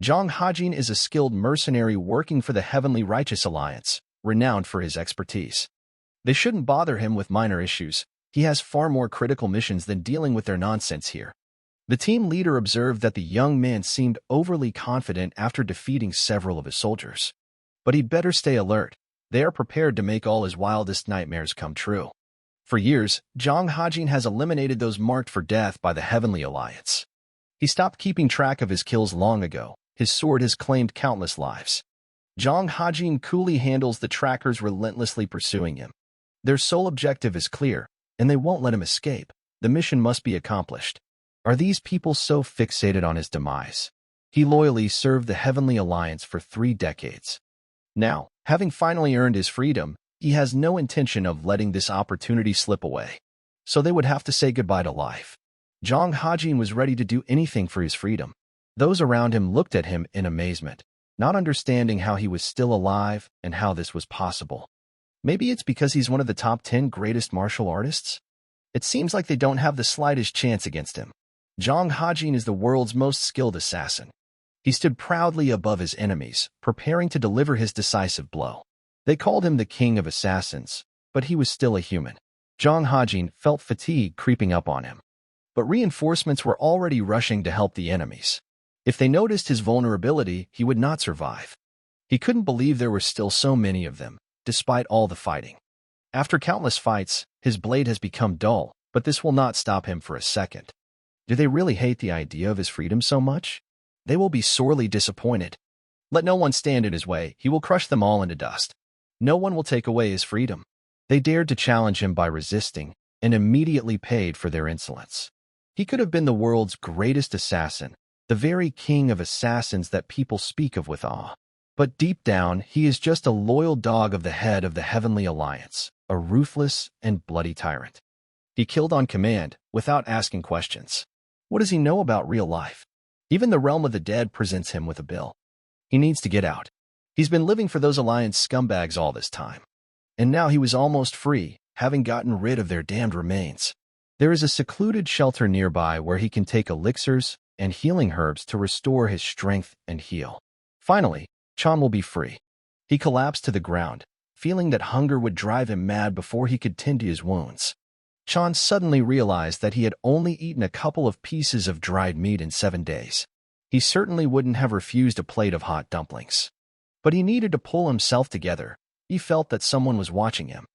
Zhang Hajin is a skilled mercenary working for the Heavenly Righteous Alliance, renowned for his expertise. They shouldn't bother him with minor issues. He has far more critical missions than dealing with their nonsense here. The team leader observed that the young man seemed overly confident after defeating several of his soldiers. But he'd better stay alert. They are prepared to make all his wildest nightmares come true. For years, Zhang Hajin has eliminated those marked for death by the Heavenly Alliance. He stopped keeping track of his kills long ago. His sword has claimed countless lives. Zhang Hajin coolly handles the trackers relentlessly pursuing him. Their sole objective is clear, and they won't let him escape. The mission must be accomplished. Are these people so fixated on his demise? He loyally served the Heavenly Alliance for 3 decades. Now, having finally earned his freedom, he has no intention of letting this opportunity slip away. So they would have to say goodbye to life. Zhang Hajin was ready to do anything for his freedom. Those around him looked at him in amazement, not understanding how he was still alive and how this was possible. Maybe it's because he's one of the top 10 greatest martial artists? It seems like they don't have the slightest chance against him. Zhang Hajin is the world's most skilled assassin. He stood proudly above his enemies, preparing to deliver his decisive blow. They called him the King of Assassins, but he was still a human. Zhang Hajin felt fatigue creeping up on him. But reinforcements were already rushing to help the enemies. If they noticed his vulnerability, he would not survive. He couldn't believe there were still so many of them, despite all the fighting. After countless fights, his blade has become dull, but this will not stop him for a second. Do they really hate the idea of his freedom so much? They will be sorely disappointed. Let no one stand in his way. He will crush them all into dust. No one will take away his freedom. They dared to challenge him by resisting, and immediately paid for their insolence. He could have been the world's greatest assassin, the very king of assassins that people speak of with awe. But deep down, he is just a loyal dog of the head of the Heavenly Alliance, a ruthless and bloody tyrant. He killed on command, without asking questions. What does he know about real life? Even the realm of the dead presents him with a bill. He needs to get out. He's been living for those Alliance scumbags all this time. And now he was almost free, having gotten rid of their damned remains. There is a secluded shelter nearby where he can take elixirs and healing herbs to restore his strength and heal. Finally, Chan will be free. He collapsed to the ground, feeling that hunger would drive him mad before he could tend to his wounds. Chan suddenly realized that he had only eaten a couple of pieces of dried meat in 7 days. He certainly wouldn't have refused a plate of hot dumplings. But he needed to pull himself together. He felt that someone was watching him.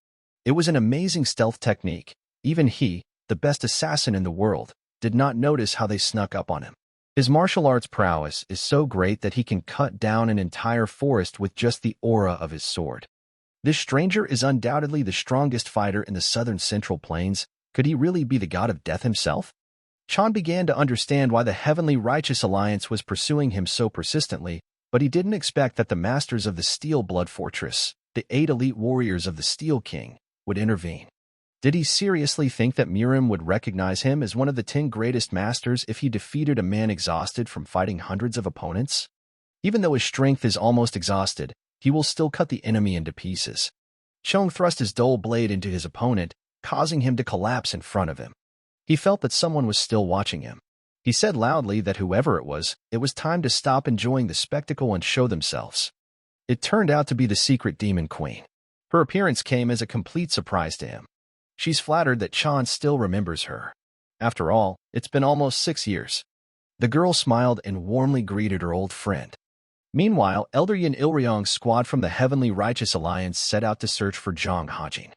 It was an amazing stealth technique. Even he, the best assassin in the world, did not notice how they snuck up on him. His martial arts prowess is so great that he can cut down an entire forest with just the aura of his sword. This stranger is undoubtedly the strongest fighter in the southern Central Plains. Could he really be the god of death himself? Chan began to understand why the Heavenly Righteous Alliance was pursuing him so persistently, but he didn't expect that the masters of the Steel Blood Fortress, the 8 elite warriors of the Steel King, would intervene. Did he seriously think that Mirim would recognize him as one of the 10 greatest masters if he defeated a man exhausted from fighting hundreds of opponents? Even though his strength is almost exhausted, he will still cut the enemy into pieces. Chong thrust his dull blade into his opponent, causing him to collapse in front of him. He felt that someone was still watching him. He said loudly that whoever it was time to stop enjoying the spectacle and show themselves. It turned out to be the secret demon queen. Her appearance came as a complete surprise to him. She's flattered that Chan still remembers her. After all, it's been almost 6 years. The girl smiled and warmly greeted her old friend. Meanwhile, Elder Yin Ilryong's squad from the Heavenly Righteous Alliance set out to search for Zhang Hajin.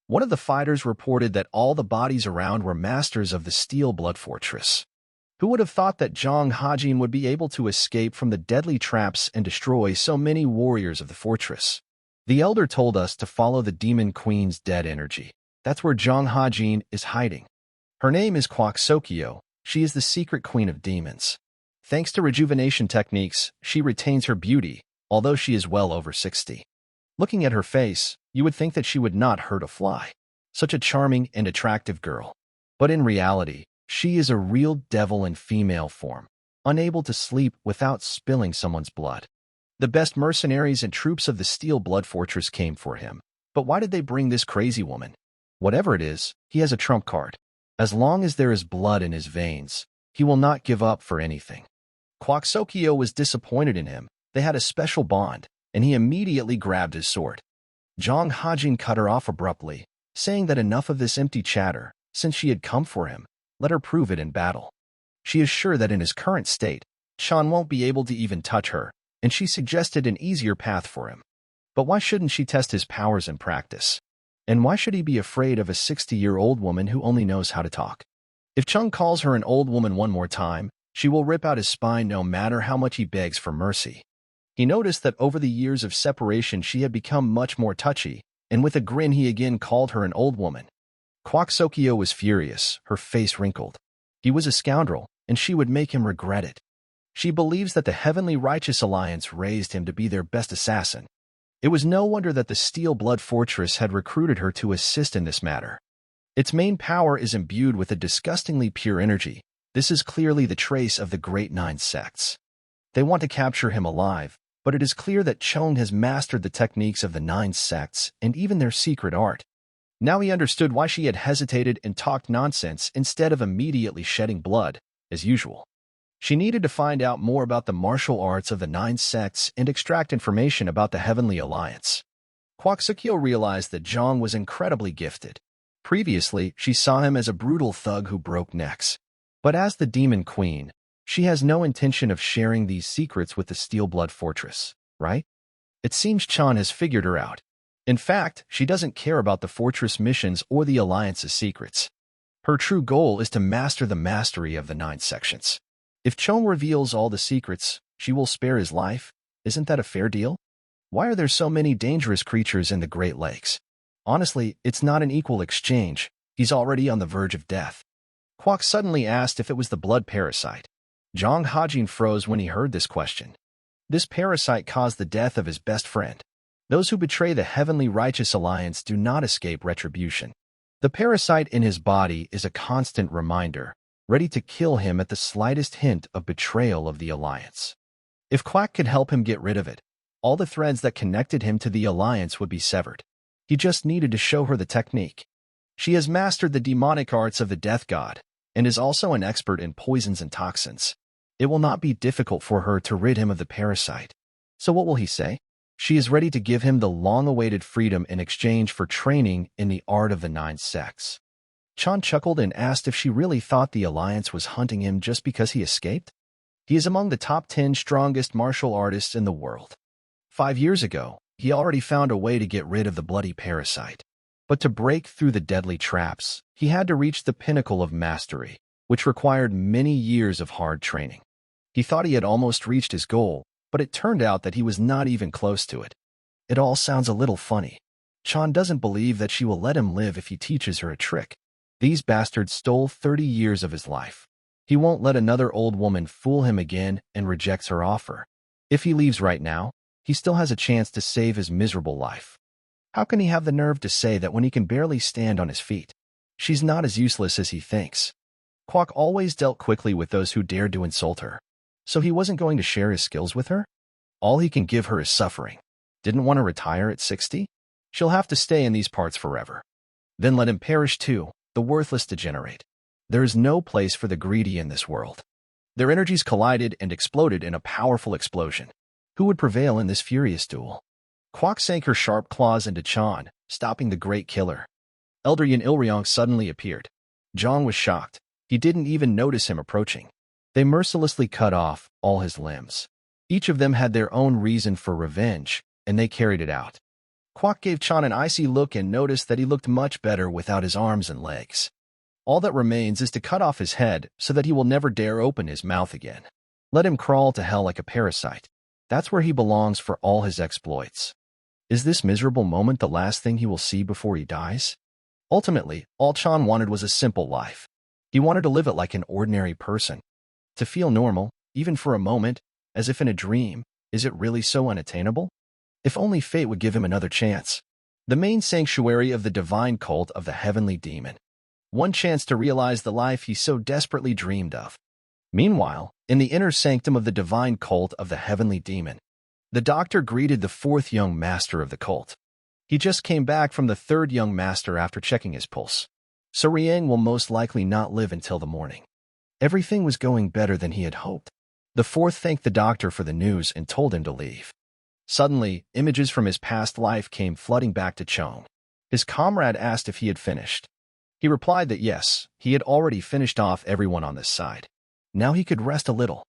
One of the fighters reported that all the bodies around were masters of the Steel Blood Fortress. Who would have thought that Zhang Hajin would be able to escape from the deadly traps and destroy so many warriors of the fortress? The Elder told us to follow the Demon Queen's dead energy. That's where Zhang Hajin is hiding. Her name is Kwak Sokyo. She is the secret queen of demons. Thanks to rejuvenation techniques, she retains her beauty, although she is well over 60. Looking at her face, you would think that she would not hurt a fly. Such a charming and attractive girl. But in reality, she is a real devil in female form, unable to sleep without spilling someone's blood. The best mercenaries and troops of the Steel Blood Fortress came for him. But why did they bring this crazy woman? Whatever it is, he has a trump card. As long as there is blood in his veins, he will not give up for anything. Kwak Sokyo was disappointed in him. They had a special bond, and he immediately grabbed his sword. Jong Hajin cut her off abruptly, saying that enough of this empty chatter, since she had come for him, let her prove it in battle. She is sure that in his current state, Chan won't be able to even touch her, and she suggested an easier path for him. But why shouldn't she test his powers in practice? And why should he be afraid of a 60-year-old woman who only knows how to talk? If Chung calls her an old woman one more time, she will rip out his spine no matter how much he begs for mercy. He noticed that over the years of separation she had become much more touchy, and with a grin he again called her an old woman. Kwak Sokyo was furious, her face wrinkled. He was a scoundrel, and she would make him regret it. She believes that the Heavenly Righteous Alliance raised him to be their best assassin. It was no wonder that the Steel Blood Fortress had recruited her to assist in this matter. Its main power is imbued with a disgustingly pure energy. This is clearly the trace of the Great Nine Sects. They want to capture him alive, but it is clear that Chung has mastered the techniques of the Nine Sects and even their secret art. Now he understood why she had hesitated and talked nonsense instead of immediately shedding blood, as usual. She needed to find out more about the martial arts of the Nine Sects and extract information about the Heavenly Alliance. Kwak Sokyo realized that Jong was incredibly gifted. Previously, she saw him as a brutal thug who broke necks. But as the Demon Queen, she has no intention of sharing these secrets with the Steel Blood Fortress, right? It seems Chan has figured her out. In fact, she doesn't care about the fortress missions or the Alliance's secrets. Her true goal is to master the mastery of the 9 sections. If Chung reveals all the secrets, she will spare his life. Isn't that a fair deal? Why are there so many dangerous creatures in the Great Lakes? Honestly, it's not an equal exchange. He's already on the verge of death. Kwak suddenly asked if it was the blood parasite. Jong Hajin froze when he heard this question. This parasite caused the death of his best friend. Those who betray the Heavenly Righteous Alliance do not escape retribution. The parasite in his body is a constant reminder, ready to kill him at the slightest hint of betrayal of the Alliance. If Kwak could help him get rid of it, all the threads that connected him to the Alliance would be severed. He just needed to show her the technique. She has mastered the demonic arts of the Death God, and is also an expert in poisons and toxins. It will not be difficult for her to rid him of the parasite. So what will he say? She is ready to give him the long-awaited freedom in exchange for training in the art of the 9 sects. Chan chuckled and asked if she really thought the Alliance was hunting him just because he escaped. He is among the top 10 strongest martial artists in the world. 5 years ago, he already found a way to get rid of the bloody parasite. But to break through the deadly traps, he had to reach the pinnacle of mastery, which required many years of hard training. He thought he had almost reached his goal, but it turned out that he was not even close to it. It all sounds a little funny. Chan doesn't believe that she will let him live if he teaches her a trick. These bastards stole 30 years of his life. He won't let another old woman fool him again and rejects her offer. If he leaves right now, he still has a chance to save his miserable life. How can he have the nerve to say that when he can barely stand on his feet? She's not as useless as he thinks. Kwak always dealt quickly with those who dared to insult her. So he wasn't going to share his skills with her? All he can give her is suffering. Didn't want to retire at 60? She'll have to stay in these parts forever. Then let him perish too, the worthless degenerate. There is no place for the greedy in this world. Their energies collided and exploded in a powerful explosion. Who would prevail in this furious duel? Kwak sank her sharp claws into Chan, stopping the great killer. Elder Yin Ilryong suddenly appeared. Jong was shocked. He didn't even notice him approaching. They mercilessly cut off all his limbs. Each of them had their own reason for revenge, and they carried it out. Kwak gave Chan an icy look and noticed that he looked much better without his arms and legs. All that remains is to cut off his head so that he will never dare open his mouth again. Let him crawl to hell like a parasite. That's where he belongs for all his exploits. Is this miserable moment the last thing he will see before he dies? Ultimately, all Chan wanted was a simple life. He wanted to live it like an ordinary person. To feel normal, even for a moment, as if in a dream, is it really so unattainable? If only fate would give him another chance. The main sanctuary of the divine cult of the heavenly demon. One chance to realize the life he so desperately dreamed of. Meanwhile, in the inner sanctum of the divine cult of the heavenly demon, the doctor greeted the 4th young master of the cult. He just came back from the 3rd young master after checking his pulse. So Riang will most likely not live until the morning. Everything was going better than he had hoped. The fourth thanked the doctor for the news and told him to leave. Suddenly, images from his past life came flooding back to Chong. His comrade asked if he had finished. He replied that yes, he had already finished off everyone on this side. Now he could rest a little.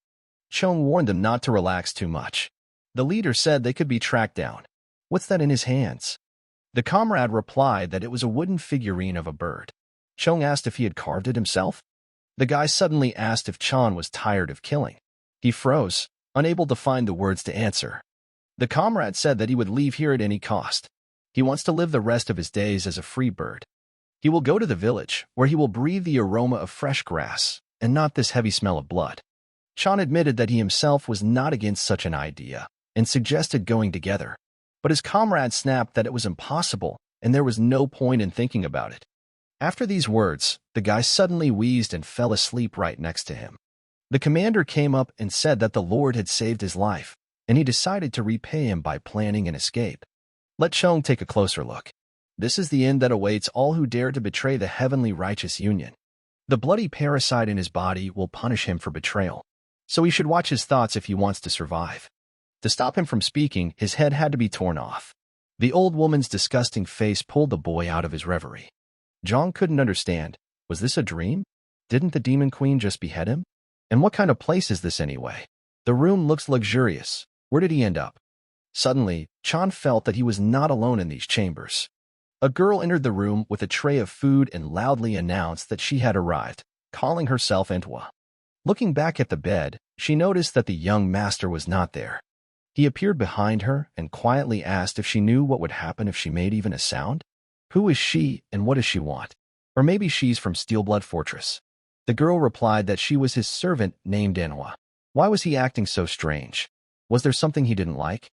Chong warned them not to relax too much. The leader said they could be tracked down. What's that in his hands? The comrade replied that it was a wooden figurine of a bird. Chong asked if he had carved it himself. The guy suddenly asked if Chan was tired of killing. He froze, unable to find the words to answer. The comrade said that he would leave here at any cost. He wants to live the rest of his days as a free bird. He will go to the village, where he will breathe the aroma of fresh grass, and not this heavy smell of blood. Chan admitted that he himself was not against such an idea, and suggested going together. But his comrade snapped that it was impossible, and there was no point in thinking about it. After these words, the guy suddenly wheezed and fell asleep right next to him. The commander came up and said that the Lord had saved his life, and he decided to repay him by planning an escape. Let Chong take a closer look. This is the end that awaits all who dare to betray the heavenly righteous union. The bloody parasite in his body will punish him for betrayal, so he should watch his thoughts if he wants to survive. To stop him from speaking, his head had to be torn off. The old woman's disgusting face pulled the boy out of his reverie. Zhang couldn't understand. Was this a dream? Didn't the demon queen just behead him? And what kind of place is this anyway? The room looks luxurious. Where did he end up? Suddenly, Chan felt that he was not alone in these chambers. A girl entered the room with a tray of food and loudly announced that she had arrived, calling herself Manhwa. Looking back at the bed, she noticed that the young master was not there. He appeared behind her and quietly asked if she knew what would happen if she made even a sound. Who is she and what does she want? Or maybe she's from Steelblood Fortress. The girl replied that she was his servant named Manhwa. Why was he acting so strange? Was there something he didn't like?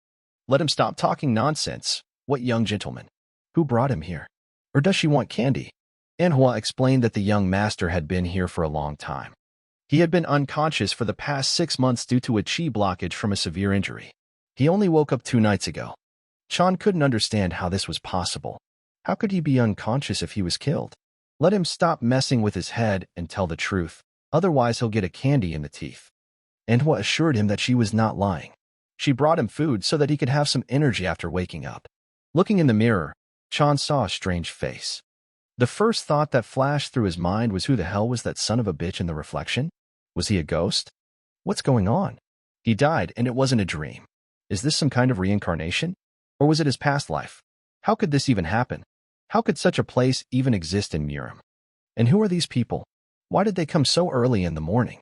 Let him stop talking nonsense. What young gentleman? Who brought him here? Or does she want candy? Manhwa explained that the young master had been here for a long time. He had been unconscious for the past 6 months due to a chi blockage from a severe injury. He only woke up 2 nights ago. Chan couldn't understand how this was possible. How could he be unconscious if he was killed? Let him stop messing with his head and tell the truth, otherwise he'll get a candy in the teeth. Manhwa assured him that she was not lying. She brought him food so that he could have some energy after waking up. Looking in the mirror, Chan saw a strange face. The first thought that flashed through his mind was, who the hell was that son of a bitch in the reflection? Was he a ghost? What's going on? He died and it wasn't a dream. Is this some kind of reincarnation? Or was it his past life? How could this even happen? How could such a place even exist in Murim? And who are these people? Why did they come so early in the morning?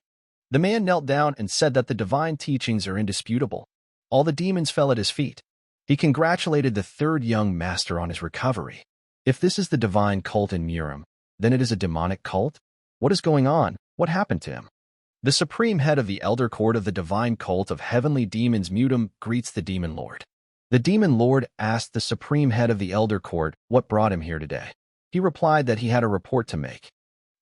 The man knelt down and said that the divine teachings are indisputable. All the demons fell at his feet. He congratulated the third young master on his recovery. If this is the divine cult in Murim, then it is a demonic cult? What is going on? What happened to him? The supreme head of the elder court of the divine cult of heavenly demons Mutim greets the demon lord. The demon lord asked the supreme head of the elder court what brought him here today. He replied that he had a report to make.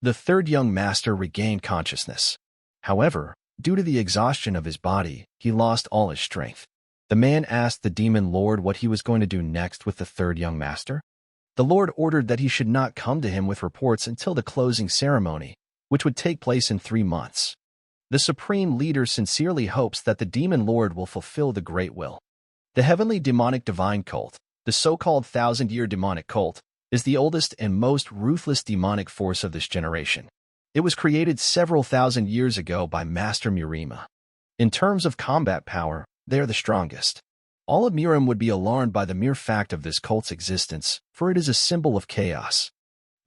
The third young master regained consciousness. However, due to the exhaustion of his body, he lost all his strength. The man asked the demon lord what he was going to do next with the third young master. The lord ordered that he should not come to him with reports until the closing ceremony, which would take place in 3 months. The supreme leader sincerely hopes that the demon lord will fulfill the great will. The heavenly demonic divine cult, the so-called 1,000-year demonic cult, is the oldest and most ruthless demonic force of this generation. It was created several thousand years ago by Master Murima. In terms of combat power, they are the strongest. All of Murim would be alarmed by the mere fact of this cult's existence, for it is a symbol of chaos.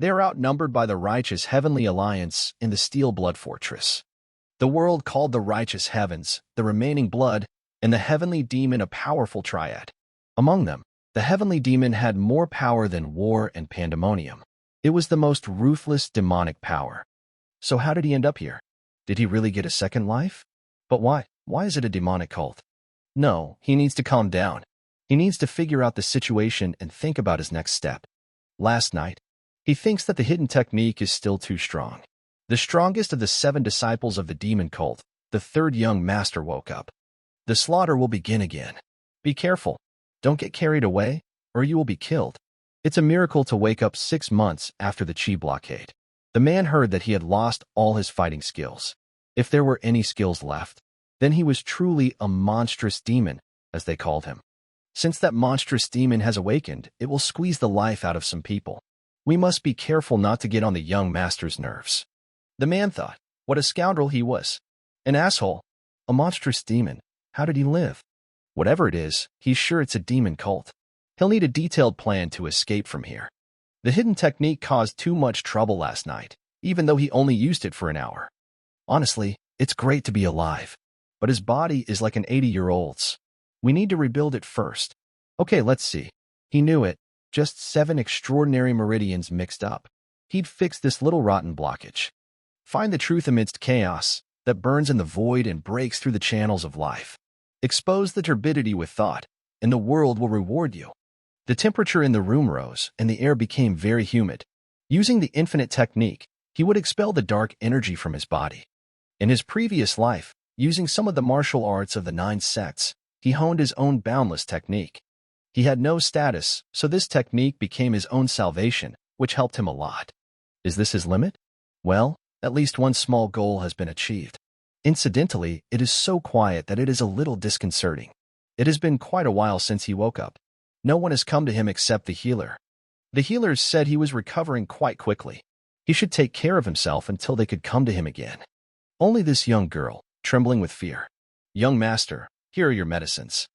They are outnumbered by the righteous Heavenly Alliance in the Steelblood Fortress. The world called the righteous heavens, the remaining blood, and the heavenly demon a powerful triad. Among them, the heavenly demon had more power than war and pandemonium. It was the most ruthless demonic power. So how did he end up here? Did he really get a second life? But why? Why is it a demonic cult? No, he needs to calm down. He needs to figure out the situation and think about his next step. Last night, he thinks that the hidden technique is still too strong. The strongest of the 7 disciples of the demon cult, the third young master, woke up. The slaughter will begin again. Be careful. Don't get carried away, or you will be killed. It's a miracle to wake up 6 months after the chi blockade. The man heard that he had lost all his fighting skills. If there were any skills left, Then he was truly a monstrous demon, as they called him. Since that monstrous demon has awakened, it will squeeze the life out of some people. We must be careful not to get on the young master's nerves. The man thought, what a scoundrel he was. An asshole. A monstrous demon. How did he live? Whatever it is, he's sure it's a demon cult. He'll need a detailed plan to escape from here. The hidden technique caused too much trouble last night, even though he only used it for an hour. Honestly, it's great to be alive. But his body is like an 80-year-old's. We need to rebuild it first. Okay, let's see. He knew it. Just 7 extraordinary meridians mixed up. He'd fix this little rotten blockage. Find the truth amidst chaos that burns in the void and breaks through the channels of life. Expose the turbidity with thought, and the world will reward you. The temperature in the room rose, and the air became very humid. Using the infinite technique, he would expel the dark energy from his body. In his previous life, using some of the martial arts of the 9 sects, he honed his own boundless technique. He had no status, so this technique became his own salvation, which helped him a lot. Is this his limit? Well, at least one small goal has been achieved. Incidentally, it is so quiet that it is a little disconcerting. It has been quite a while since he woke up. No one has come to him except the healer. The healers said he was recovering quite quickly. He should take care of himself until they could come to him again. Only this young girl, trembling with fear. Young master, here are your medicines.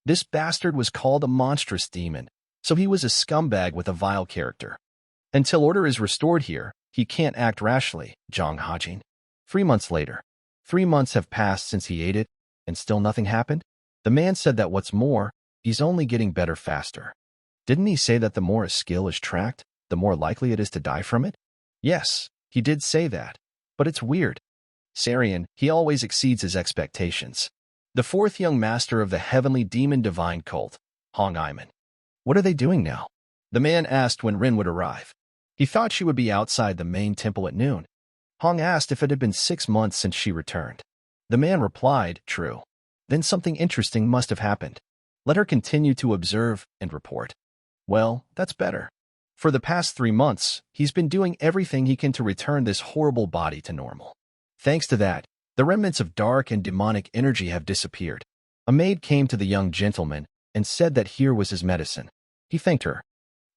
This bastard was called a monstrous demon, so he was a scumbag with a vile character. Until order is restored here, he can't act rashly, Zhang Hajin. 3 months later. 3 months have passed since he ate it, and still nothing happened? The man said that what's more, he's only getting better faster. Didn't he say that the more a skill is tracked, the more likely it is to die from it? Yes, he did say that, but it's weird. Sarian, he always exceeds his expectations. The 4th young master of the heavenly demon divine cult, Hong Iman. What are they doing now? The man asked when Rin would arrive. He thought she would be outside the main temple at noon. Hong asked if it had been 6 months since she returned. The man replied, true. Then something interesting must have happened. Let her continue to observe and report. Well, that's better. For the past 3 months, he's been doing everything he can to return this horrible body to normal. Thanks to that, the remnants of dark and demonic energy have disappeared. A maid came to the young gentleman and said that here was his medicine. He thanked her.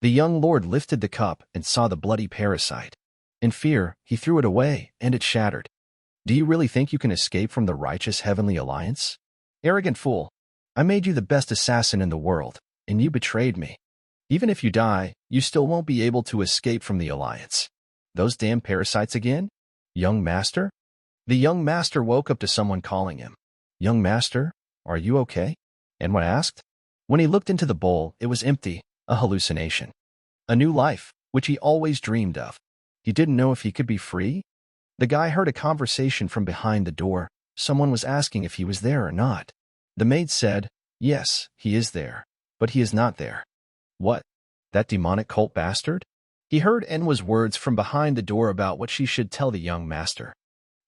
The young lord lifted the cup and saw the bloody parasite. In fear, he threw it away, and it shattered. Do you really think you can escape from the righteous heavenly alliance? Arrogant fool, I made you the best assassin in the world, and you betrayed me. Even if you die, you still won't be able to escape from the alliance. Those damn parasites again? Young master? The young master woke up to someone calling him. Young master, are you okay? Enwa asked. When he looked into the bowl, it was empty, a hallucination. A new life, which he always dreamed of. He didn't know if he could be free. The guy heard a conversation from behind the door. Someone was asking if he was there or not. The maid said, yes, he is there, but he is not there. What? That demonic cult bastard? He heard Enwa's words from behind the door about what she should tell the young master.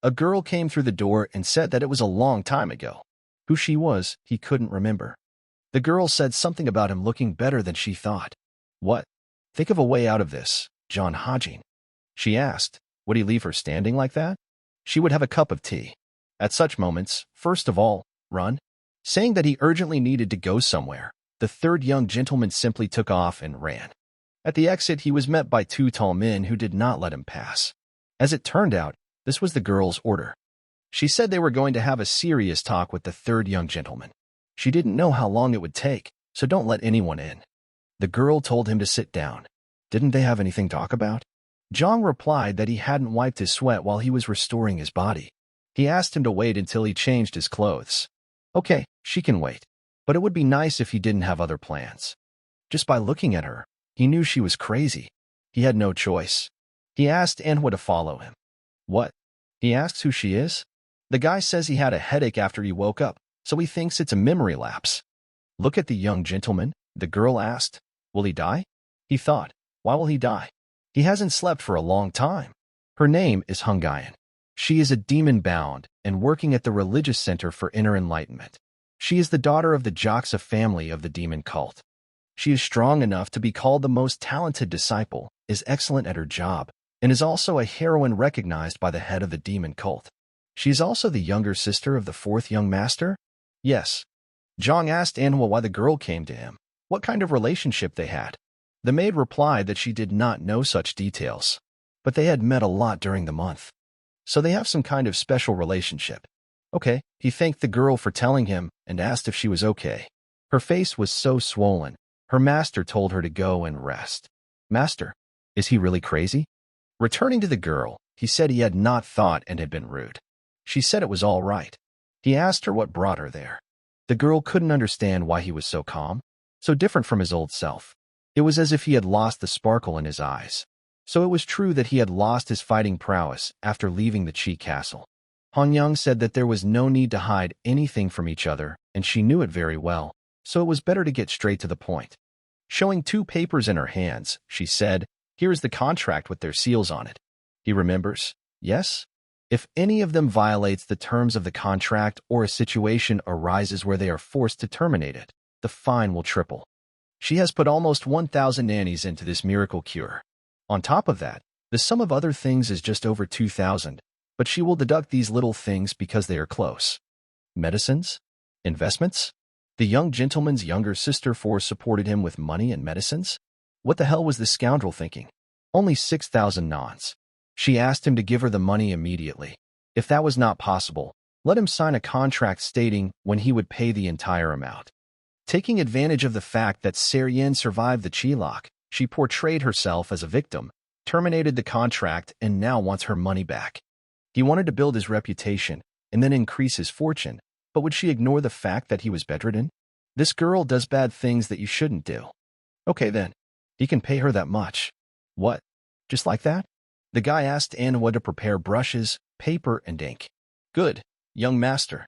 A girl came through the door and said that it was a long time ago. Who she was, he couldn't remember. The girl said something about him looking better than she thought. What? Think of a way out of this, John Hajin. She asked, would he leave her standing like that? She would have a cup of tea. At such moments, first of all, run. Saying that he urgently needed to go somewhere, the 3rd young gentleman simply took off and ran. At the exit, he was met by 2 tall men who did not let him pass. As it turned out, this was the girl's order. She said they were going to have a serious talk with the 3rd young gentleman. She didn't know how long it would take, so don't let anyone in. The girl told him to sit down. Didn't they have anything to talk about? Zhang replied that he hadn't wiped his sweat while he was restoring his body. He asked him to wait until he changed his clothes. Okay, she can wait. But it would be nice if he didn't have other plans. Just by looking at her, he knew she was crazy. He had no choice. He asked Enwa to follow him. What? He asks who she is? The guy says he had a headache after he woke up, so he thinks it's a memory lapse. Look at the young gentleman, the girl asked. Will he die? He thought, why will he die? He hasn't slept for a long time. Her name is Hungayan. She is a demon-bound and working at the religious center for inner enlightenment. She is the daughter of the Joxa family of the demon cult. She is strong enough to be called the most talented disciple, is excellent at her job, and is also a heroine recognized by the head of the demon cult. She's also the younger sister of the fourth young master? Yes. Zhang asked Anhwa why the girl came to him, what kind of relationship they had. The maid replied that she did not know such details, but they had met a lot during the month. So they have some kind of special relationship. Okay, he thanked the girl for telling him and asked if she was okay. Her face was so swollen. Her master told her to go and rest. Master, is he really crazy? Returning to the girl, he said he had not thought and had been rude. She said it was all right. He asked her what brought her there. The girl couldn't understand why he was so calm, so different from his old self. It was as if he had lost the sparkle in his eyes. So it was true that he had lost his fighting prowess after leaving the Qi castle. Han Yang said that there was no need to hide anything from each other, and she knew it very well, so it was better to get straight to the point. Showing 2 papers in her hands, she said, "Here is the contract with their seals on it." He remembers, yes? If any of them violates the terms of the contract or a situation arises where they are forced to terminate it, the fine will triple. She has put almost 1,000 nannies into this miracle cure. On top of that, the sum of other things is just over 2,000, but she will deduct these little things because they are close. Medicines? Investments? The young gentleman's younger sister supported him with money and medicines? What the hell was this scoundrel thinking? Only 6,000 nons. She asked him to give her the money immediately. If that was not possible, let him sign a contract stating when he would pay the entire amount. Taking advantage of the fact that Serian survived the Qilok, she portrayed herself as a victim, terminated the contract, and now wants her money back. He wanted to build his reputation and then increase his fortune, but would she ignore the fact that he was bedridden? This girl does bad things that you shouldn't do. Okay then, he can pay her that much. What? Just like that? The guy asked Anhwa to prepare brushes, paper, and ink. Good, young master.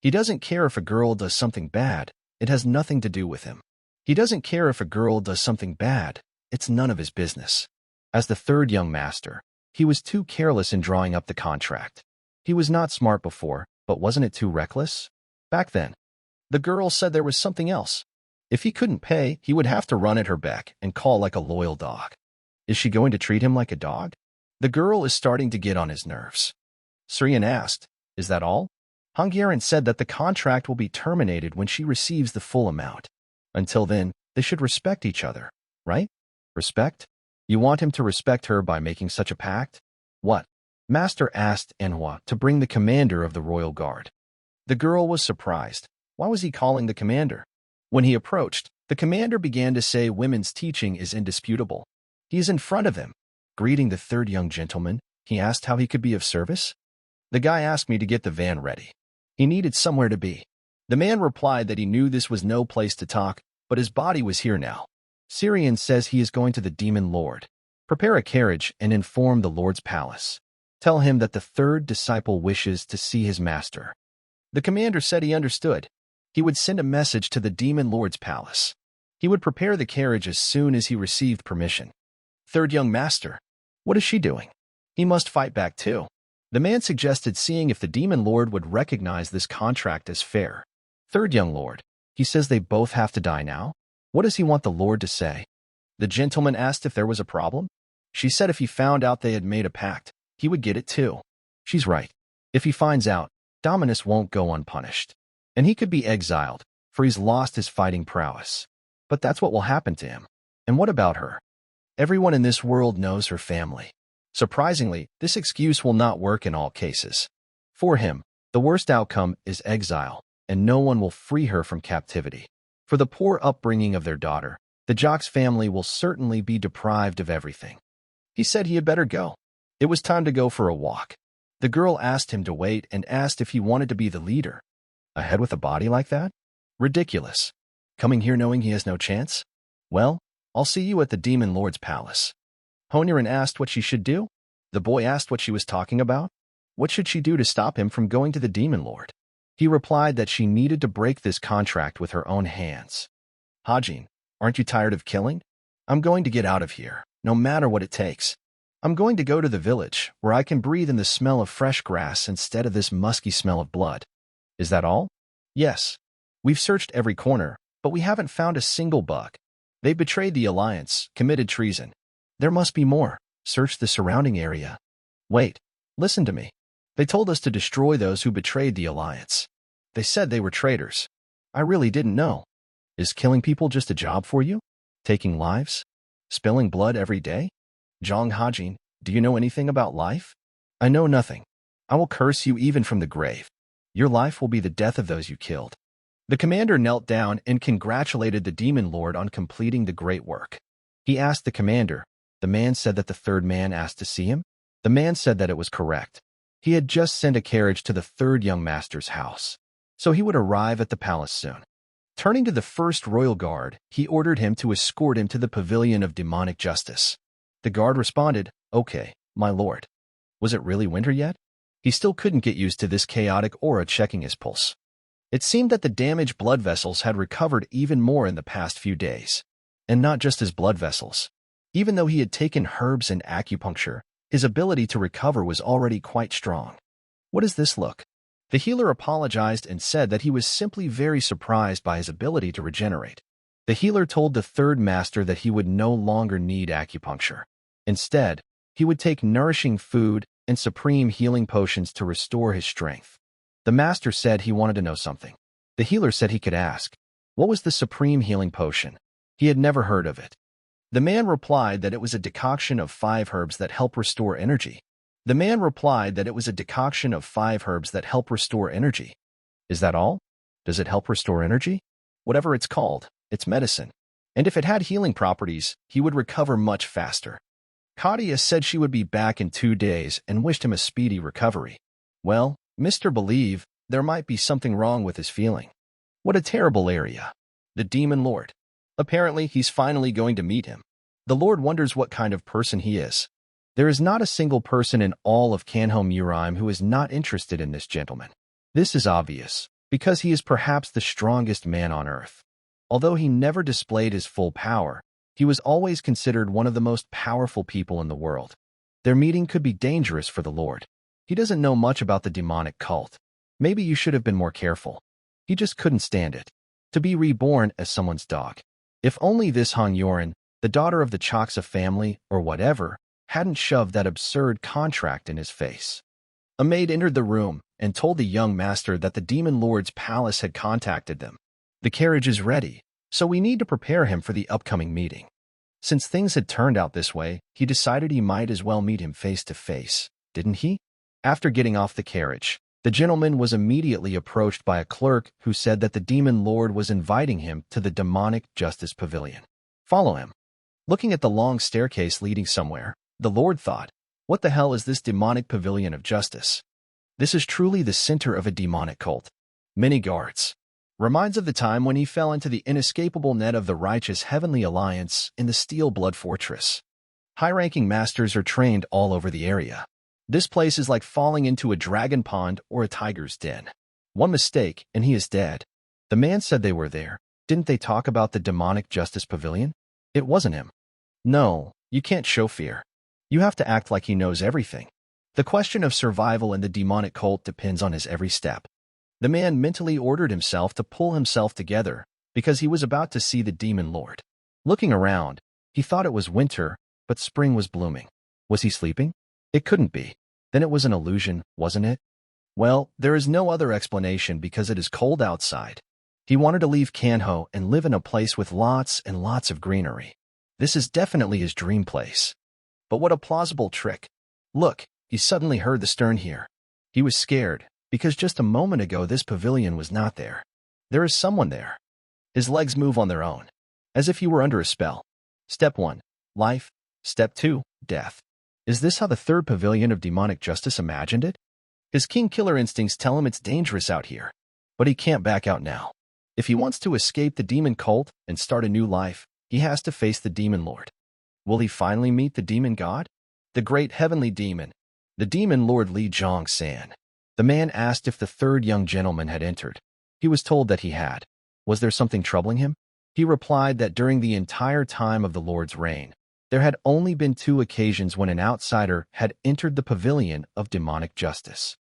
He doesn't care if a girl does something bad, it has nothing to do with him. He doesn't care if a girl does something bad, it's none of his business. As the third young master, he was too careless in drawing up the contract. He was not smart before, but wasn't it too reckless? Back then. The girl said there was something else. If he couldn't pay, he would have to run at her beck and call like a loyal dog. Is she going to treat him like a dog? The girl is starting to get on his nerves. Surian asked, "Is that all?" Hongyaran said that the contract will be terminated when she receives the full amount. Until then, they should respect each other, right? Respect? You want him to respect her by making such a pact? What? Master asked Anhwa to bring the commander of the royal guard. The girl was surprised. Why was he calling the commander? When he approached, the commander began to say women's teaching is indisputable. He is in front of him. Greeting the third young gentleman, he asked how he could be of service. The guy asked me to get the van ready. He needed somewhere to be. The man replied that he knew this was no place to talk, but his body was here now. Sirian says he is going to the demon lord. Prepare a carriage and inform the lord's palace. Tell him that the third disciple wishes to see his master. The commander said he understood. He would send a message to the demon lord's palace. He would prepare the carriage as soon as he received permission. Third young master. What is she doing? He must fight back too. The man suggested seeing if the demon lord would recognize this contract as fair. Third young lord. He says they both have to die now? What does he want the lord to say? The gentleman asked if there was a problem. She said if he found out they had made a pact, he would get it too. She's right. If he finds out, Dominus won't go unpunished. And he could be exiled, for he's lost his fighting prowess. But that's what will happen to him. And what about her? Everyone in this world knows her family. Surprisingly, this excuse will not work in all cases. For him, the worst outcome is exile, and no one will free her from captivity. For the poor upbringing of their daughter, the jock's family will certainly be deprived of everything. He said he had better go. It was time to go for a walk. The girl asked him to wait and asked if he wanted to be the leader. A head with a body like that? Ridiculous. Coming here knowing he has no chance? Well, I'll see you at the demon lord's palace. Honiran asked what she should do. The boy asked what she was talking about. What should she do to stop him from going to the demon lord? He replied that she needed to break this contract with her own hands. Hajin, aren't you tired of killing? I'm going to get out of here, no matter what it takes. I'm going to go to the village, where I can breathe in the smell of fresh grass instead of this musky smell of blood. Is that all? Yes. We've searched every corner, but we haven't found a single bug. They betrayed the alliance, committed treason. There must be more. Search the surrounding area. Wait, listen to me. They told us to destroy those who betrayed the alliance. They said they were traitors. I really didn't know. Is killing people just a job for you? Taking lives? Spilling blood every day? Zhang Hajin, do you know anything about life? I know nothing. I will curse you even from the grave. Your life will be the death of those you killed. The commander knelt down and congratulated the demon lord on completing the great work. He asked the commander. The man said that the third man asked to see him. The man said that it was correct. He had just sent a carriage to the third young master's house, so he would arrive at the palace soon. Turning to the first royal guard, he ordered him to escort him to the pavilion of demonic justice. The guard responded, "Okay, my lord." Was it really winter yet? He still couldn't get used to this chaotic aura checking his pulse. It seemed that the damaged blood vessels had recovered even more in the past few days. And not just his blood vessels. Even though he had taken herbs and acupuncture, his ability to recover was already quite strong. What does this look? The healer apologized and said that he was simply very surprised by his ability to regenerate. The healer told the third master that he would no longer need acupuncture. Instead, he would take nourishing food and supreme healing potions to restore his strength. The master said he wanted to know something. The healer said he could ask. What was the supreme healing potion? He had never heard of it. The man replied that it was a decoction of 5 herbs that help restore energy. The man replied that it was a decoction of 5 herbs that help restore energy. Is that all? Does it help restore energy? Whatever it's called, it's medicine. And if it had healing properties, he would recover much faster. Katia said she would be back in 2 days and wished him a speedy recovery. Well, Mr. Believe, there might be something wrong with his feeling. What a terrible area. The demon lord. Apparently, he's finally going to meet him. The Lord wonders what kind of person he is. There is not a single person in all of Kanho Muraim who is not interested in this gentleman. This is obvious, because he is perhaps the strongest man on earth. Although he never displayed his full power, he was always considered one of the most powerful people in the world. Their meeting could be dangerous for the Lord. He doesn't know much about the demonic cult. Maybe you should have been more careful. He just couldn't stand it. To be reborn as someone's dog. If only this Hong Yoren, the daughter of the Choksa family, or whatever, hadn't shoved that absurd contract in his face. A maid entered the room and told the young master that the demon lord's palace had contacted them. The carriage is ready, so we need to prepare him for the upcoming meeting. Since things had turned out this way, he decided he might as well meet him face to face, didn't he? After getting off the carriage, the gentleman was immediately approached by a clerk who said that the demon lord was inviting him to the demonic justice pavilion. Follow him. Looking at the long staircase leading somewhere, the lord thought, what the hell is this demonic pavilion of justice? This is truly the center of a demonic cult. Many guards. Reminds of the time when he fell into the inescapable net of the righteous heavenly alliance in the Steel Blood Fortress. High-ranking masters are trained all over the area. This place is like falling into a dragon pond or a tiger's den. One mistake, and he is dead. The man said they were there. Didn't they talk about the demonic justice pavilion? It wasn't him. No, you can't show fear. You have to act like he knows everything. The question of survival in the demonic cult depends on his every step. The man mentally ordered himself to pull himself together because he was about to see the demon lord. Looking around, he thought it was winter, but spring was blooming. Was he sleeping? It couldn't be. Then it was an illusion, wasn't it? Well, there is no other explanation because it is cold outside. He wanted to leave Kanho and live in a place with lots and lots of greenery. This is definitely his dream place. But what a plausible trick. Look, he suddenly heard the stern here. He was scared, because just a moment ago this pavilion was not there. There is someone there. His legs move on their own, as if he were under a spell. Step 1, life. Step 2, death. Is this how the third pavilion of demonic justice imagined it? His king-killer instincts tell him it's dangerous out here, but he can't back out now. If he wants to escape the demon cult and start a new life, he has to face the demon lord. Will he finally meet the demon god? The great heavenly demon, the demon lord Li Zhong-san. The man asked if the third young gentleman had entered. He was told that he had. Was there something troubling him? He replied that during the entire time of the Lord's reign, there had only been 2 occasions when an outsider had entered the pavilion of demonic justice.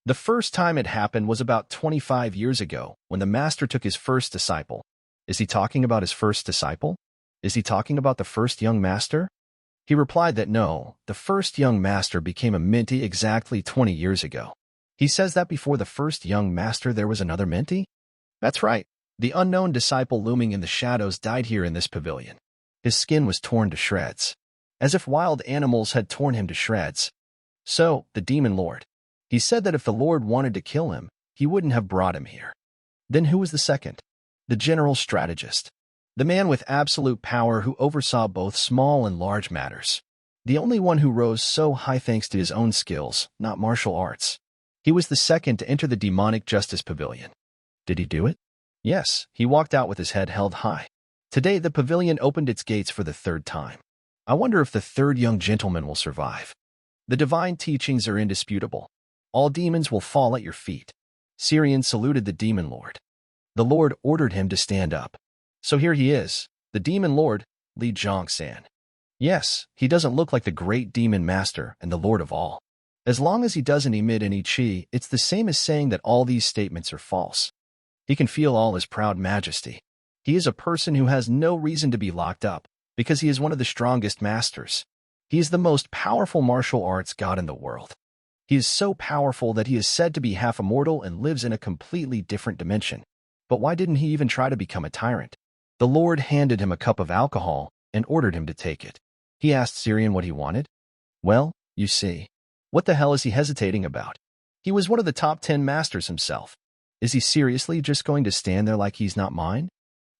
The first time it happened was about 25 years ago, when the master took his first disciple. Is he talking about his first disciple? Is he talking about the first young master? He replied that no, the first young master became a minty exactly 20 years ago. He says that before the first young master there was another minty? That's right. The unknown disciple looming in the shadows died here in this pavilion. His skin was torn to shreds, as if wild animals had torn him to shreds. So, the demon lord. He said that if the Lord wanted to kill him, he wouldn't have brought him here. Then who was the second? The general strategist. The man with absolute power who oversaw both small and large matters. The only one who rose so high thanks to his own skills, not martial arts. He was the second to enter the demonic justice pavilion. Did he do it? Yes, he walked out with his head held high. Today the pavilion opened its gates for the third time. I wonder if the third young gentleman will survive. The divine teachings are indisputable. All demons will fall at your feet. Syrian saluted the demon lord. The Lord ordered him to stand up. So here he is, the demon lord, Li Zhongsan. Yes, he doesn't look like the great demon master and the lord of all. As long as he doesn't emit any chi, it's the same as saying that all these statements are false. He can feel all his proud majesty. He is a person who has no reason to be locked up, because he is one of the strongest masters. He is the most powerful martial arts god in the world. He is so powerful that he is said to be half immortal and lives in a completely different dimension. But why didn't he even try to become a tyrant? The Lord handed him a cup of alcohol and ordered him to take it. He asked Syrian what he wanted. Well, you see. What the hell is he hesitating about? He was one of the top 10 masters himself. Is he seriously just going to stand there like he's not mine?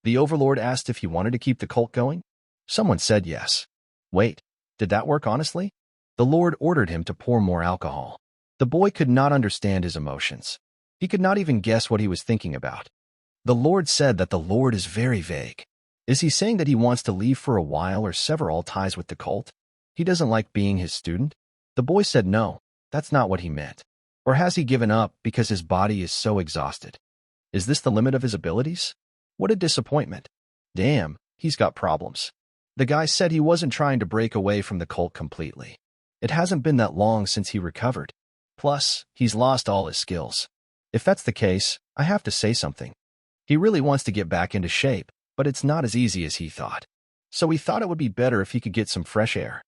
The overlord asked if he wanted to keep the cult going. Someone said yes. Wait, did that work honestly? The Lord ordered him to pour more alcohol. The boy could not understand his emotions. He could not even guess what he was thinking about. The Lord said that the Lord is very vague. Is he saying that he wants to leave for a while or sever all ties with the cult? He doesn't like being his student? The boy said no, that's not what he meant. Or has he given up because his body is so exhausted? Is this the limit of his abilities? What a disappointment. Damn, he's got problems. The guy said he wasn't trying to break away from the cult completely. It hasn't been that long since he recovered. Plus, he's lost all his skills. If that's the case, I have to say something. He really wants to get back into shape, but it's not as easy as he thought. So he thought it would be better if he could get some fresh air.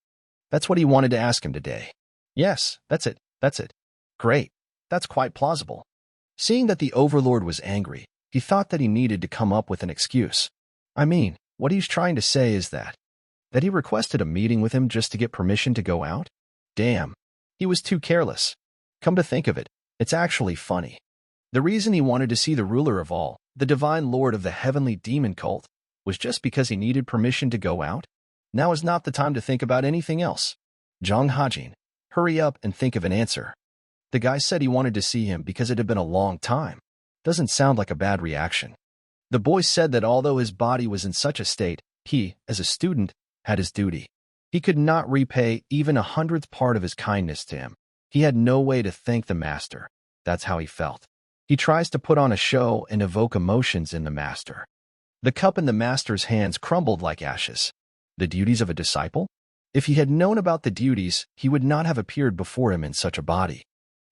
That's what he wanted to ask him today. Yes, that's it. Great. That's quite plausible. Seeing that the overlord was angry, he thought that he needed to come up with an excuse. I mean, what he's trying to say is that he requested a meeting with him just to get permission to go out? Damn. He was too careless. Come to think of it, it's actually funny. The reason he wanted to see the ruler of all, the divine lord of the heavenly demon cult, was just because he needed permission to go out? Now is not the time to think about anything else. Zhang Hajin, hurry up and think of an answer. The guy said he wanted to see him because it had been a long time. Doesn't sound like a bad reaction. The boy said that although his body was in such a state, he, as a student, had his duty. He could not repay even 100th part of his kindness to him. He had no way to thank the master. That's how he felt. He tries to put on a show and evoke emotions in the master. The cup in the master's hands crumbled like ashes. The duties of a disciple? If he had known about the duties, he would not have appeared before him in such a body.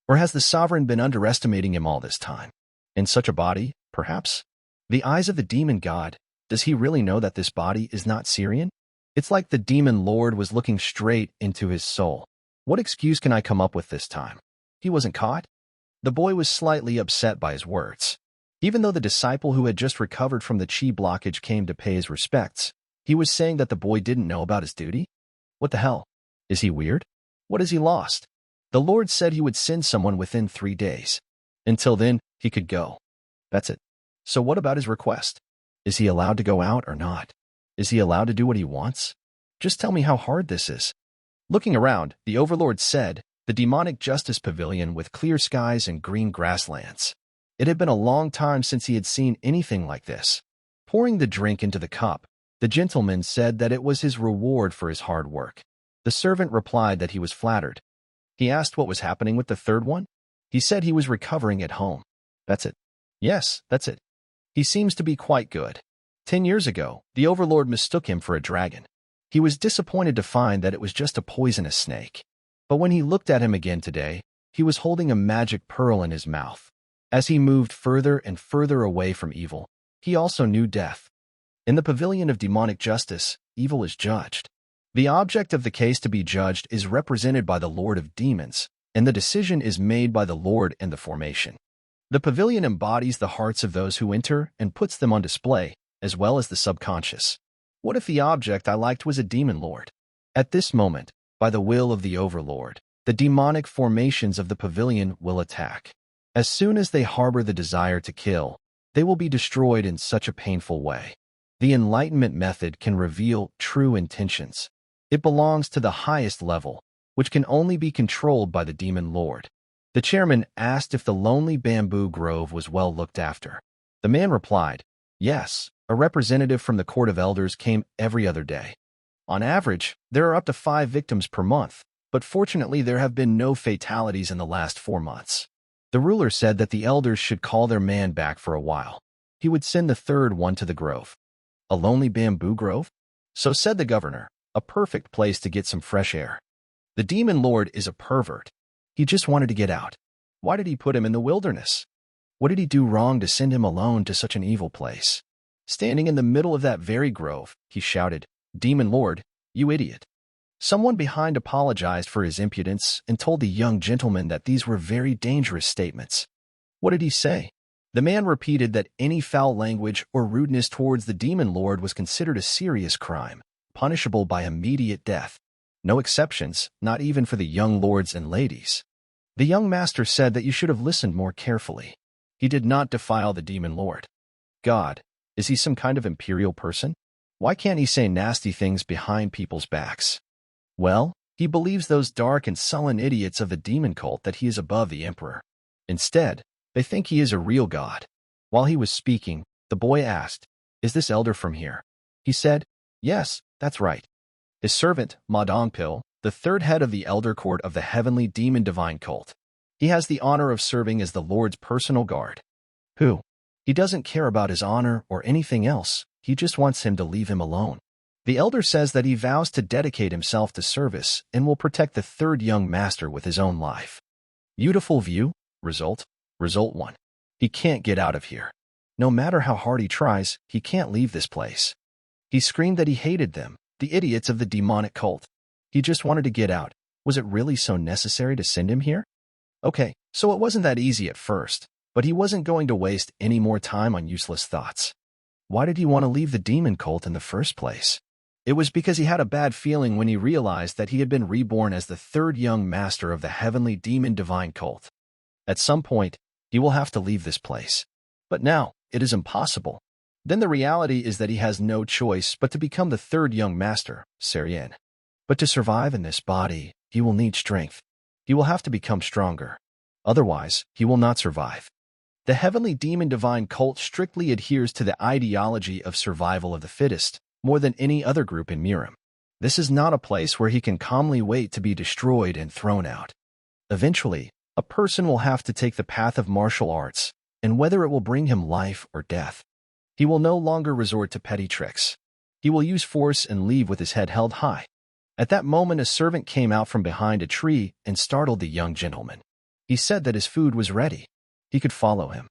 Or has the sovereign been underestimating him all this time? In such a body, perhaps? The eyes of the demon god, does he really know that this body is not Syrian? It's like the demon lord was looking straight into his soul. What excuse can I come up with this time? He wasn't caught? The boy was slightly upset by his words. Even though the disciple who had just recovered from the chi blockage came to pay his respects, he was saying that the boy didn't know about his duty? What the hell? Is he weird? What has he lost? The Lord said he would send someone within 3 days. Until then, he could go. That's it. So what about his request? Is he allowed to go out or not? Is he allowed to do what he wants? Just tell me how hard this is. Looking around, the overlord said, the demonic justice pavilion with clear skies and green grasslands. It had been a long time since he had seen anything like this. Pouring the drink into the cup, the gentleman said that it was his reward for his hard work. The servant replied that he was flattered. He asked what was happening with the third one. He said he was recovering at home. That's it. Yes, that's it. He seems to be quite good. 10 years ago, the overlord mistook him for a dragon. He was disappointed to find that it was just a poisonous snake. But when he looked at him again today, he was holding a magic pearl in his mouth. As he moved further and further away from evil, he also knew death. In the pavilion of demonic justice, evil is judged. The object of the case to be judged is represented by the Lord of Demons, and the decision is made by the Lord and the formation. The pavilion embodies the hearts of those who enter and puts them on display, as well as the subconscious. What if the object I liked was a demon lord? At this moment, by the will of the overlord, the demonic formations of the pavilion will attack. As soon as they harbor the desire to kill, they will be destroyed in such a painful way. The enlightenment method can reveal true intentions. It belongs to the highest level, which can only be controlled by the demon lord. The chairman asked if the lonely bamboo grove was well looked after. The man replied, "Yes, a representative from the court of elders came every other day. On average, there are up to 5 victims per month, but fortunately there have been no fatalities in the last 4 months." The ruler said that the elders should call their man back for a while. He would send the third one to the grove. A lonely bamboo grove? So said the governor, a perfect place to get some fresh air. The demon lord is a pervert. He just wanted to get out. Why did he put him in the wilderness? What did he do wrong to send him alone to such an evil place? Standing in the middle of that very grove, he shouted, "Demon lord, you idiot." Someone behind apologized for his impudence and told the young gentleman that these were very dangerous statements. What did he say? The man repeated that any foul language or rudeness towards the demon lord was considered a serious crime, punishable by immediate death. No exceptions, not even for the young lords and ladies. The young master said that you should have listened more carefully. He did not defile the demon lord. God, is he some kind of imperial person? Why can't he say nasty things behind people's backs? Well, he believes those dark and sullen idiots of the demon cult that he is above the emperor. Instead, they think he is a real god. While he was speaking, the boy asked, "Is this elder from here?" He said, "Yes, that's right." His servant, Ma Dongpil, the third head of the elder court of the heavenly demon divine cult. He has the honor of serving as the Lord's personal guard. Who? He doesn't care about his honor or anything else. He just wants him to leave him alone. The elder says that he vows to dedicate himself to service and will protect the third young master with his own life. Beautiful view. Result 1. He can't get out of here. No matter how hard he tries, he can't leave this place. He screamed that he hated them, the idiots of the demonic cult. He just wanted to get out. Was it really so necessary to send him here? Okay, so it wasn't that easy at first, but he wasn't going to waste any more time on useless thoughts. Why did he want to leave the demon cult in the first place? It was because he had a bad feeling when he realized that he had been reborn as the third young master of the heavenly demon divine cult. At some point, he will have to leave this place. But now, it is impossible. Then the reality is that he has no choice but to become the third young master, Serien. But to survive in this body, he will need strength. He will have to become stronger. Otherwise, he will not survive. The heavenly demon divine cult strictly adheres to the ideology of survival of the fittest, more than any other group in Miram. This is not a place where he can calmly wait to be destroyed and thrown out. Eventually, a person will have to take the path of martial arts, and whether it will bring him life or death. He will no longer resort to petty tricks. He will use force and leave with his head held high. At that moment, a servant came out from behind a tree and startled the young gentleman. He said that his food was ready. He could follow him.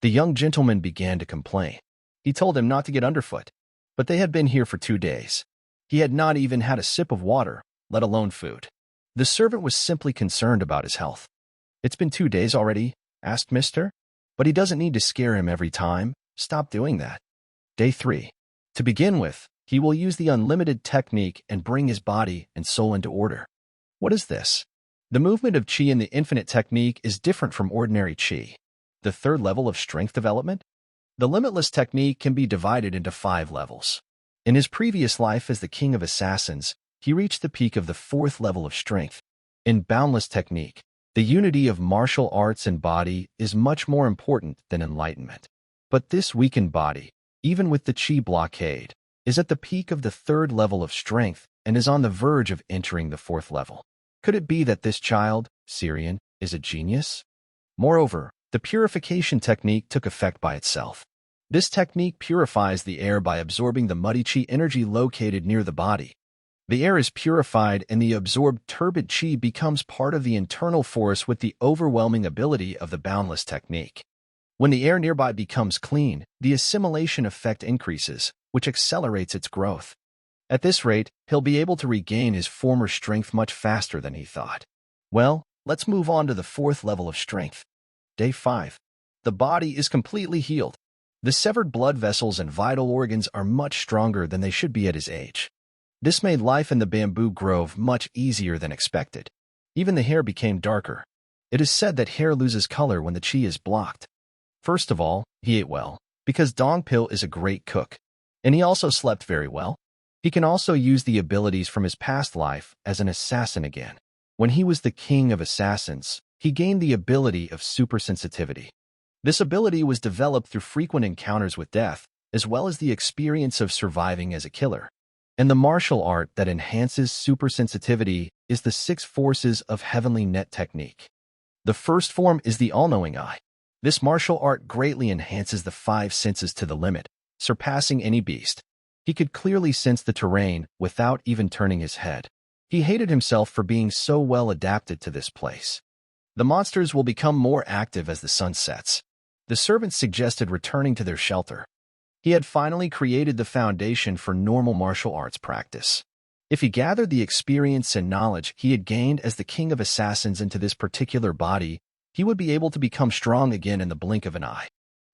The young gentleman began to complain. He told him not to get underfoot. But they had been here for 2 days. He had not even had a sip of water, let alone food. The servant was simply concerned about his health. "It's been 2 days already?" asked Mr. But he doesn't need to scare him every time. Stop doing that. Day 3. To begin with, he will use the unlimited technique and bring his body and soul into order. What is this? The movement of qi in the infinite technique is different from ordinary qi. The third level of strength development? The limitless technique can be divided into 5 levels. In his previous life as the king of assassins, he reached the peak of the 4th level of strength. In boundless technique, the unity of martial arts and body is much more important than enlightenment. But this weakened body, even with the qi blockade, is at the peak of the 3rd level of strength and is on the verge of entering the 4th level. Could it be that this child, Syrian, is a genius? Moreover, the purification technique took effect by itself. This technique purifies the air by absorbing the muddy qi energy located near the body. The air is purified and the absorbed turbid qi becomes part of the internal force with the overwhelming ability of the boundless technique. When the air nearby becomes clean, the assimilation effect increases, which accelerates its growth. At this rate, he'll be able to regain his former strength much faster than he thought. Well, let's move on to the fourth level of strength. Day 5. The body is completely healed. The severed blood vessels and vital organs are much stronger than they should be at his age. This made life in the bamboo grove much easier than expected. Even the hair became darker. It is said that hair loses color when the chi is blocked. First of all, he ate well, because Dongpil is a great cook. And he also slept very well. He can also use the abilities from his past life as an assassin again. When he was the king of assassins, he gained the ability of supersensitivity. This ability was developed through frequent encounters with death, as well as the experience of surviving as a killer. And the martial art that enhances supersensitivity is the 6 forces of heavenly net technique. The first form is the all-knowing eye. This martial art greatly enhances the 5 senses to the limit, surpassing any beast. He could clearly sense the terrain without even turning his head. He hated himself for being so well adapted to this place. The monsters will become more active as the sun sets. The servants suggested returning to their shelter. He had finally created the foundation for normal martial arts practice. If he gathered the experience and knowledge he had gained as the king of assassins into this particular body, he would be able to become strong again in the blink of an eye.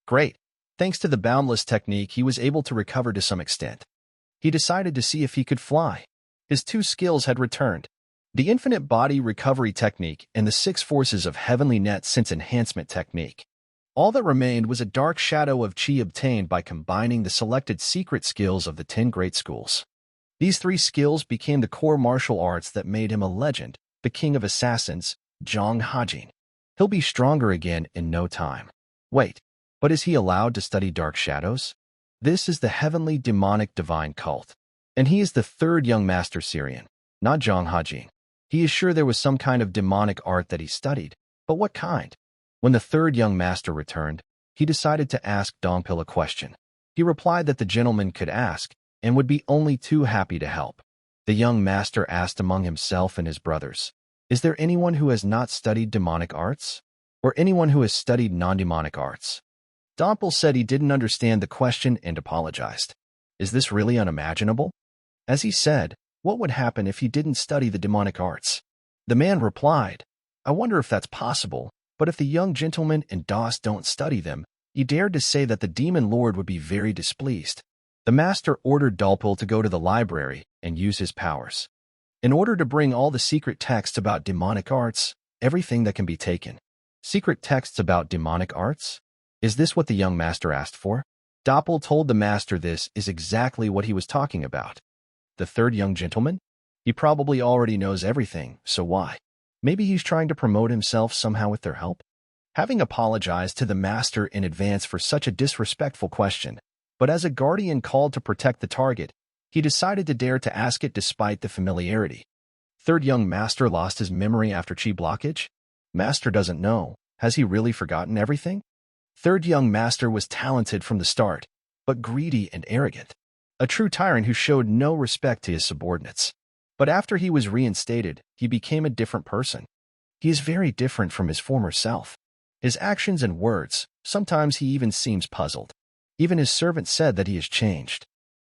Great! Thanks to the boundless technique, he was able to recover to some extent. He decided to see if he could fly. His 2 skills had returned. The infinite body recovery technique and the 6 forces of heavenly net sense enhancement technique. All that remained was a dark shadow of chi obtained by combining the selected secret skills of the 10 great schools. These 3 skills became the core martial arts that made him a legend, the king of assassins, Zhang Hajin. He'll be stronger again in no time. Wait, but is he allowed to study dark shadows? This is the heavenly demonic divine cult. And he is the 3rd young master Syrian, not Zhang Hajin. He is sure there was some kind of demonic art that he studied, but what kind? When the 3rd young master returned, he decided to ask Dongpil a question. He replied that the gentleman could ask, and would be only too happy to help. The young master asked among himself and his brothers, "Is there anyone who has not studied demonic arts? Or anyone who has studied non-demonic arts?" Dongpil said he didn't understand the question and apologized. Is this really unimaginable? As he said, what would happen if he didn't study the demonic arts? The man replied, "I wonder if that's possible. But if the young gentleman and Das don't study them," he dared to say that the demon lord would be very displeased. The master ordered Dongpil to go to the library and use his powers. In order to bring all the secret texts about demonic arts, everything that can be taken. Secret texts about demonic arts? Is this what the young master asked for? Dongpil told the master this is exactly what he was talking about. The 3rd young gentleman? He probably already knows everything, so why? Maybe he's trying to promote himself somehow with their help? Having apologized to the master in advance for such a disrespectful question, but as a guardian called to protect the target, he decided to dare to ask it despite the familiarity. 3rd young master lost his memory after chi blockage? Master doesn't know. Has he really forgotten everything? 3rd young master was talented from the start, but greedy and arrogant. A true tyrant who showed no respect to his subordinates. But after he was reinstated, he became a different person. He is very different from his former self. His actions and words, sometimes he even seems puzzled. Even his servant said that he has changed.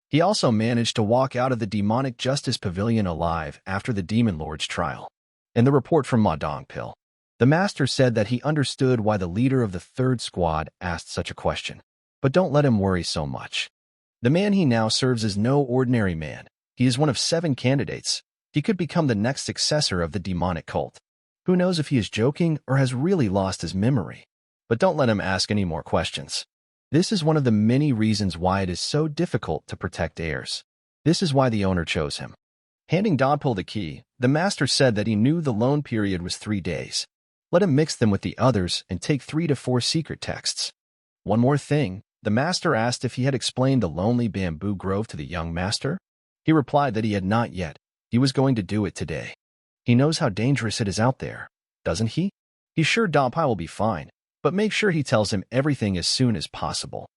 He also managed to walk out of the demonic justice pavilion alive after the demon lord's trial. In the report from Ma Dongpil, the master said that he understood why the leader of the 3rd squad asked such a question. But don't let him worry so much. The man he now serves is no ordinary man. He is one of 7 candidates. He could become the next successor of the demonic cult. Who knows if he is joking or has really lost his memory? But don't let him ask any more questions. This is one of the many reasons why it is so difficult to protect heirs. This is why the owner chose him. Handing Dongpil the key, the master said that he knew the loan period was 3 days. Let him mix them with the others and take 3 to 4 secret texts. One more thing, the master asked if he had explained the lonely bamboo grove to the young master. He replied that he had not yet. He was going to do it today. He knows how dangerous it is out there, doesn't he? He's sure Dongpil will be fine, but make sure he tells him everything as soon as possible.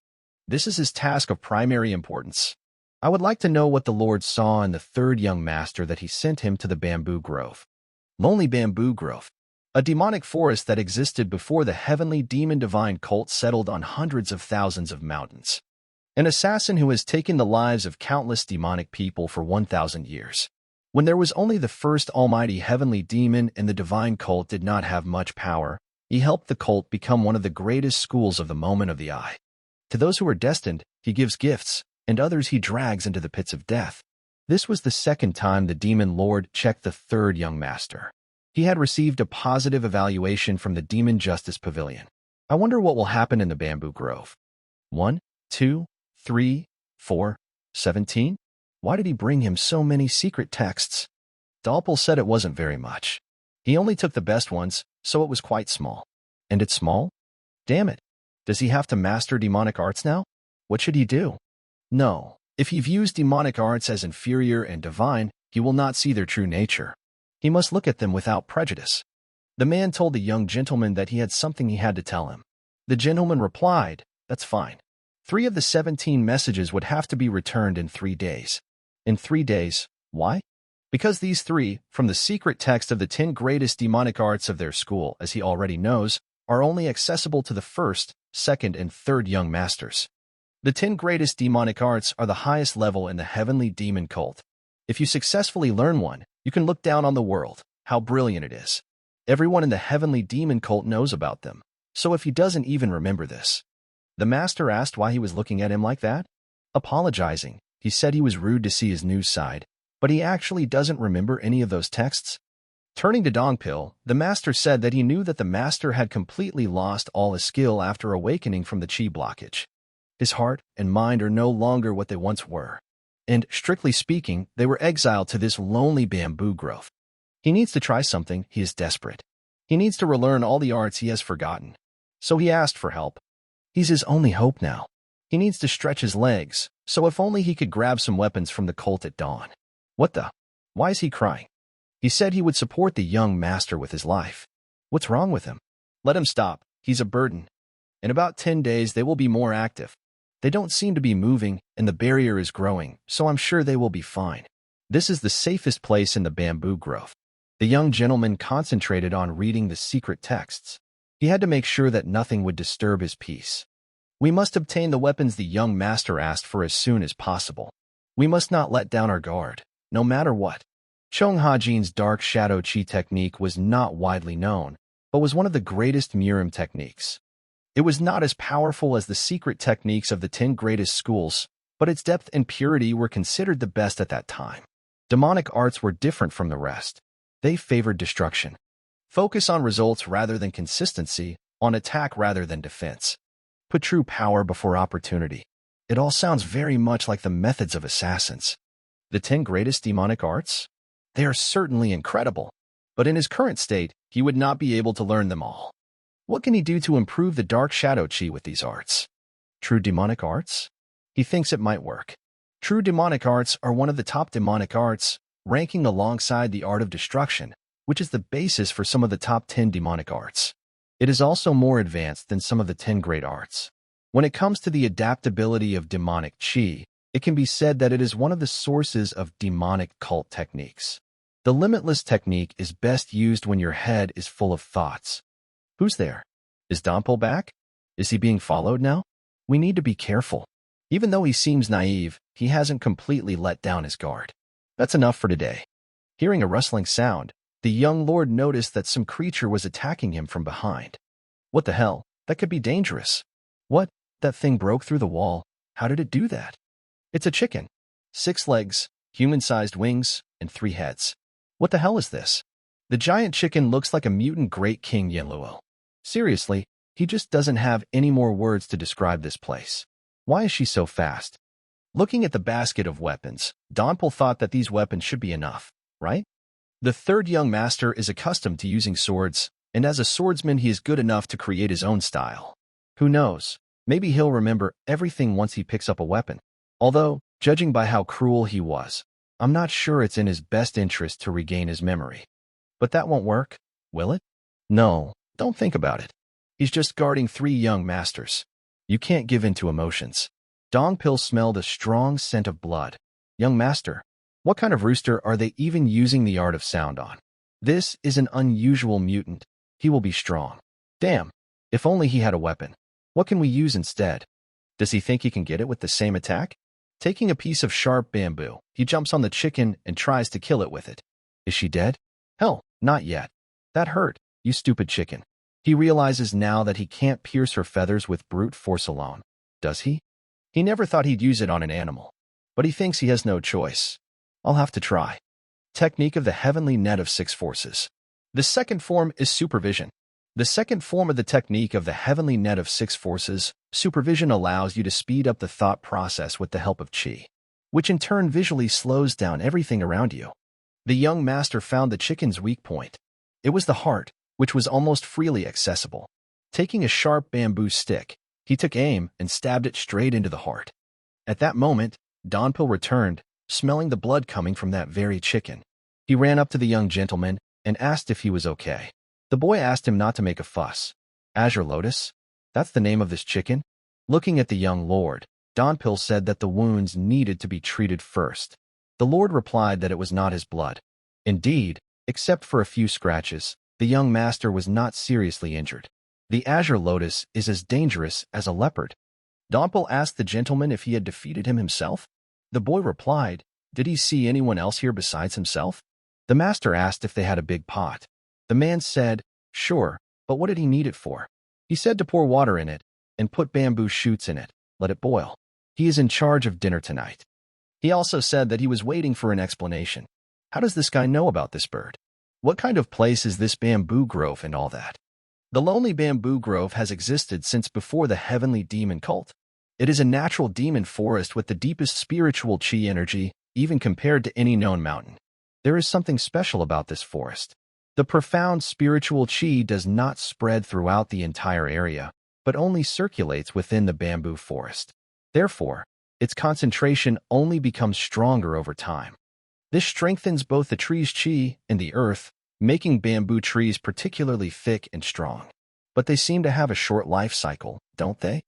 This is his task of primary importance. I would like to know what the Lord saw in the 3rd young master that he sent him to the bamboo grove. Lonely bamboo grove. A demonic forest that existed before the heavenly demon divine cult settled on hundreds of thousands of mountains. an assassin who has taken the lives of countless demonic people for 1,000 years. When there was only the first almighty heavenly demon and the divine cult did not have much power, he helped the cult become one of the greatest schools of the moment of the eye. To those who are destined, he gives gifts, and others he drags into the pits of death. This was the second time the demon lord checked the third young master. He had received a positive evaluation from the Demon Justice Pavilion. I wonder what will happen in the Bamboo Grove. 1, 2, 3, 4, 17? Why did he bring him so many secret texts? Dalpel said it wasn't very much. He only took the best ones, so it was quite small. And it's small? Damn it. Does he have to master demonic arts now? What should he do? No. If he views demonic arts as inferior and divine, he will not see their true nature. He must look at them without prejudice. The man told the young gentleman that he had something he had to tell him. The gentleman replied, "That's fine." 3 of the 17 messages would have to be returned in 3 days. In 3 days, why? Because these 3, from the secret text of the 10 greatest demonic arts of their school, as he already knows, are only accessible to the first, second, and third young masters. The 10 greatest demonic arts are the highest level in the heavenly demon cult. If you successfully learn one, you can look down on the world, how brilliant it is. Everyone in the heavenly demon cult knows about them, so if he doesn't even remember this. The master asked why he was looking at him like that. Apologizing, he said he was rude to see his news side, but he actually doesn't remember any of those texts. Turning to Dongpil, the master said that he knew that the master had completely lost all his skill after awakening from the chi blockage. His heart and mind are no longer what they once were. And, strictly speaking, they were exiled to this lonely bamboo grove. He needs to try something, he is desperate. He needs to relearn all the arts he has forgotten. So he asked for help. He's his only hope now. He needs to stretch his legs, so if only he could grab some weapons from the cult at dawn. What the? Why is he crying? He said he would support the young master with his life. What's wrong with him? Let him stop, he's a burden. In about 10 days they will be more active. They don't seem to be moving, and the barrier is growing, so I'm sure they will be fine. This is the safest place in the bamboo grove. The young gentleman concentrated on reading the secret texts. He had to make sure that nothing would disturb his peace. We must obtain the weapons the young master asked for as soon as possible. We must not let down our guard, no matter what. Chong Ha-jin's dark shadow chi technique was not widely known, but was one of the greatest Murim techniques. It was not as powerful as the secret techniques of the 10 greatest schools, but its depth and purity were considered the best at that time. Demonic arts were different from the rest. They favored destruction. Focus on results rather than consistency, on attack rather than defense. Put true power before opportunity. It all sounds very much like the methods of assassins. The 10 greatest demonic arts? They are certainly incredible, but in his current state, he would not be able to learn them all. What can he do to improve the dark shadow chi with these arts? True demonic arts? He thinks it might work. True demonic arts are one of the top demonic arts, ranking alongside the art of destruction, which is the basis for some of the top 10 demonic arts. It is also more advanced than some of the 10 great arts. When it comes to the adaptability of demonic chi, it can be said that it is one of the sources of demonic cult techniques. The limitless technique is best used when your head is full of thoughts. Who's there? Is Donpil back? Is he being followed now? We need to be careful. Even though he seems naive, he hasn't completely let down his guard. That's enough for today. Hearing a rustling sound, the young lord noticed that some creature was attacking him from behind. What the hell? That could be dangerous. What? That thing broke through the wall. How did it do that? It's a chicken. 6 legs, human-sized wings, and 3 heads. What the hell is this? The giant chicken looks like a mutant Great King Yenluo. Seriously, he just doesn't have any more words to describe this place. Why is she so fast? Looking at the basket of weapons, Donpil thought that these weapons should be enough, right? The third young master is accustomed to using swords, and as a swordsman he is good enough to create his own style. Who knows, maybe he'll remember everything once he picks up a weapon. Although, judging by how cruel he was, I'm not sure it's in his best interest to regain his memory. But that won't work, will it? No, don't think about it. He's just guarding 3 young masters. You can't give in to emotions. Dongpil smelled a strong scent of blood. Young master, what kind of rooster are they even using the art of sound on? This is an unusual mutant. He will be strong. Damn, if only he had a weapon. What can we use instead? Does he think he can get it with the same attack? Taking a piece of sharp bamboo, he jumps on the chicken and tries to kill it with it. Is she dead? Hell, not yet. That hurt, you stupid chicken. He realizes now that he can't pierce her feathers with brute force alone. Does he? He never thought he'd use it on an animal. But he thinks he has no choice. I'll have to try. Technique of the heavenly net of 6 forces. The second form is supervision. The second form of the technique of the heavenly net of 6 forces, supervision, allows you to speed up the thought process with the help of chi, which in turn visually slows down everything around you. The young master found the chicken's weak point. It was the heart, which was almost freely accessible. Taking a sharp bamboo stick, he took aim and stabbed it straight into the heart. At that moment, Donpil returned, smelling the blood coming from that very chicken. He ran up to the young gentleman and asked if he was okay. The boy asked him not to make a fuss. Azure Lotus? That's the name of this chicken? Looking at the young lord, Donpil said that the wounds needed to be treated first. The lord replied that it was not his blood. Indeed, except for a few scratches, the young master was not seriously injured. The Azure Lotus is as dangerous as a leopard. Donpil asked the gentleman if he had defeated him himself. The boy replied, did he see anyone else here besides himself? The master asked if they had a big pot. The man said, sure, but what did he need it for? He said to pour water in it and put bamboo shoots in it, let it boil. He is in charge of dinner tonight. He also said that he was waiting for an explanation. How does this guy know about this bird? What kind of place is this bamboo grove and all that? The lonely bamboo grove has existed since before the heavenly demon cult. It is a natural demon forest with the deepest spiritual chi energy, even compared to any known mountain. There is something special about this forest. The profound spiritual chi does not spread throughout the entire area, but only circulates within the bamboo forest. Therefore, its concentration only becomes stronger over time. This strengthens both the tree's chi and the earth, making bamboo trees particularly thick and strong. But they seem to have a short life cycle, don't they?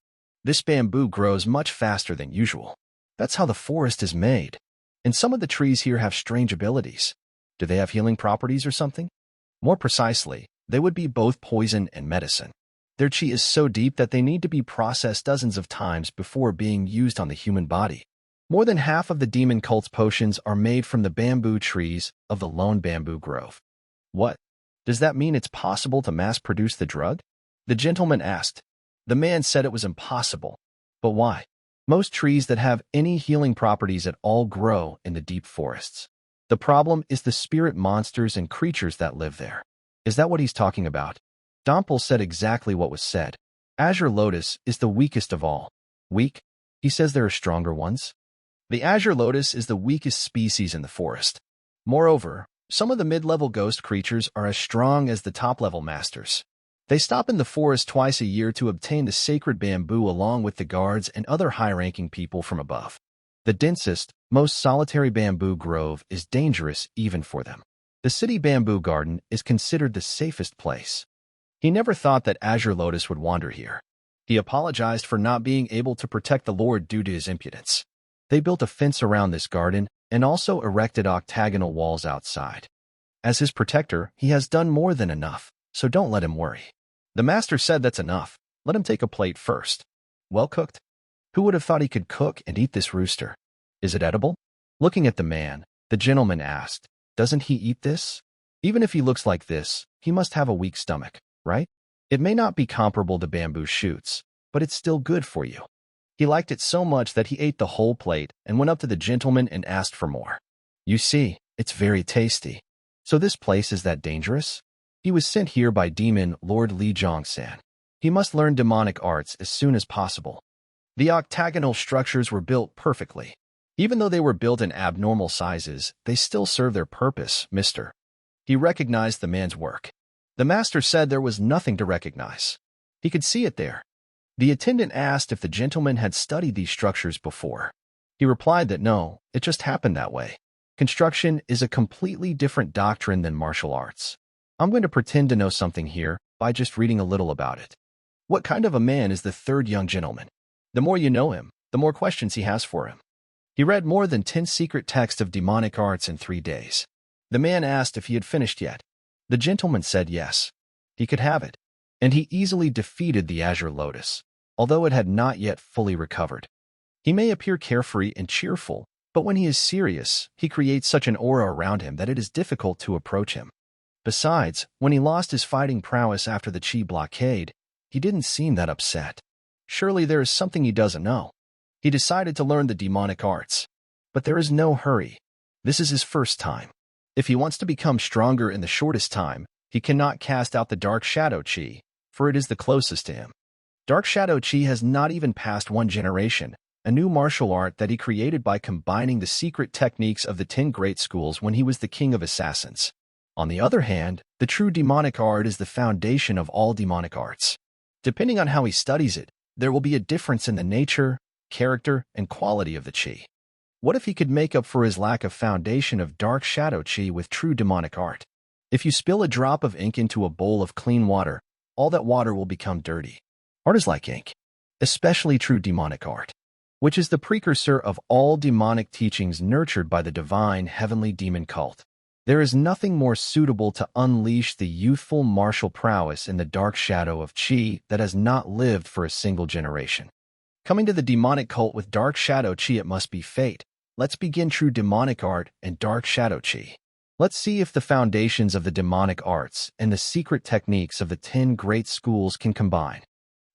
This bamboo grows much faster than usual. That's how the forest is made. And some of the trees here have strange abilities. Do they have healing properties or something? More precisely, they would be both poison and medicine. Their chi is so deep that they need to be processed dozens of times before being used on the human body. More than half of the demon cult's potions are made from the bamboo trees of the lone bamboo grove. What? Does that mean it's possible to mass-produce the drug? The gentleman asked. The man said it was impossible. But why? Most trees that have any healing properties at all grow in the deep forests. The problem is the spirit monsters and creatures that live there. Is that what he's talking about? Donpil said exactly what was said. Azure Lotus is the weakest of all. Weak? He says there are stronger ones. The Azure Lotus is the weakest species in the forest. Moreover, some of the mid-level ghost creatures are as strong as the top-level masters. They stop in the forest twice a year to obtain the sacred bamboo along with the guards and other high-ranking people from above. The densest, most solitary bamboo grove is dangerous even for them. The city bamboo garden is considered the safest place. He never thought that Azure Lotus would wander here. He apologized for not being able to protect the Lord due to his impudence. They built a fence around this garden and also erected octagonal walls outside. As his protector, he has done more than enough, so don't let him worry. The master said that's enough. Let him take a plate first. Well cooked? Who would have thought he could cook and eat this rooster? Is it edible? Looking at the man, the gentleman asked, doesn't he eat this? Even if he looks like this, he must have a weak stomach, right? It may not be comparable to bamboo shoots, but it's still good for you. He liked it so much that he ate the whole plate and went up to the gentleman and asked for more. You see, it's very tasty. So this place is that dangerous? He was sent here by demon Lord Li Zhongsan. He must learn demonic arts as soon as possible. The octagonal structures were built perfectly. Even though they were built in abnormal sizes, they still serve their purpose, mister. He recognized the man's work. The master said there was nothing to recognize. He could see it there. The attendant asked if the gentleman had studied these structures before. He replied that no, it just happened that way. Construction is a completely different doctrine than martial arts. I'm going to pretend to know something here by just reading a little about it. What kind of a man is the third young gentleman? The more you know him, the more questions he has for him. He read more than 10 secret texts of demonic arts in 3 days. The man asked if he had finished yet. The gentleman said yes. He could have it. And he easily defeated the Azure Lotus. although it had not yet fully recovered. He may appear carefree and cheerful, but when he is serious, he creates such an aura around him that it is difficult to approach him. Besides, when he lost his fighting prowess after the Qi blockade, he didn't seem that upset. Surely there is something he doesn't know. He decided to learn the demonic arts. But there is no hurry. This is his first time. If he wants to become stronger in the shortest time, he cannot cast out the Dark Shadow Qi, for it is the closest to him. Dark Shadow Qi has not even passed one generation, a new martial art that he created by combining the secret techniques of the 10 great schools when he was the king of assassins. On the other hand, the true demonic art is the foundation of all demonic arts. Depending on how he studies it, there will be a difference in the nature, character, and quality of the Qi. What if he could make up for his lack of foundation of Dark Shadow Qi with true demonic art? If you spill a drop of ink into a bowl of clean water, all that water will become dirty. Art is like ink, especially true demonic art, which is the precursor of all demonic teachings nurtured by the divine heavenly demon cult. There is nothing more suitable to unleash the youthful martial prowess in the dark shadow of Qi that has not lived for a single generation. Coming to the demonic cult with Dark Shadow Qi, it must be fate. Let's begin true demonic art and Dark Shadow Qi. Let's see if the foundations of the demonic arts and the secret techniques of the 10 great schools can combine.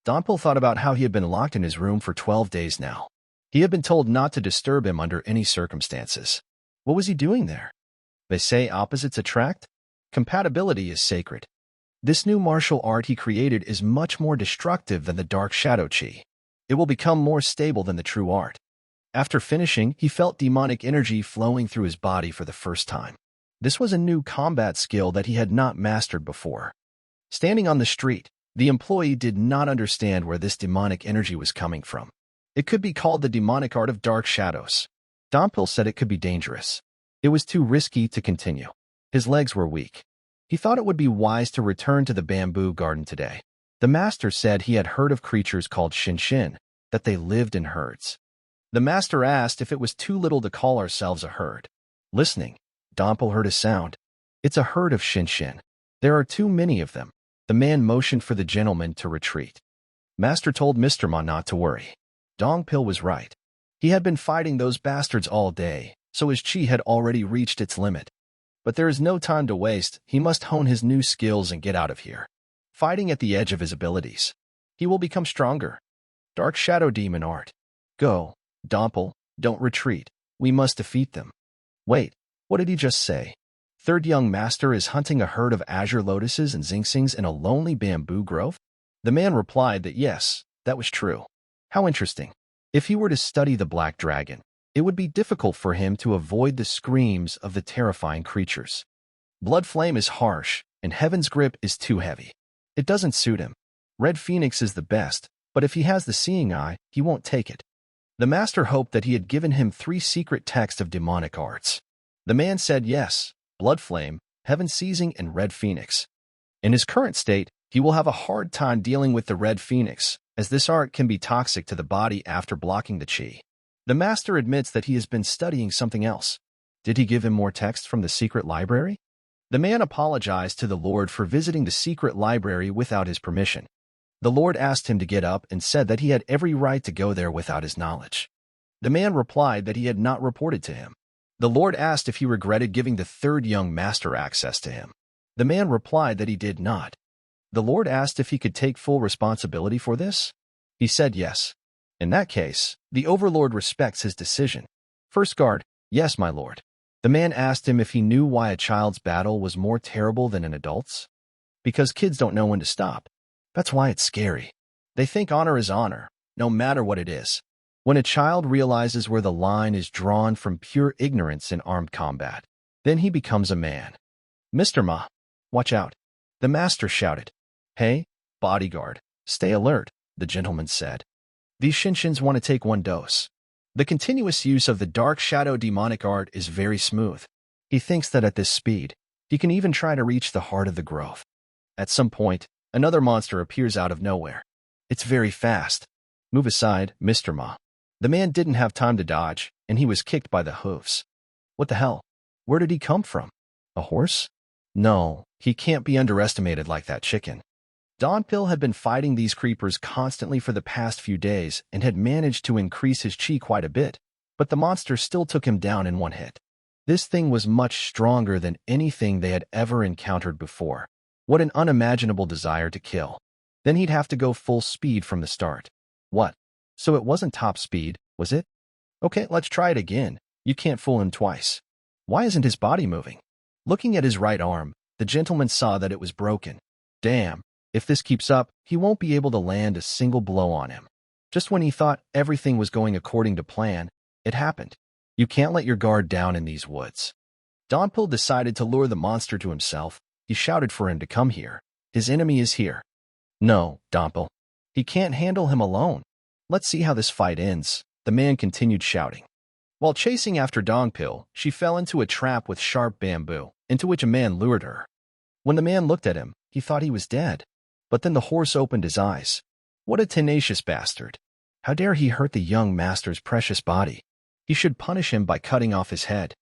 Donpil thought about how he had been locked in his room for 12 days now. He had been told not to disturb him under any circumstances. What was he doing there? They say opposites attract? Compatibility is sacred. This new martial art he created is much more destructive than the Dark Shadow Qi. It will become more stable than the true art. After finishing, he felt demonic energy flowing through his body for the first time. This was a new combat skill that he had not mastered before. Standing on the street, the employee did not understand where this demonic energy was coming from. It could be called the demonic art of dark shadows. Donpil said it could be dangerous. It was too risky to continue. His legs were weak. He thought it would be wise to return to the bamboo garden today. The master said he had heard of creatures called Shinshin, that they lived in herds. The master asked if it was too little to call ourselves a herd. Listening, Donpil heard a sound. It's a herd of Shinshin. There are too many of them. The man motioned for the gentleman to retreat. Master told Mr. Ma not to worry. Donpil was right. He had been fighting those bastards all day, so his chi had already reached its limit. But there is no time to waste. He must hone his new skills and get out of here. Fighting at the edge of his abilities. He will become stronger. Dark Shadow Demon Art. Go, Donpil, don't retreat. We must defeat them. Wait, what did he just say? Third young master is hunting a herd of azure lotuses and xingsings in a lonely bamboo grove? The man replied that yes, that was true. How interesting. If he were to study the black dragon, it would be difficult for him to avoid the screams of the terrifying creatures. Blood Flame is harsh, and Heaven's Grip is too heavy. It doesn't suit him. Red Phoenix is the best, but if he has the seeing eye, he won't take it. The master hoped that he had given him 3 secret texts of demonic arts. The man said yes, Blood Flame, Heaven Seizing, and Red Phoenix. In his current state, he will have a hard time dealing with the Red Phoenix, as this art can be toxic to the body after blocking the Qi. The master admits that he has been studying something else. Did he give him more texts from the secret library? The man apologized to the Lord for visiting the secret library without his permission. The Lord asked him to get up and said that he had every right to go there without his knowledge. The man replied that he had not reported to him. The Lord asked if he regretted giving the third young master access to him. The man replied that he did not. The Lord asked if he could take full responsibility for this. He said yes. In that case, the Overlord respects his decision. First guard, yes, my lord. The man asked him if he knew why a child's battle was more terrible than an adult's. Because kids don't know when to stop. That's why it's scary. They think honor is honor, no matter what it is. When a child realizes where the line is drawn from pure ignorance in armed combat, then he becomes a man. Mr. Ma, watch out. The master shouted. Hey, bodyguard, stay alert, the gentleman said. These Shinshins want to take one dose. The continuous use of the dark shadow demonic art is very smooth. He thinks that at this speed, he can even try to reach the heart of the grove. At some point, another monster appears out of nowhere. It's very fast. Move aside, Mr. Ma. The man didn't have time to dodge, and he was kicked by the hoofs. What the hell? Where did he come from? A horse? No, he can't be underestimated like that chicken. Donpil had been fighting these creepers constantly for the past few days and had managed to increase his chi quite a bit, but the monster still took him down in one hit. This thing was much stronger than anything they had ever encountered before. What an unimaginable desire to kill. Then he'd have to go full speed from the start. What? So it wasn't top speed, was it? Okay, let's try it again. You can't fool him twice. Why isn't his body moving? Looking at his right arm, the gentleman saw that it was broken. Damn, if this keeps up, he won't be able to land a single blow on him. Just when he thought everything was going according to plan, it happened. You can't let your guard down in these woods. Donpil decided to lure the monster to himself. He shouted for him to come here. His enemy is here. No, Donpil. He can't handle him alone. Let's see how this fight ends, the man continued shouting. While chasing after Donpil, she fell into a trap with sharp bamboo, into which a man lured her. When the man looked at him, he thought he was dead. But then the horse opened his eyes. What a tenacious bastard. How dare he hurt the young master's precious body? He should punish him by cutting off his head.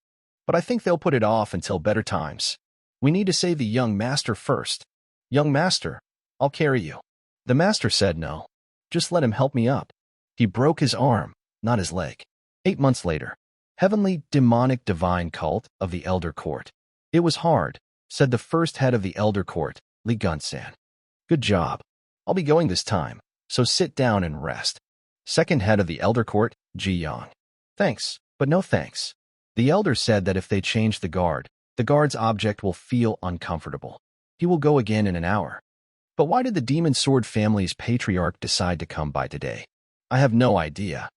But I think they'll put it off until better times. We need to save the young master first. Young master, I'll carry you. The master said no. Just let him help me up. He broke his arm, not his leg. 8 months later, heavenly demonic divine cult of the Elder Court. It was hard, said the first head of the Elder Court, Li Gunsan. Good job. I'll be going this time, so sit down and rest. Second head of the Elder Court, Ji Yang. Thanks, but no thanks. The elder said that if they change the guard's object will feel uncomfortable. He will go again in an hour. But why did the Demon Sword family's patriarch decide to come by today? I have no idea.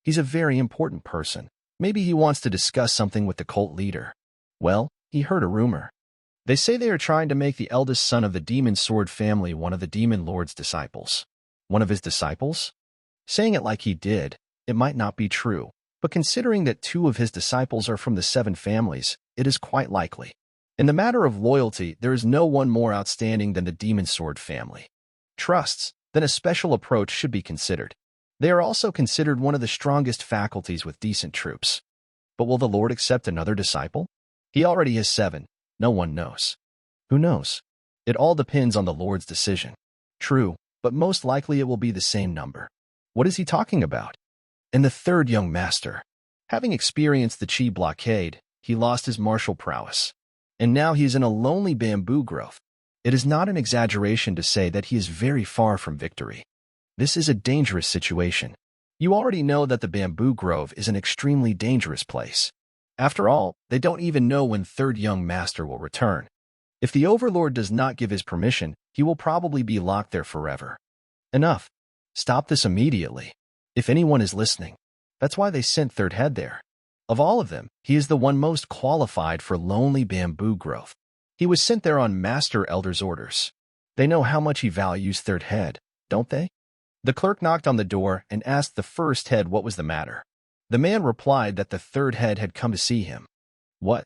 He's a very important person. Maybe he wants to discuss something with the cult leader. Well, he heard a rumor. They say they are trying to make the eldest son of the Demon Sword family one of the Demon Lord's disciples. One of his disciples? Saying it like he did, it might not be true. But considering that 2 of his disciples are from the 7 families, it is quite likely. In the matter of loyalty, there is no one more outstanding than the Demon Sword family. Trusts, then a special approach should be considered. They are also considered one of the strongest faculties with decent troops. But will the Lord accept another disciple? He already has 7. No one knows. Who knows? It all depends on the Lord's decision. True, but most likely it will be the same number. What is he talking about? And the third young master. Having experienced the Chi blockade, he lost his martial prowess. And now he is in a lonely bamboo grove. It is not an exaggeration to say that he is very far from victory. This is a dangerous situation. You already know that the bamboo grove is an extremely dangerous place. After all, they don't even know when third young master will return. If the overlord does not give his permission, he will probably be locked there forever. Enough. Stop this immediately. If anyone is listening, that's why they sent third head there. Of all of them, he is the one most qualified for lonely bamboo growth. He was sent there on Master Elder's orders. They know how much he values third head, don't they? The clerk knocked on the door and asked the first head what was the matter. The man replied that the third head had come to see him. What?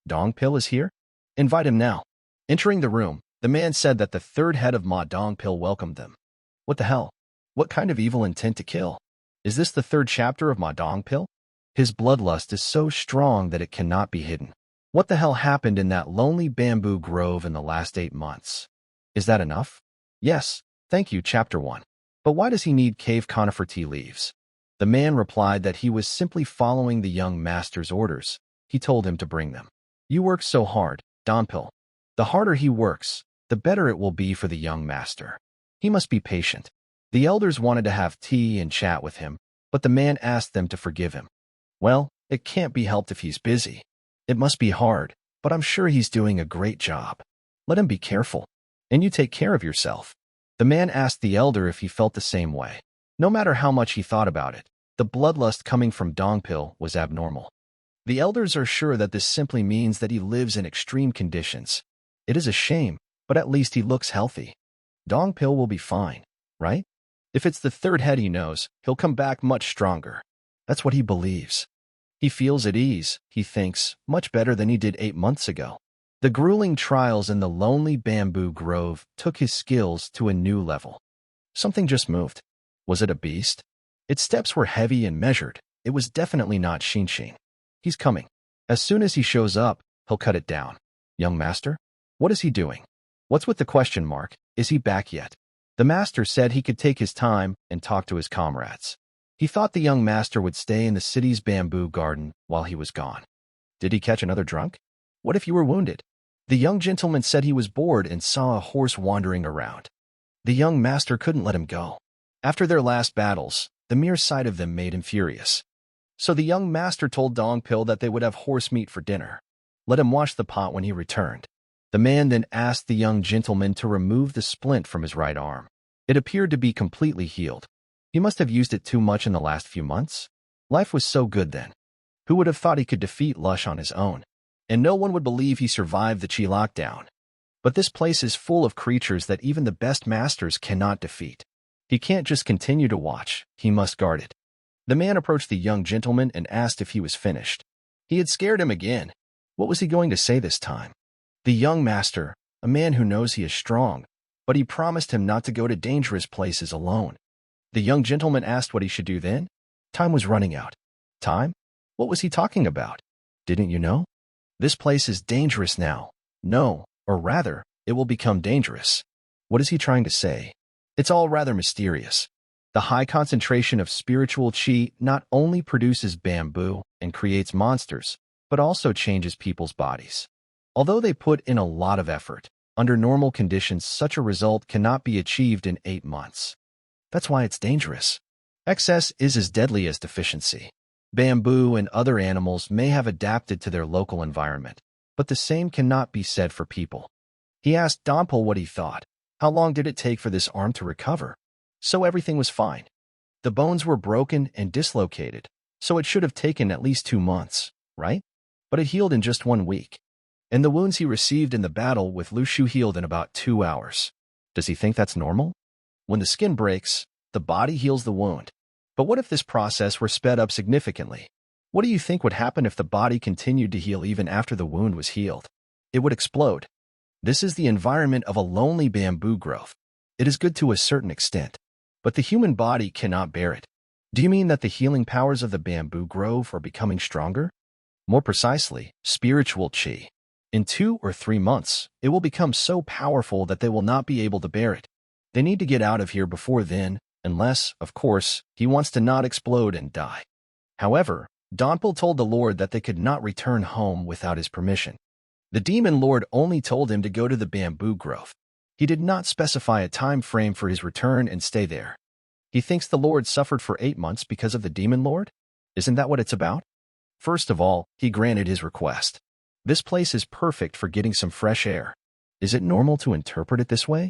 Dongpil is here? Invite him now. Entering the room, the man said that the third head of Ma Dongpil welcomed them. What the hell? What kind of evil intent to kill? Is this the 3rd chapter of Ma Dongpil? His bloodlust is so strong that it cannot be hidden. What the hell happened in that lonely bamboo grove in the last 8 months? Is that enough? Yes, thank you, Chapter 1. But why does he need cave conifer tea leaves? The man replied that he was simply following the young master's orders. He told him to bring them. You work so hard, Donpil. The harder he works, the better it will be for the young master. He must be patient. The elders wanted to have tea and chat with him, but the man asked them to forgive him. Well, it can't be helped if he's busy. It must be hard, but I'm sure he's doing a great job. Let him be careful. And you take care of yourself. The man asked the elder if he felt the same way. No matter how much he thought about it, the bloodlust coming from Dongpil was abnormal. The elders are sure that this simply means that he lives in extreme conditions. It is a shame, but at least he looks healthy. Dongpil will be fine, right? If it's the third head he knows, he'll come back much stronger. That's what he believes. He feels at ease, he thinks, much better than he did 8 months ago. The grueling trials in the lonely bamboo grove took his skills to a new level. Something just moved. Was it a beast? Its steps were heavy and measured. It was definitely not Shinshin. He's coming. As soon as he shows up, he'll cut it down. Young master? What is he doing? What's with the question mark? Is he back yet? The master said he could take his time and talk to his comrades. He thought the young master would stay in the city's bamboo garden while he was gone. Did he catch another drunk? What if you were wounded? The young gentleman said he was bored and saw a horse wandering around. The young master couldn't let him go. After their last battles, the mere sight of them made him furious. So the young master told Dongpil that they would have horse meat for dinner. Let him wash the pot when he returned. The man then asked the young gentleman to remove the splint from his right arm. It appeared to be completely healed. He must have used it too much in the last few months. Life was so good then. Who would have thought he could defeat Lush on his own? And no one would believe he survived the Chi lockdown. But this place is full of creatures that even the best masters cannot defeat. He can't just continue to watch, he must guard it. The man approached the young gentleman and asked if he was finished. He had scared him again. What was he going to say this time? The young master, a man who knows he is strong, but he promised him not to go to dangerous places alone. The young gentleman asked what he should do then. Time was running out. Time? What was he talking about? Didn't you know? This place is dangerous now. No, or rather, it will become dangerous. What is he trying to say? It's all rather mysterious. The high concentration of spiritual chi not only produces bamboo and creates monsters, but also changes people's bodies. Although they put in a lot of effort, under normal conditions such a result cannot be achieved in 8 months. That's why it's dangerous. Excess is as deadly as deficiency. Bamboo and other animals may have adapted to their local environment, but the same cannot be said for people. He asked Donpil what he thought. How long did it take for this arm to recover? So everything was fine. The bones were broken and dislocated, so it should have taken at least 2 months, right? But it healed in just 1 week. And the wounds he received in the battle with Lu Shu healed in about 2 hours. Does he think that's normal? When the skin breaks, the body heals the wound. But what if this process were sped up significantly? What do you think would happen if the body continued to heal even after the wound was healed? It would explode. This is the environment of a lonely bamboo growth. It is good to a certain extent, but the human body cannot bear it. Do you mean that the healing powers of the bamboo grove are becoming stronger? More precisely, spiritual chi. In 2 or 3 months, it will become so powerful that they will not be able to bear it. They need to get out of here before then, unless, of course, he wants to not explode and die. However, Donpil told the Lord that they could not return home without his permission. The demon lord only told him to go to the bamboo grove. He did not specify a time frame for his return and stay there. He thinks the Lord suffered for 8 months because of the demon lord? Isn't that what it's about? First of all, he granted his request. This place is perfect for getting some fresh air. Is it normal to interpret it this way?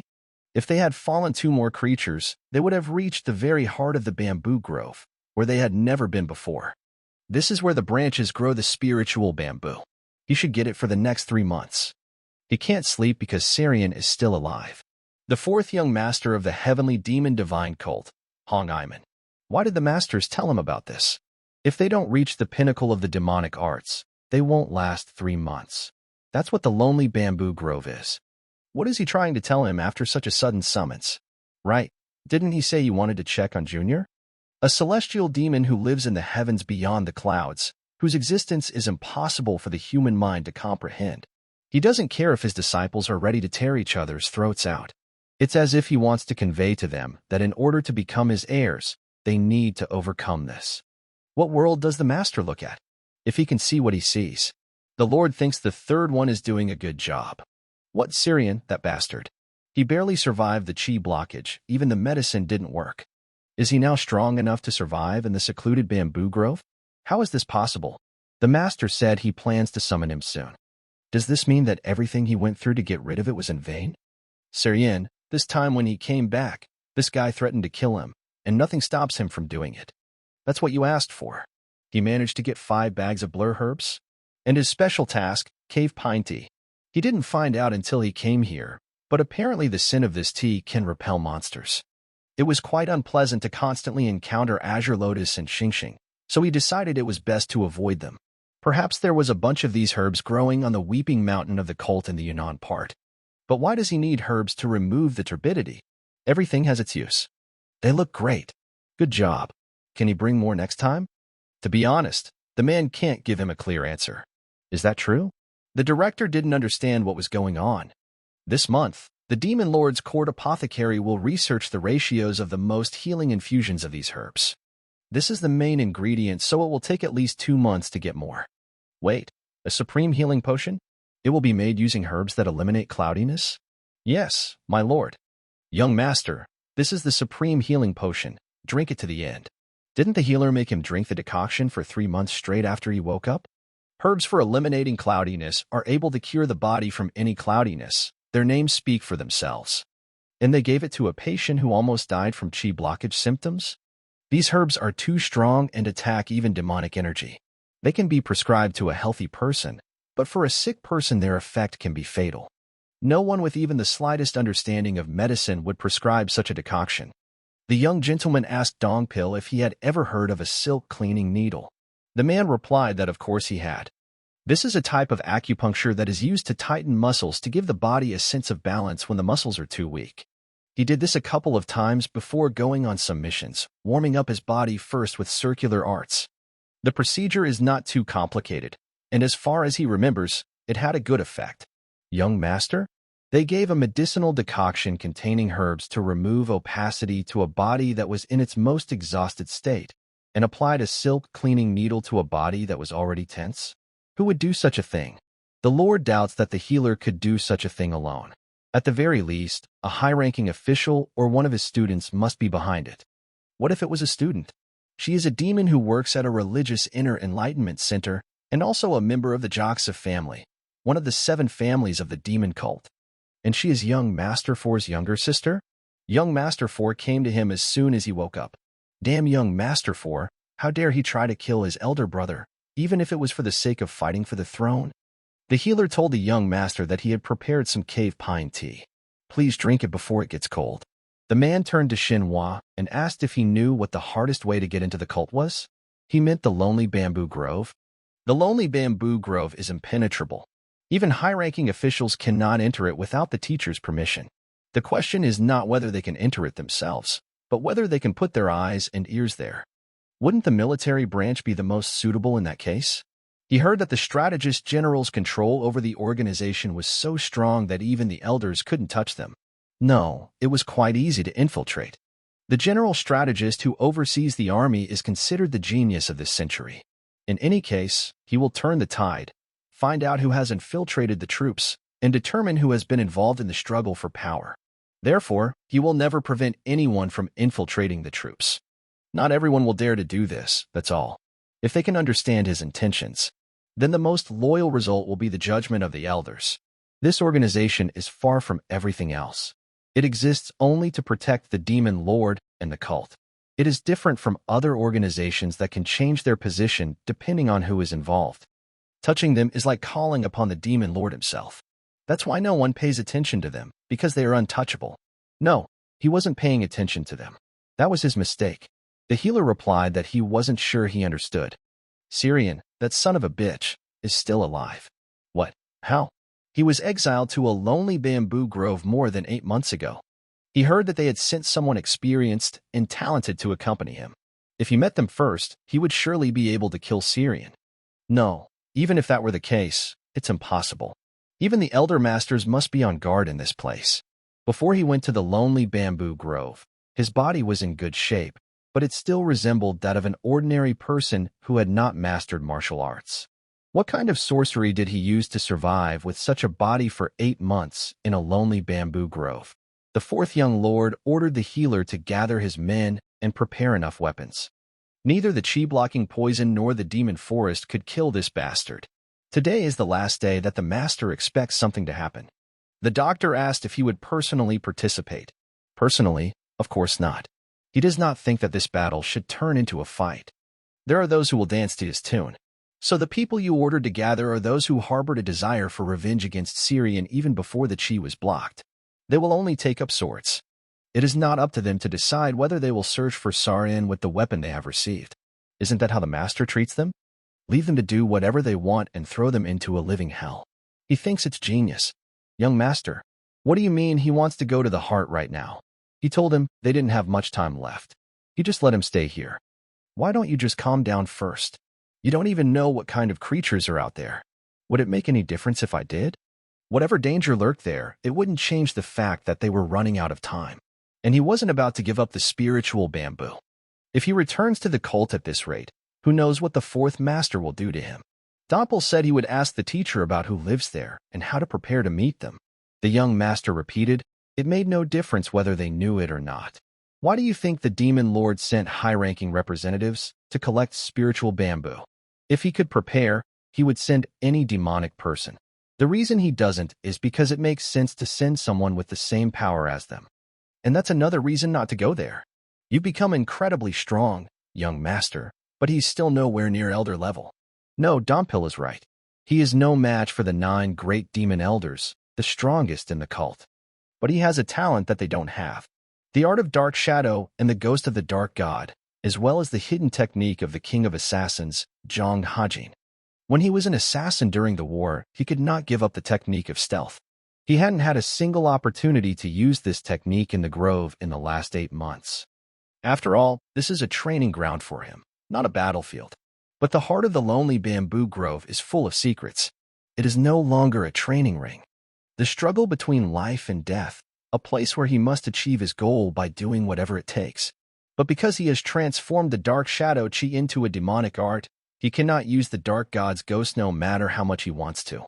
If they had fallen 2 more creatures, they would have reached the very heart of the bamboo grove, where they had never been before. This is where the branches grow the spiritual bamboo. He should get it for the next 3 months. He can't sleep because Sarian is still alive. The 4th young master of the heavenly demon divine cult, Hong Iman. Why did the masters tell him about this? If they don't reach the pinnacle of the demonic arts, they won't last 3 months. That's what the lonely bamboo grove is. What is he trying to tell him after such a sudden summons? Right, didn't he say he wanted to check on Junior? A celestial demon who lives in the heavens beyond the clouds, whose existence is impossible for the human mind to comprehend. He doesn't care if his disciples are ready to tear each other's throats out. It's as if he wants to convey to them that in order to become his heirs, they need to overcome this. What world does the master look at? If he can see what he sees. The Lord thinks the 3rd one is doing a good job. What Syrian, that bastard? He barely survived the chi blockage, even the medicine didn't work. Is he now strong enough to survive in the secluded bamboo grove? How is this possible? The master said he plans to summon him soon. Does this mean that everything he went through to get rid of it was in vain? Syrian, this time when he came back, this guy threatened to kill him, and nothing stops him from doing it. That's what you asked for. He managed to get 5 bags of blur herbs. And his special task, cave pine tea. He didn't find out until he came here, but apparently the sin of this tea can repel monsters. It was quite unpleasant to constantly encounter azure lotus and xingxing, so he decided it was best to avoid them. Perhaps there was a bunch of these herbs growing on the weeping mountain of the cult in the Yunnan part. But why does he need herbs to remove the turbidity? Everything has its use. They look great. Good job. Can he bring more next time? To be honest, the man can't give him a clear answer. Is that true? The director didn't understand what was going on. This month, the Demon Lord's court apothecary will research the ratios of the most healing infusions of these herbs. This is the main ingredient, so it will take at least 2 months to get more. Wait, a supreme healing potion? It will be made using herbs that eliminate cloudiness? Yes, my lord. Young master, this is the supreme healing potion. Drink it to the end. Didn't the healer make him drink the decoction for 3 months straight after he woke up? Herbs for eliminating cloudiness are able to cure the body from any cloudiness. Their names speak for themselves. And they gave it to a patient who almost died from chi blockage symptoms? These herbs are too strong and attack even demonic energy. They can be prescribed to a healthy person, but for a sick person their effect can be fatal. No one with even the slightest understanding of medicine would prescribe such a decoction. The young gentleman asked Dongpil if he had ever heard of a silk cleaning needle. The man replied that of course he had. This is a type of acupuncture that is used to tighten muscles to give the body a sense of balance when the muscles are too weak. He did this a couple of times before going on some missions, warming up his body first with circular arts. The procedure is not too complicated, and as far as he remembers, it had a good effect. Young master? They gave a medicinal decoction containing herbs to remove opacity to a body that was in its most exhausted state, and applied a silk cleaning needle to a body that was already tense? Who would do such a thing? The Lord doubts that the healer could do such a thing alone. At the very least, a high-ranking official or one of his students must be behind it. What if it was a student? She is a demon who works at a religious inner enlightenment center and also a member of the Joxa family, one of the 7 families of the demon cult. And she is young Master 4's younger sister? Young Master 4 came to him as soon as he woke up. Damn young Master 4, how dare he try to kill his elder brother, even if it was for the sake of fighting for the throne? The healer told the young master that he had prepared some cave pine tea. Please drink it before it gets cold. The man turned to Shinhua and asked if he knew what the hardest way to get into the cult was. He meant the Lonely Bamboo Grove. The Lonely Bamboo Grove is impenetrable. Even high-ranking officials cannot enter it without the teacher's permission. The question is not whether they can enter it themselves, but whether they can put their eyes and ears there. Wouldn't the military branch be the most suitable in that case? He heard that the strategist general's control over the organization was so strong that even the elders couldn't touch them. No, it was quite easy to infiltrate. The general strategist who oversees the army is considered the genius of this century. In any case, he will turn the tide, find out who has infiltrated the troops, and determine who has been involved in the struggle for power. Therefore, he will never prevent anyone from infiltrating the troops. Not everyone will dare to do this, that's all. If they can understand his intentions, then the most loyal result will be the judgment of the elders. This organization is far from everything else. It exists only to protect the demon lord and the cult. It is different from other organizations that can change their position depending on who is involved. Touching them is like calling upon the demon lord himself. That's why no one pays attention to them, because they are untouchable. No, he wasn't paying attention to them. That was his mistake. The healer replied that he wasn't sure he understood. Syrian, that son of a bitch, is still alive. What? How? He was exiled to a lonely bamboo grove more than 8 months ago. He heard that they had sent someone experienced and talented to accompany him. If he met them first, he would surely be able to kill Syrian. No, even if that were the case, it's impossible. Even the elder masters must be on guard in this place. Before he went to the lonely bamboo grove, his body was in good shape, but it still resembled that of an ordinary person who had not mastered martial arts. What kind of sorcery did he use to survive with such a body for 8 months in a lonely bamboo grove? The 4th young lord ordered the healer to gather his men and prepare enough weapons. Neither the chi-blocking poison nor the demon forest could kill this bastard. Today is the last day that the master expects something to happen. The doctor asked if he would personally participate. Personally, of course not. He does not think that this battle should turn into a fight. There are those who will dance to his tune. So the people you ordered to gather are those who harbored a desire for revenge against Syrian even before the chi was blocked. They will only take up swords. It is not up to them to decide whether they will search for Syrian with the weapon they have received. Isn't that how the master treats them? Leave them to do whatever they want and throw them into a living hell. He thinks it's genius. Young master, what do you mean he wants to go to the heart right now? He told him they didn't have much time left. He just let him stay here. Why don't you just calm down first? You don't even know what kind of creatures are out there. Would it make any difference if I did? Whatever danger lurked there, it wouldn't change the fact that they were running out of time. And he wasn't about to give up the spiritual bamboo. If he returns to the cult at this rate, who knows what the fourth master will do to him? Doppel said he would ask the teacher about who lives there and how to prepare to meet them. The young master repeated, it made no difference whether they knew it or not. Why do you think the demon lord sent high-ranking representatives to collect spiritual bamboo? If he could prepare, he would send any demonic person. The reason he doesn't is because it makes sense to send someone with the same power as them. And that's another reason not to go there. You've become incredibly strong, young master, but he's still nowhere near elder level. No, Dompil is right. He is no match for the 9 great demon elders, the strongest in the cult. But he has a talent that they don't have. The art of dark shadow and the ghost of the dark god, as well as the hidden technique of the king of assassins, Zhang Hajin. When he was an assassin during the war, he could not give up the technique of stealth. He hadn't had a single opportunity to use this technique in the grove in the last 8 months. After all, this is a training ground for him, not a battlefield. But the heart of the lonely bamboo grove is full of secrets. It is no longer a training ring. The struggle between life and death, a place where he must achieve his goal by doing whatever it takes. But because he has transformed the dark shadow chi into a demonic art, he cannot use the dark god's ghost no matter how much he wants to.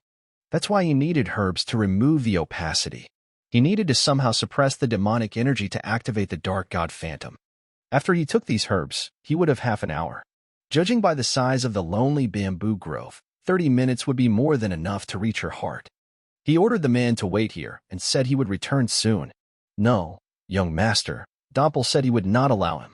That's why he needed herbs to remove the opacity. He needed to somehow suppress the demonic energy to activate the dark god phantom. After he took these herbs, he would have half an hour. Judging by the size of the lonely bamboo grove, 30 minutes would be more than enough to reach her heart. He ordered the man to wait here and said he would return soon. No, young master, Dompel said he would not allow him.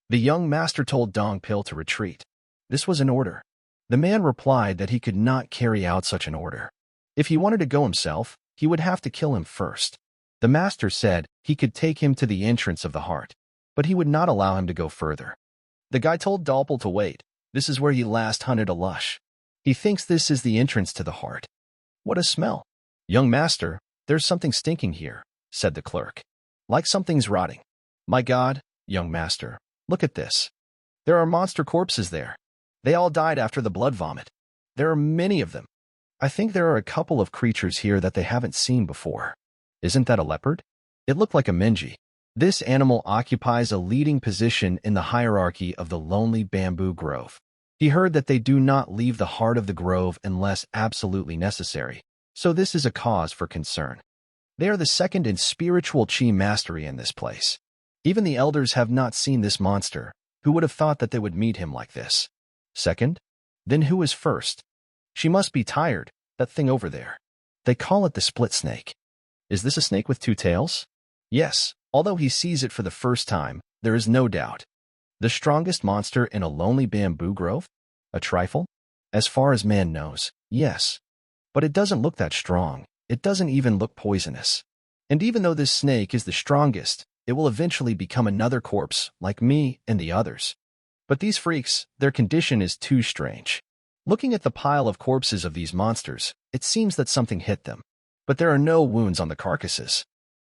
The young master told Dongpil to retreat. This was an order. The man replied that he could not carry out such an order. If he wanted to go himself, he would have to kill him first. The master said he could take him to the entrance of the heart, but he would not allow him to go further. The guy told Doppel to wait. This is where he last hunted a lush. He thinks this is the entrance to the heart. What a smell. Young master, there's something stinking here, said the clerk. Like something's rotting. My God, young master, look at this. There are monster corpses there. They all died after the blood vomit. There are many of them. I think there are a couple of creatures here that they haven't seen before. Isn't that a leopard? It looked like a menji. This animal occupies a leading position in the hierarchy of the lonely bamboo grove. He heard that they do not leave the heart of the grove unless absolutely necessary, so this is a cause for concern. They are the second in spiritual chi mastery in this place. Even the elders have not seen this monster. Who would have thought that they would meet him like this? Second? Then who is first? She must be tired, that thing over there. They call it the split snake. Is this a snake with 2 tails? Yes, although he sees it for the first time, there is no doubt. The strongest monster in a lonely bamboo grove? A trifle? As far as man knows, yes. But it doesn't look that strong. It doesn't even look poisonous. And even though this snake is the strongest, it will eventually become another corpse, like me and the others. But these freaks, their condition is too strange. Looking at the pile of corpses of these monsters, it seems that something hit them. But there are no wounds on the carcasses.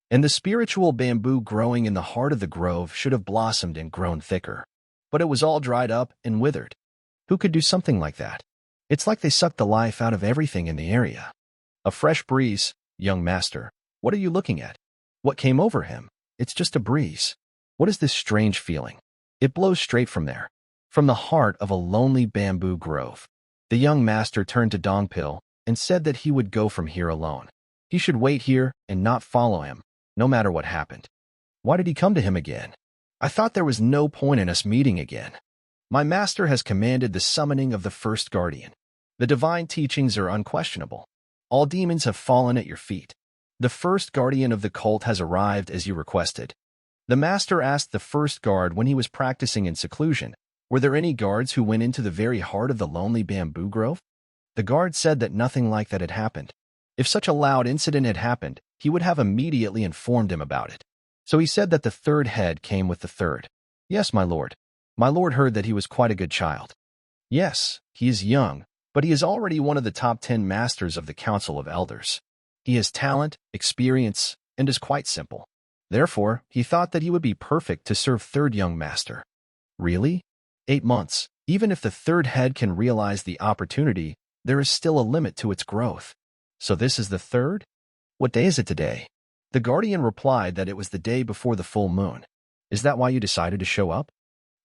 And the spiritual bamboo growing in the heart of the grove should have blossomed and grown thicker. But it was all dried up and withered. Who could do something like that? It's like they sucked the life out of everything in the area. A fresh breeze, young master. What are you looking at? What came over him? It's just a breeze. What is this strange feeling? It blows straight from there, from the heart of a lonely bamboo grove. The young master turned to Dongpil and said that he would go from here alone. He should wait here and not follow him, no matter what happened. Why did he come to him again? I thought there was no point in us meeting again. My master has commanded the summoning of the first guardian. The divine teachings are unquestionable. All demons have fallen at your feet. The first guardian of the cult has arrived as you requested. The master asked the first guard when he was practicing in seclusion, were there any guards who went into the very heart of the lonely bamboo grove? The guard said that nothing like that had happened. If such a loud incident had happened, he would have immediately informed him about it. So he said that the third head came with the third. Yes, my lord. My lord heard that he was quite a good child. Yes, he is young, but he is already one of the top 10 masters of the Council of Elders. He has talent, experience, and is quite simple. Therefore, he thought that he would be perfect to serve third young master. Really? 8 months. Even if the third head can realize the opportunity, there is still a limit to its growth. So this is the third? What day is it today? The guardian replied that it was the day before the full moon. Is that why you decided to show up?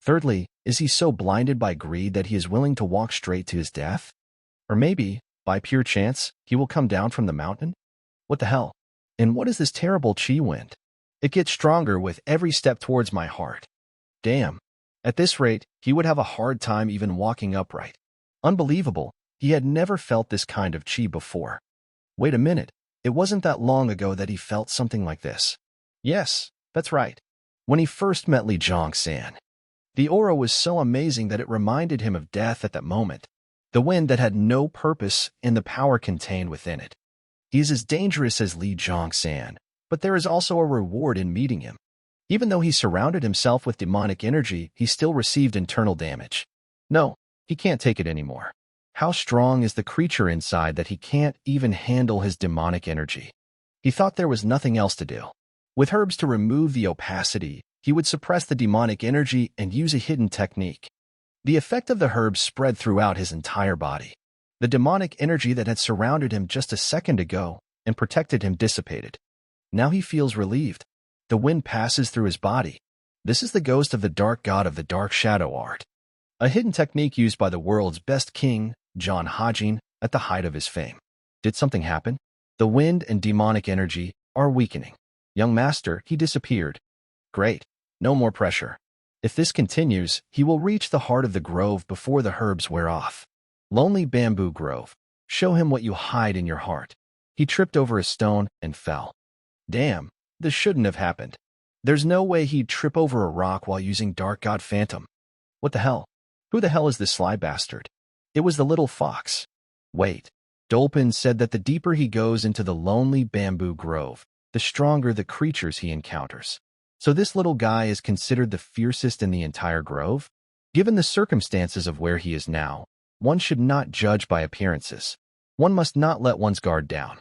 Thirdly, is he so blinded by greed that he is willing to walk straight to his death? Or maybe, by pure chance, he will come down from the mountain? What the hell? And what is this terrible chi wind? It gets stronger with every step towards my heart. Damn. At this rate, he would have a hard time even walking upright. Unbelievable. He had never felt this kind of chi before. Wait a minute. It wasn't that long ago that he felt something like this. Yes, that's right. When he first met Li Zhongsan. The aura was so amazing that it reminded him of death at that moment. The wind that had no purpose and the power contained within it. He is as dangerous as Li Zhongsan, but there is also a reward in meeting him. Even though he surrounded himself with demonic energy, he still received internal damage. No, he can't take it anymore. How strong is the creature inside that he can't even handle his demonic energy? He thought there was nothing else to do. With herbs to remove the opacity, he would suppress the demonic energy and use a hidden technique. The effect of the herbs spread throughout his entire body. The demonic energy that had surrounded him just a second ago and protected him dissipated. Now he feels relieved. The wind passes through his body. This is the ghost of the dark god of the dark shadow art. A hidden technique used by the world's best king, John Hajin, at the height of his fame. Did something happen? The wind and demonic energy are weakening. Young master, he disappeared. Great. No more pressure. If this continues, he will reach the heart of the grove before the herbs wear off. Lonely bamboo grove. Show him what you hide in your heart. He tripped over a stone and fell. Damn, this shouldn't have happened. There's no way he'd trip over a rock while using Dark God Phantom. What the hell? Who the hell is this sly bastard? It was the little fox. Wait. Dolphin said that the deeper he goes into the lonely bamboo grove, the stronger the creatures he encounters. So this little guy is considered the fiercest in the entire grove? Given the circumstances of where he is now, one should not judge by appearances. One must not let one's guard down.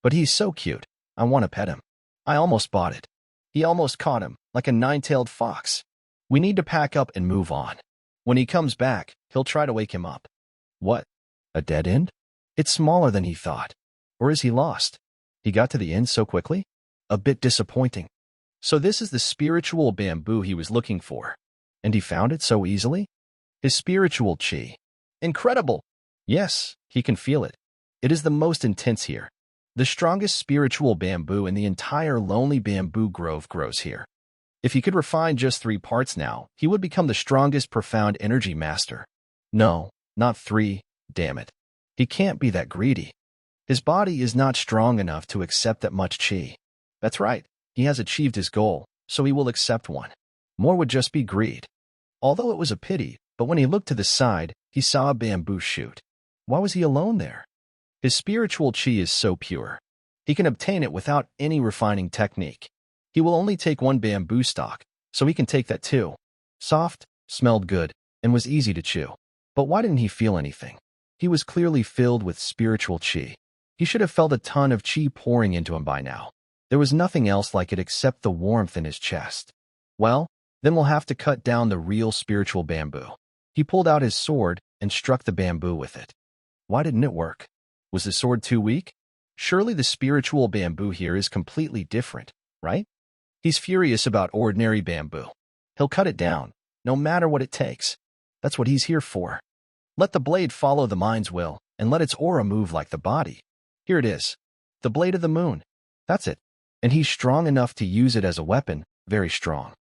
But he's so cute. I want to pet him. I almost bought it. He almost caught him, like a nine-tailed fox. We need to pack up and move on. When he comes back, he'll try to wake him up. What? A dead end? It's smaller than he thought. Or is he lost? He got to the end so quickly? A bit disappointing. So this is the spiritual bamboo he was looking for. And he found it so easily? His spiritual chi. Incredible! Yes, he can feel it. It is the most intense here. The strongest spiritual bamboo in the entire lonely bamboo grove grows here. If he could refine just 3 parts now, he would become the strongest profound energy master. No, not 3, damn it. He can't be that greedy. His body is not strong enough to accept that much chi. That's right. He has achieved his goal, so he will accept one. More would just be greed. Although it was a pity, but when he looked to the side, he saw a bamboo shoot. Why was he alone there? His spiritual chi is so pure. He can obtain it without any refining technique. He will only take 1 bamboo stalk, so he can take that too. Soft, smelled good, and was easy to chew. But why didn't he feel anything? He was clearly filled with spiritual chi. He should have felt a ton of chi pouring into him by now. There was nothing else like it except the warmth in his chest. Well, then we'll have to cut down the real spiritual bamboo. He pulled out his sword and struck the bamboo with it. Why didn't it work? Was the sword too weak? Surely the spiritual bamboo here is completely different, right? He's furious about ordinary bamboo. He'll cut it down, no matter what it takes. That's what he's here for. Let the blade follow the mind's will, and let its aura move like the body. Here it is. The blade of the moon. That's it. And he's strong enough to use it as a weapon, very strong.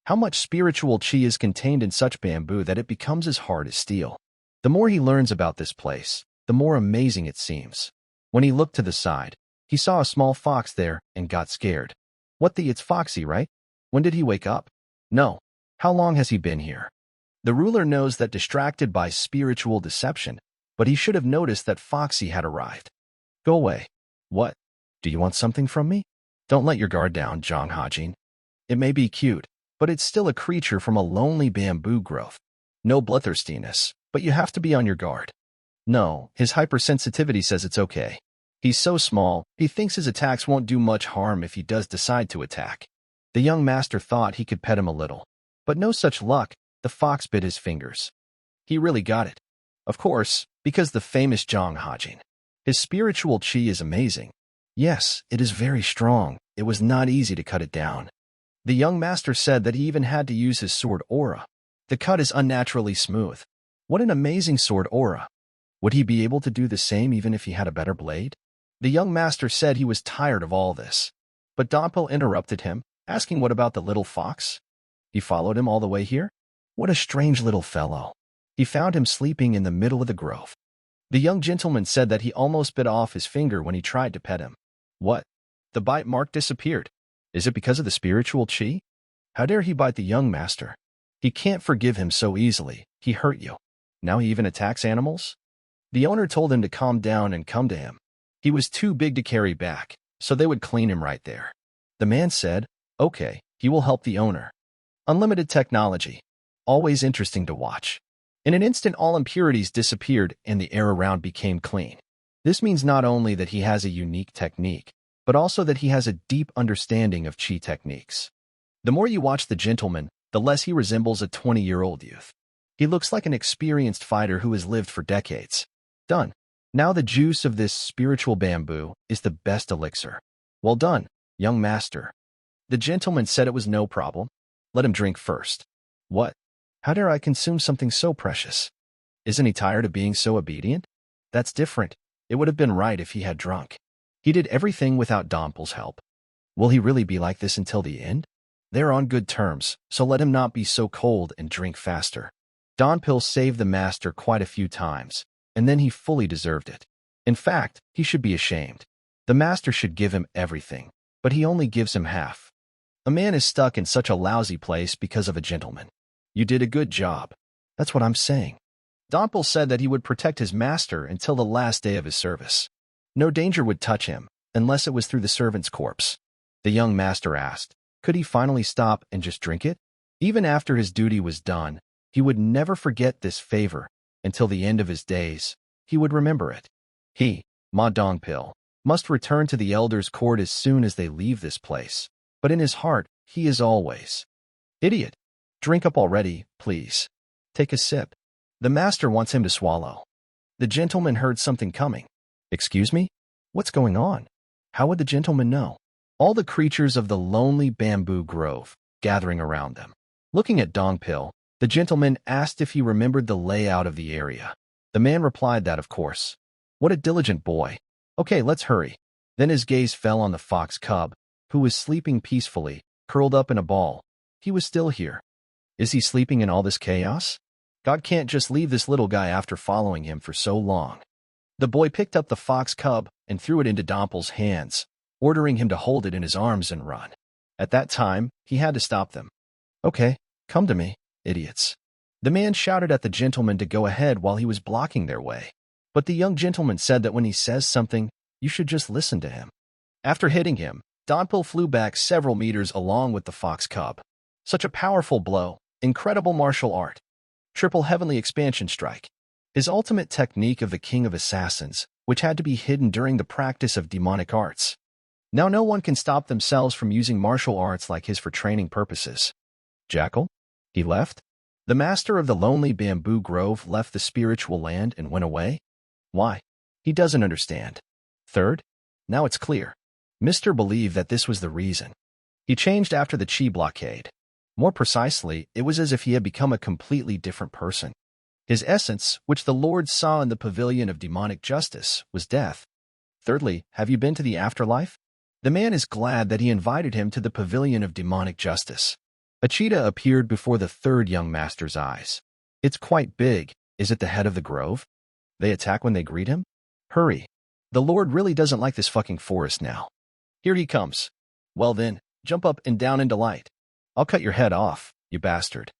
How much spiritual chi is contained in such bamboo that it becomes as hard as steel? The more he learns about this place, the more amazing it seems. When he looked to the side, he saw a small fox there and got scared. It's Foxy, right? When did he wake up? No. How long has he been here? The ruler knows that distracted by spiritual deception, but he should have noticed that Foxy had arrived. Go away. What? Do you want something from me? Don't let your guard down, Zhang Hajin. It may be cute, but it's still a creature from a lonely bamboo grove. No bloodthirstiness, but you have to be on your guard. No, his hypersensitivity says it's okay. He's so small, he thinks his attacks won't do much harm if he does decide to attack. The young master thought he could pet him a little. But no such luck, the fox bit his fingers. He really got it. Of course, because the famous Zhang Hajin. His spiritual chi is amazing. Yes, it is very strong. It was not easy to cut it down. The young master said that he even had to use his sword aura. The cut is unnaturally smooth. What an amazing sword aura. Would he be able to do the same even if he had a better blade? The young master said he was tired of all this. But Donpil interrupted him, asking what about the little fox? He followed him all the way here? What a strange little fellow. He found him sleeping in the middle of the grove. The young gentleman said that he almost bit off his finger when he tried to pet him. What? The bite mark disappeared. Is it because of the spiritual chi? How dare he bite the young master? He can't forgive him so easily. He hurt you. Now he even attacks animals? The owner told him to calm down and come to him. He was too big to carry back, so they would clean him right there. The man said, okay, he will help the owner. Unlimited technology. Always interesting to watch. In an instant, all impurities disappeared and the air around became clean. This means not only that he has a unique technique, but also that he has a deep understanding of chi techniques. The more you watch the gentleman, the less he resembles a 20-year-old youth. He looks like an experienced fighter who has lived for decades. Done. Now the juice of this spiritual bamboo is the best elixir. Well done, young master. The gentleman said it was no problem. Let him drink first. What? How dare I consume something so precious? Isn't he tired of being so obedient? That's different. It would have been right if he had drunk. He did everything without Donpil's help. Will he really be like this until the end? They're on good terms, so let him not be so cold and drink faster. Donpil saved the master quite a few times, and then he fully deserved it. In fact, he should be ashamed. The master should give him everything, but he only gives him half. A man is stuck in such a lousy place because of a gentleman. You did a good job. That's what I'm saying. Donpil said that he would protect his master until the last day of his service. No danger would touch him, unless it was through the servant's corpse. The young master asked, could he finally stop and just drink it? Even after his duty was done, he would never forget this favor. Until the end of his days, he would remember it. He, Ma Donpil, must return to the elder's court as soon as they leave this place. But in his heart, he is always. Idiot. Drink up already, please. Take a sip. The master wants him to swallow. The gentleman heard something coming. Excuse me? What's going on? How would the gentleman know? All the creatures of the lonely bamboo grove, gathering around them. Looking at Donpil, the gentleman asked if he remembered the layout of the area. The man replied that, of course. What a diligent boy. Okay, let's hurry. Then his gaze fell on the fox cub, who was sleeping peacefully, curled up in a ball. He was still here. Is he sleeping in all this chaos? God can't just leave this little guy after following him for so long. The boy picked up the fox cub and threw it into Donpil's hands, ordering him to hold it in his arms and run. At that time, he had to stop them. Okay, come to me, idiots. The man shouted at the gentleman to go ahead while he was blocking their way. But the young gentleman said that when he says something, you should just listen to him. After hitting him, Donpil flew back several meters along with the fox cub. Such a powerful blow, incredible martial art. Triple heavenly expansion strike. His ultimate technique of the king of assassins, which had to be hidden during the practice of demonic arts. Now no one can stop themselves from using martial arts like his for training purposes. Jackal? He left? The master of the lonely bamboo grove left the spiritual land and went away? Why? He doesn't understand. Third? Now it's clear. Mr. believed that this was the reason. He changed after the chi blockade. More precisely, it was as if he had become a completely different person. His essence, which the Lord saw in the pavilion of demonic justice, was death. Thirdly, have you been to the afterlife? The man is glad that he invited him to the pavilion of demonic justice. A cheetah appeared before the third young master's eyes. It's quite big. Is it the head of the grove? They attack when they greet him? Hurry. The Lord really doesn't like this fucking forest now. Here he comes. Well then, jump up and down in delight. I'll cut your head off, you bastard.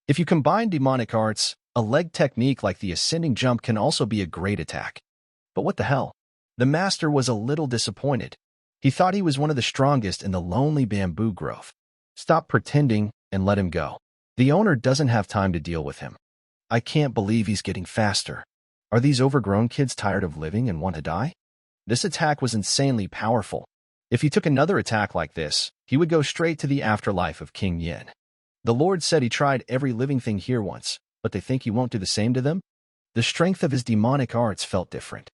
If you combine demonic arts, a leg technique like the ascending jump can also be a great attack. But what the hell? The master was a little disappointed. He thought he was one of the strongest in the lonely bamboo grove. Stop pretending and let him go. The owner doesn't have time to deal with him. I can't believe he's getting faster. Are these overgrown kids tired of living and want to die? This attack was insanely powerful. If he took another attack like this, he would go straight to the afterlife of King Yin. The Lord said he tried every living thing here once, but they think he won't do the same to them? The strength of his demonic arts felt different.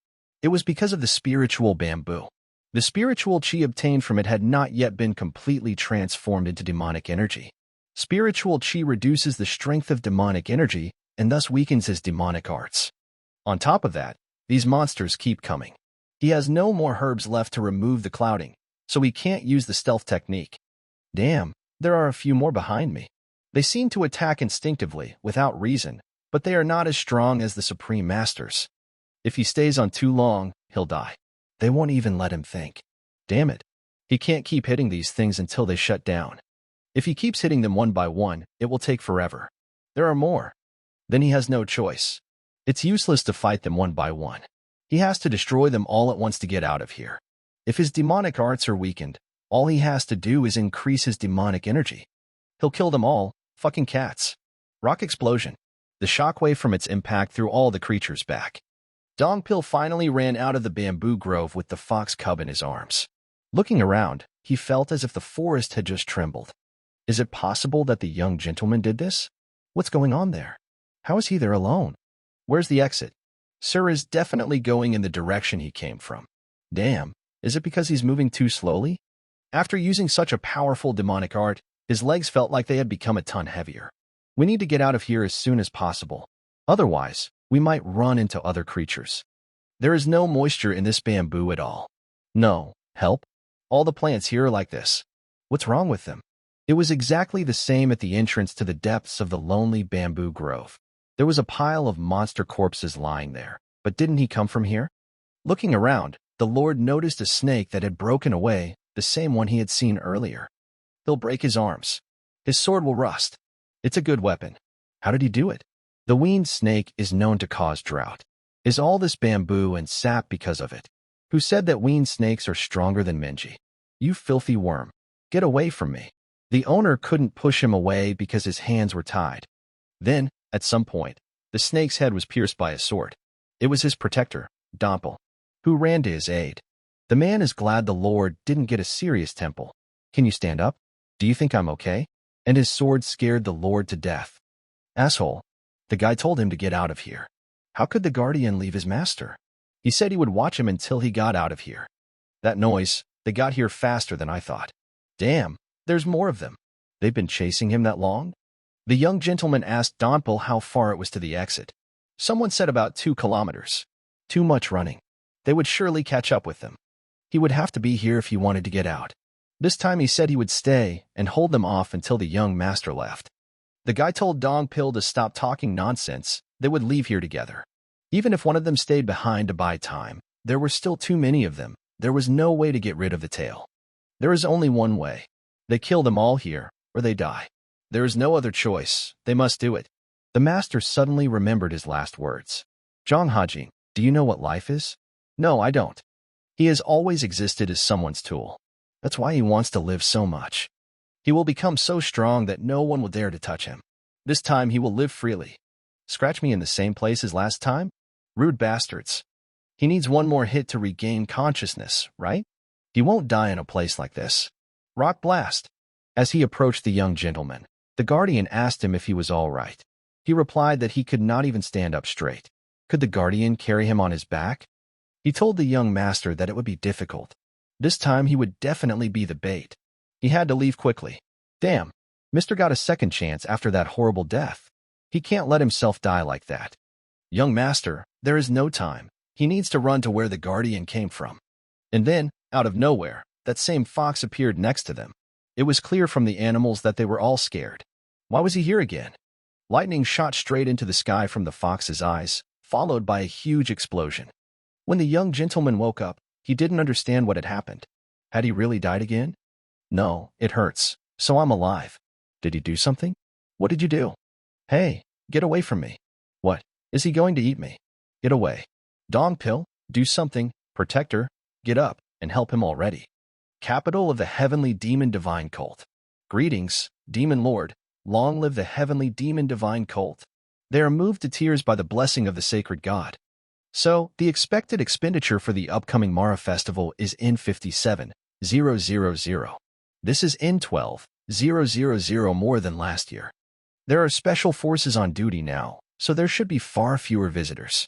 It was because of the spiritual bamboo. The spiritual chi obtained from it had not yet been completely transformed into demonic energy. Spiritual chi reduces the strength of demonic energy and thus weakens his demonic arts. On top of that, these monsters keep coming. He has no more herbs left to remove the clouding, so he can't use the stealth technique. Damn, there are a few more behind me. They seem to attack instinctively, without reason, but they are not as strong as the Supreme Masters. If he stays on too long, he'll die. They won't even let him think. Damn it. He can't keep hitting these things until they shut down. If he keeps hitting them one by one, it will take forever. There are more. Then he has no choice. It's useless to fight them one by one. He has to destroy them all at once to get out of here. If his demonic arts are weakened, all he has to do is increase his demonic energy. He'll kill them all, fucking cats. Rock explosion. The shockwave from its impact threw all the creatures back. Dongpil finally ran out of the bamboo grove with the fox cub in his arms. Looking around, he felt as if the forest had just trembled. Is it possible that the young gentleman did this? What's going on there? How is he there alone? Where's the exit? Sir is definitely going in the direction he came from. Damn, is it because he's moving too slowly? After using such a powerful demonic art, his legs felt like they had become a ton heavier. We need to get out of here as soon as possible. Otherwise, we might run into other creatures. There is no moisture in this bamboo at all. No, help. All the plants here are like this. What's wrong with them? It was exactly the same at the entrance to the depths of the lonely bamboo grove. There was a pile of monster corpses lying there, but didn't he come from here? Looking around, the Lord noticed a snake that had broken away, the same one he had seen earlier. He'll break his arms. His sword will rust. It's a good weapon. How did he do it? The weaned snake is known to cause drought. Is all this bamboo and sap because of it? Who said that weaned snakes are stronger than Menji? You filthy worm. Get away from me. The owner couldn't push him away because his hands were tied. Then, at some point, the snake's head was pierced by a sword. It was his protector, Dompel, who ran to his aid. The man is glad the Lord didn't get a serious temple. Can you stand up? Do you think I'm okay? And his sword scared the Lord to death. Asshole. The guy told him to get out of here. How could the guardian leave his master? He said he would watch him until he got out of here. That noise, they got here faster than I thought. Damn, there's more of them. They've been chasing him that long? The young gentleman asked Dompel how far it was to the exit. Someone said about 2 kilometers. Too much running. They would surely catch up with them. He would have to be here if he wanted to get out. This time he said he would stay and hold them off until the young master left. The guy told Dongpil to stop talking nonsense. They would leave here together. Even if one of them stayed behind to buy time, there were still too many of them. There was no way to get rid of the tail. There is only one way. They kill them all here, or they die. There is no other choice. They must do it. The master suddenly remembered his last words. Zhang Hajing, do you know what life is? No, I don't. He has always existed as someone's tool. That's why he wants to live so much. He will become so strong that no one will dare to touch him. This time he will live freely. Scratch me in the same place as last time? Rude bastards. He needs one more hit to regain consciousness, right? He won't die in a place like this. Rock blast. As he approached the young gentleman, the guardian asked him if he was all right. He replied that he could not even stand up straight. Could the guardian carry him on his back? He told the young master that it would be difficult. This time he would definitely be the bait. He had to leave quickly. Damn, Mr. got a second chance after that horrible death. He can't let himself die like that. Young master, there is no time. He needs to run to where the guardian came from. And then, out of nowhere, that same fox appeared next to them. It was clear from the animals that they were all scared. Why was he here again? Lightning shot straight into the sky from the fox's eyes, followed by a huge explosion. When the young gentleman woke up, he didn't understand what had happened. Had he really died again? No, it hurts. So I'm alive. Did he do something? What did you do? Hey, get away from me. What? Is he going to eat me? Get away. Dongpil, do something. Protector, get up and help him already. Capital of the Heavenly Demon Divine Cult. Greetings, Demon Lord. Long live the Heavenly Demon Divine Cult. They are moved to tears by the blessing of the sacred god. So, the expected expenditure for the upcoming Mara Festival is N57,000. This is N12,000 more than last year. There are special forces on duty now, so there should be far fewer visitors.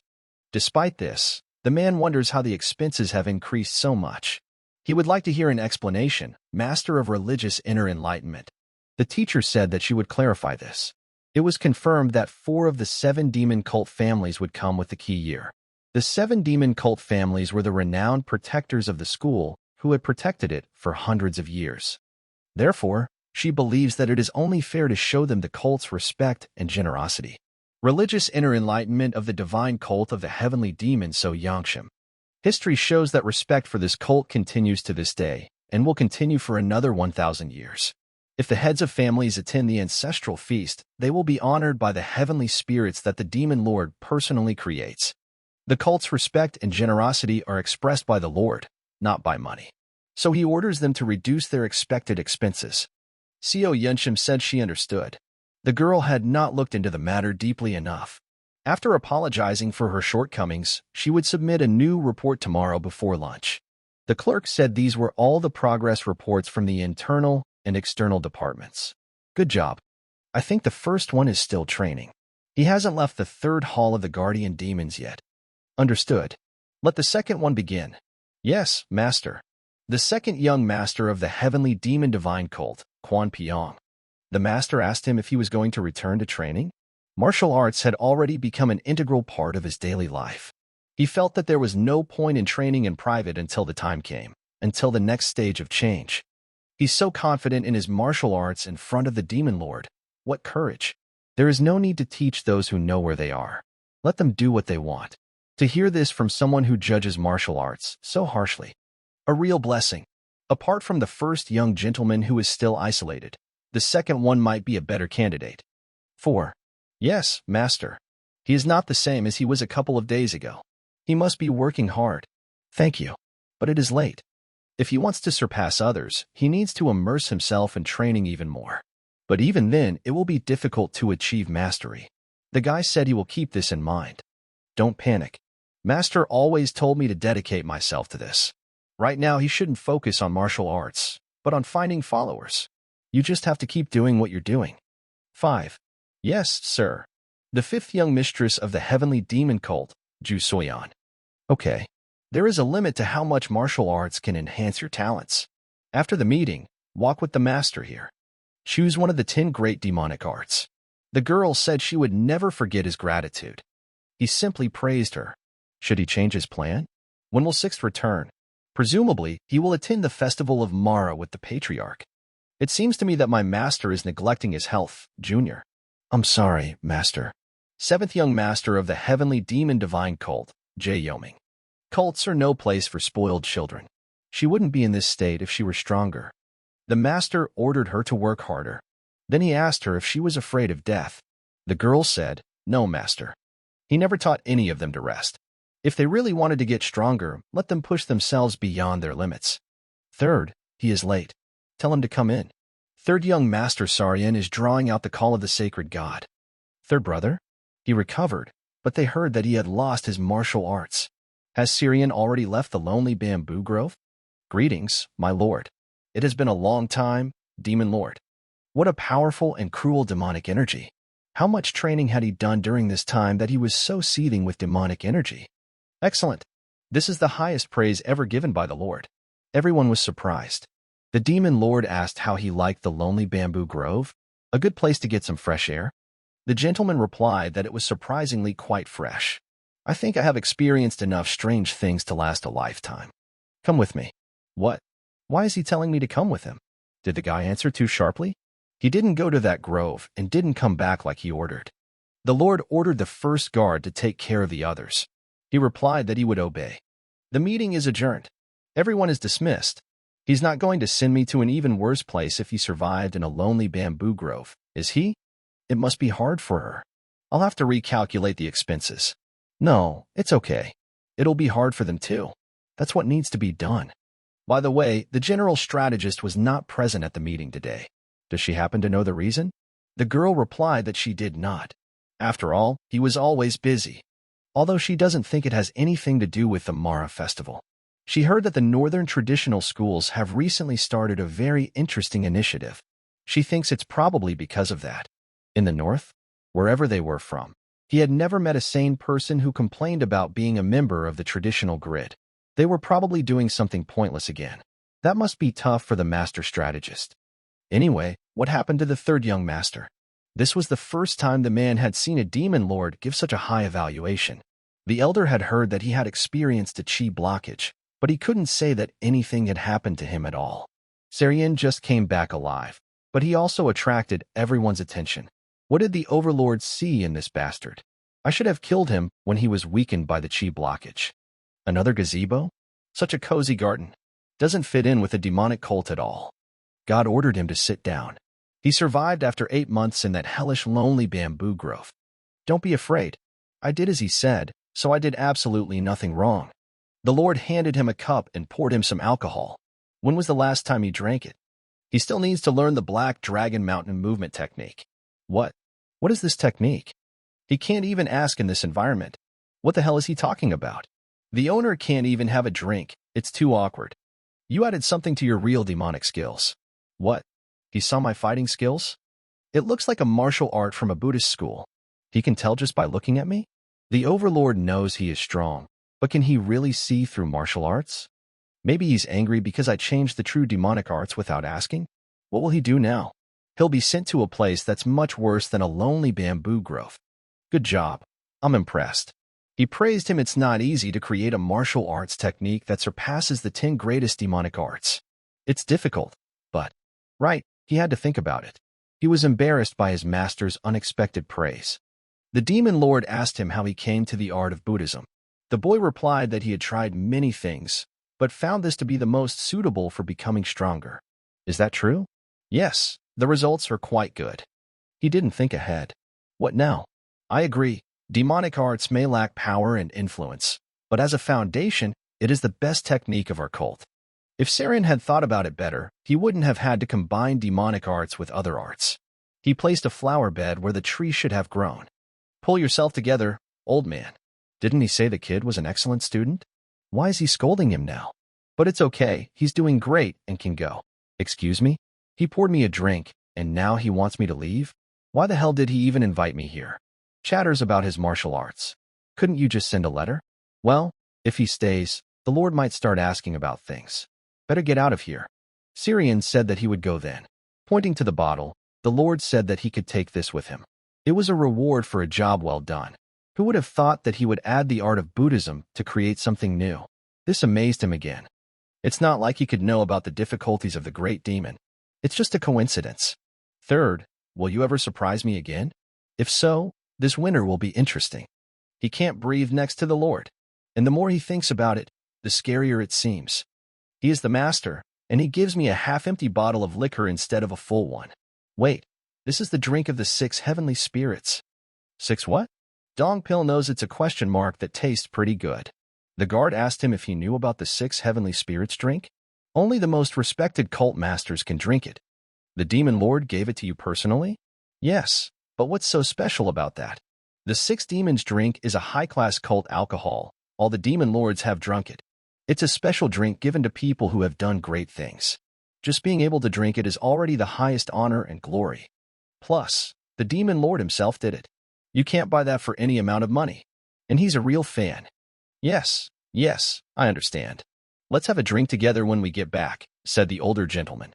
Despite this, The man wonders how the expenses have increased so much. He would like to hear an explanation, Master of Religious Inner Enlightenment. The teacher said that she would clarify this. It was confirmed that 4 of the 7 demon cult families would come with the key year. The 7 demon cult families were the renowned protectors of the school who had protected it for hundreds of years. Therefore, she believes that it is only fair to show them the cult's respect and generosity. Religious inner enlightenment of the divine cult of the heavenly demon So Yangshim. History shows that respect for this cult continues to this day and will continue for another 1,000 years. If the heads of families attend the ancestral feast, they will be honored by the heavenly spirits that the demon lord personally creates. The cult's respect and generosity are expressed by the lord, not by money. So he orders them to reduce their expected expenses. So Yunshim said she understood. The girl had not looked into the matter deeply enough. After apologizing for her shortcomings, she would submit a new report tomorrow before lunch. The clerk said these were all the progress reports from the internal and external departments. Good job. I think the first one is still training. He hasn't left the 3rd hall of the guardian demons yet. Understood. Let the second one begin. Yes, master. The second young master of the heavenly demon divine cult, Quan Piong. The master asked him if he was going to return to training. Martial arts had already become an integral part of his daily life. He felt that there was no point in training in private until the time came, until the next stage of change. He's so confident in his martial arts in front of the demon lord. What courage! There is no need to teach those who know where they are. Let them do what they want. To hear this from someone who judges martial arts so harshly. A real blessing. Apart from the first young gentleman who is still isolated, the second one might be a better candidate. 4. Yes, master. He is not the same as he was a couple of days ago. He must be working hard. Thank you. But it is late. If he wants to surpass others, he needs to immerse himself in training even more. But even then, it will be difficult to achieve mastery. The guy said he will keep this in mind. Don't panic. Master always told me to dedicate myself to this. Right now, he shouldn't focus on martial arts, but on finding followers. You just have to keep doing what you're doing. 5. Yes, sir. The 5th young mistress of the heavenly demon cult, Ju Soyan. Okay. There is a limit to how much martial arts can enhance your talents. After the meeting, walk with the master here. Choose one of the 10 great demonic arts. The girl said she would never forget his gratitude. He simply praised her. Should he change his plan? When will 6th return? Presumably, he will attend the festival of Mara with the patriarch. It seems to me that my master is neglecting his health, Junior. I'm sorry, master. 7th young master of the heavenly demon divine cult, Jae Yoming. Cults are no place for spoiled children. She wouldn't be in this state if she were stronger. The master ordered her to work harder. Then he asked her if she was afraid of death. The girl said, No, master. He never taught any of them to rest. If they really wanted to get stronger, let them push themselves beyond their limits. 3rd, he is late. Tell him to come in. 3rd young master Sarian is drawing out the call of the sacred god. 3rd brother? He recovered, but they heard that he had lost his martial arts. Has Syrian already left the lonely bamboo grove? Greetings, my lord. It has been a long time, demon lord. What a powerful and cruel demonic energy. How much training had he done during this time that he was so seething with demonic energy? Excellent. This is the highest praise ever given by the Lord. Everyone was surprised. The demon lord asked how he liked the lonely bamboo grove, a good place to get some fresh air. The gentleman replied that it was surprisingly quite fresh. I think I have experienced enough strange things to last a lifetime. Come with me. What? Why is he telling me to come with him? Did the guy answer too sharply? He didn't go to that grove and didn't come back like he ordered. The Lord ordered the first guard to take care of the others. He replied that he would obey. The meeting is adjourned. Everyone is dismissed. He's not going to send me to an even worse place if he survived in a lonely bamboo grove, is he? It must be hard for her. I'll have to recalculate the expenses. No, it's okay. It'll be hard for them too. That's what needs to be done. By the way, the general strategist was not present at the meeting today. Does she happen to know the reason? The girl replied that she did not. After all, he was always busy. Although she doesn't think it has anything to do with the Mara festival. She heard that the northern traditional schools have recently started a very interesting initiative. She thinks it's probably because of that. In the north, wherever they were from, He had never met a sane person who complained about being a member of the traditional grid. They were probably doing something pointless again. That must be tough for the master strategist. Anyway, what happened to the third young master? This was the first time the man had seen a demon lord give such a high evaluation. The elder had heard that he had experienced a chi blockage, but he couldn't say that anything had happened to him at all. Sarian just came back alive, but he also attracted everyone's attention. What did the overlord see in this bastard? I should have killed him when he was weakened by the chi blockage. Another gazebo? Such a cozy garden. Doesn't fit in with a demonic cult at all. God ordered him to sit down. He survived after 8 months in that hellish lonely bamboo grove. Don't be afraid. I did as he said, so I did absolutely nothing wrong. The Lord handed him a cup and poured him some alcohol. When was the last time he drank it? He still needs to learn the Black Dragon Mountain movement technique. What? What is this technique? He can't even ask in this environment. What the hell is he talking about? The owner can't even have a drink. It's too awkward. You added something to your real demonic skills. What? He saw my fighting skills? It looks like a martial art from a Buddhist school. He can tell just by looking at me? The overlord knows he is strong, but can he really see through martial arts? Maybe he's angry because I changed the true demonic arts without asking? What will he do now? He'll be sent to a place that's much worse than a lonely bamboo grove. Good job. I'm impressed. He praised him. It's not easy to create a martial arts technique that surpasses the 10 greatest demonic arts. It's difficult, but... Right, he had to think about it. He was embarrassed by his master's unexpected praise. The demon lord asked him how he came to the art of Buddhism. The boy replied that he had tried many things, but found this to be the most suitable for becoming stronger. Is that true? Yes, the results are quite good. He didn't think ahead. What now? I agree. Demonic arts may lack power and influence, but as a foundation, it is the best technique of our cult. If Saren had thought about it better, he wouldn't have had to combine demonic arts with other arts. He placed a flower bed where the tree should have grown. Pull yourself together, old man. Didn't he say the kid was an excellent student? Why is he scolding him now? But it's okay, he's doing great and can go. Excuse me? He poured me a drink, and now he wants me to leave? Why the hell did he even invite me here? Chatters about his martial arts. Couldn't you just send a letter? Well, if he stays, the Lord might start asking about things. Better get out of here. Syrian said that he would go then. Pointing to the bottle, the Lord said that he could take this with him. It was a reward for a job well done. Who would have thought that he would add the art of Buddhism to create something new? This amazed him again. It's not like he could know about the difficulties of the great demon. It's just a coincidence. Third, will you ever surprise me again? If so, this winter will be interesting. He can't breathe next to the Lord. And the more he thinks about it, the scarier it seems. He is the master, and he gives me a half-empty bottle of liquor instead of a full one. Wait, this is the drink of the 6 heavenly spirits. 6 what? Dongpil knows it's a question mark that tastes pretty good. The guard asked him if he knew about the 6 heavenly spirits drink. Only the most respected cult masters can drink it. The demon lord gave it to you personally? Yes, but what's so special about that? The 6 demons drink is a high-class cult alcohol. All the demon lords have drunk it. It's a special drink given to people who have done great things. Just being able to drink it is already the highest honor and glory. Plus, the demon lord himself did it. You can't buy that for any amount of money. And he's a real fan. Yes, I understand. Let's have a drink together when we get back, said the older gentleman.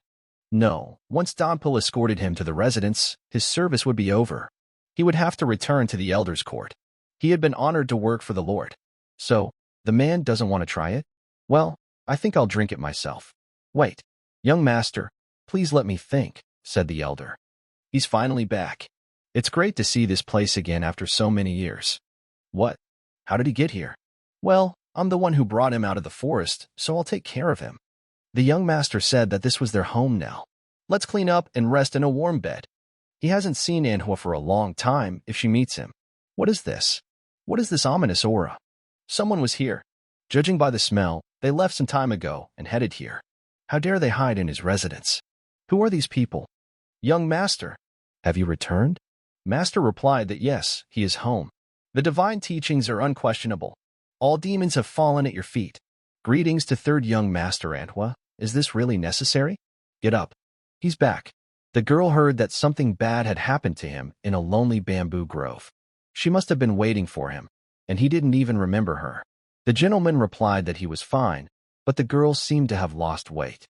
No, once Donpil escorted him to the residence, his service would be over. He would have to return to the elder's court. He had been honored to work for the Lord. So, the man doesn't want to try it? Well, I think I'll drink it myself. Wait, young master, please let me think, said the elder. He's finally back. It's great to see this place again after so many years. What? How did he get here? Well, I'm the one who brought him out of the forest, so I'll take care of him. The young master said that this was their home now. Let's clean up and rest in a warm bed. He hasn't seen Manhwa for a long time if she meets him. What is this? What is this ominous aura? Someone was here. Judging by the smell, they left some time ago and headed here. How dare they hide in his residence? Who are these people? Young master, have you returned? Master replied that yes, he is home. The divine teachings are unquestionable. All demons have fallen at your feet. Greetings to third young master Manhwa. Is this really necessary? Get up. He's back. The girl heard that something bad had happened to him in a lonely bamboo grove. She must have been waiting for him, and he didn't even remember her. The gentleman replied that he was fine, but the girl seemed to have lost weight.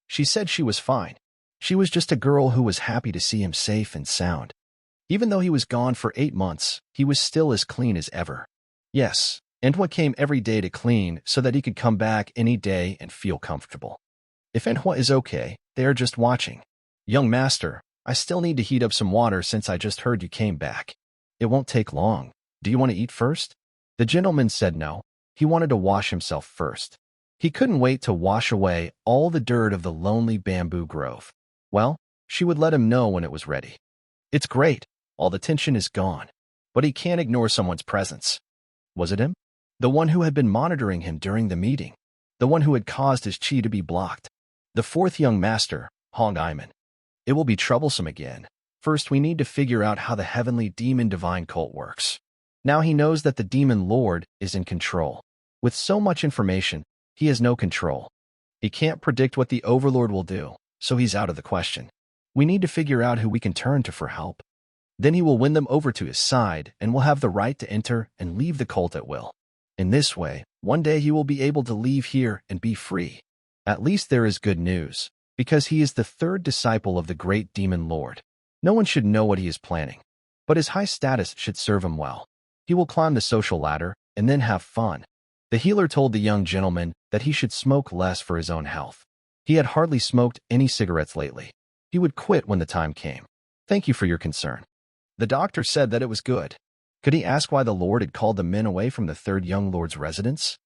She said she was fine. She was just a girl who was happy to see him safe and sound. Even though he was gone for 8 months, he was still as clean as ever. Yes, Enhwa came every day to clean so that he could come back any day and feel comfortable. If Enhwa is okay, they are just watching. Young master, I still need to heat up some water since I just heard you came back. It won't take long. Do you want to eat first? The gentleman said no. He wanted to wash himself first. He couldn't wait to wash away all the dirt of the lonely bamboo grove. Well, she would let him know when it was ready. It's great. All the tension is gone. But he can't ignore someone's presence. Was it him? The one who had been monitoring him during the meeting. The one who had caused his chi to be blocked. The fourth young master, Hong Iman. It will be troublesome again. First, we need to figure out how the heavenly demon divine cult works. Now he knows that the demon lord is in control. With so much information, he has no control. He can't predict what the overlord will do, so he's out of the question. We need to figure out who we can turn to for help. Then he will win them over to his side and will have the right to enter and leave the cult at will. In this way, one day he will be able to leave here and be free. At least there is good news, because he is the third disciple of the great demon lord. No one should know what he is planning, but his high status should serve him well. He will climb the social ladder and then have fun. The healer told the young gentleman that he should smoke less for his own health. He had hardly smoked any cigarettes lately. He would quit when the time came. Thank you for your concern. The doctor said that it was good. Could he ask why the Lord had called the men away from the third young lord's residence?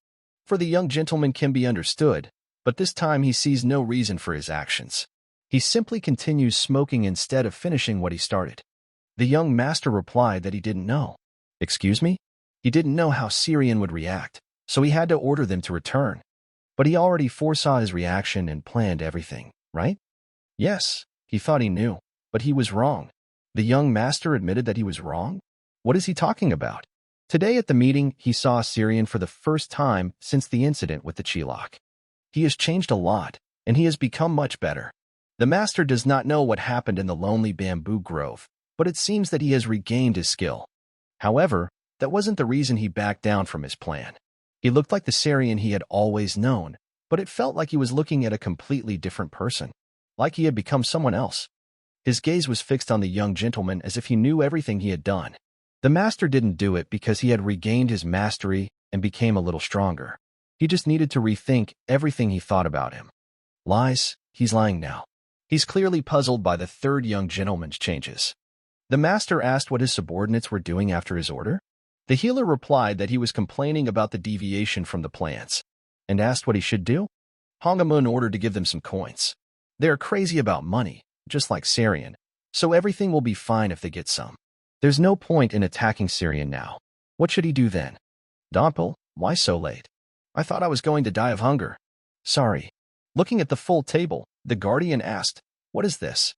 For the young gentleman can be understood, but this time he sees no reason for his actions. He simply continues smoking instead of finishing what he started. The young master replied that he didn't know. Excuse me? He didn't know how Syrian would react, so he had to order them to return. But he already foresaw his reaction and planned everything, right? Yes, he thought he knew, but he was wrong. The young master admitted that he was wrong? What is he talking about? Today at the meeting, he saw Syrian for the first time since the incident with the Chilok. He has changed a lot, and he has become much better. The master does not know what happened in the lonely bamboo grove, but it seems that he has regained his skill. However, that wasn't the reason he backed down from his plan. He looked like the Syrian he had always known, but it felt like he was looking at a completely different person, like he had become someone else. His gaze was fixed on the young gentleman as if he knew everything he had done. The master didn't do it because he had regained his mastery and became a little stronger. He just needed to rethink everything he thought about him. Lies, he's lying now. He's clearly puzzled by the third young gentleman's changes. The master asked what his subordinates were doing after his order. The healer replied that he was complaining about the deviation from the plans, and asked what he should do. Hongamun ordered to give them some coins. They are crazy about money, just like Syrian, so everything will be fine if they get some. There's no point in attacking Syrian now. What should he do then? Dompel, why so late? I thought I was going to die of hunger. Sorry. Looking at the full table, the guardian asked, what is this?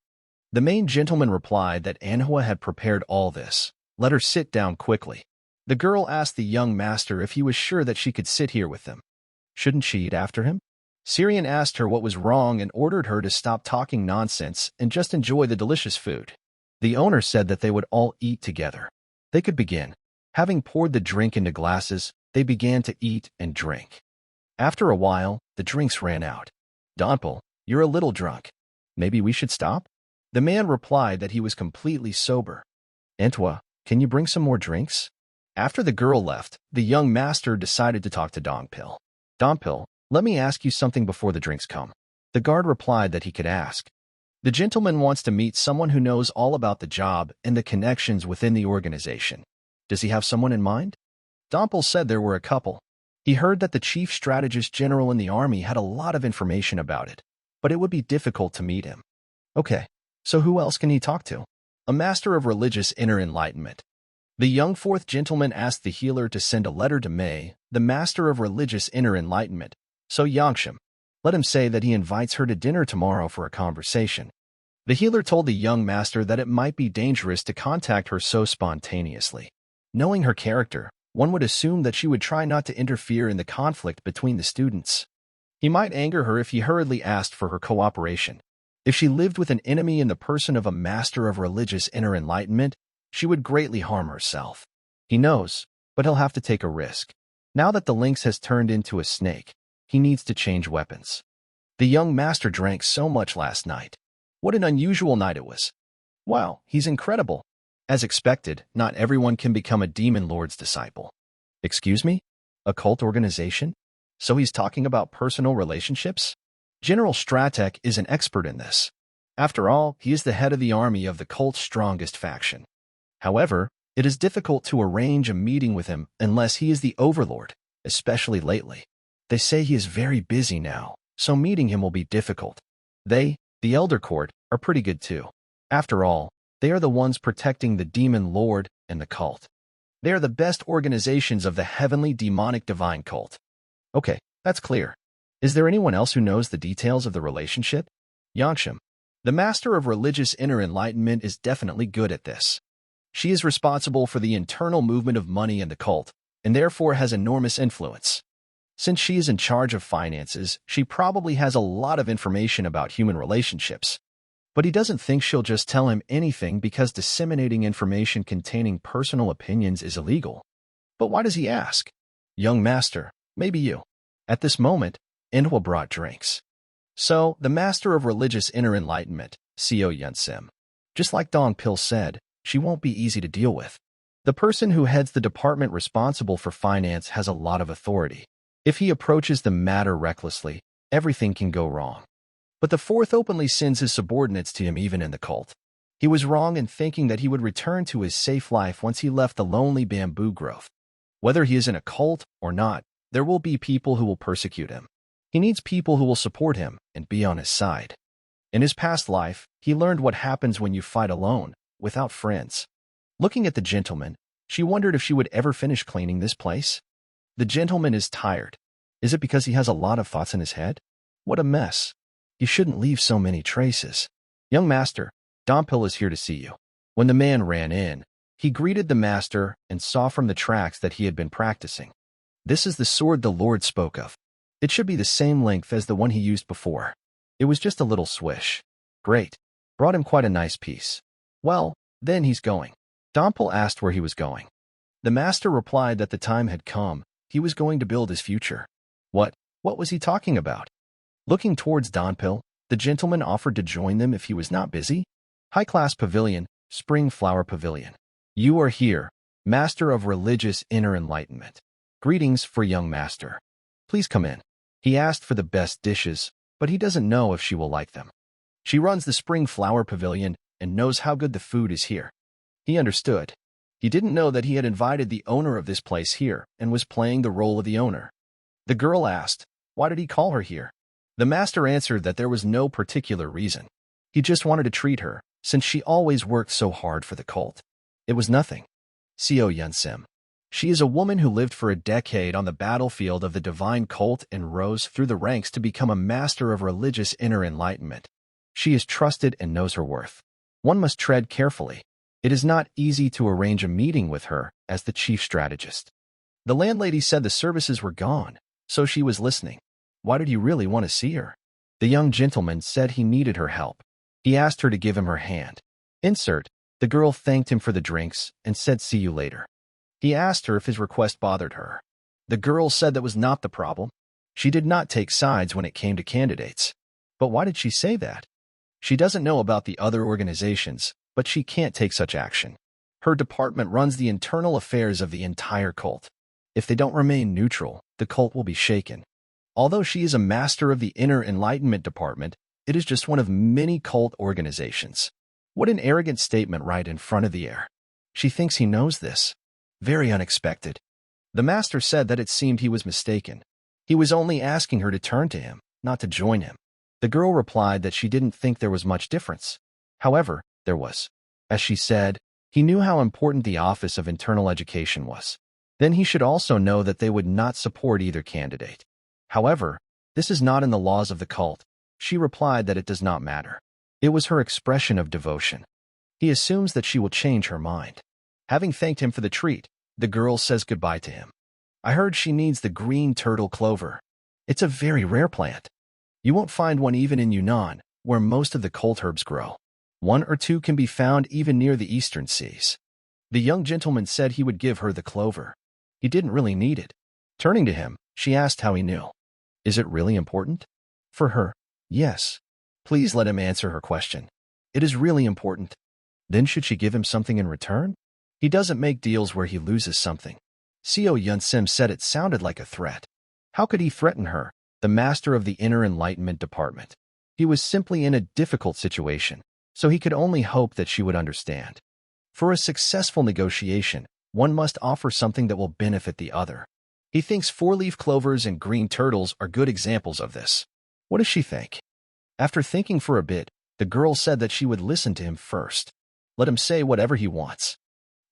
The main gentleman replied that Manhwa had prepared all this. Let her sit down quickly. The girl asked the young master if he was sure that she could sit here with them. Shouldn't she eat after him? Syrian asked her what was wrong and ordered her to stop talking nonsense and just enjoy the delicious food. The owner said that they would all eat together. They could begin. Having poured the drink into glasses, they began to eat and drink. After a while, the drinks ran out. Donpel, you're a little drunk. Maybe we should stop? The man replied that he was completely sober. Entwa, can you bring some more drinks? After the girl left, the young master decided to talk to Dongpil. Dongpil, let me ask you something before the drinks come. The guard replied that he could ask. The gentleman wants to meet someone who knows all about the job and the connections within the organization. Does he have someone in mind? Dompel said there were a couple. He heard that the chief strategist general in the army had a lot of information about it, but it would be difficult to meet him. Okay, so who else can he talk to? A master of religious inner enlightenment. The young fourth gentleman asked the healer to send a letter to Mei, the master of religious inner enlightenment, so Yangsham. Let him say that he invites her to dinner tomorrow for a conversation. The healer told the young master that it might be dangerous to contact her so spontaneously. Knowing her character, one would assume that she would try not to interfere in the conflict between the students. He might anger her if he hurriedly asked for her cooperation. If she lived with an enemy in the person of a master of religious inner enlightenment, she would greatly harm herself. He knows, but he'll have to take a risk. Now that the lynx has turned into a snake, he needs to change weapons. The young master drank so much last night. What an unusual night it was. Wow, he's incredible. As expected, not everyone can become a demon lord's disciple. Excuse me? A cult organization? So he's talking about personal relationships? General Stratek is an expert in this. After all, he is the head of the army of the cult's strongest faction. However, it is difficult to arrange a meeting with him unless he is the overlord, especially lately. They say he is very busy now, so meeting him will be difficult. They, the Elder Court, are pretty good too. After all, they are the ones protecting the demon lord and the cult. They are the best organizations of the heavenly demonic divine cult. Okay, that's clear. Is there anyone else who knows the details of the relationship? Yangsham, the master of religious inner enlightenment, is definitely good at this. She is responsible for the internal movement of money in the cult, and therefore has enormous influence. Since she is in charge of finances, she probably has a lot of information about human relationships. But he doesn't think she'll just tell him anything because disseminating information containing personal opinions is illegal. But why does he ask? Young master, maybe you. At this moment, Enro brought drinks. So, the master of religious inner enlightenment, Co Yunsim. Just like Don Pill said, she won't be easy to deal with. The person who heads the department responsible for finance has a lot of authority. If he approaches the matter recklessly, everything can go wrong. But the fourth openly sends his subordinates to him even in the cult. He was wrong in thinking that he would return to his safe life once he left the lonely bamboo grove. Whether he is in a cult or not, there will be people who will persecute him. He needs people who will support him and be on his side. In his past life, he learned what happens when you fight alone, without friends. Looking at the gentleman, she wondered if she would ever finish cleaning this place. The gentleman is tired. Is it because he has a lot of thoughts in his head? What a mess. You shouldn't leave so many traces. Young master, Dompil is here to see you. When the man ran in, he greeted the master and saw from the tracks that he had been practicing. This is the sword the Lord spoke of. It should be the same length as the one he used before. It was just a little swish. Great. Brought him quite a nice piece. Well, then he's going. Dompil asked where he was going. The master replied that the time had come. He was going to build his future. What was he talking about? Looking towards Donpil, the gentleman offered to join them if he was not busy. High-class pavilion, spring flower pavilion. You are here, master of religious inner enlightenment. Greetings for young master. Please come in. He asked for the best dishes, but he doesn't know if she will like them. She runs the spring flower pavilion and knows how good the food is here. He understood. He didn't know that he had invited the owner of this place here and was playing the role of the owner. The girl asked, why did he call her here? The master answered that there was no particular reason. He just wanted to treat her, since she always worked so hard for the cult. It was nothing. Co Yunsim. She is a woman who lived for a decade on the battlefield of the divine cult and rose through the ranks to become a master of religious inner enlightenment. She is trusted and knows her worth. One must tread carefully. It is not easy to arrange a meeting with her as the chief strategist. The landlady said the services were gone, so she was listening. Why did you really want to see her? The young gentleman said he needed her help. He asked her to give him her hand. Insert. The girl thanked him for the drinks and said see you later. He asked her if his request bothered her. The girl said that was not the problem. She did not take sides when it came to candidates. But why did she say that? She doesn't know about the other organizations, but she can't take such action. Her department runs the internal affairs of the entire cult. If they don't remain neutral, the cult will be shaken. Although she is a master of the Inner Enlightenment Department, it is just one of many cult organizations. What an arrogant statement right in front of the air. She thinks he knows this. Very unexpected. The master said that it seemed he was mistaken. He was only asking her to turn to him, not to join him. The girl replied that she didn't think there was much difference. However, there was. As she said, he knew how important the Office of Internal Education was. Then he should also know that they would not support either candidate. However, this is not in the laws of the cult. She replied that it does not matter. It was her expression of devotion. He assumes that she will change her mind. Having thanked him for the treat, the girl says goodbye to him. I heard she needs the green turtle clover. It's a very rare plant. You won't find one even in Yunnan, where most of the cult herbs grow. One or two can be found even near the eastern seas. The young gentleman said he would give her the clover. He didn't really need it. Turning to him, she asked how he knew. Is it really important? For her, yes. Please let him answer her question. It is really important. Then should she give him something in return? He doesn't make deals where he loses something. Seo Yun-sim said it sounded like a threat. How could he threaten her, the master of the inner enlightenment department? He was simply in a difficult situation, so he could only hope that she would understand. For a successful negotiation, one must offer something that will benefit the other. He thinks four-leaf clovers and green turtles are good examples of this. What does she think? After thinking for a bit, the girl said that she would listen to him first. Let him say whatever he wants.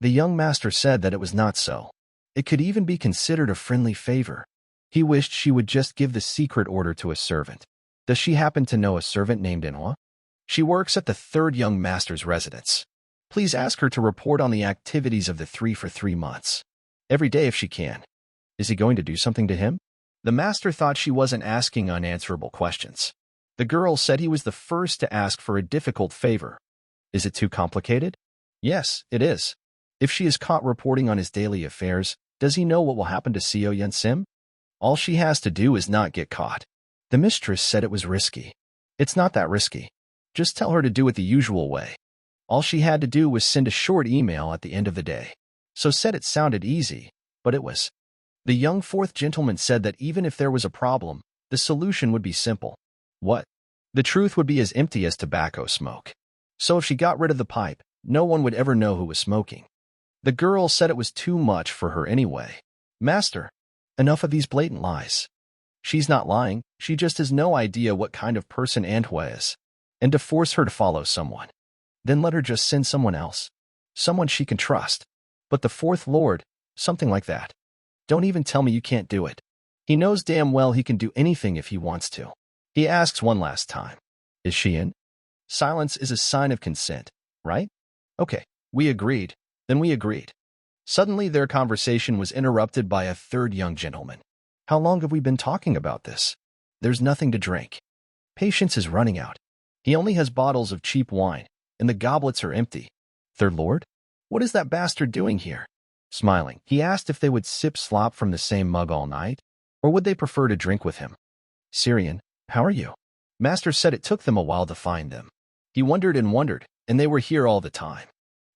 The young master said that it was not so. It could even be considered a friendly favor. He wished she would just give the secret order to a servant. Does she happen to know a servant named Manhwa? She works at the third young master's residence. Please ask her to report on the activities of the three for 3 months. Every day if she can. Is he going to do something to him? The master thought she wasn't asking unanswerable questions. The girl said he was the first to ask for a difficult favor. Is it too complicated? Yes, it is. If she is caught reporting on his daily affairs, does he know what will happen to Seo Yun-sim? All she has to do is not get caught. The mistress said it was risky. It's not that risky. Just tell her to do it the usual way. All she had to do was send a short email at the end of the day. So said it sounded easy, but it was. The young fourth gentleman said that even if there was a problem, the solution would be simple. What? The truth would be as empty as tobacco smoke. So if she got rid of the pipe, no one would ever know who was smoking. The girl said it was too much for her anyway. Master, enough of these blatant lies. She's not lying, she just has no idea what kind of person Manhwa is. And to force her to follow someone. Then let her just send someone else. Someone she can trust. But the fourth lord, something like that. Don't even tell me you can't do it. He knows damn well he can do anything if he wants to. He asks one last time. Is she in? Silence is a sign of consent, right? Okay, we agreed. Then we agreed. Suddenly their conversation was interrupted by a third young gentleman. How long have we been talking about this? There's nothing to drink. Patience is running out. He only has bottles of cheap wine, and the goblets are empty. Third lord? What is that bastard doing here? Smiling, he asked if they would sip slop from the same mug all night, or would they prefer to drink with him? Syrian, how are you? Master said it took them a while to find them. He wondered, and they were here all the time.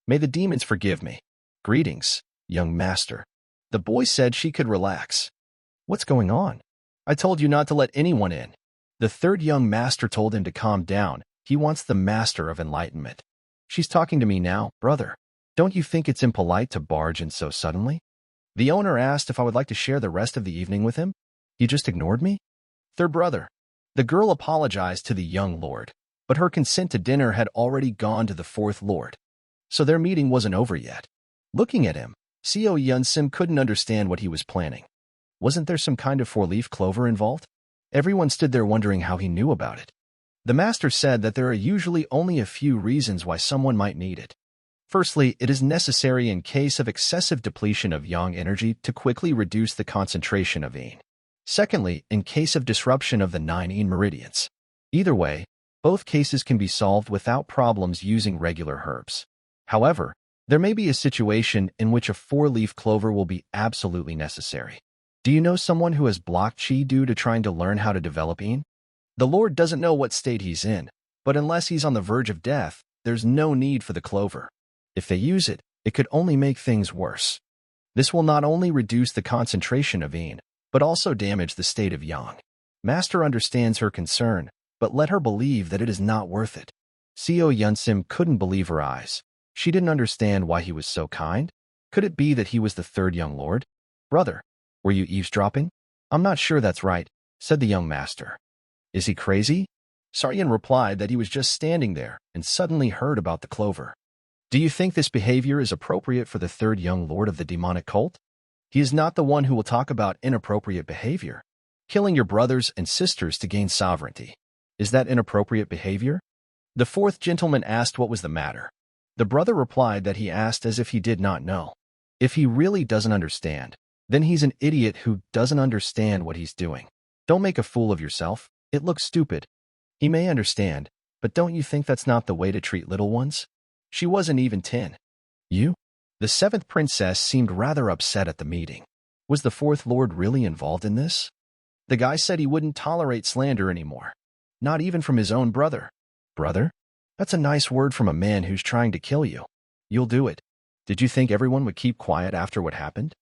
May the demons forgive me. Greetings, young master. The boy said she could relax. What's going on? I told you not to let anyone in. The third young master told him to calm down. He wants the master of enlightenment. She's talking to me now, brother. Don't you think it's impolite to barge in so suddenly? The owner asked if I would like to share the rest of the evening with him. He just ignored me? Third brother. The girl apologized to the young lord, but her consent to dinner had already gone to the fourth lord. So their meeting wasn't over yet. Looking at him, Seo Yun-sim couldn't understand what he was planning. Wasn't there some kind of four-leaf clover involved? Everyone stood there wondering how he knew about it. The master said that there are usually only a few reasons why someone might need it. Firstly, it is necessary in case of excessive depletion of yang energy to quickly reduce the concentration of yin. Secondly, in case of disruption of the 9 yin meridians. Either way, both cases can be solved without problems using regular herbs. However, there may be a situation in which a four-leaf clover will be absolutely necessary. Do you know someone who has blocked chi due to trying to learn how to develop yin? The Lord doesn't know what state he's in, but unless he's on the verge of death, there's no need for the clover. If they use it, it could only make things worse. This will not only reduce the concentration of yin, but also damage the state of yang. Master understands her concern, but let her believe that it is not worth it. Seo Yun-sim couldn't believe her eyes. She didn't understand why he was so kind. Could it be that he was the third young lord? Brother, were you eavesdropping? I'm not sure that's right, said the young master. Is he crazy? Saryan replied that he was just standing there and suddenly heard about the clover. Do you think this behavior is appropriate for the third young lord of the demonic cult? He is not the one who will talk about inappropriate behavior. Killing your brothers and sisters to gain sovereignty. Is that inappropriate behavior? The fourth gentleman asked what was the matter. The brother replied that he asked as if he did not know. If he really doesn't understand, then he's an idiot who doesn't understand what he's doing. Don't make a fool of yourself. It looks stupid. He may understand, but don't you think that's not the way to treat little ones? She wasn't even 10. You? The seventh princess seemed rather upset at the meeting. Was the fourth lord really involved in this? The guy said he wouldn't tolerate slander anymore. Not even from his own brother. Brother? That's a nice word from a man who's trying to kill you. You'll do it. Did you think everyone would keep quiet after what happened?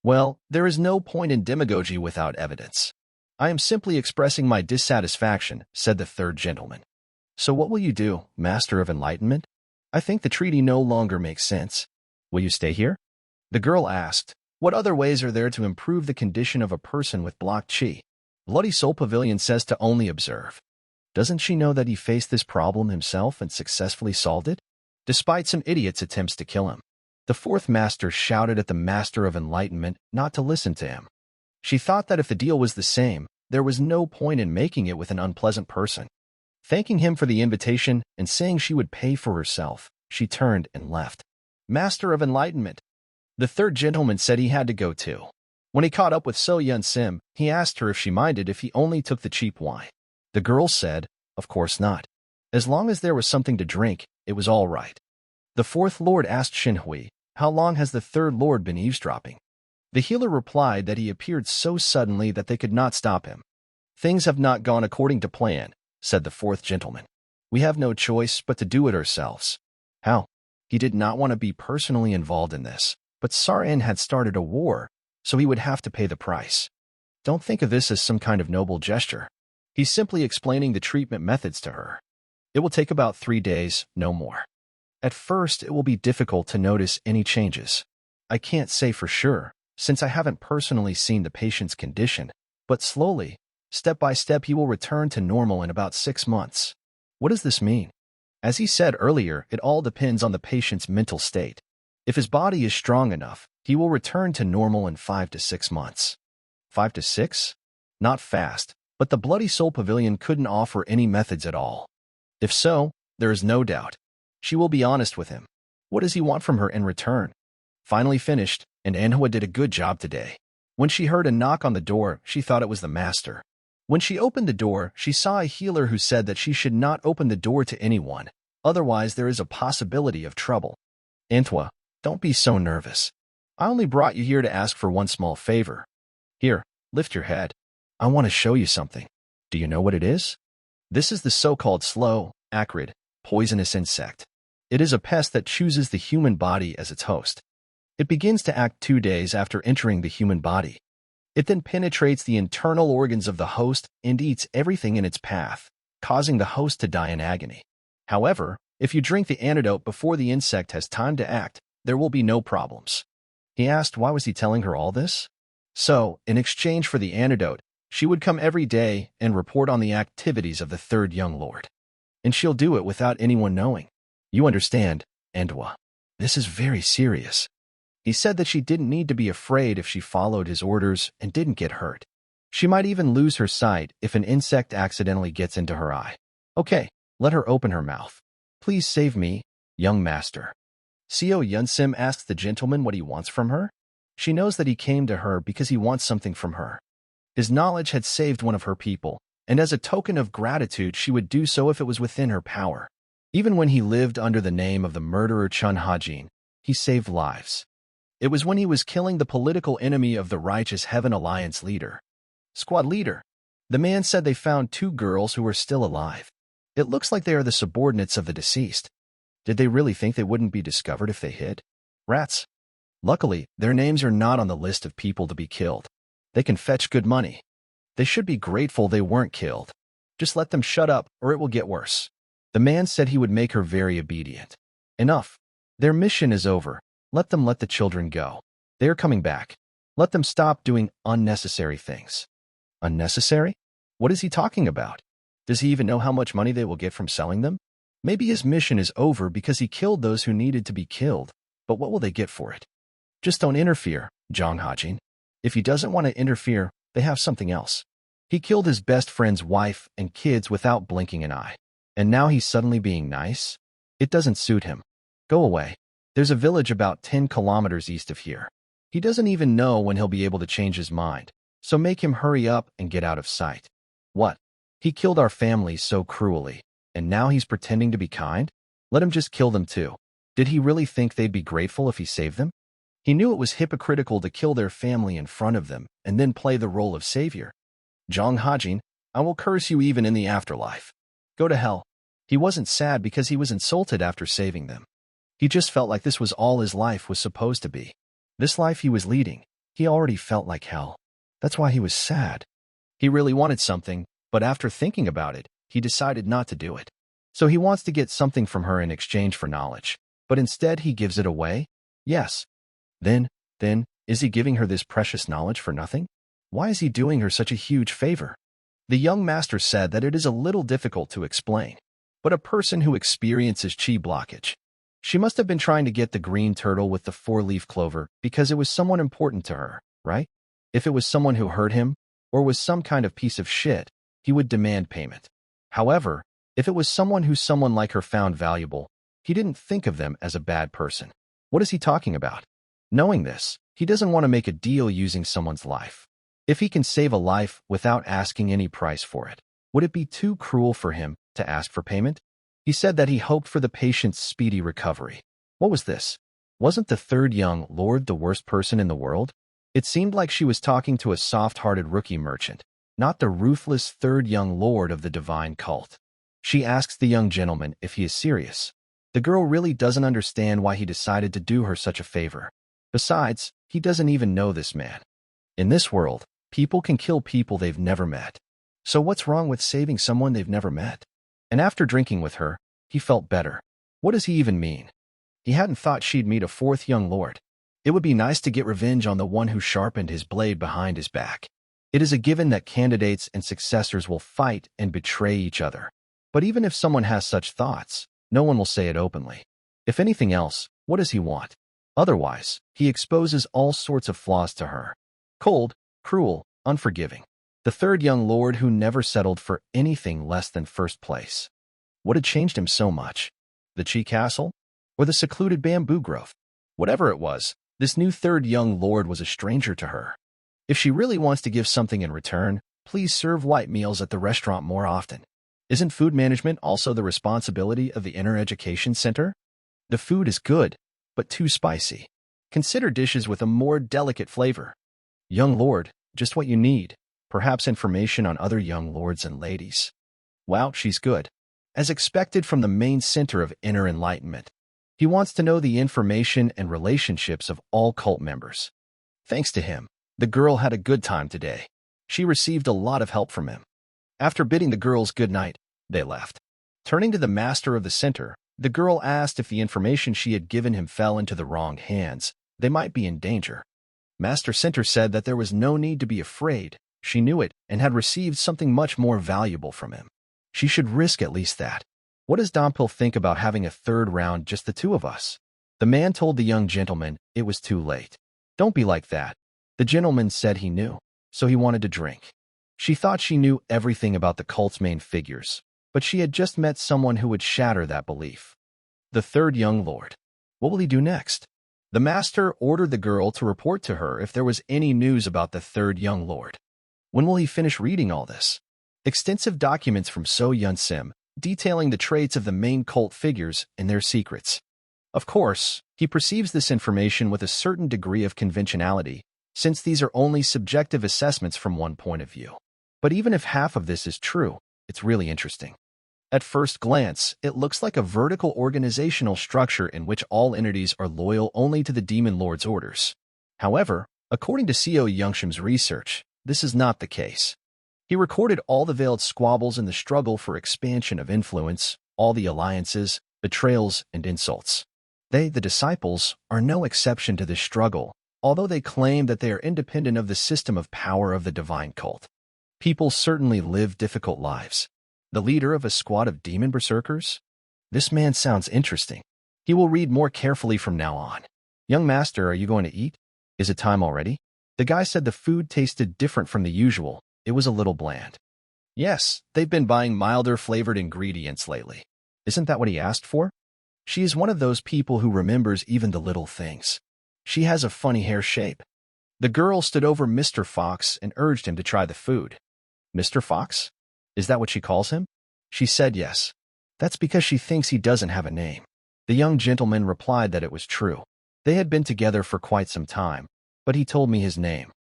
Well, there is no point in demagogy without evidence. I am simply expressing my dissatisfaction, said the third gentleman. So what will you do, Master of Enlightenment? I think the treaty no longer makes sense. Will you stay here? The girl asked. What other ways are there to improve the condition of a person with blocked chi? Bloody Soul Pavilion says to only observe. Doesn't she know that he faced this problem himself and successfully solved it? Despite some idiot's attempts to kill him. The fourth master shouted at the Master of Enlightenment not to listen to him. She thought that if the deal was the same, there was no point in making it with an unpleasant person. Thanking him for the invitation and saying she would pay for herself, she turned and left. Master of Enlightenment. The third gentleman said he had to go too. When he caught up with So Yun Sim, he asked her if she minded if he only took the cheap wine. The girl said, of course not. As long as there was something to drink, it was all right. The fourth lord asked Shin Hui, how long has the third lord been eavesdropping? The healer replied that he appeared so suddenly that they could not stop him. Things have not gone according to plan, said the fourth gentleman. We have no choice but to do it ourselves. How? He did not want to be personally involved in this, but Sarin had started a war, so he would have to pay the price. Don't think of this as some kind of noble gesture. He's simply explaining the treatment methods to her. It will take about 3 days, no more. At first, it will be difficult to notice any changes. I can't say for sure, since I haven't personally seen the patient's condition, but slowly, step by step, he will return to normal in about 6 months. What does this mean? As he said earlier, it all depends on the patient's mental state. If his body is strong enough, he will return to normal in 5 to 6 months. 5 to 6? Not fast, but the Bloody Soul Pavilion couldn't offer any methods at all. If so, there is no doubt. She will be honest with him. What does he want from her in return? Finally finished, and Manhwa did a good job today. When she heard a knock on the door, she thought it was the master. When she opened the door, she saw a healer who said that she should not open the door to anyone, otherwise there is a possibility of trouble. Manhwa, don't be so nervous. I only brought you here to ask for one small favor. Here, lift your head. I want to show you something. Do you know what it is? This is the so-called slow, acrid, poisonous insect. It is a pest that chooses the human body as its host. It begins to act 2 days after entering the human body. It then penetrates the internal organs of the host and eats everything in its path, causing the host to die in agony. However, if you drink the antidote before the insect has time to act, there will be no problems. He asked why was he telling her all this? So, in exchange for the antidote, she would come every day and report on the activities of the third young lord. And she'll do it without anyone knowing. You understand, Manhwa. This is very serious. He said that she didn't need to be afraid if she followed his orders and didn't get hurt. She might even lose her sight if an insect accidentally gets into her eye. Okay, let her open her mouth. Please save me, young master. So Yun Sim asks the gentleman what he wants from her. She knows that he came to her because he wants something from her. His knowledge had saved one of her people, and as a token of gratitude she would do so if it was within her power. Even when he lived under the name of the murderer Chun Hajin, he saved lives. It was when he was killing the political enemy of the Righteous Heaven Alliance leader. Squad leader. The man said they found 2 girls who were still alive. It looks like they are the subordinates of the deceased. Did they really think they wouldn't be discovered if they hid? Rats. Luckily, their names are not on the list of people to be killed. They can fetch good money. They should be grateful they weren't killed. Just let them shut up or it will get worse. The man said he would make her very obedient. Enough. Their mission is over. Let them let the children go. They are coming back. Let them stop doing unnecessary things. Unnecessary? What is he talking about? Does he even know how much money they will get from selling them? Maybe his mission is over because he killed those who needed to be killed, but what will they get for it? Just don't interfere, Zhang Hajin. If he doesn't want to interfere, they have something else. He killed his best friend's wife and kids without blinking an eye. And now he's suddenly being nice? It doesn't suit him. Go away. There's a village about 10 kilometers east of here. He doesn't even know when he'll be able to change his mind, so make him hurry up and get out of sight. What? He killed our family so cruelly, and now he's pretending to be kind? Let him just kill them too. Did he really think they'd be grateful if he saved them? He knew it was hypocritical to kill their family in front of them and then play the role of savior. Zhang Hajin, I will curse you even in the afterlife. Go to hell. He wasn't sad because he was insulted after saving them. He just felt like this was all his life was supposed to be. This life he was leading, he already felt like hell. That's why he was sad. He really wanted something, but after thinking about it, he decided not to do it. So he wants to get something from her in exchange for knowledge, but instead he gives it away? Yes. Then, is he giving her this precious knowledge for nothing? Why is he doing her such a huge favor? The young master said that it is a little difficult to explain, but a person who experiences chi blockage. She must have been trying to get the green turtle with the four-leaf clover because it was someone important to her, right? If it was someone who hurt him, or was some kind of piece of shit, he would demand payment. However, if it was someone who someone like her found valuable, he didn't think of them as a bad person. What is he talking about? Knowing this, he doesn't want to make a deal using someone's life. If he can save a life without asking any price for it, would it be too cruel for him to ask for payment? He said that he hoped for the patient's speedy recovery. What was this? Wasn't the third young lord the worst person in the world? It seemed like she was talking to a soft-hearted rookie merchant, not the ruthless third young lord of the divine cult. She asks the young gentleman if he is serious. The girl really doesn't understand why he decided to do her such a favor. Besides, he doesn't even know this man. In this world, people can kill people they've never met. So what's wrong with saving someone they've never met? And after drinking with her, he felt better. What does he even mean? He hadn't thought she'd meet a fourth young lord. It would be nice to get revenge on the one who sharpened his blade behind his back. It is a given that candidates and successors will fight and betray each other. But even if someone has such thoughts, no one will say it openly. If anything else, what does he want? Otherwise, he exposes all sorts of flaws to her. Cold, cruel, unforgiving. The third young lord who never settled for anything less than first place. What had changed him so much? The Chi Castle? Or the secluded bamboo grove? Whatever it was, this new third young lord was a stranger to her. If she really wants to give something in return, please serve light meals at the restaurant more often. Isn't food management also the responsibility of the Inner Education Center? The food is good, but too spicy. Consider dishes with a more delicate flavor. Young lord, just what you need. Perhaps information on other young lords and ladies. Wow, she's good. As expected from the main center of inner enlightenment. He wants to know the information and relationships of all cult members. Thanks to him, the girl had a good time today. She received a lot of help from him. After bidding the girls good night, they left. Turning to the master of the center, the girl asked if the information she had given him fell into the wrong hands. They might be in danger. Master Center said that there was no need to be afraid. She knew it and had received something much more valuable from him. She should risk at least that. What does Dompil think about having a third round just the two of us? The man told the young gentleman it was too late. Don't be like that. The gentleman said he knew, so he wanted to drink. She thought she knew everything about the cult's main figures, but she had just met someone who would shatter that belief. The third young lord. What will he do next? The master ordered the girl to report to her if there was any news about the third young lord. When will he finish reading all this? Extensive documents from So Yun Sim, detailing the traits of the main cult figures and their secrets. Of course, he perceives this information with a certain degree of conventionality, since these are only subjective assessments from one point of view. But even if half of this is true, it's really interesting. At first glance, it looks like a vertical organizational structure in which all entities are loyal only to the Demon Lord's orders. However, according to Co Youngshim's research, this is not the case. He recorded all the veiled squabbles in the struggle for expansion of influence, all the alliances, betrayals, and insults. They, the disciples, are no exception to this struggle, although they claim that they are independent of the system of power of the divine cult. People certainly live difficult lives. The leader of a squad of demon berserkers? This man sounds interesting. He will read more carefully from now on. Young master, are you going to eat? Is it time already? The guy said the food tasted different from the usual. It was a little bland. Yes, they've been buying milder flavored ingredients lately. Isn't that what he asked for? She is one of those people who remembers even the little things. She has a funny hair shape. The girl stood over Mr. Fox and urged him to try the food. Mr. Fox? Is that what she calls him? She said yes. That's because she thinks he doesn't have a name. The young gentleman replied that it was true. They had been together for quite some time, but he told me his name.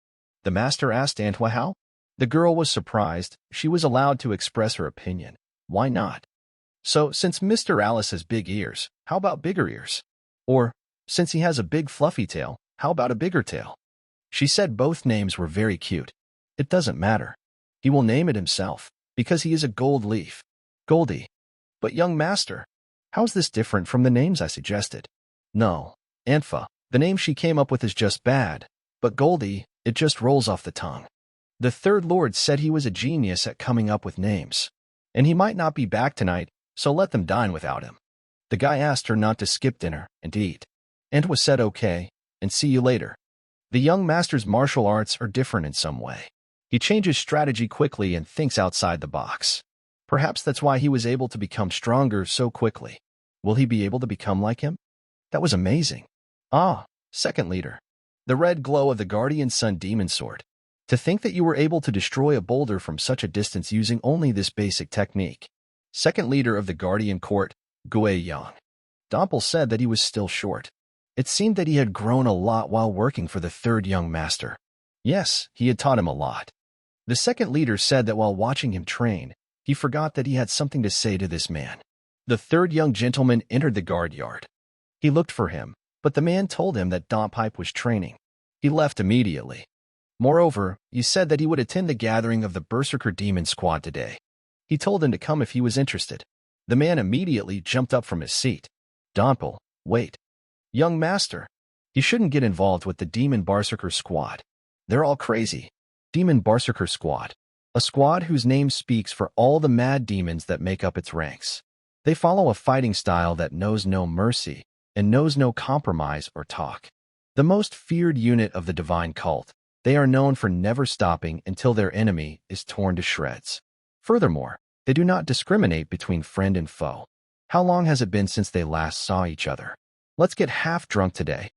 The master asked Manhwa how? The girl was surprised. She was allowed to express her opinion. Why not? So, since Mr. Alice has big ears, how about bigger ears? Or, since he has a big fluffy tail, how about a bigger tail? She said both names were very cute. It doesn't matter. He will name it himself, because he is a gold leaf. Goldie. But young master, how's this different from the names I suggested? No, Antfa, the name she came up with is just bad. But Goldie, it just rolls off the tongue. The third lord said he was a genius at coming up with names. And he might not be back tonight, so let them dine without him. The guy asked her not to skip dinner and eat. Antwa said okay, and see you later. The young master's martial arts are different in some way. He changes strategy quickly and thinks outside the box. Perhaps that's why he was able to become stronger so quickly. Will he be able to become like him? That was amazing. Ah, second leader. The red glow of the guardian sun demon sword. To think that you were able to destroy a boulder from such a distance using only this basic technique. Second leader of the guardian court, Gue Yang. Dompel said that he was still short. It seemed that he had grown a lot while working for the third young master. Yes, he had taught him a lot. The second leader said that while watching him train, he forgot that he had something to say to this man. The third young gentleman entered the guard yard. He looked for him, but the man told him that Dompipe was training. He left immediately. Moreover, he said that he would attend the gathering of the Berserker Demon Squad today. He told him to come if he was interested. The man immediately jumped up from his seat. Dompel, wait. Young master, you shouldn't get involved with the Demon Berserker Squad. They're all crazy. Demon Berserker Squad. A squad whose name speaks for all the mad demons that make up its ranks. They follow a fighting style that knows no mercy and knows no compromise or talk. The most feared unit of the divine cult, they are known for never stopping until their enemy is torn to shreds. Furthermore, they do not discriminate between friend and foe. How long has it been since they last saw each other? Let's get half drunk today.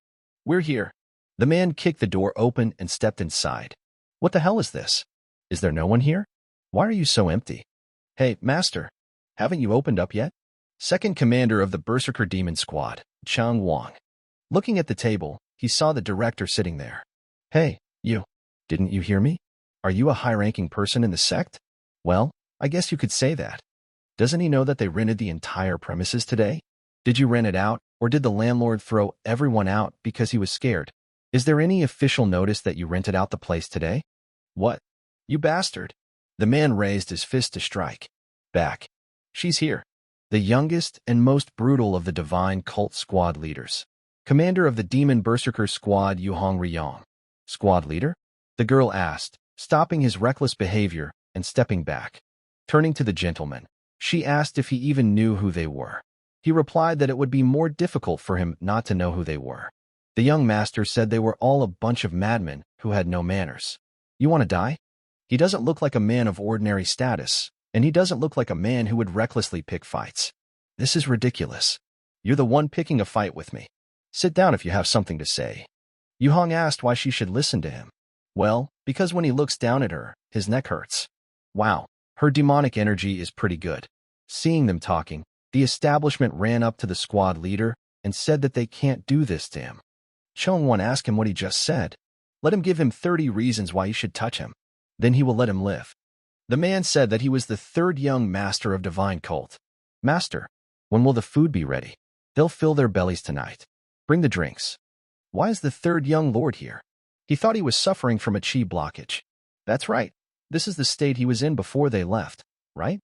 We're here. The man kicked the door open and stepped inside. What the hell is this? Is there no one here? Why are you so empty? Hey, master, haven't you opened up yet? Second commander of the Berserker Demon Squad, Chang Wang. Looking at the table, he saw the director sitting there. Hey, you. Didn't you hear me? Are you a high-ranking person in the sect? Well, I guess you could say that. Doesn't he know that they rented the entire premises today? Did you rent it out, or did the landlord throw everyone out because he was scared? Is there any official notice that you rented out the place today? What? You bastard. The man raised his fist to strike. Back. She's here. The youngest and most brutal of the divine cult squad leaders. Commander of the Demon Berserker Squad, Yuhong Riyong. Squad leader? The girl asked, stopping his reckless behavior and stepping back. Turning to the gentleman, she asked if he even knew who they were. He replied that it would be more difficult for him not to know who they were. The young master said they were all a bunch of madmen who had no manners. You want to die? He doesn't look like a man of ordinary status, and he doesn't look like a man who would recklessly pick fights. This is ridiculous. You're the one picking a fight with me. Sit down if you have something to say. Yuhong asked why she should listen to him. Well, because when he looks down at her, his neck hurts. Wow, her demonic energy is pretty good. Seeing them talking, the establishment ran up to the squad leader and said that they can't do this to him. Chongwon asked him what he just said. Let him give him 30 reasons why he should touch him. Then he will let him live. The man said that he was the third young master of divine cult. Master, when will the food be ready? They'll fill their bellies tonight. Bring the drinks. Why is the third young lord here? He thought he was suffering from a chi blockage. That's right. This is the state he was in before they left, right?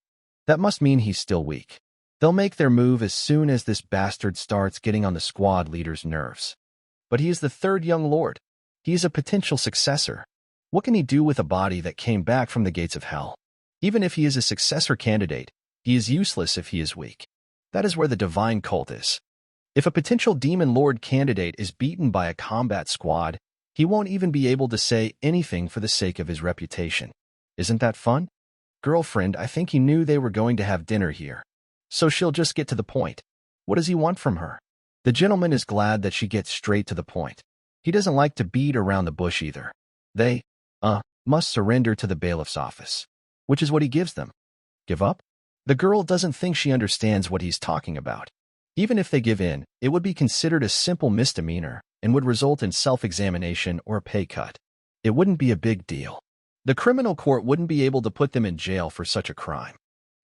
That must mean he's still weak. They'll make their move as soon as this bastard starts getting on the squad leader's nerves. But he is the third young lord. He is a potential successor. What can he do with a body that came back from the gates of hell? Even if he is a successor candidate, he is useless if he is weak. That is where the divine cult is. If a potential demon lord candidate is beaten by a combat squad, he won't even be able to say anything for the sake of his reputation. Isn't that fun? Girlfriend, I think he knew they were going to have dinner here. So she'll just get to the point. What does he want from her? The gentleman is glad that she gets straight to the point. He doesn't like to beat around the bush either. They, must surrender to the bailiff's office. Which is what he gives them. Give up? The girl doesn't think she understands what he's talking about. Even if they give in, it would be considered a simple misdemeanor and would result in self-examination or a pay cut. It wouldn't be a big deal. The criminal court wouldn't be able to put them in jail for such a crime.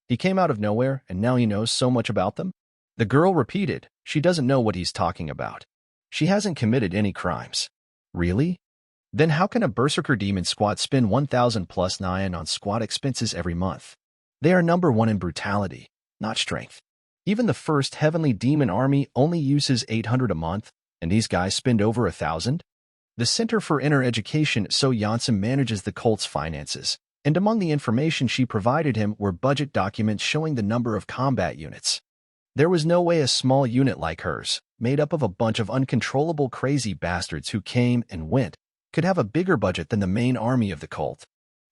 He came out of nowhere, and now he knows so much about them? The girl repeated, she doesn't know what he's talking about. She hasn't committed any crimes. Really? Then how can a Berserker Demon Squad spend 1,000 plus Nyan on squad expenses every month? They are number one in brutality, not strength. Even the first Heavenly Demon Army only uses 800 a month, and these guys spend over 1,000? The Center for Inner Education So Janssen manages the cult's finances, and among the information she provided him were budget documents showing the number of combat units. There was no way a small unit like hers, made up of a bunch of uncontrollable crazy bastards who came and went, could have a bigger budget than the main army of the cult.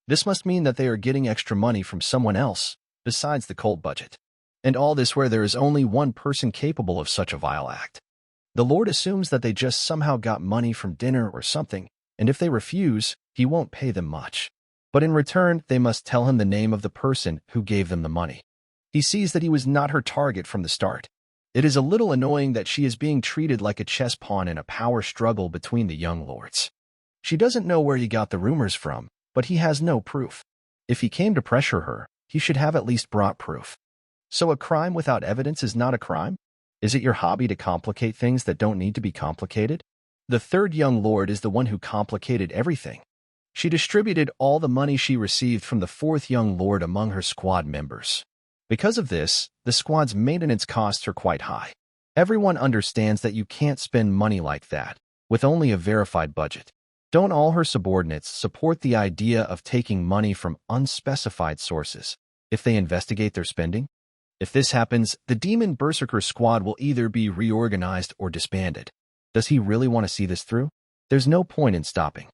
This must mean that they are getting extra money from someone else, besides the cult budget. And all this where there is only one person capable of such a vile act. The Lord assumes that they just somehow got money from dinner or something, and if they refuse, he won't pay them much. But in return, they must tell him the name of the person who gave them the money. He sees that he was not her target from the start. It is a little annoying that she is being treated like a chess pawn in a power struggle between the young lords. She doesn't know where he got the rumors from, but he has no proof. If he came to pressure her, he should have at least brought proof. So a crime without evidence is not a crime? Is it your hobby to complicate things that don't need to be complicated? The third young lord is the one who complicated everything. She distributed all the money she received from the fourth young lord among her squad members. Because of this, the squad's maintenance costs are quite high. Everyone understands that you can't spend money like that, with only a verified budget. Don't all her subordinates support the idea of taking money from unspecified sources if they investigate their spending? If this happens, the Demon Berserker squad will either be reorganized or disbanded. Does he really want to see this through? There's no point in stopping.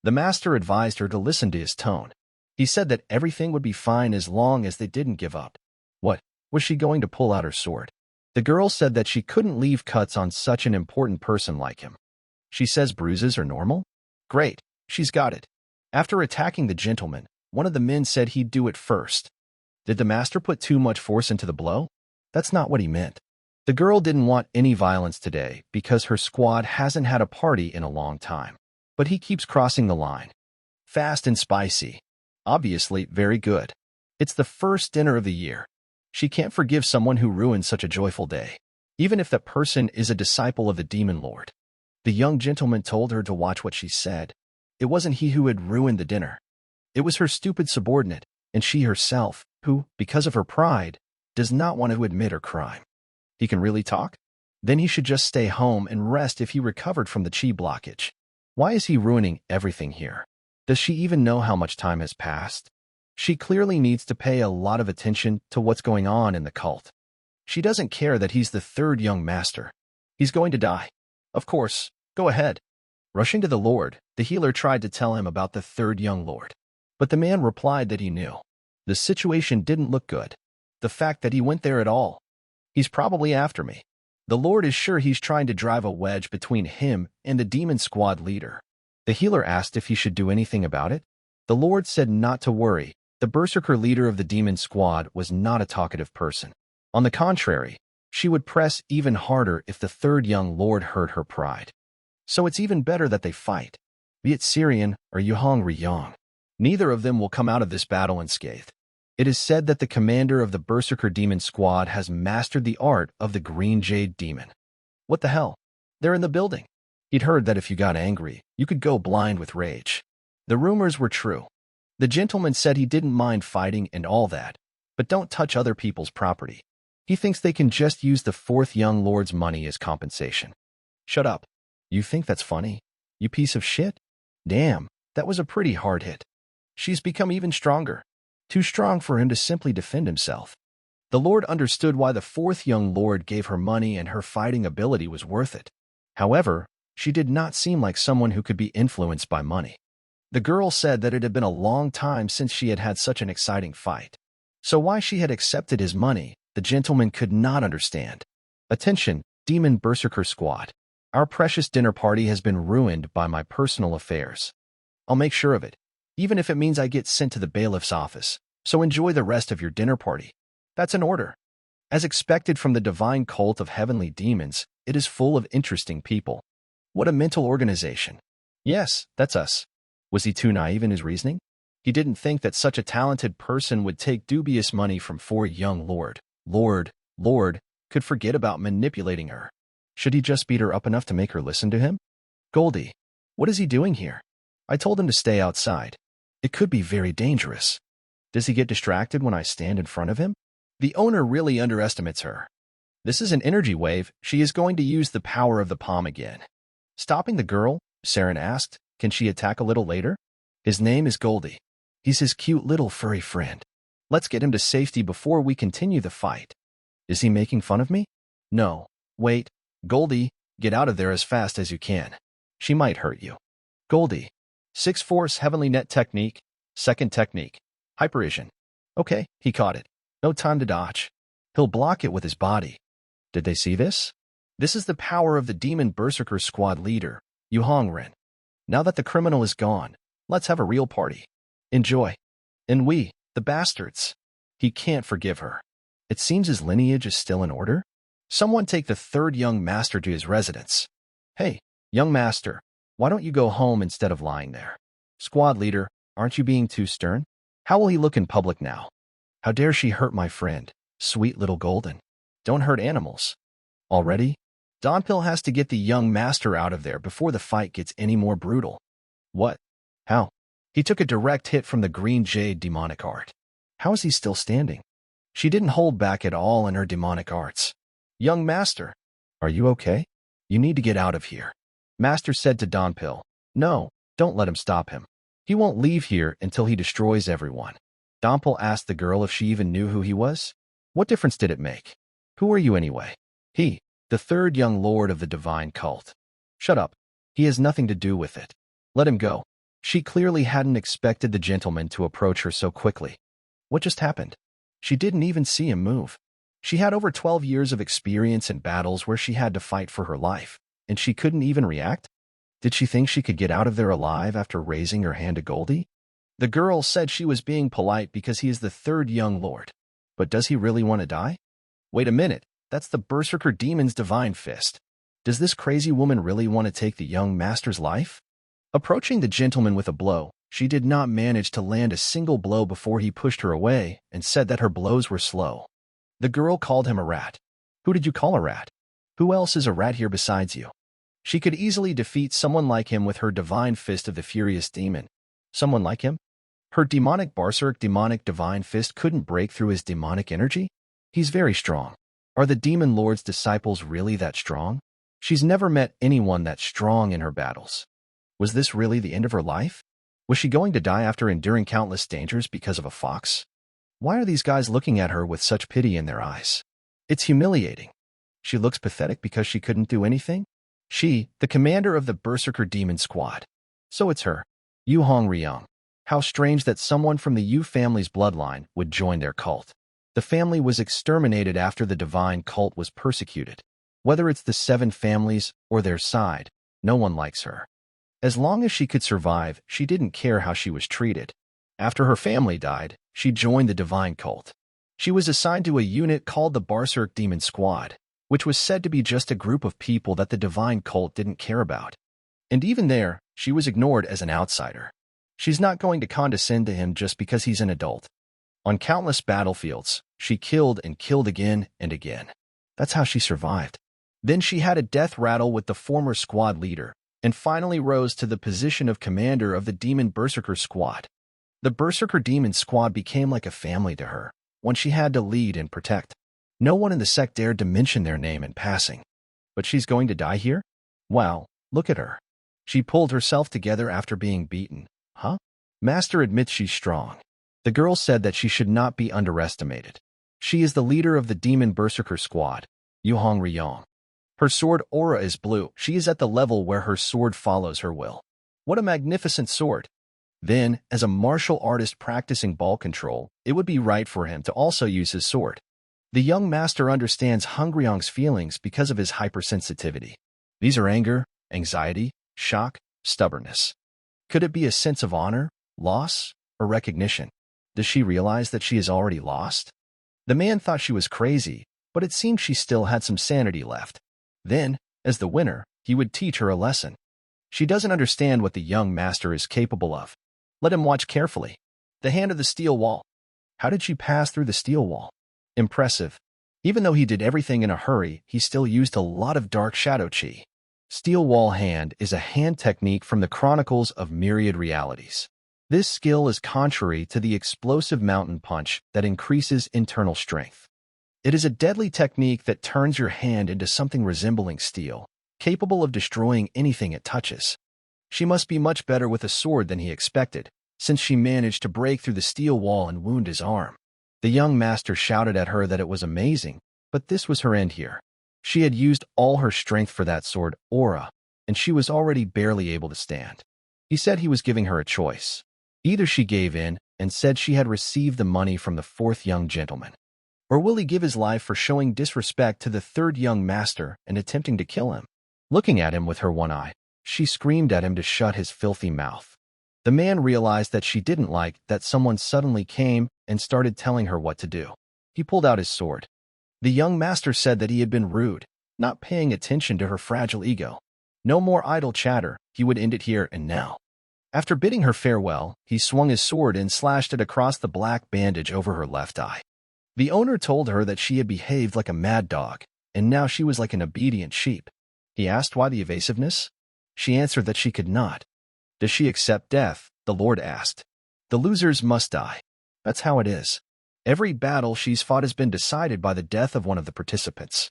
The master advised her to listen to his tone. He said that everything would be fine as long as they didn't give up. What? Was she going to pull out her sword? The girl said that she couldn't leave cuts on such an important person like him. She says bruises are normal? Great, she's got it. After attacking the gentleman, one of the men said he'd do it first. Did the master put too much force into the blow? That's not what he meant. The girl didn't want any violence today because her squad hasn't had a party in a long time. But he keeps crossing the line. Fast and spicy. Obviously, very good. It's the first dinner of the year. She can't forgive someone who ruined such a joyful day, even if that person is a disciple of the Demon Lord. The young gentleman told her to watch what she said. It wasn't he who had ruined the dinner. It was her stupid subordinate, and she herself, who, because of her pride, does not want to admit her crime. He can really talk? Then he should just stay home and rest if he recovered from the chi blockage. Why is he ruining everything here? Does she even know how much time has passed? She clearly needs to pay a lot of attention to what's going on in the cult. She doesn't care that he's the third young master. He's going to die. Of course, go ahead. Rushing to the Lord, the healer tried to tell him about the third young lord. But the man replied that he knew. The situation didn't look good. The fact that he went there at all. He's probably after me. The Lord is sure he's trying to drive a wedge between him and the demon squad leader. The healer asked if he should do anything about it. The Lord said not to worry. The berserker leader of the demon squad was not a talkative person. On the contrary, she would press even harder if the third young lord hurt her pride. So it's even better that they fight. Be it Syrian or Yuhong Ryong. Neither of them will come out of this battle unscathed. It is said that the commander of the Berserker Demon Squad has mastered the art of the Green Jade Demon. What the hell? They're in the building. He'd heard that if you got angry, you could go blind with rage. The rumors were true. The gentleman said he didn't mind fighting and all that, but don't touch other people's property. He thinks they can just use the fourth young lord's money as compensation. Shut up. You think that's funny? You piece of shit? Damn, that was a pretty hard hit. She's become even stronger. Too strong for him to simply defend himself. The Lord understood why the fourth young lord gave her money and her fighting ability was worth it. However, she did not seem like someone who could be influenced by money. The girl said that it had been a long time since she had had such an exciting fight. So why she had accepted his money, the gentleman could not understand. Attention, Demon Berserker Squad. Our precious dinner party has been ruined by my personal affairs. I'll make sure of it, even if it means I get sent to the bailiff's office, so enjoy the rest of your dinner party. That's an order. As expected from the divine cult of heavenly demons, it is full of interesting people. What a mental organization. Yes, that's us. Was he too naive in his reasoning? He didn't think that such a talented person would take dubious money from 4 young Lord, could forget about manipulating her. Should he just beat her up enough to make her listen to him? Goldie, what is he doing here? I told him to stay outside. It could be very dangerous. Does he get distracted when I stand in front of him? The owner really underestimates her. This is an energy wave. She is going to use the power of the palm again. Stopping the girl, Saren asked, can she attack a little later? His name is Goldie. He's his cute little furry friend. Let's get him to safety before we continue the fight. Is he making fun of me? No. Wait, Goldie, get out of there as fast as you can. She might hurt you. Goldie. 6 Force Heavenly Net Technique. Second technique. Hyperision. Okay, he caught it. No time to dodge. He'll block it with his body. Did they see this? This is the power of the Demon Berserker Squad leader, Yu Hongren. Now that the criminal is gone, let's have a real party. Enjoy. And we, the bastards. He can't forgive her. It seems his lineage is still in order. Someone take the 3rd young master to his residence. Hey, young master, why don't you go home instead of lying there? Squad leader, aren't you being too stern? How will he look in public now? How dare she hurt my friend, sweet little Golden? Don't hurt animals. Already? Donpil has to get the young master out of there before the fight gets any more brutal. What? How? He took a direct hit from the green jade demonic art. How is he still standing? She didn't hold back at all in her demonic arts. Young master, are you okay? You need to get out of here. Master said to Donpil. No, don't let him stop him. He won't leave here until he destroys everyone. Donpil asked the girl if she even knew who he was. What difference did it make? Who are you anyway? He, the 3rd young lord of the divine cult. Shut up. He has nothing to do with it. Let him go. She clearly hadn't expected the gentleman to approach her so quickly. What just happened? She didn't even see him move. She had over 12 years of experience in battles where she had to fight for her life, and she couldn't even react? Did she think she could get out of there alive after raising her hand to Goldie? The girl said she was being polite because he is the 3rd young lord. But does he really want to die? Wait a minute, that's the Berserker Demon's divine fist. Does this crazy woman really want to take the young master's life? Approaching the gentleman with a blow, she did not manage to land a single blow before he pushed her away and said that her blows were slow. The girl called him a rat. Who did you call a rat? Who else is a rat here besides you? She could easily defeat someone like him with her divine fist of the furious demon. Someone like him? Her demonic Berserk demonic divine fist couldn't break through his demonic energy? He's very strong. Are the demon lord's disciples really that strong? She's never met anyone that strong in her battles. Was this really the end of her life? Was she going to die after enduring countless dangers because of a fox? Why are these guys looking at her with such pity in their eyes? It's humiliating. She looks pathetic because she couldn't do anything? She, the commander of the Berserker Demon Squad. So it's her, Yu Hongryong. How strange that someone from the Yu family's bloodline would join their cult. The family was exterminated after the divine cult was persecuted. Whether it's the 7 families or their side, no one likes her. As long as she could survive, she didn't care how she was treated. After her family died, she joined the divine cult. She was assigned to a unit called the Berserk Demon Squad, which was said to be just a group of people that the divine cult didn't care about. And even there, she was ignored as an outsider. She's not going to condescend to him just because he's an adult. On countless battlefields, she killed and killed again and again. That's how she survived. Then she had a death rattle with the former squad leader, and finally rose to the position of commander of the Demon Berserker Squad. The Berserker Demon Squad became like a family to her, one she had to lead and protect. No one in the sect dared to mention their name in passing. But she's going to die here? Wow, look at her. She pulled herself together after being beaten. Huh? Master admits she's strong. The girl said that she should not be underestimated. She is the leader of the Demon Berserker Squad, Yu Hongryong. Her sword aura is blue. She is at the level where her sword follows her will. What a magnificent sword. Then, as a martial artist practicing ball control, it would be right for him to also use his sword. The young master understands Hongryong's feelings because of his hypersensitivity. These are anger, anxiety, shock, stubbornness. Could it be a sense of honor, loss, or recognition? Does she realize that she is already lost? The man thought she was crazy, but it seemed she still had some sanity left. Then, as the winner, he would teach her a lesson. She doesn't understand what the young master is capable of. Let him watch carefully. The hand of the steel wall. How did she pass through the steel wall? Impressive. Even though he did everything in a hurry, he still used a lot of dark shadow chi. Steel wall hand is a hand technique from the Chronicles of Myriad Realities. This skill is contrary to the explosive mountain punch that increases internal strength. It is a deadly technique that turns your hand into something resembling steel, capable of destroying anything it touches. She must be much better with a sword than he expected, since she managed to break through the steel wall and wound his arm. The young master shouted at her that it was amazing, but this was her end here. She had used all her strength for that sword, aura, and she was already barely able to stand. He said he was giving her a choice. Either she gave in and said she had received the money from the fourth young gentleman, or will he give his life for showing disrespect to the third young master and attempting to kill him? Looking at him with her one eye, she screamed at him to shut his filthy mouth. The man realized that she didn't like that someone suddenly came and started telling her what to do. He pulled out his sword. The young master said that he had been rude, not paying attention to her fragile ego. No more idle chatter, he would end it here and now. After bidding her farewell, he swung his sword and slashed it across the black bandage over her left eye. The owner told her that she had behaved like a mad dog, and now she was like an obedient sheep. He asked why the evasiveness. She answered that she could not. Does she accept death? The Lord asked. The losers must die. That's how it is. Every battle she's fought has been decided by the death of one of the participants.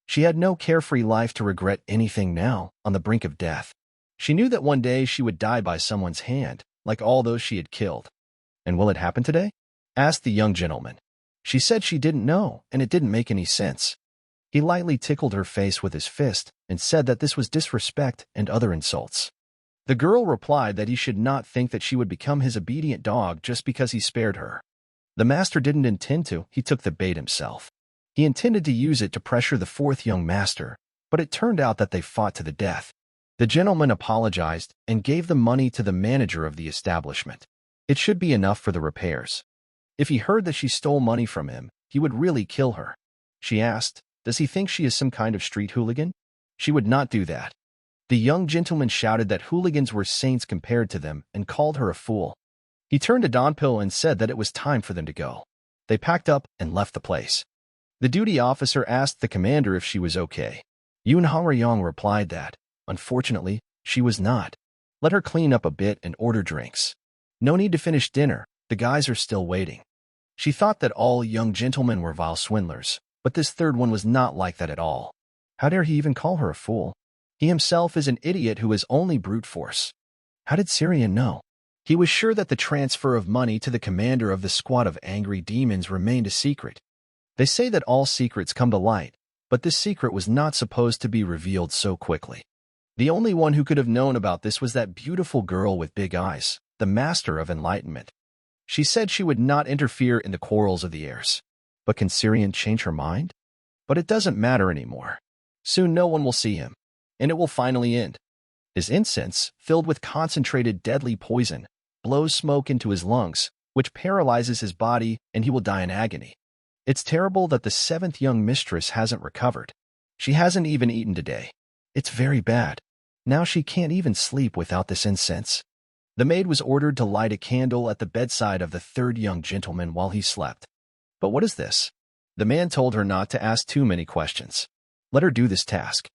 She had no carefree life to regret anything now, on the brink of death. She knew that one day she would die by someone's hand, like all those she had killed. And will it happen today? Asked the young gentleman. She said she didn't know, and it didn't make any sense. He lightly tickled her face with his fist and said that this was disrespect and other insults. The girl replied that he should not think that she would become his obedient dog just because he spared her. The master didn't intend to, he took the bait himself. He intended to use it to pressure the fourth young master, but it turned out that they fought to the death. The gentleman apologized and gave the money to the manager of the establishment. It should be enough for the repairs. If he heard that she stole money from him, he would really kill her. She asked, does he think she is some kind of street hooligan? She would not do that. The young gentleman shouted that hooligans were saints compared to them and called her a fool. He turned to Donpil and said that it was time for them to go. They packed up and left the place. The duty officer asked the commander if she was okay. Yun Hongrayong replied that, unfortunately, she was not. Let her clean up a bit and order drinks. No need to finish dinner, the guys are still waiting. She thought that all young gentlemen were vile swindlers, but this third one was not like that at all. How dare he even call her a fool? He himself is an idiot who is only brute force. How did Syrian know? He was sure that the transfer of money to the commander of the squad of angry demons remained a secret. They say that all secrets come to light, but this secret was not supposed to be revealed so quickly. The only one who could have known about this was that beautiful girl with big eyes, the master of enlightenment. She said she would not interfere in the quarrels of the heirs. But can Syrian change her mind? But it doesn't matter anymore. Soon no one will see him, and it will finally end. His incense, filled with concentrated deadly poison, blows smoke into his lungs, which paralyzes his body, and he will die in agony. It's terrible that the seventh young mistress hasn't recovered. She hasn't even eaten today. It's very bad. Now she can't even sleep without this incense. The maid was ordered to light a candle at the bedside of the third young gentleman while he slept. But what is this? The man told her not to ask too many questions. Let her do this task.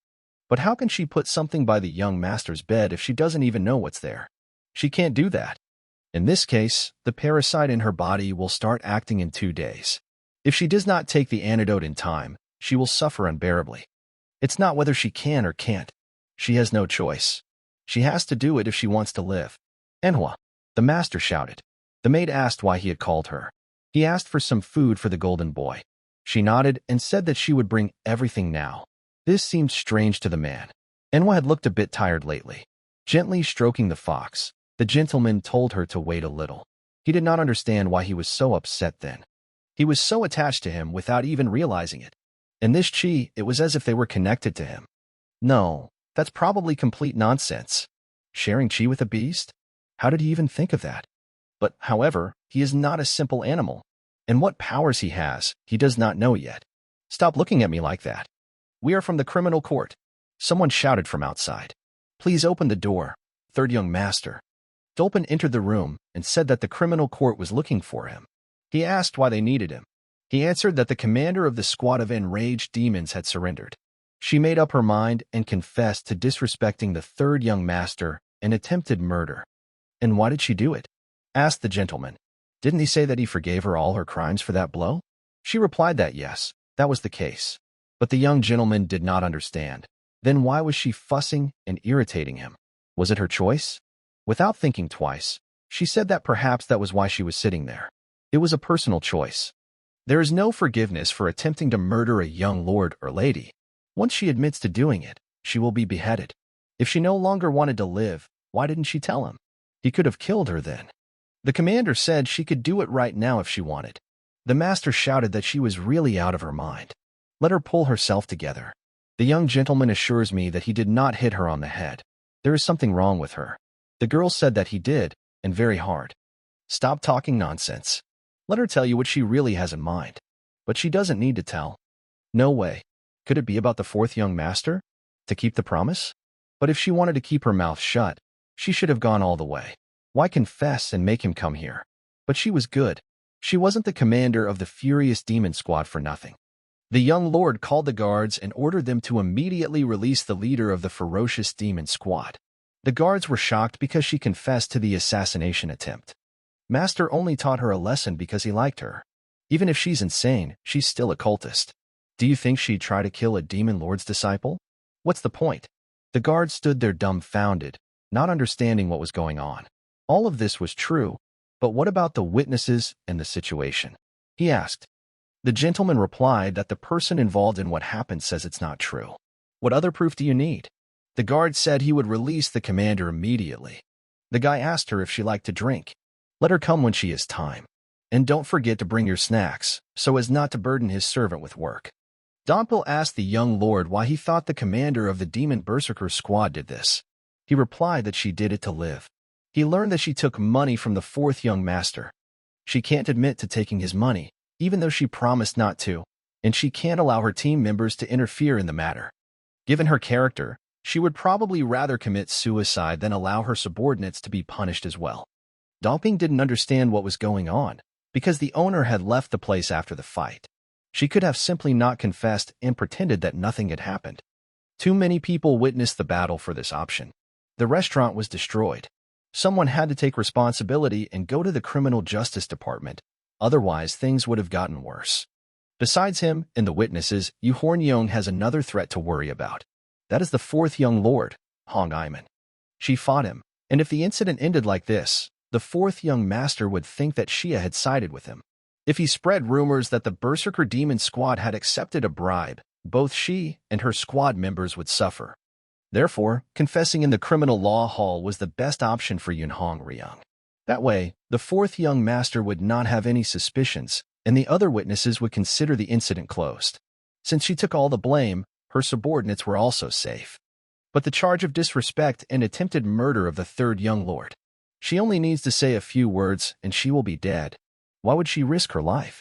But how can she put something by the young master's bed if she doesn't even know what's there? She can't do that. In this case, the parasite in her body will start acting in 2 days. If she does not take the antidote in time, she will suffer unbearably. It's not whether she can or can't. She has no choice. She has to do it if she wants to live. Manhwa, the master shouted. The maid asked why he had called her. He asked for some food for the golden boy. She nodded and said that she would bring everything now. This seemed strange to the man. Manhwa had looked a bit tired lately. Gently stroking the fox, the gentleman told her to wait a little. He did not understand why he was so upset then. He was so attached to him without even realizing it. In this chi, it was as if they were connected to him. No, that's probably complete nonsense. Sharing chi with a beast? How did he even think of that? But, however, he is not a simple animal, and what powers he has, he does not know yet. Stop looking at me like that. We are from the criminal court. Someone shouted from outside. Please open the door, third young master. Dolphin entered the room and said that the criminal court was looking for him. He asked why they needed him. He answered that the commander of the squad of enraged demons had surrendered. She made up her mind and confessed to disrespecting the third young master and attempted murder. And why did she do it? Asked the gentleman. Didn't he say that he forgave her all her crimes for that blow? She replied that yes, that was the case. But the young gentleman did not understand. Then why was she fussing and irritating him? Was it her choice? Without thinking twice, she said that perhaps that was why she was sitting there. It was a personal choice. There is no forgiveness for attempting to murder a young lord or lady. Once she admits to doing it, she will be beheaded. If she no longer wanted to live, why didn't she tell him? He could have killed her then. The commander said she could do it right now if she wanted. The master shouted that she was really out of her mind. Let her pull herself together. The young gentleman assures me that he did not hit her on the head. There is something wrong with her. The girl said that he did, and very hard. Stop talking nonsense. Let her tell you what she really has in mind. But she doesn't need to tell. No way. Could it be about the fourth young master? To keep the promise? But if she wanted to keep her mouth shut, she should have gone all the way. Why confess and make him come here? But she was good. She wasn't the commander of the furious demon squad for nothing. The young lord called the guards and ordered them to immediately release the leader of the ferocious demon squad. The guards were shocked because she confessed to the assassination attempt. Master only taught her a lesson because he liked her. Even if she's insane, she's still a cultist. Do you think she'd try to kill a demon lord's disciple? What's the point? The guards stood there dumbfounded, not understanding what was going on. All of this was true, but what about the witnesses and the situation? He asked. The gentleman replied that the person involved in what happened says it's not true. What other proof do you need? The guard said he would release the commander immediately. The guy asked her if she liked to drink. Let her come when she has time. And don't forget to bring your snacks, so as not to burden his servant with work. Donpil asked the young lord why he thought the commander of the demon berserker squad did this. He replied that she did it to live. He learned that she took money from the fourth young master. She can't admit to taking his money, even though she promised not to, and she can't allow her team members to interfere in the matter. Given her character, she would probably rather commit suicide than allow her subordinates to be punished as well. Dongping didn't understand what was going on, because the owner had left the place after the fight. She could have simply not confessed and pretended that nothing had happened. Too many people witnessed the battle for this option. The restaurant was destroyed. Someone had to take responsibility and go to the criminal justice department, otherwise things would have gotten worse. Besides him and the witnesses, Yu Hornyong has another threat to worry about. That is the fourth young lord, Hong Iman. She fought him, and if the incident ended like this, the fourth young master would think that Xia had sided with him. If he spread rumors that the Berserker Demon Squad had accepted a bribe, both she and her squad members would suffer. Therefore, confessing in the criminal law hall was the best option for Yun Hong Ryung. That way, the fourth young master would not have any suspicions, and the other witnesses would consider the incident closed. Since she took all the blame, her subordinates were also safe. But the charge of disrespect and attempted murder of the third young lord. She only needs to say a few words and she will be dead. Why would she risk her life?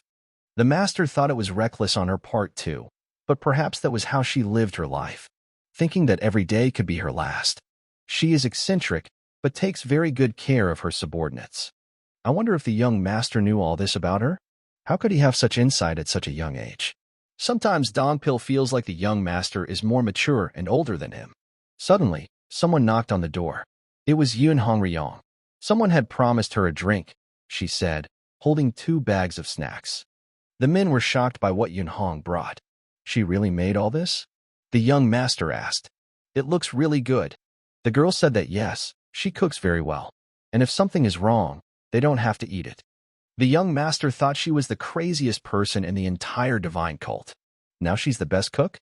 The master thought it was reckless on her part too, but perhaps that was how she lived her life, thinking that every day could be her last. She is eccentric, but takes very good care of her subordinates. I wonder if the young master knew all this about her? How could he have such insight at such a young age? Sometimes Dongpil feels like the young master is more mature and older than him. Suddenly, someone knocked on the door. It was Yun Hongryong. Someone had promised her a drink, she said, holding 2 bags of snacks. The men were shocked by what Yun Hong brought. She really made all this? The young master asked. It looks really good. The girl said that yes, she cooks very well. And if something is wrong, they don't have to eat it. The young master thought she was the craziest person in the entire divine cult. Now she's the best cook?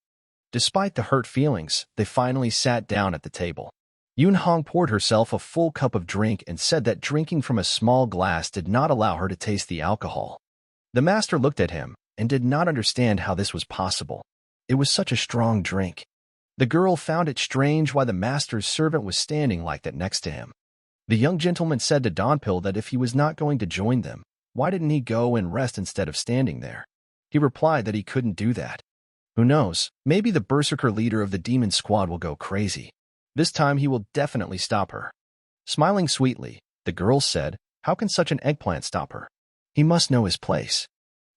Despite the hurt feelings, they finally sat down at the table. Yun Hong poured herself a full cup of drink and said that drinking from a small glass did not allow her to taste the alcohol. The master looked at him and did not understand how this was possible. It was such a strong drink. The girl found it strange why the master's servant was standing like that next to him. The young gentleman said to Donpil that if he was not going to join them, why didn't he go and rest instead of standing there? He replied that he couldn't do that. Who knows, maybe the berserker leader of the demon squad will go crazy. This time he will definitely stop her. Smiling sweetly, the girl said, how can such an eggplant stop her? He must know his place.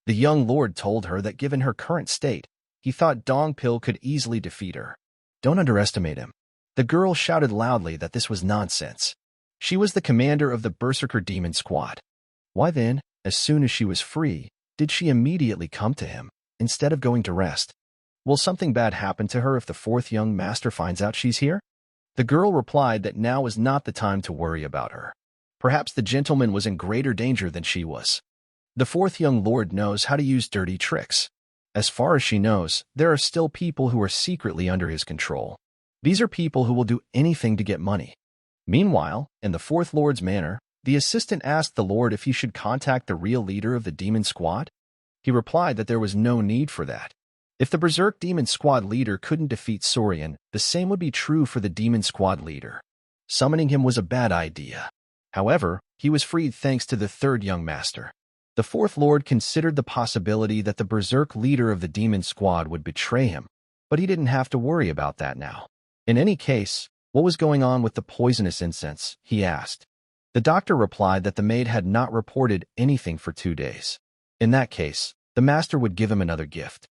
The young lord told her that given her current state, he thought Dongpil could easily defeat her. Don't underestimate him. The girl shouted loudly that this was nonsense. She was the commander of the berserker demon squad. Why then, as soon as she was free, did she immediately come to him, instead of going to rest? Will something bad happen to her if the fourth young master finds out she's here? The girl replied that now was not the time to worry about her. Perhaps the gentleman was in greater danger than she was. The fourth young lord knows how to use dirty tricks. As far as she knows, there are still people who are secretly under his control. These are people who will do anything to get money. Meanwhile, in the fourth lord's manor, the assistant asked the lord if he should contact the real leader of the demon squad. He replied that there was no need for that. If the berserk demon squad leader couldn't defeat Saurian, the same would be true for the demon squad leader. Summoning him was a bad idea. However, he was freed thanks to the third young master. The fourth lord considered the possibility that the berserk leader of the demon squad would betray him, but he didn't have to worry about that now. In any case, what was going on with the poisonous incense, he asked. The doctor replied that the maid had not reported anything for 2 days. In that case, the master would give him another gift.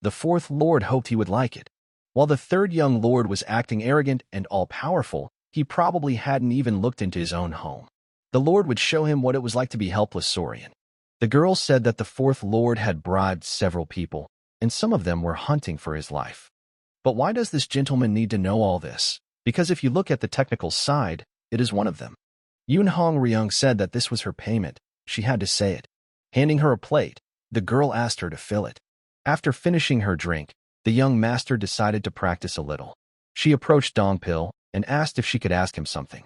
The fourth lord hoped he would like it. While the third young lord was acting arrogant and all-powerful, he probably hadn't even looked into his own home. The lord would show him what it was like to be helpless Saurian. The girl said that the fourth lord had bribed several people, and some of them were hunting for his life. But why does this gentleman need to know all this? Because if you look at the technical side, it is one of them. Yoon Hong Ryung said that this was her payment. She had to say it. Handing her a plate, the girl asked her to fill it. After finishing her drink, the young master decided to practice a little. She approached Dongpil and asked if she could ask him something.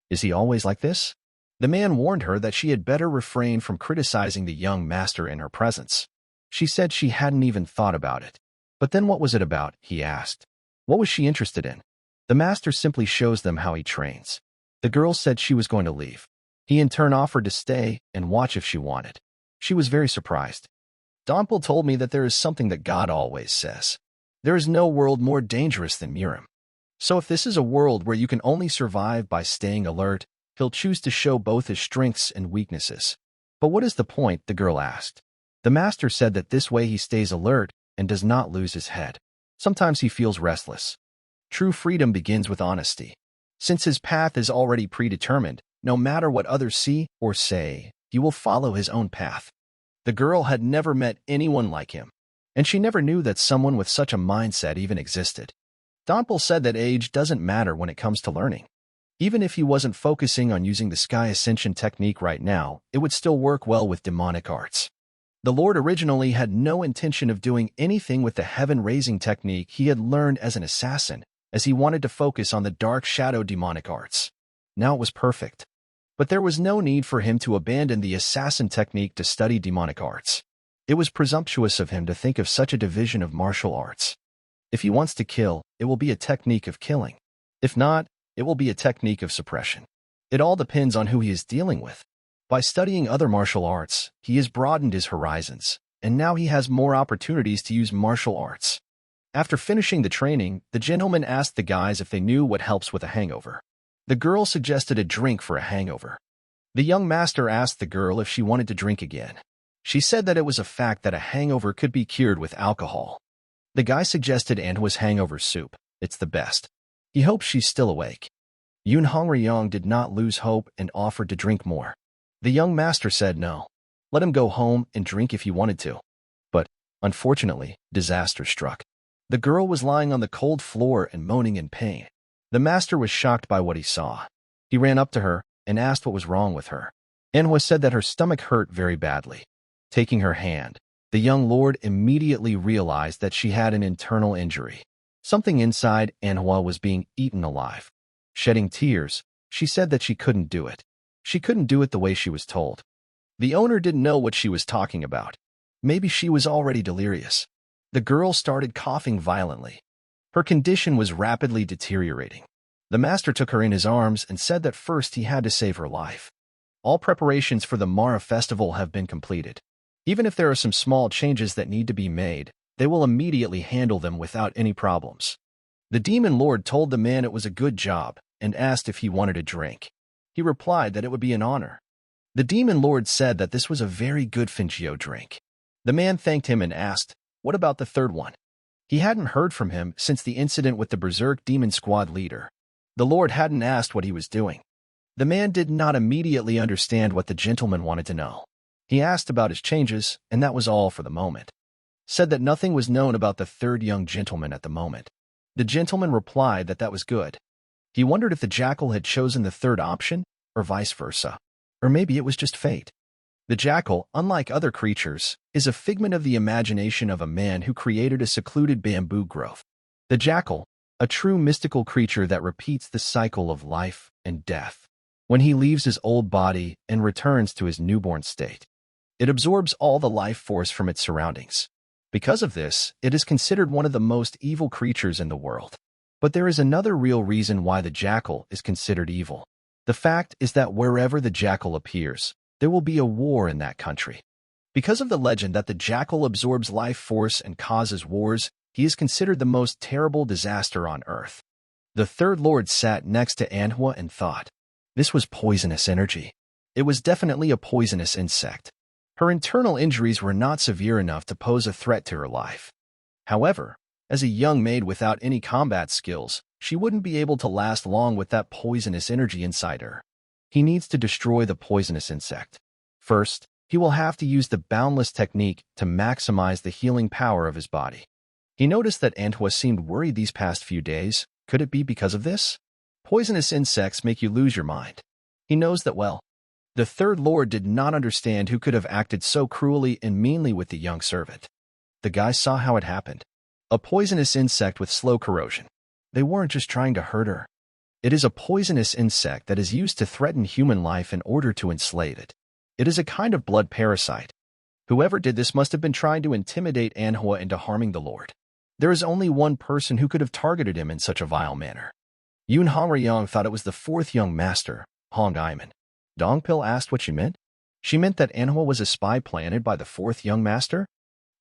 Is he always like this? The man warned her that she had better refrain from criticizing the young master in her presence. She said she hadn't even thought about it. But then what was it about, he asked. What was she interested in? The master simply shows them how he trains. The girl said she was going to leave. He in turn offered to stay and watch if she wanted. She was very surprised. Donpil told me that there is something that God always says. There is no world more dangerous than Miram. So if this is a world where you can only survive by staying alert, he'll choose to show both his strengths and weaknesses. But what is the point, the girl asked. The master said that this way he stays alert and does not lose his head. Sometimes he feels restless. True freedom begins with honesty. Since his path is already predetermined, no matter what others see or say, he will follow his own path. The girl had never met anyone like him, and she never knew that someone with such a mindset even existed. Donpil said that age doesn't matter when it comes to learning. Even if he wasn't focusing on using the Sky Ascension technique right now, it would still work well with demonic arts. The Lord originally had no intention of doing anything with the heaven-raising technique he had learned as an assassin, as he wanted to focus on the dark shadow demonic arts. Now it was perfect. But there was no need for him to abandon the assassin technique to study demonic arts. It was presumptuous of him to think of such a division of martial arts. If he wants to kill, it will be a technique of killing. If not, it will be a technique of suppression. It all depends on who he is dealing with. By studying other martial arts, he has broadened his horizons, and now he has more opportunities to use martial arts. After finishing the training, the gentleman asked the guys if they knew what helps with a hangover. The girl suggested a drink for a hangover. The young master asked the girl if she wanted to drink again. She said that it was a fact that a hangover could be cured with alcohol. The guy suggested Anhwa's hangover soup. It's the best. He hopes she's still awake. Yoon Hong Ryong did not lose hope and offered to drink more. The young master said no. Let him go home and drink if he wanted to. But, unfortunately, disaster struck. The girl was lying on the cold floor and moaning in pain. The master was shocked by what he saw. He ran up to her and asked what was wrong with her. Anhwa said that her stomach hurt very badly. Taking her hand, the young lord immediately realized that she had an internal injury. Something inside Anhwa was being eaten alive. Shedding tears, she said that she couldn't do it. She couldn't do it the way she was told. The owner didn't know what she was talking about. Maybe she was already delirious. The girl started coughing violently. Her condition was rapidly deteriorating. The master took her in his arms and said that first he had to save her life. All preparations for the Mara festival have been completed. Even if there are some small changes that need to be made, They will immediately handle them without any problems. The demon lord told the man it was a good job and asked if he wanted a drink. He replied that it would be an honor. The demon lord said that this was a very good Finchio drink. The man thanked him and asked, "What about the third one?" He hadn't heard from him since the incident with the Berserk Demon Squad leader. The lord hadn't asked what he was doing. The man did not immediately understand what the gentleman wanted to know. He asked about his changes, and that was all for the moment. Said that nothing was known about the third young gentleman at the moment. The gentleman replied that that was good. He wondered if the jackal had chosen the third option, or vice versa. Or maybe it was just fate. The jackal, unlike other creatures, is a figment of the imagination of a man who created a secluded bamboo grove. The jackal, a true mystical creature that repeats the cycle of life and death. When he leaves his old body and returns to his newborn state, it absorbs all the life force from its surroundings. Because of this, it is considered one of the most evil creatures in the world. But there is another real reason why the jackal is considered evil. The fact is that wherever the jackal appears, there will be a war in that country. Because of the legend that the jackal absorbs life force and causes wars, he is considered the most terrible disaster on earth. The third lord sat next to Manhwa and thought, this was poisonous energy. It was definitely a poisonous insect. Her internal injuries were not severe enough to pose a threat to her life. However, as a young maid without any combat skills, she wouldn't be able to last long with that poisonous energy inside her. He needs to destroy the poisonous insect. First, he will have to use the boundless technique to maximize the healing power of his body. He noticed that Manhwa seemed worried these past few days. Could it be because of this? Poisonous insects make you lose your mind. He knows that well. The third lord did not understand who could have acted so cruelly and meanly with the young servant. The guy saw how it happened. A poisonous insect with slow corrosion. They weren't just trying to hurt her. It is a poisonous insect that is used to threaten human life in order to enslave it. It is a kind of blood parasite. Whoever did this must have been trying to intimidate Manhwa into harming the lord. There is only one person who could have targeted him in such a vile manner. Yoon Hong thought it was the fourth young master, Hong Iman. Dongpil asked what she meant. She meant that Manhwa was a spy planted by the fourth young master?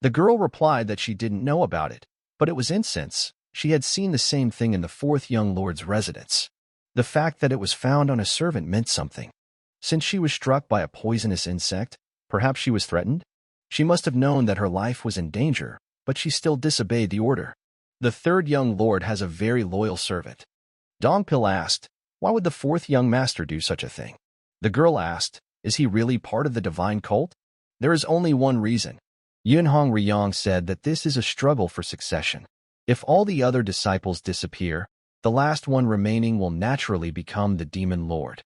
The girl replied that she didn't know about it, but it was incense. She had seen the same thing in the fourth young lord's residence. The fact that it was found on a servant meant something. Since she was struck by a poisonous insect, perhaps she was threatened? She must have known that her life was in danger, but she still disobeyed the order. The third young lord has a very loyal servant. Dongpil asked, why would the fourth young master do such a thing? The girl asked, is he really part of the divine cult? There is only one reason. Yoon Hong said that this is a struggle for succession. If all the other disciples disappear, the last one remaining will naturally become the demon lord.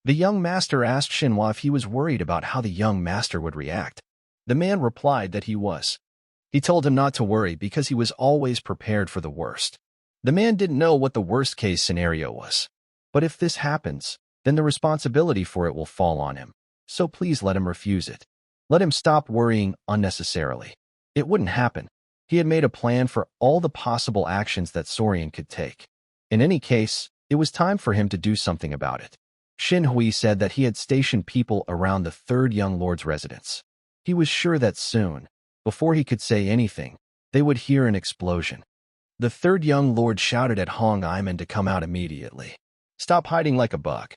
The young master asked Shinhwa if he was worried about how the young master would react. The man replied that he was. He told him not to worry because he was always prepared for the worst. The man didn't know what the worst-case scenario was. But if this happens, then the responsibility for it will fall on him. So please let him refuse it. Let him stop worrying unnecessarily. It wouldn't happen. He had made a plan for all the possible actions that Sorian could take. In any case, it was time for him to do something about it. Shin Hui said that he had stationed people around the third young lord's residence. He was sure that soon, before he could say anything, they would hear an explosion. The third young lord shouted at Hong Iman to come out immediately. Stop hiding like a bug.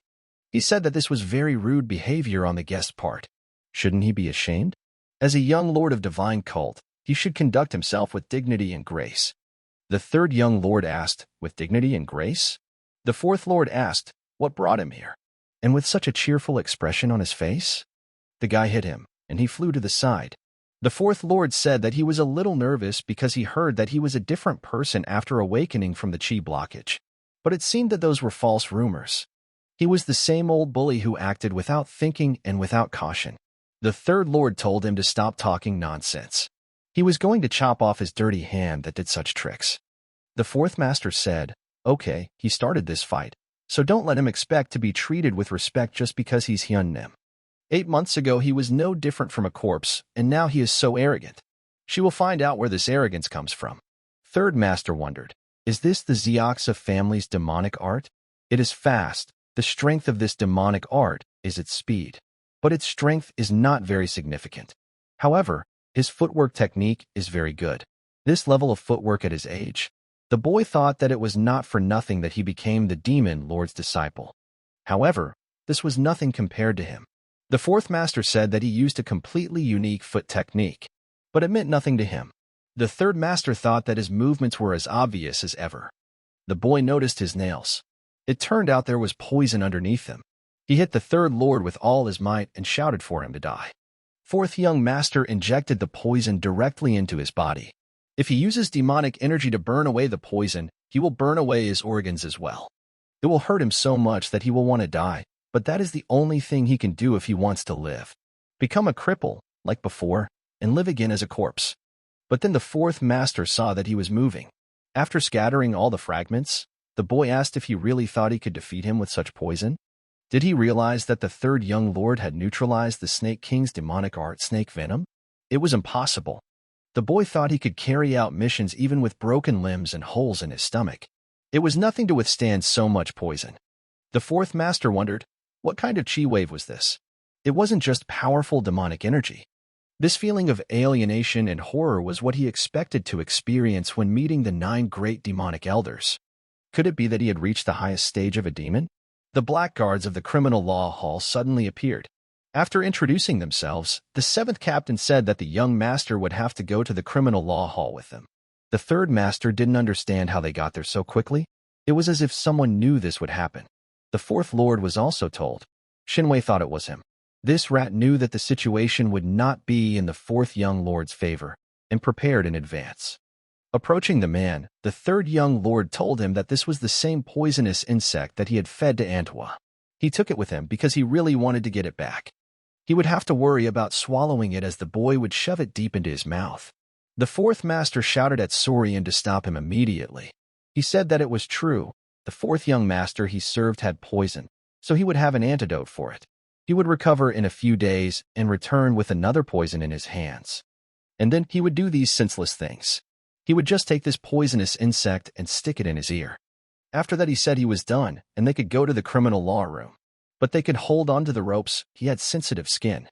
He said that this was very rude behavior on the guest's part. Shouldn't he be ashamed? As a young lord of divine cult, he should conduct himself with dignity and grace. The third young lord asked, with dignity and grace? The fourth lord asked, what brought him here? And with such a cheerful expression on his face? The guy hit him, and he flew to the side. The fourth lord said that he was a little nervous because he heard that he was a different person after awakening from the chi blockage. But it seemed that those were false rumors. He was the same old bully who acted without thinking and without caution. The third lord told him to stop talking nonsense. He was going to chop off his dirty hand that did such tricks. The fourth master said, okay, he started this fight, so don't let him expect to be treated with respect just because he's Hyun-nim. 8 months ago he was no different from a corpse, and now he is so arrogant. She will find out where this arrogance comes from. Third master wondered, is this the Zeoxa family's demonic art? It is fast. The strength of this demonic art is its speed. But its strength is not very significant. However, his footwork technique is very good. This level of footwork at his age. The boy thought that it was not for nothing that he became the demon lord's disciple. However, this was nothing compared to him. The fourth master said that he used a completely unique foot technique, but it meant nothing to him. The third master thought that his movements were as obvious as ever. The boy noticed his nails. It turned out there was poison underneath them. He hit the third lord with all his might and shouted for him to die. Fourth young master injected the poison directly into his body. If he uses demonic energy to burn away the poison, he will burn away his organs as well. It will hurt him so much that he will want to die, but that is the only thing he can do if he wants to live. Become a cripple, like before, and live again as a corpse. But then the fourth master saw that he was moving. After scattering all the fragments, the boy asked if he really thought he could defeat him with such poison. Did he realize that the third young lord had neutralized the Snake King's demonic art, snake venom? It was impossible. The boy thought he could carry out missions even with broken limbs and holes in his stomach. It was nothing to withstand so much poison. The fourth master wondered, what kind of chi wave was this? It wasn't just powerful demonic energy. This feeling of alienation and horror was what he expected to experience when meeting the 9 great demonic elders. Could it be that he had reached the highest stage of a demon? The blackguards of the criminal law hall suddenly appeared. After introducing themselves, the 7th captain said that the young master would have to go to the criminal law hall with them. The 3rd master didn't understand how they got there so quickly. It was as if someone knew this would happen. The 4th lord was also told. Shinwei thought it was him. This rat knew that the situation would not be in the 4th young lord's favor, and prepared in advance. Approaching the man, the 3rd young lord told him that this was the same poisonous insect that he had fed to Manhwa. He took it with him because he really wanted to get it back. He would have to worry about swallowing it as the boy would shove it deep into his mouth. The 4th master shouted at Sorian to stop him immediately. He said that it was true. The 4th young master he served had poison, so he would have an antidote for it. He would recover in a few days and return with another poison in his hands. And then he would do these senseless things. He would just take this poisonous insect and stick it in his ear. After that he said he was done, and they could go to the criminal law room. But they could hold on to the ropes. He had sensitive skin.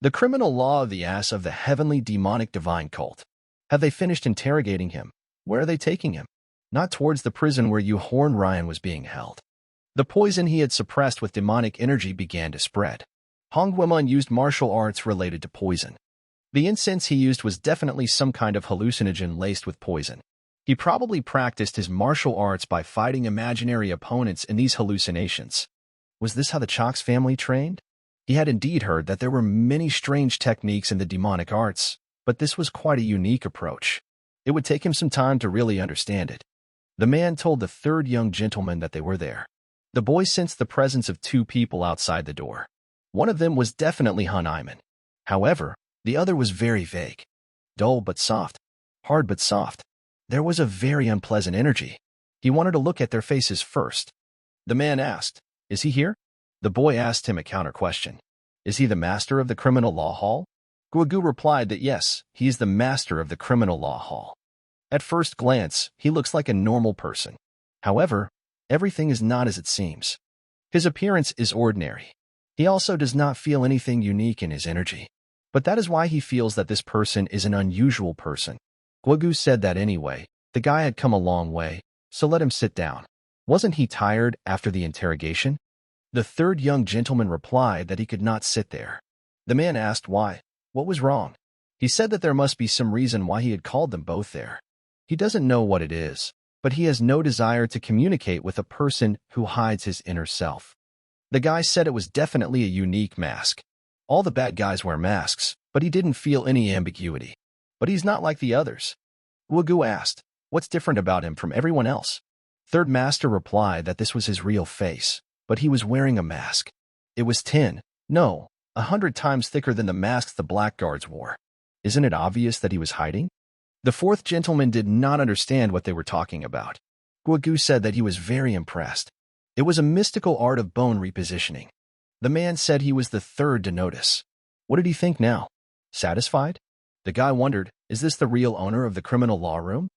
The criminal law of the ass of the heavenly demonic divine cult. Have they finished interrogating him? Where are they taking him? Not towards the prison where Yu Horn Ryan was being held. The poison he had suppressed with demonic energy began to spread. Hong Guimon used martial arts related to poison. The incense he used was definitely some kind of hallucinogen laced with poison. He probably practiced his martial arts by fighting imaginary opponents in these hallucinations. Was this how the Chox family trained? He had indeed heard that there were many strange techniques in the demonic arts, but this was quite a unique approach. It would take him some time to really understand it. The man told the 3rd young gentleman that they were there. The boy sensed the presence of 2 people outside the door. One of them was definitely Han Iman. However, the other was very vague. Dull but soft. Hard but soft. There was a very unpleasant energy. He wanted to look at their faces first. The man asked, "Is he here?" The boy asked him a counter-question. "Is he the master of the criminal law hall?" Guogu replied that yes, he is the master of the criminal law hall. At first glance, he looks like a normal person. However, everything is not as it seems. His appearance is ordinary. He also does not feel anything unique in his energy. But that is why he feels that this person is an unusual person. Guogu said that anyway, the guy had come a long way, so let him sit down. Wasn't he tired after the interrogation? The 3rd young gentleman replied that he could not sit there. The man asked why. What was wrong? He said that there must be some reason why he had called them both there. He doesn't know what it is, but he has no desire to communicate with a person who hides his inner self. The guy said it was definitely a unique mask. All the bad guys wear masks, but he didn't feel any ambiguity. But he's not like the others. Guogu asked, what's different about him from everyone else? 3rd master replied that this was his real face, but he was wearing a mask. It was 100 times thicker than the masks the blackguards wore. Isn't it obvious that he was hiding? The 4th gentleman did not understand what they were talking about. Guogu said that he was very impressed. It was a mystical art of bone repositioning. The man said he was the 3rd to notice. What did he think now? Satisfied? The guy wondered, is this the real owner of the criminal law room?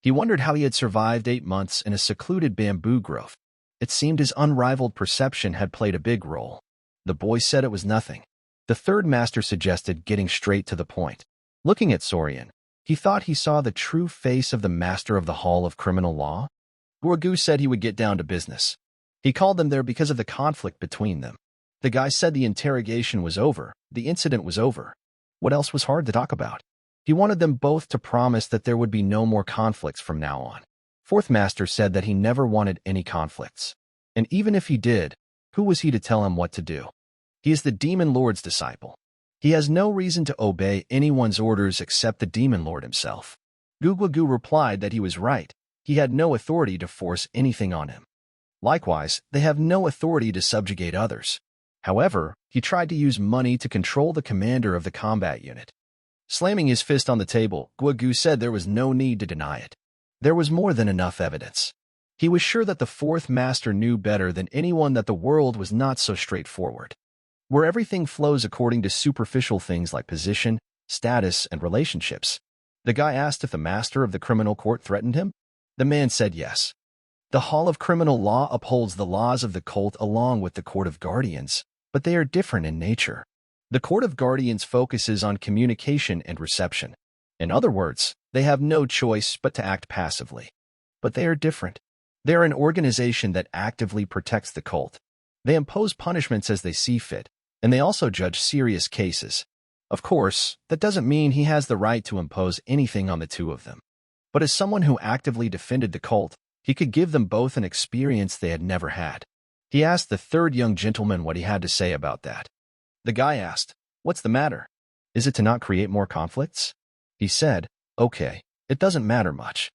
He wondered how he had survived 8 months in a secluded bamboo grove. It seemed his unrivaled perception had played a big role. The boy said it was nothing. The 3rd master suggested getting straight to the point. Looking at Sorian, He thought he saw the true face of the master of the Hall of Criminal Law. Guogu said he would get down to business. He called them there because of the conflict between them. The guy said the interrogation was over, the incident was over. What else was hard to talk about? He wanted them both to promise that there would be no more conflicts from now on. Fourth Master said that he never wanted any conflicts. And even if he did, who was he to tell him what to do? He is the Demon Lord's disciple. He has no reason to obey anyone's orders except the Demon Lord himself. Gugugu replied that he was right. He had no authority to force anything on him. Likewise, they have no authority to subjugate others. However, he tried to use money to control the commander of the combat unit. Slamming his fist on the table, Guogu said there was no need to deny it. There was more than enough evidence. He was sure that the Fourth Master knew better than anyone that the world was not so straightforward, where everything flows according to superficial things like position, status, and relationships. The guy asked if the master of the criminal court threatened him. The man said yes. The Hall of Criminal Law upholds the laws of the cult along with the Court of Guardians, but they are different in nature. The Court of Guardians focuses on communication and reception. In other words, they have no choice but to act passively. But they are different. They are an organization that actively protects the cult. They impose punishments as they see fit, and they also judge serious cases. Of course, that doesn't mean he has the right to impose anything on the two of them. But as someone who actively defended the cult, he could give them both an experience they had never had. He asked the third young gentleman what he had to say about that. The guy asked, "What's the matter? Is it to not create more conflicts?" He said, "Okay, it doesn't matter much."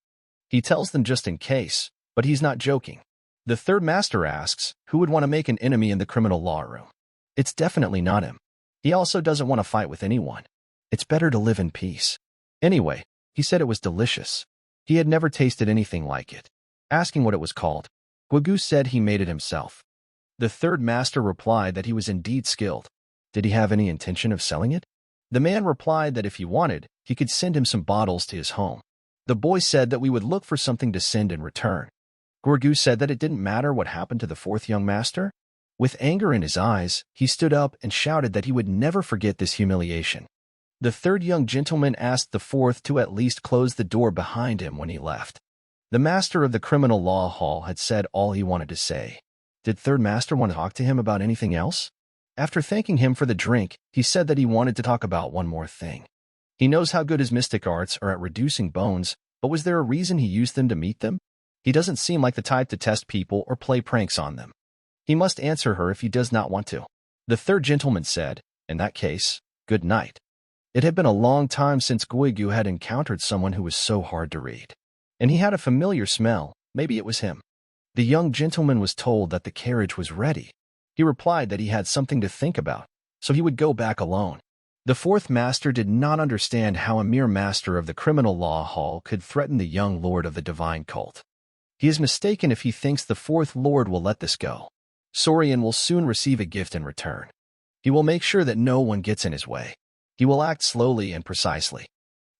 He tells them just in case, but he's not joking. The third master asks, who would want to make an enemy in the criminal law room? It's definitely not him. He also doesn't want to fight with anyone. It's better to live in peace. Anyway, he said it was delicious. He had never tasted anything like it. Asking what it was called, Guogu said he made it himself. The third master replied that he was indeed skilled. Did he have any intention of selling it? The man replied that if he wanted, he could send him some bottles to his home. The boy said that we would look for something to send in return. Guogu said that it didn't matter what happened to the fourth young master. With anger in his eyes, he stood up and shouted that he would never forget this humiliation. The third young gentleman asked the fourth to at least close the door behind him when he left. The master of the criminal law hall had said all he wanted to say. Did third master want to talk to him about anything else? After thanking him for the drink, he said that he wanted to talk about one more thing. He knows how good his mystic arts are at reducing bones, but was there a reason he used them to meet them? He doesn't seem like the type to test people or play pranks on them. He must answer her if he does not want to. The third gentleman said, in that case, good night. It had been a long time since Guogu had encountered someone who was so hard to read. And he had a familiar smell. Maybe it was him. The young gentleman was told that the carriage was ready. He replied that he had something to think about, so he would go back alone. The fourth master did not understand how a mere master of the criminal law hall could threaten the young lord of the divine cult. He is mistaken if he thinks the fourth lord will let this go. Sorian will soon receive a gift in return. He will make sure that no one gets in his way. He will act slowly and precisely.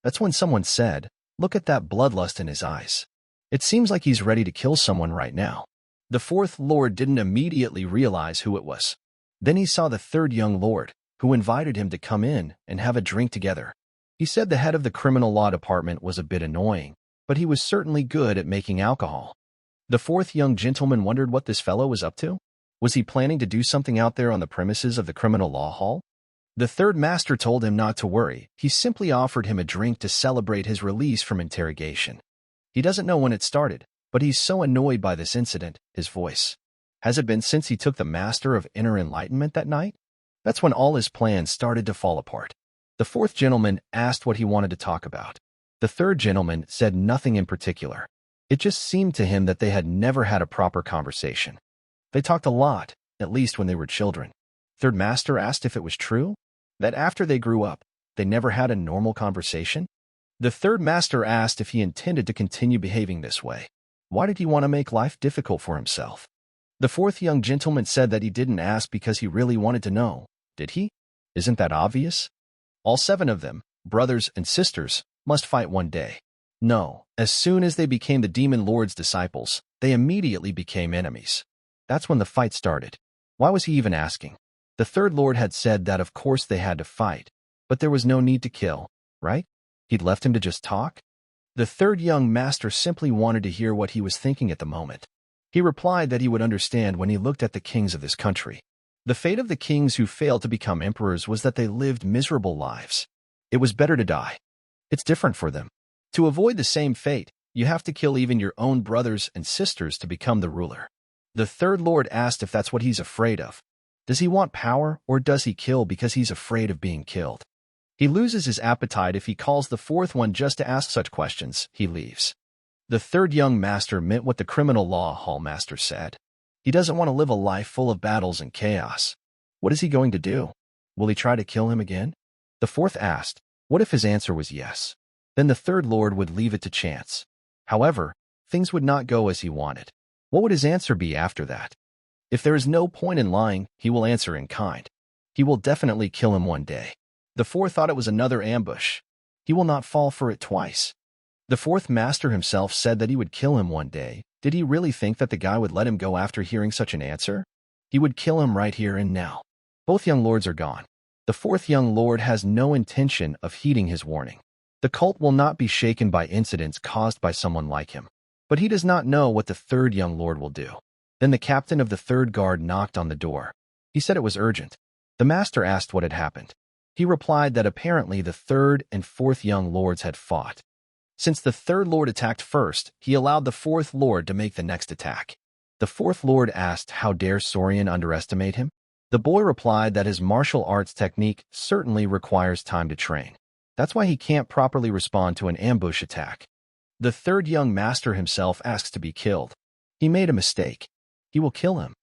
That's when someone said, "Look at that bloodlust in his eyes. It seems like he's ready to kill someone right now." The fourth lord didn't immediately realize who it was. Then he saw the third young lord, who invited him to come in and have a drink together. He said the head of the criminal law department was a bit annoying, but he was certainly good at making alcohol. The fourth young gentleman wondered what this fellow was up to. Was he planning to do something out there on the premises of the criminal law hall? The third master told him not to worry. He simply offered him a drink to celebrate his release from interrogation. He doesn't know when it started, but he's so annoyed by this incident, his voice. Has it been since he took the master of inner enlightenment that night? That's when all his plans started to fall apart. The fourth gentleman asked what he wanted to talk about. The third gentleman said nothing in particular. It just seemed to him that they had never had a proper conversation. They talked a lot, at least when they were children. Third master asked if it was true, that after they grew up, they never had a normal conversation. The third master asked if he intended to continue behaving this way. Why did he want to make life difficult for himself? The fourth young gentleman said that he didn't ask because he really wanted to know. Did he? Isn't that obvious? All 7 of them, brothers and sisters, must fight one day. No, as soon as they became the demon lord's disciples, they immediately became enemies. That's when the fight started. Why was he even asking? The third lord had said that of course they had to fight, but there was no need to kill, right? He'd left him to just talk? The third young master simply wanted to hear what he was thinking at the moment. He replied that he would understand when he looked at the kings of this country. The fate of the kings who failed to become emperors was that they lived miserable lives. It was better to die. It's different for them. To avoid the same fate, you have to kill even your own brothers and sisters to become the ruler. The third lord asked if that's what he's afraid of. Does he want power, or does he kill because he's afraid of being killed? He loses his appetite if he calls the fourth one just to ask such questions. He leaves. The third young master meant what the criminal law hall master said. He doesn't want to live a life full of battles and chaos. What is he going to do? Will he try to kill him again? The fourth asked, what if his answer was yes? Then the third lord would leave it to chance. However, things would not go as he wanted. What would his answer be after that? If there is no point in lying, he will answer in kind. He will definitely kill him one day. The fourth thought it was another ambush. He will not fall for it twice. The fourth master himself said that he would kill him one day. Did he really think that the guy would let him go after hearing such an answer? He would kill him right here and now. Both young lords are gone. The fourth young lord has no intention of heeding his warning. The cult will not be shaken by incidents caused by someone like him. But he does not know what the third young lord will do. Then the captain of the third guard knocked on the door. He said it was urgent. The master asked what had happened. He replied that apparently the third and fourth young lords had fought. Since the third lord attacked first, he allowed the fourth lord to make the next attack. The fourth lord asked how dare Saurian underestimate him? The boy replied that his martial arts technique certainly requires time to train. That's why he can't properly respond to an ambush attack. The third young master himself asks to be killed. He made a mistake. He will kill him.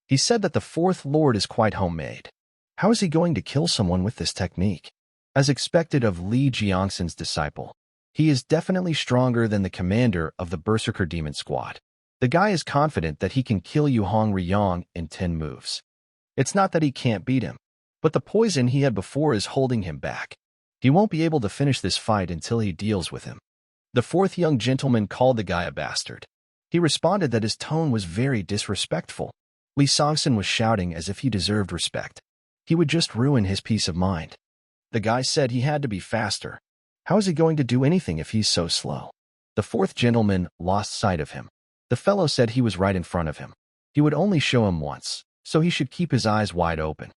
He said that the fourth lord is quite homemade. How is he going to kill someone with this technique? As expected of Li Jiangxin's disciple, he is definitely stronger than the commander of the Berserker Demon Squad. The guy is confident that he can kill Yu Hong Riyong in 10 moves. It's not that he can't beat him, but the poison he had before is holding him back. He won't be able to finish this fight until he deals with him. The fourth young gentleman called the guy a bastard. He responded that his tone was very disrespectful. Li Songson was shouting as if he deserved respect. He would just ruin his peace of mind. The guy said he had to be faster. How is he going to do anything if he's so slow? The fourth gentleman lost sight of him. The fellow said he was right in front of him. He would only show him once, so he should keep his eyes wide open.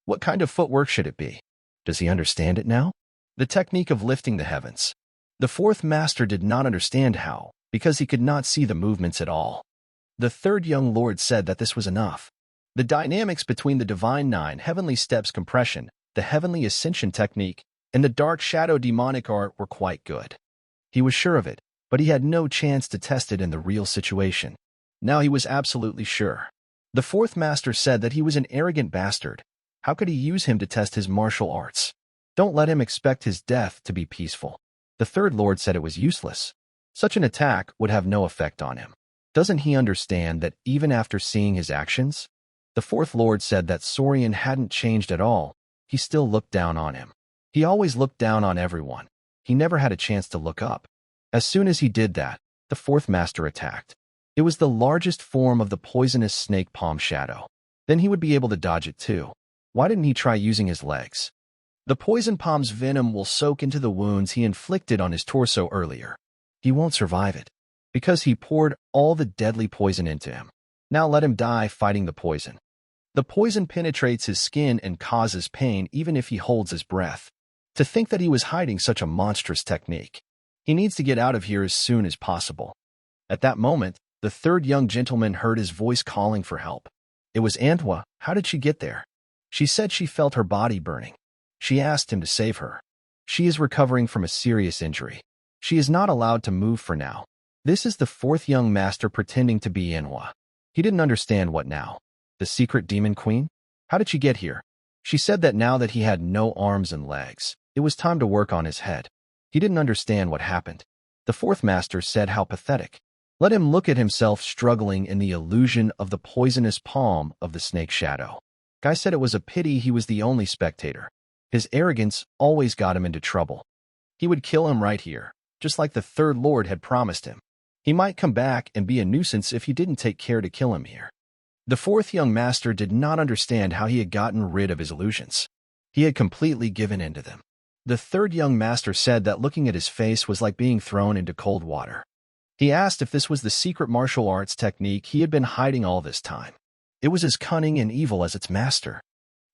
What kind of footwork should it be? Does he understand it now? The technique of lifting the heavens. The fourth master did not understand how, because he could not see the movements at all. The third young lord said that this was enough. The dynamics between the Divine Nine Heavenly Steps compression, the Heavenly Ascension technique, and the Dark Shadow demonic art were quite good. He was sure of it, but he had no chance to test it in the real situation. Now he was absolutely sure. The fourth master said that he was an arrogant bastard. How could he use him to test his martial arts? Don't let him expect his death to be peaceful. The third lord said it was useless. Such an attack would have no effect on him. Doesn't he understand that even after seeing his actions? The fourth lord said that Saurian hadn't changed at all. He still looked down on him. He always looked down on everyone. He never had a chance to look up. As soon as he did that, the fourth master attacked. It was the largest form of the poisonous snake palm shadow. Then he would be able to dodge it too. Why didn't he try using his legs? The poison palm's venom will soak into the wounds he inflicted on his torso earlier. He won't survive it, because he poured all the deadly poison into him. Now let him die fighting the poison. The poison penetrates his skin and causes pain even if he holds his breath. To think that he was hiding such a monstrous technique. He needs to get out of here as soon as possible. At that moment, the third young gentleman heard his voice calling for help. It was Manhwa. How did she get there? She said she felt her body burning. She asked him to save her. She is recovering from a serious injury. She is not allowed to move for now. This is the fourth young master pretending to be Manhwa. He didn't understand what now. The secret demon queen? How did she get here? She said that now that he had no arms and legs, it was time to work on his head. He didn't understand what happened. The fourth master said how pathetic. Let him look at himself struggling in the illusion of the poisonous palm of the snake shadow. Guy said it was a pity he was the only spectator. His arrogance always got him into trouble. He would kill him right here, just like the third lord had promised him. He might come back and be a nuisance if he didn't take care to kill him here. The fourth young master did not understand how he had gotten rid of his illusions. He had completely given in to them. The third young master said that looking at his face was like being thrown into cold water. He asked if this was the secret martial arts technique he had been hiding all this time. It was as cunning and evil as its master.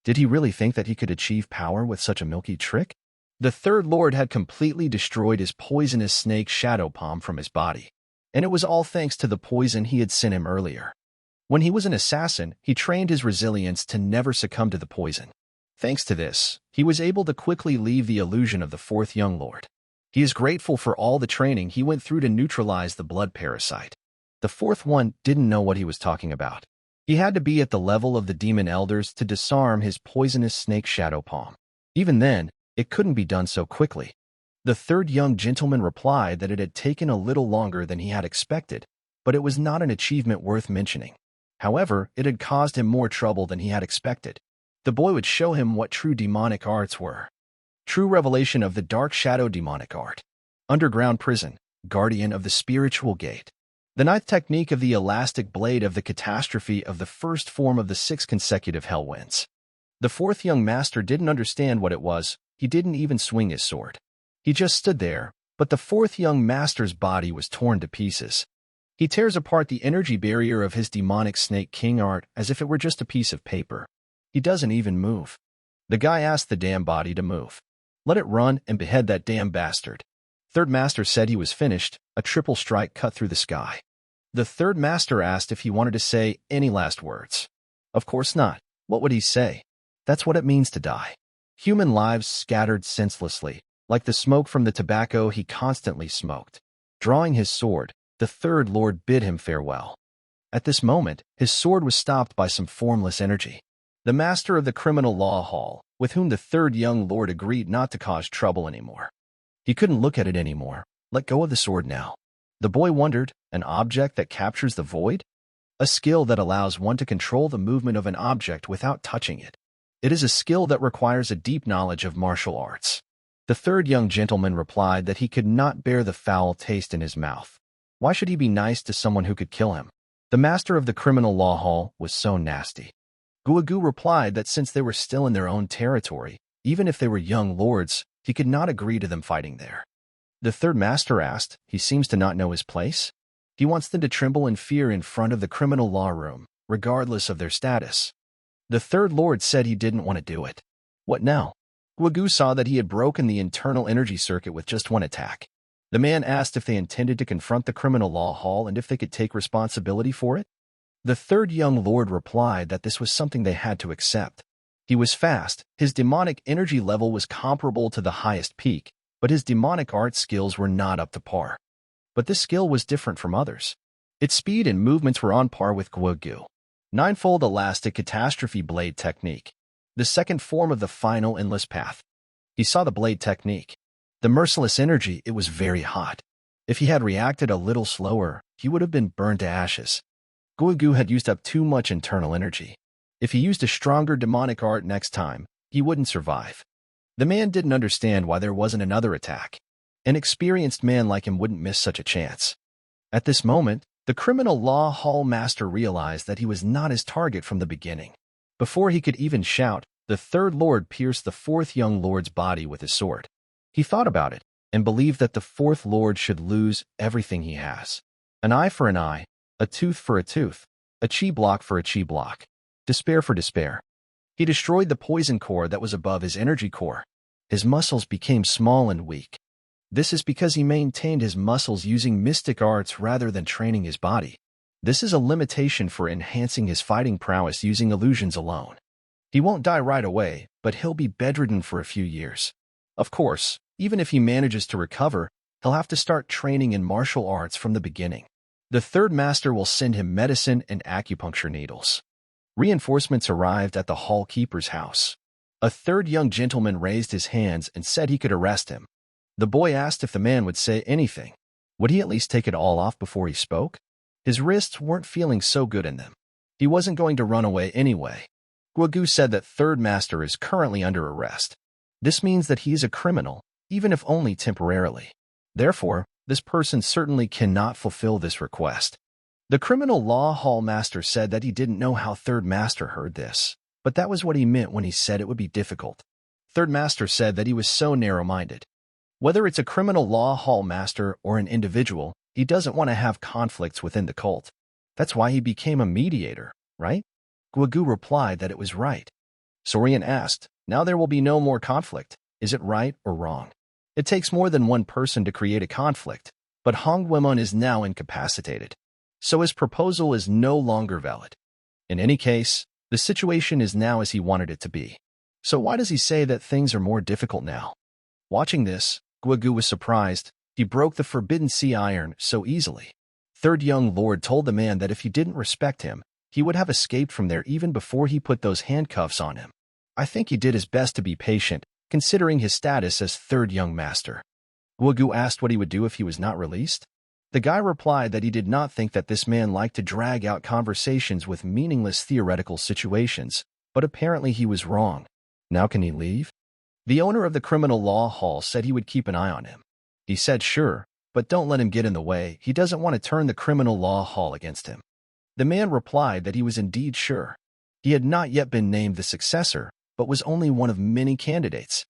Did he really think that he could achieve power with such a milky trick? The third lord had completely destroyed his poisonous snake shadow palm from his body, and it was all thanks to the poison he had sent him earlier. When he was an assassin, he trained his resilience to never succumb to the poison. Thanks to this, he was able to quickly leave the illusion of the fourth young lord. He is grateful for all the training he went through to neutralize the blood parasite. The fourth one didn't know what he was talking about. He had to be at the level of the demon elders to disarm his poisonous snake shadow palm. Even then, it couldn't be done so quickly. The third young gentleman replied that it had taken a little longer than he had expected, but it was not an achievement worth mentioning. However, it had caused him more trouble than he had expected. The boy would show him what true demonic arts were. True revelation of the dark shadow demonic art. Underground prison, guardian of the spiritual gate. The ninth technique of the elastic blade of the catastrophe of the first form of the 6 consecutive hell winds. The fourth young master didn't understand what it was. He didn't even swing his sword. He just stood there, but the fourth young master's body was torn to pieces. He tears apart the energy barrier of his demonic snake king art as if it were just a piece of paper. He doesn't even move. The guy asked the damn body to move. Let it run and behead that damn bastard. Third master said he was finished. A triple strike cut through the sky. The third master asked if he wanted to say any last words. Of course not. What would he say? That's what it means to die. Human lives scattered senselessly, like the smoke from the tobacco he constantly smoked. Drawing his sword, the third lord bid him farewell. At this moment, his sword was stopped by some formless energy. The master of the criminal law hall, with whom the third young lord agreed not to cause trouble anymore. He couldn't look at it anymore. Let go of the sword now. The boy wondered, an object that captures the void? A skill that allows one to control the movement of an object without touching it. It is a skill that requires a deep knowledge of martial arts. The third young gentleman replied that he could not bear the foul taste in his mouth. Why should he be nice to someone who could kill him? The master of the criminal law hall was so nasty. Guagu replied that since they were still in their own territory, even if they were young lords, he could not agree to them fighting there. The third master asked, he seems to not know his place? He wants them to tremble in fear in front of the criminal law room, regardless of their status. The third lord said he didn't want to do it. What now? Guagu saw that he had broken the internal energy circuit with just one attack. The man asked if they intended to confront the criminal law hall and if they could take responsibility for it. The third young lord replied that this was something they had to accept. He was fast, his demonic energy level was comparable to the highest peak, but his demonic art skills were not up to par. But this skill was different from others. Its speed and movements were on par with Guagu. Ninefold elastic catastrophe blade technique. The second form of the final endless path. He saw the blade technique. The merciless energy, it was very hot. If he had reacted a little slower, he would have been burned to ashes. Guagu had used up too much internal energy. If he used a stronger demonic art next time, he wouldn't survive. The man didn't understand why there wasn't another attack. An experienced man like him wouldn't miss such a chance. At this moment, the criminal law hall master realized that he was not his target from the beginning. Before he could even shout, the third lord pierced the fourth young lord's body with his sword. He thought about it, and believed that the fourth lord should lose everything he has. An eye for an eye, a tooth for a tooth, a chi block for a chi block, despair for despair. He destroyed the poison core that was above his energy core. His muscles became small and weak. This is because he maintained his muscles using mystic arts rather than training his body. This is a limitation for enhancing his fighting prowess using illusions alone. He won't die right away, but he'll be bedridden for a few years. Of course, even if he manages to recover, he'll have to start training in martial arts from the beginning. The third master will send him medicine and acupuncture needles. Reinforcements arrived at the hall keeper's house. A third young gentleman raised his hands and said he could arrest him. The boy asked if the man would say anything. Would he at least take it all off before he spoke? His wrists weren't feeling so good in them. He wasn't going to run away anyway. Guagu said that third master is currently under arrest. This means that he is a criminal, even if only temporarily. Therefore, this person certainly cannot fulfill this request. The criminal law hall master said that he didn't know how third master heard this, but that was what he meant when he said it would be difficult. Third master said that he was so narrow-minded. Whether it's a criminal law hall master or an individual, he doesn't want to have conflicts within the cult. That's why he became a mediator, right? Guogu replied that it was right. Sorian asked, now there will be no more conflict. Is it right or wrong? It takes more than one person to create a conflict, but Hong Wemon is now incapacitated. So his proposal is no longer valid. In any case, the situation is now as he wanted it to be. So why does he say that things are more difficult now? Watching this, Guogu was surprised. He broke the forbidden sea iron so easily. Third young lord told the man that if he didn't respect him, he would have escaped from there even before he put those handcuffs on him. I think he did his best to be patient, considering his status as third young master. Guogu asked what he would do if he was not released. The guy replied that he did not think that this man liked to drag out conversations with meaningless theoretical situations, but apparently he was wrong. Now can he leave? The owner of the criminal law hall said he would keep an eye on him. He said sure, but don't let him get in the way. He doesn't want to turn the criminal law hall against him. The man replied that he was indeed sure. He had not yet been named the successor, but was only one of many candidates.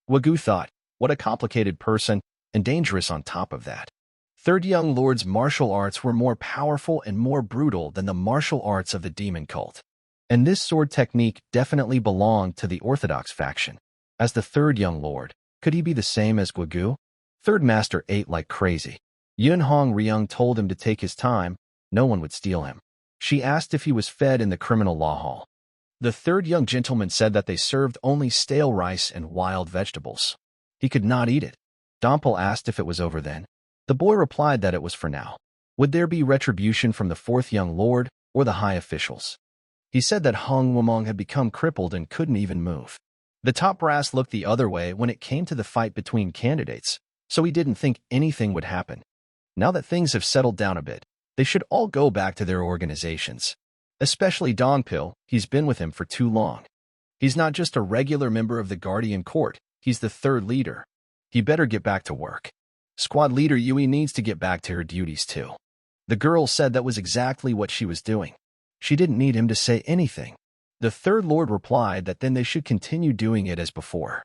Guogu thought, what a complicated person, and dangerous on top of that. Third young lord's martial arts were more powerful and more brutal than the martial arts of the demon cult. And this sword technique definitely belonged to the orthodox faction. As the third young lord, could he be the same as Guogu? Third master ate like crazy. Yun Hong Ryung told him to take his time, no one would steal him. She asked if he was fed in the criminal law hall. The third young gentleman said that they served only stale rice and wild vegetables. He could not eat it. Dompel asked if it was over then. The boy replied that it was for now. Would there be retribution from the fourth young lord or the high officials? He said that Hong Wumong had become crippled and couldn't even move. The top brass looked the other way when it came to the fight between candidates, so he didn't think anything would happen. Now that things have settled down a bit, they should all go back to their organizations. Especially Dongpil, he's been with him for too long. He's not just a regular member of the Guardian Court, he's the third leader. He better get back to work. Squad leader Yui needs to get back to her duties too. The girl said that was exactly what she was doing. She didn't need him to say anything. The third lord replied that then they should continue doing it as before.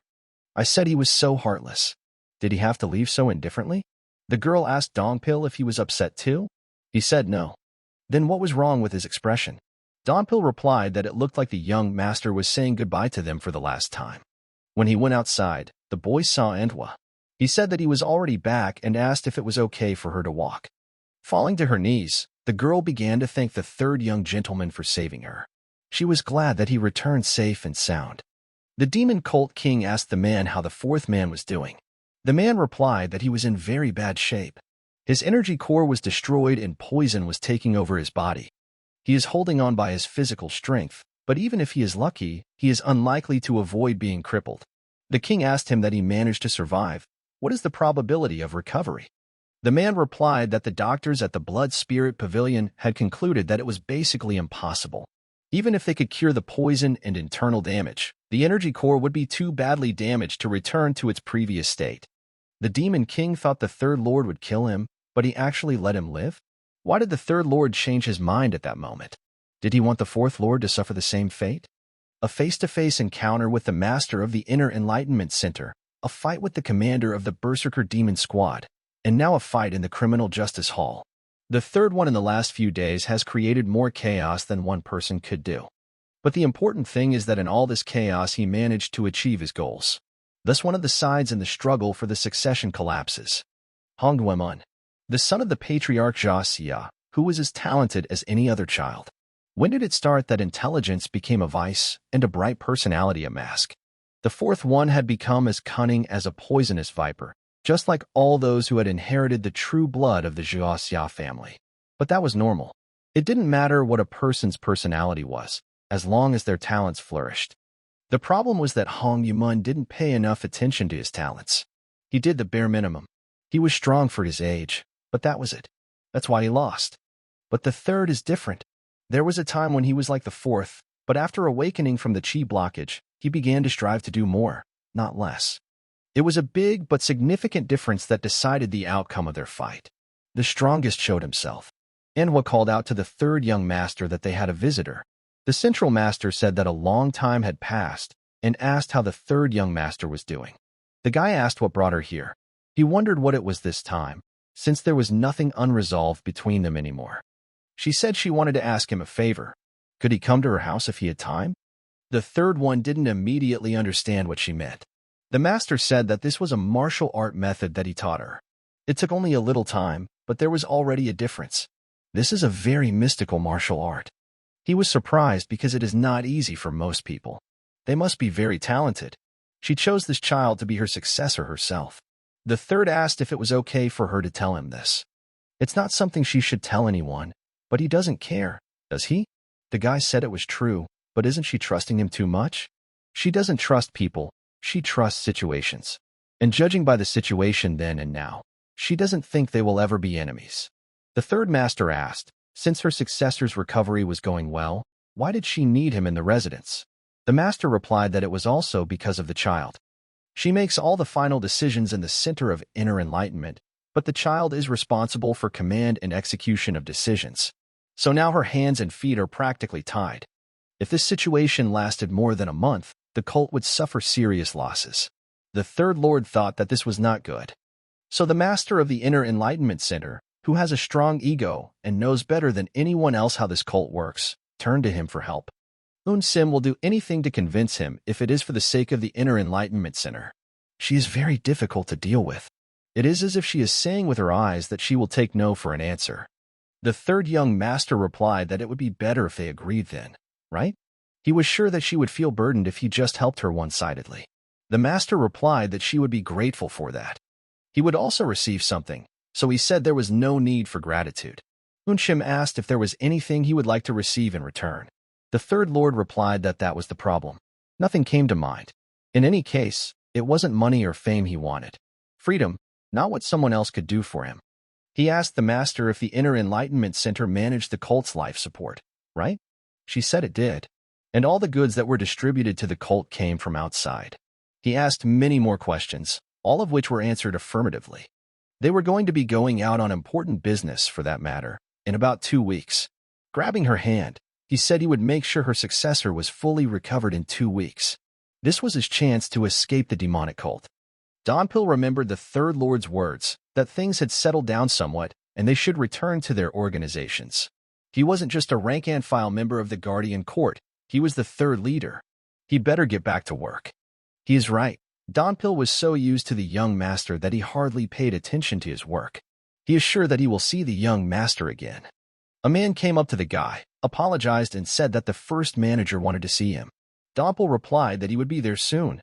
I said he was so heartless. Did he have to leave so indifferently? The girl asked Dongpil if he was upset too. He said no. Then what was wrong with his expression? Dongpil replied that it looked like the young master was saying goodbye to them for the last time. When he went outside, the boy saw Manhwa. He said that he was already back and asked if it was okay for her to walk. Falling to her knees, the girl began to thank the third young gentleman for saving her. She was glad that he returned safe and sound. The demon cult king asked the man how the fourth man was doing. The man replied that he was in very bad shape. His energy core was destroyed and poison was taking over his body. He is holding on by his physical strength, but even if he is lucky, he is unlikely to avoid being crippled. The king asked him that he managed to survive. What is the probability of recovery? The man replied that the doctors at the Blood Spirit Pavilion had concluded that it was basically impossible. Even if they could cure the poison and internal damage, the energy core would be too badly damaged to return to its previous state. The Demon King thought the Third Lord would kill him, but he actually let him live? Why did the Third Lord change his mind at that moment? Did he want the Fourth Lord to suffer the same fate? A face-to-face encounter with the Master of the Inner Enlightenment Center, a fight with the commander of the Berserker Demon Squad, and now a fight in the Criminal Justice Hall. The third one in the last few days has created more chaos than one person could do. But the important thing is that in all this chaos he managed to achieve his goals. Thus one of the sides in the struggle for the succession collapses. Hong Duemun, the son of the patriarch Jia Xia, who was as talented as any other child. When did it start that intelligence became a vice and a bright personality a mask? The fourth one had become as cunning as a poisonous viper, just like all those who had inherited the true blood of the Jia Xia family. But that was normal. It didn't matter what a person's personality was, as long as their talents flourished. The problem was that Hong Yumun didn't pay enough attention to his talents. He did the bare minimum. He was strong for his age, but that was it. That's why he lost. But the third is different. There was a time when he was like the fourth, but after awakening from the chi blockage, he began to strive to do more, not less. It was a big but significant difference that decided the outcome of their fight. The strongest showed himself. Manhwa called out to the third young master that they had a visitor. The central master said that a long time had passed, and asked how the third young master was doing. The guy asked what brought her here. He wondered what it was this time, since there was nothing unresolved between them anymore. She said she wanted to ask him a favor. Could he come to her house if he had time? The third one didn't immediately understand what she meant. The master said that this was a martial art method that he taught her. It took only a little time, but there was already a difference. This is a very mystical martial art. He was surprised because it is not easy for most people. They must be very talented. She chose this child to be her successor herself. The third asked if it was okay for her to tell him this. It's not something she should tell anyone, but he doesn't care, does he? The guy said it was true, but isn't she trusting him too much? She doesn't trust people, she trusts situations. And judging by the situation then and now, she doesn't think they will ever be enemies. The third master asked, since her successor's recovery was going well, why did she need him in the residence? The master replied that it was also because of the child. She makes all the final decisions in the center of inner enlightenment, but the child is responsible for command and execution of decisions. So now her hands and feet are practically tied. If this situation lasted more than a month, the cult would suffer serious losses. The third lord thought that this was not good. So the master of the Inner Enlightenment Center, who has a strong ego and knows better than anyone else how this cult works, turned to him for help. Sim will do anything to convince him if it is for the sake of the Inner Enlightenment Center. She is very difficult to deal with. It is as if she is saying with her eyes that she will take no for an answer. The third young master replied that it would be better if they agreed then, right? He was sure that she would feel burdened if he just helped her one-sidedly. The master replied that she would be grateful for that. He would also receive something, so he said there was no need for gratitude. Unshim asked if there was anything he would like to receive in return. The third lord replied that that was the problem. Nothing came to mind. In any case, it wasn't money or fame he wanted. Freedom, not what someone else could do for him. He asked the master if the Inner Enlightenment Center managed the cult's life support, right? She said it did. And all the goods that were distributed to the cult came from outside. He asked many more questions, all of which were answered affirmatively. They were going to be going out on important business, for that matter, in about 2 weeks. Grabbing her hand, he said he would make sure her successor was fully recovered in 2 weeks. This was his chance to escape the demonic cult. Donpil remembered the third lord's words, that things had settled down somewhat, and they should return to their organizations. He wasn't just a rank-and-file member of the Guardian Court, he was the third leader. He better get back to work. He is right. Donpil was so used to the young master that he hardly paid attention to his work. He is sure that he will see the young master again. A man came up to the guy, apologized, and said that the first manager wanted to see him. Donpil replied that he would be there soon.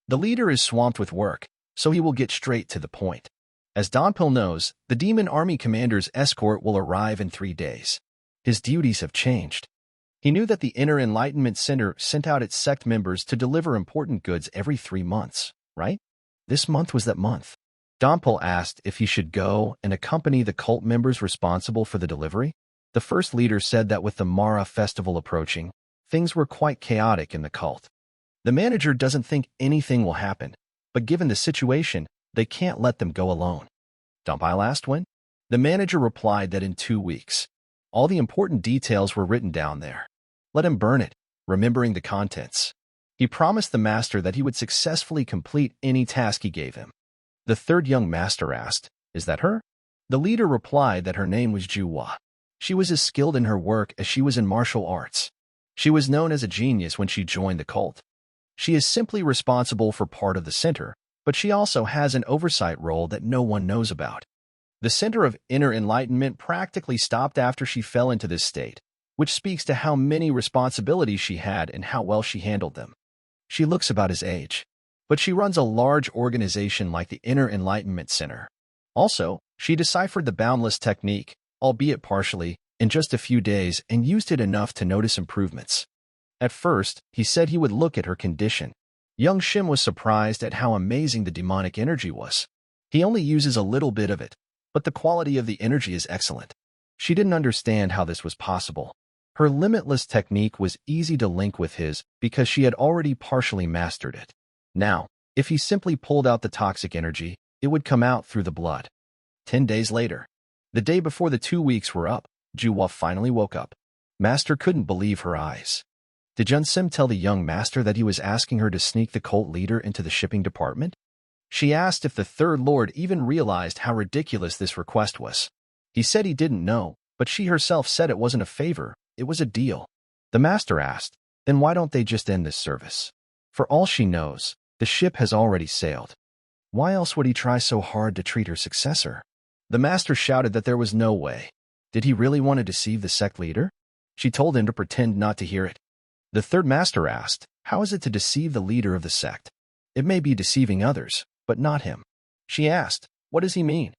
The leader is swamped with work, so he will get straight to the point. As Donpil knows, the Demon Army commander's escort will arrive in 3 days. His duties have changed. He knew that the Inner Enlightenment Center sent out its sect members to deliver important goods every 3 months, right? This month was that month. Donpil asked if he should go and accompany the cult members responsible for the delivery. The first leader said that with the Mara festival approaching, things were quite chaotic in the cult. The manager doesn't think anything will happen, but given the situation, they can't let them go alone. Donpil asked when? The manager replied that in 2 weeks. All the important details were written down there. Let him burn it, remembering the contents. He promised the master that he would successfully complete any task he gave him. The third young master asked, "Is that her?" The leader replied that her name was Juwa. She was as skilled in her work as she was in martial arts. She was known as a genius when she joined the cult. She is simply responsible for part of the center, but she also has an oversight role that no one knows about. The Center of Inner Enlightenment practically stopped after she fell into this state, which speaks to how many responsibilities she had and how well she handled them. She looks about his age, but she runs a large organization like the Inner Enlightenment Center. Also, she deciphered the boundless technique, albeit partially, in just a few days and used it enough to notice improvements. At first, he said he would look at her condition. Young Shim was surprised at how amazing the demonic energy was. He only uses a little bit of it, but the quality of the energy is excellent. She didn't understand how this was possible. Her limitless technique was easy to link with his because she had already partially mastered it. Now, if he simply pulled out the toxic energy, it would come out through the blood. 10 days later, the day before the 2 weeks were up, Juwa finally woke up. Master couldn't believe her eyes. Did Junsim tell the young master that he was asking her to sneak the cult leader into the shipping department? She asked if the third lord even realized how ridiculous this request was. He said he didn't know, but she herself said it wasn't a favor, it was a deal. The master asked, then why don't they just end this service? For all she knows, the ship has already sailed. Why else would he try so hard to treat her successor? The master shouted that there was no way. Did he really want to deceive the sect leader? She told him to pretend not to hear it. The third master asked, how is it to deceive the leader of the sect? It may be deceiving others, but not him. She asked, what does he mean?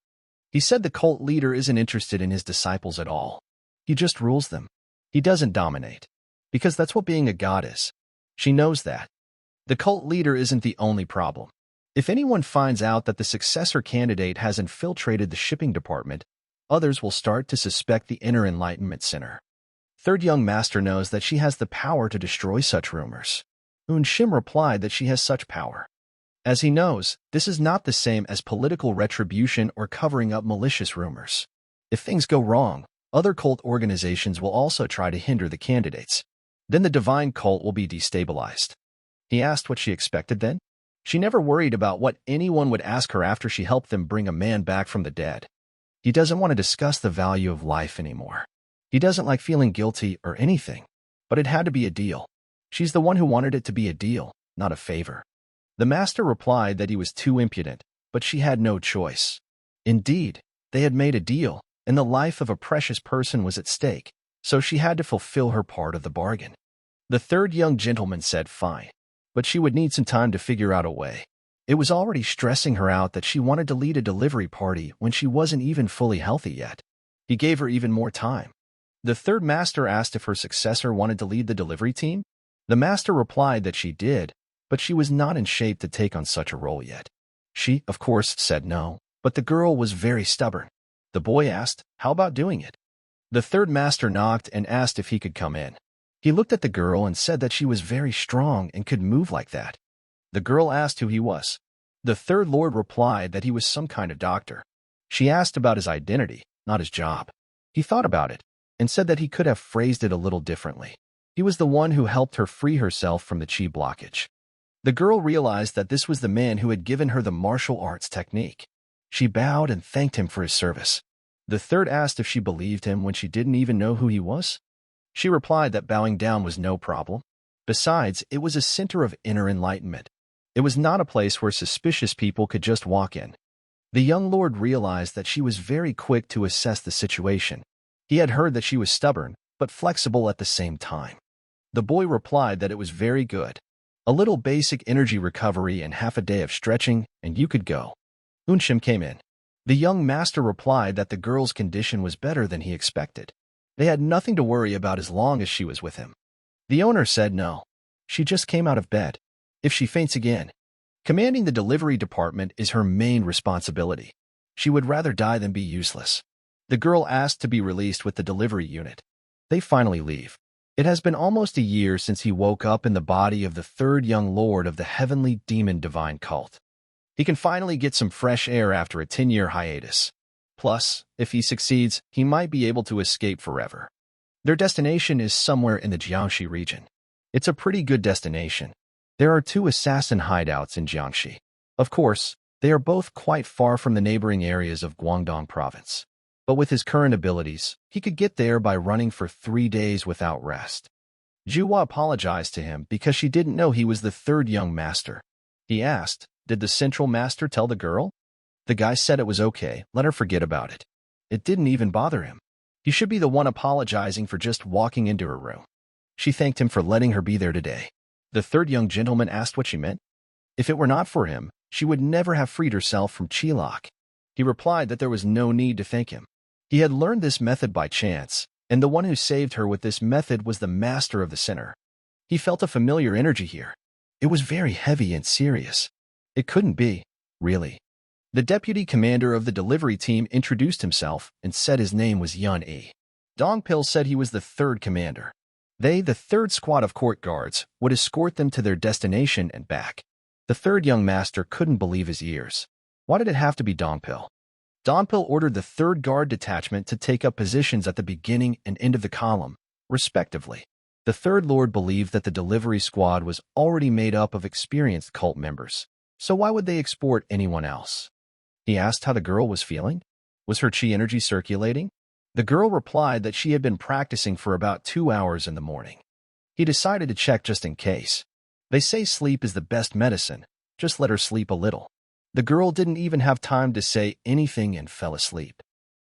He said the cult leader isn't interested in his disciples at all. He just rules them. He doesn't dominate. Because that's what being a god is. She knows that. The cult leader isn't the only problem. If anyone finds out that the successor candidate has infiltrated the shipping department, others will start to suspect the inner enlightenment center. Third young master knows that she has the power to destroy such rumors. Shim replied that she has such power. As he knows, this is not the same as political retribution or covering up malicious rumors. If things go wrong, other cult organizations will also try to hinder the candidates. Then the divine cult will be destabilized. He asked what she expected then. She never worried about what anyone would ask her after she helped them bring a man back from the dead. He doesn't want to discuss the value of life anymore. He doesn't like feeling guilty or anything, but it had to be a deal. She's the one who wanted it to be a deal, not a favor. The master replied that he was too impudent, but she had no choice. Indeed, they had made a deal, and the life of a precious person was at stake, so she had to fulfill her part of the bargain. The third young gentleman said fine, but she would need some time to figure out a way. It was already stressing her out that she wanted to lead a delivery party when she wasn't even fully healthy yet. He gave her even more time. The third master asked if her successor wanted to lead the delivery team. The master replied that she did, but she was not in shape to take on such a role yet. She, of course, said no, but the girl was very stubborn. The boy asked, how about doing it? The third master knocked and asked if he could come in. He looked at the girl and said that she was very strong and could move like that. The girl asked who he was. The third lord replied that he was some kind of doctor. She asked about his identity, not his job. He thought about it and said that he could have phrased it a little differently. He was the one who helped her free herself from the chi blockage. The girl realized that this was the man who had given her the martial arts technique. She bowed and thanked him for his service. The third asked if she believed him when she didn't even know who he was. She replied that bowing down was no problem. Besides, it was a center of inner enlightenment. It was not a place where suspicious people could just walk in. The young lord realized that she was very quick to assess the situation. He had heard that she was stubborn, but flexible at the same time. The boy replied that it was very good. A little basic energy recovery and half a day of stretching, and you could go. Unshim came in. The young master replied that the girl's condition was better than he expected. They had nothing to worry about as long as she was with him. The owner said no. She just came out of bed. If she faints again, commanding the delivery department is her main responsibility. She would rather die than be useless. The girl asked to be released with the delivery unit. They finally leave. It has been almost a year since he woke up in the body of the third young lord of the heavenly demon divine cult. He can finally get some fresh air after a 10-year hiatus. Plus, if he succeeds, he might be able to escape forever. Their destination is somewhere in the Jiangxi region. It's a pretty good destination. There are 2 assassin hideouts in Jiangxi. Of course, they are both quite far from the neighboring areas of Guangdong province. But with his current abilities, he could get there by running for 3 days without rest. Juhua apologized to him because she didn't know he was the third young master. He asked, did the central master tell the girl? The guy said it was okay, let her forget about it. It didn't even bother him. He should be the one apologizing for just walking into her room. She thanked him for letting her be there today. The third young gentleman asked what she meant. If it were not for him, she would never have freed herself from Chi-Lock. He replied that there was no need to thank him. He had learned this method by chance, and the one who saved her with this method was the master of the center. He felt a familiar energy here. It was very heavy and serious. It couldn't be, really. The deputy commander of the delivery team introduced himself and said his name was Yun E. Dongpil said he was the third commander. They, the third squad of court guards, would escort them to their destination and back. The third young master couldn't believe his ears. Why did it have to be Dongpil? Dongpil ordered the third guard detachment to take up positions at the beginning and end of the column, respectively. The third lord believed that the delivery squad was already made up of experienced cult members, so why would they export anyone else? He asked how the girl was feeling. Was her chi energy circulating? The girl replied that she had been practicing for about 2 hours in the morning. He decided to check just in case. They say sleep is the best medicine. Just let her sleep a little. The girl didn't even have time to say anything and fell asleep.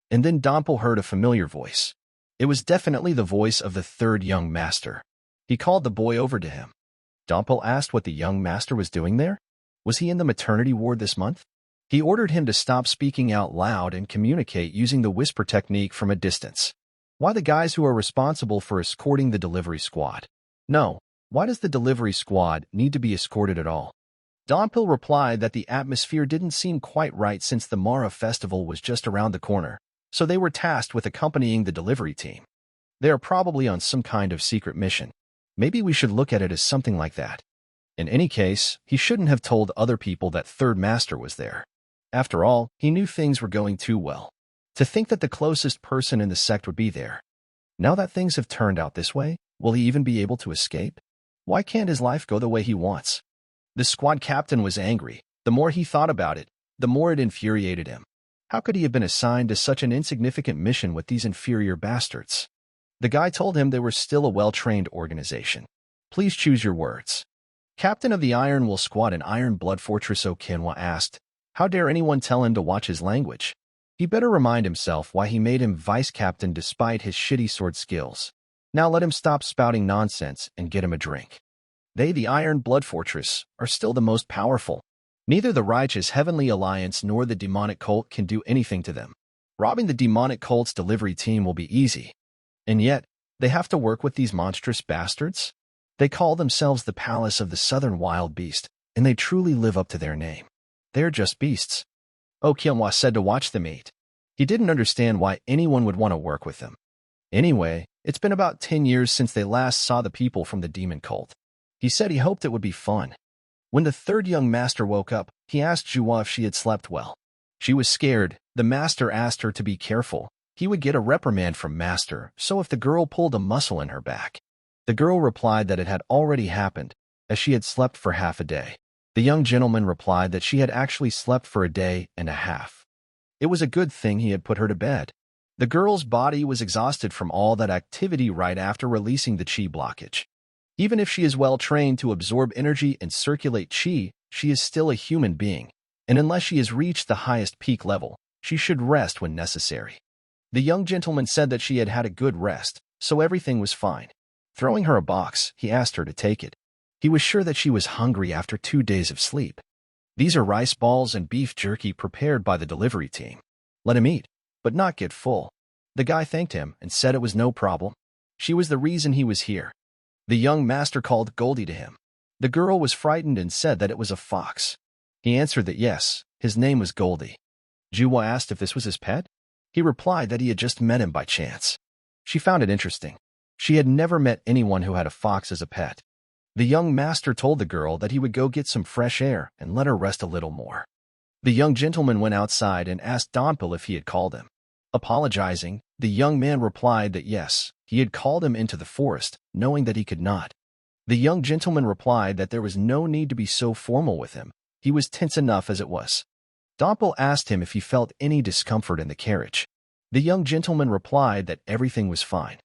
And then Dompel heard a familiar voice. It was definitely the voice of the third young master. He called the boy over to him. Dompel asked what the young master was doing there. Was he in the maternity ward this month? He ordered him to stop speaking out loud and communicate using the whisper technique from a distance. Why the guys who are responsible for escorting the delivery squad? No, why does the delivery squad need to be escorted at all? Dompel replied that the atmosphere didn't seem quite right since the Mara festival was just around the corner, so they were tasked with accompanying the delivery team. They are probably on some kind of secret mission. Maybe we should look at it as something like that. In any case, he shouldn't have told other people that Third Master was there. After all, he knew things were going too well. To think that the closest person in the sect would be there. Now that things have turned out this way, will he even be able to escape? Why can't his life go the way he wants? The squad captain was angry. The more he thought about it, the more it infuriated him. How could he have been assigned to such an insignificant mission with these inferior bastards? The guy told him they were still a well-trained organization. Please choose your words. Captain of the Iron Will Squad in Iron Blood Fortress Okinawa asked, how dare anyone tell him to watch his language? He better remind himself why he made him vice captain despite his shitty sword skills. Now let him stop spouting nonsense and get him a drink. They, the Iron Blood Fortress, are still the most powerful. Neither the righteous Heavenly Alliance nor the demonic cult can do anything to them. Robbing the demonic cult's delivery team will be easy. And yet, they have to work with these monstrous bastards? They call themselves the Palace of the Southern Wild Beast, and they truly live up to their name. They're just beasts. Okinawa said to watch them eat. He didn't understand why anyone would want to work with them. Anyway, it's been about 10 years since they last saw the people from the demon cult. He said he hoped it would be fun. When the third young master woke up, he asked Juwa if she had slept well. She was scared. The master asked her to be careful. He would get a reprimand from master, so if the girl pulled a muscle in her back. The girl replied that it had already happened, as she had slept for half a day. The young gentleman replied that she had actually slept for a day and a half. It was a good thing he had put her to bed. The girl's body was exhausted from all that activity right after releasing the chi blockage. Even if she is well trained to absorb energy and circulate chi, she is still a human being, and unless she has reached the highest peak level, she should rest when necessary. The young gentleman said that she had had a good rest, so everything was fine. Throwing her a box, he asked her to take it. He was sure that she was hungry after 2 days of sleep. These are rice balls and beef jerky prepared by the delivery team. Let him eat, but not get full. The guy thanked him and said it was no problem. She was the reason he was here. The young master called Goldie to him. The girl was frightened and said that it was a fox. He answered that yes, his name was Goldie. Juwa asked if this was his pet. He replied that he had just met him by chance. She found it interesting. She had never met anyone who had a fox as a pet. The young master told the girl that he would go get some fresh air and let her rest a little more. The young gentleman went outside and asked Dompel if he had called him. Apologizing, the young man replied that yes, he had called him into the forest, knowing that he could not. The young gentleman replied that there was no need to be so formal with him. He was tense enough as it was. Dompel asked him if he felt any discomfort in the carriage. The young gentleman replied that everything was fine.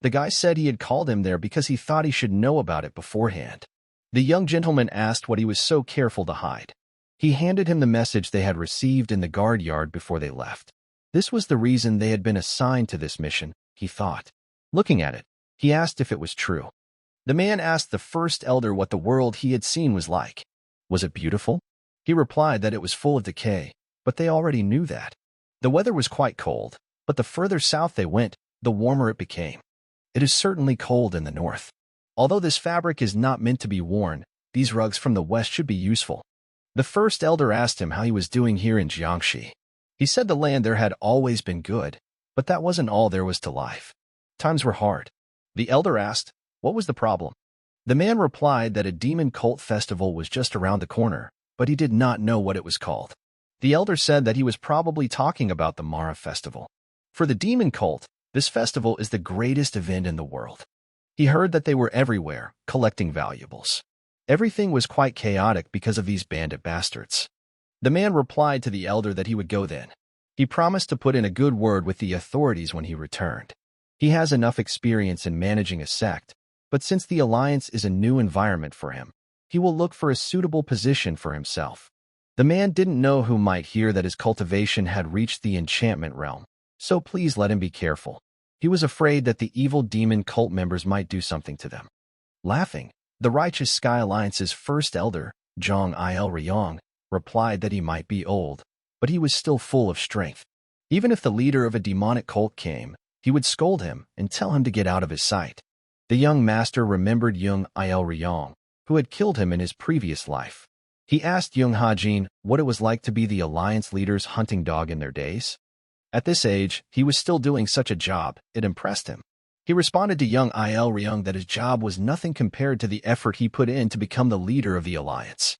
The guy said he had called him there because he thought he should know about it beforehand. The young gentleman asked what he was so careful to hide. He handed him the message they had received in the guard yard before they left. This was the reason they had been assigned to this mission, he thought. Looking at it, he asked if it was true. The man asked the first elder what the world he had seen was like. Was it beautiful? He replied that it was full of decay, but they already knew that. The weather was quite cold, but the further south they went, the warmer it became. It is certainly cold in the north. Although this fabric is not meant to be worn, these rugs from the west should be useful. The first elder asked him how he was doing here in Jiangxi. He said the land there had always been good, but that wasn't all there was to life. Times were hard. The elder asked, what was the problem? The man replied that a demon cult festival was just around the corner, but he did not know what it was called. The elder said that he was probably talking about the Mara festival. For the demon cult, this festival is the greatest event in the world. He heard that they were everywhere, collecting valuables. Everything was quite chaotic because of these bandit bastards. The man replied to the elder that he would go then. He promised to put in a good word with the authorities when he returned. He has enough experience in managing a sect, but since the alliance is a new environment for him, he will look for a suitable position for himself. The man didn't know who might hear that his cultivation had reached the enchantment realm, so please let him be careful. He was afraid that the evil demon cult members might do something to them. Laughing, the Righteous Sky Alliance's first elder, Zhang Il Ryong, replied that he might be old, but he was still full of strength. Even if the leader of a demonic cult came, he would scold him and tell him to get out of his sight. The young master remembered Jung Il Ryong, who had killed him in his previous life. He asked Jung Hajin what it was like to be the alliance leader's hunting dog in their days. At this age, he was still doing such a job, it impressed him. He responded to Jung Il Ryong that his job was nothing compared to the effort he put in to become the leader of the alliance.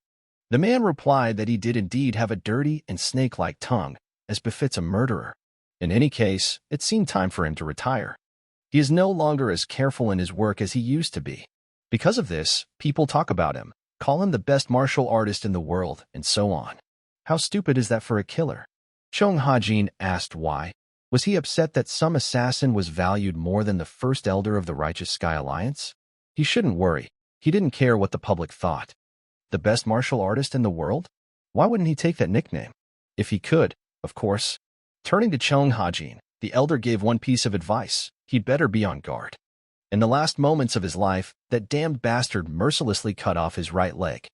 The man replied that he did indeed have a dirty and snake-like tongue, as befits a murderer. In any case, it seemed time for him to retire. He is no longer as careful in his work as he used to be. Because of this, people talk about him, call him the best martial artist in the world, and so on. How stupid is that for a killer? Chong Hajin asked why. Was he upset that some assassin was valued more than the first elder of the Righteous Sky Alliance? He shouldn't worry. He didn't care what the public thought. The best martial artist in the world? Why wouldn't he take that nickname? If he could, of course. Turning to Chong Hajin, the elder gave one piece of advice. He'd better be on guard. In the last moments of his life, that damned bastard mercilessly cut off his right leg.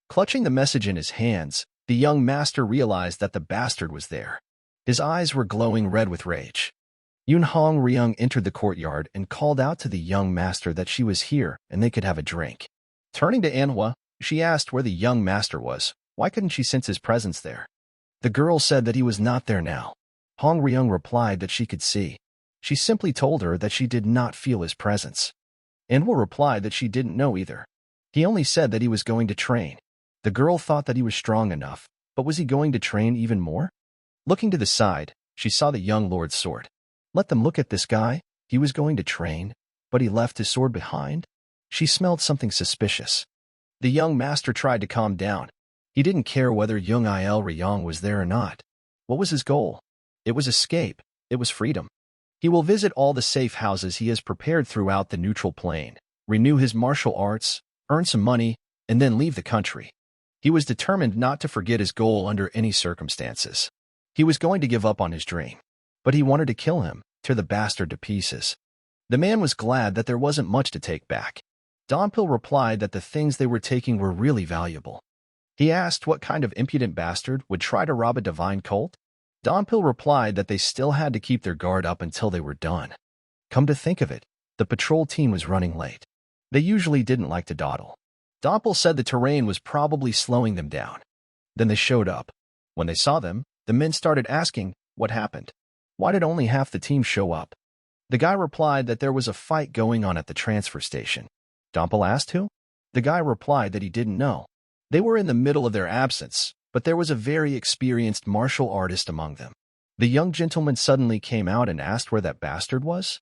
Clutching the message in his hands, the young master realized that the bastard was there. His eyes were glowing red with rage. Yun Hong Ryung entered the courtyard and called out to the young master that she was here and they could have a drink. Turning to Manhwa, she asked where the young master was. Why couldn't she sense his presence there? The girl said that he was not there now. Hong Ryung replied that she could see. She simply told her that she did not feel his presence. Manhwa replied that she didn't know either. He only said that he was going to train. The girl thought that he was strong enough, but was he going to train even more? Looking to the side, she saw the young lord's sword. Let them look at this guy. He was going to train, but he left his sword behind. She smelled something suspicious. The young master tried to calm down. He didn't care whether Jung Il Ryong was there or not. What was his goal? It was escape. It was freedom. He will visit all the safe houses he has prepared throughout the neutral plane, renew his martial arts, earn some money, and then leave the country. He was determined not to forget his goal under any circumstances. He was going to give up on his dream, but he wanted to kill him, tear the bastard to pieces. The man was glad that there wasn't much to take back. Donpil replied that the things they were taking were really valuable. He asked what kind of impudent bastard would try to rob a divine cult. Donpil replied that they still had to keep their guard up until they were done. Come to think of it, the patrol team was running late. They usually didn't like to dawdle. Donpil said the terrain was probably slowing them down. Then they showed up. When they saw them, the men started asking, what happened? Why did only half the team show up? The guy replied that there was a fight going on at the transfer station. Donpil asked who? The guy replied that he didn't know. They were in the middle of their absence, but there was a very experienced martial artist among them. The young gentleman suddenly came out and asked where that bastard was.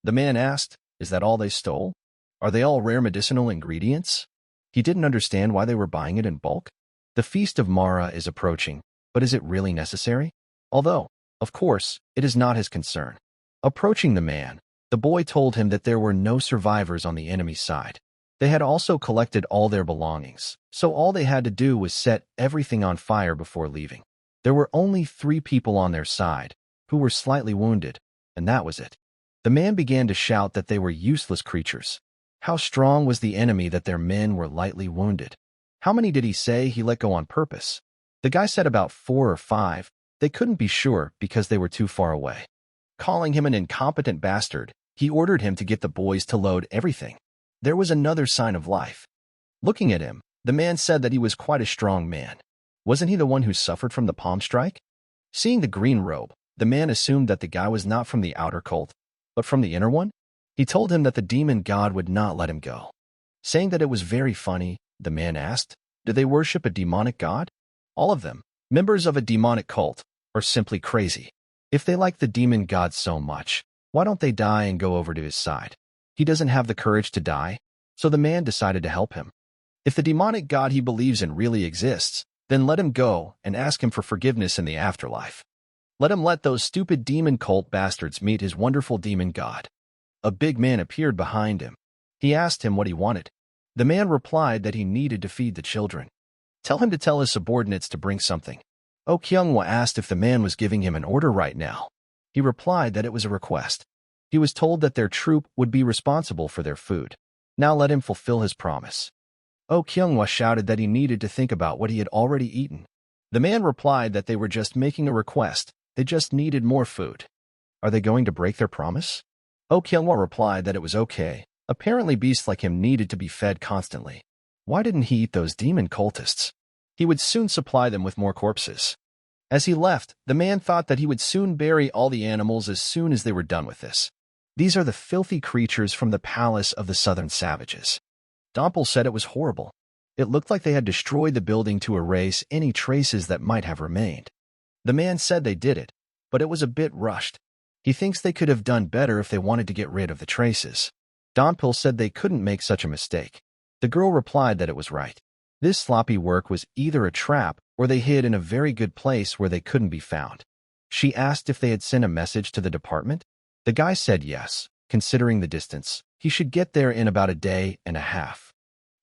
The man asked, is that all they stole? Are they all rare medicinal ingredients? He didn't understand why they were buying it in bulk. The Feast of Mara is approaching, but is it really necessary? Although, of course, it is not his concern. Approaching the man, the boy told him that there were no survivors on the enemy side. They had also collected all their belongings, so all they had to do was set everything on fire before leaving. There were only 3 people on their side, who were slightly wounded, and that was it. The man began to shout that they were useless creatures. How strong was the enemy that their men were lightly wounded? How many did he say he let go on purpose? The guy said about 4 or 5. They couldn't be sure because they were too far away. Calling him an incompetent bastard, he ordered him to get the boys to load everything. There was another sign of life. Looking at him, the man said that he was quite a strong man. Wasn't he the one who suffered from the palm strike? Seeing the green robe, the man assumed that the guy was not from the outer cult, but from the inner one. He told him that the demon god would not let him go. Saying that it was very funny, the man asked, do they worship a demonic god? All of them, members of a demonic cult, are simply crazy. If they like the demon god so much, why don't they die and go over to his side? He doesn't have the courage to die, so the man decided to help him. If the demonic god he believes in really exists, then let him go and ask him for forgiveness in the afterlife. Let him let those stupid demon cult bastards meet his wonderful demon god. A big man appeared behind him. He asked him what he wanted. The man replied that he needed to feed the children. Tell him to tell his subordinates to bring something. Oh Kyunghwa asked if the man was giving him an order right now. He replied that it was a request. He was told that their troop would be responsible for their food. Now let him fulfill his promise. Oh Kyunghwa shouted that he needed to think about what he had already eaten. The man replied that they were just making a request, they just needed more food. Are they going to break their promise? Oh Kyunghwa replied that it was okay. Apparently beasts like him needed to be fed constantly. Why didn't he eat those demon cultists? He would soon supply them with more corpses. As he left, the man thought that he would soon bury all the animals as soon as they were done with this. These are the filthy creatures from the palace of the southern savages. Dompel said it was horrible. It looked like they had destroyed the building to erase any traces that might have remained. The man said they did it, but it was a bit rushed. He thinks they could have done better if they wanted to get rid of the traces. Dompel said they couldn't make such a mistake. The girl replied that it was right. This sloppy work was either a trap or they hid in a very good place where they couldn't be found. She asked if they had sent a message to the department. The guy said yes, considering the distance. He should get there in about a day and a half.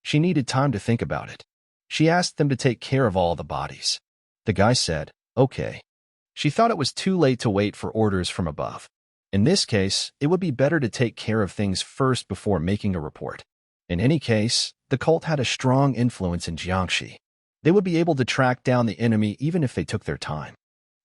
She needed time to think about it. She asked them to take care of all the bodies. The guy said, okay. She thought it was too late to wait for orders from above. In this case, it would be better to take care of things first before making a report. In any case, the cult had a strong influence in Jiangxi. They would be able to track down the enemy even if they took their time.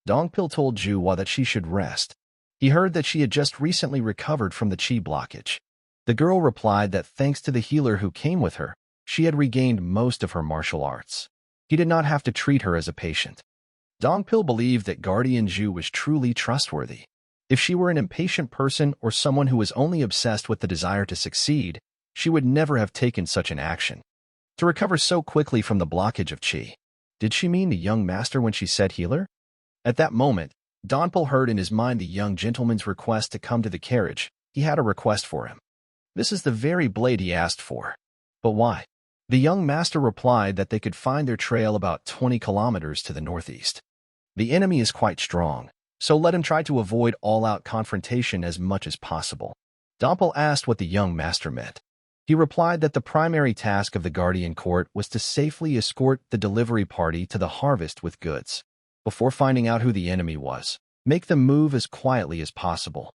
Dongpil told Juhua that she should rest. He heard that she had just recently recovered from the chi blockage. The girl replied that thanks to the healer who came with her, she had regained most of her martial arts. He did not have to treat her as a patient. Dongpil believed that Guardian Zhu was truly trustworthy. If she were an impatient person or someone who was only obsessed with the desire to succeed, she would never have taken such an action. To recover so quickly from the blockage of chi. Did she mean the young master when she said healer? At that moment, Dongpil heard in his mind the young gentleman's request to come to the carriage. He had a request for him. This is the very blade he asked for. But why? The young master replied that they could find their trail about 20 kilometers to the northeast. The enemy is quite strong, so let him try to avoid all-out confrontation as much as possible. Dongpil asked what the young master meant. He replied that the primary task of the Guardian Court was to safely escort the delivery party to the harvest with goods. Before finding out who the enemy was, make them move as quietly as possible.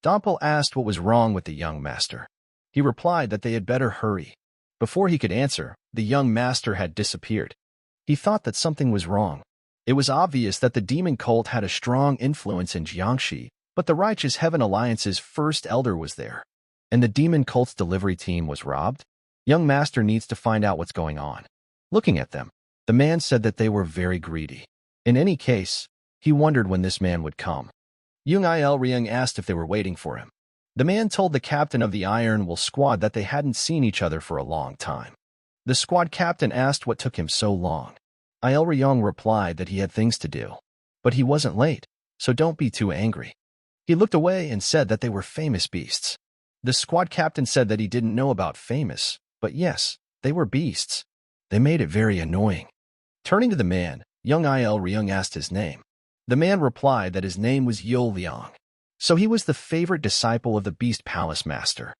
Dongpil asked what was wrong with the young master. He replied that they had better hurry. Before he could answer, the young master had disappeared. He thought that something was wrong. It was obvious that the demon cult had a strong influence in Jiangxi, but the Righteous Heaven Alliance's first elder was there. And the demon cult's delivery team was robbed? Young master needs to find out what's going on. Looking at them, the man said that they were very greedy. In any case, he wondered when this man would come. Jung Il Ryung asked if they were waiting for him. The man told the captain of the Iron Will squad that they hadn't seen each other for a long time. The squad captain asked what took him so long. Il Ryung replied that he had things to do. But he wasn't late, so don't be too angry. He looked away and said that they were famous beasts. The squad captain said that he didn't know about famous, but yes, they were beasts. They made it very annoying. Turning to the man, Jung Il Ryung asked his name. The man replied that his name was Yul Liang. So he was the favorite disciple of the Beast Palace Master.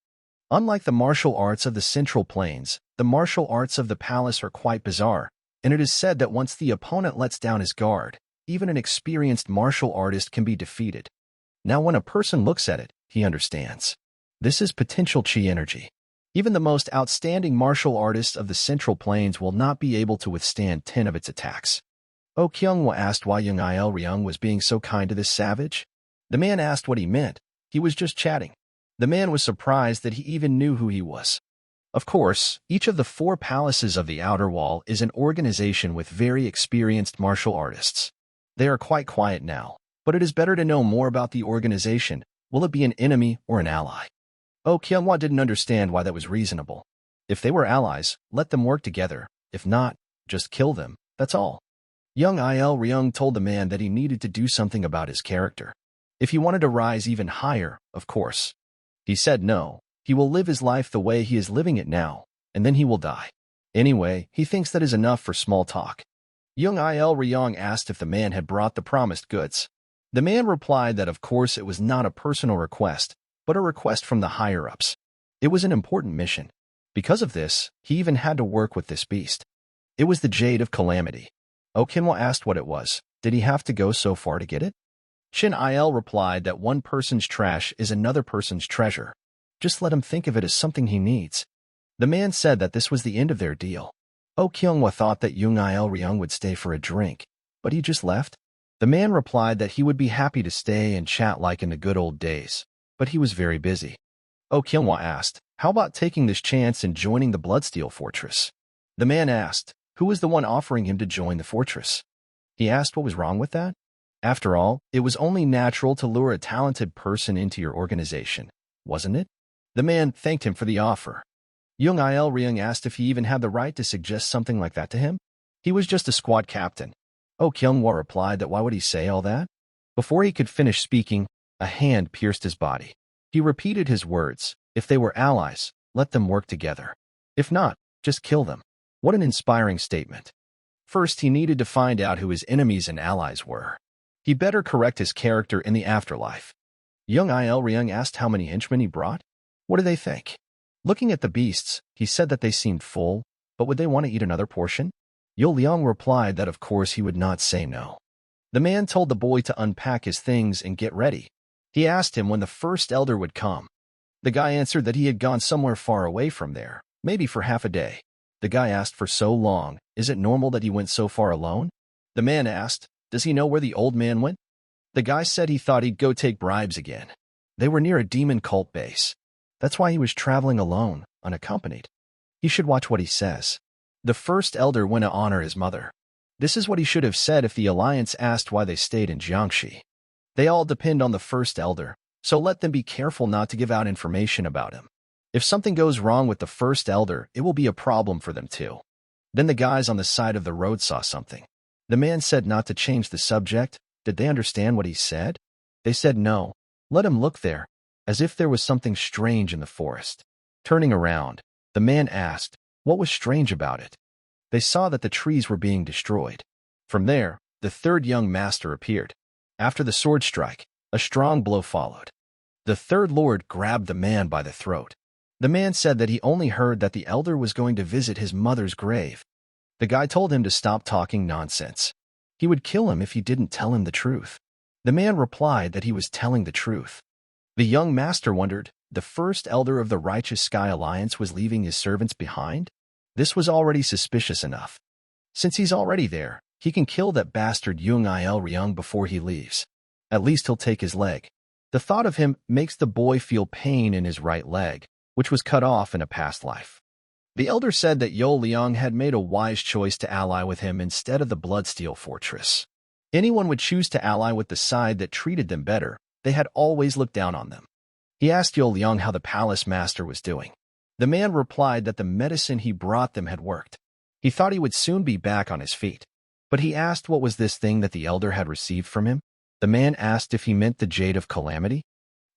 Unlike the martial arts of the Central Plains, the martial arts of the palace are quite bizarre, and it is said that once the opponent lets down his guard, even an experienced martial artist can be defeated. Now when a person looks at it, he understands. This is potential chi energy. Even the most outstanding martial artists of the Central Plains will not be able to withstand 10 of its attacks. Oh Kyunghwa asked why Jung Il Ryung was being so kind to this savage. The man asked what he meant. He was just chatting. The man was surprised that he even knew who he was. Of course, each of the 4 palaces of the Outer Wall is an organization with very experienced martial artists. They are quite quiet now, but it is better to know more about the organization. Will it be an enemy or an ally? Oh Kyunghwa didn't understand why that was reasonable. If they were allies, let them work together. If not, just kill them, that's all. Jung Il Ryung told the man that he needed to do something about his character. If he wanted to rise even higher, of course. He said no, He will live his life the way he is living it now, and then he will die. Anyway, he thinks that is enough for small talk. Young Il Ryong asked if the man had brought the promised goods. The man replied that of course it was not a personal request, but a request from the higher-ups. It was an important mission. Because of this, he even had to work with this beast. It was the Jade of Calamity. Oh Kinwa asked what it was. Did he have to go so far to get it? Shin Il replied that one person's trash is another person's treasure. Just let him think of it as something he needs. The man said that this was the end of their deal. Oh Kyunghwa thought that Young Il Ryong would stay for a drink, but he just left. The man replied that he would be happy to stay and chat like in the good old days, but he was very busy. Oh Kyunghwa asked, how about taking this chance and joining the Bloodsteel Fortress? The man asked, who was the one offering him to join the fortress? He asked what was wrong with that. After all, it was only natural to lure a talented person into your organization, wasn't it? The man thanked him for the offer. Young Il Ryong asked if he even had the right to suggest something like that to him. He was just a squad captain. Oh Kyunghwa replied that why would he say all that? Before he could finish speaking, a hand pierced his body. He repeated his words, if they were allies, let them work together. If not, just kill them. What an inspiring statement. First, he needed to find out who his enemies and allies were. He better correct his character in the afterlife. Young Il Ryong asked how many henchmen he brought. What do they think? Looking at the beasts, he said that they seemed full, but would they want to eat another portion? Yo Liang replied that of course he would not say no. The man told the boy to unpack his things and get ready. He asked him when the first elder would come. The guy answered that he had gone somewhere far away from there, maybe for half a day. The guy asked for so long, is it normal that he went so far alone? The man asked, does he know where the old man went? The guy said he thought he'd go take bribes again. They were near a demon cult base. That's why he was traveling alone, unaccompanied. He should watch what he says. The first elder went to honor his mother. This is what he should have said if the alliance asked why they stayed in Jiangxi. They all depend on the first elder, so let them be careful not to give out information about him. If something goes wrong with the first elder, it will be a problem for them too. Then the guys on the side of the road saw something. The man said not to change the subject. Did they understand what he said? They said no. Let him look there, as if there was something strange in the forest. Turning around, the man asked, what was strange about it? They saw that the trees were being destroyed. From there, the third young master appeared. After the sword strike, a strong blow followed. The third lord grabbed the man by the throat. The man said that he only heard that the elder was going to visit his mother's grave. The guy told him to stop talking nonsense. He would kill him if he didn't tell him the truth. The man replied that he was telling the truth. The young master wondered, the first elder of the Righteous Sky Alliance was leaving his servants behind? This was already suspicious enough. Since he's already there, he can kill that bastard Young Il Ryong before he leaves. At least he'll take his leg. The thought of him makes the boy feel pain in his right leg, which was cut off in a past life. The elder said that Yo Liang had made a wise choice to ally with him instead of the Bloodsteel Fortress. Anyone would choose to ally with the side that treated them better. They had always looked down on them. He asked Yo Liang how the palace master was doing. The man replied that the medicine he brought them had worked. He thought he would soon be back on his feet. But he asked what was this thing that the elder had received from him. The man asked if he meant the Jade of Calamity.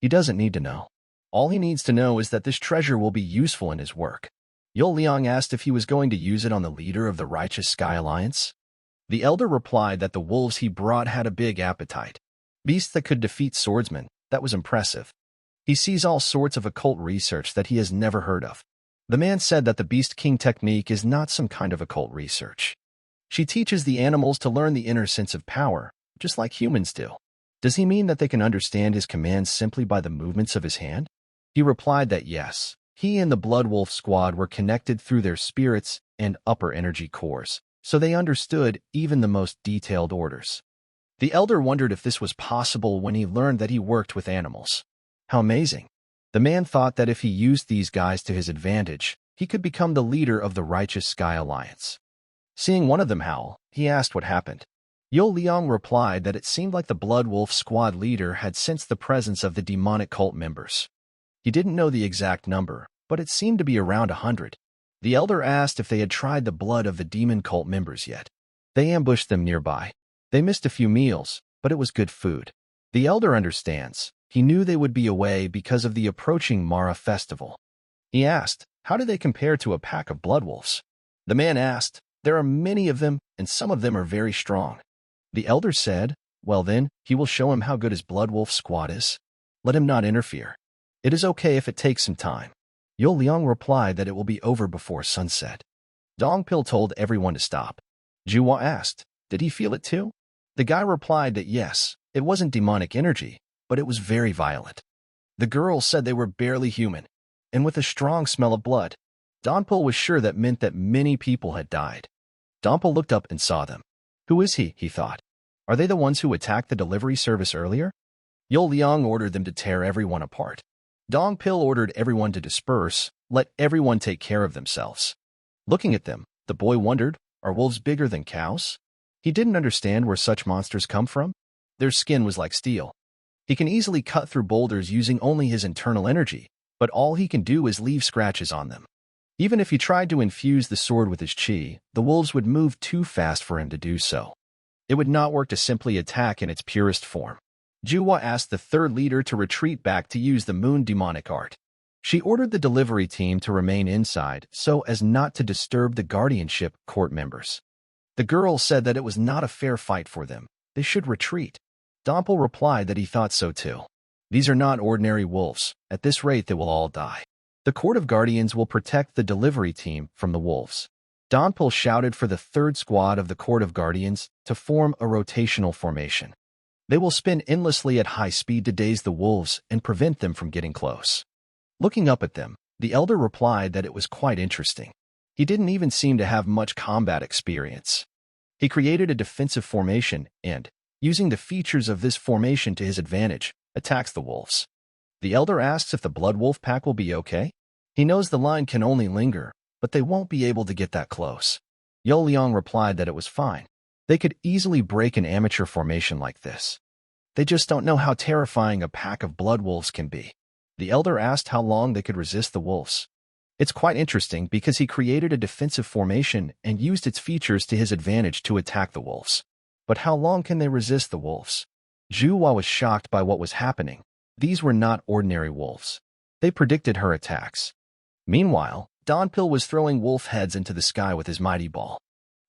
He doesn't need to know. All he needs to know is that this treasure will be useful in his work. Yo Liang asked if he was going to use it on the leader of the Righteous Sky Alliance. The elder replied that the wolves he brought had a big appetite. Beasts that could defeat swordsmen, that was impressive. He sees all sorts of occult research that he has never heard of. The man said that the Beast King technique is not some kind of occult research. She teaches the animals to learn the inner sense of power, just like humans do. Does he mean that they can understand his commands simply by the movements of his hand? He replied that yes, he and the Blood Wolf squad were connected through their spirits and upper energy cores, so they understood even the most detailed orders. The elder wondered if this was possible when he learned that he worked with animals. How amazing. The man thought that if he used these guys to his advantage, he could become the leader of the Righteous Sky Alliance. Seeing one of them howl, he asked what happened. Yo Liang replied that it seemed like the Blood Wolf squad leader had sensed the presence of the demonic cult members. He didn't know the exact number, but it seemed to be around 100. The elder asked if they had tried the blood of the demon cult members yet. They ambushed them nearby. They missed a few meals, but it was good food. The elder understands. He knew they would be away because of the approaching Mara festival. He asked, "How do they compare to a pack of blood wolves?" The man asked, "There are many of them, and some of them are very strong." The elder said, "Well then, he will show him how good his blood wolf squad is. Let him not interfere. It is okay if it takes some time." Yo Liang replied that it will be over before sunset. Dong Pil told everyone to stop. Juwa asked, "Did he feel it too?" The guy replied that yes, it wasn't demonic energy, but it was very violent. The girl said they were barely human, and with a strong smell of blood. Donpil was sure that meant that many people had died. Donpil looked up and saw them. Who is he thought. Are they the ones who attacked the delivery service earlier? Yo Liang ordered them to tear everyone apart. Dong Pil ordered everyone to disperse, let everyone take care of themselves. Looking at them, the boy wondered, are wolves bigger than cows? He didn't understand where such monsters come from. Their skin was like steel. He can easily cut through boulders using only his internal energy, but all he can do is leave scratches on them. Even if he tried to infuse the sword with his chi, the wolves would move too fast for him to do so. It would not work to simply attack in its purest form. Juwa asked the third leader to retreat back to use the moon demonic art. She ordered the delivery team to remain inside so as not to disturb the guardianship court members. The girl said that it was not a fair fight for them. They should retreat. Dompel replied that he thought so too. These are not ordinary wolves. At this rate, they will all die. The Court of Guardians will protect the delivery team from the wolves. Dompel shouted for the third squad of the Court of Guardians to form a rotational formation. They will spin endlessly at high speed to daze the wolves and prevent them from getting close. Looking up at them, the elder replied that it was quite interesting. He didn't even seem to have much combat experience. He created a defensive formation and, using the features of this formation to his advantage, attacks the wolves. The elder asks if the blood wolf pack will be okay. He knows the line can only linger, but they won't be able to get that close. Yo Liang replied that it was fine. They could easily break an amateur formation like this. They just don't know how terrifying a pack of blood wolves can be. The elder asked how long they could resist the wolves. It's quite interesting because he created a defensive formation and used its features to his advantage to attack the wolves. But how long can they resist the wolves? Juwa was shocked by what was happening. These were not ordinary wolves. They predicted her attacks. Meanwhile, Donpil was throwing wolf heads into the sky with his mighty ball.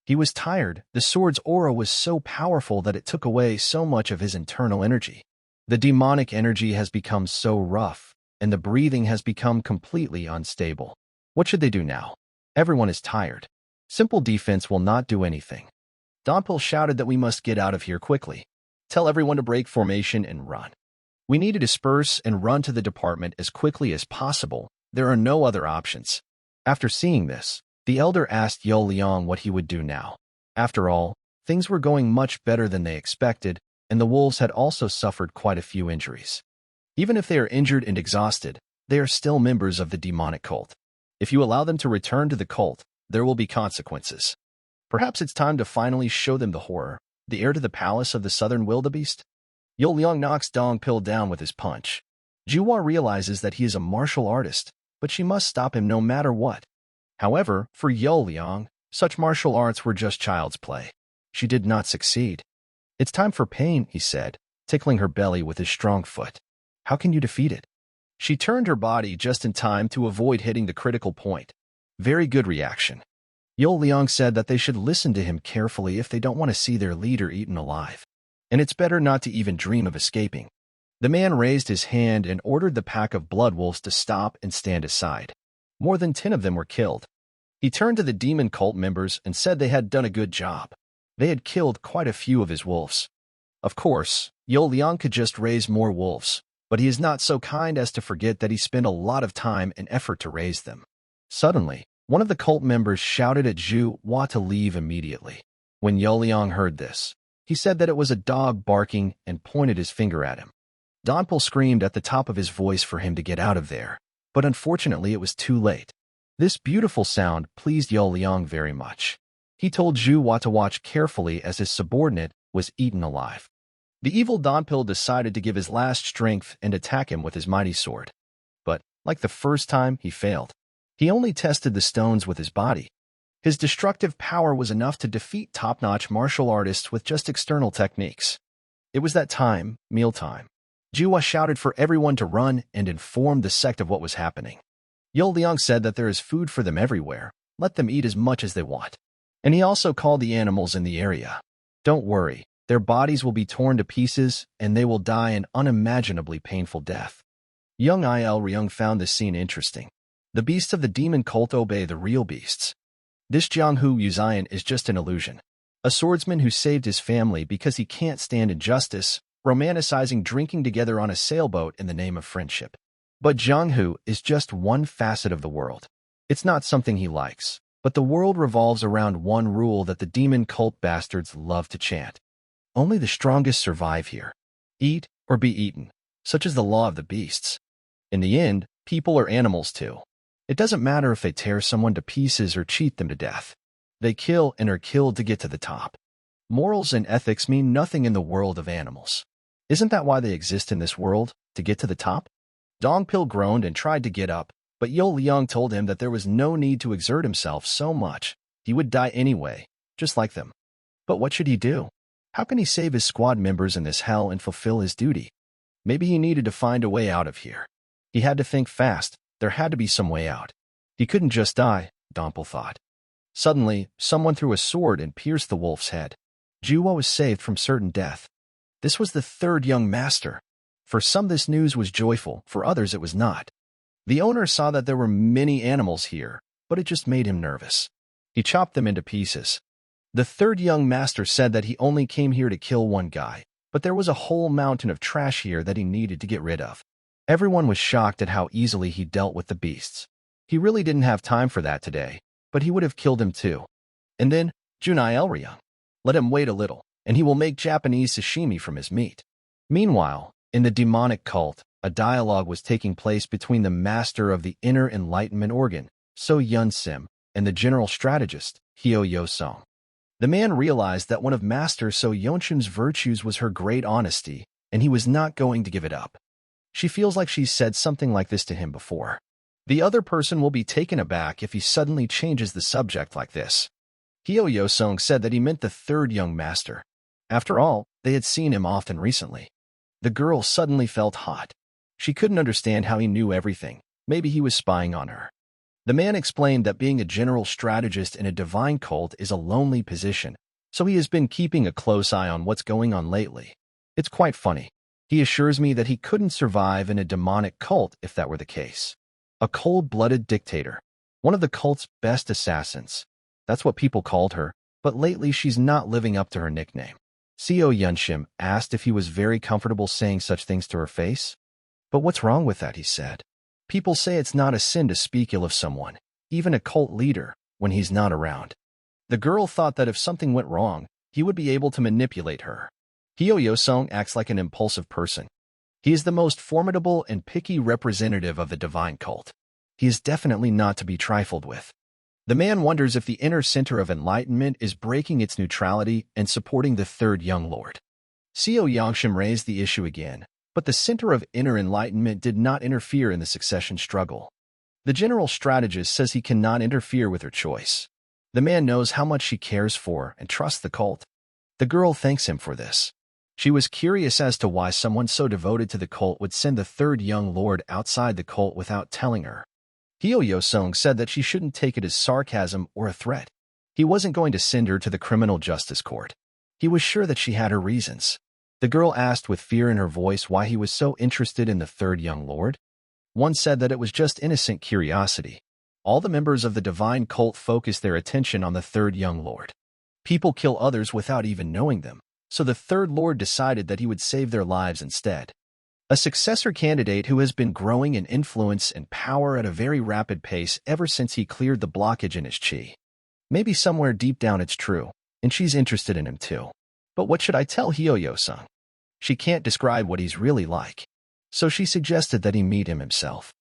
He was tired. The sword's aura was so powerful that it took away so much of his internal energy. The demonic energy has become so rough, and the breathing has become completely unstable. What should they do now? Everyone is tired. Simple defense will not do anything. Donpil shouted that we must get out of here quickly. Tell everyone to break formation and run. We need to disperse and run to the department as quickly as possible. There are no other options. After seeing this, the elder asked Yo Liang what he would do now. After all, things were going much better than they expected, and the wolves had also suffered quite a few injuries. Even if they are injured and exhausted, they are still members of the demonic cult. If you allow them to return to the cult, there will be consequences. Perhaps it's time to finally show them the horror, the heir to the palace of the southern wildebeest. Yo Liang knocks Dong Pil down with his punch. Juwa realizes that he is a martial artist, but she must stop him no matter what. However, for Yo Liang, such martial arts were just child's play. She did not succeed. It's time for pain, he said, tickling her belly with his strong foot. How can you defeat it? She turned her body just in time to avoid hitting the critical point. Very good reaction. Yo Liang said that they should listen to him carefully if they don't want to see their leader eaten alive. And it's better not to even dream of escaping. The man raised his hand and ordered the pack of blood wolves to stop and stand aside. More than 10 of them were killed. He turned to the demon cult members and said they had done a good job. They had killed quite a few of his wolves. Of course, Yo Liang could just raise more wolves, but he is not so kind as to forget that he spent a lot of time and effort to raise them. Suddenly, one of the cult members shouted at Zhu Hua to leave immediately. When Yo Liang heard this, he said that it was a dog barking and pointed his finger at him. Donpil screamed at the top of his voice for him to get out of there, but unfortunately it was too late. This beautiful sound pleased Yo Liang very much. He told Zhu Hua to watch carefully as his subordinate was eaten alive. The evil Donpil decided to give his last strength and attack him with his mighty sword. But, like the first time, he failed. He only tested the stones with his body. His destructive power was enough to defeat top-notch martial artists with just external techniques. It was that time, mealtime. Jiwa shouted for everyone to run and informed the sect of what was happening. Yo Liang said that there is food for them everywhere. Let them eat as much as they want. And he also called the animals in the area. Don't worry, their bodies will be torn to pieces and they will die an unimaginably painful death. Young Il Ryung found this scene interesting. The beasts of the demon cult obey the real beasts. This Jianghu Yuzian is just an illusion. A swordsman who saved his family because he can't stand injustice, romanticizing drinking together on a sailboat in the name of friendship. But Jianghu is just one facet of the world. It's not something he likes, but the world revolves around one rule that the demon cult bastards love to chant. Only the strongest survive here. Eat or be eaten, such is the law of the beasts. In the end, people are animals too. It doesn't matter if they tear someone to pieces or cheat them to death. They kill and are killed to get to the top. Morals and ethics mean nothing in the world of animals. Isn't that why they exist in this world, to get to the top? Dong Pil groaned and tried to get up, but Yo Liang told him that there was no need to exert himself so much. He would die anyway, just like them. But what should he do? How can he save his squad members in this hell and fulfill his duty? Maybe he needed to find a way out of here. He had to think fast. There had to be some way out. He couldn't just die, Dompel thought. Suddenly, someone threw a sword and pierced the wolf's head. Jiwa was saved from certain death. This was the third young master. For some this news was joyful, for others it was not. The owner saw that there were many animals here, but it just made him nervous. He chopped them into pieces. The third young master said that he only came here to kill one guy, but there was a whole mountain of trash here that he needed to get rid of. Everyone was shocked at how easily he dealt with the beasts. He really didn't have time for that today, but he would have killed him too. And then, Junai Elryung. Let him wait a little, and he will make Japanese sashimi from his meat. Meanwhile, in the demonic cult, a dialogue was taking place between the master of the inner enlightenment organ, So Yun Sim, and the general strategist, Hyo Yo Song. The man realized that one of Master So Yonchun's virtues was her great honesty, and he was not going to give it up. She feels like she's said something like this to him before. The other person will be taken aback if he suddenly changes the subject like this. Hyo Yo Song said that he meant the third young master. After all, they had seen him often recently. The girl suddenly felt hot. She couldn't understand how he knew everything. Maybe he was spying on her. The man explained that being a general strategist in a divine cult is a lonely position, so he has been keeping a close eye on what's going on lately. It's quite funny. He assures me that he couldn't survive in a demonic cult if that were the case. A cold-blooded dictator. One of the cult's best assassins. That's what people called her, but lately she's not living up to her nickname. Seo Yunshim asked if he was very comfortable saying such things to her face. But what's wrong with that, he said. People say it's not a sin to speak ill of someone, even a cult leader, when he's not around. The girl thought that if something went wrong, he would be able to manipulate her. Hyo Yo Song acts like an impulsive person. He is the most formidable and picky representative of the divine cult. He is definitely not to be trifled with. The man wonders if the inner center of enlightenment is breaking its neutrality and supporting the third young lord. Seo Yangshim raised the issue again, but the center of inner enlightenment did not interfere in the succession struggle. The general strategist says he cannot interfere with her choice. The man knows how much she cares for and trusts the cult. The girl thanks him for this. She was curious as to why someone so devoted to the cult would send the third young lord outside the cult without telling her. Hyo Yo Song said that she shouldn't take it as sarcasm or a threat. He wasn't going to send her to the criminal justice court. He was sure that she had her reasons. The girl asked with fear in her voice why he was so interested in the third young lord. One said that it was just innocent curiosity. All the members of the divine cult focused their attention on the third young lord. People kill others without even knowing them, so the third lord decided that he would save their lives instead. A successor candidate who has been growing in influence and power at a very rapid pace ever since he cleared the blockage in his chi. Maybe somewhere deep down it's true, and she's interested in him too. But what should I tell Hyo Yo Song? She can't describe what he's really like. So she suggested that he meet him himself.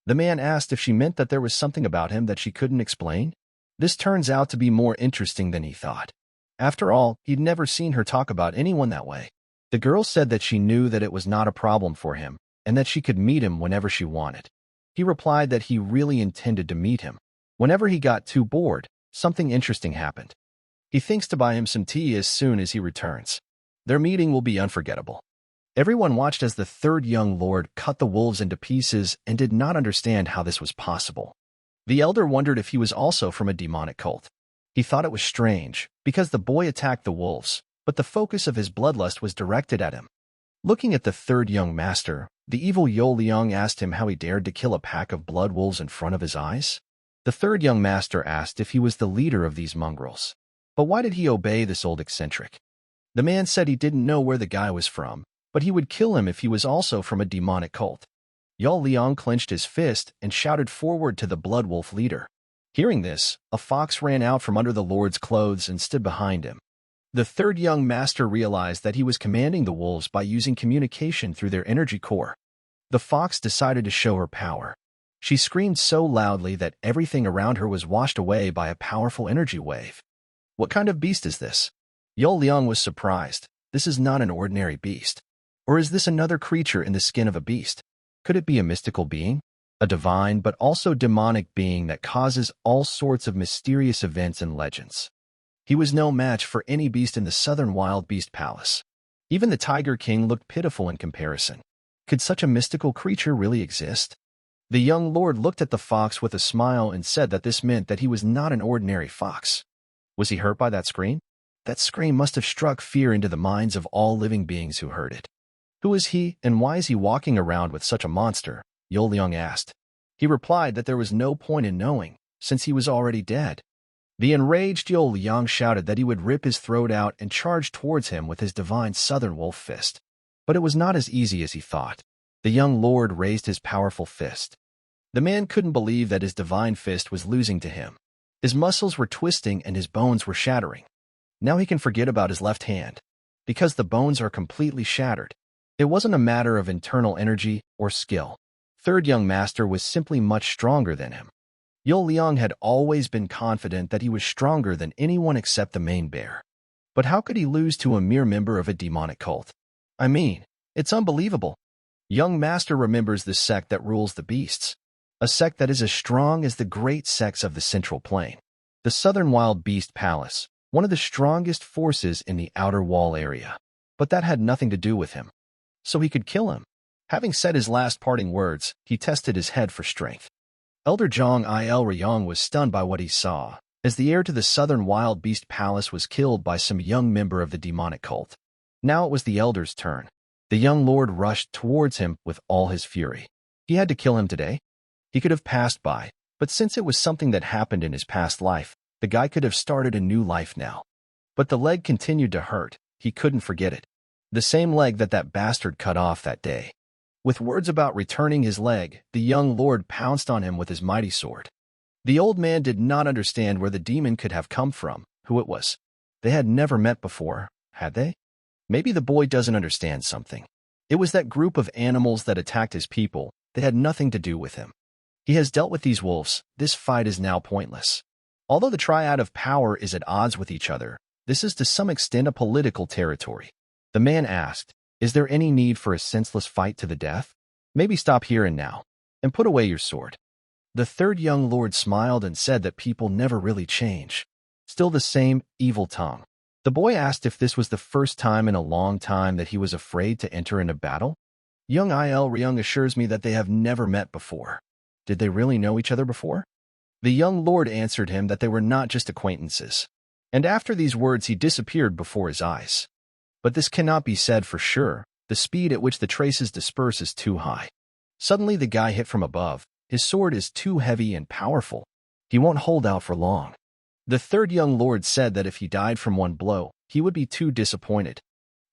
The man asked if she meant that there was something about him that she couldn't explain. This turns out to be more interesting than he thought. After all, he'd never seen her talk about anyone that way. The girl said that she knew that it was not a problem for him, and that she could meet him whenever she wanted. He replied that he really intended to meet him. Whenever he got too bored, something interesting happened. He thinks to buy him some tea as soon as he returns. Their meeting will be unforgettable. Everyone watched as the third young lord cut the wolves into pieces and did not understand how this was possible. The elder wondered if he was also from a demonic cult. He thought it was strange, because the boy attacked the wolves, but the focus of his bloodlust was directed at him. Looking at the third young master, the evil Yo Liang asked him how he dared to kill a pack of blood wolves in front of his eyes. The third young master asked if he was the leader of these mongrels. But why did he obey this old eccentric? The man said he didn't know where the guy was from, but he would kill him if he was also from a demonic cult. Yo Liang clenched his fist and shouted forward to the blood wolf leader. Hearing this, a fox ran out from under the lord's clothes and stood behind him. The third young master realized that he was commanding the wolves by using communication through their energy core. The fox decided to show her power. She screamed so loudly that everything around her was washed away by a powerful energy wave. What kind of beast is this? Yo Liang was surprised. This is not an ordinary beast. Or is this another creature in the skin of a beast? Could it be a mystical being? A divine but also demonic being that causes all sorts of mysterious events and legends. He was no match for any beast in the southern wild beast palace. Even the Tiger King looked pitiful in comparison. Could such a mystical creature really exist? The young lord looked at the fox with a smile and said that this meant that he was not an ordinary fox. Was he hurt by that scream? That scream must have struck fear into the minds of all living beings who heard it. Who is he, and why is he walking around with such a monster? Yo Liang asked. He replied that there was no point in knowing, since he was already dead. The enraged Yo Liang shouted that he would rip his throat out and charge towards him with his divine southern wolf fist. But it was not as easy as he thought. The young lord raised his powerful fist. The man couldn't believe that his divine fist was losing to him. His muscles were twisting and his bones were shattering. Now he can forget about his left hand, because the bones are completely shattered. It wasn't a matter of internal energy or skill. Third young master was simply much stronger than him. Yo Liang had always been confident that he was stronger than anyone except the main bear. But how could he lose to a mere member of a demonic cult? I mean, it's unbelievable. Young master remembers the sect that rules the beasts. A sect that is as strong as the great sects of the Central Plain. The Southern Wild Beast Palace, one of the strongest forces in the outer wall area. But that had nothing to do with him. So he could kill him. Having said his last parting words, he tested his head for strength. Elder Zhang Il-ryong was stunned by what he saw, as the heir to the Southern Wild Beast Palace was killed by some young member of the demonic cult. Now it was the elder's turn. The young lord rushed towards him with all his fury. He had to kill him today. He could have passed by, but since it was something that happened in his past life, the guy could have started a new life now. But the leg continued to hurt. He couldn't forget it. The same leg that bastard cut off that day. With words about returning his leg, the young lord pounced on him with his mighty sword. The old man did not understand where the demon could have come from, who it was. They had never met before, had they? Maybe the boy doesn't understand something. It was that group of animals that attacked his people. They had nothing to do with him. He has dealt with these wolves. This fight is now pointless. Although the triad of power is at odds with each other, this is to some extent a political territory. The man asked, "Is there any need for a senseless fight to the death? Maybe stop here and now, and put away your sword." The third young lord smiled and said that people never really change. Still the same evil tongue. The boy asked if this was the first time in a long time that he was afraid to enter into battle. Young Il-ryong assures me that they have never met before. Did they really know each other before? The young lord answered him that they were not just acquaintances. And after these words he disappeared before his eyes. But this cannot be said for sure. The speed at which the traces disperse is too high. Suddenly the guy hit from above. His sword is too heavy and powerful. He won't hold out for long. The third young lord said that if he died from one blow, he would be too disappointed.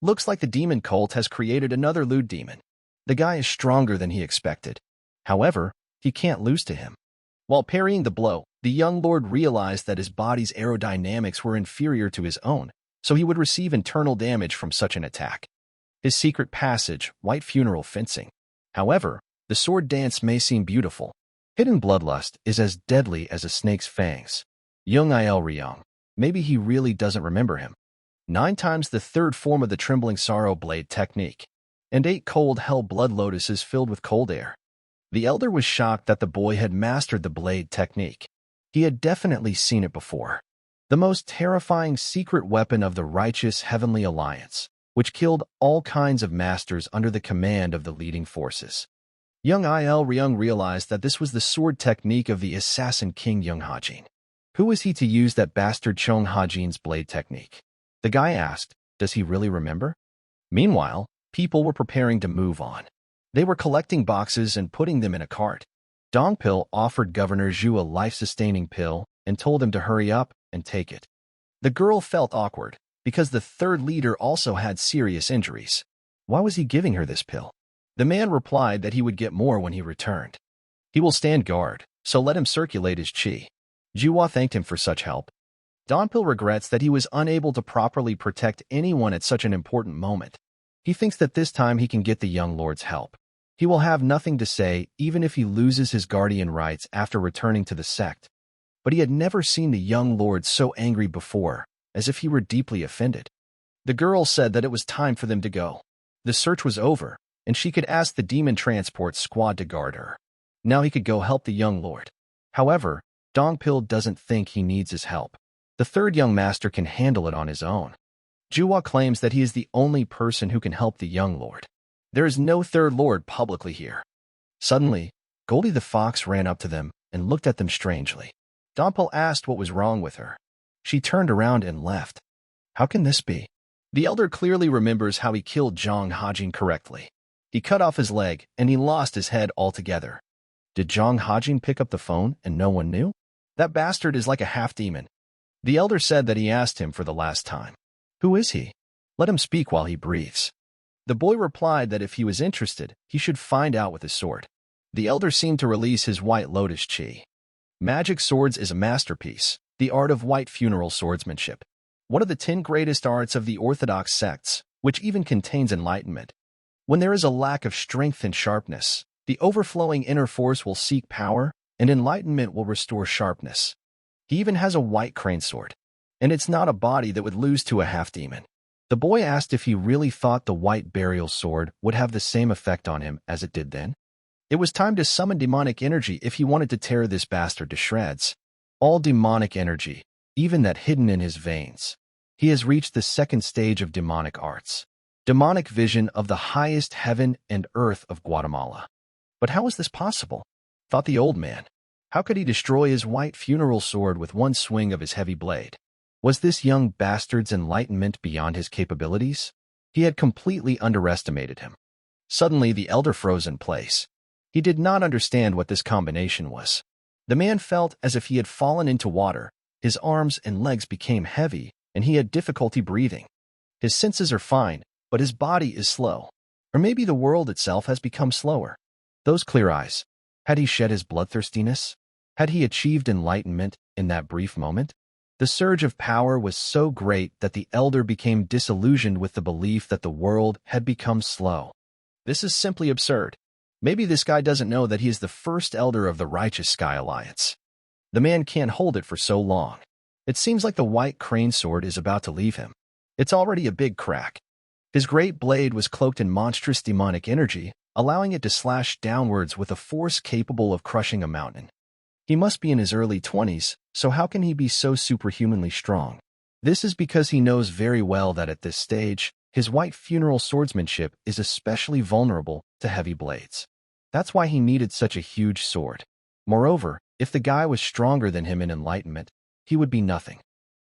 Looks like the demon cult has created another lewd demon. The guy is stronger than he expected. However, he can't lose to him. While parrying the blow, the young lord realized that his body's aerodynamics were inferior to his own, so he would receive internal damage from such an attack. His secret passage, white funeral fencing. However, the sword dance may seem beautiful. Hidden bloodlust is as deadly as a snake's fangs. Young Il-ryong. Maybe he really doesn't remember him. 9 times the third form of the trembling sorrow blade technique. And 8 cold hell blood lotuses filled with cold air. The elder was shocked that the boy had mastered the blade technique. He had definitely seen it before. The most terrifying secret weapon of the righteous heavenly alliance. which killed all kinds of masters under the command of the leading forces. Young Il Ryung realized that this was the sword technique of the assassin King Young Hajin. Who was he to use that bastard Chung Hajin's blade technique? The guy asked, does he really remember? Meanwhile, people were preparing to move on. They were collecting boxes and putting them in a cart. Dongpil offered Governor Zhu a life-sustaining pill and told him to hurry up and take it. The girl felt awkward because the third leader also had serious injuries. Why was he giving her this pill? The man replied that he would get more when he returned. He will stand guard, so let him circulate his qi. Juwa thanked him for such help. Dongpil regrets that he was unable to properly protect anyone at such an important moment. He thinks that this time he can get the young lord's help. He will have nothing to say even if he loses his guardian rights after returning to the sect. But he had never seen the young lord so angry before, as if he were deeply offended. The girl said that it was time for them to go. The search was over, and she could ask the demon transport squad to guard her. Now he could go help the young lord. However, Dongpil doesn't think he needs his help. The third young master can handle it on his own. Juwa claims that he is the only person who can help the young lord. There is no third lord publicly here. Suddenly, Goldie the fox ran up to them and looked at them strangely. Dongpil asked what was wrong with her. She turned around and left. How can this be? The elder clearly remembers how he killed Zhang Hajin correctly. He cut off his leg and he lost his head altogether. Did Zhang Hajin pick up the phone and no one knew? That bastard is like a half-demon. The elder said that he asked him for the last time. Who is he? Let him speak while he breathes. The boy replied that if he was interested, he should find out with his sword. The elder seemed to release his white lotus chi. Magic swords is a masterpiece, the art of white funeral swordsmanship. One of the 10 greatest arts of the orthodox sects, which even contains enlightenment. When there is a lack of strength and sharpness, the overflowing inner force will seek power, and enlightenment will restore sharpness. He even has a white crane sword, and it's not a body that would lose to a half-demon. The boy asked if he really thought the white burial sword would have the same effect on him as it did then. It was time to summon demonic energy if he wanted to tear this bastard to shreds. All demonic energy, even that hidden in his veins. He has reached the second stage of demonic arts. Demonic vision of the highest heaven and earth of Guatemala. But how is this possible? Thought the old man. How could he destroy his white funeral sword with one swing of his heavy blade? Was this young bastard's enlightenment beyond his capabilities? He had completely underestimated him. Suddenly, the elder froze in place. He did not understand what this combination was. The man felt as if he had fallen into water. His arms and legs became heavy, and he had difficulty breathing. His senses are fine, but his body is slow. Or maybe the world itself has become slower. Those clear eyes. Had he shed his bloodthirstiness? Had he achieved enlightenment in that brief moment? The surge of power was so great that the elder became disillusioned with the belief that the world had become slow. This is simply absurd. Maybe this guy doesn't know that he is the first elder of the Righteous Sky Alliance. The man can't hold it for so long. It seems like the white crane sword is about to leave him. It's already a big crack. His great blade was cloaked in monstrous demonic energy, allowing it to slash downwards with a force capable of crushing a mountain. He must be in his early 20s, so how can he be so superhumanly strong? This is because he knows very well that at this stage, his white funeral swordsmanship is especially vulnerable to heavy blades. That's why he needed such a huge sword. Moreover, if the guy was stronger than him in enlightenment, he would be nothing.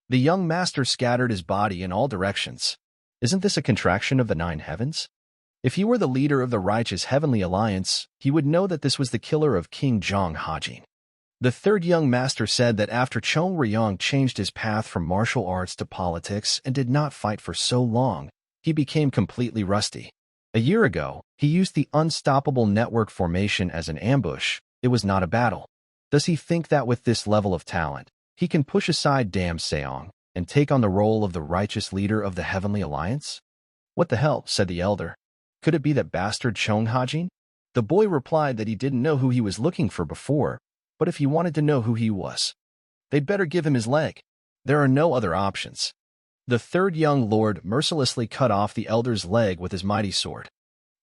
The young master scattered his body in all directions. Isn't this a contraction of the 9 heavens? If he were the leader of the Righteous Heavenly Alliance, he would know that this was the killer of King Zhang Hajin. The third young master said that after Chong Ryong changed his path from martial arts to politics and did not fight for so long, he became completely rusty. A year ago, he used the unstoppable network formation as an ambush. It was not a battle. Does he think that with this level of talent, he can push aside Dam Seong and take on the role of the righteous leader of the Heavenly Alliance? What the hell, said the elder. Could it be that bastard Chong Hajin? The boy replied that he didn't know who he was looking for before, but if he wanted to know who he was, they'd better give him his leg. There are no other options. The third young lord mercilessly cut off the elder's leg with his mighty sword.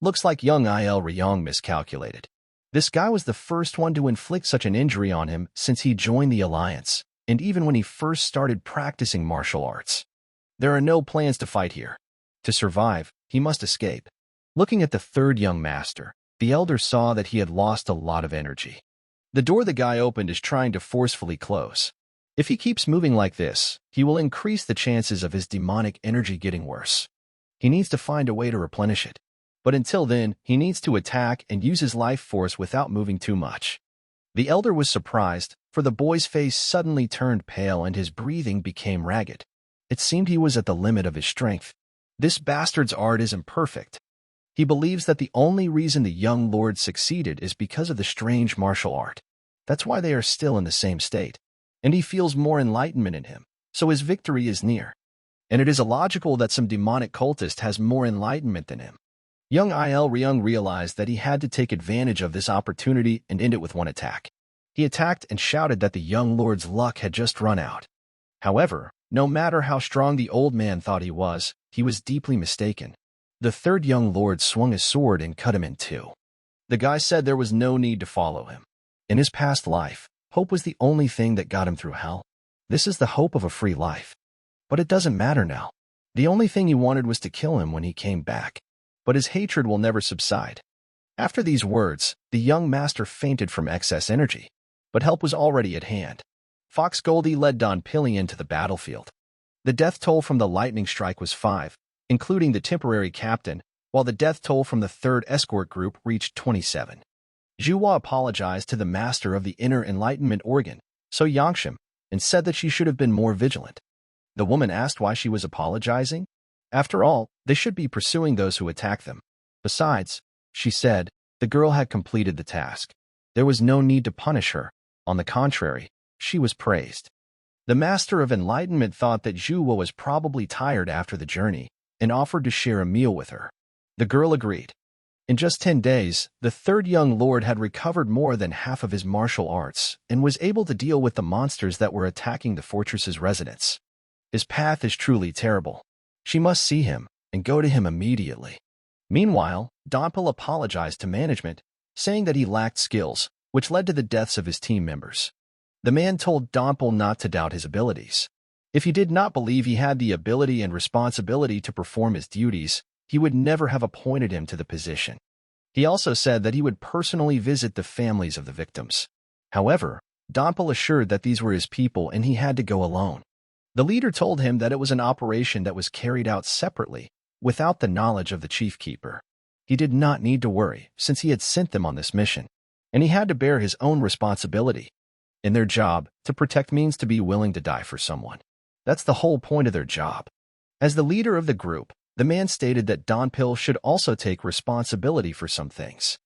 Looks like young Il Ryong miscalculated. This guy was the first one to inflict such an injury on him since he joined the alliance, and even when he first started practicing martial arts. There are no plans to fight here. To survive, he must escape. Looking at the third young master, the elder saw that he had lost a lot of energy. The door the guy opened is trying to forcefully close. If he keeps moving like this, he will increase the chances of his demonic energy getting worse. He needs to find a way to replenish it. But until then, he needs to attack and use his life force without moving too much. The elder was surprised, for the boy's face suddenly turned pale and his breathing became ragged. It seemed he was at the limit of his strength. This bastard's art is imperfect. He believes that the only reason the young lord succeeded is because of the strange martial art. That's why they are still in the same state. And he feels more enlightenment in him, so his victory is near. And it is illogical that some demonic cultist has more enlightenment than him. Young Il-ryung realized that he had to take advantage of this opportunity and end it with one attack. He attacked and shouted that the young lord's luck had just run out. However, no matter how strong the old man thought he was deeply mistaken. The third young lord swung his sword and cut him in two. The guy said there was no need to follow him. In his past life, hope was the only thing that got him through hell. This is the hope of a free life. But it doesn't matter now. The only thing he wanted was to kill him when he came back. But his hatred will never subside. After these words, the young master fainted from excess energy. But help was already at hand. Fox Goldie led Don Pilly into the battlefield. The death toll from the lightning strike was 5, including the temporary captain, while the death toll from the third escort group reached 27. Zhuhua apologized to the master of the inner enlightenment organ, So Yangshim, and said that she should have been more vigilant. The woman asked why she was apologizing. After all, they should be pursuing those who attack them. Besides, she said, the girl had completed the task. There was no need to punish her. On the contrary, she was praised. The master of enlightenment thought that Zhuhua was probably tired after the journey and offered to share a meal with her. The girl agreed. In just 10 days, the third young lord had recovered more than half of his martial arts and was able to deal with the monsters that were attacking the fortress's residents. His path is truly terrible. She must see him and go to him immediately. Meanwhile, Donpil apologized to management, saying that he lacked skills, which led to the deaths of his team members. The man told Donpil not to doubt his abilities. If he did not believe he had the ability and responsibility to perform his duties, he would never have appointed him to the position. He also said that he would personally visit the families of the victims. However, Donpil assured that these were his people and he had to go alone. The leader told him that it was an operation that was carried out separately, without the knowledge of the chief keeper. He did not need to worry, since he had sent them on this mission, and he had to bear his own responsibility. In their job, to protect means to be willing to die for someone. That's the whole point of their job. As the leader of the group, the man stated that Donpil should also take responsibility for some things.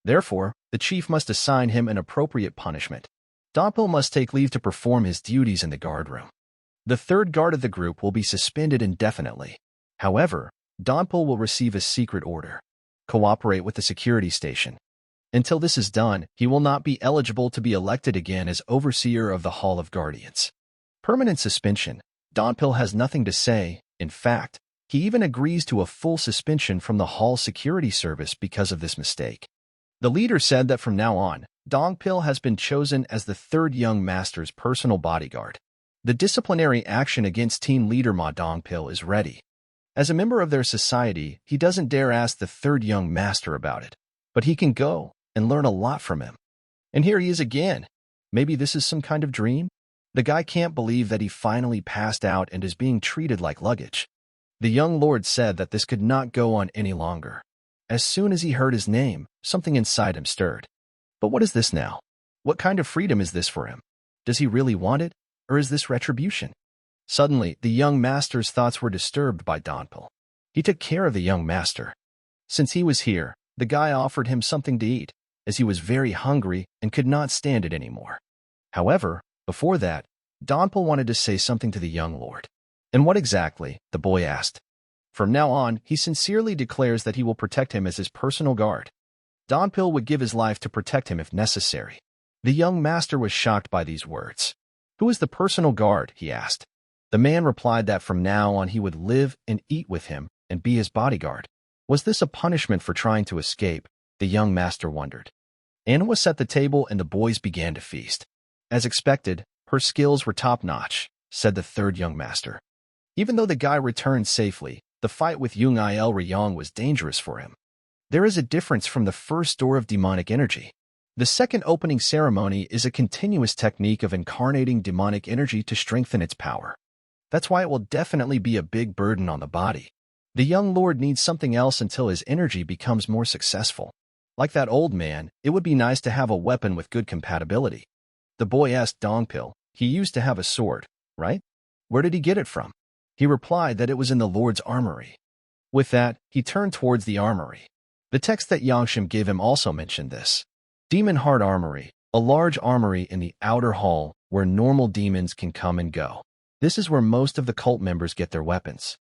Therefore, the chief must assign him an appropriate punishment. Donpil must take leave to perform his duties in the guard room. The third guard of the group will be suspended indefinitely. However, Donpil will receive a secret order. Cooperate with the security station. Until this is done, he will not be eligible to be elected again as overseer of the Hall of Guardians. Permanent suspension. Donpil has nothing to say. In fact, he even agrees to a full suspension from the Hall security service because of this mistake. The leader said that from now on, Donpil has been chosen as the third young master's personal bodyguard. The disciplinary action against team leader Ma Dongpil is ready. As a member of their society, he doesn't dare ask the third young master about it. But he can go and learn a lot from him. And here he is again. Maybe this is some kind of dream? The guy can't believe that he finally passed out and is being treated like luggage. The young lord said that this could not go on any longer. As soon as he heard his name, something inside him stirred. But what is this now? What kind of freedom is this for him? Does he really want it? Or is this retribution? Suddenly, the young master's thoughts were disturbed by Donpil. He took care of the young master. Since he was here, the guy offered him something to eat, as he was very hungry and could not stand it anymore. However, before that, Donpil wanted to say something to the young lord. And what exactly? The boy asked. From now on, he sincerely declares that he will protect him as his personal guard. Donpil would give his life to protect him if necessary. The young master was shocked by these words. Who is the personal guard? He asked. The man replied that from now on he would live and eat with him and be his bodyguard. Was this a punishment for trying to escape? The young master wondered. Manhwa set the table and the boys began to feast. As expected, her skills were top-notch, said the third young master. Even though the guy returned safely, the fight with Jung Il Ryong was dangerous for him. There is a difference from the first door of demonic energy. The second opening ceremony is a continuous technique of incarnating demonic energy to strengthen its power. That's why it will definitely be a big burden on the body. The young lord needs something else until his energy becomes more successful. Like that old man, it would be nice to have a weapon with good compatibility. The boy asked Dongpil. He used to have a sword, right? Where did he get it from? He replied that it was in the lord's armory. With that, he turned towards the armory. The text that Yangshim gave him also mentioned this. Demon Heart Armory, a large armory in the outer hall where normal demons can come and go. This is where most of the cult members get their weapons.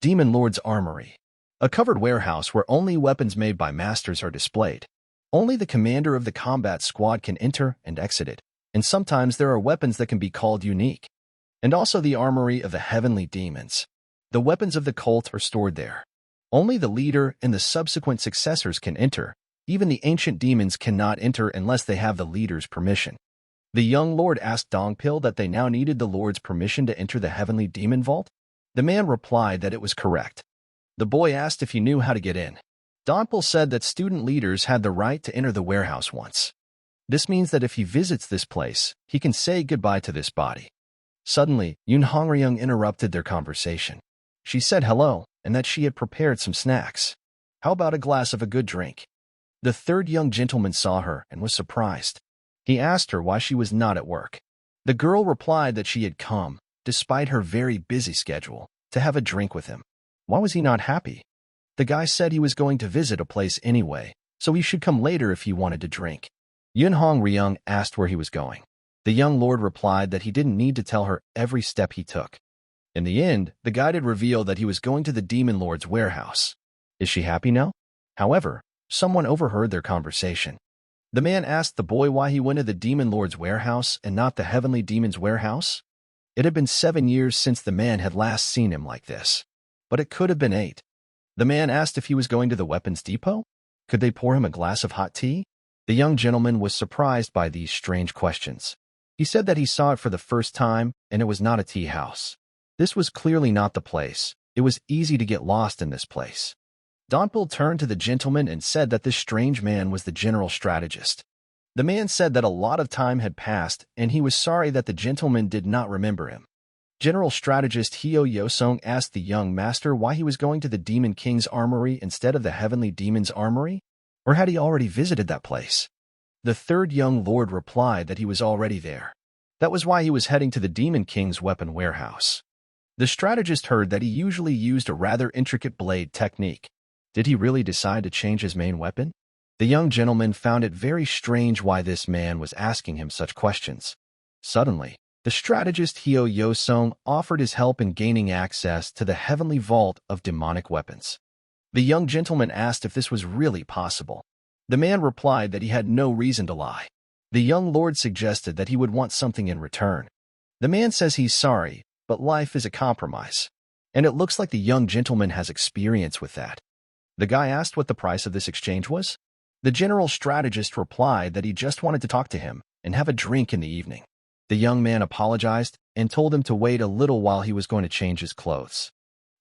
Demon Lord's Armory, a covered warehouse where only weapons made by masters are displayed. Only the commander of the combat squad can enter and exit it, and sometimes there are weapons that can be called unique. And also the Armory of the Heavenly Demons. The weapons of the cult are stored there. Only the leader and the subsequent successors can enter. Even the ancient demons cannot enter unless they have the leader's permission. The young lord asked Dongpil that they now needed the lord's permission to enter the heavenly demon vault. The man replied that it was correct. The boy asked if he knew how to get in. Dongpil said that student leaders had the right to enter the warehouse once. This means that if he visits this place, he can say goodbye to this body. Suddenly, Yun Hongryung interrupted their conversation. She said hello, and that she had prepared some snacks. How about a glass of a good drink? The third young gentleman saw her and was surprised. He asked her why she was not at work. The girl replied that she had come, despite her very busy schedule, to have a drink with him. Why was he not happy? The guy said he was going to visit a place anyway, so he should come later if he wanted to drink. Yun Hongryung asked where he was going. The young lord replied that he didn't need to tell her every step he took. In the end, the guy did reveal that he was going to the demon lord's warehouse. Is she happy now? However, someone overheard their conversation. The man asked the boy why he went to the demon lord's warehouse and not the heavenly demon's warehouse. It had been 7 years since the man had last seen him like this. But it could have been 8. The man asked if he was going to the weapons depot. Could they pour him a glass of hot tea? The young gentleman was surprised by these strange questions. He said that he saw it for the first time, and it was not a tea house. This was clearly not the place. It was easy to get lost in this place. Dongpil turned to the gentleman and said that this strange man was the general strategist. The man said that a lot of time had passed, and he was sorry that the gentleman did not remember him. General strategist Hyo Yosong asked the young master why he was going to the Demon King's armory instead of the Heavenly Demon's armory, or had he already visited that place? The third young lord replied that he was already there. That was why he was heading to the Demon King's weapon warehouse. The strategist heard that he usually used a rather intricate blade technique. Did he really decide to change his main weapon? The young gentleman found it very strange why this man was asking him such questions. Suddenly, the strategist Hyo Yosong offered his help in gaining access to the heavenly vault of demonic weapons. The young gentleman asked if this was really possible. The man replied that he had no reason to lie. The young lord suggested that he would want something in return. The man says he's sorry, but life is a compromise. And it looks like the young gentleman has experience with that. The guy asked what the price of this exchange was. The general strategist replied that he just wanted to talk to him and have a drink in the evening. The young man apologized and told him to wait a little while he was going to change his clothes.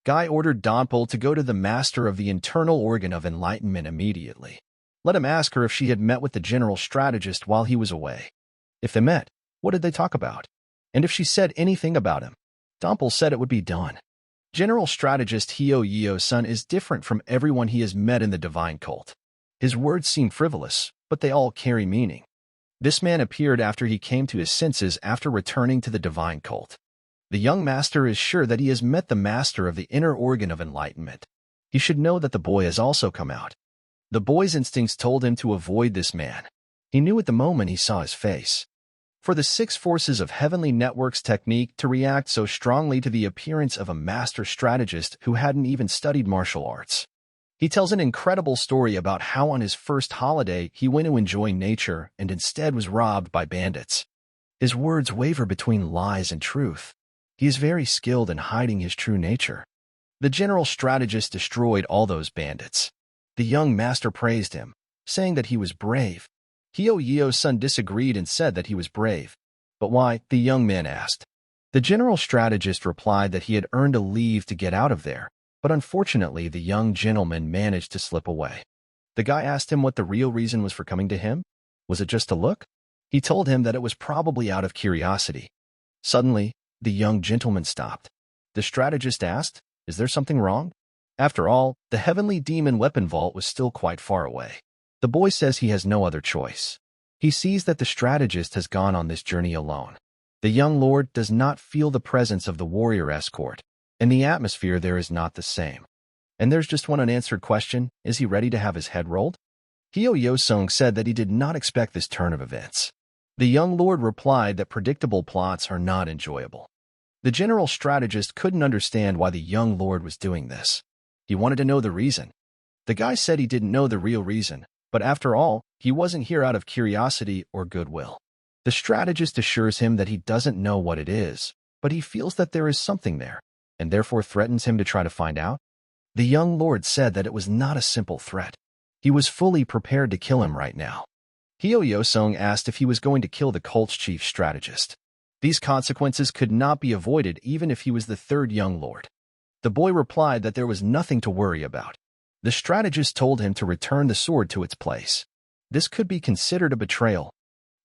Guy ordered Dongpil to go to the master of the internal organ of enlightenment immediately. Let him ask her if she had met with the general strategist while he was away. If they met, what did they talk about? And if she said anything about him? Dongpil said it would be done. General strategist Hyo Yeo-sun is different from everyone he has met in the divine cult. His words seem frivolous, but they all carry meaning. This man appeared after he came to his senses after returning to the divine cult. The young master is sure that he has met the master of the inner organ of enlightenment. He should know that the boy has also come out. The boy's instincts told him to avoid this man. He knew at the moment he saw his face. For the 6 forces of Heavenly Network's technique to react so strongly to the appearance of a master strategist who hadn't even studied martial arts. He tells an incredible story about how on his first holiday he went to enjoy nature and instead was robbed by bandits. His words waver between lies and truth. He is very skilled in hiding his true nature. The general strategist destroyed all those bandits. The young master praised him, saying that he was brave. Hyo Yeo-sun disagreed and said that he was brave. But why? The young man asked. The general strategist replied that he had earned a leave to get out of there, But unfortunately, the young gentleman managed to slip away. The guy asked him what the real reason was for coming to him. Was it just a look? He told him that it was probably out of curiosity. Suddenly, the young gentleman stopped. The strategist asked, "Is there something wrong?" After all, the heavenly demon weapon vault was still quite far away. The boy says he has no other choice. He sees that the strategist has gone on this journey alone. The young lord does not feel the presence of the warrior escort, and the atmosphere there is not the same. And there's just one unanswered question: is he ready to have his head rolled? Hyo Yosung said that he did not expect this turn of events. The young lord replied that predictable plots are not enjoyable. The general strategist couldn't understand why the young lord was doing this. He wanted to know the reason. The guy said he didn't know the real reason, but after all, he wasn't here out of curiosity or goodwill. The strategist assures him that he doesn't know what it is, but he feels that there is something there, and therefore threatens him to try to find out. The young lord said that it was not a simple threat. He was fully prepared to kill him right now. Hyo Yosung asked if he was going to kill the cult's chief strategist. These consequences could not be avoided even if he was the third young lord. The boy replied that there was nothing to worry about. The strategist told him to return the sword to its place. This could be considered a betrayal.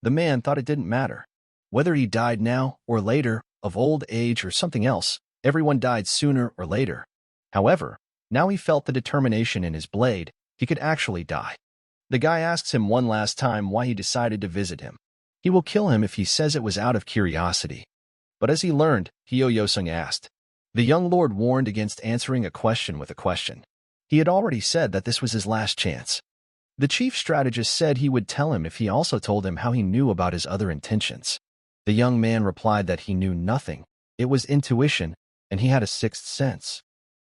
The man thought it didn't matter. Whether he died now or later, of old age or something else, everyone died sooner or later. However, now he felt the determination in his blade. He could actually die. The guy asks him one last time why he decided to visit him. He will kill him if he says it was out of curiosity. But as he learned, Hyo Yosung asked. The young lord warned against answering a question with a question. He had already said that this was his last chance. The chief strategist said he would tell him if he also told him how he knew about his other intentions. The young man replied that he knew nothing. It was intuition, and he had a sixth sense.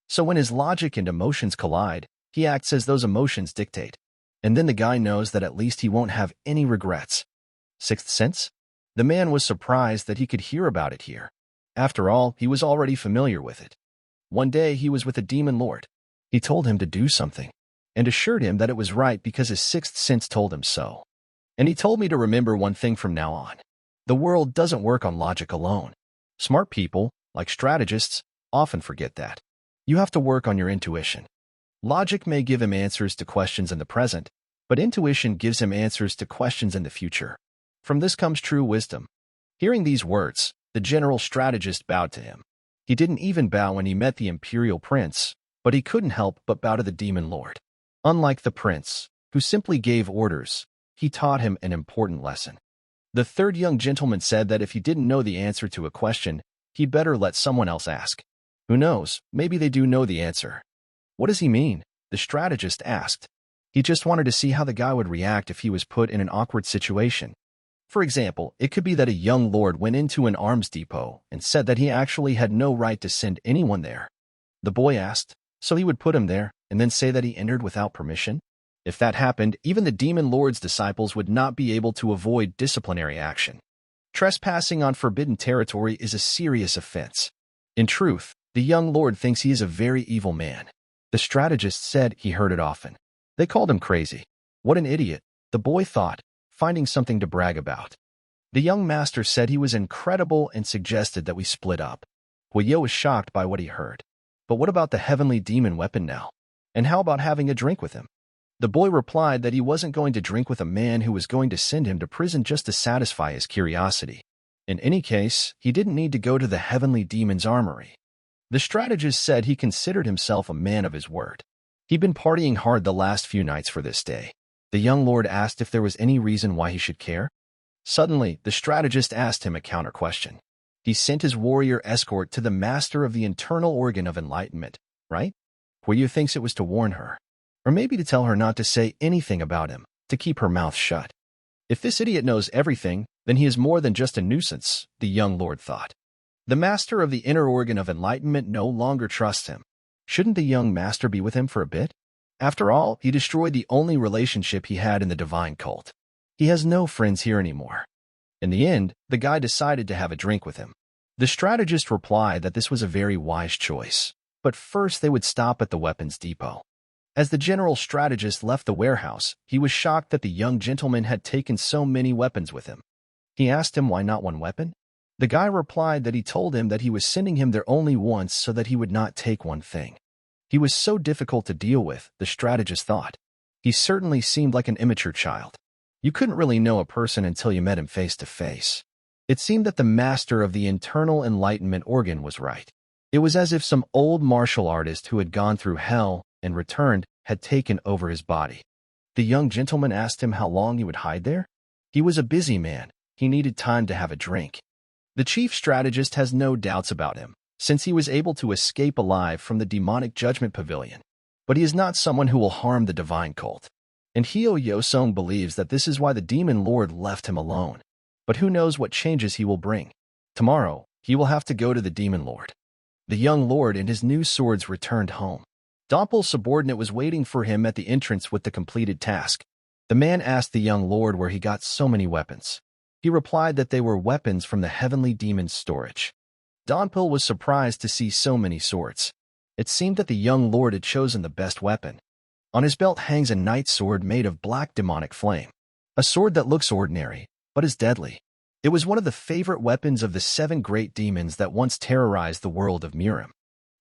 So when his logic and emotions collide, he acts as those emotions dictate. And then the guy knows that at least he won't have any regrets. Sixth sense? The man was surprised that he could hear about it here. After all, he was already familiar with it. One day he was with a demon lord. He told him to do something, and assured him that it was right because his sixth sense told him so. And he told me to remember one thing from now on. The world doesn't work on logic alone. Smart people, like strategists, often forget that. You have to work on your intuition. Logic may give him answers to questions in the present, but intuition gives him answers to questions in the future. From this comes true wisdom. Hearing these words, the general strategist bowed to him. He didn't even bow when he met the imperial prince, but he couldn't help but bow to the demon lord. Unlike the prince, who simply gave orders, he taught him an important lesson. The third young gentleman said that if he didn't know the answer to a question, he'd better let someone else ask. Who knows, maybe they do know the answer. What does he mean? The strategist asked. He just wanted to see how the guy would react if he was put in an awkward situation. For example, it could be that a young lord went into an arms depot and said that he actually had no right to send anyone there. The boy asked, so he would put him there and then say that he entered without permission? If that happened, even the demon lord's disciples would not be able to avoid disciplinary action. Trespassing on forbidden territory is a serious offense. In truth, the young lord thinks he is a very evil man. The strategist said he heard it often. They called him crazy. What an idiot, the boy thought, finding something to brag about. The young master said he was incredible and suggested that we split up. Huyo was shocked by what he heard. But what about the heavenly demon weapon now? And how about having a drink with him? The boy replied that he wasn't going to drink with a man who was going to send him to prison just to satisfy his curiosity. In any case, he didn't need to go to the heavenly demon's armory. The strategist said he considered himself a man of his word. He'd been partying hard the last few nights for this day. The young lord asked if there was any reason why he should care. Suddenly, the strategist asked him a counter question. He sent his warrior escort to the master of the internal organ of enlightenment, right? Huyu thinks it was to warn her. Or maybe to tell her not to say anything about him, to keep her mouth shut. If this idiot knows everything, then he is more than just a nuisance, the young lord thought. The master of the inner organ of enlightenment no longer trusts him. Shouldn't the young master be with him for a bit? After all, he destroyed the only relationship he had in the divine cult. He has no friends here anymore. In the end, the guy decided to have a drink with him. The strategist replied that this was a very wise choice, but first they would stop at the weapons depot. As the general strategist left the warehouse, he was shocked that the young gentleman had taken so many weapons with him. He asked him why not one weapon. The guy replied that he told him that he was sending him there only once so that he would not take one thing. He was so difficult to deal with, the strategist thought. He certainly seemed like an immature child. You couldn't really know a person until you met him face to face. It seemed that the master of the internal enlightenment organ was right. It was as if some old martial artist who had gone through hell and returned had taken over his body. The young gentleman asked him how long he would hide there. He was a busy man. He needed time to have a drink. The chief strategist has no doubts about him, since he was able to escape alive from the demonic judgment pavilion. But he is not someone who will harm the divine cult. And Hyo Yosong believes that this is why the demon lord left him alone. But who knows what changes he will bring. Tomorrow, he will have to go to the demon lord. The young lord and his new swords returned home. Dompel's subordinate was waiting for him at the entrance with the completed task. The man asked the young lord where he got so many weapons. He replied that they were weapons from the heavenly demon's storage. Dompel was surprised to see so many swords. It seemed that the young lord had chosen the best weapon. On his belt hangs a night sword made of black demonic flame. A sword that looks ordinary, but is deadly. It was one of the favorite weapons of the 7 great demons that once terrorized the world of Murim.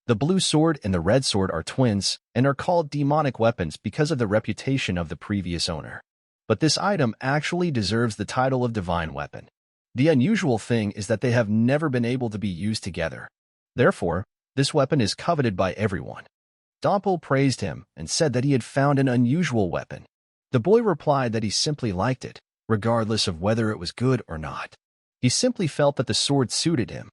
The blue sword and the red sword are twins and are called demonic weapons because of the reputation of the previous owner. But this item actually deserves the title of divine weapon. The unusual thing is that they have never been able to be used together. Therefore, this weapon is coveted by everyone. Dompel praised him and said that he had found an unusual weapon. The boy replied that he simply liked it, regardless of whether it was good or not. He simply felt that the sword suited him.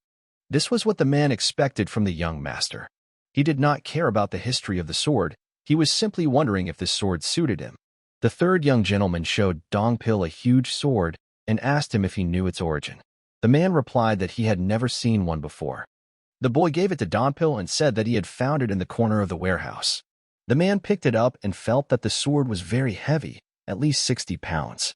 This was what the man expected from the young master. He did not care about the history of the sword. He was simply wondering if this sword suited him. The third young gentleman showed Dompel a huge sword and asked him if he knew its origin. The man replied that he had never seen one before. The boy gave it to Dompel and said that he had found it in the corner of the warehouse. The man picked it up and felt that the sword was very heavy, at least 60 pounds.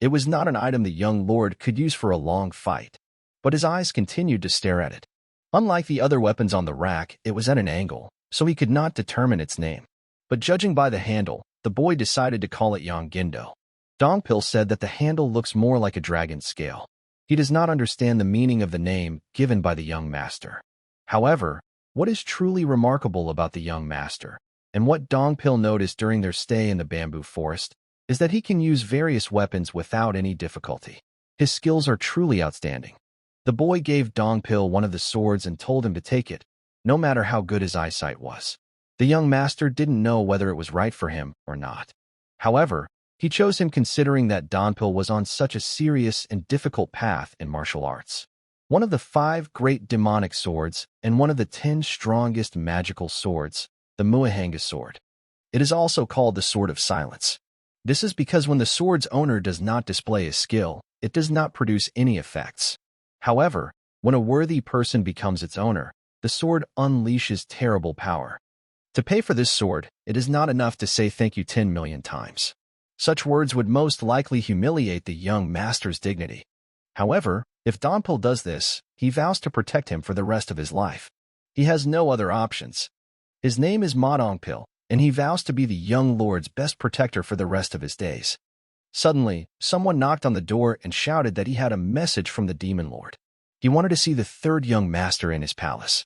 It was not an item the young lord could use for a long fight, but his eyes continued to stare at it. Unlike the other weapons on the rack, it was at an angle, so he could not determine its name. But judging by the handle, the boy decided to call it Yongindo. Dompel said that the handle looks more like a dragon's scale. He does not understand the meaning of the name given by the young master. However, what is truly remarkable about the young master, and what Dompel noticed during their stay in the bamboo forest, is that he can use various weapons without any difficulty. His skills are truly outstanding. The boy gave Dompel one of the swords and told him to take it, no matter how good his eyesight was. The young master didn't know whether it was right for him or not. However, he chose him considering that Dompel was on such a serious and difficult path in martial arts. One of the 5 great demonic swords and one of the 10 strongest magical swords, the Muehanga sword. It is also called the Sword of Silence. This is because when the sword's owner does not display his skill, it does not produce any effects. However, when a worthy person becomes its owner, the sword unleashes terrible power. To pay for this sword, it is not enough to say thank you 10 million times. Such words would most likely humiliate the young master's dignity. However, if Dompel does this, he vows to protect him for the rest of his life. He has no other options. His name is Ma Dompel, and he vows to be the young lord's best protector for the rest of his days. Suddenly, someone knocked on the door and shouted that he had a message from the demon lord. He wanted to see the third young master in his palace.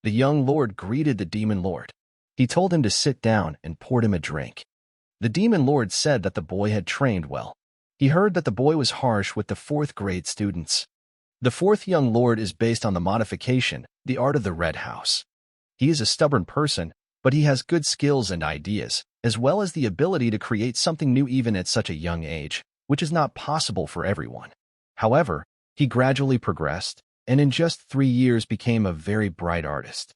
The young lord greeted the demon lord. He told him to sit down and poured him a drink. The demon lord said that the boy had trained well. He heard that the boy was harsh with the 4th grade students. The 4th young lord is based on the modification, the art of the Red House. He is a stubborn person, but he has good skills and ideas, as well as the ability to create something new even at such a young age, which is not possible for everyone. However, he gradually progressed, and in just 3 years became a very bright artist.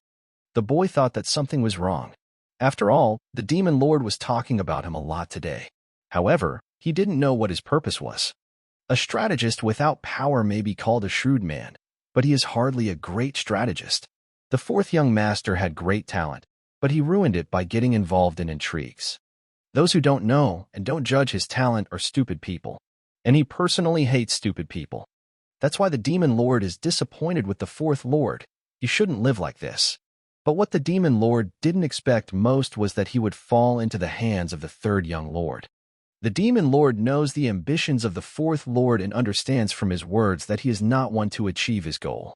The boy thought that something was wrong. After all, the demon lord was talking about him a lot today. However, he didn't know what his purpose was. A strategist without power may be called a shrewd man, but he is hardly a great strategist. The 4th young master had great talent, but he ruined it by getting involved in intrigues. Those who don't know and don't judge his talent are stupid people, and he personally hates stupid people. That's why the demon lord is disappointed with the 4th lord. You shouldn't live like this. But what the demon lord didn't expect most was that he would fall into the hands of the 3rd young lord. The demon lord knows the ambitions of the 4th lord and understands from his words that he is not one to achieve his goal.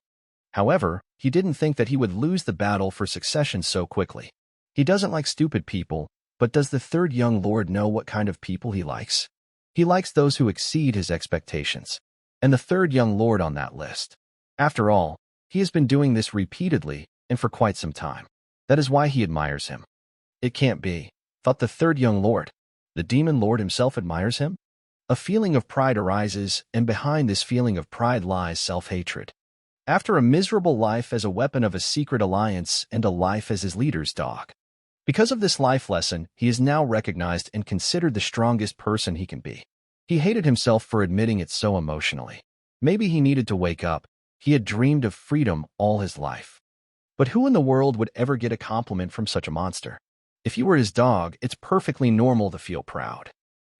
However, he didn't think that he would lose the battle for succession so quickly. He doesn't like stupid people, but does the third young lord know what kind of people he likes? He likes those who exceed his expectations. And the third young lord on that list. After all, he has been doing this repeatedly and for quite some time. That is why he admires him. It can't be, thought the third young lord. The demon lord himself admires him? A feeling of pride arises, and behind this feeling of pride lies self-hatred. After a miserable life as a weapon of a secret alliance and a life as his leader's dog. Because of this life lesson, he is now recognized and considered the strongest person he can be. He hated himself for admitting it so emotionally. Maybe he needed to wake up. He had dreamed of freedom all his life. But who in the world would ever get a compliment from such a monster? If you were his dog, it's perfectly normal to feel proud.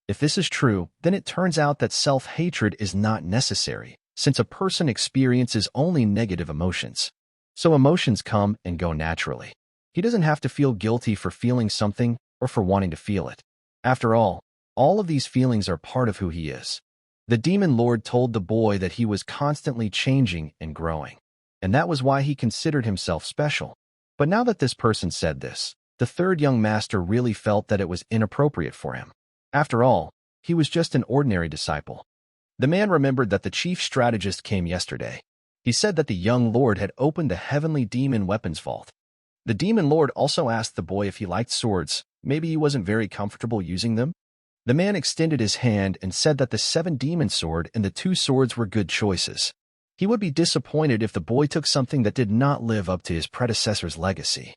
If this is true, then it turns out that self-hatred is not necessary, since a person experiences only negative emotions. So emotions come and go naturally. He doesn't have to feel guilty for feeling something or for wanting to feel it. After all of these feelings are part of who he is. The demon lord told the boy that he was constantly changing and growing, and that was why he considered himself special. But now that this person said this, the third young master really felt that it was inappropriate for him. After all, he was just an ordinary disciple. The man remembered that the chief strategist came yesterday. He said that the young lord had opened the heavenly demon weapons vault. The demon lord also asked the boy if he liked swords. Maybe he wasn't very comfortable using them. The man extended his hand and said that the 7-demon sword and the 2 swords were good choices. He would be disappointed if the boy took something that did not live up to his predecessor's legacy.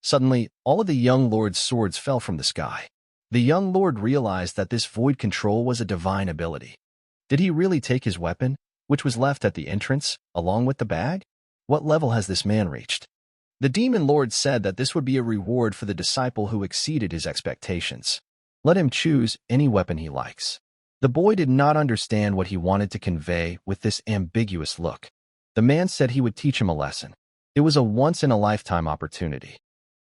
Suddenly, all of the young lord's swords fell from the sky. The young lord realized that this void control was a divine ability. Did he really take his weapon, which was left at the entrance, along with the bag? What level has this man reached? The demon lord said that this would be a reward for the disciple who exceeded his expectations. Let him choose any weapon he likes. The boy did not understand what he wanted to convey with this ambiguous look. The man said he would teach him a lesson. It was a once-in-a-lifetime opportunity.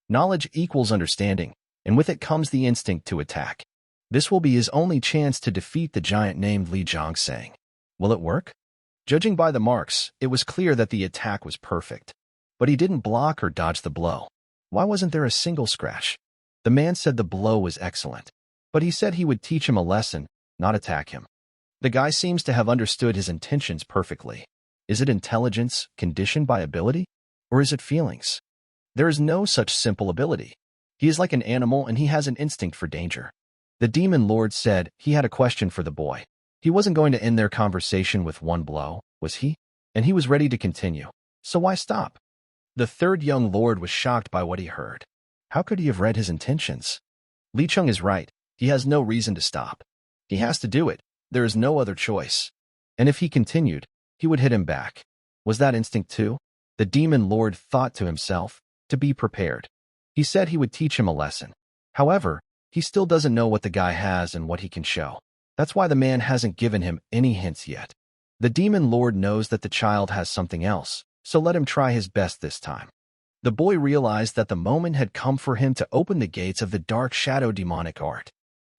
Knowledge equals understanding, and with it comes the instinct to attack. This will be his only chance to defeat the giant named Li Zhongsang. Will it work? Judging by the marks, it was clear that the attack was perfect. But he didn't block or dodge the blow. Why wasn't there a single scratch? The man said the blow was excellent. But he said he would teach him a lesson, not attack him. The guy seems to have understood his intentions perfectly. Is it intelligence conditioned by ability? Or is it feelings? There is no such simple ability. He is like an animal and he has an instinct for danger. The demon lord said he had a question for the boy. He wasn't going to end their conversation with one blow, was he? And he was ready to continue. So why stop? The third young lord was shocked by what he heard. How could he have read his intentions? Li Chung is right. He has no reason to stop. He has to do it. There is no other choice. And if he continued, he would hit him back. Was that instinct too? The demon lord thought to himself, to be prepared. He said he would teach him a lesson. However, he still doesn't know what the guy has and what he can show. That's why the man hasn't given him any hints yet. The demon lord knows that the child has something else, so let him try his best this time. The boy realized that the moment had come for him to open the gates of the dark shadow demonic art.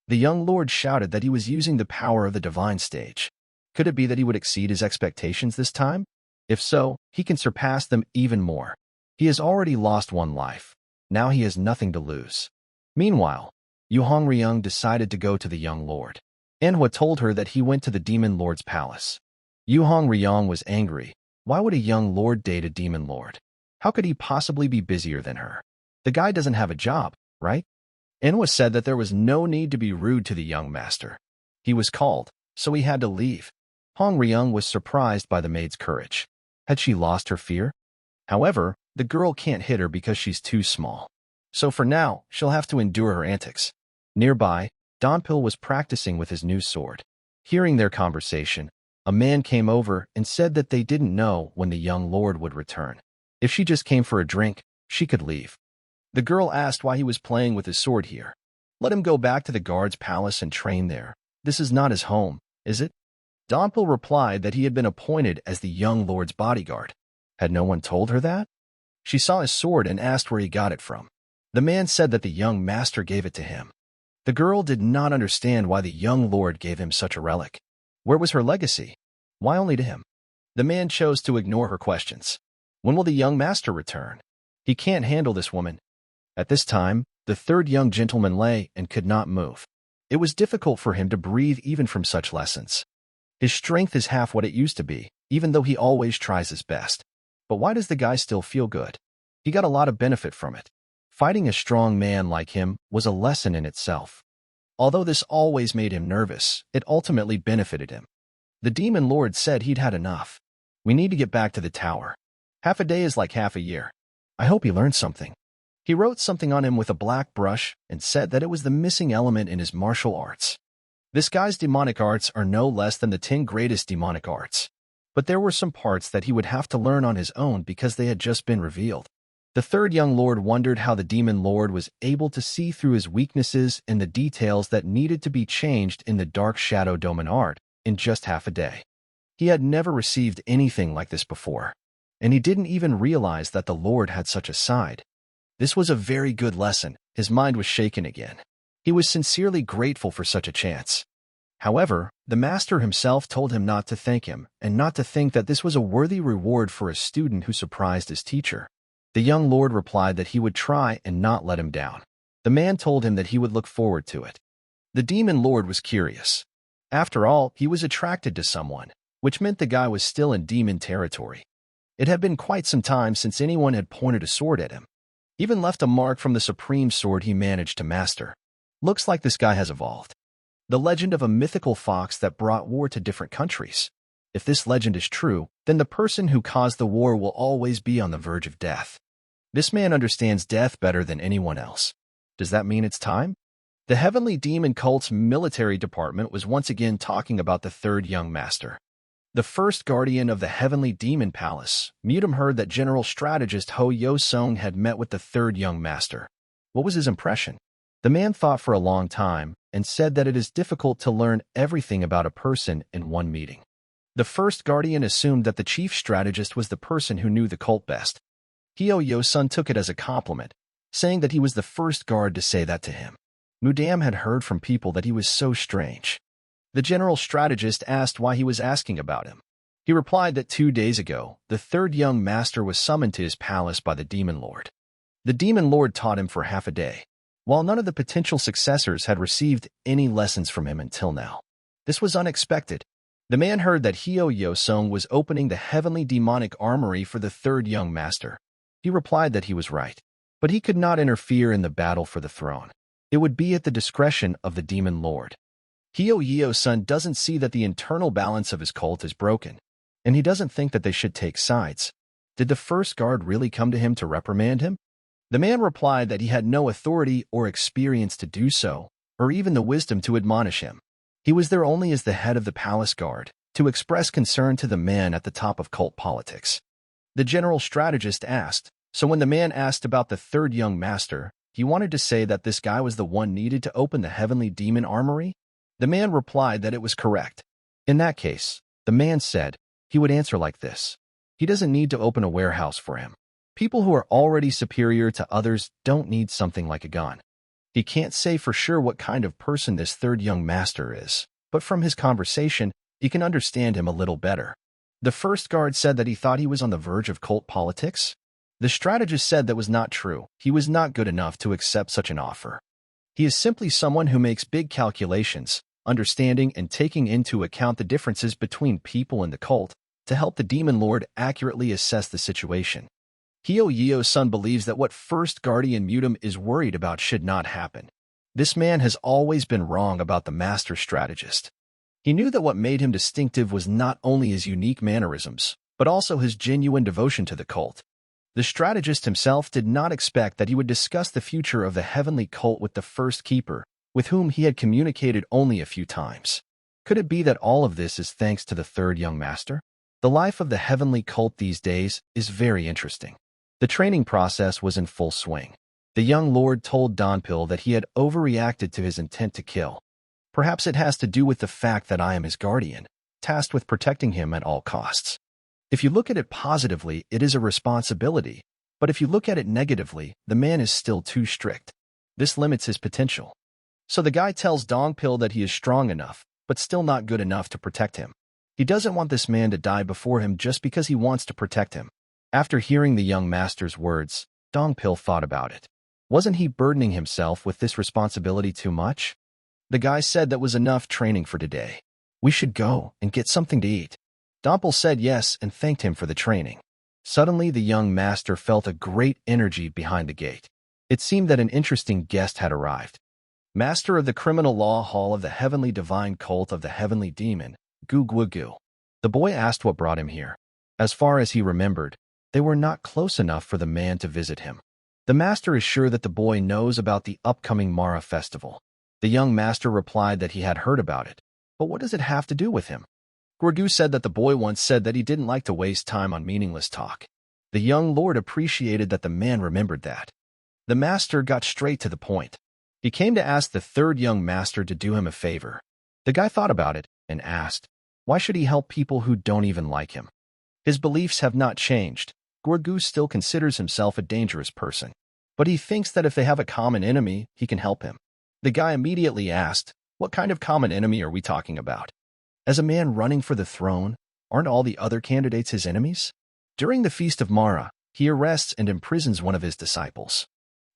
The young lord shouted that he was using the power of the divine stage. Could it be that he would exceed his expectations this time? If so, he can surpass them even more. He has already lost one life. Now he has nothing to lose. Meanwhile, Yu Hongryung decided to go to the young lord. Manhwa told her that he went to the demon lord's palace. Yu Hongryung was angry. Why would a young lord date a demon lord? How could he possibly be busier than her? The guy doesn't have a job, right? Manhwa said that there was no need to be rude to the young master. He was called, so he had to leave. Hongryung was surprised by the maid's courage. Had she lost her fear? However, the girl can't hit her because she's too small. So for now, she'll have to endure her antics. Nearby, Donpil was practicing with his new sword. Hearing their conversation, a man came over and said that they didn't know when the young lord would return. If she just came for a drink, she could leave. The girl asked why he was playing with his sword here. Let him go back to the guard's palace and train there. This is not his home, is it? Donpil replied that he had been appointed as the young lord's bodyguard. Had no one told her that? She saw his sword and asked where he got it from. The man said that the young master gave it to him. The girl did not understand why the young lord gave him such a relic. Where was her legacy? Why only to him? The man chose to ignore her questions. When will the young master return? He can't handle this woman. At this time, the third young gentleman lay and could not move. It was difficult for him to breathe even from such lessons. His strength is half what it used to be, even though he always tries his best. But why does the guy still feel good? He got a lot of benefit from it. Fighting a strong man like him was a lesson in itself. Although this always made him nervous, it ultimately benefited him. The demon lord said he'd had enough. We need to get back to the tower. Half a day is like half a year. I hope he learned something. He wrote something on him with a black brush and said that it was the missing element in his martial arts. This guy's demonic arts are no less than the 10 greatest demonic arts. But there were some parts that he would have to learn on his own because they had just been revealed. The third young lord wondered how the demon lord was able to see through his weaknesses and the details that needed to be changed in the dark shadow domain art in just half a day. He had never received anything like this before, and he didn't even realize that the lord had such a side. This was a very good lesson. His mind was shaken again. He was sincerely grateful for such a chance. However, the master himself told him not to thank him and not to think that this was a worthy reward for a student who surprised his teacher. The young lord replied that he would try and not let him down. The man told him that he would look forward to it. The demon lord was curious. After all, he was attracted to someone, which meant the guy was still in demon territory. It had been quite some time since anyone had pointed a sword at him. Even left a mark from the supreme sword he managed to master. Looks like this guy has evolved. The legend of a mythical fox that brought war to different countries. If this legend is true, then the person who caused the war will always be on the verge of death. This man understands death better than anyone else. Does that mean it's time? The Heavenly Demon Cult's military department was once again talking about the third young master. The first guardian of the Heavenly Demon Palace, Mutum, heard that General Strategist Ho Yo-sung had met with the third young master. What was his impression? The man thought for a long time and said that it is difficult to learn everything about a person in one meeting. The first guardian assumed that the chief strategist was the person who knew the cult best. Ho Yo-sun took it as a compliment, saying that he was the first guard to say that to him. Mudam had heard from people that he was so strange. The general strategist asked why he was asking about him. He replied that 2 days ago, the third young master was summoned to his palace by the demon lord. The demon lord taught him for half a day, while none of the potential successors had received any lessons from him until now. This was unexpected. The man heard that Ho Yo-sung was opening the heavenly demonic armory for the third young master. He replied that he was right, but he could not interfere in the battle for the throne. It would be at the discretion of the demon lord. Ho Yo-sun doesn't see that the internal balance of his cult is broken, and he doesn't think that they should take sides. Did the first guard really come to him to reprimand him? The man replied that he had no authority or experience to do so, or even the wisdom to admonish him. He was there only as the head of the palace guard, to express concern to the man at the top of cult politics. The general strategist asked, so when the man asked about the third young master, he wanted to say that this guy was the one needed to open the heavenly demon armory? The man replied that it was correct. In that case, the man said, he would answer like this. He doesn't need to open a warehouse for him. People who are already superior to others don't need something like a gun. He can't say for sure what kind of person this third young master is, but from his conversation, he can understand him a little better. The first guard said that he thought he was on the verge of cult politics. The strategist said that was not true. He was not good enough to accept such an offer. He is simply someone who makes big calculations, understanding and taking into account the differences between people in the cult to help the demon lord accurately assess the situation. Ho Yo-sun believes that what first guardian Mutum is worried about should not happen. This man has always been wrong about the master strategist. He knew that what made him distinctive was not only his unique mannerisms, but also his genuine devotion to the cult. The strategist himself did not expect that he would discuss the future of the heavenly cult with the first keeper, with whom he had communicated only a few times. Could it be that all of this is thanks to the third young master? The life of the heavenly cult these days is very interesting. The training process was in full swing. The young lord told Donpil that he had overreacted to his intent to kill. Perhaps it has to do with the fact that I am his guardian, tasked with protecting him at all costs. If you look at it positively, it is a responsibility, but if you look at it negatively, the man is still too strict. This limits his potential. So the guy tells Dongpil that he is strong enough, but still not good enough to protect him. He doesn't want this man to die before him just because he wants to protect him. After hearing the young master's words, Dongpil thought about it. Wasn't he burdening himself with this responsibility too much? The guy said that was enough training for today. We should go and get something to eat. Dompel said yes and thanked him for the training. Suddenly, the young master felt a great energy behind the gate. It seemed that an interesting guest had arrived. Master of the Criminal Law Hall of the Heavenly Divine Cult of the Heavenly Demon, Gu Gu Gu. The boy asked what brought him here. As far as he remembered, they were not close enough for the man to visit him. The master is sure that the boy knows about the upcoming Mara festival. The young master replied that he had heard about it. But what does it have to do with him? Gu said that the boy once said that he didn't like to waste time on meaningless talk. The young lord appreciated that the man remembered that. The master got straight to the point. He came to ask the third young master to do him a favor. The guy thought about it and asked, why should he help people who don't even like him? His beliefs have not changed. Gu still considers himself a dangerous person. But he thinks that if they have a common enemy, he can help him. The guy immediately asked, what kind of common enemy are we talking about? As a man running for the throne, aren't all the other candidates his enemies? During the Feast of Mara, he arrests and imprisons one of his disciples.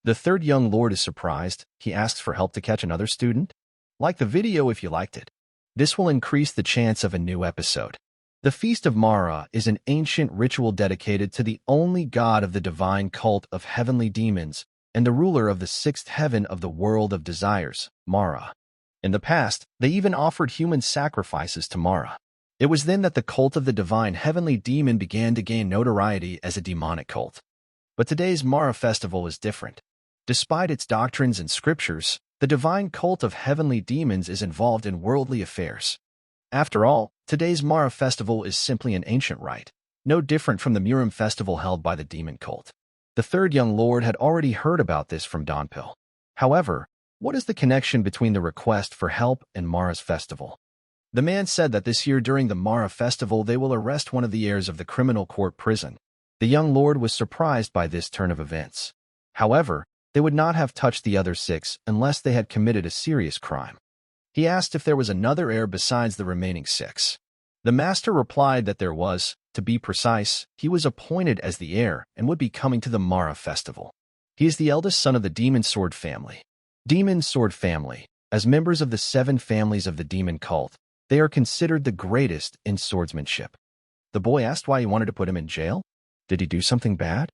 The third young lord is surprised. He asks for help to catch another student. Like the video if you liked it. This will increase the chance of a new episode. The Feast of Mara is an ancient ritual dedicated to the only god of the divine cult of heavenly demons and the ruler of the sixth heaven of the world of desires, Mara. In the past, they even offered human sacrifices to Mara. It was then that the cult of the divine heavenly demon began to gain notoriety as a demonic cult. But today's Mara festival is different. Despite its doctrines and scriptures, the divine cult of heavenly demons is involved in worldly affairs. After all, today's Mara festival is simply an ancient rite, no different from the Murim festival held by the demon cult. The third young lord had already heard about this from Dompel. However, what is the connection between the request for help and Mara's festival? The man said that this year during the Mara festival they will arrest one of the heirs of the criminal court prison. The young lord was surprised by this turn of events. However, they would not have touched the other 6 unless they had committed a serious crime. He asked if there was another heir besides the remaining 6. The master replied that there was. To be precise, he was appointed as the heir and would be coming to the Mara festival. He is the eldest son of the Demon Sword family. Demon Sword family, as members of the 7 families of the demon cult, they are considered the greatest in swordsmanship. The boy asked why he wanted to put him in jail. Did he do something bad?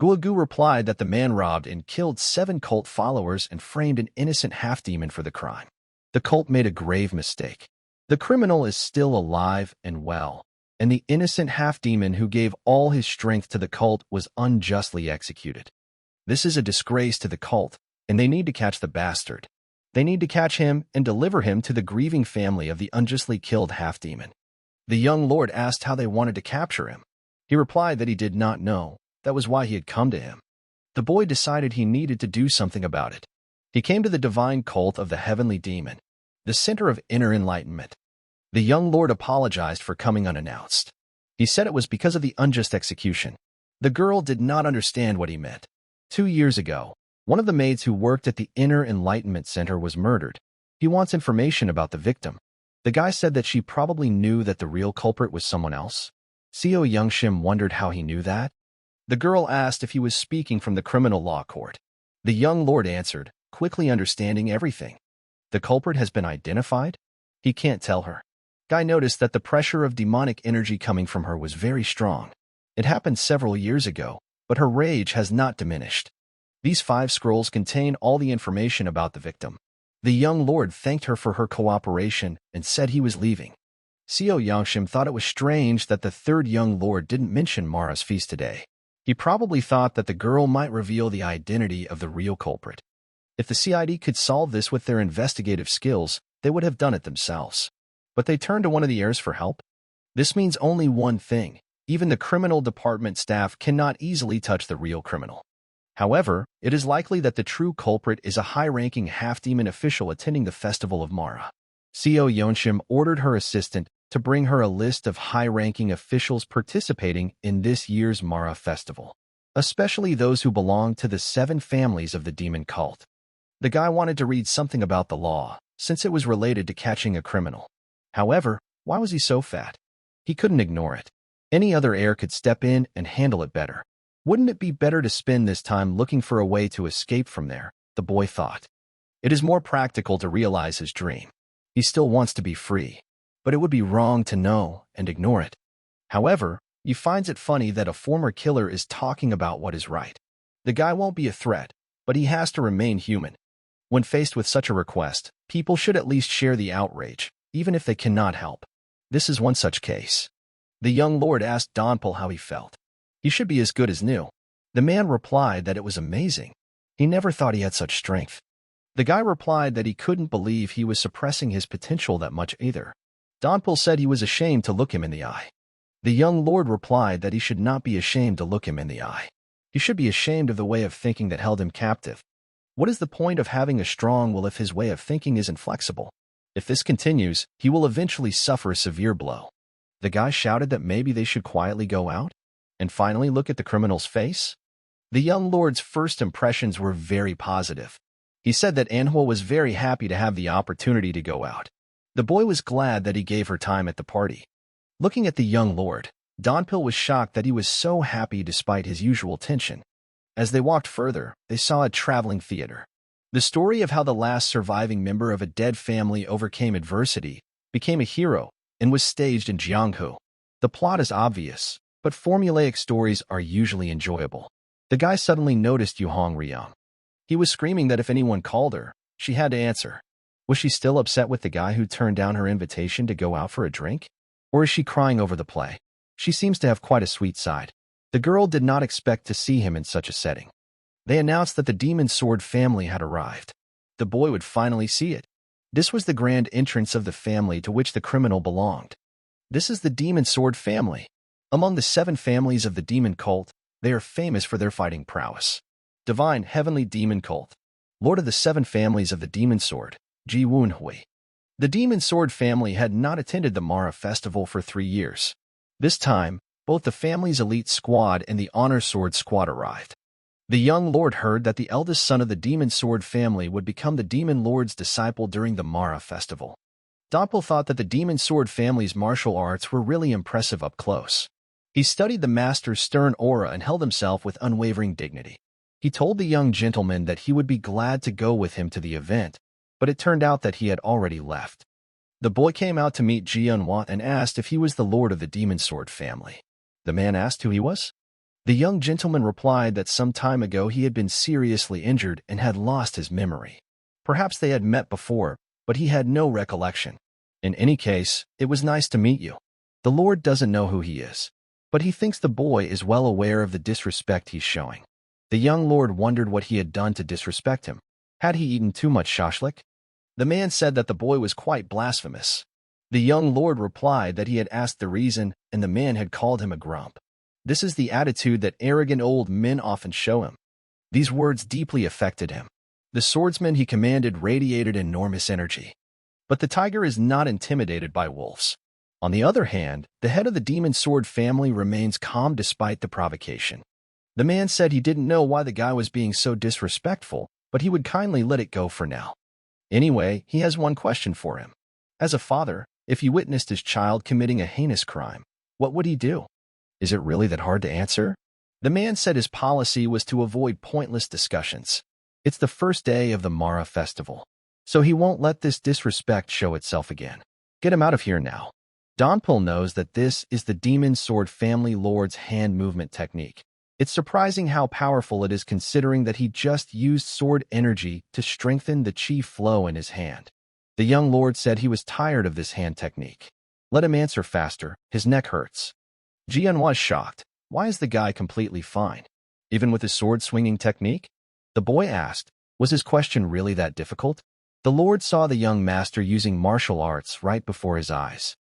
Gu replied that the man robbed and killed 7 cult followers and framed an innocent half-demon for the crime. The cult made a grave mistake. The criminal is still alive and well, and the innocent half-demon who gave all his strength to the cult was unjustly executed. This is a disgrace to the cult, and they need to catch the bastard. They need to catch him and deliver him to the grieving family of the unjustly killed half-demon. The young lord asked how they wanted to capture him. He replied that he did not know. That was why he had come to him. The boy decided he needed to do something about it. He came to the divine cult of the heavenly demon, the center of inner enlightenment. The young lord apologized for coming unannounced. He said it was because of the unjust execution. The girl did not understand what he meant. 2 years ago, one of the maids who worked at the Inner Enlightenment Center was murdered. He wants information about the victim. The guy said that she probably knew that the real culprit was someone else. Seo Youngshim wondered how he knew that. The girl asked if he was speaking from the criminal law court. The young lord answered, quickly understanding everything. The culprit has been identified? He can't tell her. Guy noticed that the pressure of demonic energy coming from her was very strong. It happened several years ago, but her rage has not diminished. These 5 scrolls contain all the information about the victim. The young lord thanked her for her cooperation and said he was leaving. Seo Youngshim thought it was strange that the third young lord didn't mention Mara's feast today. He probably thought that the girl might reveal the identity of the real culprit. If the CID could solve this with their investigative skills, they would have done it themselves. But they turned to one of the heirs for help? This means only one thing. Even the criminal department staff cannot easily touch the real criminal. However, it is likely that the true culprit is a high-ranking half-demon official attending the Festival of Mara. Seo Youngshim ordered her assistant to bring her a list of high-ranking officials participating in this year's Mara Festival, especially those who belong to the 7 families of the demon cult. The guy wanted to read something about the law, since it was related to catching a criminal. However, why was he so fat? He couldn't ignore it. Any other heir could step in and handle it better. Wouldn't it be better to spend this time looking for a way to escape from there? The boy thought. It is more practical to realize his dream. He still wants to be free, but it would be wrong to know and ignore it. However, he finds it funny that a former killer is talking about what is right. The guy won't be a threat, but he has to remain human. When faced with such a request, people should at least share the outrage, even if they cannot help. This is one such case. The young lord asked Donpil how he felt. He should be as good as new. The man replied that it was amazing. He never thought he had such strength. The guy replied that he couldn't believe he was suppressing his potential that much either. Donpil said he was ashamed to look him in the eye. The young lord replied that he should not be ashamed to look him in the eye. He should be ashamed of the way of thinking that held him captive. What is the point of having a strong will if his way of thinking is inflexible? If this continues, he will eventually suffer a severe blow. The guy shouted that maybe they should quietly go out and finally look at the criminal's face. The young lord's first impressions were very positive. He said that Manhwa was very happy to have the opportunity to go out. The boy was glad that he gave her time at the party. Looking at the young lord, Donpil was shocked that he was so happy despite his usual tension. As they walked further, they saw a traveling theater. The story of how the last surviving member of a dead family overcame adversity, became a hero, and was staged in Jianghu. The plot is obvious, but formulaic stories are usually enjoyable. The guy suddenly noticed Yu Hongryeong. He was screaming that if anyone called her, she had to answer. Was she still upset with the guy who turned down her invitation to go out for a drink? Or is she crying over the play? She seems to have quite a sweet side. The girl did not expect to see him in such a setting. They announced that the Demon Sword family had arrived. The boy would finally see it. This was the grand entrance of the family to which the criminal belonged. This is the Demon Sword family. Among the 7 families of the demon cult, they are famous for their fighting prowess. Divine Heavenly Demon Cult. Lord of the 7 families of the Demon Sword, Ji Wunhui. The Demon Sword family had not attended the Mara festival for 3 years. This time, both the family's elite squad and the Honor Sword squad arrived. The young lord heard that the eldest son of the Demon Sword family would become the Demon Lord's disciple during the Mara festival. Donpil thought that the Demon Sword family's martial arts were really impressive up close. He studied the master's stern aura and held himself with unwavering dignity. He told the young gentleman that he would be glad to go with him to the event, but it turned out that he had already left. The boy came out to meet Ji Eunhwa and asked if he was the lord of the Demon Sword family. The man asked who he was. The young gentleman replied that some time ago he had been seriously injured and had lost his memory. Perhaps they had met before, but he had no recollection. In any case, it was nice to meet you. The lord doesn't know who he is, but he thinks the boy is well aware of the disrespect he's showing. The young lord wondered what he had done to disrespect him. Had he eaten too much shashlik? The man said that the boy was quite blasphemous. The young lord replied that he had asked the reason, and the man had called him a grump. This is the attitude that arrogant old men often show him. These words deeply affected him. The swordsman he commanded radiated enormous energy. But the tiger is not intimidated by wolves. On the other hand, the head of the Demon Sword family remains calm despite the provocation. The man said he didn't know why the guy was being so disrespectful, but he would kindly let it go for now. Anyway, he has one question for him. As a father, if he witnessed his child committing a heinous crime, what would he do? Is it really that hard to answer? The man said his policy was to avoid pointless discussions. It's the first day of the Mara festival, so he won't let this disrespect show itself again. Get him out of here now. Donpil knows that this is the Demon Sword family lord's hand movement technique. It's surprising how powerful it is considering that he just used sword energy to strengthen the chi flow in his hand. The young lord said he was tired of this hand technique. Let him answer faster, his neck hurts. Jian was shocked. Why is the guy completely fine? Even with his sword-swinging technique? The boy asked. Was his question really that difficult? The lord saw the young master using martial arts right before his eyes.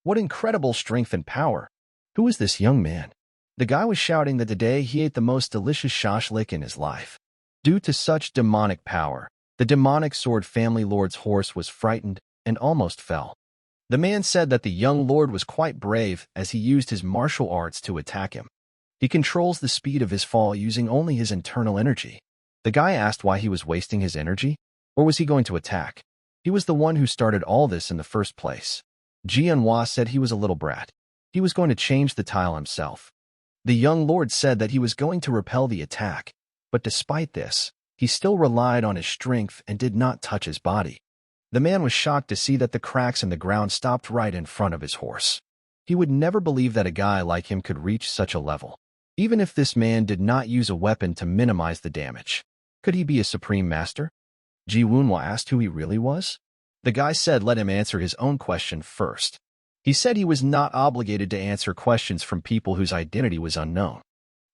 What incredible strength and power! Who is this young man? The guy was shouting that today he ate the most delicious shashlik in his life. Due to such demonic power, the demonic sword family lord's horse was frightened and almost fell. The man said that the young lord was quite brave as he used his martial arts to attack him. He controls the speed of his fall using only his internal energy. The guy asked why he was wasting his energy, or was he going to attack? He was the one who started all this in the first place. Ji Eunhwa said he was a little brat. He was going to change the tile himself. The young lord said that he was going to repel the attack, but despite this, he still relied on his strength and did not touch his body. The man was shocked to see that the cracks in the ground stopped right in front of his horse. He would never believe that a guy like him could reach such a level. Even if this man did not use a weapon to minimize the damage, could he be a supreme master? Ji Wunhua asked who he really was. The guy said let him answer his own question first. He said he was not obligated to answer questions from people whose identity was unknown.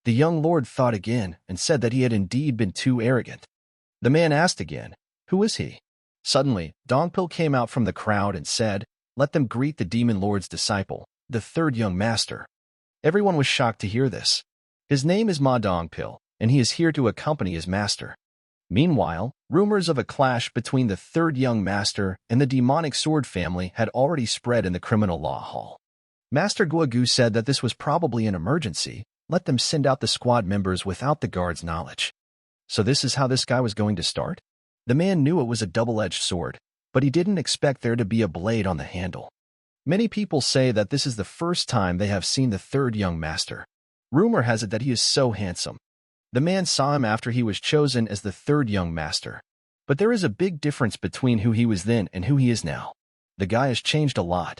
The young lord thought again and said that he had indeed been too arrogant. The man asked again, who is he? Suddenly, Dongpil came out from the crowd and said, let them greet the demon lord's disciple, the third young master. Everyone was shocked to hear this. His name is Ma Dongpil, and he is here to accompany his master. Meanwhile, rumors of a clash between the third young master and the demonic sword family had already spread in the criminal law hall. Master Guogu said that this was probably an emergency. Let them send out the squad members without the guard's knowledge. So this is how this guy was going to start? The man knew it was a double-edged sword, but he didn't expect there to be a blade on the handle. Many people say that this is the first time they have seen the third young master. Rumor has it that he is so handsome. The man saw him after he was chosen as the third young master. But there is a big difference between who he was then and who he is now. The guy has changed a lot.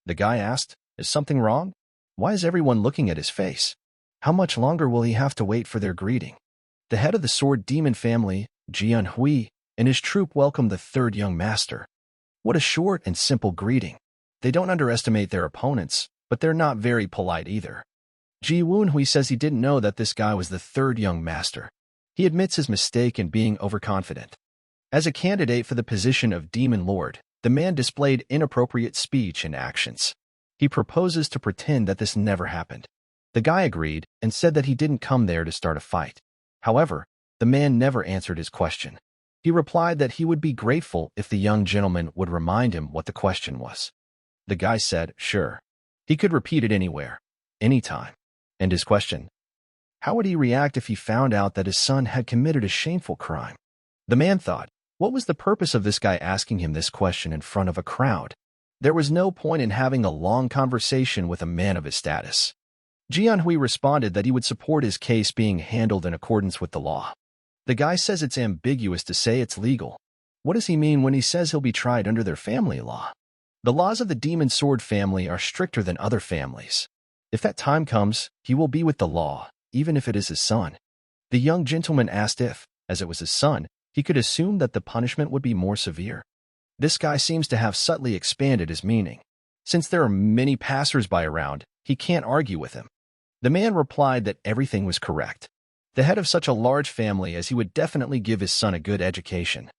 The guy asked, is something wrong? Why is everyone looking at his face? How much longer will he have to wait for their greeting? The head of the sword demon family, Jian Hui, and his troop welcomed the third young master. What a short and simple greeting. They don't underestimate their opponents, but they're not very polite either. Ji Wunhui says he didn't know that this guy was the third young master. He admits his mistake in being overconfident. As a candidate for the position of Demon Lord, the man displayed inappropriate speech and actions. He proposes to pretend that this never happened. The guy agreed and said that he didn't come there to start a fight. However, the man never answered his question. He replied that he would be grateful if the young gentleman would remind him what the question was. The guy said, sure. He could repeat it anywhere, anytime. And his question? How would he react if he found out that his son had committed a shameful crime? The man thought, what was the purpose of this guy asking him this question in front of a crowd? There was no point in having a long conversation with a man of his status. Jianhui responded that he would support his case being handled in accordance with the law. The guy says it's ambiguous to say it's legal. What does he mean when he says he'll be tried under their family law? The laws of the demon sword family are stricter than other families. If that time comes, he will be with the law, even if it is his son. The young gentleman asked if, as it was his son, he could assume that the punishment would be more severe. This guy seems to have subtly expanded his meaning. Since there are many passers-by around, he can't argue with him. The man replied that everything was correct. The head of such a large family as he would definitely give his son a good education.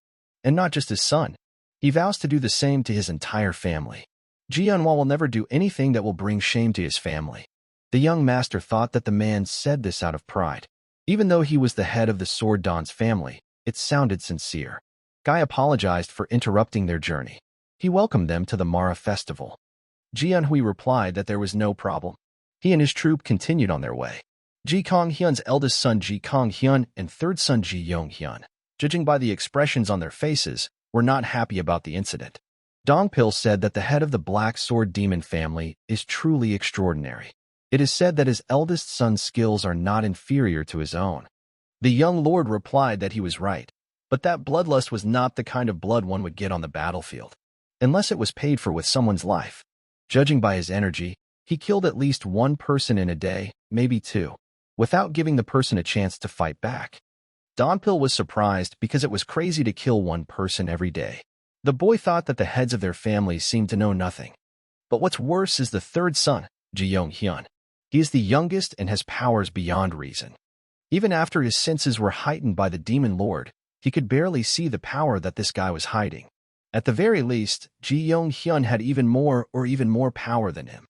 And not just his son. He vows to do the same to his entire family. Jianhua will never do anything that will bring shame to his family. The young master thought that the man said this out of pride. Even though he was the head of the Sword Don's family, it sounded sincere. Guy apologized for interrupting their journey. He welcomed them to the Mara festival. Jianhui replied that there was no problem. He and his troop continued on their way. Ji Konghyun's eldest son Ji Konghyun and third son Ji Yonghyun, judging by the expressions on their faces, were not happy about the incident. Dongpil said that the head of the Black Sword Demon family is truly extraordinary. It is said that his eldest son's skills are not inferior to his own. The young lord replied that he was right, but that bloodlust was not the kind of blood one would get on the battlefield, unless it was paid for with someone's life. Judging by his energy, he killed at least one person in a day, maybe two, without giving the person a chance to fight back. Dongpil was surprised because it was crazy to kill one person every day. The boy thought that the heads of their families seemed to know nothing. But what's worse is the third son, Ji Yonghyun. He is the youngest and has powers beyond reason. Even after his senses were heightened by the demon lord, he could barely see the power that this guy was hiding. At the very least, Ji Yonghyun had even more power than him.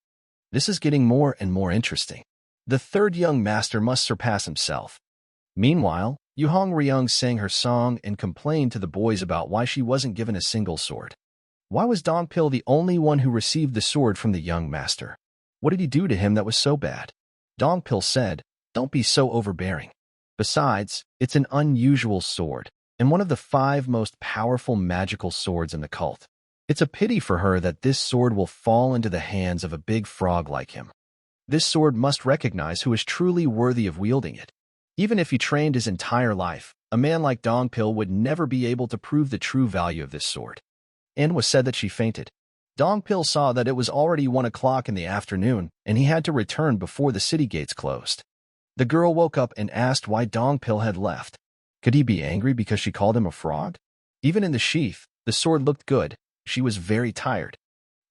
This is getting more and more interesting. The third young master must surpass himself. Meanwhile, Yuhong Ryung sang her song and complained to the boys about why she wasn't given a single sword. Why was Dongpil the only one who received the sword from the young master? What did he do to him that was so bad? Dongpil said, don't be so overbearing. Besides, it's an unusual sword, and one of the 5 most powerful magical swords in the cult. It's a pity for her that this sword will fall into the hands of a big frog like him. This sword must recognize who is truly worthy of wielding it. Even if he trained his entire life, a man like Dongpil would never be able to prove the true value of this sword. Manhwa said that she fainted. Dongpil saw that it was already 1 o'clock in the afternoon, and he had to return before the city gates closed. The girl woke up and asked why Dongpil had left. Could he be angry because she called him a fraud? Even in the sheath, the sword looked good. She was very tired.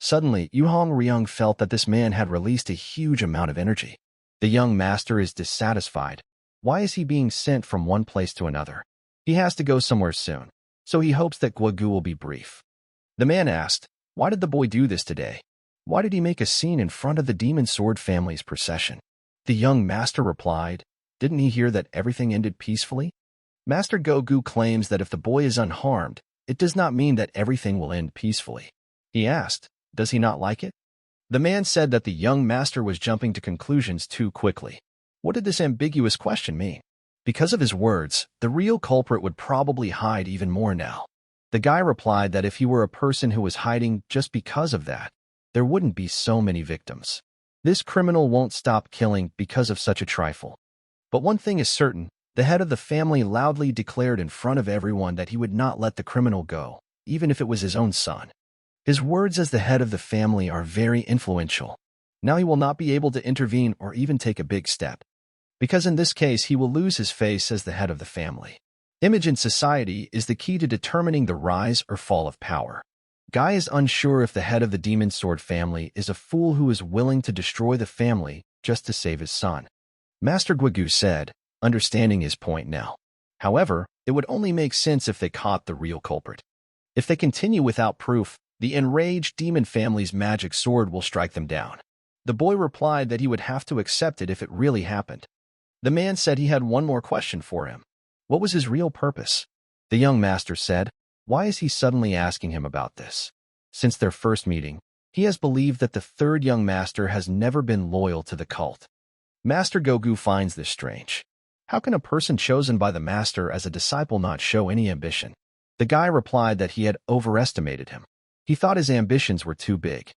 Suddenly, Yuhong Ryung felt that this man had released a huge amount of energy. The young master is dissatisfied. Why is he being sent from one place to another? He has to go somewhere soon, so he hopes that Guogu will be brief. The man asked, why did the boy do this today? Why did he make a scene in front of the Demon Sword family's procession? The young master replied, didn't he hear that everything ended peacefully? Master Guogu claims that if the boy is unharmed, it does not mean that everything will end peacefully. He asked, does he not like it? The man said that the young master was jumping to conclusions too quickly. What did this ambiguous question mean? Because of his words, the real culprit would probably hide even more now. The guy replied that if he were a person who was hiding just because of that, there wouldn't be so many victims. This criminal won't stop killing because of such a trifle. But one thing is certain, the head of the family loudly declared in front of everyone that he would not let the criminal go, even if it was his own son. His words as the head of the family are very influential. Now he will not be able to intervene or even take a big step, because in this case he will lose his face as the head of the family. Image in society is the key to determining the rise or fall of power. Guy is unsure if the head of the Demon Sword family is a fool who is willing to destroy the family just to save his son. Master Guogu said, understanding his point now. However, it would only make sense if they caught the real culprit. If they continue without proof, the enraged demon family's magic sword will strike them down. The boy replied that he would have to accept it if it really happened. The man said he had one more question for him. What was his real purpose? The young master said, why is he suddenly asking him about this? Since their first meeting, he has believed that the third young master has never been loyal to the cult. Master Guogu finds this strange. How can a person chosen by the master as a disciple not show any ambition? The guy replied that he had overestimated him. He thought his ambitions were too big.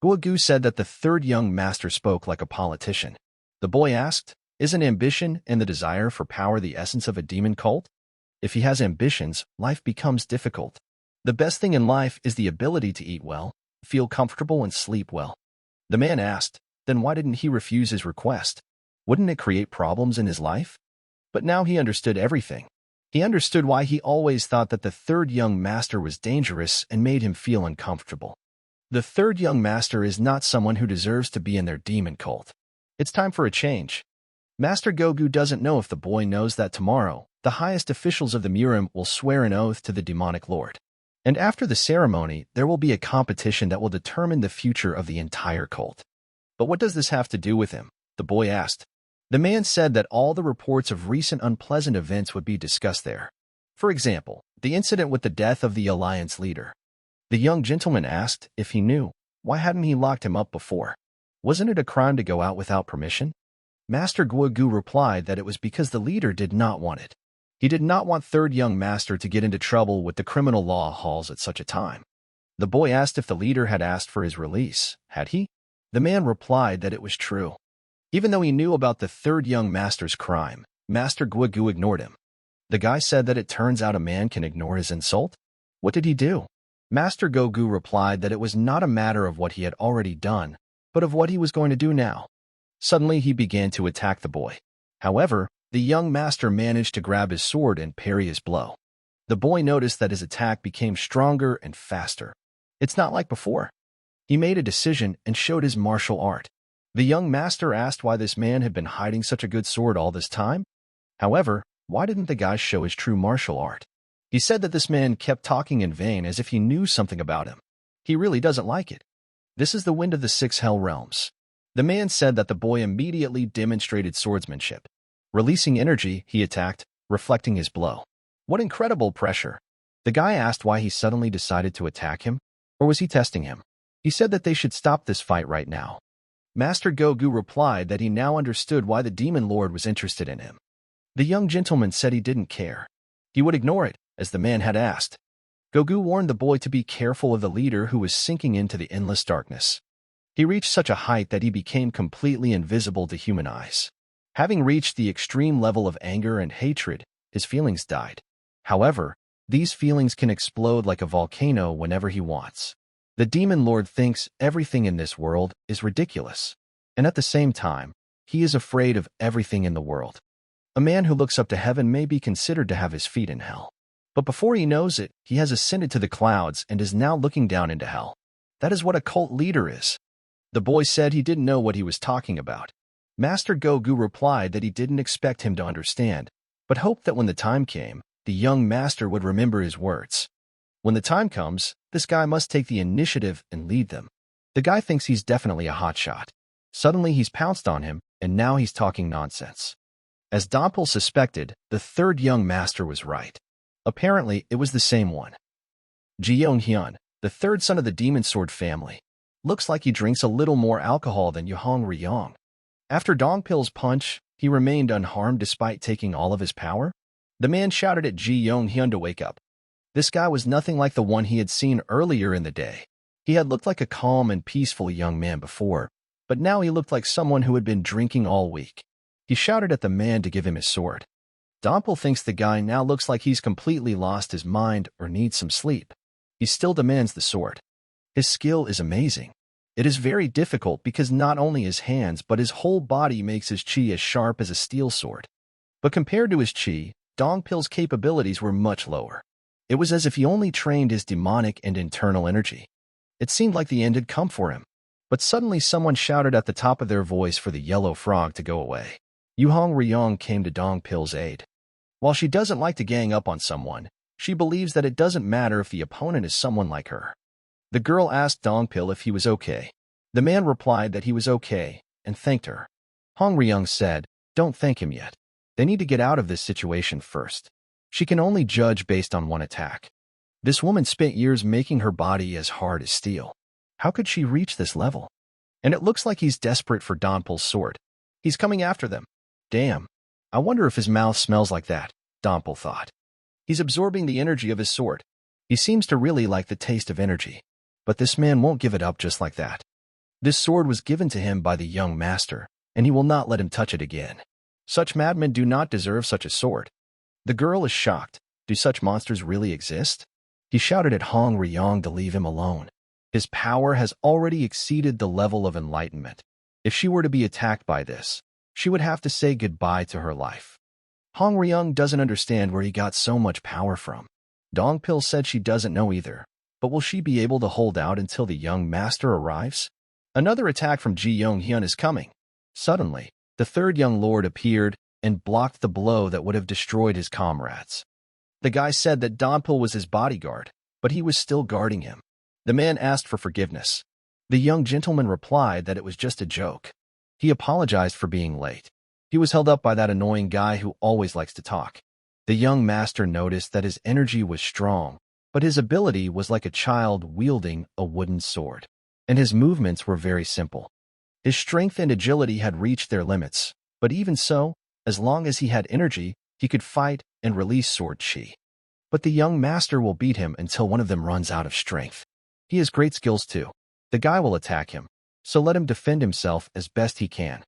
Guogu said that the third young master spoke like a politician. The boy asked, isn't ambition and the desire for power the essence of a demon cult? If he has ambitions, life becomes difficult. The best thing in life is the ability to eat well, feel comfortable, and sleep well. The man asked, then why didn't he refuse his request? Wouldn't it create problems in his life? But now he understood everything. He understood why he always thought that the third young master was dangerous and made him feel uncomfortable. The third young master is not someone who deserves to be in their demon cult. It's time for a change. Master Guogu doesn't know if the boy knows that tomorrow, the highest officials of the Murim will swear an oath to the demonic lord. And after the ceremony, there will be a competition that will determine the future of the entire cult. But what does this have to do with him? The boy asked. The man said that all the reports of recent unpleasant events would be discussed there. For example, the incident with the death of the alliance leader. The young gentleman asked if he knew. Why hadn't he locked him up before? Wasn't it a crime to go out without permission? Master Guogu replied that it was because the leader did not want it. He did not want third young master to get into trouble with the criminal law halls at such a time. The boy asked if the leader had asked for his release. Had he? The man replied that it was true. Even though he knew about the third young master's crime, Master Guogu ignored him. The guy said that it turns out a man can ignore his insult. What did he do? Master Guogu replied that it was not a matter of what he had already done, but of what he was going to do now. Suddenly he began to attack the boy. However, the young master managed to grab his sword and parry his blow. The boy noticed that his attack became stronger and faster. It's not like before. He made a decision and showed his martial art. The young master asked why this man had been hiding such a good sword all this time. However, why didn't the guy show his true martial art? He said that this man kept talking in vain as if he knew something about him. He really doesn't like it. This is the wind of the 6 hell realms. The man said that the boy immediately demonstrated swordsmanship. Releasing energy, he attacked, reflecting his blow. What incredible pressure! The guy asked why he suddenly decided to attack him, or was he testing him? He said that they should stop this fight right now. Master Guogu replied that he now understood why the demon lord was interested in him. The young gentleman said he didn't care. He would ignore it, as the man had asked. Guogu warned the boy to be careful of the leader who was sinking into the endless darkness. He reached such a height that he became completely invisible to human eyes. Having reached the extreme level of anger and hatred, his feelings died. However, these feelings can explode like a volcano whenever he wants. The demon lord thinks everything in this world is ridiculous, and at the same time, he is afraid of everything in the world. A man who looks up to heaven may be considered to have his feet in hell. But before he knows it, he has ascended to the clouds and is now looking down into hell. That is what a cult leader is. The boy said he didn't know what he was talking about. Master Gogu replied that he didn't expect him to understand, but hoped that when the time came, the young master would remember his words. When the time comes, this guy must take the initiative and lead them. The guy thinks he's definitely a hotshot. Suddenly he's pounced on him, and now he's talking nonsense. As Donpil suspected, the third young master was right. Apparently, it was the same one. Ji-Yong-hyun, the third son of the Demon Sword family. Looks like he drinks a little more alcohol than Yohong Ryong. After Dongpil's punch, he remained unharmed despite taking all of his power. The man shouted at Ji-Yong-hyun to wake up. This guy was nothing like the one he had seen earlier in the day. He had looked like a calm and peaceful young man before, but now he looked like someone who had been drinking all week. He shouted at the man to give him his sword. Donpil thinks the guy now looks like he's completely lost his mind or needs some sleep. He still demands the sword. His skill is amazing. It is very difficult because not only his hands but his whole body makes his chi as sharp as a steel sword. But compared to his chi, Dongpil's capabilities were much lower. It was as if he only trained his demonic and internal energy. It seemed like the end had come for him. But suddenly someone shouted at the top of their voice for the yellow frog to go away. Yohong Ryong came to Dongpil's aid. While she doesn't like to gang up on someone, she believes that it doesn't matter if the opponent is someone like her. The girl asked Dongpil if he was okay. The man replied that he was okay and thanked her. Hong Ryong said, "Don't thank him yet. They need to get out of this situation first. She can only judge based on one attack. This woman spent years making her body as hard as steel. How could she reach this level? And it looks like he's desperate for Donpil's sword. He's coming after them. Damn. I wonder if his mouth smells like that," Donpil thought. He's absorbing the energy of his sword. He seems to really like the taste of energy. But this man won't give it up just like that. This sword was given to him by the young master, and he will not let him touch it again. Such madmen do not deserve such a sword. The girl is shocked. Do such monsters really exist? He shouted at Hong Ryong to leave him alone. His power has already exceeded the level of enlightenment. If she were to be attacked by this, she would have to say goodbye to her life. Hong Ryong doesn't understand where he got so much power from. Dongpil said she doesn't know either, but will she be able to hold out until the young master arrives? Another attack from Ji-Yong-hyun is coming. Suddenly, the third young lord appeared and blocked the blow that would have destroyed his comrades. The guy said that Donpil was his bodyguard, but he was still guarding him. The man asked for forgiveness. The young gentleman replied that it was just a joke. He apologized for being late. He was held up by that annoying guy who always likes to talk. The young master noticed that his energy was strong, but his ability was like a child wielding a wooden sword, and his movements were very simple. His strength and agility had reached their limits, but even so, as long as he had energy, he could fight and release sword chi. But the young master will beat him until one of them runs out of strength. He has great skills too. The guy will attack him, so let him defend himself as best he can.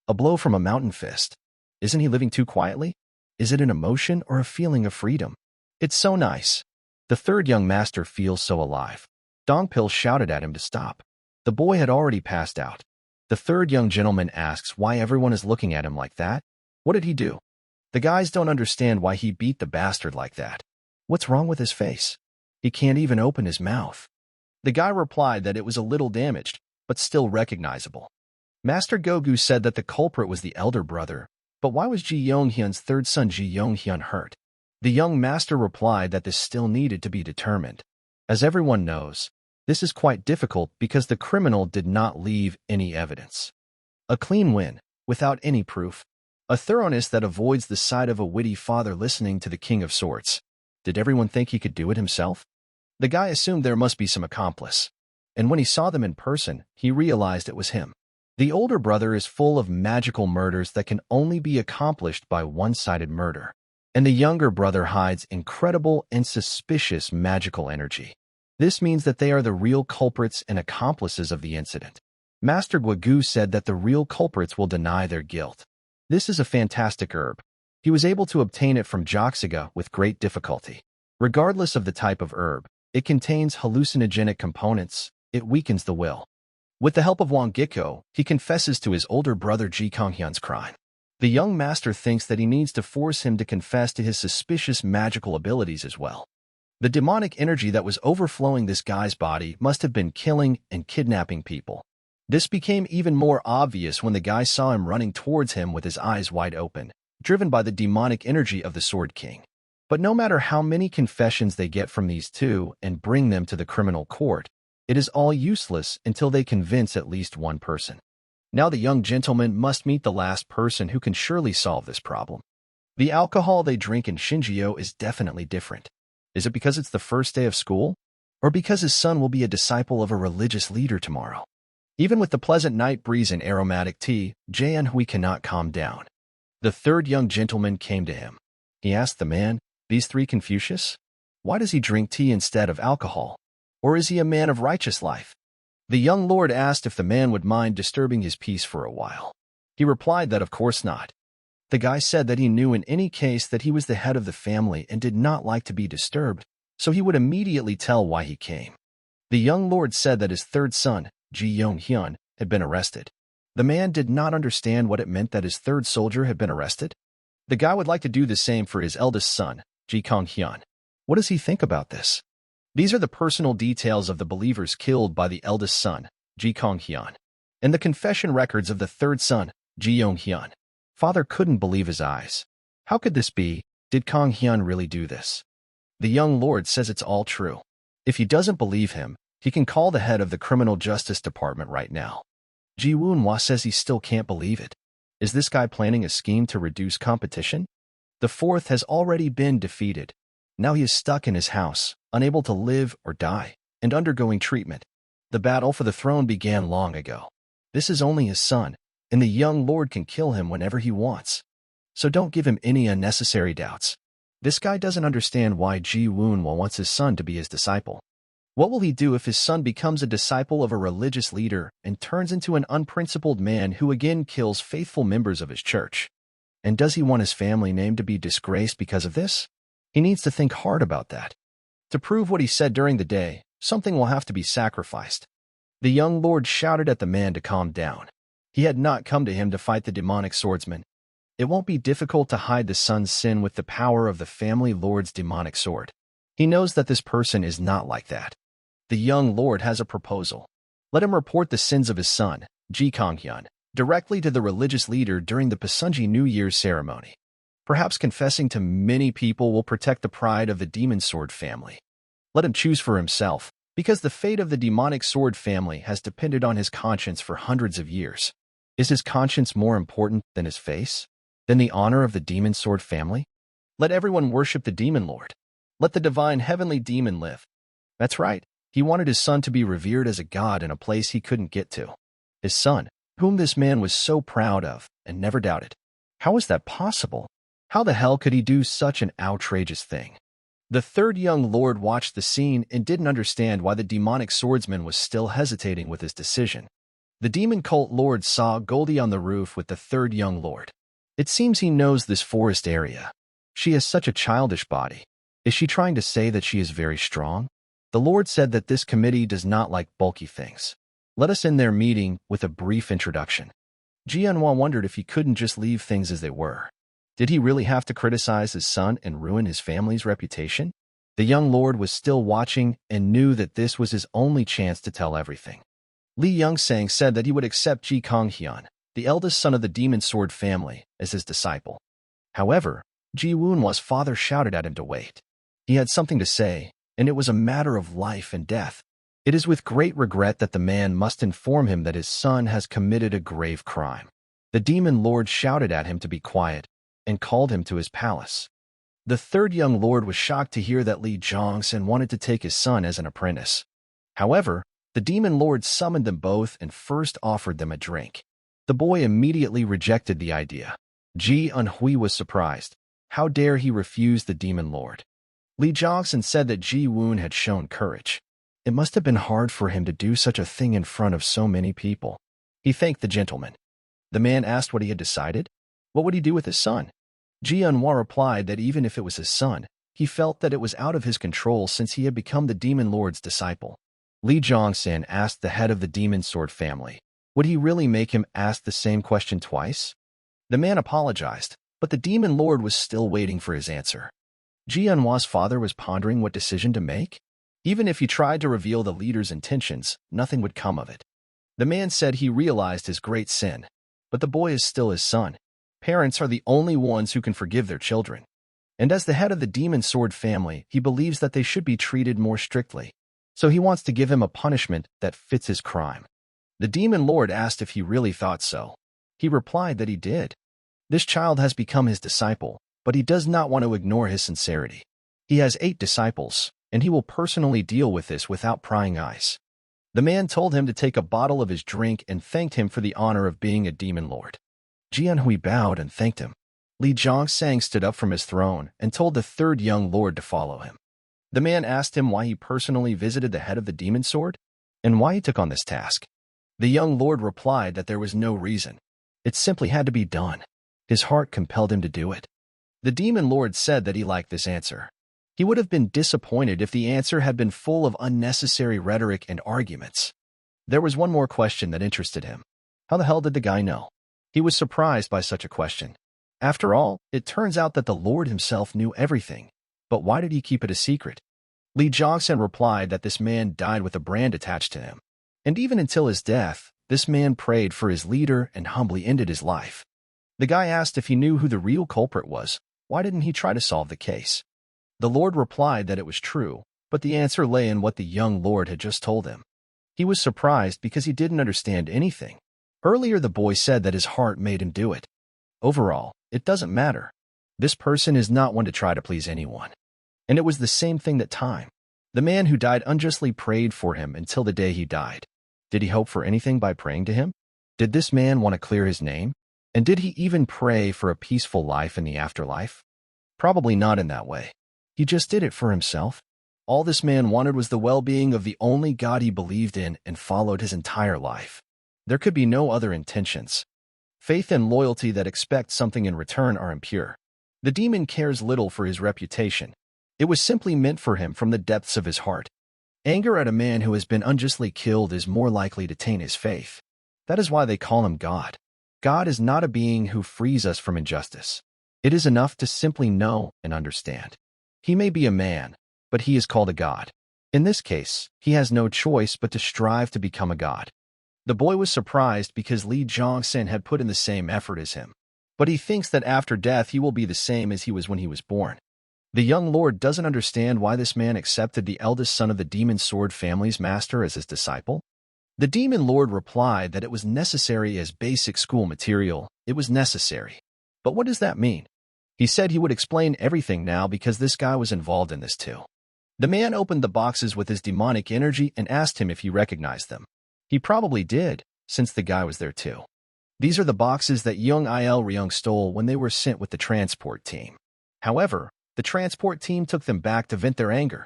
A blow from a mountain fist. Isn't he living too quietly? Is it an emotion or a feeling of freedom? It's so nice. The third young master feels so alive. Dongpil shouted at him to stop. The boy had already passed out. The third young gentleman asks why everyone is looking at him like that. What did he do? The guys don't understand why he beat the bastard like that. What's wrong with his face? He can't even open his mouth. The guy replied that it was a little damaged, but still recognizable. Master Gogu said that the culprit was the elder brother, but why was Ji-Yong-hyun's third son Ji-Yong-hyun hurt? The young master replied that this still needed to be determined. As everyone knows, this is quite difficult because the criminal did not leave any evidence. A clean win, without any proof. A thoroughness that avoids the sight of a witty father listening to the King of Swords. Did everyone think he could do it himself? The guy assumed there must be some accomplice, and when he saw them in person, he realized it was him. The older brother is full of magical murders that can only be accomplished by one-sided murder, and the younger brother hides incredible and suspicious magical energy. This means that they are the real culprits and accomplices of the incident. Master Guagu said that the real culprits will deny their guilt. This is a fantastic herb. He was able to obtain it from Joxiga with great difficulty. Regardless of the type of herb, it contains hallucinogenic components. It weakens the will. With the help of Wang Giko, he confesses to his older brother Ji Konghyun's crime. The young master thinks that he needs to force him to confess to his suspicious magical abilities as well. The demonic energy that was overflowing this guy's body must have been killing and kidnapping people. This became even more obvious when the guy saw him running towards him with his eyes wide open, driven by the demonic energy of the Sword King. But no matter how many confessions they get from these two and bring them to the criminal court, it is all useless until they convince at least one person. Now the young gentleman must meet the last person who can surely solve this problem. The alcohol they drink in Shinjio is definitely different. Is it because it's the first day of school? Or because his son will be a disciple of a religious leader tomorrow? Even with the pleasant night breeze and aromatic tea, Jae-Hui cannot calm down. The third young gentleman came to him. He asked the man, "These three Confucius? Why does he drink tea instead of alcohol? Or is he a man of righteous life?" The young lord asked if the man would mind disturbing his peace for a while. He replied that of course not. The guy said that he knew in any case that he was the head of the family and did not like to be disturbed, so he would immediately tell why he came. The young lord said that his third son, Ji Yong-hyun, had been arrested. The man did not understand what it meant that his third soldier had been arrested. The guy would like to do the same for his eldest son, Ji Kong-hyun. What does he think about this? These are the personal details of the believers killed by the eldest son, Ji Kong-hyun, and the confession records of the third son, Ji Yong-hyun. Father couldn't believe his eyes. How could this be? Did Kong-hyun really do this? The young lord says it's all true. If he doesn't believe him, he can call the head of the criminal justice department right now. Ji Woon-hwa says he still can't believe it. Is this guy planning a scheme to reduce competition? The fourth has already been defeated. Now he is stuck in his house, unable to live or die, and undergoing treatment. The battle for the throne began long ago. This is only his son, and the young lord can kill him whenever he wants. So don't give him any unnecessary doubts. This guy doesn't understand why Ji Woon-hwa wants his son to be his disciple. What will he do if his son becomes a disciple of a religious leader and turns into an unprincipled man who again kills faithful members of his church? And does he want his family name to be disgraced because of this? He needs to think hard about that. To prove what he said during the day, something will have to be sacrificed. The young lord shouted at the man to calm down. He had not come to him to fight the demonic swordsman. It won't be difficult to hide the son's sin with the power of the family lord's demonic sword. He knows that this person is not like that. The young lord has a proposal. Let him report the sins of his son, Ji Kong-hyun, directly to the religious leader during the Pasunji New Year's ceremony. Perhaps confessing to many people will protect the pride of the demon sword family. Let him choose for himself, because the fate of the demonic sword family has depended on his conscience for hundreds of years. Is his conscience more important than his face? Than the honor of the demon sword family? Let everyone worship the demon lord. Let the divine heavenly demon live. That's right. He wanted his son to be revered as a god in a place he couldn't get to. His son, whom this man was so proud of and never doubted. How is that possible? How the hell could he do such an outrageous thing? The third young lord watched the scene and didn't understand why the demonic swordsman was still hesitating with his decision. The demon cult lord saw Goldie on the roof with the third young lord. It seems he knows this forest area. She has such a childish body. Is she trying to say that she is very strong? The Lord said that this committee does not like bulky things. Let us end their meeting with a brief introduction. Ji-Eun-hwa wondered if he couldn't just leave things as they were. Did he really have to criticize his son and ruin his family's reputation? The young lord was still watching and knew that this was his only chance to tell everything. Lee Young-sang said that he would accept Ji Kong-hyun, the eldest son of the demon sword family, as his disciple. However, Ji Woon-hwa's father shouted at him to wait. He had something to say, and it was a matter of life and death. It is with great regret that the man must inform him that his son has committed a grave crime. The demon lord shouted at him to be quiet and called him to his palace. The third young lord was shocked to hear that Lee Jong-sun wanted to take his son as an apprentice. However, the demon lord summoned them both and first offered them a drink. The boy immediately rejected the idea. Ji Eun-hui was surprised. How dare he refuse the demon lord? Lee Jong-sun said that Ji Woon had shown courage. It must have been hard for him to do such a thing in front of so many people. He thanked the gentleman. The man asked what he had decided. What would he do with his son? Jianhua replied that even if it was his son, he felt that it was out of his control since he had become the demon lord's disciple. Li Zhongxin asked the head of the demon sword family, would he really make him ask the same question twice? The man apologized, but the demon lord was still waiting for his answer. Jianhua's father was pondering what decision to make. Even if he tried to reveal the leader's intentions, nothing would come of it. The man said he realized his great sin, but the boy is still his son. Parents are the only ones who can forgive their children. And as the head of the demon sword family, he believes that they should be treated more strictly. So he wants to give him a punishment that fits his crime. The demon lord asked if he really thought so. He replied that he did. This child has become his disciple, but he does not want to ignore his sincerity. He has 8 disciples, and he will personally deal with this without prying eyes. The man told him to take a bottle of his drink and thanked him for the honor of being a demon lord. Jianhui bowed and thanked him. Li Zhongsang stood up from his throne and told the 3rd young lord to follow him. The man asked him why he personally visited the head of the demon sword and why he took on this task. The young lord replied that there was no reason. It simply had to be done. His heart compelled him to do it. The demon lord said that he liked this answer. He would have been disappointed if the answer had been full of unnecessary rhetoric and arguments. There was one more question that interested him. How the hell did the guy know? He was surprised by such a question. After all, it turns out that the Lord himself knew everything. But why did he keep it a secret? Li Zhongxin replied that this man died with a brand attached to him. And even until his death, this man prayed for his leader and humbly ended his life. The guy asked if he knew who the real culprit was. Why didn't he try to solve the case? The Lord replied that it was true, but the answer lay in what the young Lord had just told him. He was surprised because he didn't understand anything. Earlier the boy said that his heart made him do it. Overall, it doesn't matter. This person is not one to try to please anyone. And it was the same thing that time. The man who died unjustly prayed for him until the day he died. Did he hope for anything by praying to him? Did this man want to clear his name? And did he even pray for a peaceful life in the afterlife? Probably not in that way. He just did it for himself. All this man wanted was the well-being of the only God he believed in and followed his entire life. There could be no other intentions. Faith and loyalty that expect something in return are impure. The demon cares little for his reputation. It was simply meant for him from the depths of his heart. Anger at a man who has been unjustly killed is more likely to taint his faith. That is why they call him God. God is not a being who frees us from injustice. It is enough to simply know and understand. He may be a man, but he is called a god. In this case, he has no choice but to strive to become a god. The boy was surprised because Li Zhongxin had put in the same effort as him. But he thinks that after death he will be the same as he was when he was born. The young lord doesn't understand why this man accepted the eldest son of the demon sword family's master as his disciple. The demon lord replied that it was necessary as basic school material. It was necessary. But what does that mean? He said he would explain everything now because this guy was involved in this too. The man opened the boxes with his demonic energy and asked him if he recognized them. He probably did, since the guy was there too. These are the boxes that Young Il Ryung stole when they were sent with the transport team. However, the transport team took them back to vent their anger.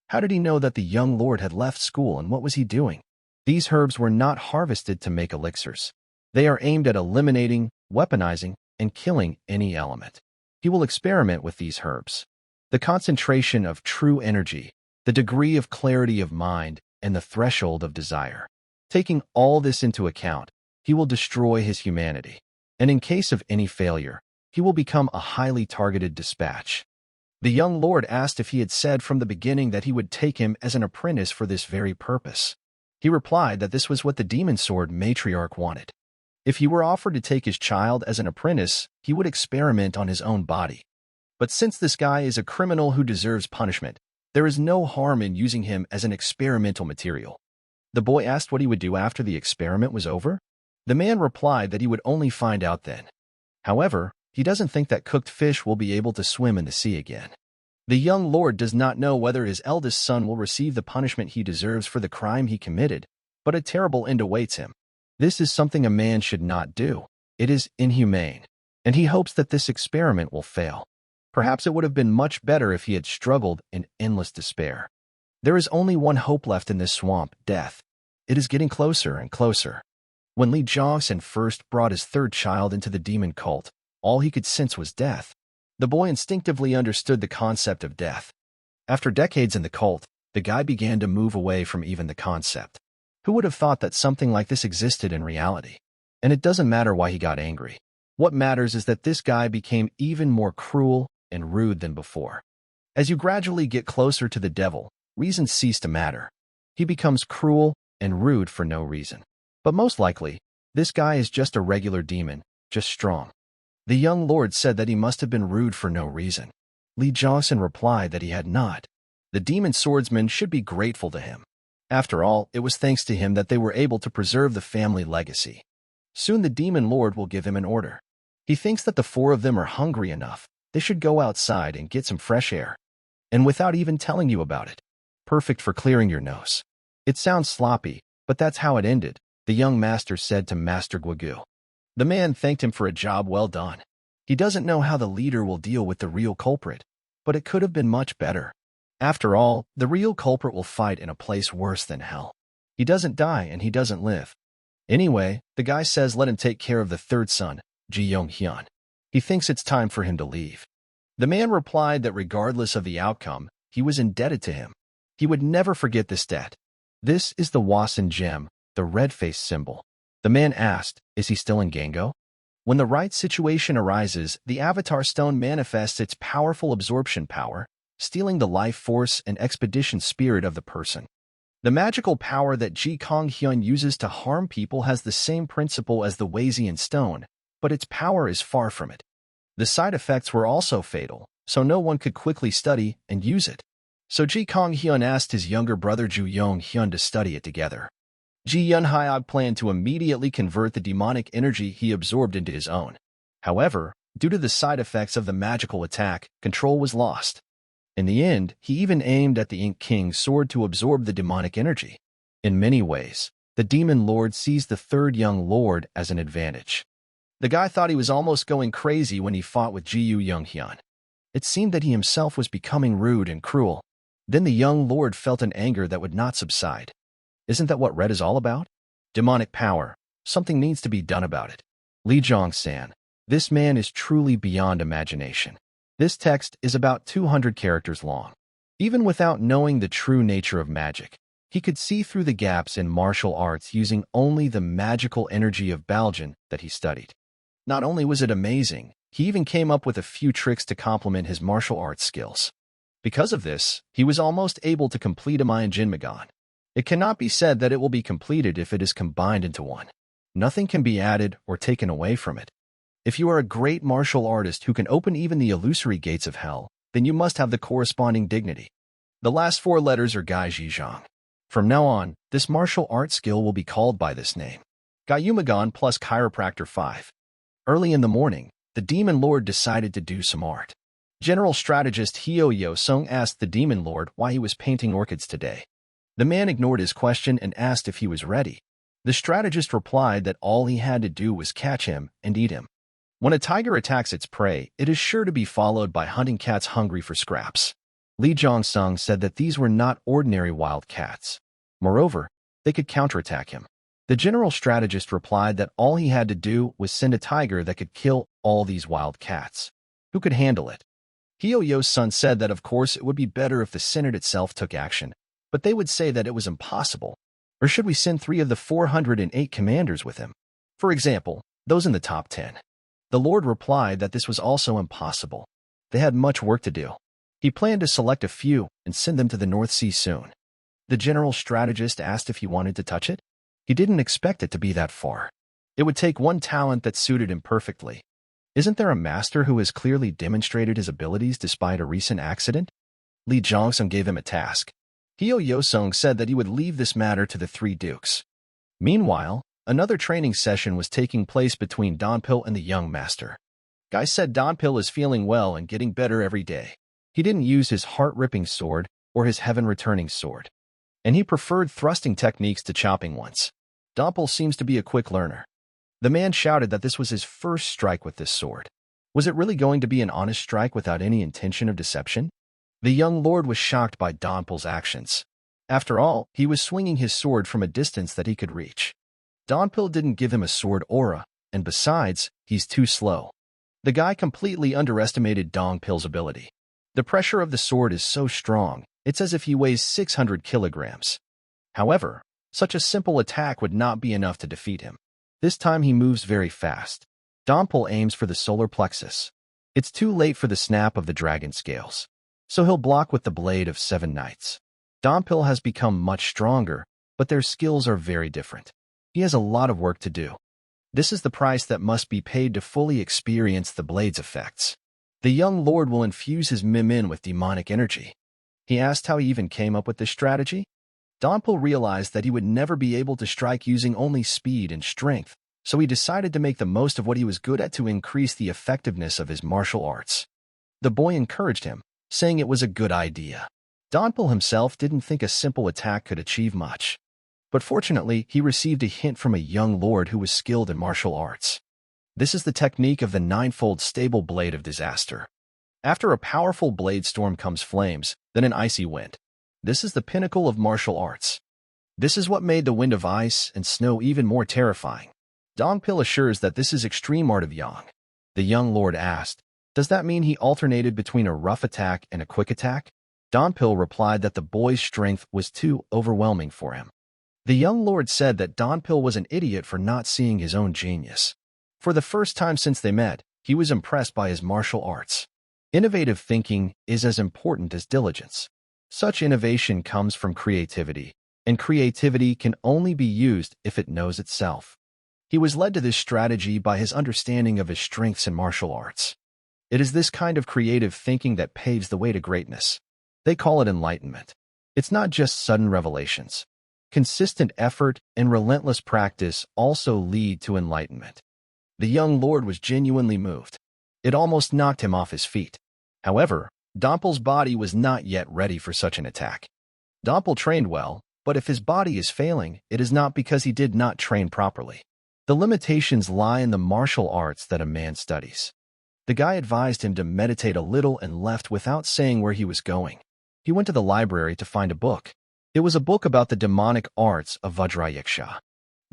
How did he know that the young lord had left school and what was he doing? These herbs were not harvested to make elixirs. They are aimed at eliminating, weaponizing, and killing any element. He will experiment with these herbs. The concentration of true energy, the degree of clarity of mind, and the threshold of desire. Taking all this into account, he will destroy his humanity. And in case of any failure, he will become a highly targeted dispatch. The young lord asked if he had said from the beginning that he would take him as an apprentice for this very purpose. He replied that this was what the demon sword matriarch wanted. If he were offered to take his child as an apprentice, he would experiment on his own body. But since this guy is a criminal who deserves punishment, there is no harm in using him as an experimental material. The boy asked what he would do after the experiment was over. The man replied that he would only find out then. However, he doesn't think that cooked fish will be able to swim in the sea again. The young lord does not know whether his eldest son will receive the punishment he deserves for the crime he committed, but a terrible end awaits him. This is something a man should not do. It is inhumane, and he hopes that this experiment will fail. Perhaps it would have been much better if he had struggled in endless despair. There is only one hope left in this swamp, death. It is getting closer and closer. When Li Jiangxin first brought his third child into the demon cult, all he could sense was death. The boy instinctively understood the concept of death. After decades in the cult, the guy began to move away from even the concept. Who would have thought that something like this existed in reality? And it doesn't matter why he got angry. What matters is that this guy became even more cruel and rude than before. As you gradually get closer to the devil, reasons cease to matter. He becomes cruel and rude for no reason. But most likely, this guy is just a regular demon, just strong. The young lord said that he must have been rude for no reason. Li Jiangxin replied that he had not. The demon swordsman should be grateful to him. After all, it was thanks to him that they were able to preserve the family legacy. Soon the demon lord will give him an order. He thinks that the four of them are hungry enough. They should go outside and get some fresh air. And without even telling you about it. Perfect for clearing your nose. It sounds sloppy, but that's how it ended, the young master said to Master Guigu. The man thanked him for a job well done. He doesn't know how the leader will deal with the real culprit, but it could have been much better. After all, the real culprit will fight in a place worse than hell. He doesn't die and he doesn't live. Anyway, the guy says let him take care of the third son, Ji Yonghyun. He thinks it's time for him to leave. The man replied that regardless of the outcome, he was indebted to him. He would never forget this debt. This is the Wasan gem, the red-faced symbol. The man asked, is he still in Gango? When the right situation arises, the avatar stone manifests its powerful absorption power, stealing the life force and expedition spirit of the person. The magical power that Ji Konghyun uses to harm people has the same principle as the Wazian stone, but its power is far from it. The side effects were also fatal, so no one could quickly study and use it. So Ji Konghyun asked his younger brother Ju Yonghyun to study it together. Ji Yunhyuk planned to immediately convert the demonic energy he absorbed into his own. However, due to the side effects of the magical attack, control was lost. In the end, he even aimed at the Ink King's sword to absorb the demonic energy. In many ways, the demon lord sees the third young lord as an advantage. The guy thought he was almost going crazy when he fought with Ji Yonghyun. It seemed that he himself was becoming rude and cruel. Then the young lord felt an anger that would not subside. Isn't that what red is all about? Demonic power. Something needs to be done about it. Li Jiangxin. This man is truly beyond imagination. This text is about 200 characters long. Even without knowing the true nature of magic, he could see through the gaps in martial arts using only the magical energy of Baljan that he studied. Not only was it amazing, he even came up with a few tricks to complement his martial arts skills. Because of this, he was almost able to complete a Mayan Jinmagan. It cannot be said that it will be completed if it is combined into one. Nothing can be added or taken away from it. If you are a great martial artist who can open even the illusory gates of hell, then you must have the corresponding dignity. The last four letters are Gai Zhizhang. From now on, this martial art skill will be called by this name. Gaiumagon plus Chiropractor 5. Early in the morning, the demon lord decided to do some art. General strategist Hyo Yo-sung asked the demon lord why he was painting orchids today. The man ignored his question and asked if he was ready. The strategist replied that all he had to do was catch him and eat him. When a tiger attacks its prey, it is sure to be followed by hunting cats hungry for scraps. Li Jiangxin said that these were not ordinary wild cats. Moreover, they could counterattack him. The general strategist replied that all he had to do was send a tiger that could kill all these wild cats. Who could handle it? Hyo Yo-sun said that of course it would be better if the Senate itself took action, but they would say that it was impossible. Or should we send 3 of the 408 commanders with him? For example, those in the top 10. The Lord replied that this was also impossible. They had much work to do. He planned to select a few and send them to the North Sea soon. The general strategist asked if he wanted to touch it. He didn't expect it to be that far. It would take one talent that suited him perfectly. Isn't there a master who has clearly demonstrated his abilities despite a recent accident? Li Jiangxin gave him a task. Hyo Yo-sung said that he would leave this matter to the 3 dukes. Meanwhile, another training session was taking place between Donpil and the young master. Guy said Donpil is feeling well and getting better every day. He didn't use his heart-ripping sword or his heaven-returning sword, and he preferred thrusting techniques to chopping ones. Donpil seems to be a quick learner. The man shouted that this was his first strike with this sword. Was it really going to be an honest strike without any intention of deception? The young lord was shocked by Donpil's actions. After all, he was swinging his sword from a distance that he could reach. Donpil didn't give him a sword aura, and besides, he's too slow. The guy completely underestimated Dongpil's ability. The pressure of the sword is so strong, it's as if he weighs 600 kilograms. However, such a simple attack would not be enough to defeat him. This time he moves very fast. Donpil aims for the solar plexus. It's too late for the snap of the dragon scales, so he'll block with the blade of 7 knights. Donpil has become much stronger, but their skills are very different. He has a lot of work to do. This is the price that must be paid to fully experience the blade's effects. The young lord will infuse his Mimin with demonic energy. He asked how he even came up with this strategy. Donpil realized that he would never be able to strike using only speed and strength, so he decided to make the most of what he was good at to increase the effectiveness of his martial arts. The boy encouraged him, saying it was a good idea. Donpil himself didn't think a simple attack could achieve much. But fortunately, he received a hint from a young lord who was skilled in martial arts. This is the technique of the ninefold stable blade of disaster. After a powerful blade storm comes flames, then an icy wind. This is the pinnacle of martial arts. This is what made the wind of ice and snow even more terrifying. Donpil assures that this is extreme art of Yang. The young lord asked, does that mean he alternated between a rough attack and a quick attack? Donpil replied that the boy's strength was too overwhelming for him. The young lord said that Donpil was an idiot for not seeing his own genius. For the first time since they met, he was impressed by his martial arts. Innovative thinking is as important as diligence. Such innovation comes from creativity, and creativity can only be used if it knows itself. He was led to this strategy by his understanding of his strengths in martial arts. It is this kind of creative thinking that paves the way to greatness. They call it enlightenment. It's not just sudden revelations. Consistent effort and relentless practice also lead to enlightenment. The young lord was genuinely moved. It almost knocked him off his feet. However, Donpil's body was not yet ready for such an attack. Donpil trained well, but if his body is failing, it is not because he did not train properly. The limitations lie in the martial arts that a man studies. The guy advised him to meditate a little and left without saying where he was going. He went to the library to find a book. It was a book about the demonic arts of Vajrayaksha.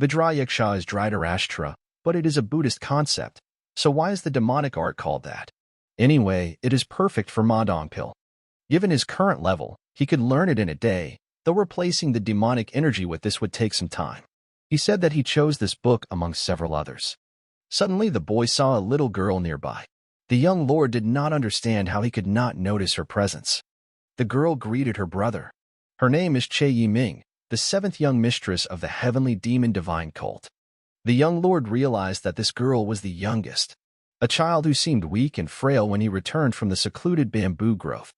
Vajrayaksha is Dhritarashtra, but it is a Buddhist concept, so why is the demonic art called that? Anyway, it is perfect for Ma Donpil. Given his current level, he could learn it in a day, though replacing the demonic energy with this would take some time. He said that he chose this book among several others. Suddenly, the boy saw a little girl nearby. The young lord did not understand how he could not notice her presence. The girl greeted her brother. Her name is Che Yiming, the 7th young mistress of the heavenly demon divine cult. The young lord realized that this girl was the youngest, a child who seemed weak and frail when he returned from the secluded bamboo grove.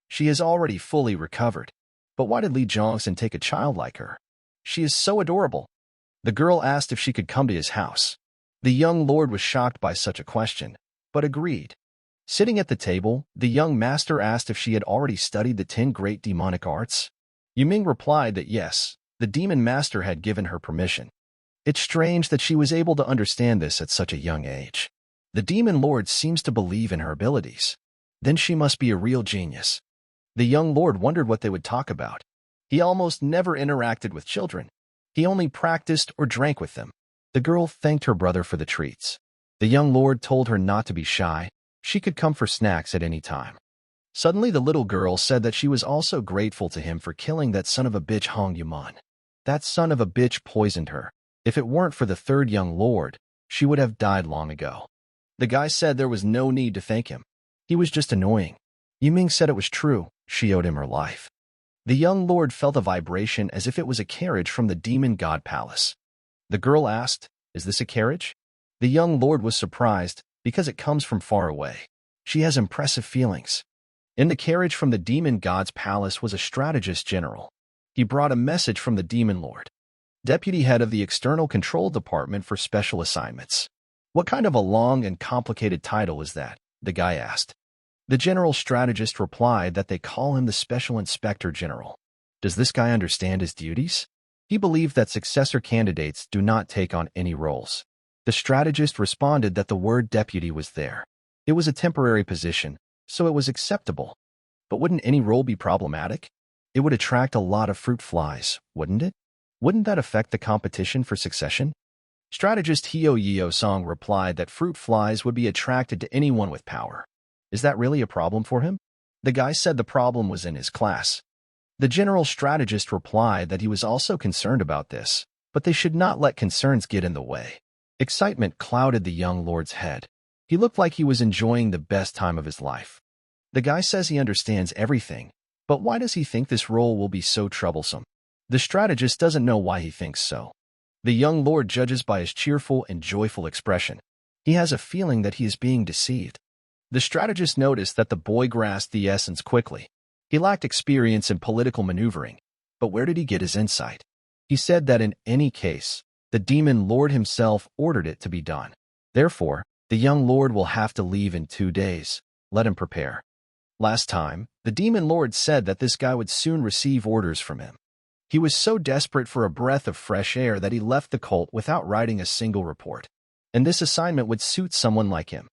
She is already fully recovered. But why did Li Zhongxin take a child like her? She is so adorable. The girl asked if she could come to his house. The young lord was shocked by such a question, but agreed. Sitting at the table, the young master asked if she had already studied the 10 great demonic arts. Yiming replied that yes, the demon master had given her permission. It's strange that she was able to understand this at such a young age. The demon lord seems to believe in her abilities. Then she must be a real genius. The young lord wondered what they would talk about. He almost never interacted with children. He only practiced or drank with them. The girl thanked her brother for the treats. The young lord told her not to be shy. She could come for snacks at any time. Suddenly the little girl said that she was also grateful to him for killing that son of a bitch Hong Yuman. That son of a bitch poisoned her. If it weren't for the 3rd young lord, she would have died long ago. The guy said there was no need to thank him. He was just annoying. Yiming said it was true. She owed him her life. The young lord felt a vibration as if it was a carriage from the demon god palace. The girl asked, "Is this a carriage?" The young lord was surprised because it comes from far away. She has impressive feelings. In the carriage from the demon god's palace was a strategist general. He brought a message from the demon lord, deputy head of the external control department for special assignments. What kind of a long and complicated title is that? The guy asked. The general strategist replied that they call him the Special Inspector General. Does this guy understand his duties? He believed that successor candidates do not take on any roles. The strategist responded that the word deputy was there. It was a temporary position, so it was acceptable. But wouldn't any role be problematic? It would attract a lot of fruit flies, wouldn't it? Wouldn't that affect the competition for succession? Strategist Hyo Yeo-song replied that fruit flies would be attracted to anyone with power. Is that really a problem for him? The guy said the problem was in his class. The general strategist replied that he was also concerned about this, but they should not let concerns get in the way. Excitement clouded the young lord's head. He looked like he was enjoying the best time of his life. The guy says he understands everything, but why does he think this role will be so troublesome? The strategist doesn't know why he thinks so. The young lord judges by his cheerful and joyful expression. He has a feeling that he is being deceived. The strategist noticed that the boy grasped the essence quickly. He lacked experience in political maneuvering, but where did he get his insight? He said that in any case, the demon lord himself ordered it to be done. Therefore, the young lord will have to leave in 2 days. Let him prepare. Last time, the demon lord said that this guy would soon receive orders from him. He was so desperate for a breath of fresh air that he left the cult without writing a single report. And this assignment would suit someone like him.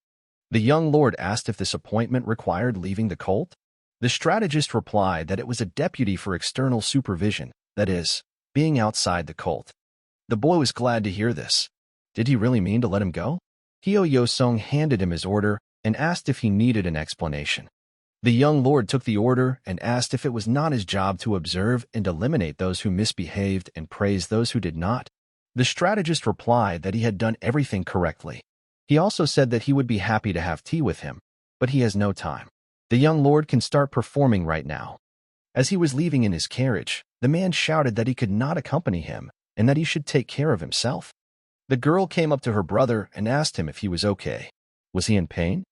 The young lord asked if this appointment required leaving the cult. The strategist replied that it was a deputy for external supervision, that is, being outside the cult. The boy was glad to hear this. Did he really mean to let him go? Hyo Yeo-song handed him his order and asked if he needed an explanation. The young lord took the order and asked if it was not his job to observe and eliminate those who misbehaved and praise those who did not. The strategist replied that he had done everything correctly. He also said that he would be happy to have tea with him, but he has no time. The young lord can start performing right now. As he was leaving in his carriage, the man shouted that he could not accompany him and that he should take care of himself. The girl came up to her brother and asked him if he was okay. Was he in pain?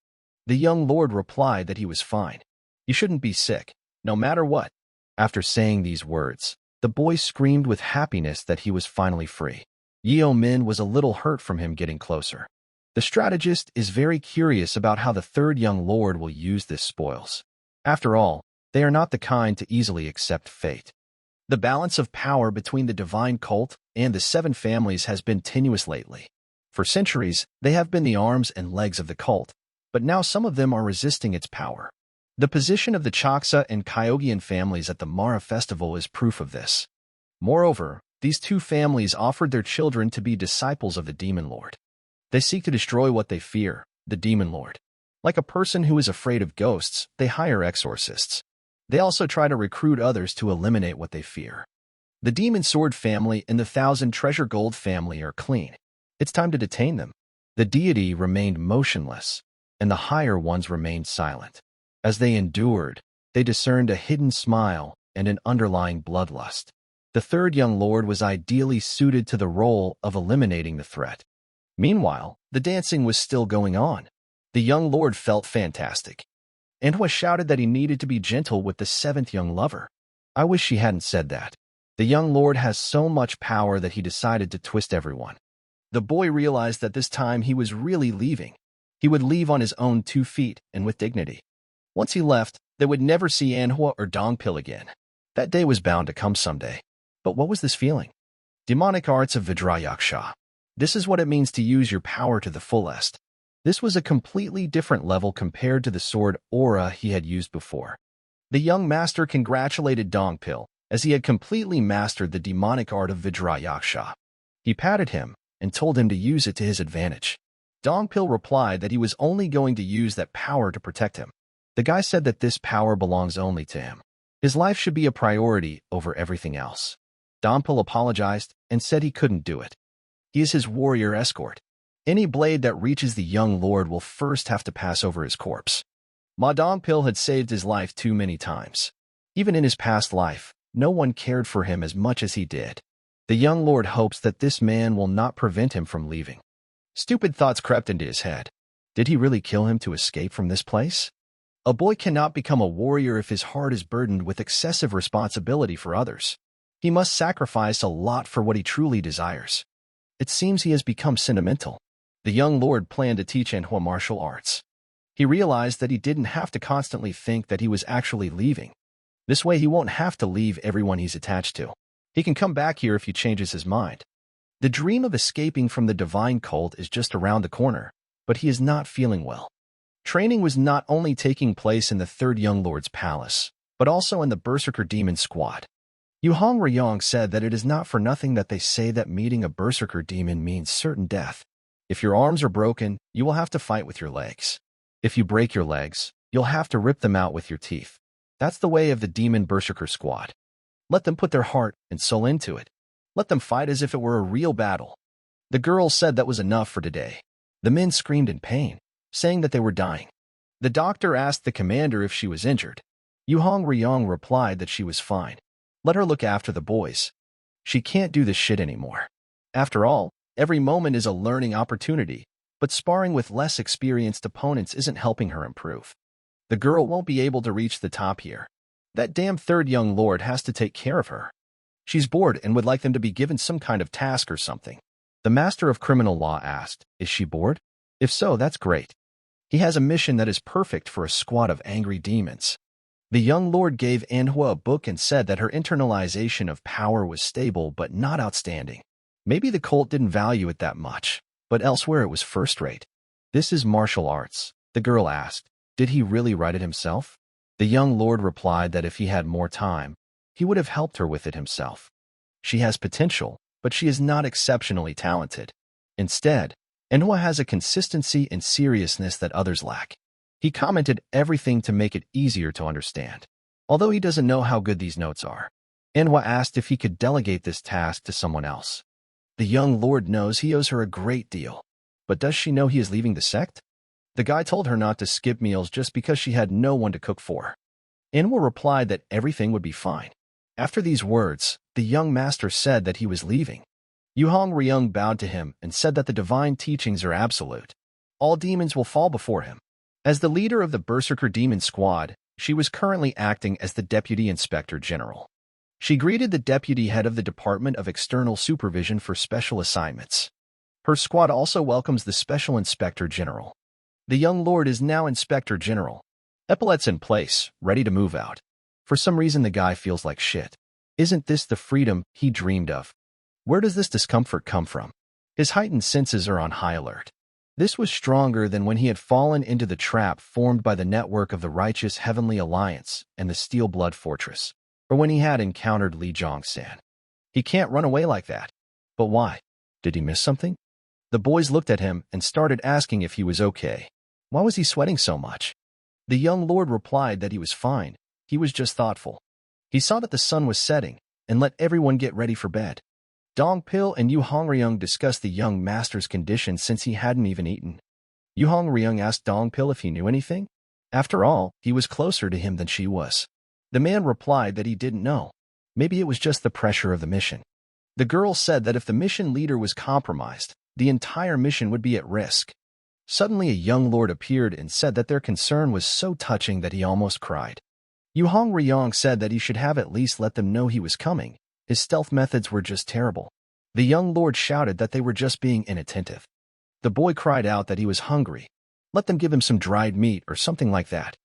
The young lord replied that he was fine. You shouldn't be sick, no matter what. After saying these words, the boy screamed with happiness that he was finally free. Yeo-min was a little hurt from him getting closer. The strategist is very curious about how the third young lord will use this spoils. After all, they are not the kind to easily accept fate. The balance of power between the divine cult and the 7 families has been tenuous lately. For centuries, they have been the arms and legs of the cult, but now some of them are resisting its power. The position of the Choksa and Kyogian families at the Mara festival is proof of this. Moreover, these 2 families offered their children to be disciples of the demon lord. They seek to destroy what they fear, the demon lord. Like a person who is afraid of ghosts, they hire exorcists. They also try to recruit others to eliminate what they fear. The demon sword family and the 1,000 treasure gold family are clean. It's time to detain them. The deity remained motionless, and the higher ones remained silent. As they endured, they discerned a hidden smile and an underlying bloodlust. The third young lord was ideally suited to the role of eliminating the threat. Meanwhile, the dancing was still going on. The young lord felt fantastic. Manhwa shouted that he needed to be gentle with the 7th young lover. I wish she hadn't said that. The young lord has so much power that he decided to twist everyone. The boy realized that this time he was really leaving. He would leave on his own 2 feet and with dignity. Once he left, they would never see Manhwa or Dongpil again. That day was bound to come someday. But what was this feeling? Demonic arts of Vajrayaksha. This is what it means to use your power to the fullest. This was a completely different level compared to the sword aura he had used before. The young master congratulated Dongpil, as he had completely mastered the demonic art of Vajrayaksha. He patted him and told him to use it to his advantage. Dongpil replied that he was only going to use that power to protect him. The guy said that this power belongs only to him. His life should be a priority over everything else. Dongpil apologized and said he couldn't do it. He is his warrior escort. Any blade that reaches the young lord will first have to pass over his corpse. Ma Dongpil had saved his life too many times. Even in his past life, no one cared for him as much as he did. The young lord hopes that this man will not prevent him from leaving. Stupid thoughts crept into his head. Did he really kill him to escape from this place? A boy cannot become a warrior if his heart is burdened with excessive responsibility for others. He must sacrifice a lot for what he truly desires. It seems he has become sentimental. The young lord planned to teach Manhwa martial arts. He realized that he didn't have to constantly think that he was actually leaving. This way he won't have to leave everyone he's attached to. He can come back here if he changes his mind. The dream of escaping from the divine cult is just around the corner, but he is not feeling well. Training was not only taking place in the third young lord's palace, but also in the Berserker Demon Squad. Yu Hong Ryong said that it is not for nothing that they say that meeting a berserker demon means certain death. If your arms are broken, you will have to fight with your legs. If you break your legs, you'll have to rip them out with your teeth. That's the way of the demon berserker squad. Let them put their heart and soul into it. Let them fight as if it were a real battle. The girls said that was enough for today. The men screamed in pain, saying that they were dying. The doctor asked the commander if she was injured. Yu Hong Ryong replied that she was fine. Let her look after the boys. She can't do this shit anymore. After all, every moment is a learning opportunity, but sparring with less experienced opponents isn't helping her improve. The girl won't be able to reach the top here. That damn third young lord has to take care of her. She's bored and would like them to be given some kind of task or something. The master of criminal law asked, "Is she bored? If so, that's great. He has a mission that is perfect for a squad of angry demons." The young lord gave Manhwa a book and said that her internalization of power was stable but not outstanding. Maybe the cult didn't value it that much, but elsewhere it was first-rate. "This is martial arts," the girl asked. "Did he really write it himself?" The young lord replied that if he had more time, he would have helped her with it himself. She has potential, but she is not exceptionally talented. Instead, Manhwa has a consistency and seriousness that others lack. He commented everything to make it easier to understand. Although he doesn't know how good these notes are, Manhwa asked if he could delegate this task to someone else. The young lord knows he owes her a great deal. But does she know he is leaving the sect? The guy told her not to skip meals just because she had no one to cook for. Manhwa replied that everything would be fine. After these words, the young master said that he was leaving. Yu Hong Ryong bowed to him and said that the divine teachings are absolute. All demons will fall before him. As the leader of the Berserker Demon Squad, she was currently acting as the Deputy Inspector General. She greeted the Deputy Head of the Department of External Supervision for Special Assignments. Her squad also welcomes the Special Inspector General. The young lord is now Inspector General. Epaulettes in place, ready to move out. For some reason the guy feels like shit. Isn't this the freedom he dreamed of? Where does this discomfort come from? His heightened senses are on high alert. This was stronger than when he had fallen into the trap formed by the network of the Righteous Heavenly Alliance and the Steel Blood Fortress, or when he had encountered Li Zhongsan. He can't run away like that. But why? Did he miss something? The boys looked at him and started asking if he was okay. Why was he sweating so much? The young lord replied that he was fine. He was just thoughtful. He saw that the sun was setting and let everyone get ready for bed. Dong Pil and Yu Hong Ryong discussed the young master's condition since he hadn't even eaten. Yu Hong Ryong asked Dong Pil if he knew anything. After all, he was closer to him than she was. The man replied that he didn't know. Maybe it was just the pressure of the mission. The girl said that if the mission leader was compromised, the entire mission would be at risk. Suddenly a young lord appeared and said that their concern was so touching that he almost cried. Yu Hong Ryong said that he should have at least let them know he was coming. His stealth methods were just terrible. The young lord shouted that they were just being inattentive. The boy cried out that he was hungry. Let them give him some dried meat or something like that.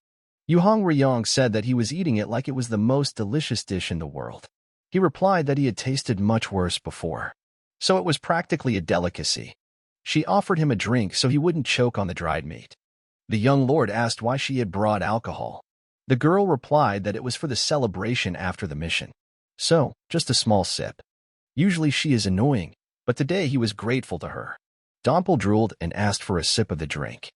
Yu Hong Ryong said that he was eating it like it was the most delicious dish in the world. He replied that he had tasted much worse before. So it was practically a delicacy. She offered him a drink so he wouldn't choke on the dried meat. The young lord asked why she had brought alcohol. The girl replied that it was for the celebration after the mission. So, just a small sip. Usually she is annoying, but today he was grateful to her. Dompel drooled and asked for a sip of the drink.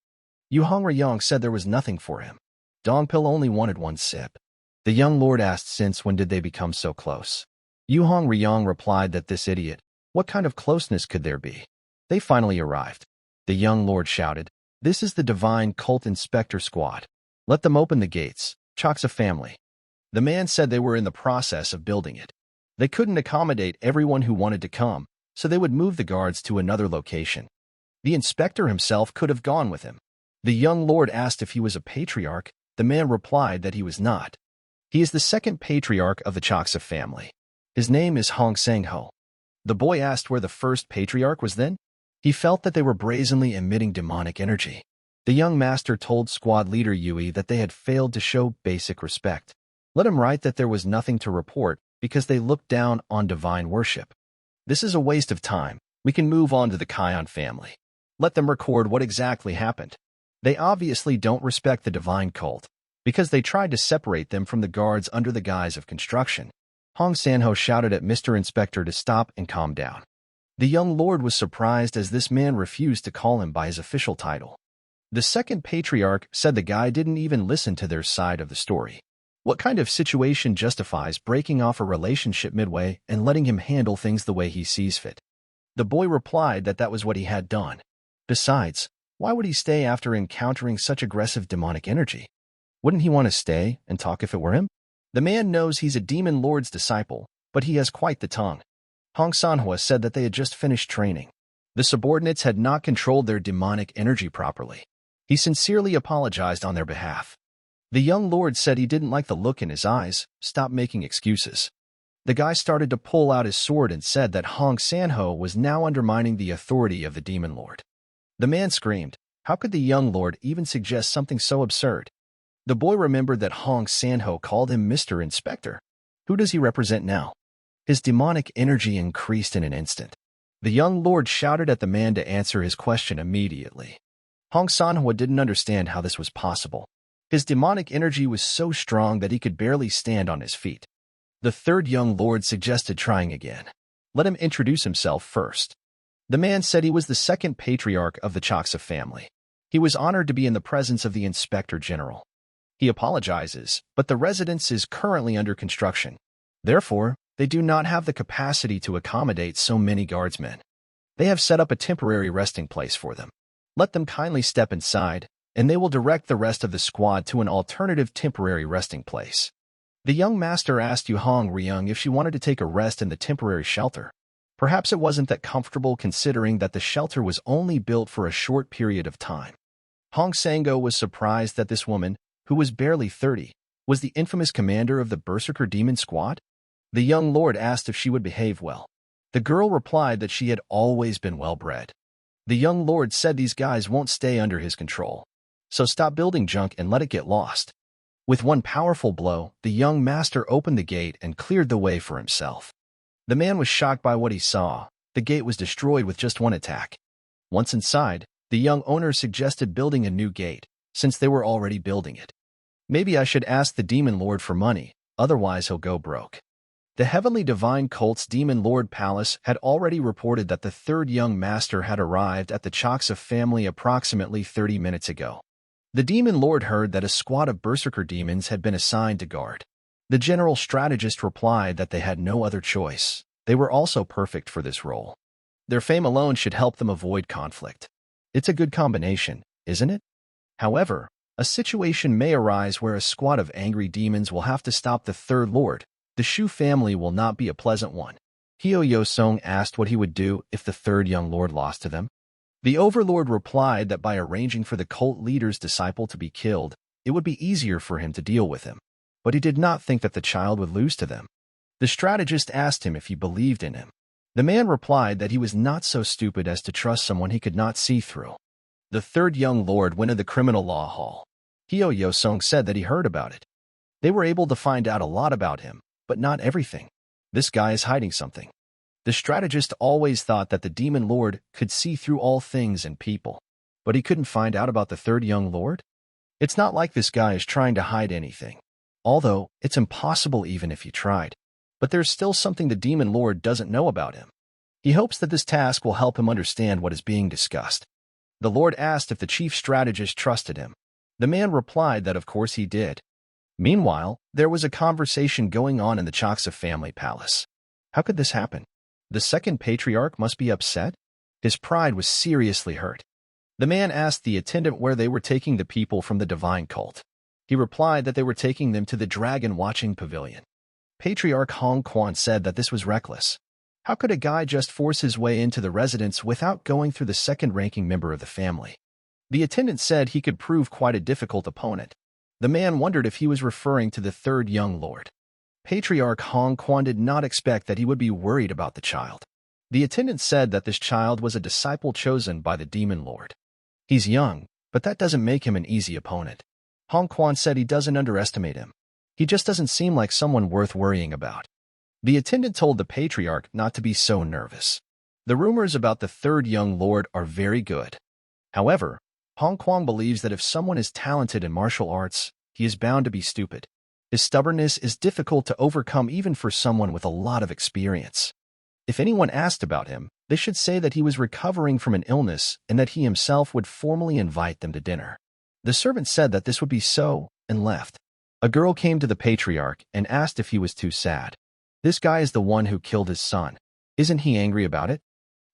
Yu Hong Ryong said there was nothing for him. Dongpil only wanted one sip. The young lord asked since when did they become so close. Yu Hong Ryong replied that this idiot, what kind of closeness could there be? They finally arrived. The young lord shouted, "This is the Divine Cult Inspector Squad. Let them open the gates, Choksa family." The man said they were in the process of building it. They couldn't accommodate everyone who wanted to come, so they would move the guards to another location. The inspector himself could have gone with him. The young lord asked if he was a patriarch. The man replied that he was not. He is the second patriarch of the Choksa family. His name is Hong Sang-ho. The boy asked where the first patriarch was then. He felt that they were brazenly emitting demonic energy. The young master told squad leader Yui that they had failed to show basic respect. Let him write that there was nothing to report because they looked down on divine worship. This is a waste of time. We can move on to the Kion family. Let them record what exactly happened. They obviously don't respect the divine cult because they tried to separate them from the guards under the guise of construction. Hong Sanho shouted at Mr. Inspector to stop and calm down. The young lord was surprised as this man refused to call him by his official title. The second patriarch said the guy didn't even listen to their side of the story. What kind of situation justifies breaking off a relationship midway and letting him handle things the way he sees fit? The boy replied that that was what he had done. Besides, why would he stay after encountering such aggressive demonic energy? Wouldn't he want to stay and talk if it were him? The man knows he's a demon lord's disciple, but he has quite the tongue. Hong Sanhua said that they had just finished training. The subordinates had not controlled their demonic energy properly. He sincerely apologized on their behalf. The young lord said he didn't like the look in his eyes. Stop making excuses. The guy started to pull out his sword and said that Hong Sanho was now undermining the authority of the demon lord. The man screamed, "How could the young lord even suggest something so absurd?" The boy remembered that Hong Sanho called him Mr. Inspector. Who does he represent now? His demonic energy increased in an instant. The young lord shouted at the man to answer his question immediately. Hong Sanhua didn't understand how this was possible. His demonic energy was so strong that he could barely stand on his feet. The third young lord suggested trying again. Let him introduce himself first. The man said he was the second patriarch of the Choksa family. He was honored to be in the presence of the Inspector General. He apologizes, but the residence is currently under construction. Therefore, they do not have the capacity to accommodate so many guardsmen. They have set up a temporary resting place for them. Let them kindly step inside, and they will direct the rest of the squad to an alternative temporary resting place. The young master asked Yu Hong Ryung if she wanted to take a rest in the temporary shelter. Perhaps it wasn't that comfortable considering that the shelter was only built for a short period of time. Hong Sango was surprised that this woman, who was barely 30, was the infamous commander of the Berserker Demon Squad. The young lord asked if she would behave well. The girl replied that she had always been well-bred. The young lord said these guys won't stay under his control, so stop building junk and let it get lost. With one powerful blow, the young master opened the gate and cleared the way for himself. The man was shocked by what he saw. The gate was destroyed with just one attack. Once inside, the young owner suggested building a new gate, since they were already building it. Maybe I should ask the demon lord for money, otherwise he'll go broke. The Heavenly Divine Cult's Demon Lord Palace had already reported that the third young master had arrived at the Choksa family approximately 30 minutes ago. The Demon Lord heard that a squad of Berserker demons had been assigned to guard. The general strategist replied that they had no other choice. They were also perfect for this role. Their fame alone should help them avoid conflict. It's a good combination, isn't it? However, a situation may arise where a squad of angry demons will have to stop the third lord. The Shu family will not be a pleasant one. Hyo Yosong asked what he would do if the third young lord lost to them. The overlord replied that by arranging for the cult leader's disciple to be killed, it would be easier for him to deal with him. But he did not think that the child would lose to them. The strategist asked him if he believed in him. The man replied that he was not so stupid as to trust someone he could not see through. The third young lord went to the criminal law hall. Hyo Yosong said that he heard about it. They were able to find out a lot about him, but not everything. This guy is hiding something. The strategist always thought that the demon lord could see through all things and people, but he couldn't find out about the third young lord? It's not like this guy is trying to hide anything, although it's impossible even if he tried. But there's still something the demon lord doesn't know about him. He hopes that this task will help him understand what is being discussed. The lord asked if the chief strategist trusted him. The man replied that of course he did. Meanwhile, there was a conversation going on in the Choksa family palace. How could this happen? The second patriarch must be upset? His pride was seriously hurt. The man asked the attendant where they were taking the people from the divine cult. He replied that they were taking them to the dragon-watching pavilion. Patriarch Hong Quan said that this was reckless. How could a guy just force his way into the residence without going through the second-ranking member of the family? The attendant said he could prove quite a difficult opponent. The man wondered if he was referring to the third young lord. Patriarch Hong Quan did not expect that he would be worried about the child. The attendant said that this child was a disciple chosen by the demon lord. He's young, but that doesn't make him an easy opponent. Hong Quan said he doesn't underestimate him. He just doesn't seem like someone worth worrying about. The attendant told the patriarch not to be so nervous. The rumors about the third young lord are very good. However, Hong Quan believes that if someone is talented in martial arts, he is bound to be stupid. His stubbornness is difficult to overcome even for someone with a lot of experience. If anyone asked about him, they should say that he was recovering from an illness and that he himself would formally invite them to dinner. The servant said that this would be so and left. A girl came to the patriarch and asked if he was too sad. This guy is the one who killed his son. Isn't he angry about it?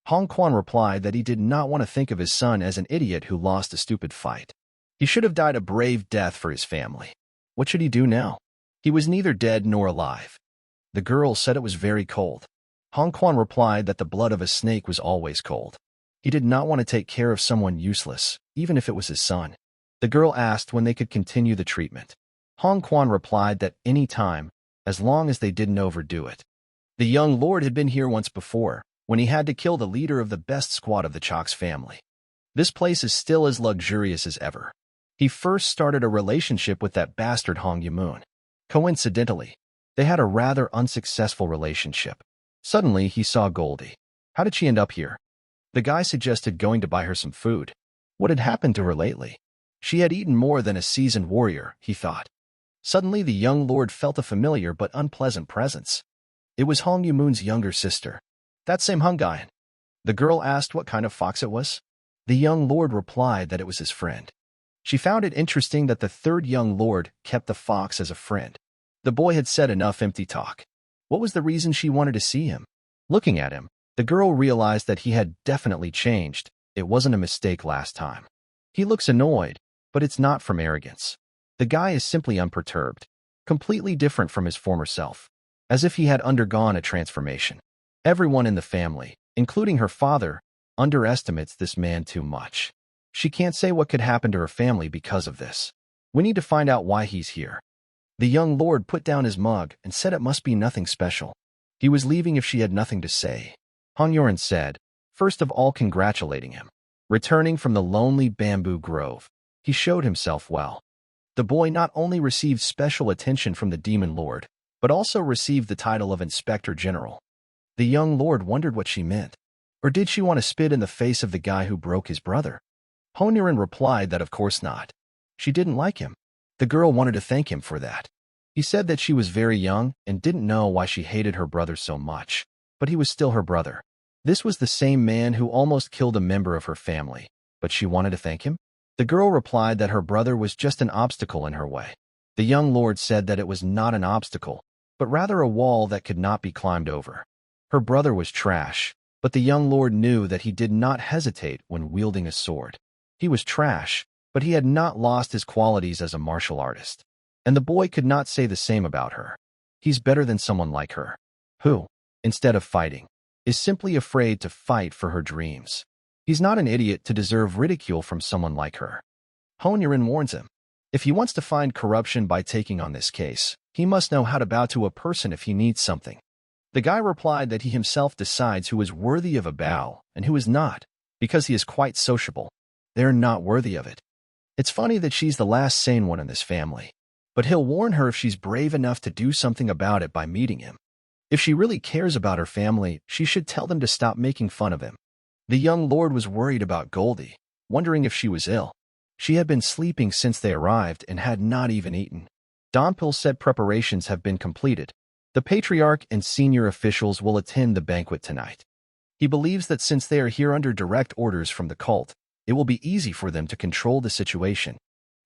Hong Quan replied that he did not want to think of his son as an idiot who lost a stupid fight. He should have died a brave death for his family. What should he do now? He was neither dead nor alive. The girl said it was very cold. Hong Quan replied that the blood of a snake was always cold. He did not want to take care of someone useless, even if it was his son. The girl asked when they could continue the treatment. Hong Quan replied that any time, as long as they didn't overdo it. The young lord had been here once before, when he had to kill the leader of the best squad of the Chok's family. This place is still as luxurious as ever. He first started a relationship with that bastard Hong Yamoon. Coincidentally, they had a rather unsuccessful relationship. Suddenly, he saw Goldie. How did she end up here? The guy suggested going to buy her some food. What had happened to her lately? She had eaten more than a seasoned warrior, he thought. Suddenly, the young lord felt a familiar but unpleasant presence. It was Hong Yamoon's younger sister. That same Hung Guy. The girl asked what kind of fox it was. The young lord replied that it was his friend. She found it interesting that the third young lord kept the fox as a friend. The boy had said enough empty talk. What was the reason she wanted to see him? Looking at him, the girl realized that he had definitely changed. It wasn't a mistake last time. He looks annoyed, but it's not from arrogance. The guy is simply unperturbed, completely different from his former self, as if he had undergone a transformation. Everyone in the family, including her father, underestimates this man too much. She can't say what could happen to her family because of this. We need to find out why he's here. The young lord put down his mug and said it must be nothing special. He was leaving if she had nothing to say. Han Yoren said, first of all congratulating him. Returning from the lonely bamboo grove, he showed himself well. The boy not only received special attention from the demon lord, but also received the title of Inspector General. The young lord wondered what she meant. Or did she want to spit in the face of the guy who broke his brother? Han Yoren replied that of course not. She didn't like him. The girl wanted to thank him for that. He said that she was very young and didn't know why she hated her brother so much, but he was still her brother. This was the same man who almost killed a member of her family, but she wanted to thank him? The girl replied that her brother was just an obstacle in her way. The young lord said that it was not an obstacle, but rather a wall that could not be climbed over. Her brother was trash, but the young lord knew that he did not hesitate when wielding a sword. He was trash, but he had not lost his qualities as a martial artist. And the boy could not say the same about her. He's better than someone like her, who, instead of fighting, is simply afraid to fight for her dreams. He's not an idiot to deserve ridicule from someone like her. Han Yoren warns him. If he wants to find corruption by taking on this case, he must know how to bow to a person if he needs something. The guy replied that he himself decides who is worthy of a bow and who is not, because he is quite sociable. They're not worthy of it. It's funny that she's the last sane one in this family. But he'll warn her if she's brave enough to do something about it by meeting him. If she really cares about her family, she should tell them to stop making fun of him. The young lord was worried about Goldie, wondering if she was ill. She had been sleeping since they arrived and had not even eaten. Donpil said preparations have been completed. The patriarch and senior officials will attend the banquet tonight. He believes that since they are here under direct orders from the cult, it will be easy for them to control the situation.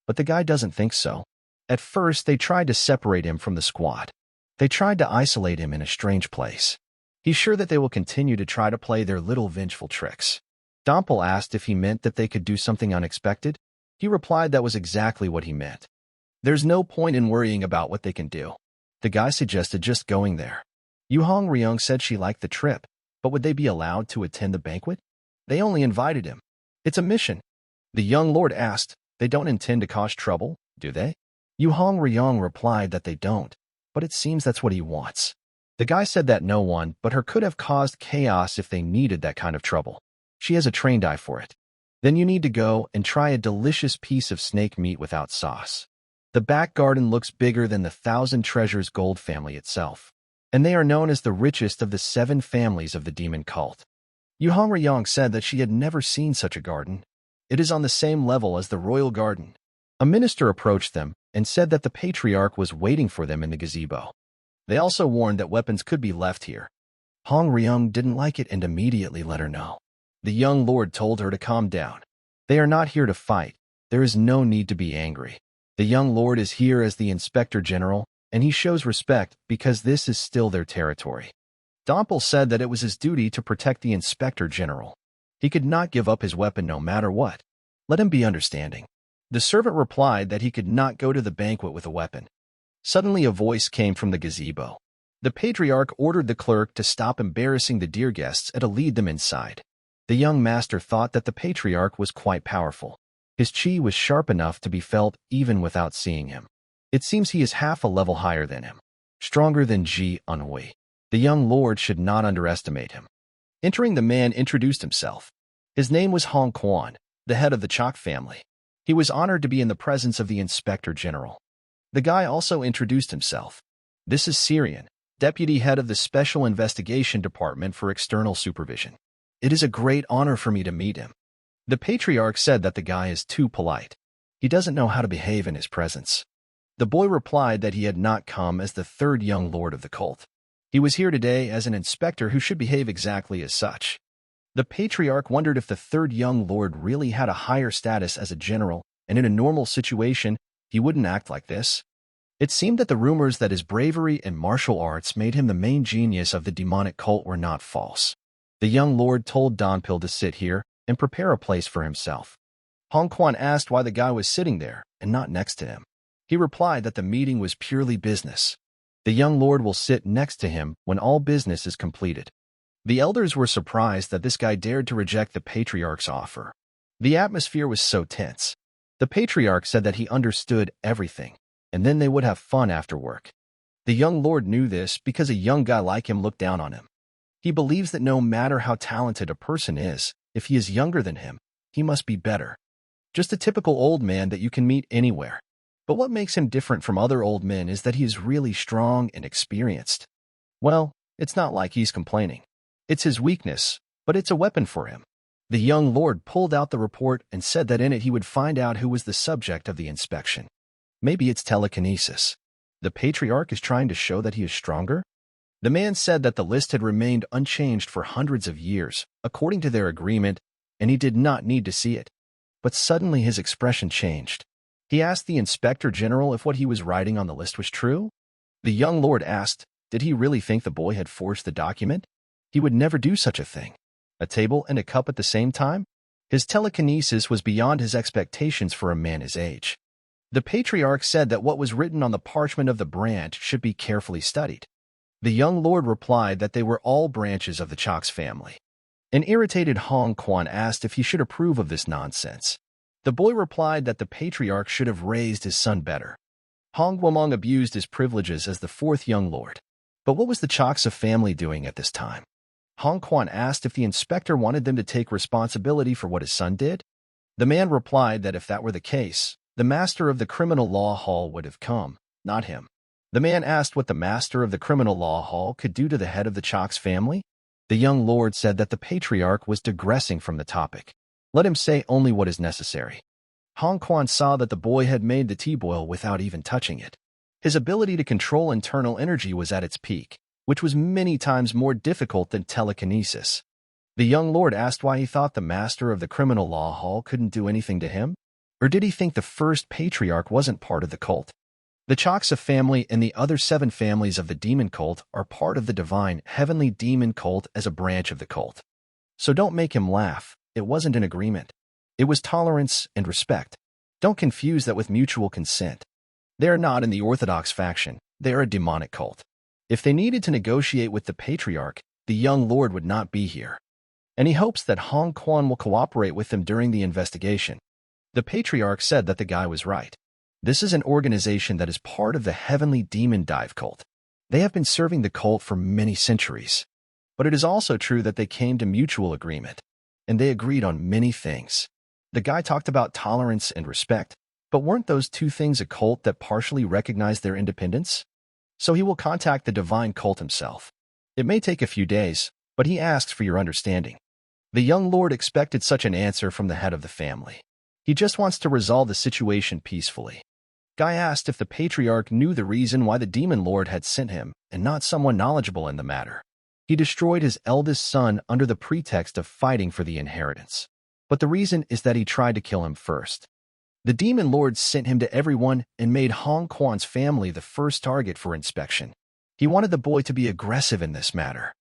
But the guy doesn't think so. At first, they tried to separate him from the squad. They tried to isolate him in a strange place. He's sure that they will continue to try to play their little vengeful tricks. Donpil asked if he meant that they could do something unexpected. He replied that was exactly what he meant. There's no point in worrying about what they can do. The guy suggested just going there. Yu Hong Ryung said she liked the trip, but would they be allowed to attend the banquet? They only invited him. It's a mission. The young lord asked, they don't intend to cause trouble, do they? Yu Hong Ryung replied that they don't, but it seems that's what he wants. The guy said that no one but her could have caused chaos if they needed that kind of trouble. She has a trained eye for it. Then you need to go and try a delicious piece of snake meat without sauce. The back garden looks bigger than the Thousand Treasures Gold family itself, and they are known as the richest of the 7 families of the demon cult. Yu Hong Ryung said that she had never seen such a garden. It is on the same level as the royal garden. A minister approached them and said that the patriarch was waiting for them in the gazebo. They also warned that weapons could be left here. Hong Ryung didn't like it and immediately let her know. The young lord told her to calm down. They are not here to fight. There is no need to be angry. The young lord is here as the inspector general, and he shows respect because this is still their territory. Dompel said that it was his duty to protect the inspector general. He could not give up his weapon no matter what. Let him be understanding. The servant replied that he could not go to the banquet with a weapon. Suddenly a voice came from the gazebo. The patriarch ordered the clerk to stop embarrassing the dear guests and to lead them inside. The young master thought that the patriarch was quite powerful. His chi was sharp enough to be felt even without seeing him. It seems he is half a level higher than him, stronger than Ji Unhui. The young lord should not underestimate him. Entering, the man introduced himself. His name was Hong Quan, the head of the Chok family. He was honored to be in the presence of the inspector general. The guy also introduced himself. This is Syrian, deputy head of the Special Investigation Department for External Supervision. It is a great honor for me to meet him. The patriarch said that the guy is too polite. He doesn't know how to behave in his presence. The boy replied that he had not come as the third young lord of the cult. He was here today as an inspector who should behave exactly as such. The patriarch wondered if the third young lord really had a higher status as a general, and in a normal situation, he wouldn't act like this. It seemed that the rumors that his bravery and martial arts made him the main genius of the demonic cult were not false. The young lord told Donpil to sit here and prepare a place for himself. Hong Quan asked why the guy was sitting there and not next to him. He replied that the meeting was purely business. The young lord will sit next to him when all business is completed. The elders were surprised that this guy dared to reject the patriarch's offer. The atmosphere was so tense. The patriarch said that he understood everything, and then they would have fun after work. The young lord knew this because a young guy like him looked down on him. He believes that no matter how talented a person is, if he is younger than him, he must be better. Just a typical old man that you can meet anywhere. But what makes him different from other old men is that he is really strong and experienced. Well, it's not like he's complaining. It's his weakness, but it's a weapon for him. The young lord pulled out the report and said that in it he would find out who was the subject of the inspection. Maybe it's telekinesis. The patriarch is trying to show that he is stronger? The man said that the list had remained unchanged for hundreds of years, according to their agreement, and he did not need to see it. But suddenly his expression changed. He asked the inspector general if what he was writing on the list was true. The young lord asked, did he really think the boy had forged the document? He would never do such a thing. A table and a cup at the same time? His telekinesis was beyond his expectations for a man his age. The patriarch said that what was written on the parchment of the branch should be carefully studied. The young lord replied that they were all branches of the Chok's family. An irritated Hong Quan asked if he should approve of this nonsense. The boy replied that the patriarch should have raised his son better. Hong Guomong abused his privileges as the fourth young lord. But what was the Choksa family doing at this time? Hong Quan asked if the inspector wanted them to take responsibility for what his son did. The man replied that if that were the case, the master of the criminal law hall would have come, not him. The man asked what the master of the criminal law hall could do to the head of the Chok's family. The young lord said that the patriarch was digressing from the topic. Let him say only what is necessary. Hong Quan saw that the boy had made the tea boil without even touching it. His ability to control internal energy was at its peak, which was many times more difficult than telekinesis. The young lord asked why he thought the master of the criminal law hall couldn't do anything to him. Or did he think the first patriarch wasn't part of the cult? The Choksa family and the other 7 families of the demon cult are part of the divine heavenly demon cult as a branch of the cult. So don't make him laugh. It wasn't an agreement. It was tolerance and respect. Don't confuse that with mutual consent. They are not in the orthodox faction. They are a demonic cult. If they needed to negotiate with the patriarch, the young lord would not be here. And he hopes that Hong Quan will cooperate with them during the investigation. The patriarch said that the guy was right. This is an organization that is part of the heavenly demon dive cult. They have been serving the cult for many centuries. But it is also true that they came to mutual agreement. And they agreed on many things. The guy talked about tolerance and respect, but weren't those 2 things a cult that partially recognized their independence? So he will contact the divine cult himself. It may take a few days, but he asks for your understanding. The young lord expected such an answer from the head of the family. He just wants to resolve the situation peacefully. Guy asked if the patriarch knew the reason why the demon lord had sent him and not someone knowledgeable in the matter. He destroyed his eldest son under the pretext of fighting for the inheritance. But the reason is that he tried to kill him first. The demon lord sent him to everyone and made Hong Kwan's family the first target for inspection. He wanted the boy to be aggressive in this matter.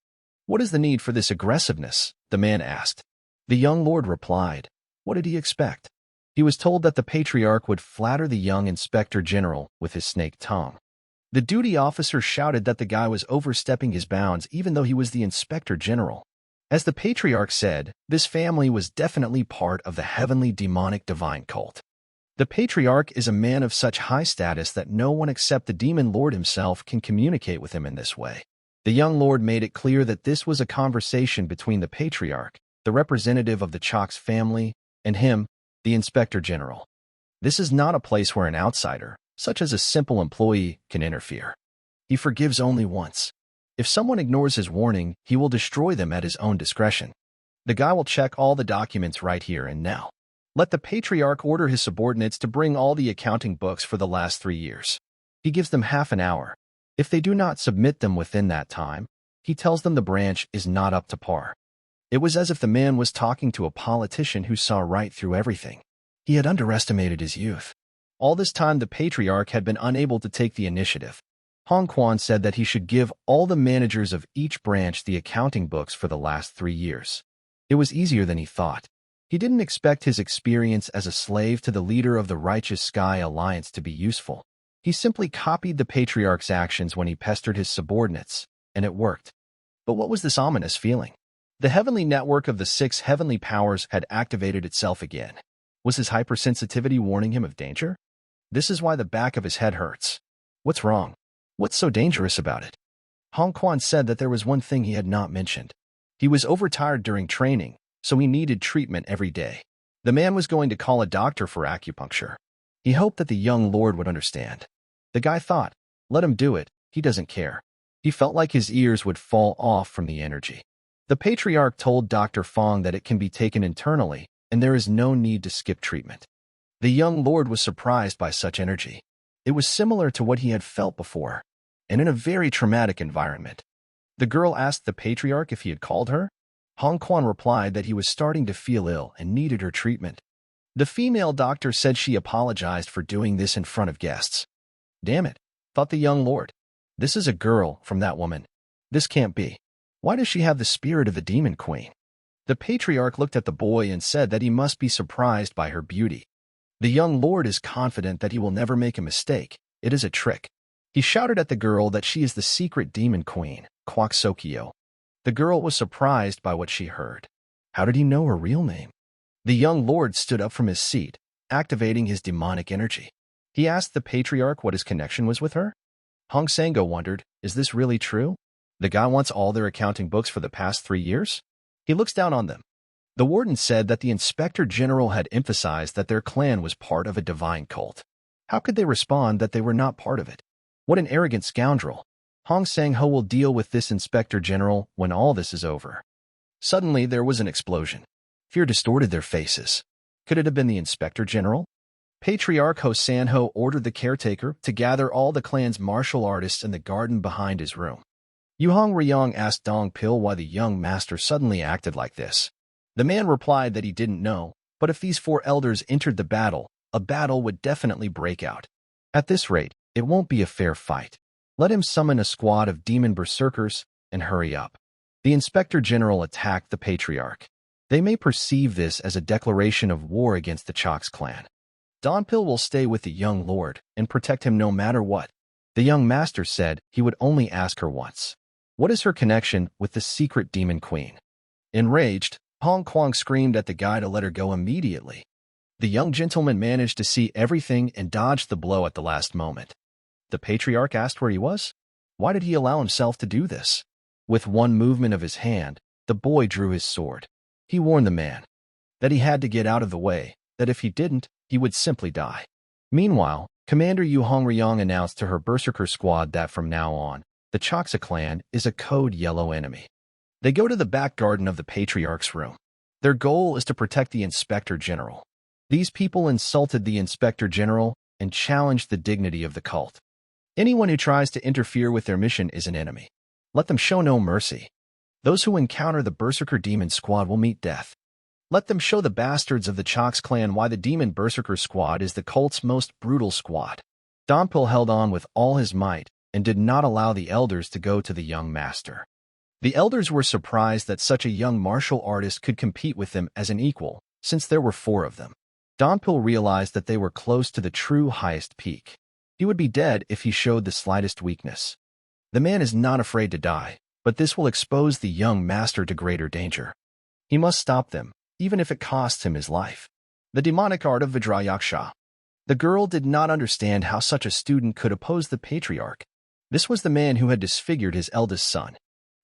What is the need for this aggressiveness? The man asked. The young lord replied. What did he expect? He was told that the patriarch would flatter the young inspector general with his snake tongue. The duty officer shouted that the guy was overstepping his bounds even though he was the inspector general. As the patriarch said, this family was definitely part of the heavenly demonic divine cult. The patriarch is a man of such high status that no one except the demon lord himself can communicate with him in this way. The young lord made it clear that this was a conversation between the patriarch, the representative of the Chok's family, and him, the inspector general. This is not a place where an outsider, such as a simple employee, can interfere. He forgives only once. If someone ignores his warning, he will destroy them at his own discretion. The guy will check all the documents right here and now. Let the patriarch order his subordinates to bring all the accounting books for the last 3 years. He gives them half an hour. If they do not submit them within that time, he tells them the branch is not up to par. It was as if the man was talking to a politician who saw right through everything. He had underestimated his youth. All this time the patriarch had been unable to take the initiative. Hong Kwan said that he should give all the managers of each branch the accounting books for the last 3 years. It was easier than he thought. He didn't expect his experience as a slave to the leader of the Righteous Sky Alliance to be useful. He simply copied the patriarch's actions when he pestered his subordinates, and it worked. But what was this ominous feeling? The heavenly network of the 6 heavenly powers had activated itself again. Was his hypersensitivity warning him of danger? This is why the back of his head hurts. What's wrong? What's so dangerous about it? Hong Kwan said that there was one thing he had not mentioned. He was overtired during training, so he needed treatment every day. The man was going to call a doctor for acupuncture. He hoped that the young lord would understand. The guy thought, let him do it, he doesn't care. He felt like his ears would fall off from the energy. The patriarch told Dr. Fong that it can be taken internally, and there is no need to skip treatment. The young lord was surprised by such energy. It was similar to what he had felt before, and in a very traumatic environment. The girl asked the patriarch if he had called her. Hong Kwan replied that he was starting to feel ill and needed her treatment. The female doctor said she apologized for doing this in front of guests. Damn it, thought the young lord. This is a girl from that woman. This can't be. Why does she have the spirit of a demon queen? The patriarch looked at the boy and said that he must be surprised by her beauty. The young lord is confident that he will never make a mistake. It is a trick. He shouted at the girl that she is the secret demon queen, Kwak Sokyo. The girl was surprised by what she heard. How did he know her real name? The young lord stood up from his seat, activating his demonic energy. He asked the patriarch what his connection was with her. Hong Sango wondered, is this really true? The guy wants all their accounting books for the past 3 years? He looks down on them. The warden said that the inspector general had emphasized that their clan was part of a divine cult. How could they respond that they were not part of it? What an arrogant scoundrel. Hong Sang-ho will deal with this inspector general when all this is over. Suddenly, there was an explosion. Fear distorted their faces. Could it have been the inspector general? Patriarch Ho San-ho ordered the caretaker to gather all the clan's martial artists in the garden behind his room. Yu Hong Ryong asked Dong Pil why the young master suddenly acted like this. The man replied that he didn't know, but if these 4 elders entered the battle, a battle would definitely break out. At this rate, it won't be a fair fight. Let him summon a squad of demon berserkers and hurry up. The inspector general attacked the patriarch. They may perceive this as a declaration of war against the Chok's clan. Donpil will stay with the young lord and protect him no matter what. The young master said he would only ask her once. What is her connection with the secret demon queen? Enraged, Hong Kwang screamed at the guy to let her go immediately. The young gentleman managed to see everything and dodged the blow at the last moment. The patriarch asked where he was. Why did he allow himself to do this? With one movement of his hand, the boy drew his sword. He warned the man that he had to get out of the way, that if he didn't, he would simply die. Meanwhile, Commander Yu Hongryong announced to her berserker squad that from now on, the Choksa clan is a code yellow enemy. They go to the back garden of the patriarch's room. Their goal is to protect the inspector general. These people insulted the inspector general, and challenged the dignity of the cult. Anyone who tries to interfere with their mission is an enemy. Let them show no mercy. Those who encounter the Berserker Demon Squad will meet death. Let them show the bastards of the Chox clan why the Demon Berserker Squad is the cult's most brutal squad. Donpil held on with all his might and did not allow the elders to go to the young master. The elders were surprised that such a young martial artist could compete with them as an equal, since there were 4 of them. Donpil realized that they were close to the true highest peak. He would be dead if he showed the slightest weakness. The man is not afraid to die, but this will expose the young master to greater danger. He must stop them, even if it costs him his life. The demonic art of Vajrayaksha. The girl did not understand how such a student could oppose the patriarch. This was the man who had disfigured his eldest son.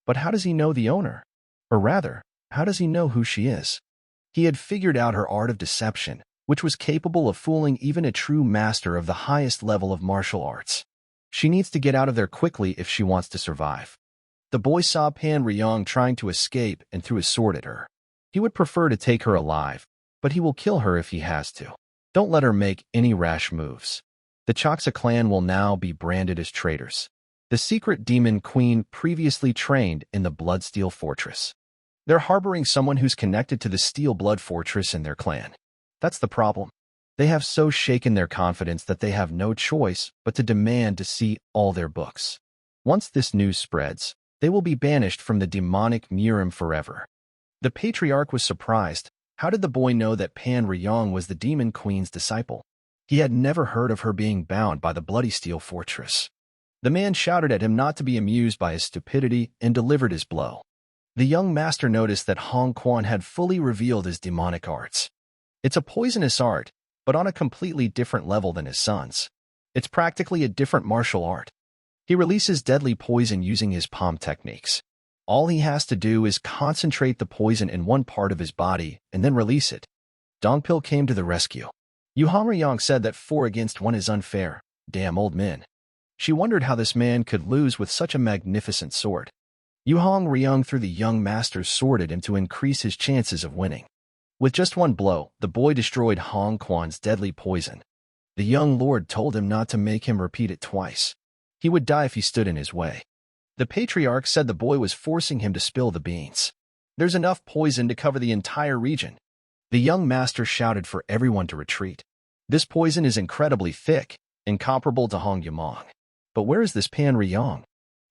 But how does he know the owner? Or rather, how does he know who she is? He had figured out her art of deception, which was capable of fooling even a true master of the highest level of martial arts. She needs to get out of there quickly if she wants to survive. The boy saw Pan Ryong trying to escape and threw his sword at her. He would prefer to take her alive, but he will kill her if he has to. Don't let her make any rash moves. The Choxa clan will now be branded as traitors. The secret demon queen previously trained in the Bloodsteel Fortress. They're harboring someone who's connected to the Steel Blood Fortress in their clan. That's the problem. They have so shaken their confidence that they have no choice but to demand to see all their books. Once this news spreads, they will be banished from the demonic Murim forever. The patriarch was surprised. How did the boy know that Pan Ryong was the demon queen's disciple? He had never heard of her being bound by the Bloody Steel Fortress. The man shouted at him not to be amused by his stupidity and delivered his blow. The young master noticed that Hong Quan had fully revealed his demonic arts. It's a poisonous art, but on a completely different level than his son's. It's practically a different martial art. He releases deadly poison using his palm techniques. All he has to do is concentrate the poison in one part of his body and then release it. Dongpil came to the rescue. Yu Hongyang said that 4 against 1 is unfair. Damn old men. She wondered how this man could lose with such a magnificent sword. Yu Hongyang threw the young master's sword at him to increase his chances of winning. With just 1 blow, the boy destroyed Hong Quan's deadly poison. The young lord told him not to make him repeat it twice. He would die if he stood in his way. The patriarch said the boy was forcing him to spill the beans. There's enough poison to cover the entire region. The young master shouted for everyone to retreat. This poison is incredibly thick, incomparable to Hong Yamong. But where is this Pan Ryong?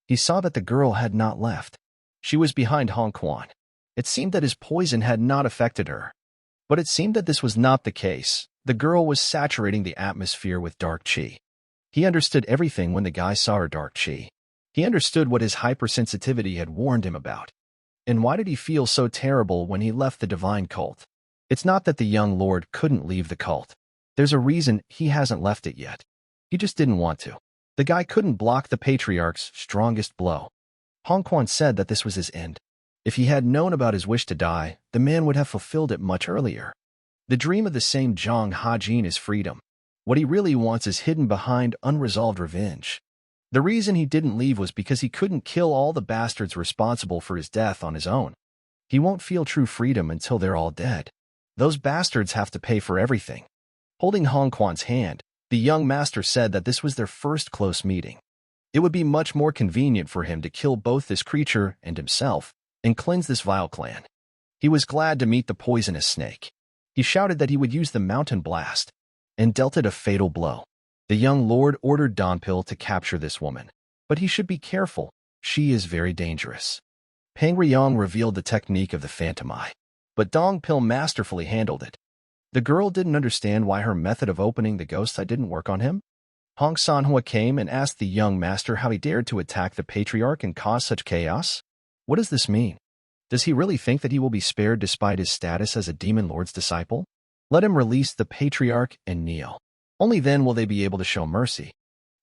He saw that the girl had not left. She was behind Hong Quan. It seemed that his poison had not affected her. But it seemed that this was not the case. The girl was saturating the atmosphere with dark chi. He understood everything when the guy saw her dark chi. He understood what his hypersensitivity had warned him about. And why did he feel so terrible when he left the divine cult? It's not that the young lord couldn't leave the cult. There's a reason he hasn't left it yet. He just didn't want to. The guy couldn't block the patriarch's strongest blow. Hong Quan said that this was his end. If he had known about his wish to die, the man would have fulfilled it much earlier. The dream of the same Zhang Hajin is freedom. What he really wants is hidden behind unresolved revenge. The reason he didn't leave was because he couldn't kill all the bastards responsible for his death on his own. He won't feel true freedom until they're all dead. Those bastards have to pay for everything. Holding Hong Quan's hand, the young master said that this was their first close meeting. It would be much more convenient for him to kill both this creature and himself and cleanse this vile clan. He was glad to meet the poisonous snake. He shouted that he would use the mountain blast and dealt it a fatal blow. The young lord ordered Donpil to capture this woman, but he should be careful. She is very dangerous. Pang Ryong revealed the technique of the Phantom Eye, but Dongpil masterfully handled it. The girl didn't understand why her method of opening the ghost eye didn't work on him. Hong Sanhua came and asked the young master how he dared to attack the patriarch and cause such chaos. What does this mean? Does he really think that he will be spared despite his status as a demon lord's disciple? Let him release the patriarch and kneel. Only then will they be able to show mercy.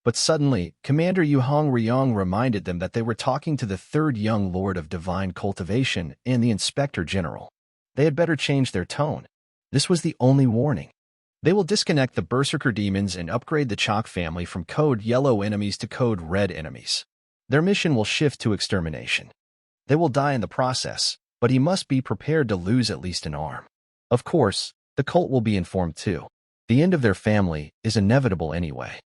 But suddenly, Commander Yu Hongyang reminded them that they were talking to the 3rd young lord of divine cultivation and the inspector general. They had better change their tone. This was the only warning. They will disconnect the Berserker demons and upgrade the Chok family from code yellow enemies to code red enemies. Their mission will shift to extermination. They will die in the process, but he must be prepared to lose at least an arm. Of course, the cult will be informed too. The end of their family is inevitable anyway.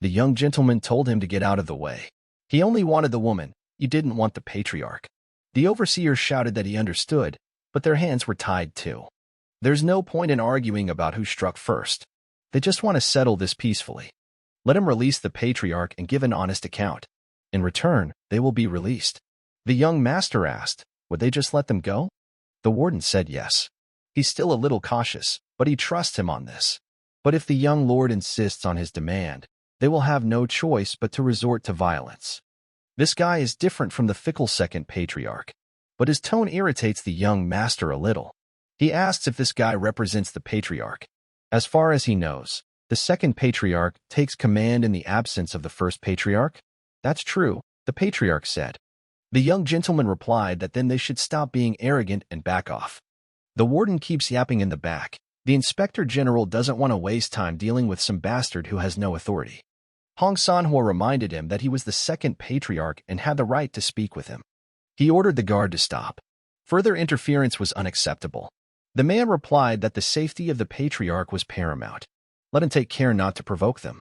The young gentleman told him to get out of the way. He only wanted the woman. He didn't want the patriarch. The overseer shouted that he understood, but their hands were tied too. There's no point in arguing about who struck first. They just want to settle this peacefully. Let him release the patriarch and give an honest account. In return, they will be released. The young master asked, would they just let them go? The warden said yes. He's still a little cautious, but he trusts him on this. But if the young lord insists on his demand, they will have no choice but to resort to violence. This guy is different from the fickle second patriarch, but his tone irritates the young master a little. He asks if this guy represents the patriarch. As far as he knows, the second patriarch takes command in the absence of the first patriarch. That's true, the patriarch said. The young gentleman replied that then they should stop being arrogant and back off. The warden keeps yapping in the back. The inspector general doesn't want to waste time dealing with some bastard who has no authority. Hong Sanhua reminded him that he was the second patriarch and had the right to speak with him. He ordered the guard to stop. Further interference was unacceptable. The man replied that the safety of the patriarch was paramount. Let him take care not to provoke them.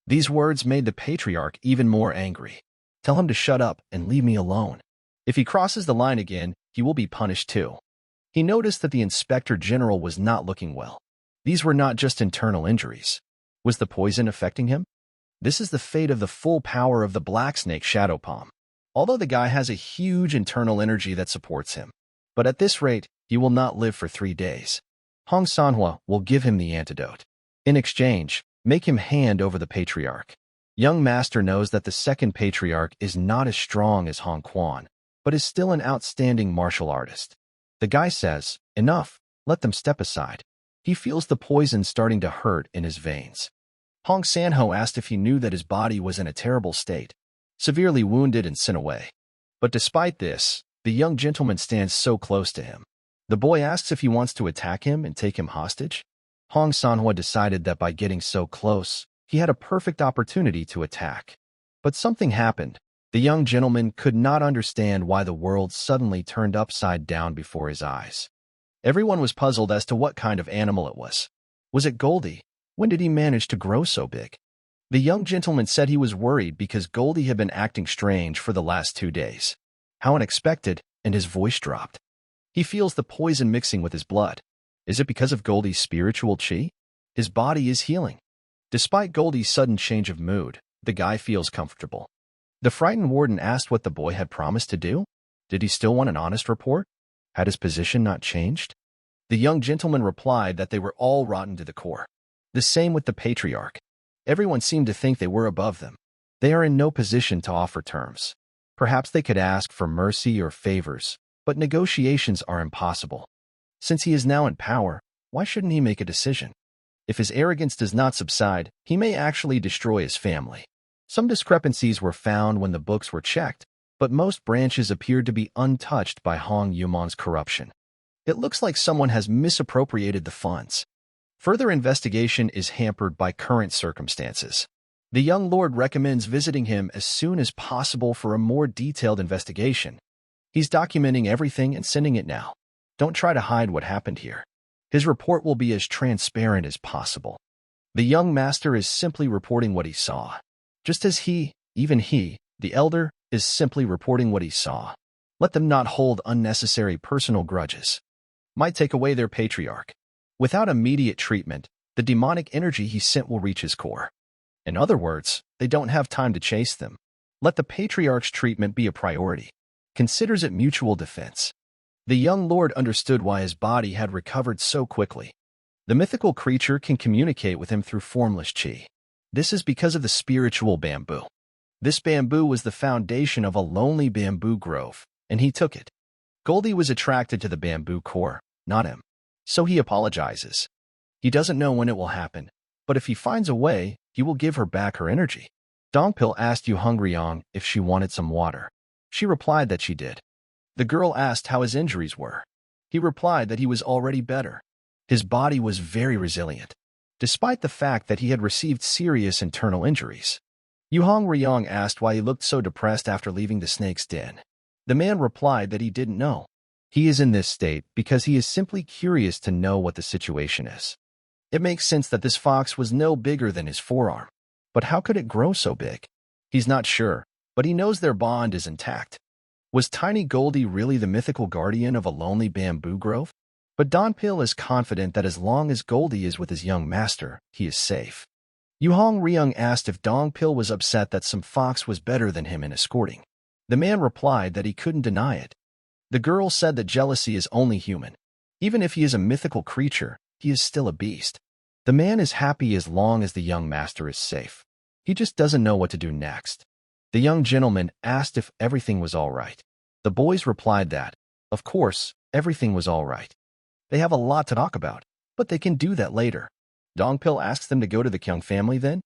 These words made the patriarch even more angry. Tell him to shut up and leave me alone. If he crosses the line again, he will be punished too. He noticed that the inspector general was not looking well. These were not just internal injuries. Was the poison affecting him? This is the fate of the full power of the black snake shadow palm. Although the guy has a huge internal energy that supports him. But at this rate, he will not live for 3 days. Hong Sanhua will give him the antidote. In exchange, make him hand over the patriarch. Young master knows that the second patriarch is not as strong as Hong Quan, but is still an outstanding martial artist. The guy says, enough, let them step aside. He feels the poison starting to hurt in his veins. Hong Sanho asked if he knew that his body was in a terrible state, severely wounded and sent away. But despite this, the young gentleman stands so close to him. The boy asks if he wants to attack him and take him hostage. Hong Sanhua decided that by getting so close, he had a perfect opportunity to attack. But something happened. The young gentleman could not understand why the world suddenly turned upside down before his eyes. Everyone was puzzled as to what kind of animal it was. Was it Goldie? When did he manage to grow so big? The young gentleman said he was worried because Goldie had been acting strange for the last 2 days. How unexpected, and his voice dropped. He feels the poison mixing with his blood. Is it because of Goldie's spiritual chi? His body is healing. Despite Goldie's sudden change of mood, the guy feels comfortable. The frightened warden asked what the boy had promised to do. Did he still want an honest report? Had his position not changed? The young gentleman replied that they were all rotten to the core. The same with the patriarch. Everyone seemed to think they were above them. They are in no position to offer terms. Perhaps they could ask for mercy or favors, but negotiations are impossible. Since he is now in power, why shouldn't he make a decision? If his arrogance does not subside, he may actually destroy his family. Some discrepancies were found when the books were checked, but most branches appeared to be untouched by Hong Yumon's corruption. It looks like someone has misappropriated the funds. Further investigation is hampered by current circumstances. The young lord recommends visiting him as soon as possible for a more detailed investigation. He's documenting everything and sending it now. Don't try to hide what happened here. His report will be as transparent as possible. The young master is simply reporting what he saw. Just as even he, the elder, is simply reporting what he saw. Let them not hold unnecessary personal grudges. Might take away their patriarch. Without immediate treatment, the demonic energy he sent will reach his core. In other words, they don't have time to chase them. Let the patriarch's treatment be a priority. Considers it mutual defense. The young lord understood why his body had recovered so quickly. The mythical creature can communicate with him through formless chi. This is because of the spiritual bamboo. This bamboo was the foundation of a lonely bamboo grove, and he took it. Goldie was attracted to the bamboo core, not him. So he apologizes. He doesn't know when it will happen, but if he finds a way, he will give her back her energy. Dongpil asked Yu Hungryong if she wanted some water. She replied that she did. The girl asked how his injuries were. He replied that he was already better. His body was very resilient, despite the fact that he had received serious internal injuries. Yu Hongryong asked why he looked so depressed after leaving the snake's den. The man replied that he didn't know. He is in this state because he is simply curious to know what the situation is. It makes sense that this fox was no bigger than his forearm. But how could it grow so big? He's not sure, but he knows their bond is intact. Was Tiny Goldie really the mythical guardian of a lonely bamboo grove? But Don Pil is confident that as long as Goldie is with his young master, he is safe. Yu Hong Ryung asked if Dong Pil was upset that some fox was better than him in escorting. The man replied that he couldn't deny it. The girl said that jealousy is only human. Even if he is a mythical creature, he is still a beast. The man is happy as long as the young master is safe. He just doesn't know what to do next. The young gentleman asked if everything was all right. The boys replied that, of course, everything was all right. They have a lot to talk about, but they can do that later. Dong Pil asks them to go to the Kyung family then?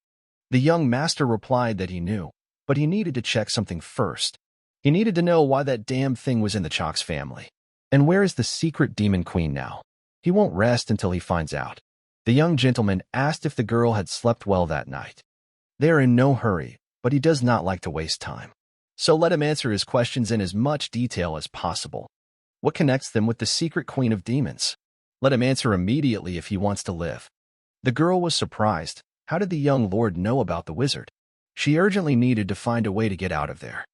The young master replied that he knew, but he needed to check something first. He needed to know why that damn thing was in the Chok's family. And where is the secret demon queen now? He won't rest until he finds out. The young gentleman asked if the girl had slept well that night. They are in no hurry, but he does not like to waste time. So let him answer his questions in as much detail as possible. What connects them with the secret queen of demons? Let him answer immediately if he wants to live. The girl was surprised. How did the young lord know about the wizard? She urgently needed to find a way to get out of there.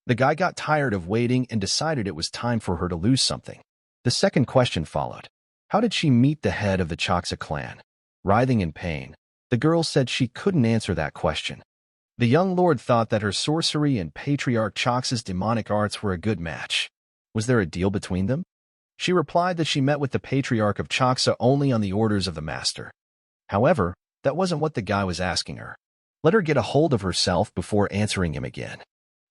The guy got tired of waiting and decided it was time for her to lose something. The second question followed. How did she meet the head of the Choksa clan? Writhing in pain, the girl said she couldn't answer that question. The young lord thought that her sorcery and Patriarch Choksa's demonic arts were a good match. Was there a deal between them? She replied that she met with the Patriarch of Choksa only on the orders of the master. However, that wasn't what the guy was asking her. Let her get a hold of herself before answering him again.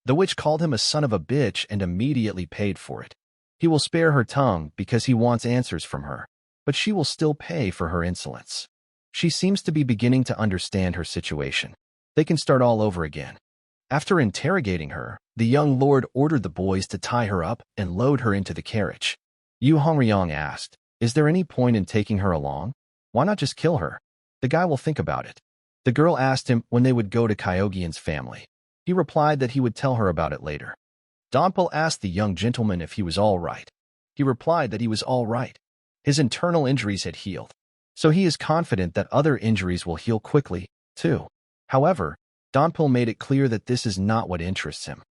The witch called him a son of a bitch and immediately paid for it. He will spare her tongue because he wants answers from her, but she will still pay for her insolence. She seems to be beginning to understand her situation. They can start all over again. After interrogating her, the young lord ordered the boys to tie her up and load her into the carriage. Yu Hongryong asked, "Is there any point in taking her along? Why not just kill her? The guy will think about it." The girl asked him when they would go to Kyogian's family. He replied that he would tell her about it later. Donpil asked the young gentleman if he was all right. He replied that he was all right. His internal injuries had healed, so he is confident that other injuries will heal quickly, too. However, Donpil made it clear that this is not what interests him.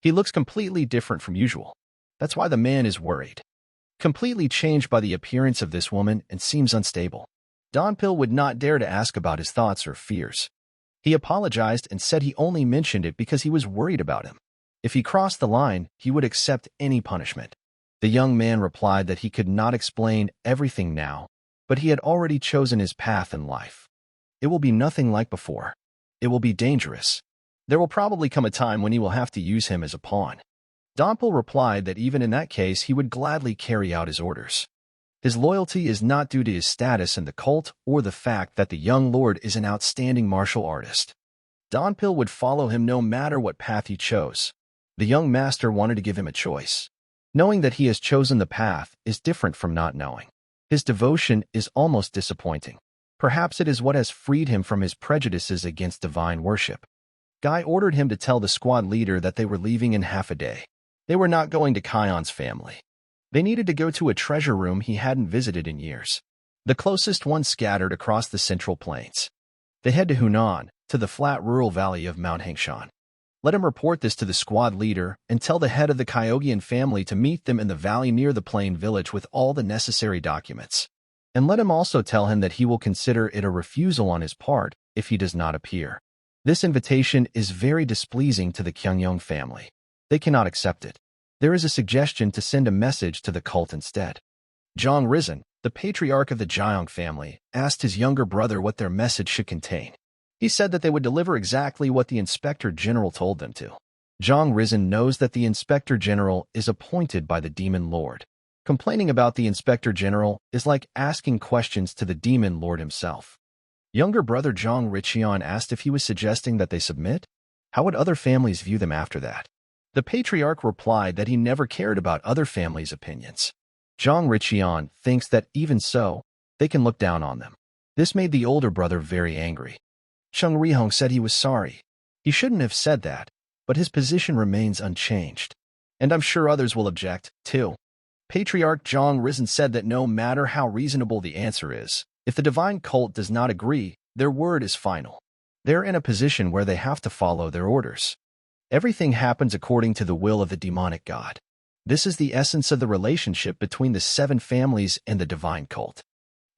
He looks completely different from usual. That's why the man is worried. Completely changed by the appearance of this woman and seems unstable. Donpil would not dare to ask about his thoughts or fears. He apologized and said he only mentioned it because he was worried about him. If he crossed the line, he would accept any punishment. The young man replied that he could not explain everything now, but he had already chosen his path in life. It will be nothing like before. It will be dangerous. There will probably come a time when he will have to use him as a pawn. Donpil replied that even in that case he would gladly carry out his orders. His loyalty is not due to his status in the cult or the fact that the young lord is an outstanding martial artist. Donpil would follow him no matter what path he chose. The young master wanted to give him a choice. Knowing that he has chosen the path is different from not knowing. His devotion is almost disappointing. Perhaps it is what has freed him from his prejudices against divine worship. Guy ordered him to tell the squad leader that they were leaving in half a day. They were not going to Kion's family. They needed to go to a treasure room he hadn't visited in years. The closest one scattered across the central plains. They head to Hunan, to the flat rural valley of Mount Hengshan. Let him report this to the squad leader and tell the head of the Kyogian family to meet them in the valley near the plain village with all the necessary documents. And let him also tell him that he will consider it a refusal on his part if he does not appear. This invitation is very displeasing to the Kyungyong family. They cannot accept it. There is a suggestion to send a message to the cult instead. Zhang Rizan, the patriarch of the Jiang family, asked his younger brother what their message should contain. He said that they would deliver exactly what the Inspector General told them to. Zhang Rizan knows that the Inspector General is appointed by the Demon Lord. Complaining about the Inspector General is like asking questions to the Demon Lord himself. Younger brother Zhang Riqian asked if he was suggesting that they submit. How would other families view them after that? The patriarch replied that he never cared about other families' opinions. Zhang Riqian thinks that even so, they can look down on them. This made the older brother very angry. Chung Rihong said he was sorry. He shouldn't have said that, but his position remains unchanged. And I'm sure others will object, too. Patriarch Zhang Rizan said that no matter how reasonable the answer is, If the divine cult does not agree, their word is final. They're in a position where they have to follow their orders. Everything happens according to the will of the demonic god. This is the essence of the relationship between the 7 families and the divine cult.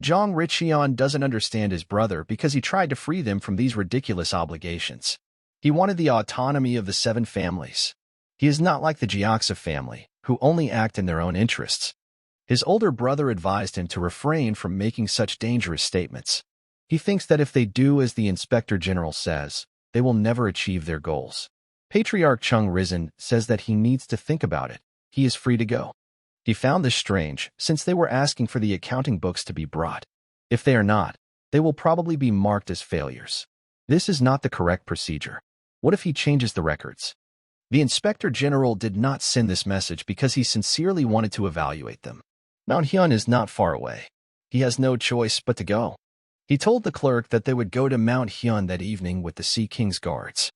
Zhang Riqian doesn't understand his brother because he tried to free them from these ridiculous obligations. He wanted the autonomy of the 7 families. He is not like the Jiaxia family, who only act in their own interests. His older brother advised him to refrain from making such dangerous statements. He thinks that if they do as the Inspector General says, they will never achieve their goals. Patriarch Chung Rizin says that he needs to think about it. He is free to go. He found this strange, since they were asking for the accounting books to be brought. If they are not, they will probably be marked as failures. This is not the correct procedure. What if he changes the records? The Inspector General did not send this message because he sincerely wanted to evaluate them. Mount Hyun is not far away. He has no choice but to go. He told the clerk that they would go to Mount Hyun that evening with the Sea King's guards.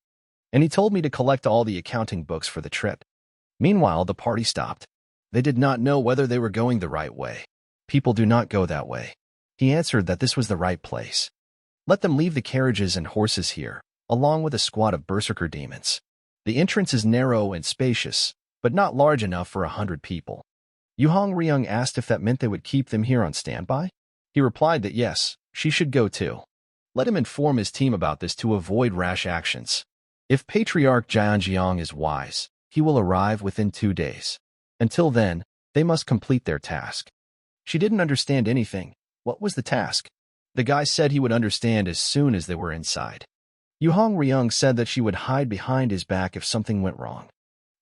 And he told me to collect all the accounting books for the trip. Meanwhile, the party stopped. They did not know whether they were going the right way. People do not go that way. He answered that this was the right place. Let them leave the carriages and horses here, along with a squad of berserker demons. The entrance is narrow and spacious, but not large enough for 100 people. Yu Hong Ryung asked if that meant they would keep them here on standby. He replied that yes, she should go too. Let him inform his team about this to avoid rash actions. If Patriarch Jianjiang is wise, he will arrive within 2 days. Until then, they must complete their task. She didn't understand anything. What was the task? The guy said he would understand as soon as they were inside. Yu Hong Ryung said that she would hide behind his back if something went wrong.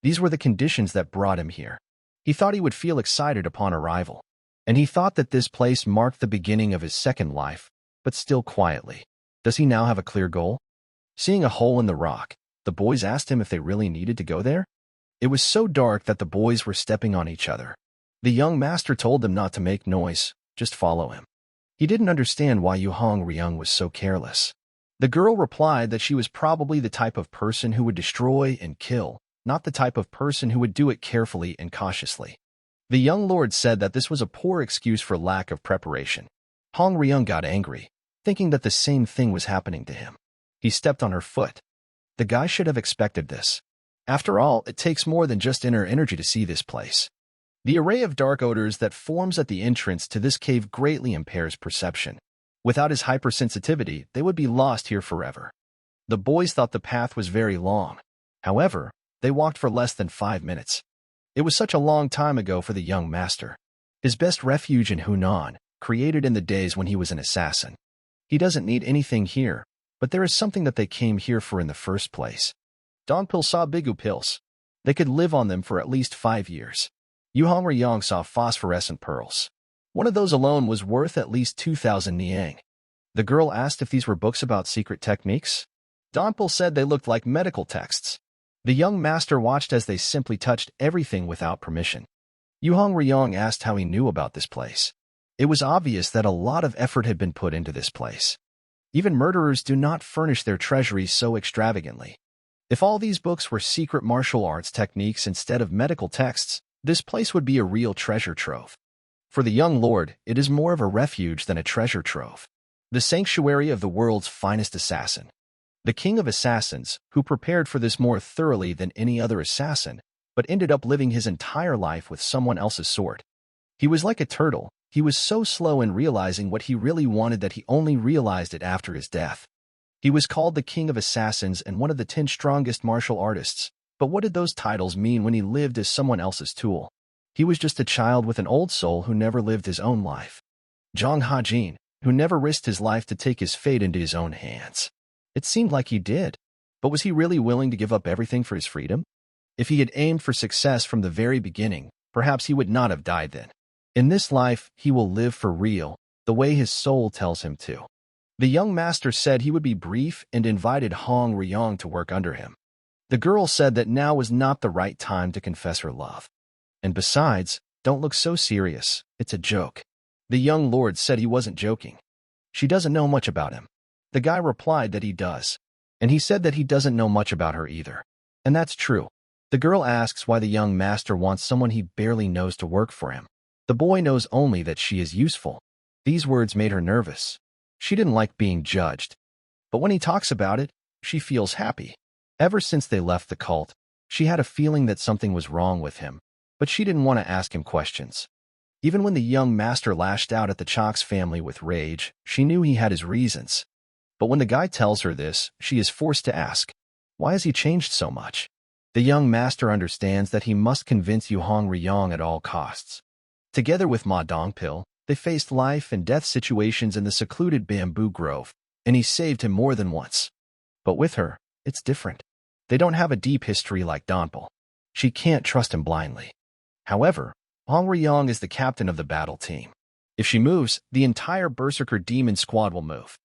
These were the conditions that brought him here. He thought he would feel excited upon arrival. And he thought that this place marked the beginning of his second life, but still quietly. Does he now have a clear goal? Seeing a hole in the rock, the boys asked him if they really needed to go there. It was so dark that the boys were stepping on each other. The young master told them not to make noise, just follow him. He didn't understand why Yu Hong Ryung was so careless. The girl replied that she was probably the type of person who would destroy and kill, not the type of person who would do it carefully and cautiously. The young lord said that this was a poor excuse for lack of preparation. Hong Ryung got angry, thinking that the same thing was happening to him. He stepped on her foot. The guy should have expected this. After all, it takes more than just inner energy to see this place. The array of dark odors that forms at the entrance to this cave greatly impairs perception. Without his hypersensitivity, they would be lost here forever. The boys thought the path was very long. However, they walked for less than 5 minutes. It was such a long time ago for the young master. His best refuge in Hunan, created in the days when he was an assassin. He doesn't need anything here, but there is something that they came here for in the first place. Dongpil saw bigu pills. They could live on them for at least 5 years. Yu Hong Ryong saw phosphorescent pearls. One of those alone was worth at least 2,000 niang. The girl asked if these were books about secret techniques. Dongpil said they looked like medical texts. The young master watched as they simply touched everything without permission. Yu Hong Ryong asked how he knew about this place. It was obvious that a lot of effort had been put into this place. Even murderers do not furnish their treasuries so extravagantly. If all these books were secret martial arts techniques instead of medical texts, this place would be a real treasure trove. For the young lord, it is more of a refuge than a treasure trove. The sanctuary of the world's finest assassin. The king of assassins, who prepared for this more thoroughly than any other assassin, but ended up living his entire life with someone else's sword. He was like a turtle. He was so slow in realizing what he really wanted that he only realized it after his death. He was called the king of assassins and one of the 10 strongest martial artists. But what did those titles mean when he lived as someone else's tool? He was just a child with an old soul who never lived his own life. Zhang Hajin, who never risked his life to take his fate into his own hands. It seemed like he did. But was he really willing to give up everything for his freedom? If he had aimed for success from the very beginning, perhaps he would not have died then. In this life, he will live for real, the way his soul tells him to. The young master said he would be brief and invited Hong Ryong to work under him. The girl said that now was not the right time to confess her love. And besides, don't look so serious, it's a joke. The young lord said he wasn't joking. She doesn't know much about him. The guy replied that he does. And he said that he doesn't know much about her either. And that's true. The girl asks why the young master wants someone he barely knows to work for him. The boy knows only that she is useful. These words made her nervous. She didn't like being judged. But when he talks about it, she feels happy. Ever since they left the cult, she had a feeling that something was wrong with him, but she didn't want to ask him questions. Even when the young master lashed out at the Chalk's family with rage, she knew he had his reasons. But when the guy tells her this, she is forced to ask, why has he changed so much? The young master understands that he must convince Yu Hong at all costs. Together with Ma Dongpil, they faced life and death situations in the secluded bamboo grove, and he saved him more than once. But with her, it's different. They don't have a deep history like Dongpil. She can't trust him blindly. However, Hong Riyong is the captain of the battle team. If she moves, the entire Berserker demon squad will move.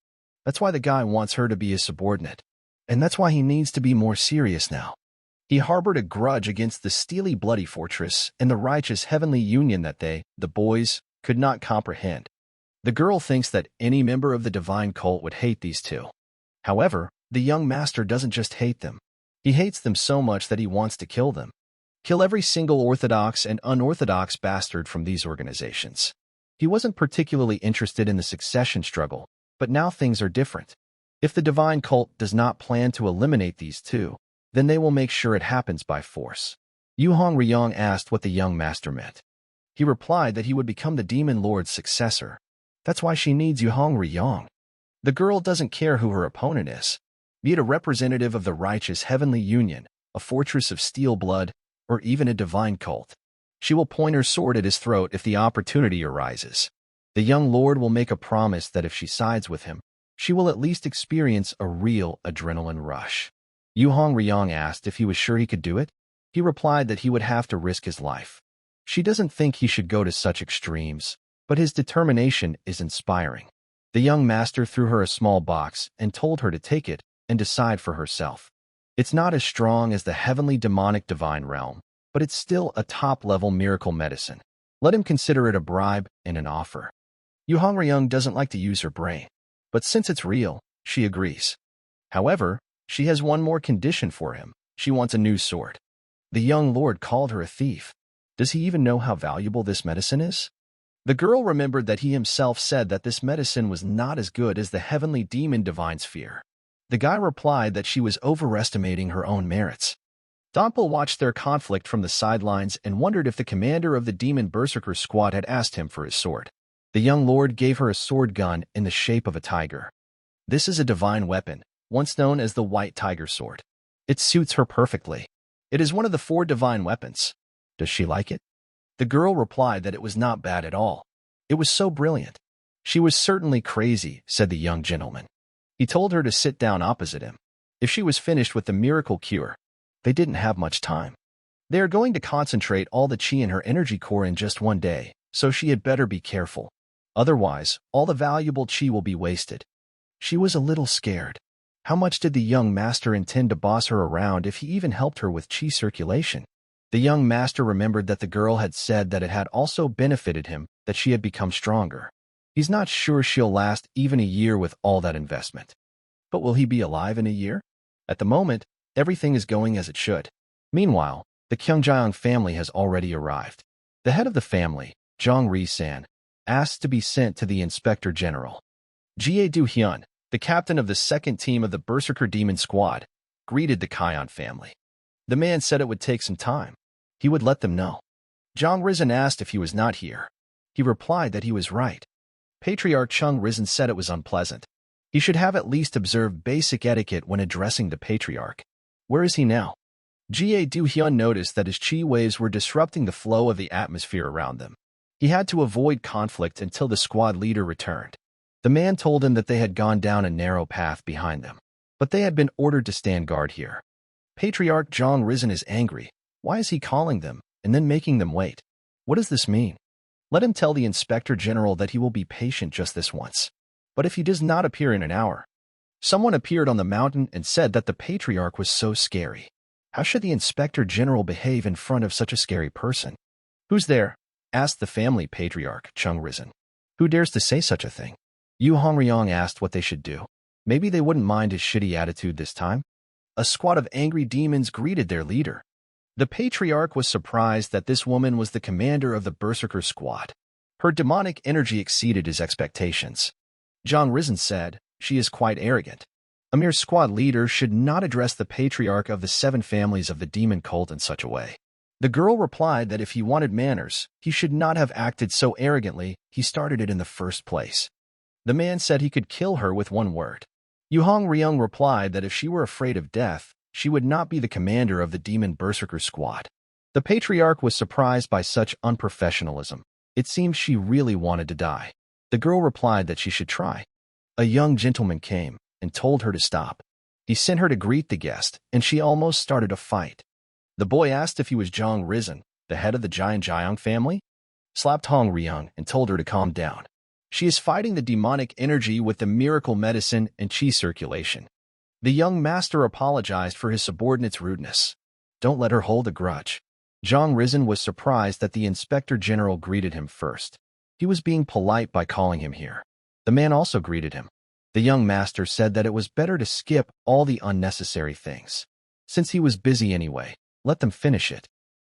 That's why the guy wants her to be his subordinate. And that's why he needs to be more serious now. He harbored a grudge against the steely Bloody Fortress and the righteous Heavenly Union that they, the boys, could not comprehend. The girl thinks that any member of the divine cult would hate these two. However, the young master doesn't just hate them. He hates them so much that he wants to kill them. Kill every single orthodox and unorthodox bastard from these organizations. He wasn't particularly interested in the succession struggle, but now things are different. If the divine cult does not plan to eliminate these two, then they will make sure it happens by force. Yu Hong asked what the young master meant. He replied that he would become the demon lord's successor. That's why she needs Yu Hong. The girl doesn't care who her opponent is, be it a representative of the righteous Heavenly Union, a fortress of steel blood, or even a divine cult. She will point her sword at his throat if the opportunity arises. The young lord will make a promise that if she sides with him, she will at least experience a real adrenaline rush. Yu Hong asked if he was sure he could do it. He replied that he would have to risk his life. She doesn't think he should go to such extremes, but his determination is inspiring. The young master threw her a small box and told her to take it and decide for herself. It's not as strong as the heavenly demonic divine realm, but it's still a top-level miracle medicine. Let him consider it a bribe and an offer. Yu Hong doesn't like to use her brain, but since it's real, she agrees. However, she has one more condition for him. She wants a new sword. The young lord called her a thief. Does he even know how valuable this medicine is? The girl remembered that he himself said that this medicine was not as good as the heavenly demon divine sphere. The guy replied that she was overestimating her own merits. Dongpil watched their conflict from the sidelines and wondered if the commander of the demon berserker squad had asked him for his sword. The young lord gave her a sword gun in the shape of a tiger. This is a divine weapon, once known as the White Tiger Sword. It suits her perfectly. It is one of the 4 divine weapons. Does she like it? The girl replied that it was not bad at all. It was so brilliant. She was certainly crazy, said the young gentleman. He told her to sit down opposite him. If she was finished with the miracle cure, they didn't have much time. They are going to concentrate all the chi in her energy core in just one day, so she had better be careful. Otherwise, all the valuable chi will be wasted. She was a little scared. How much did the young master intend to boss her around if he even helped her with chi circulation? The young master remembered that the girl had said that it had also benefited him that she had become stronger. He's not sure she'll last even a year with all that investment. But will he be alive in a year? At the moment, everything is going as it should. Meanwhile, the Kyungjiang family has already arrived. The head of the family, Zhang Ri-san, asked to be sent to the inspector general. Jie Du-hyun, the captain of the second team of the Berserker Demon Squad, greeted the Kion family. The man said it would take some time. He would let them know. Zhang Rizan asked if he was not here. He replied that he was right. Patriarch Chung Rizan said it was unpleasant. He should have at least observed basic etiquette when addressing the patriarch. Where is he now? Jie Du-hyun noticed that his chi waves were disrupting the flow of the atmosphere around them. He had to avoid conflict until the squad leader returned. The man told him that they had gone down a narrow path behind them, but they had been ordered to stand guard here. Patriarch Zhang Rizan is angry. Why is he calling them and then making them wait? What does this mean? Let him tell the inspector general that he will be patient just this once. But if he does not appear in an hour... Someone appeared on the mountain and said that the patriarch was so scary. How should the inspector general behave in front of such a scary person? Who's there? Asked the family patriarch, Chung Rizan. Who dares to say such a thing? Yu Hong asked what they should do. Maybe they wouldn't mind his shitty attitude this time. A squad of angry demons greeted their leader. The patriarch was surprised that this woman was the commander of the Berserker squad. Her demonic energy exceeded his expectations. Zhang Rizin said, "She is quite arrogant. A mere squad leader should not address the patriarch of the 7 families of the demon cult in such a way." The girl replied that if he wanted manners, he should not have acted so arrogantly. He started it in the first place. The man said he could kill her with one word. Yuhong Ryung replied that if she were afraid of death, she would not be the commander of the demon berserker squad. The patriarch was surprised by such unprofessionalism. It seemed she really wanted to die. The girl replied that she should try. A young gentleman came and told her to stop. He sent her to greet the guest, and she almost started a fight. The boy asked if he was Zhang Rizin, the head of the giant Jiang family, slapped Hong Ryung and told her to calm down. She is fighting the demonic energy with the miracle medicine and chi circulation. The young master apologized for his subordinate's rudeness. Don't let her hold a grudge. Zhang Rizin was surprised that the inspector general greeted him first. He was being polite by calling him here. The man also greeted him. The young master said that it was better to skip all the unnecessary things. Since he was busy anyway, let them finish it.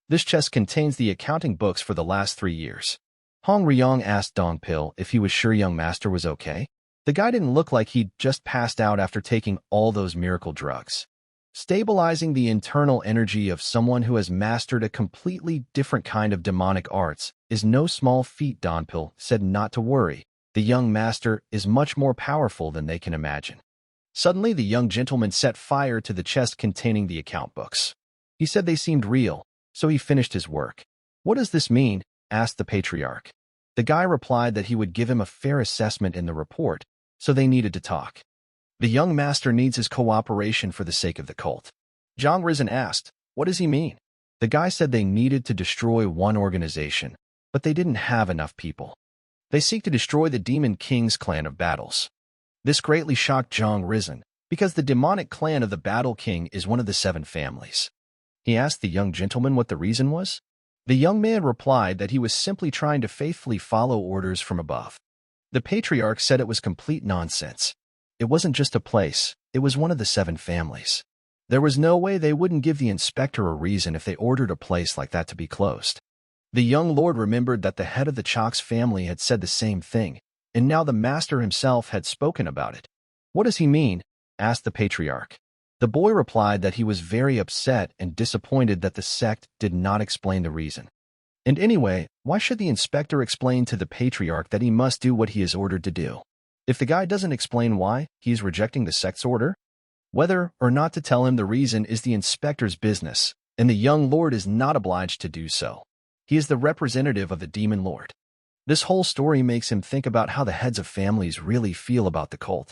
This chest contains the accounting books for the last 3 years. Hong Ryong asked Dong Pil if he was sure young master was okay. The guy didn't look like he'd just passed out after taking all those miracle drugs. Stabilizing the internal energy of someone who has mastered a completely different kind of demonic arts is no small feat. Dong Pil said not to worry. The young master is much more powerful than they can imagine. Suddenly, the young gentleman set fire to the chest containing the account books. He said they seemed real, so he finished his work. "What does this mean?" asked the patriarch. The guy replied that he would give him a fair assessment in the report, so they needed to talk. The young master needs his cooperation for the sake of the cult. Zhang Rizin asked, "What does he mean?" The guy said they needed to destroy one organization, but they didn't have enough people. They seek to destroy the Demon King's clan of battles. This greatly shocked Zhang Rizin, because the demonic clan of the Battle King is one of the 7 families. He asked the young gentleman what the reason was. The young man replied that he was simply trying to faithfully follow orders from above. The patriarch said it was complete nonsense. It wasn't just a place, it was one of the 7 families. There was no way they wouldn't give the inspector a reason if they ordered a place like that to be closed. The young lord remembered that the head of the Chok's family had said the same thing, and now the master himself had spoken about it. "What does he mean?" asked the patriarch. The boy replied that he was very upset and disappointed that the sect did not explain the reason. And anyway, why should the inspector explain to the patriarch that he must do what he is ordered to do? If the guy doesn't explain why, he is rejecting the sect's order. Whether or not to tell him the reason is the inspector's business, and the young lord is not obliged to do so. He is the representative of the demon lord. This whole story makes him think about how the heads of families really feel about the cult.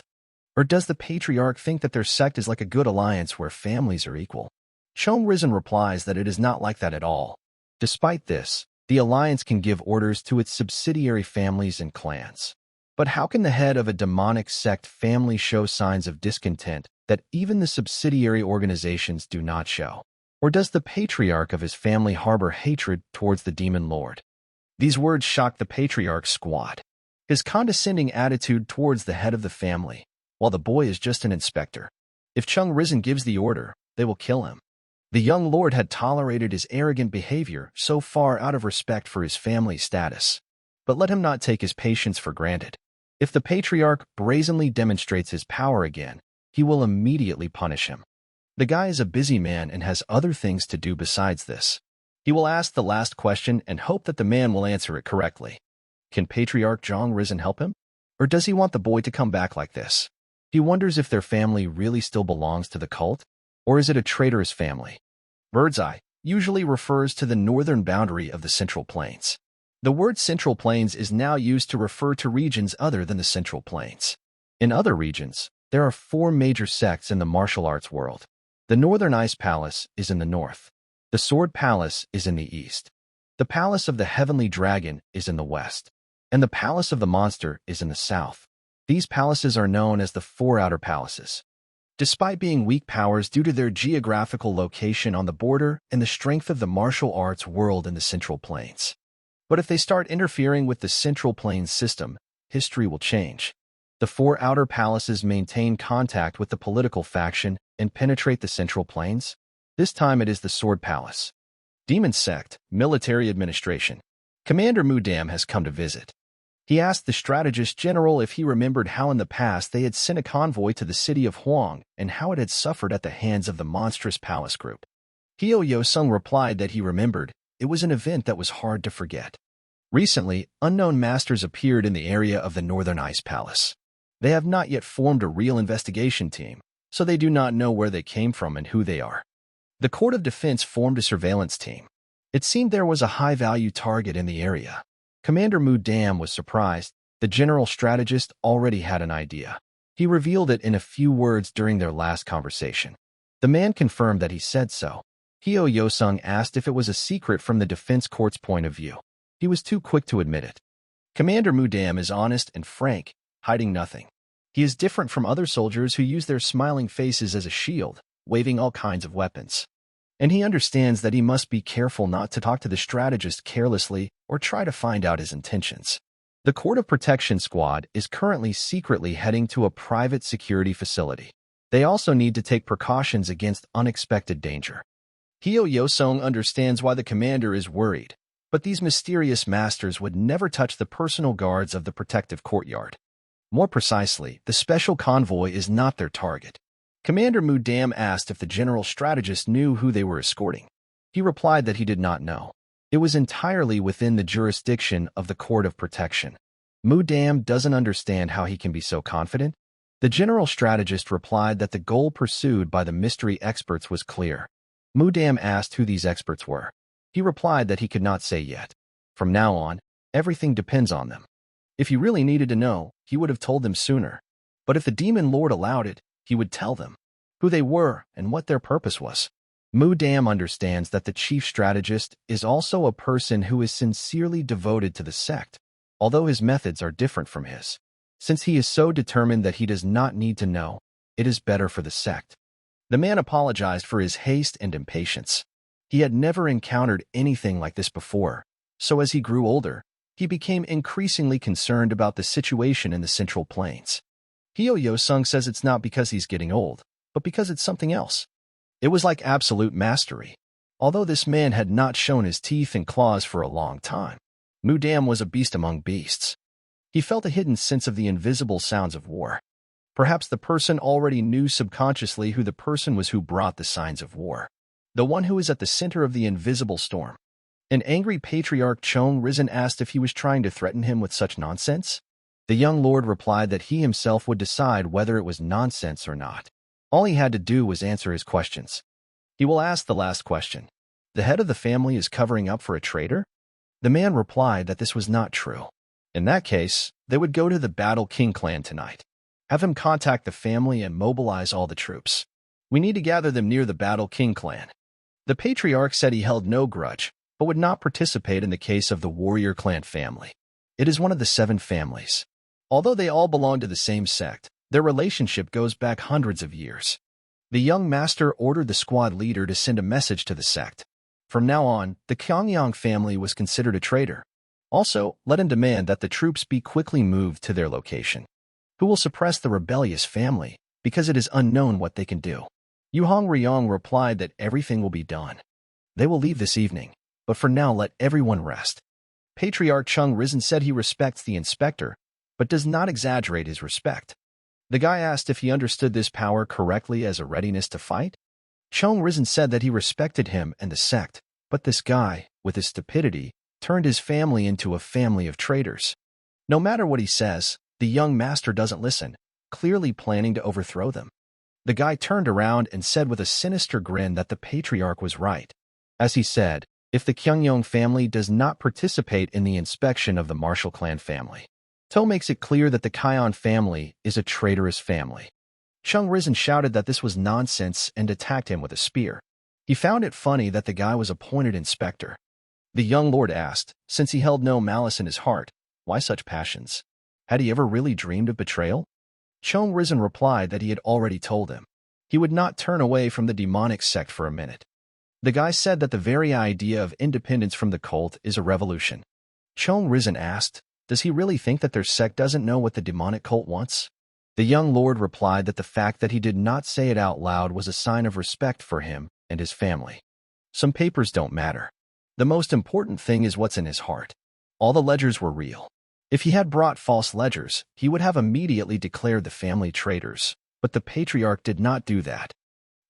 Or does the patriarch think that their sect is like a good alliance where families are equal? Zhang Rizin replies that it is not like that at all. Despite this, the alliance can give orders to its subsidiary families and clans. But how can the head of a demonic sect family show signs of discontent that even the subsidiary organizations do not show? Or does the patriarch of his family harbor hatred towards the demon lord? These words shocked the patriarch's squad. His condescending attitude towards the head of the family, while the boy is just an inspector. If Zhang Rizin gives the order, they will kill him. The young lord had tolerated his arrogant behavior so far out of respect for his family's status. But let him not take his patience for granted. If the patriarch brazenly demonstrates his power again, he will immediately punish him. The guy is a busy man and has other things to do besides this. He will ask the last question and hope that the man will answer it correctly. Can Patriarch Zhang Rizin help him? Or does he want the boy to come back like this? He wonders if their family really still belongs to the cult, or is it a traitorous family? Birdseye usually refers to the northern boundary of the Central Plains. The word Central Plains is now used to refer to regions other than the Central Plains. In other regions, there are 4 major sects in the martial arts world. The Northern Ice Palace is in the north. The Sword Palace is in the east. The Palace of the Heavenly Dragon is in the west. And the Palace of the Monster is in the south. These palaces are known as the 4 Outer Palaces. Despite being weak powers due to their geographical location on the border and the strength of the martial arts world in the Central Plains. But if they start interfering with the Central Plains system, history will change. The 4 Outer Palaces maintain contact with the political faction and penetrate the Central Plains. This time it is the Sword Palace. Demon Sect, Military Administration. Commander Mudam has come to visit. He asked the strategist general if he remembered how in the past they had sent a convoy to the city of Huang and how it had suffered at the hands of the monstrous palace group. Hyo Yo-sung replied that he remembered. It was an event that was hard to forget. Recently, unknown masters appeared in the area of the Northern Ice Palace. They have not yet formed a real investigation team, so they do not know where they came from and who they are. The Court of Defense formed a surveillance team. It seemed there was a high-value target in the area. Commander Mudam was surprised. The general strategist already had an idea. He revealed it in a few words during their last conversation. The man confirmed that he said so. Hyo Yo-sung asked if it was a secret from the defense court's point of view. He was too quick to admit it. Commander Mudam is honest and frank, hiding nothing. He is different from other soldiers who use their smiling faces as a shield, waving all kinds of weapons. And he understands that he must be careful not to talk to the strategist carelessly or try to find out his intentions. The Court of Protection Squad is currently secretly heading to a private security facility. They also need to take precautions against unexpected danger. Hyo Yo-sung understands why the commander is worried, but these mysterious masters would never touch the personal guards of the protective courtyard. More precisely, the special convoy is not their target. Commander Mudam asked if the general strategist knew who they were escorting. He replied that he did not know. It was entirely within the jurisdiction of the Court of Protection. Mudam doesn't understand how he can be so confident. The general strategist replied that the goal pursued by the mystery experts was clear. Mudam asked who these experts were. He replied that he could not say yet. From now on, everything depends on them. If he really needed to know, he would have told them sooner. But if the demon lord allowed it, he would tell them who they were and what their purpose was. Mudam understands that the chief strategist is also a person who is sincerely devoted to the sect, although his methods are different from his. Since he is so determined that he does not need to know, it is better for the sect. The man apologized for his haste and impatience. He had never encountered anything like this before, so as he grew older, he became increasingly concerned about the situation in the Central Plains. Hyo Yo-sung says it's not because he's getting old, but because it's something else. It was like absolute mastery. Although this man had not shown his teeth and claws for a long time, Mudam was a beast among beasts. He felt a hidden sense of the invisible sounds of war. Perhaps the person already knew subconsciously who the person was who brought the signs of war. The one who is at the center of the invisible storm. An angry patriarch Chong Risen asked if he was trying to threaten him with such nonsense. The young lord replied that he himself would decide whether it was nonsense or not. All he had to do was answer his questions. He will ask the last question. The head of the family is covering up for a traitor? The man replied that this was not true. In that case, they would go to the Battle King clan tonight. Have him contact the family and mobilize all the troops. We need to gather them near the Battle King clan. The patriarch said he held no grudge, but would not participate in the case of the warrior clan family. It is one of the 7 families. Although they all belong to the same sect, their relationship goes back hundreds of years. The young master ordered the squad leader to send a message to the sect. From now on, the Kyongyang family was considered a traitor. Also, let him demand that the troops be quickly moved to their location. Who will suppress the rebellious family, because it is unknown what they can do. Yu Hong Ryong replied that everything will be done. They will leave this evening, but for now let everyone rest. Patriarch Chung Risen said he respects the inspector, but does not exaggerate his respect. The guy asked if he understood this power correctly as a readiness to fight. Chung Risen said that he respected him and the sect, but this guy, with his stupidity, turned his family into a family of traitors. No matter what he says, the young master doesn't listen, clearly planning to overthrow them. The guy turned around and said with a sinister grin that the patriarch was right. As he said, if the Kyongyang family does not participate in the inspection of the Marshall clan family, To makes it clear that the Kion family is a traitorous family. Chung Risen shouted that this was nonsense and attacked him with a spear. He found it funny that the guy was appointed inspector. The young lord asked, since he held no malice in his heart, why such passions? Had he ever really dreamed of betrayal? Chung Risen replied that he had already told him. He would not turn away from the demonic sect for a minute. The guy said that the very idea of independence from the cult is a revolution. Chung Risen asked, does he really think that their sect doesn't know what the demonic cult wants? The young lord replied that the fact that he did not say it out loud was a sign of respect for him and his family. Some papers don't matter. The most important thing is what's in his heart. All the ledgers were real. If he had brought false ledgers, he would have immediately declared the family traitors, but the patriarch did not do that.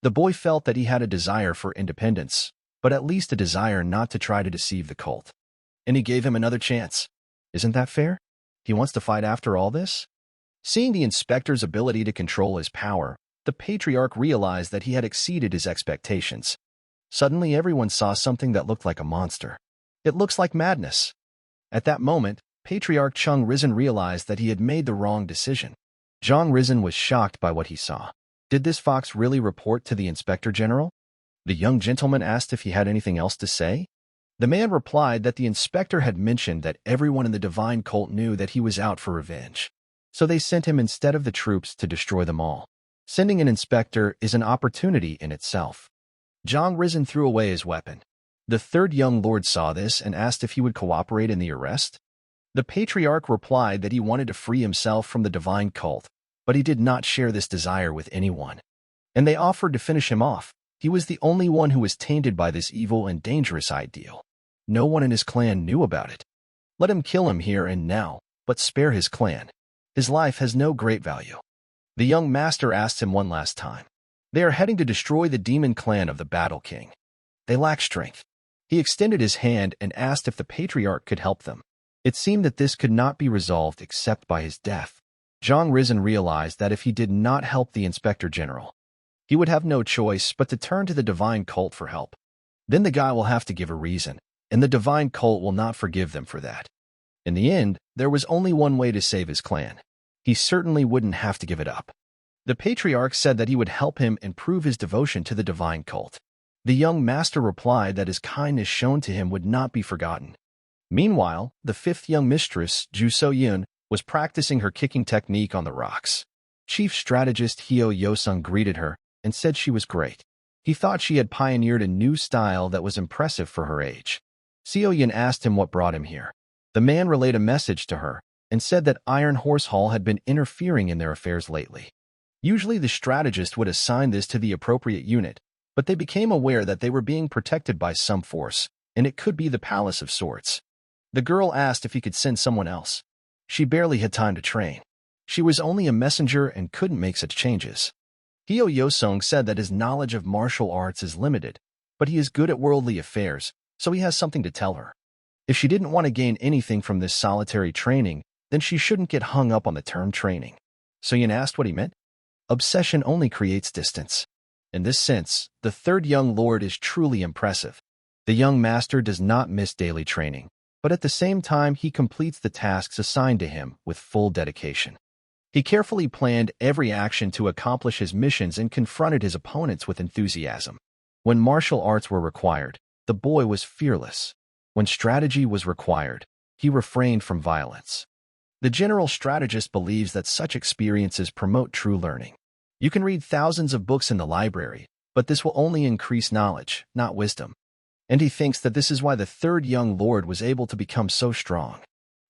The boy felt that he had a desire for independence, but at least a desire not to try to deceive the cult. And he gave him another chance. Isn't that fair? He wants to fight after all this? Seeing the inspector's ability to control his power, the patriarch realized that he had exceeded his expectations. Suddenly everyone saw something that looked like a monster. It looks like madness. At that moment, Patriarch Chung Risen realized that he had made the wrong decision. Zhang Risen was shocked by what he saw. Did this fox really report to the Inspector General? The young gentleman asked if he had anything else to say. The man replied that the inspector had mentioned that everyone in the divine cult knew that he was out for revenge. So they sent him instead of the troops to destroy them all. Sending an inspector is an opportunity in itself. Zhang Risen threw away his weapon. The third young lord saw this and asked if he would cooperate in the arrest. The patriarch replied that he wanted to free himself from the divine cult, but he did not share this desire with anyone. And they offered to finish him off. He was the only one who was tainted by this evil and dangerous ideal. No one in his clan knew about it. Let him kill him here and now, but spare his clan. His life has no great value. The young master asked him one last time. They are heading to destroy the demon clan of the Battle King. They lack strength. He extended his hand and asked if the patriarch could help them. It seemed that this could not be resolved except by his death. Zhang Risen realized that if he did not help the Inspector General, he would have no choice but to turn to the divine cult for help. Then the guy will have to give a reason, and the divine cult will not forgive them for that. In the end, there was only one way to save his clan. He certainly wouldn't have to give it up. The patriarch said that he would help him and prove his devotion to the divine cult. The young master replied that his kindness shown to him would not be forgotten. Meanwhile, the fifth young mistress, Ju So-yun, was practicing her kicking technique on the rocks. Chief strategist Hyo Yo-sung greeted her and said she was great. He thought she had pioneered a new style that was impressive for her age. Seo-yun asked him what brought him here. The man relayed a message to her and said that Iron Horse Hall had been interfering in their affairs lately. Usually the strategist would assign this to the appropriate unit, but they became aware that they were being protected by some force, and it could be the Palace of Swords. The girl asked if he could send someone else. She barely had time to train. She was only a messenger and couldn't make such changes. Hyo Yo-sung said that his knowledge of martial arts is limited, but he is good at worldly affairs, so he has something to tell her. If she didn't want to gain anything from this solitary training, then she shouldn't get hung up on the term training. So-yun asked what he meant. Obsession only creates distance. In this sense, the third young lord is truly impressive. The young master does not miss daily training, but at the same time he completes the tasks assigned to him with full dedication. He carefully planned every action to accomplish his missions and confronted his opponents with enthusiasm. When martial arts were required, the boy was fearless. When strategy was required, he refrained from violence. The general strategist believes that such experiences promote true learning. You can read thousands of books in the library, but this will only increase knowledge, not wisdom. And he thinks that this is why the third young lord was able to become so strong.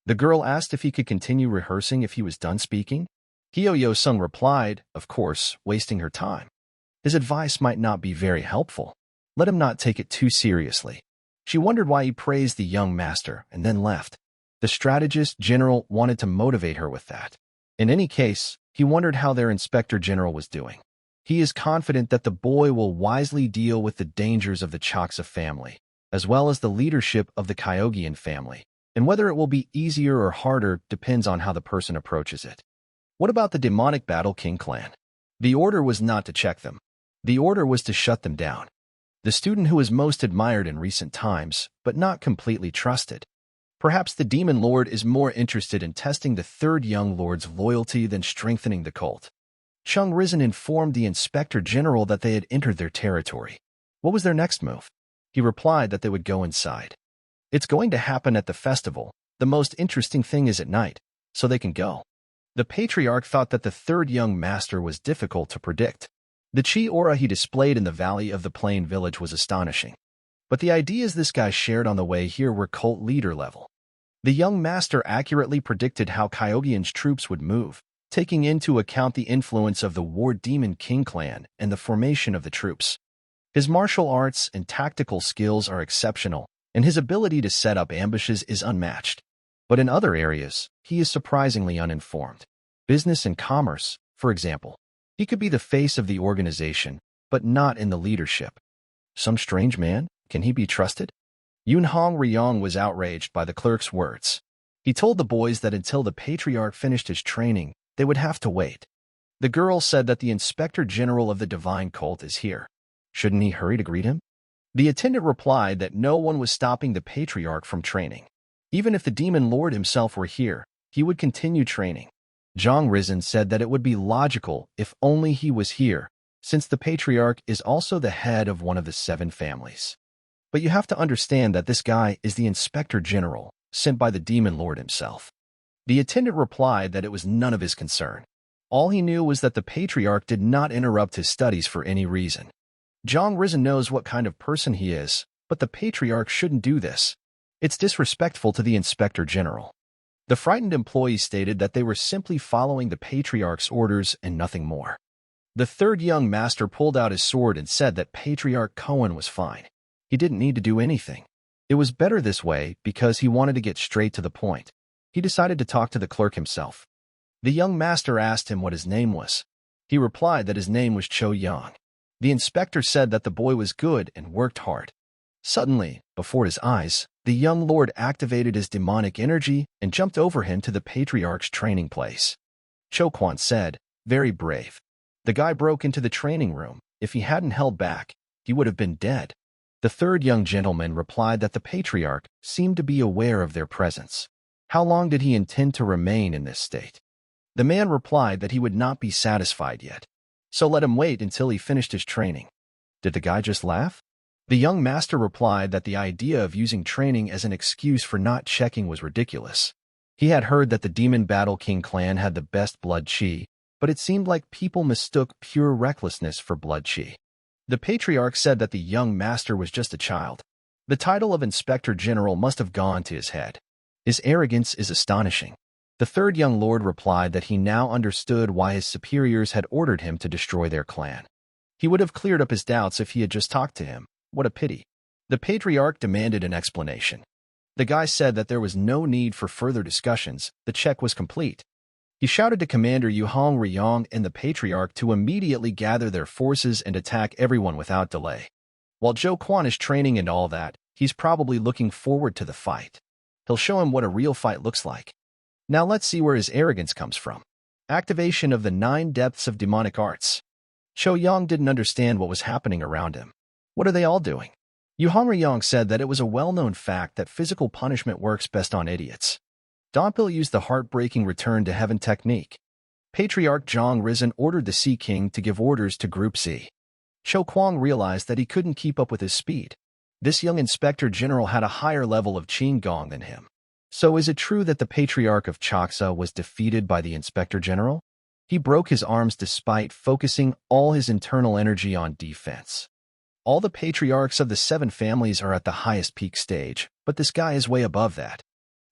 The girl asked if he could continue rehearsing if he was done speaking. Hyo Yo-sung replied, of course, wasting her time. His advice might not be very helpful. Let him not take it too seriously. She wondered why he praised the young master and then left. The strategist general wanted to motivate her with that. In any case, he wondered how their inspector general was doing. He is confident that the boy will wisely deal with the dangers of the Chaksa family, as well as the leadership of the Kyogian family, and whether it will be easier or harder depends on how the person approaches it. What about the demonic Battle King clan? The order was not to check them. The order was to shut them down. The student who was most admired in recent times, but not completely trusted. Perhaps the demon lord is more interested in testing the third young lord's loyalty than strengthening the cult. Chung Risen informed the inspector general that they had entered their territory. What was their next move? He replied that they would go inside. It's going to happen at the festival. The most interesting thing is at night, so they can go. The patriarch thought that the third young master was difficult to predict. The chi aura he displayed in the valley of the plain village was astonishing. But the ideas this guy shared on the way here were cult leader level. The young master accurately predicted how Kyogian's troops would move, taking into account the influence of the War Demon King clan and the formation of the troops. His martial arts and tactical skills are exceptional, and his ability to set up ambushes is unmatched. But in other areas, he is surprisingly uninformed. Business and commerce, for example. He could be the face of the organization, but not in the leadership. Some strange man? Can he be trusted? Yunhong Ryong was outraged by the clerk's words. He told the boys that until the patriarch finished his training, they would have to wait. The girl said that the inspector general of the divine cult is here. Shouldn't he hurry to greet him? The attendant replied that no one was stopping the patriarch from training. Even if the demon lord himself were here, he would continue training. Zhang Rizan said that it would be logical if only he was here, since the patriarch is also the head of one of the 7 families. But you have to understand that this guy is the inspector general, sent by the demon lord himself. The attendant replied that it was none of his concern. All he knew was that the patriarch did not interrupt his studies for any reason. Zhang Rizan knows what kind of person he is, but the patriarch shouldn't do this. It's disrespectful to the inspector general. The frightened employees stated that they were simply following the patriarch's orders and nothing more. The third young master pulled out his sword and said that Patriarch Cohen was fine. He didn't need to do anything. It was better this way because he wanted to get straight to the point. He decided to talk to the clerk himself. The young master asked him what his name was. He replied that his name was Cho Yang. The inspector said that the boy was good and worked hard. Suddenly, before his eyes, the young lord activated his demonic energy and jumped over him to the patriarch's training place. Cho Quan said, "Very brave." The guy broke into the training room. If he hadn't held back, he would have been dead. The third young gentleman replied that the patriarch seemed to be aware of their presence. How long did he intend to remain in this state? The man replied that he would not be satisfied yet, so let him wait until he finished his training. Did the guy just laugh? The young master replied that the idea of using training as an excuse for not checking was ridiculous. He had heard that the Demon Battle King clan had the best blood chi, but it seemed like people mistook pure recklessness for blood chi. The patriarch said that the young master was just a child. The title of inspector general must have gone to his head. His arrogance is astonishing. The third young lord replied that he now understood why his superiors had ordered him to destroy their clan. He would have cleared up his doubts if he had just talked to him. What a pity. The patriarch demanded an explanation. The guy said that there was no need for further discussions. The check was complete. He shouted to Commander Yuhong Ryong and the patriarch to immediately gather their forces and attack everyone without delay. While Zhou Quan is training and all that, he's probably looking forward to the fight. He'll show him what a real fight looks like. Now let's see where his arrogance comes from. Activation of the 9 depths of demonic arts. Cho Yang didn't understand what was happening around him. What are they all doing? Yuhong Ryong said that it was a well-known fact that physical punishment works best on idiots. Donpil used the heartbreaking return to heaven technique. Patriarch Zhang Rizan ordered the Sea King to give orders to Group C. Cho Kwang realized that he couldn't keep up with his speed. This young inspector general had a higher level of Qin Gong than him. So is it true that the Patriarch of Choksa was defeated by the inspector general? He broke his arms despite focusing all his internal energy on defense. All the patriarchs of the 7 families are at the highest peak stage, but this guy is way above that.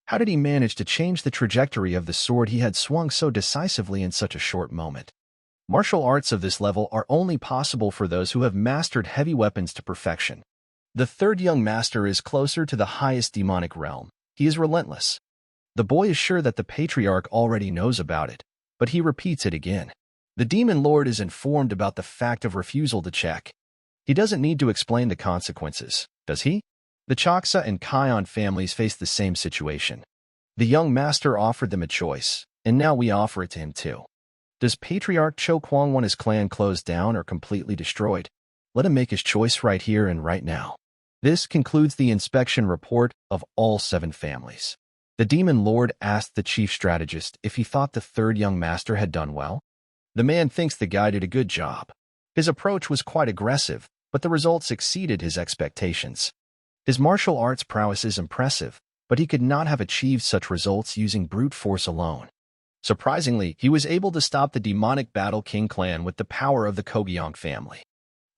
How did he manage to change the trajectory of the sword he had swung so decisively in such a short moment? Martial arts of this level are only possible for those who have mastered heavy weapons to perfection. The third young master is closer to the highest demonic realm. He is relentless. The boy is sure that the patriarch already knows about it, but he repeats it again. The demon lord is informed about the fact of refusal to check. He doesn't need to explain the consequences, does he? The Choksa and Kion families face the same situation. The young master offered them a choice, and now we offer it to him too. Does Patriarch Cho Kwang want his clan closed down or completely destroyed? Let him make his choice right here and right now. This concludes the inspection report of all 7 families. The demon lord asked the chief strategist if he thought the third young master had done well. The man thinks the guy did a good job. His approach was quite aggressive, but the results exceeded his expectations. His martial arts prowess is impressive, but he could not have achieved such results using brute force alone. Surprisingly, he was able to stop the demonic Battle King clan with the power of the Kogyong family.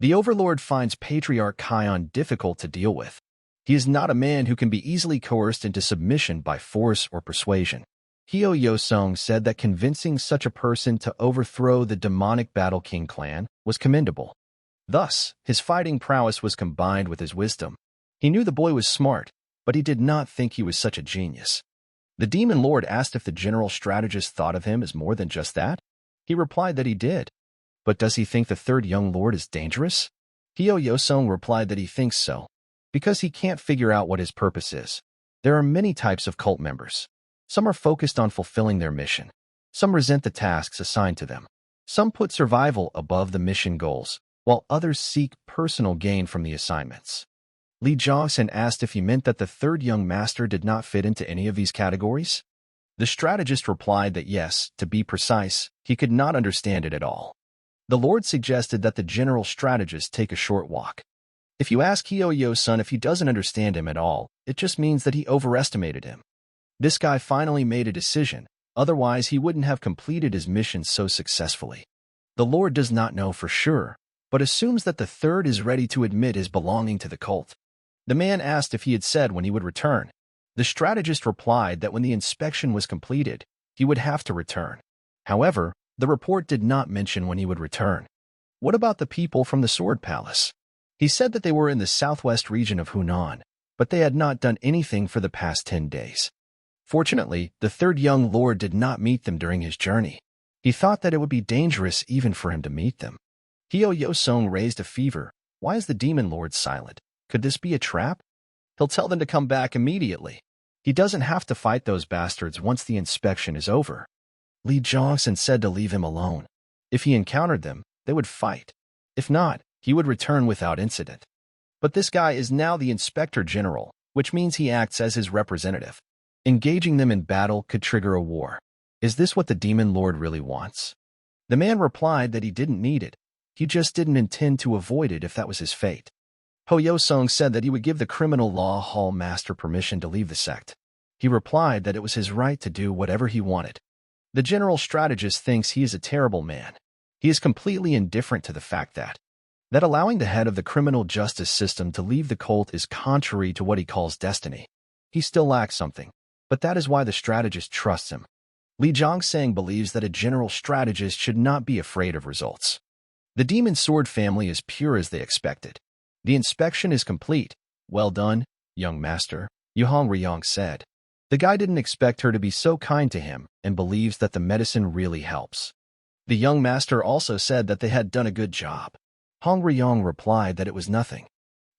The overlord finds Patriarch Kion difficult to deal with. He is not a man who can be easily coerced into submission by force or persuasion. Hyo Yosong said that convincing such a person to overthrow the demonic Battle King clan was commendable. Thus, his fighting prowess was combined with his wisdom. He knew the boy was smart, but he did not think he was such a genius. The demon lord asked if the general strategist thought of him as more than just that. He replied that he did. But does he think the third young lord is dangerous? Hyo Yosung replied that he thinks so, because he can't figure out what his purpose is. There are many types of cult members. Some are focused on fulfilling their mission. Some resent the tasks assigned to them. Some put survival above the mission goals, while others seek personal gain from the assignments. Lee Jong-sun asked if he meant that the third young master did not fit into any of these categories. The strategist replied that yes, to be precise, he could not understand it at all. The Lord suggested that the general strategist take a short walk. If you ask Hyo Yo-sun if he doesn't understand him at all, it just means that he overestimated him. This guy finally made a decision, otherwise he wouldn't have completed his mission so successfully. The Lord does not know for sure, but assumes that the third is ready to admit his belonging to the cult. The man asked if he had said when he would return. The strategist replied that when the inspection was completed, he would have to return. However, the report did not mention when he would return. What about the people from the Sword Palace? He said that they were in the southwest region of Hunan, but they had not done anything for the past 10 days. Fortunately, the third young lord did not meet them during his journey. He thought that it would be dangerous even for him to meet them. Hyo Yosung raised a fever. Why is the demon lord silent? Could this be a trap? He'll tell them to come back immediately. He doesn't have to fight those bastards once the inspection is over. Lee Jong-sun said to leave him alone. If he encountered them, they would fight. If not, he would return without incident. But this guy is now the Inspector General, which means he acts as his representative. Engaging them in battle could trigger a war. Is this what the demon lord really wants? The man replied that he didn't need it. He just didn't intend to avoid it if that was his fate. Ho Yo-sung said that he would give the criminal law hall master permission to leave the sect. He replied that it was his right to do whatever he wanted. The general strategist thinks he is a terrible man. He is completely indifferent to the fact that allowing the head of the criminal justice system to leave the cult is contrary to what he calls destiny. He still lacks something, but that is why the strategist trusts him. Lee Jong-sang believes that a general strategist should not be afraid of results. The demon sword family is pure as they expected. The inspection is complete. Well done, young master, Yuhong Ryong said. The guy didn't expect her to be so kind to him and believes that the medicine really helps. The young master also said that they had done a good job. Hong Ryong replied that it was nothing.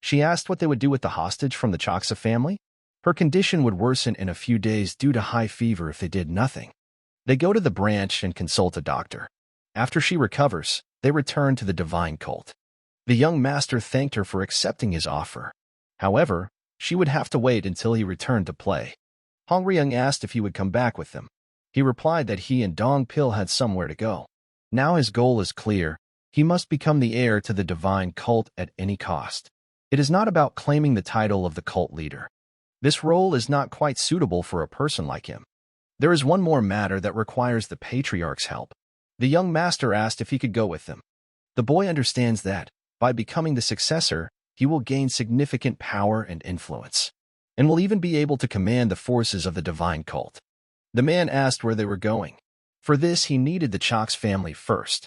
She asked what they would do with the hostage from the Choksa family. Her condition would worsen in a few days due to high fever if they did nothing. They go to the branch and consult a doctor. After she recovers, they return to the divine cult. The young master thanked her for accepting his offer. However, she would have to wait until he returned to play. Hong Ryung asked if he would come back with them. He replied that he and Dong Pil had somewhere to go. Now his goal is clear. He must become the heir to the divine cult at any cost. It is not about claiming the title of the cult leader. This role is not quite suitable for a person like him. There is one more matter that requires the patriarch's help. The young master asked if he could go with them. The boy understands that, by becoming the successor, he will gain significant power and influence, and will even be able to command the forces of the divine cult. The man asked where they were going. For this, he needed the Choks family first.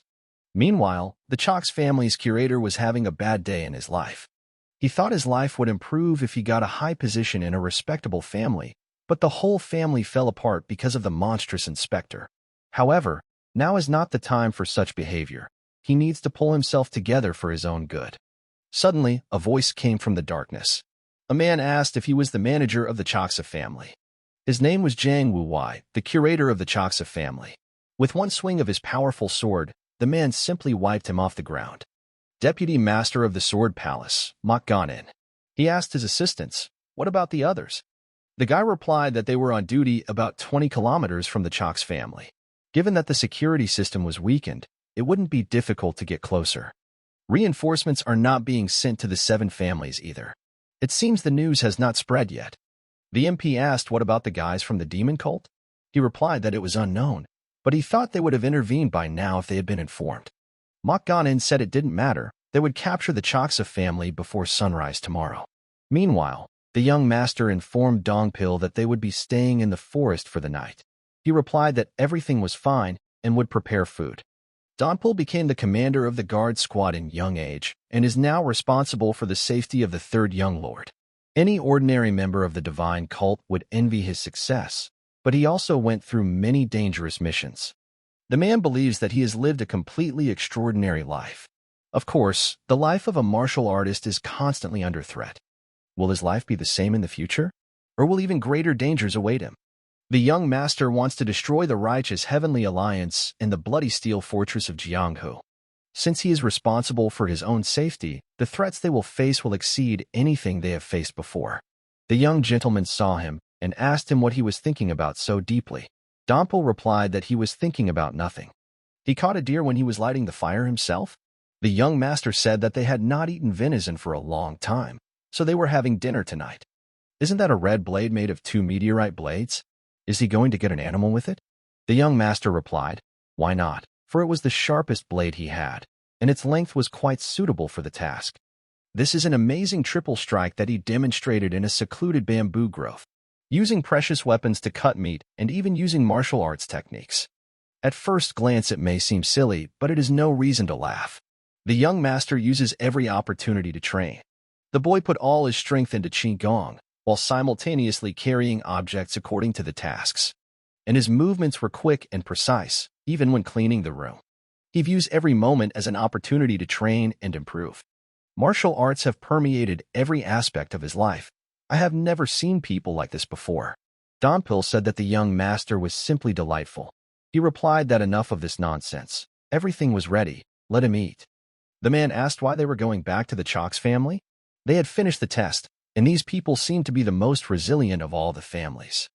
Meanwhile, the Choks family's curator was having a bad day in his life. He thought his life would improve if he got a high position in a respectable family, but the whole family fell apart because of the monstrous inspector. However, now is not the time for such behavior. He needs to pull himself together for his own good. Suddenly, a voice came from the darkness. A man asked if he was the manager of the Choksa family. His name was Jang Wu-wai, the curator of the Choksa family. With one swing of his powerful sword, the man simply wiped him off the ground. Deputy Master of the Sword Palace, Mok Ganin. He asked his assistants, what about the others? The guy replied that they were on duty about 20 kilometers from the Choks family. Given that the security system was weakened, it wouldn't be difficult to get closer. Reinforcements are not being sent to the 7 families either. It seems the news has not spread yet. The MP asked what about the guys from the demon cult? He replied that it was unknown, but he thought they would have intervened by now if they had been informed. Mok Ganin said it didn't matter, they would capture the Choksa family before sunrise tomorrow. Meanwhile, the young master informed Dong Pil that they would be staying in the forest for the night. He replied that everything was fine and would prepare food. Dong Pil became the commander of the guard squad in young age and is now responsible for the safety of the third young lord. Any ordinary member of the divine cult would envy his success, but he also went through many dangerous missions. The man believes that he has lived a completely extraordinary life. Of course, the life of a martial artist is constantly under threat. Will his life be the same in the future? Or will even greater dangers await him? The young master wants to destroy the righteous Heavenly Alliance in the bloody steel fortress of Jianghu. Since he is responsible for his own safety, the threats they will face will exceed anything they have faced before. The young gentleman saw him and asked him what he was thinking about so deeply. Dompel replied that he was thinking about nothing. He caught a deer when he was lighting the fire himself. The young master said that they had not eaten venison for a long time, so they were having dinner tonight. Isn't that a red blade made of 2 meteorite blades? Is he going to get an animal with it? The young master replied, why not? For it was the sharpest blade he had, and its length was quite suitable for the task. This is an amazing triple strike that he demonstrated in a secluded bamboo grove, using precious weapons to cut meat and even using martial arts techniques. At first glance it may seem silly, but it is no reason to laugh. The young master uses every opportunity to train. The boy put all his strength into Qigong, while simultaneously carrying objects according to the tasks. And his movements were quick and precise, even when cleaning the room. He views every moment as an opportunity to train and improve. Martial arts have permeated every aspect of his life. I have never seen people like this before. Dompel said that the young master was simply delightful. He replied that enough of this nonsense. Everything was ready. Let him eat. The man asked why they were going back to the Chalks family. They had finished the test, and these people seemed to be the most resilient of all the families.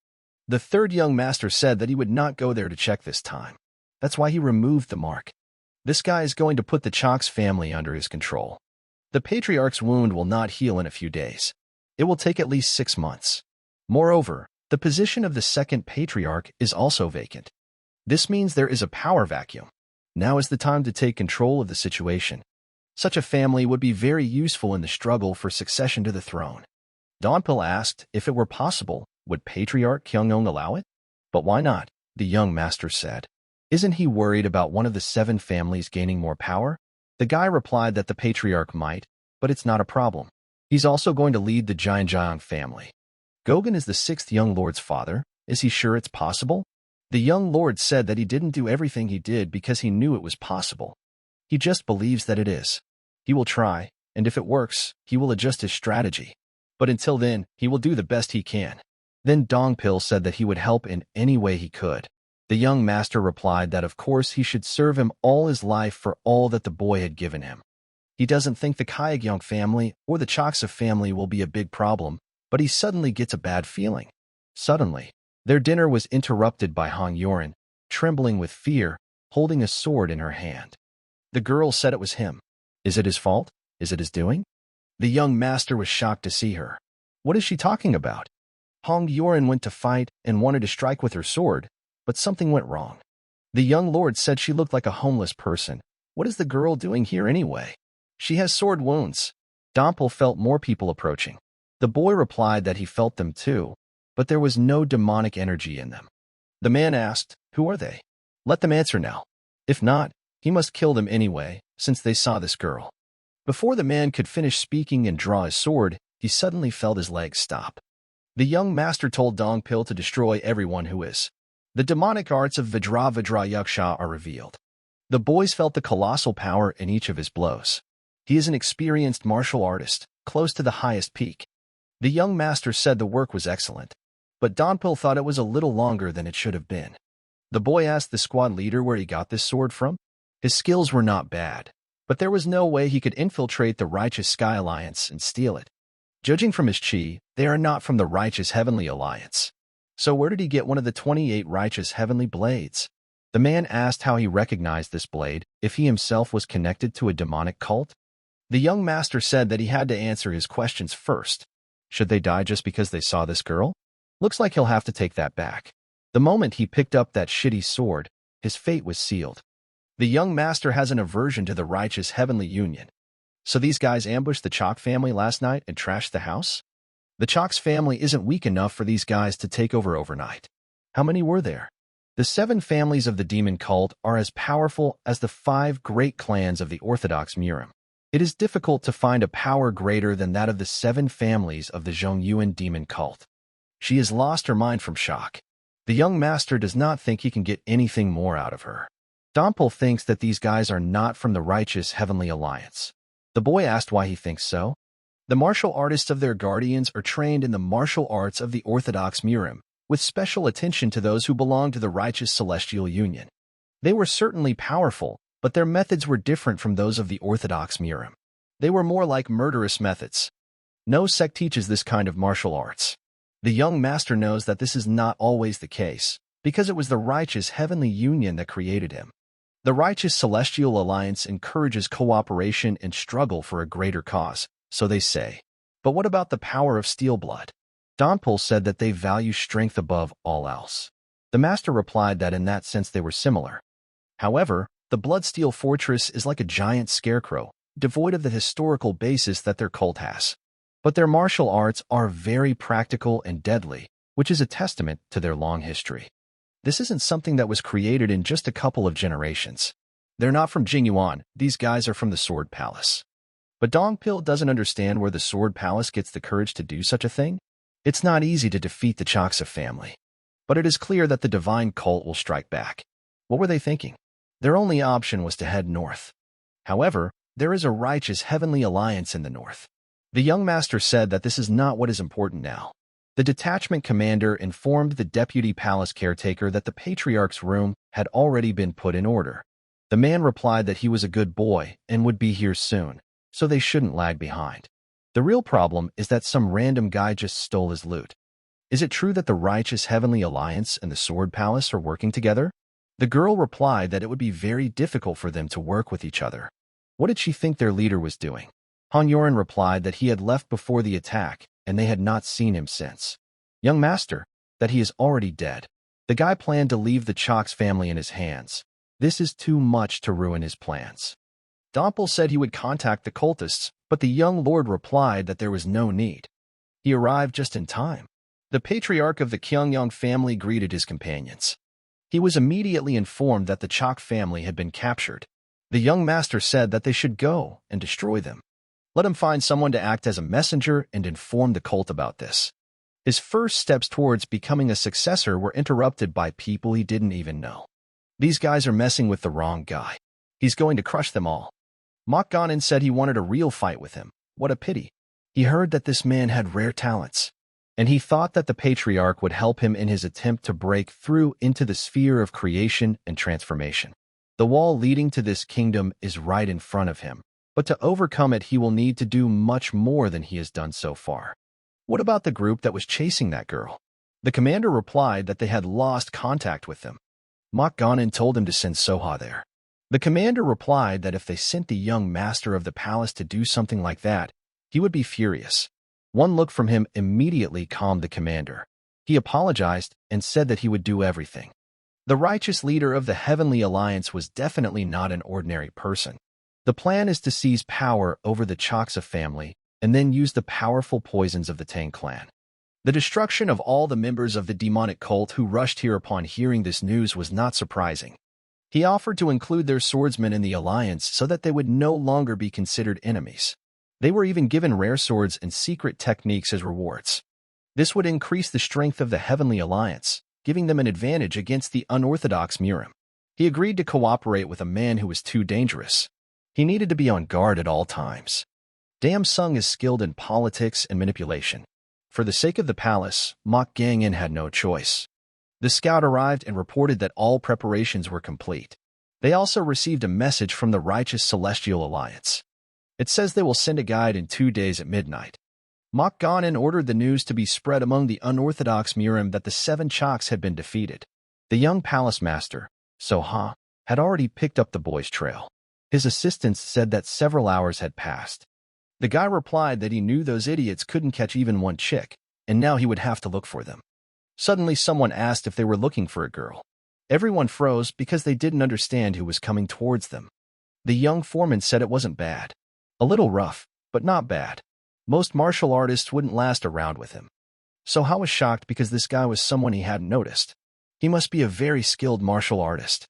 The third young master said that he would not go there to check this time. That's why he removed the mark. This guy is going to put the Chalks family under his control. The patriarch's wound will not heal in a few days. It will take at least 6 months. Moreover, the position of the second patriarch is also vacant. This means there is a power vacuum. Now is the time to take control of the situation. Such a family would be very useful in the struggle for succession to the throne. Dompel asked if it were possible, would Patriarch Kyungong allow it? But why not? The young master said. Isn't he worried about one of the 7 families gaining more power? The guy replied that the patriarch might, but it's not a problem. He's also going to lead the Jianjiang family. Gogan is the 6th young lord's father. Is he sure it's possible? The young lord said that he didn't do everything he did because he knew it was possible. He just believes that it is. He will try, and if it works, he will adjust his strategy. But until then, he will do the best he can. Then Dongpil said that he would help in any way he could. The young master replied that of course he should serve him all his life for all that the boy had given him. He doesn't think the Kyagyong family or the Choksa family will be a big problem, but he suddenly gets a bad feeling. Suddenly, their dinner was interrupted by Hong Yoren, trembling with fear, holding a sword in her hand. The girl said it was him. Is it his fault? Is it his doing? The young master was shocked to see her. What is she talking about? Hong Yoren went to fight and wanted to strike with her sword, but something went wrong. The young lord said she looked like a homeless person. What is the girl doing here anyway? She has sword wounds. Dompel felt more people approaching. The boy replied that he felt them too, but there was no demonic energy in them. The man asked, who are they? Let them answer now. If not, he must kill them anyway, since they saw this girl. Before the man could finish speaking and draw his sword, he suddenly felt his legs stop. The young master told Dongpil to destroy everyone who is. The demonic arts of Vajra Yaksha are revealed. The boys felt the colossal power in each of his blows. He is an experienced martial artist, close to the highest peak. The young master said the work was excellent, but Dongpil thought it was a little longer than it should have been. The boy asked the squad leader where he got this sword from. His skills were not bad, but there was no way he could infiltrate the Righteous Sky Alliance and steal it. Judging from his chi, they are not from the Righteous Heavenly Alliance. So where did he get one of the 28 Righteous Heavenly Blades? The man asked how he recognized this blade, if he himself was connected to a demonic cult. The young master said that he had to answer his questions first. Should they die just because they saw this girl? Looks like he'll have to take that back. The moment he picked up that shitty sword, his fate was sealed. The young master has an aversion to the Righteous Heavenly Union. So these guys ambushed the Chok family last night and trashed the house? The Chok's family isn't weak enough for these guys to take over overnight. How many were there? The 7 families of the demon cult are as powerful as the 5 great clans of the Orthodox Murim. It is difficult to find a power greater than that of the 7 families of the Zhongyuan demon cult. She has lost her mind from shock. The young master does not think he can get anything more out of her. Donpil thinks that these guys are not from the righteous Heavenly Alliance. The boy asked why he thinks so. The martial artists of their guardians are trained in the martial arts of the Orthodox Murim, with special attention to those who belong to the righteous Celestial Union. They were certainly powerful, but their methods were different from those of the Orthodox Murim. They were more like murderous methods. No sect teaches this kind of martial arts. The young master knows that this is not always the case, because it was the righteous Heavenly Union that created him. The righteous Celestial Alliance encourages cooperation and struggle for a greater cause, so they say. But what about the power of steel blood? Donpil said that they value strength above all else. The master replied that in that sense they were similar. However, the Bloodsteel Fortress is like a giant scarecrow, devoid of the historical basis that their cult has. But their martial arts are very practical and deadly, which is a testament to their long history. This isn't something that was created in just a couple of generations. They're not from Jingyuan, these guys are from the Sword Palace. But Dongpil doesn't understand where the Sword Palace gets the courage to do such a thing. It's not easy to defeat the Chaksa family. But it is clear that the divine cult will strike back. What were they thinking? Their only option was to head north. However, there is a righteous Heavenly Alliance in the north. The young master said that this is not what is important now. The detachment commander informed the deputy palace caretaker that the patriarch's room had already been put in order. The man replied that he was a good boy and would be here soon, so they shouldn't lag behind. The real problem is that some random guy just stole his loot. Is it true that the righteous Heavenly Alliance and the Sword Palace are working together? The girl replied that it would be very difficult for them to work with each other. What did she think their leader was doing? Han Yoren replied that he had left before the attack, and they had not seen him since. Young master, that he is already dead. The guy planned to leave the Chok's family in his hands. This is too much to ruin his plans. Donpil said he would contact the cultists, but the young lord replied that there was no need. He arrived just in time. The patriarch of the Kyungyang family greeted his companions. He was immediately informed that the Chok family had been captured. The young master said that they should go and destroy them. Let him find someone to act as a messenger and inform the cult about this. His first steps towards becoming a successor were interrupted by people he didn't even know. These guys are messing with the wrong guy. He's going to crush them all. Mok Ganin said he wanted a real fight with him. What a pity. He heard that this man had rare talents, and he thought that the patriarch would help him in his attempt to break through into the sphere of creation and transformation. The wall leading to this kingdom is right in front of him, but to overcome it he will need to do much more than he has done so far. What about the group that was chasing that girl? The commander replied that they had lost contact with them. Mok Ganin told him to send Soha there. The commander replied that if they sent the young master of the palace to do something like that, he would be furious. One look from him immediately calmed the commander. He apologized and said that he would do everything. The righteous leader of the Heavenly Alliance was definitely not an ordinary person. The plan is to seize power over the Chaksa family and then use the powerful poisons of the Tang clan. The destruction of all the members of the demonic cult who rushed here upon hearing this news was not surprising. He offered to include their swordsmen in the alliance so that they would no longer be considered enemies. They were even given rare swords and secret techniques as rewards. This would increase the strength of the Heavenly Alliance, giving them an advantage against the unorthodox Murim. He agreed to cooperate with a man who was too dangerous. He needed to be on guard at all times. Dam Sung is skilled in politics and manipulation. For the sake of the palace, Mok Gangin had no choice. The scout arrived and reported that all preparations were complete. They also received a message from the righteous Celestial Alliance. It says they will send a guide in 2 days at midnight. Mok Ganin ordered the news to be spread among the unorthodox Murim that the 7 Choks had been defeated. The young palace master, Soha, had already picked up the boy's trail. His assistants said that several hours had passed. The guy replied that he knew those idiots couldn't catch even one chick, and now he would have to look for them. Suddenly someone asked if they were looking for a girl. Everyone froze because they didn't understand who was coming towards them. The young foreman said it wasn't bad. A little rough, but not bad. Most martial artists wouldn't last a round with him. Soha was shocked because this guy was someone he hadn't noticed. He must be a very skilled martial artist.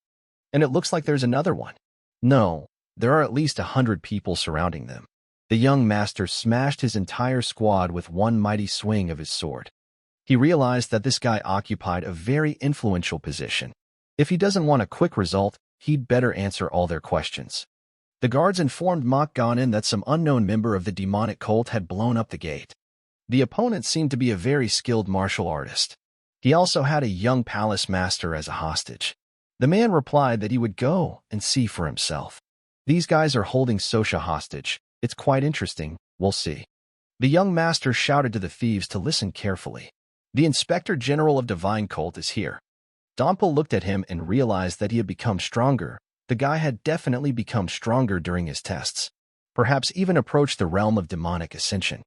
And it looks like there's another one. No, there are at least 100 people surrounding them. The young master smashed his entire squad with one mighty swing of his sword. He realized that this guy occupied a very influential position. If he doesn't want a quick result, he'd better answer all their questions. The guards informed Manga that some unknown member of the demonic cult had blown up the gate. The opponent seemed to be a very skilled martial artist. He also had a young palace master as a hostage. The man replied that he would go and see for himself. These guys are holding Sosha hostage. It's quite interesting. We'll see. The young master shouted to the thieves to listen carefully. The Inspector General of Divine Cult is here. Dompel looked at him and realized that he had become stronger. The guy had definitely become stronger during his tests. Perhaps even approached the realm of demonic ascension.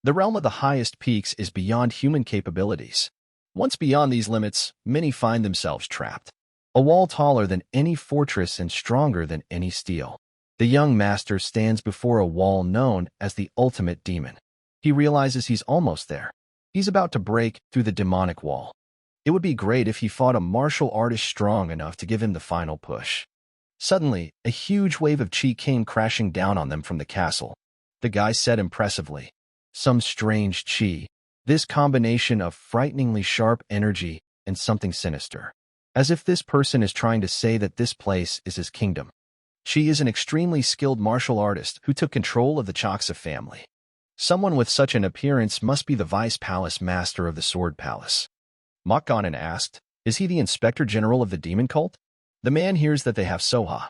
The realm of the highest peaks is beyond human capabilities. Once beyond these limits, many find themselves trapped. A wall taller than any fortress and stronger than any steel. The young master stands before a wall known as the ultimate demon. He realizes he's almost there. He's about to break through the demonic wall. It would be great if he fought a martial artist strong enough to give him the final push. Suddenly, a huge wave of chi came crashing down on them from the castle. The guy said impressively, "Some strange chi. This combination of frighteningly sharp energy and something sinister. As if this person is trying to say that this place is his kingdom." Chi is an extremely skilled martial artist who took control of the Chaksa family. Someone with such an appearance must be the Vice Palace Master of the Sword Palace. Mokgonin asked, "Is he the Inspector General of the Demon Cult?" The man hears that they have Soha.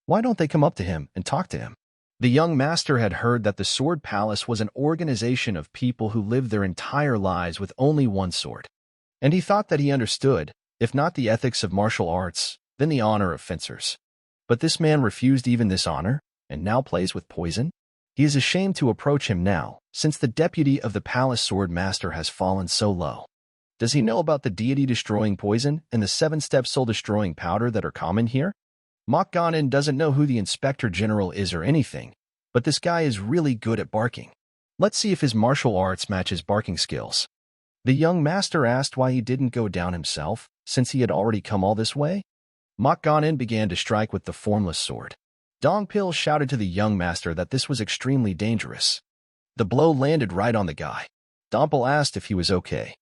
Why don't they come up to him and talk to him? The young master had heard that the Sword Palace was an organization of people who lived their entire lives with only one sword. And he thought that he understood, if not the ethics of martial arts, then the honor of fencers. But this man refused even this honor, and now plays with poison? He is ashamed to approach him now, since the deputy of the palace sword master has fallen so low. Does he know about the deity-destroying poison and the 7-step soul-destroying powder that are common here? Mokgonin doesn't know who the Inspector General is or anything, but this guy is really good at barking. Let's see if his martial arts match his barking skills. The young master asked why he didn't go down himself, since he had already come all this way. Mokgonin began to strike with the formless sword. Dongpil shouted to the young master that this was extremely dangerous. The blow landed right on the guy. Dompel asked if he was okay.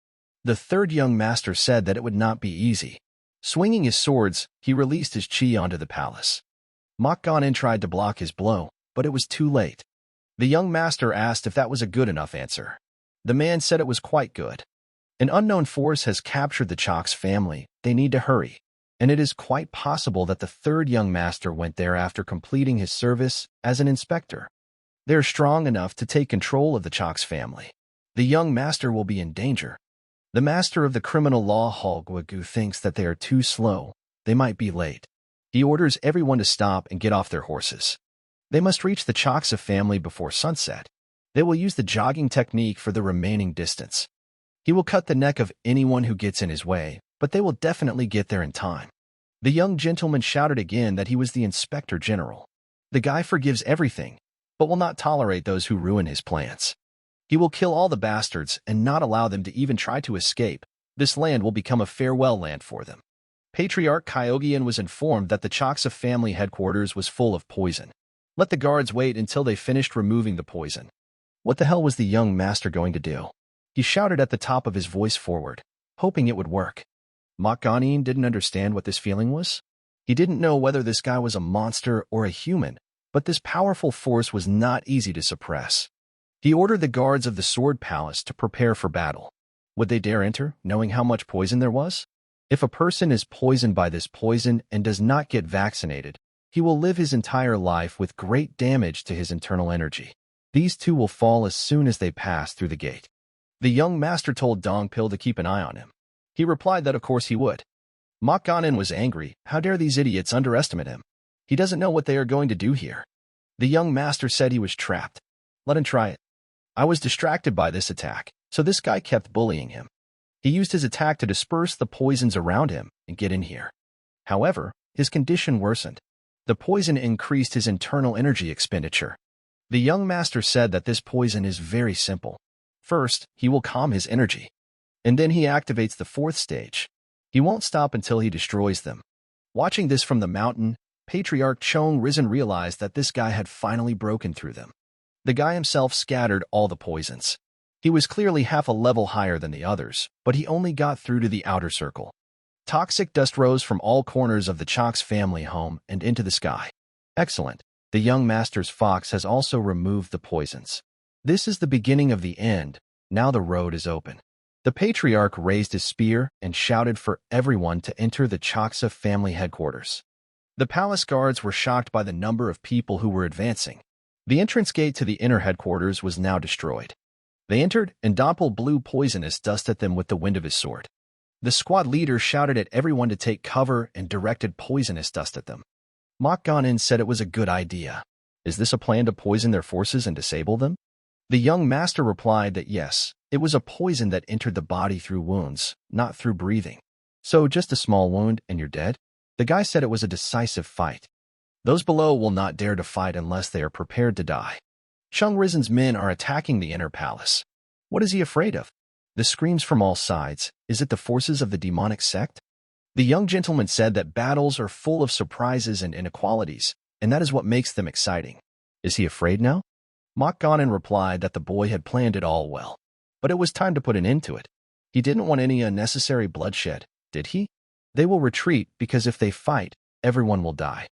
The third young master said that it would not be easy. Swinging his swords, he released his chi onto the palace. Mokgonin tried to block his blow, but it was too late. The young master asked if that was a good enough answer. The man said it was quite good. An unknown force has captured the Chok's family. They need to hurry. And it is quite possible that the third young master went there after completing his service as an inspector. They're strong enough to take control of the Chok's family. The young master will be in danger. The master of the criminal law Holgwagu thinks that they are too slow. They might be late. He orders everyone to stop and get off their horses. They must reach the Choksa family before sunset. They will use the jogging technique for the remaining distance. He will cut the neck of anyone who gets in his way, but they will definitely get there in time. The young gentleman shouted again that he was the Inspector General. The guy forgives everything, but will not tolerate those who ruin his plans. He will kill all the bastards and not allow them to even try to escape. This land will become a farewell land for them. Patriarch Kyogian was informed that the Choksa family headquarters was full of poison. Let the guards wait until they finished removing the poison. What the hell was the young master going to do? He shouted at the top of his voice forward, hoping it would work. Mokgonin didn't understand what this feeling was. He didn't know whether this guy was a monster or a human, but this powerful force was not easy to suppress. He ordered the guards of the Sword Palace to prepare for battle. Would they dare enter, knowing how much poison there was? If a person is poisoned by this poison and does not get vaccinated, he will live his entire life with great damage to his internal energy. These two will fall as soon as they pass through the gate. The young master told Dongpil to keep an eye on him. He replied that of course he would. Mokgonin was angry. How dare these idiots underestimate him? He doesn't know what they are going to do here. The young master said he was trapped. Let him try it. I was distracted by this attack, so this guy kept bullying him. He used his attack to disperse the poisons around him and get in here. However, his condition worsened. The poison increased his internal energy expenditure. The young master said that this poison is very simple. First, he will calm his energy. And then he activates the 4th stage. He won't stop until he destroys them. Watching this from the mountain, Patriarch Chong Risen realized that this guy had finally broken through them. The guy himself scattered all the poisons. He was clearly half a level higher than the others, but he only got through to the outer circle. Toxic dust rose from all corners of the Chalk's family home and into the sky. Excellent. The young master's fox has also removed the poisons. This is the beginning of the end. Now the road is open. The patriarch raised his spear and shouted for everyone to enter the Chaksa family headquarters. The palace guards were shocked by the number of people who were advancing. The entrance gate to the inner headquarters was now destroyed. They entered, and Doppel blew poisonous dust at them with the wind of his sword. The squad leader shouted at everyone to take cover and directed poisonous dust at them. Mokganin said it was a good idea. Is this a plan to poison their forces and disable them? The young master replied that yes, it was a poison that entered the body through wounds, not through breathing. So just a small wound and you're dead? The guy said it was a decisive fight. Those below will not dare to fight unless they are prepared to die. Chung Rizen's men are attacking the inner palace. What is he afraid of? The screams from all sides. Is it the forces of the demonic sect? The young gentleman said that battles are full of surprises and inequalities, and that is what makes them exciting. Is he afraid now? Mokganin replied that the boy had planned it all well, but it was time to put an end to it. He didn't want any unnecessary bloodshed, did he? They will retreat because if they fight, everyone will die.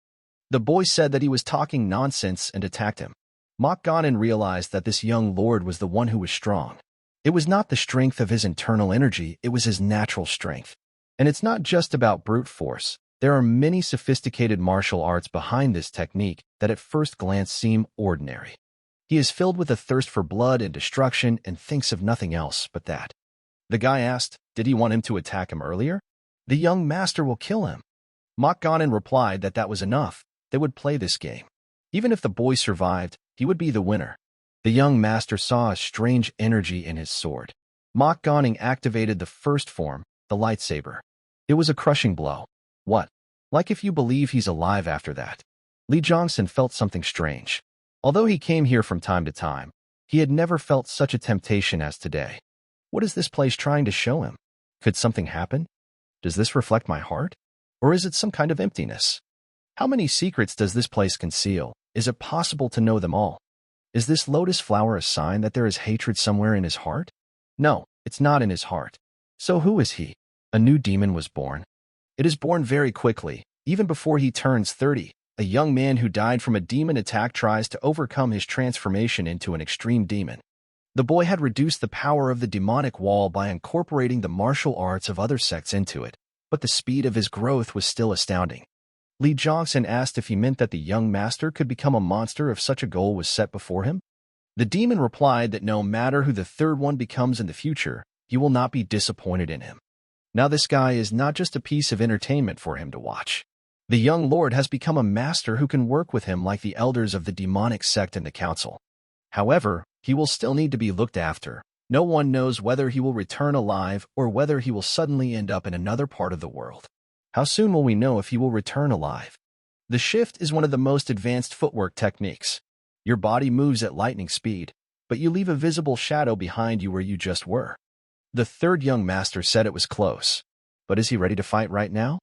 The boy said that he was talking nonsense and attacked him. Mokganin realized that this young lord was the one who was strong. It was not the strength of his internal energy, it was his natural strength. And it's not just about brute force. There are many sophisticated martial arts behind this technique that at first glance seem ordinary. He is filled with a thirst for blood and destruction and thinks of nothing else but that. The guy asked, did he want him to attack him earlier? The young master will kill him. Mokganin replied that that was enough. They would play this game. Even if the boy survived, he would be the winner. The young master saw a strange energy in his sword. Mokganin activated the first form, the lightsaber. It was a crushing blow. What? Like if you believe he's alive after that. Li Zhongxin felt something strange. Although he came here from time to time, he had never felt such a temptation as today. What is this place trying to show him? Could something happen? Does this reflect my heart? Or is it some kind of emptiness? How many secrets does this place conceal? Is it possible to know them all? Is this lotus flower a sign that there is hatred somewhere in his heart? No, it's not in his heart. So who is he? A new demon was born. It is born very quickly, even before he turns 30. A young man who died from a demon attack tries to overcome his transformation into an extreme demon. The boy had reduced the power of the demonic wall by incorporating the martial arts of other sects into it, but the speed of his growth was still astounding. Li Zhongxin asked if he meant that the young master could become a monster if such a goal was set before him. The demon replied that no matter who the third one becomes in the future, he will not be disappointed in him. Now this guy is not just a piece of entertainment for him to watch. The young lord has become a master who can work with him like the elders of the demonic sect and the council. However, he will still need to be looked after. No one knows whether he will return alive or whether he will suddenly end up in another part of the world. How soon will we know if he will return alive? The shift is one of the most advanced footwork techniques. Your body moves at lightning speed, but you leave a visible shadow behind you where you just were. The third young master said it was close. But is he ready to fight right now?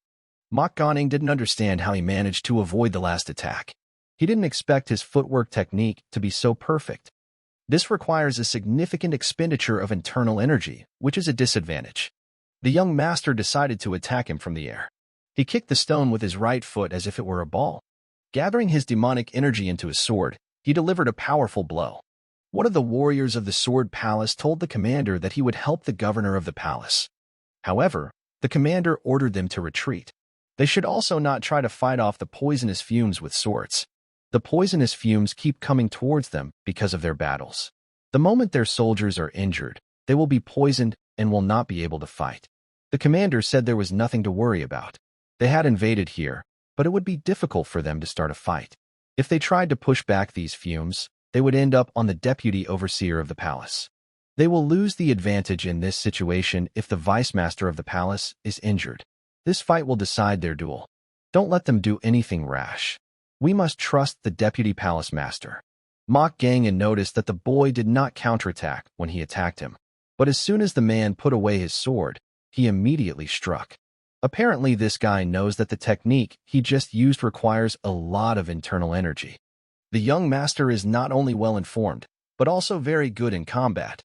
Mokganin didn't understand how he managed to avoid the last attack. He didn't expect his footwork technique to be so perfect. This requires a significant expenditure of internal energy, which is a disadvantage. The young master decided to attack him from the air. He kicked the stone with his right foot as if it were a ball. Gathering his demonic energy into his sword, he delivered a powerful blow. One of the warriors of the Sword Palace told the commander that he would help the governor of the palace. However, the commander ordered them to retreat. They should also not try to fight off the poisonous fumes with swords. The poisonous fumes keep coming towards them because of their battles. The moment their soldiers are injured, they will be poisoned and will not be able to fight. The commander said there was nothing to worry about. They had invaded here, but it would be difficult for them to start a fight. If they tried to push back these fumes, they would end up on the deputy overseer of the palace. They will lose the advantage in this situation if the vice master of the palace is injured. This fight will decide their duel. Don't let them do anything rash. We must trust the deputy palace master. Mokganin noticed that the boy did not counterattack when he attacked him, but as soon as the man put away his sword, he immediately struck. Apparently this guy knows that the technique he just used requires a lot of internal energy. The young master is not only well informed, but also very good in combat.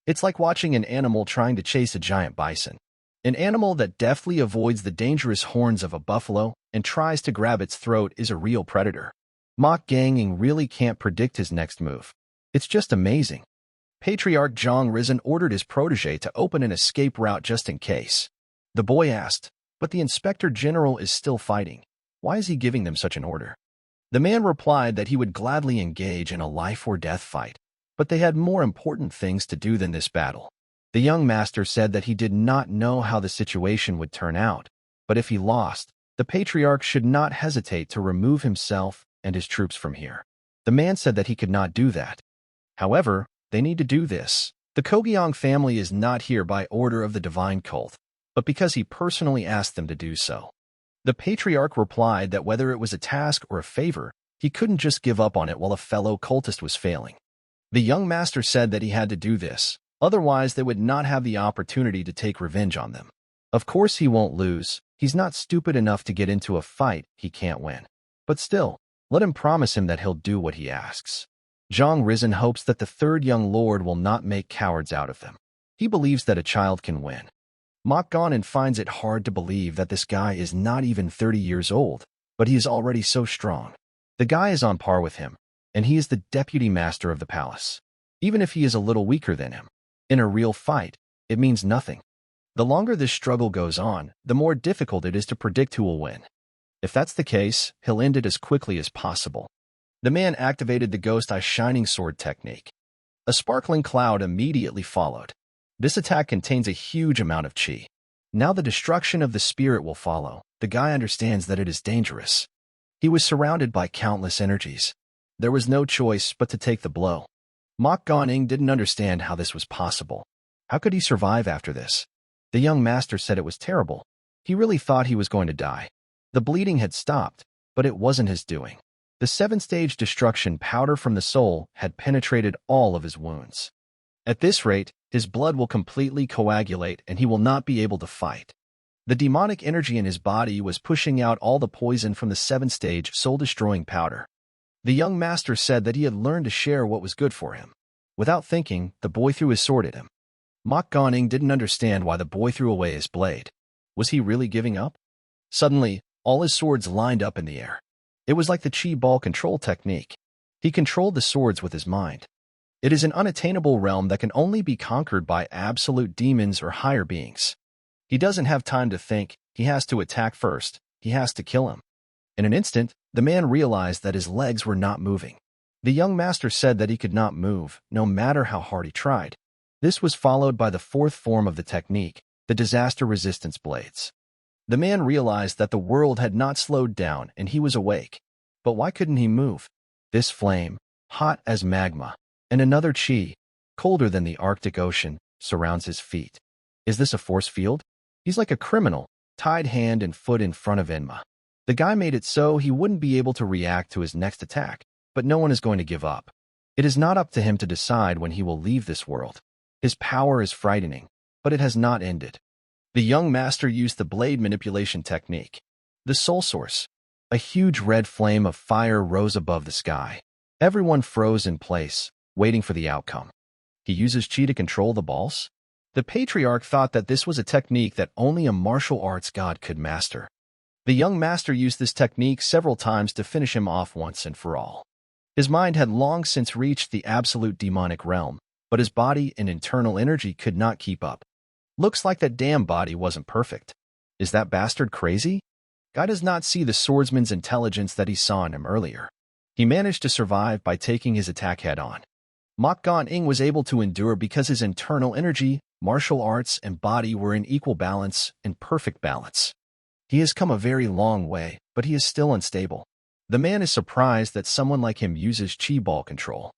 It's like watching an animal trying to chase a giant bison. An animal that deftly avoids the dangerous horns of a buffalo and tries to grab its throat is a real predator. Mok Gang really can't predict his next move. It's just amazing. Patriarch Zhang Rizan ordered his protege to open an escape route just in case. The boy asked, but the Inspector General is still fighting. Why is he giving them such an order? The man replied that he would gladly engage in a life-or-death fight, but they had more important things to do than this battle. The young master said that he did not know how the situation would turn out, but if he lost, the Patriarch should not hesitate to remove himself and his troops from here. The man said that he could not do that. However, they need to do this. The Kogyong family is not here by order of the divine cult, but because he personally asked them to do so. The Patriarch replied that whether it was a task or a favor, he couldn't just give up on it while a fellow cultist was failing. The young master said that he had to do this, otherwise they would not have the opportunity to take revenge on them. Of course he won't lose. He's not stupid enough to get into a fight he can't win. But still, let him promise him that he'll do what he asks. Zhang Rizan hopes that the third young lord will not make cowards out of them. He believes that a child can win. Mok Ganin finds it hard to believe that this guy is not even 30 years old, but he is already so strong. The guy is on par with him, and he is the deputy master of the palace. Even if he is a little weaker than him, in a real fight, it means nothing. The longer this struggle goes on, the more difficult it is to predict who will win. If that's the case, he'll end it as quickly as possible. The man activated the Ghost Eye Shining Sword technique. A sparkling cloud immediately followed. This attack contains a huge amount of chi. Now the destruction of the spirit will follow. The guy understands that it is dangerous. He was surrounded by countless energies. There was no choice but to take the blow. Mok Ganing didn't understand how this was possible. How could he survive after this? The young master said it was terrible. He really thought he was going to die. The bleeding had stopped, but it wasn't his doing. The 7-stage destruction powder from the soul had penetrated all of his wounds. At this rate, his blood will completely coagulate and he will not be able to fight. The demonic energy in his body was pushing out all the poison from the 7-stage soul-destroying powder. The young master said that he had learned to share what was good for him. Without thinking, the boy threw his sword at him. Mok Ganing didn't understand why the boy threw away his blade. Was he really giving up? Suddenly, all his swords lined up in the air. It was like the chi ball control technique. He controlled the swords with his mind. It is an unattainable realm that can only be conquered by absolute demons or higher beings. He doesn't have time to think. He has to attack first. He has to kill him. In an instant, the man realized that his legs were not moving. The young master said that he could not move, no matter how hard he tried. This was followed by the fourth form of the technique, the disaster resistance blades. The man realized that the world had not slowed down and he was awake. But why couldn't he move? This flame, hot as magma, and another chi, colder than the Arctic Ocean, surrounds his feet. Is this a force field? He's like a criminal, tied hand and foot in front of Enma. The guy made it so he wouldn't be able to react to his next attack, but no one is going to give up. It is not up to him to decide when he will leave this world. His power is frightening, but it has not ended. The young master used the blade manipulation technique. The soul source. A huge red flame of fire rose above the sky. Everyone froze in place, waiting for the outcome. He uses chi to control the balls? The Patriarch thought that this was a technique that only a martial arts god could master. The young master used this technique several times to finish him off once and for all. His mind had long since reached the absolute demonic realm, but his body and internal energy could not keep up. Looks like that damn body wasn't perfect. Is that bastard crazy? Guy does not see the swordsman's intelligence that he saw in him earlier. He managed to survive by taking his attack head-on. Mok Ganing was able to endure because his internal energy, martial arts, and body were in equal balance and perfect balance. He has come a very long way, but he is still unstable. The man is surprised that someone like him uses chi ball control.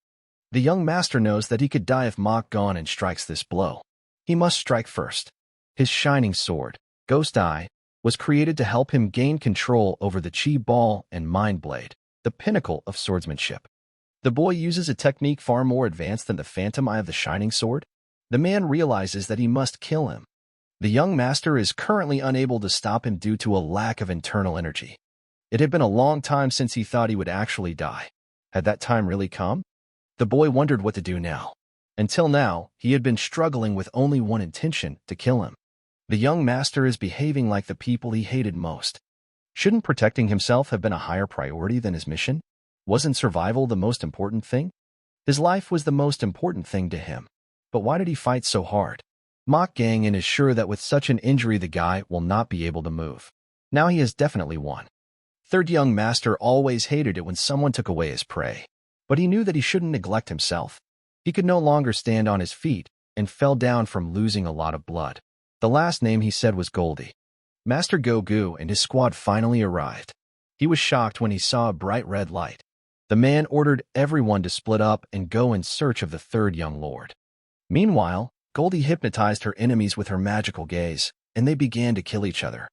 The young master knows that he could die if Mok Ganing strikes this blow. He must strike first. His shining sword, Ghost Eye, was created to help him gain control over the chi ball and mind blade, the pinnacle of swordsmanship. The boy uses a technique far more advanced than the phantom eye of the shining sword. The man realizes that he must kill him. The young master is currently unable to stop him due to a lack of internal energy. It had been a long time since he thought he would actually die. Had that time really come? The boy wondered what to do now. Until now, he had been struggling with only one intention, to kill him. The young master is behaving like the people he hated most. Shouldn't protecting himself have been a higher priority than his mission? Wasn't survival the most important thing? His life was the most important thing to him. But why did he fight so hard? Mock Gang is sure that with such an injury the guy will not be able to move. Now he has definitely won. Third young master always hated it when someone took away his prey. But he knew that he shouldn't neglect himself. He could no longer stand on his feet and fell down from losing a lot of blood. The last name he said was Goldie. Master Gogu and his squad finally arrived. He was shocked when he saw a bright red light. The man ordered everyone to split up and go in search of the third young lord. Meanwhile, Goldie hypnotized her enemies with her magical gaze, and they began to kill each other.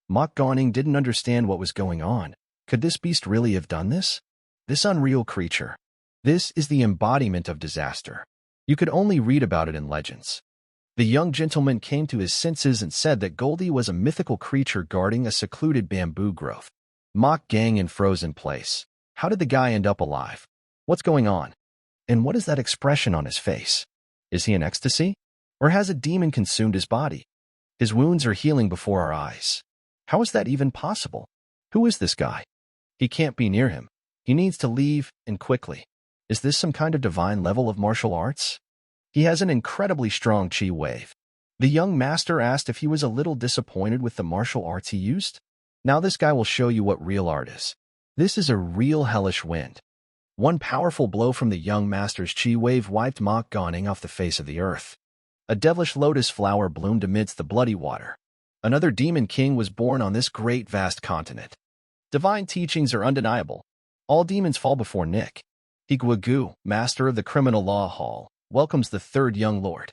Mock Gawning didn't understand what was going on. Could this beast really have done this? This unreal creature. This is the embodiment of disaster. You could only read about it in legends. The young gentleman came to his senses and said that Goldie was a mythical creature guarding a secluded bamboo grove. Mock Gang froze in place. How did the guy end up alive? What's going on? And what is that expression on his face? Is he in ecstasy? Or has a demon consumed his body? His wounds are healing before our eyes. How is that even possible? Who is this guy? He can't be near him. He needs to leave, and quickly. Is this some kind of divine level of martial arts? He has an incredibly strong chi wave. The young master asked if he was a little disappointed with the martial arts he used. Now this guy will show you what real art is. This is a real hellish wind. One powerful blow from the young master's chi wave wiped Mock Gawning off the face of the earth. A devilish lotus flower bloomed amidst the bloody water. Another demon king was born on this great vast continent. Divine teachings are undeniable. All demons fall before Nick. Higuagu, master of the criminal law hall, welcomes the third young lord.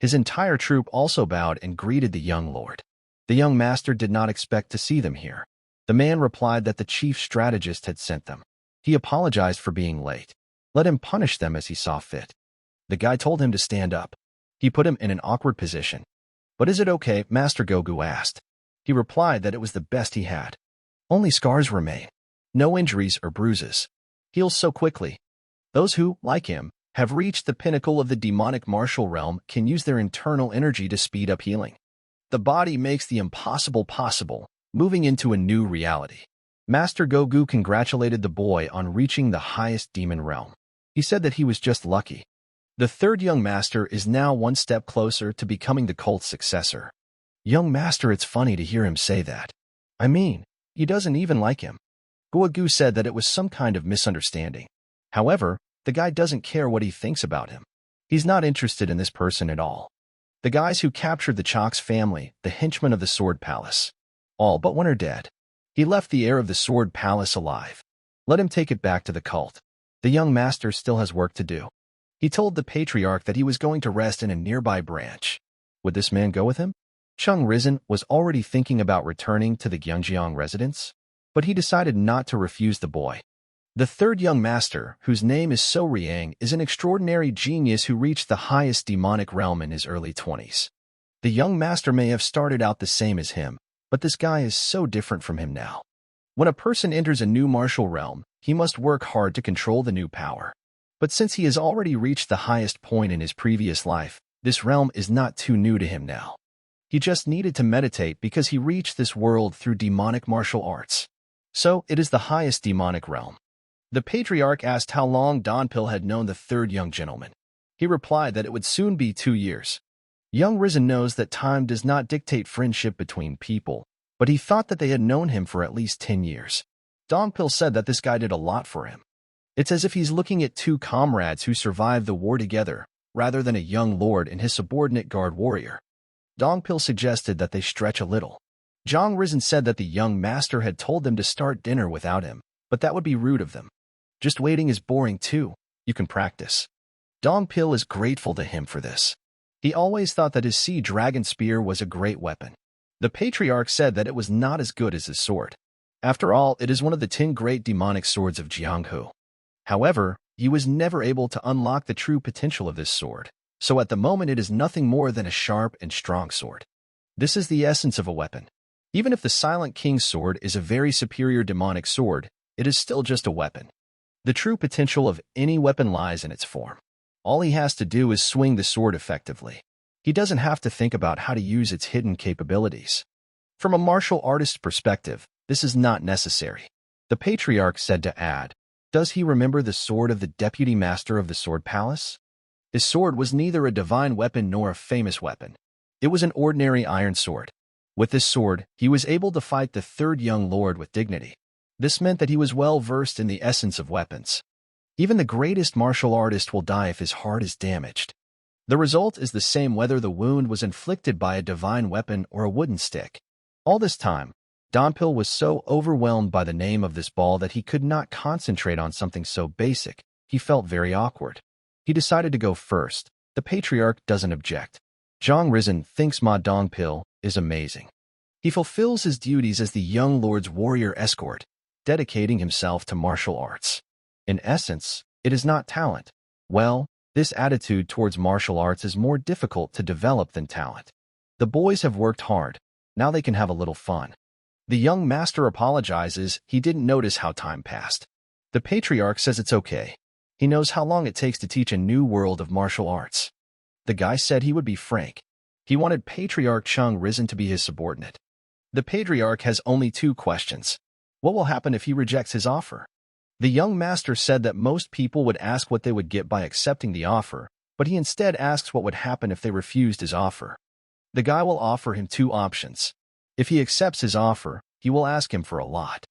His entire troop also bowed and greeted the young lord. The young master did not expect to see them here. The man replied that the chief strategist had sent them. He apologized for being late. Let him punish them as he saw fit. The guy told him to stand up. He put him in an awkward position. But is it okay? Master Gogu asked. He replied that it was the best he had. Only scars remain. No injuries or bruises. Heals so quickly. Those who, like him, have reached the pinnacle of the demonic martial realm can use their internal energy to speed up healing. The body makes the impossible possible, moving into a new reality. Master Gogu congratulated the boy on reaching the highest demon realm. He said that he was just lucky. The third young master is now one step closer to becoming the cult's successor. Young master, it's funny to hear him say that. I mean, he doesn't even like him. Gogu said that it was some kind of misunderstanding. However, the guy doesn't care what he thinks about him. He's not interested in this person at all. The guys who captured the Chalk's family, the henchmen of the Sword Palace. All but one are dead. He left the heir of the Sword Palace alive. Let him take it back to the cult. The young master still has work to do. He told the patriarch that he was going to rest in a nearby branch. Would this man go with him? Chung Risen was already thinking about returning to the Gyeongjiang residence, but he decided not to refuse the boy. The third young master, whose name is So Riang, is an extraordinary genius who reached the highest demonic realm in his early 20s. The young master may have started out the same as him, but this guy is so different from him now. When a person enters a new martial realm, he must work hard to control the new power. But since he has already reached the highest point in his previous life, this realm is not too new to him now. He just needed to meditate because he reached this world through demonic martial arts. So, it is the highest demonic realm. The patriarch asked how long Donpil had known the third young gentleman. He replied that it would soon be 2 years. Young Risen knows that time does not dictate friendship between people, but he thought that they had known him for at least 10 years. Donpil said that this guy did a lot for him. It's as if he's looking at two comrades who survived the war together, rather than a young lord and his subordinate guard warrior. Donpil suggested that they stretch a little. Jong Risen said that the young master had told them to start dinner without him, but that would be rude of them. Just waiting is boring too. You can practice. Donpil is grateful to him for this. He always thought that his sea dragon spear was a great weapon. The patriarch said that it was not as good as his sword. After all, it is one of the 10 great demonic swords of Jianghu. However, he was never able to unlock the true potential of this sword, so at the moment it is nothing more than a sharp and strong sword. This is the essence of a weapon. Even if the Silent King's sword is a very superior demonic sword, it is still just a weapon. The true potential of any weapon lies in its form. All he has to do is swing the sword effectively. He doesn't have to think about how to use its hidden capabilities. From a martial artist's perspective, this is not necessary. The patriarch said to add, does he remember the sword of the deputy master of the sword palace? His sword was neither a divine weapon nor a famous weapon. It was an ordinary iron sword. With this sword, he was able to fight the third young lord with dignity. This meant that he was well versed in the essence of weapons. Even the greatest martial artist will die if his heart is damaged. The result is the same whether the wound was inflicted by a divine weapon or a wooden stick. All this time, Donpil was so overwhelmed by the name of this ball that he could not concentrate on something so basic. He felt very awkward. He decided to go first. The patriarch doesn't object. Zhang Rizin thinks Ma Dongpil is amazing. He fulfills his duties as the young lord's warrior escort, dedicating himself to martial arts. In essence, it is not talent. Well, this attitude towards martial arts is more difficult to develop than talent. The boys have worked hard. Now they can have a little fun. The young master apologizes. He didn't notice how time passed. The patriarch says it's okay. He knows how long it takes to teach a new world of martial arts. The guy said he would be frank. He wanted Patriarch Zhang Rizin to be his subordinate. The patriarch has only 2 questions. What will happen if he rejects his offer? The young master said that most people would ask what they would get by accepting the offer, but he instead asks what would happen if they refused his offer. The guy will offer him 2 options. If he accepts his offer, he will ask him for a lot.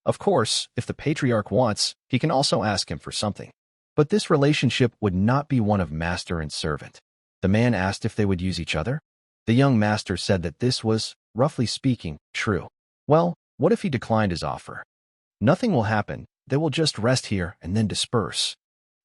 Of course, if the patriarch wants, he can also ask him for something. But this relationship would not be one of master and servant. The man asked if they would use each other. The young master said that this was, roughly speaking, true. Well, what if he declined his offer? Nothing will happen. They will just rest here and then disperse.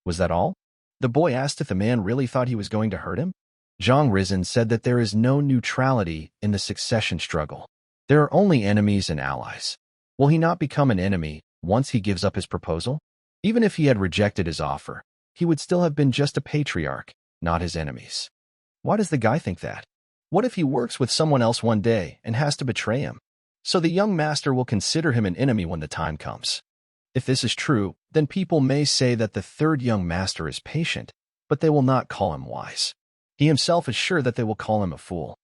Was that all? The boy asked if the man really thought he was going to hurt him. Zhang Rizin said that there is no neutrality in the succession struggle. There are only enemies and allies. Will he not become an enemy once he gives up his proposal? Even if he had rejected his offer, he would still have been just a patriarch, not his enemies. Why does the guy think that? What if he works with someone else one day and has to betray him? So the young master will consider him an enemy when the time comes. If this is true, then people may say that the third young master is patient, but they will not call him wise. He himself is sure that they will call him a fool.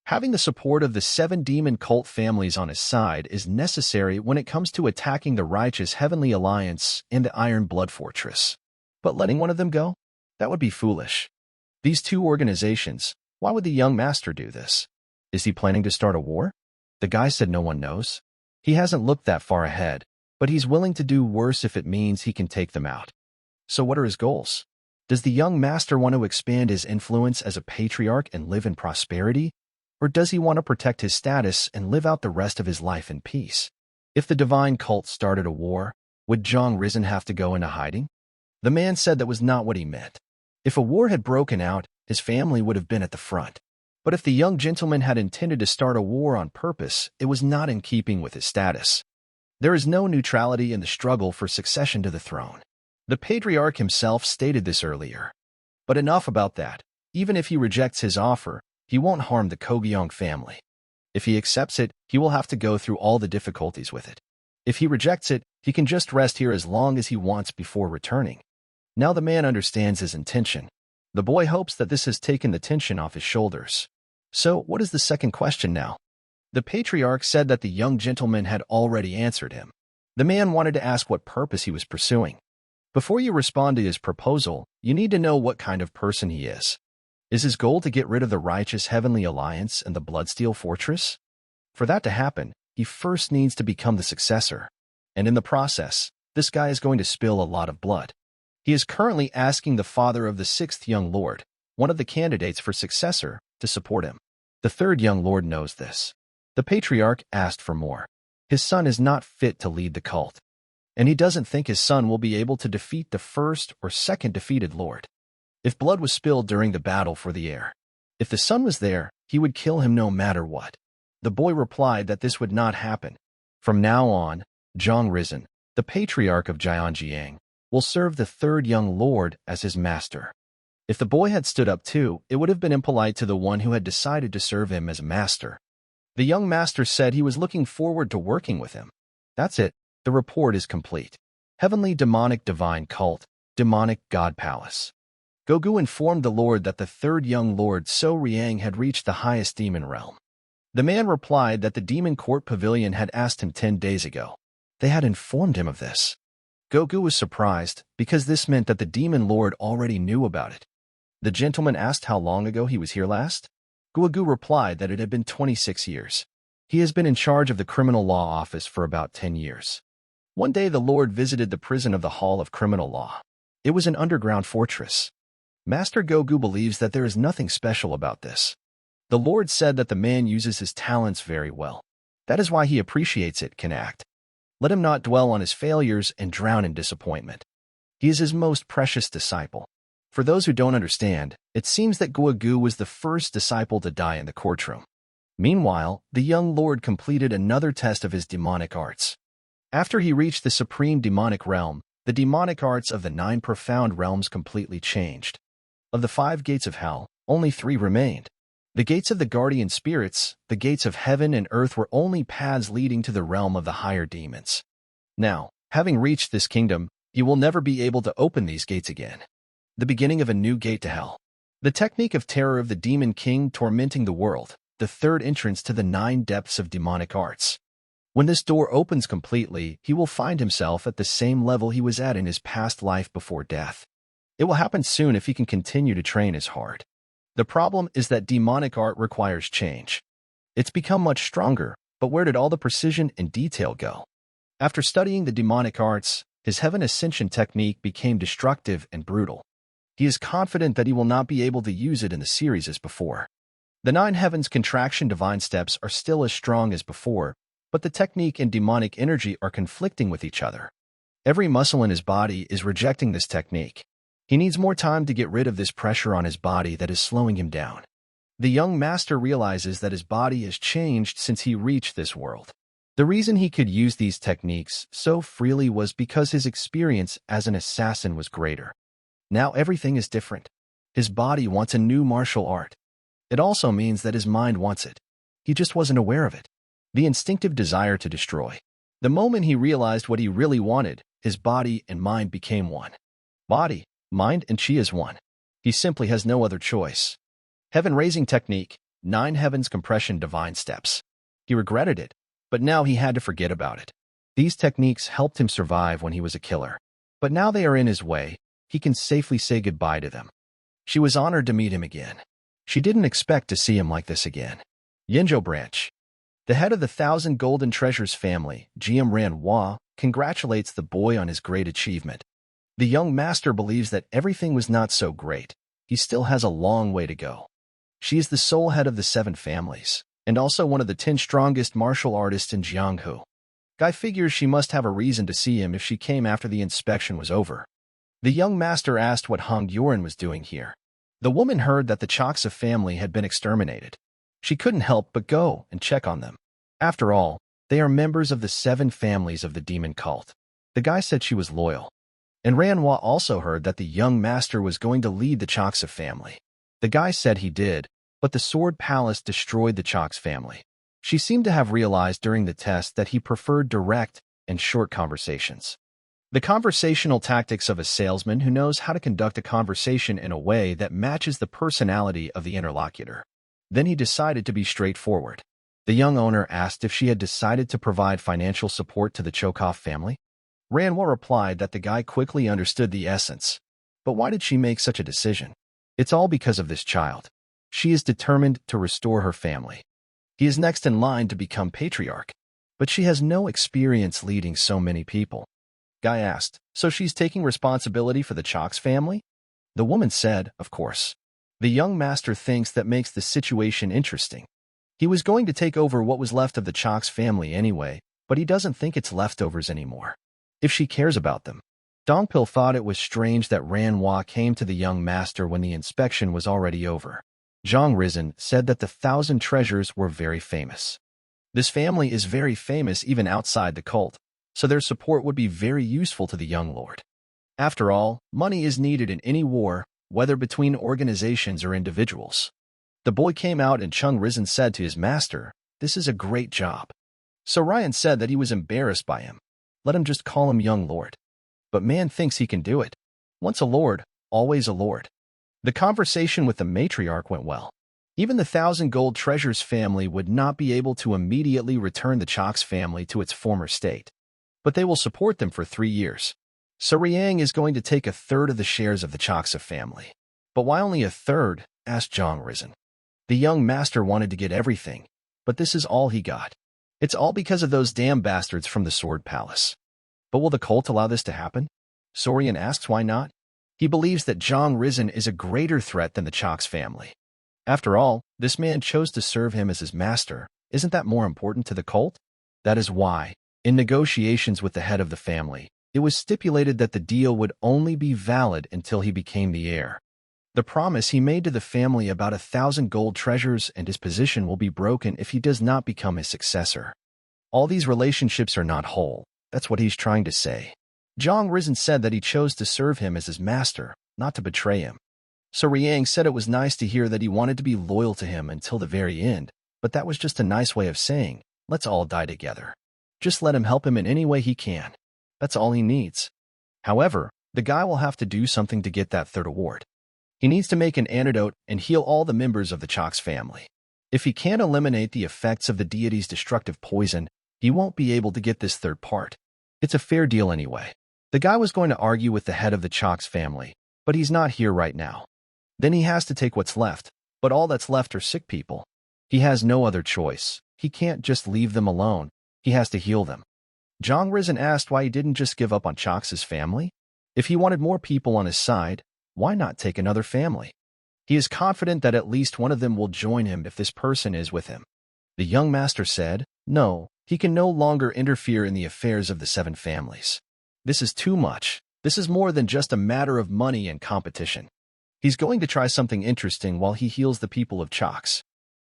Having the support of the 7 demon cult families on his side is necessary when it comes to attacking the righteous Heavenly Alliance and the Iron Blood Fortress. But letting one of them go? That would be foolish. These 2 organizations, why would the young master do this? Is he planning to start a war? The guy said no one knows. He hasn't looked that far ahead, but he's willing to do worse if it means he can take them out. So what are his goals? Does the young master want to expand his influence as a patriarch and live in prosperity? Or does he want to protect his status and live out the rest of his life in peace? If the divine cult started a war, would Zhang Rizin have to go into hiding? The man said that was not what he meant. If a war had broken out, his family would have been at the front. But if the young gentleman had intended to start a war on purpose, it was not in keeping with his status. There is no neutrality in the struggle for succession to the throne. The patriarch himself stated this earlier. But enough about that. Even if he rejects his offer, he won't harm the Kogyong family. If he accepts it, he will have to go through all the difficulties with it. If he rejects it, he can just rest here as long as he wants before returning. Now the man understands his intention. The boy hopes that this has taken the tension off his shoulders. So, what is the second question now? The patriarch said that the young gentleman had already answered him. The man wanted to ask what purpose he was pursuing. Before you respond to his proposal, you need to know what kind of person he is. Is his goal to get rid of the righteous Heavenly Alliance and the Bloodsteel Fortress? For that to happen, he first needs to become the successor. And in the process, this guy is going to spill a lot of blood. He is currently asking the father of the 6th young lord, one of the candidates for successor, to support him. The 3rd young lord knows this. The patriarch asked for more. His son is not fit to lead the cult. And he doesn't think his son will be able to defeat the 1st or 2nd defeated lord. If blood was spilled during the battle for the heir, if the son was there, he would kill him no matter what. The boy replied that this would not happen. From now on, Zhang Rizin, the patriarch of Jianjiang, will serve the 3rd young lord as his master. If the boy had stood up too, it would have been impolite to the one who had decided to serve him as a master. The young master said he was looking forward to working with him. That's it. The report is complete. Heavenly Demonic Divine Cult, Demonic God Palace. Gogu informed the Lord that the third young Lord So Riang had reached the highest demon realm. The man replied that the demon court pavilion had asked him 10 days ago. They had informed him of this. Gogu was surprised, because this meant that the demon lord already knew about it. The gentleman asked how long ago he was here last. Gogu replied that it had been 26 years. He has been in charge of the criminal law office for about 10 years. One day the Lord visited the prison of the Hall of Criminal Law. It was an underground fortress. Master Gogu believes that there is nothing special about this. The Lord said that the man uses his talents very well. That is why he appreciates it, can act. Let him not dwell on his failures and drown in disappointment. He is his most precious disciple. For those who don't understand, it seems that Gogu was the first disciple to die in the courtroom. Meanwhile, the young lord completed another test of his demonic arts. After he reached the supreme demonic realm, the demonic arts of the 9 profound realms completely changed. Of the 5 gates of hell, only 3 remained. The gates of the guardian spirits, the gates of heaven and earth were only paths leading to the realm of the higher demons. Now, having reached this kingdom, you will never be able to open these gates again. The beginning of a new gate to hell. The technique of terror of the demon king tormenting the world, the third entrance to the 9 depths of demonic arts. When this door opens completely, he will find himself at the same level he was at in his past life before death. It will happen soon if he can continue to train his heart. The problem is that demonic art requires change. It's become much stronger, but where did all the precision and detail go? After studying the demonic arts, his heaven ascension technique became destructive and brutal. He is confident that he will not be able to use it in the series as before. The 9 heavens contraction divine steps are still as strong as before, but the technique and demonic energy are conflicting with each other. Every muscle in his body is rejecting this technique. He needs more time to get rid of this pressure on his body that is slowing him down. The young master realizes that his body has changed since he reached this world. The reason he could use these techniques so freely was because his experience as an assassin was greater. Now everything is different. His body wants a new martial art. It also means that his mind wants it. He just wasn't aware of it. The instinctive desire to destroy. The moment he realized what he really wanted, his body and mind became one. Body, mind, and chi is one. He simply has no other choice. Heaven-raising technique, 9 heavens compression divine steps. He regretted it, but now he had to forget about it. These techniques helped him survive when he was a killer. But now they are in his way, he can safely say goodbye to them. She was honored to meet him again. She didn't expect to see him like this again. Yinzhou branch. The head of the 1,000 Golden Treasures family, Manhwa, congratulates the boy on his great achievement. The young master believes that everything was not so great. He still has a long way to go. She is the sole head of the 7 families, and also one of the 10 strongest martial artists in Jianghu. Guy figures she must have a reason to see him if she came after the inspection was over. The young master asked what Hong Yuan was doing here. The woman heard that the Chaksa family had been exterminated. She couldn't help but go and check on them. After all, they are members of the 7 families of the demon cult. The guy said she was loyal. And Ranhwa also heard that the young master was going to lead the Chaksa family. The guy said he did, but the Sword Palace destroyed the Chaks family. She seemed to have realized during the test that he preferred direct and short conversations. The conversational tactics of a salesman who knows how to conduct a conversation in a way that matches the personality of the interlocutor. Then he decided to be straightforward. The young owner asked if she had decided to provide financial support to the Chokov family. Ranhwa replied that the guy quickly understood the essence. But why did she make such a decision? It's all because of this child. She is determined to restore her family. He is next in line to become patriarch. But she has no experience leading so many people. Guy asked, so she's taking responsibility for the Chaks family? The woman said, of course. The young master thinks that makes the situation interesting. He was going to take over what was left of the Chaks family anyway, but he doesn't think it's leftovers anymore. If she cares about them. Dongpil thought it was strange that Ranhwa came to the young master when the inspection was already over. Zhang Rizan said that the 1,000 treasures were very famous. This family is very famous even outside the cult, so their support would be very useful to the young lord. After all, money is needed in any war, whether between organizations or individuals. The boy came out and Chung Rizan said to his master, "This is a great job." So Ryan said that he was embarrassed by him. Let him just call him young lord. But man thinks he can do it. Once a lord, always a lord. The conversation with the matriarch went well. Even the 1,000 gold treasures family would not be able to immediately return the Chok's family to its former state, but they will support them for 3 years. So Riang is going to take a third of the shares of the Choksa family. But why only a third? Asked Zhang Rizin. The young master wanted to get everything, but this is all he got. It's all because of those damn bastards from the Sword Palace. But will the cult allow this to happen? Sorian asks why not. He believes that Zhang Rizin is a greater threat than the Chok's family. After all, this man chose to serve him as his master. Isn't that more important to the cult? That is why, in negotiations with the head of the family, it was stipulated that the deal would only be valid until he became the heir. The promise he made to the family about 1,000 gold treasures and his position will be broken if he does not become his successor. All these relationships are not whole. That's what he's trying to say. Zhang Rizin said that he chose to serve him as his master, not to betray him. So Riang said it was nice to hear that he wanted to be loyal to him until the very end, but that was just a nice way of saying, let's all die together. Just let him help him in any way he can. That's all he needs. However, the guy will have to do something to get that third award. He needs to make an antidote and heal all the members of the Chok's family. If he can't eliminate the effects of the deity's destructive poison, he won't be able to get this third part. It's a fair deal anyway. The guy was going to argue with the head of the Chok's family, but he's not here right now. Then he has to take what's left, but all that's left are sick people. He has no other choice. He can't just leave them alone. He has to heal them. Zhang Rizin asked why he didn't just give up on Chok's family. If he wanted more people on his side, why not take another family? He is confident that at least one of them will join him if this person is with him. The young master said, no, he can no longer interfere in the affairs of the 7 families. This is too much. This is more than just a matter of money and competition. He's going to try something interesting while he heals the people of Chok's.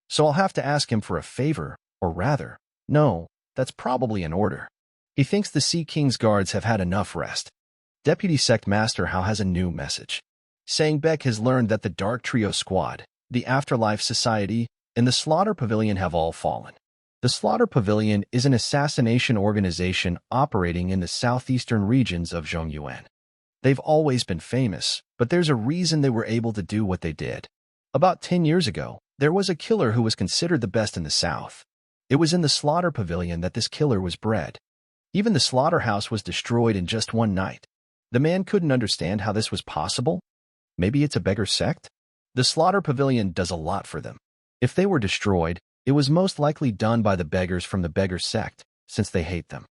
So I'll have to ask him for a favor, or rather, no, that's probably an order. He thinks the Sea King's guards have had enough rest. Deputy Sect Master Hao has a new message. Saying Beck has learned that the Dark Trio Squad, the Afterlife Society, and the Slaughter Pavilion have all fallen. The Slaughter Pavilion is an assassination organization operating in the southeastern regions of Zhongyuan. They've always been famous, but there's a reason they were able to do what they did. About 10 years ago, there was a killer who was considered the best in the south. It was in the Slaughter Pavilion that this killer was bred. Even the slaughterhouse was destroyed in just one night. The man couldn't understand how this was possible. Maybe it's a beggar sect? The Slaughter Pavilion does a lot for them. If they were destroyed, it was most likely done by the beggars from the beggar sect, since they hate them.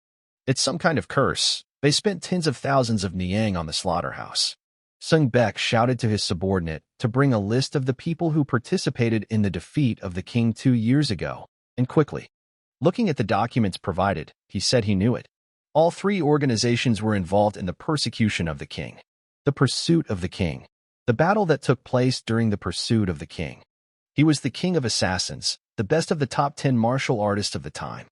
It's some kind of curse. They spent tens of thousands of niang on the slaughterhouse. Sung Beck shouted to his subordinate to bring a list of the people who participated in the defeat of the king 2 years ago, and quickly. Looking at the documents provided, he said he knew it. All 3 organizations were involved in the persecution of the king. The pursuit of the king. The battle that took place during the pursuit of the king. He was the king of assassins, the best of the top 10 martial artists of the time.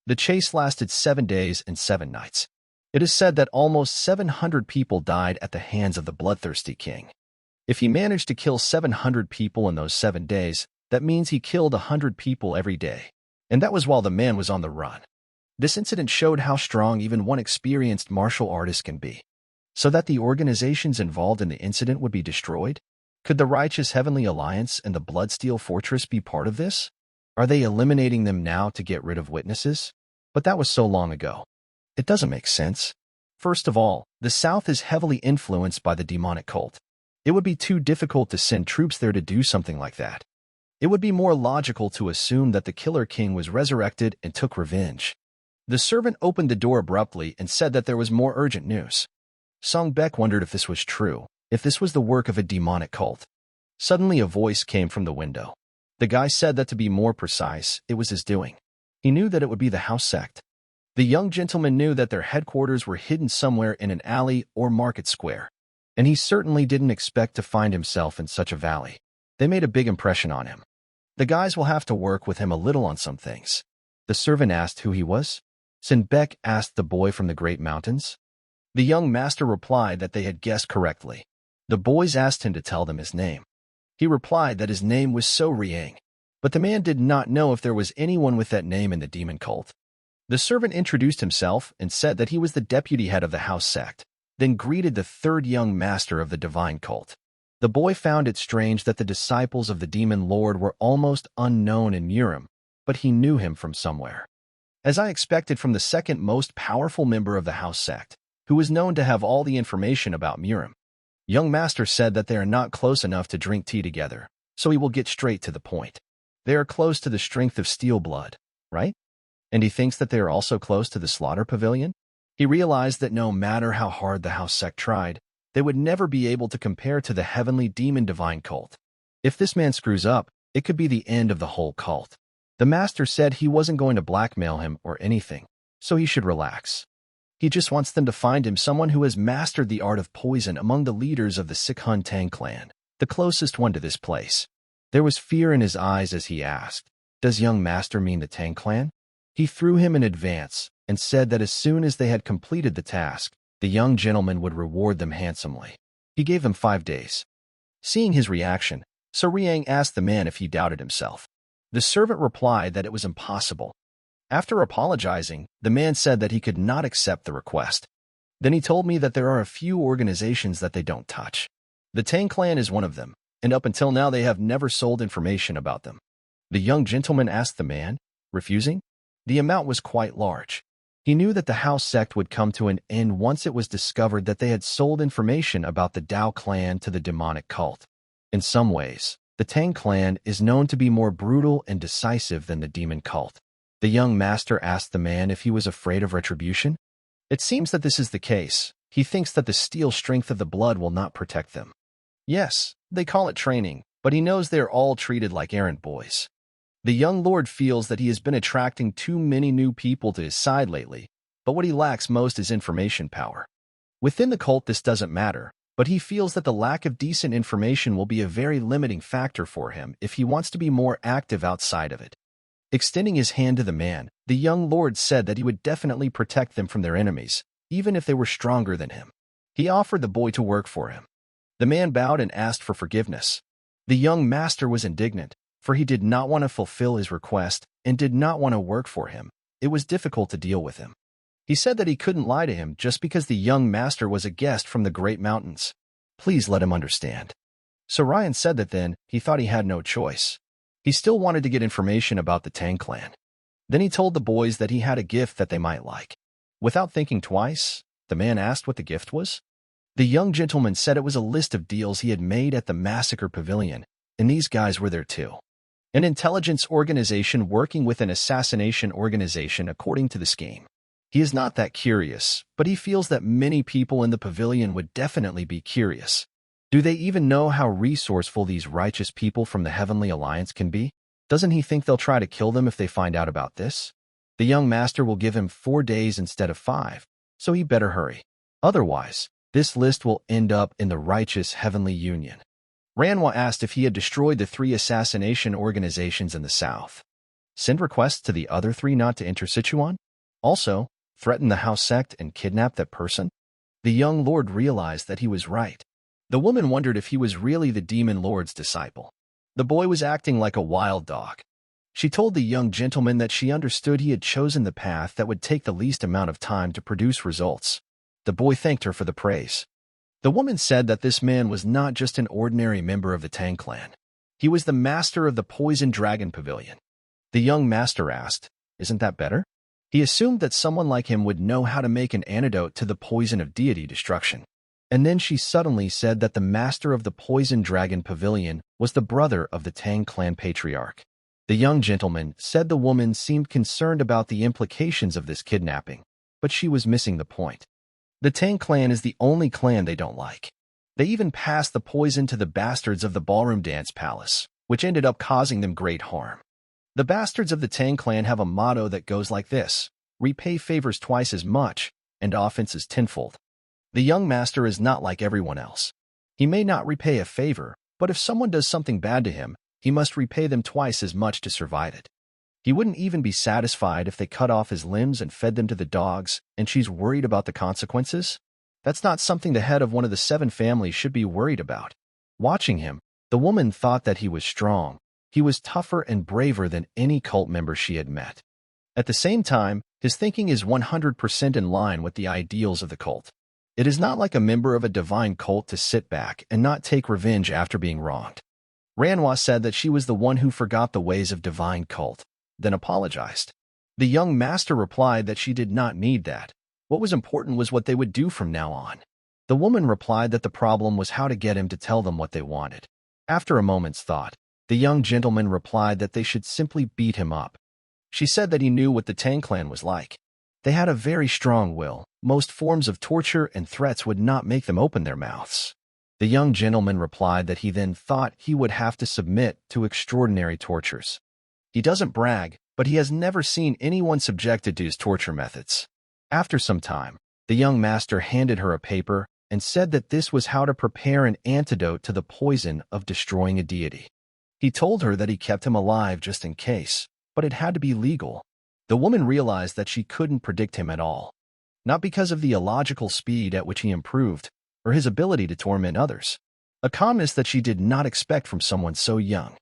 The chase lasted 7 days and 7 nights. It is said that almost 700 people died at the hands of the bloodthirsty king. If he managed to kill 700 people in those 7 days, that means he killed 100 people every day. And that was while the man was on the run. This incident showed how strong even one experienced martial artist can be. So that the organizations involved in the incident would be destroyed? Could the Righteous Heavenly Alliance and the Bloodsteel Fortress be part of this? Are they eliminating them now to get rid of witnesses? But that was so long ago. It doesn't make sense. First of all, the South is heavily influenced by the demonic cult. It would be too difficult to send troops there to do something like that. It would be more logical to assume that the Killer King was resurrected and took revenge. The servant opened the door abruptly and said that there was more urgent news. Song Beck wondered if this was true, if this was the work of a demonic cult. Suddenly a voice came from the window. The guy said that to be more precise, it was his doing. He knew that it would be the house sect. The young gentleman knew that their headquarters were hidden somewhere in an alley or market square, and he certainly didn't expect to find himself in such a valley. They made a big impression on him. The guys will have to work with him a little on some things. The servant asked who he was. Sin Beck asked the boy from the Great Mountains. The young master replied that they had guessed correctly. The boys asked him to tell them his name. He replied that his name was So Riang, but the man did not know if there was anyone with that name in the demon cult. The servant introduced himself and said that he was the deputy head of the house sect, then greeted the third young master of the divine cult. The boy found it strange that the disciples of the demon lord were almost unknown in Murim, but he knew him from somewhere. As I expected from the second most powerful member of the house sect, who was known to have all the information about Murim. Young Master said that they are not close enough to drink tea together, so he will get straight to the point. They are close to the strength of steel blood, right? And he thinks that they are also close to the slaughter pavilion? He realized that no matter how hard the house sect tried, they would never be able to compare to the heavenly demon divine cult. If this man screws up, it could be the end of the whole cult. The master said he wasn't going to blackmail him or anything, so he should relax. He just wants them to find him someone who has mastered the art of poison among the leaders of the Sikhun Tang clan, the closest one to this place. There was fear in his eyes as he asked, "Does young master mean the Tang clan?" He threw him in advance and said that as soon as they had completed the task, the young gentleman would reward them handsomely. He gave them 5 days. Seeing his reaction, Sariang asked the man if he doubted himself. The servant replied that it was impossible. After apologizing, the man said that he could not accept the request. Then he told me that there are a few organizations that they don't touch. The Tang clan is one of them, and up until now they have never sold information about them. The young gentleman asked the man, refusing. The amount was quite large. He knew that the house sect would come to an end once it was discovered that they had sold information about the Dao clan to the demonic cult. In some ways, the Tang clan is known to be more brutal and decisive than the demon cult. The young master asked the man if he was afraid of retribution. It seems that this is the case. He thinks that the steel strength of the blood will not protect them. Yes, they call it training, but he knows they are all treated like errant boys. The young lord feels that he has been attracting too many new people to his side lately, but what he lacks most is information power. Within the cult this doesn't matter, but he feels that the lack of decent information will be a very limiting factor for him if he wants to be more active outside of it. Extending his hand to the man, the young lord said that he would definitely protect them from their enemies, even if they were stronger than him. He offered the boy to work for him. The man bowed and asked for forgiveness. The young master was indignant, for he did not want to fulfill his request and did not want to work for him. It was difficult to deal with him. He said that he couldn't lie to him just because the young master was a guest from the great mountains. Please let him understand. So Ryan said that then he thought he had no choice. He still wanted to get information about the Tang clan. Then he told the boys that he had a gift that they might like. Without thinking twice, the man asked what the gift was. The young gentleman said it was a list of deals he had made at the massacre pavilion, and these guys were there too. An intelligence organization working with an assassination organization according to the scheme. He is not that curious, but he feels that many people in the pavilion would definitely be curious. Do they even know how resourceful these righteous people from the Heavenly Alliance can be? Doesn't he think they'll try to kill them if they find out about this? The young master will give him 4 days instead of 5, so he better hurry. Otherwise, this list will end up in the righteous Heavenly Union. Manhwa asked if he had destroyed the 3 assassination organizations in the south. Send requests to the other 3 not to enter Sichuan? Also, threaten the house sect and kidnap that person? The young lord realized that he was right. The woman wondered if he was really the demon lord's disciple. The boy was acting like a wild dog. She told the young gentleman that she understood he had chosen the path that would take the least amount of time to produce results. The boy thanked her for the praise. The woman said that this man was not just an ordinary member of the Tang clan. He was the master of the Poison Dragon Pavilion. The young master asked, "Isn't that better?" He assumed that someone like him would know how to make an antidote to the poison of deity destruction. And then she suddenly said that the master of the Poison Dragon Pavilion was the brother of the Tang clan patriarch. The young gentleman said the woman seemed concerned about the implications of this kidnapping, but she was missing the point. The Tang clan is the only clan they don't like. They even passed the poison to the bastards of the ballroom dance palace, which ended up causing them great harm. The bastards of the Tang clan have a motto that goes like this: repay favors twice as much, and offenses tenfold. The young master is not like everyone else. He may not repay a favor, but if someone does something bad to him, he must repay them twice as much to survive it. He wouldn't even be satisfied if they cut off his limbs and fed them to the dogs, and she's worried about the consequences? That's not something the head of one of the 7 families should be worried about. Watching him, the woman thought that he was strong. He was tougher and braver than any cult member she had met. At the same time, his thinking is 100% in line with the ideals of the cult. It is not like a member of a divine cult to sit back and not take revenge after being wronged. Manhwa said that she was the one who forgot the ways of divine cult, then apologized. The young master replied that she did not need that. What was important was what they would do from now on. The woman replied that the problem was how to get him to tell them what they wanted. After a moment's thought, the young gentleman replied that they should simply beat him up. She said that he knew what the Tang clan was like. They had a very strong will. Most forms of torture and threats would not make them open their mouths. The young gentleman replied that he then thought he would have to submit to extraordinary tortures. He doesn't brag, but he has never seen anyone subjected to his torture methods. After some time, the young master handed her a paper and said that this was how to prepare an antidote to the poison of destroying a deity. He told her that he kept him alive just in case, but it had to be legal. The woman realized that she couldn't predict him at all, not because of the illogical speed at which he improved or his ability to torment others, a calmness that she did not expect from someone so young.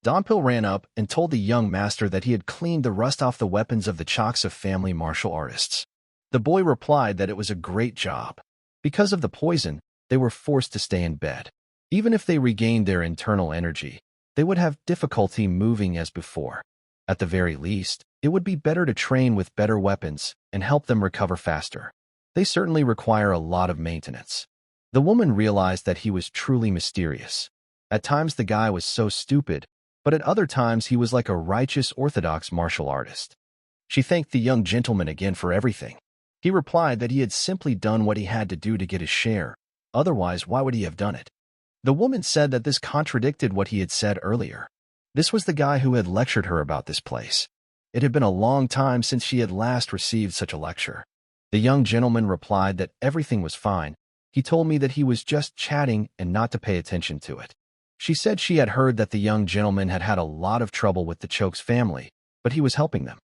Donpil ran up and told the young master that he had cleaned the rust off the weapons of the Choksa family martial artists. The boy replied that it was a great job. Because of the poison, they were forced to stay in bed. Even if they regained their internal energy, they would have difficulty moving as before. At the very least, it would be better to train with better weapons and help them recover faster. They certainly require a lot of maintenance. The woman realized that he was truly mysterious. At times the guy was so stupid, but at other times he was like a righteous orthodox martial artist. She thanked the young gentleman again for everything. He replied that he had simply done what he had to do to get his share, otherwise why would he have done it? The woman said that this contradicted what he had said earlier. This was the guy who had lectured her about this place. It had been a long time since she had last received such a lecture. The young gentleman replied that everything was fine. He told me that he was just chatting and not to pay attention to it. She said she had heard that the young gentleman had had a lot of trouble with the Chokes family, but he was helping them.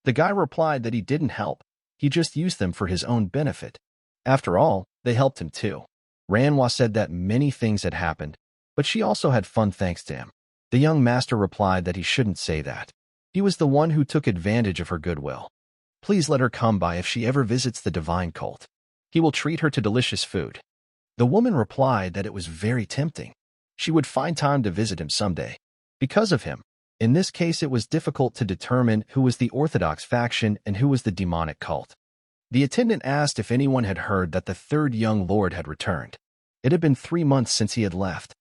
The guy replied that he didn't help. He just used them for his own benefit. After all, they helped him too. Manhwa said that many things had happened, but she also had fun thanks to him. The young master replied that he shouldn't say that. He was the one who took advantage of her goodwill. Please let her come by if she ever visits the divine cult. He will treat her to delicious food. The woman replied that it was very tempting. She would find time to visit him someday. Because of him, in this case it was difficult to determine who was the orthodox faction and who was the demonic cult. The attendant asked if anyone had heard that the third young lord had returned. It had been 3 months since he had left.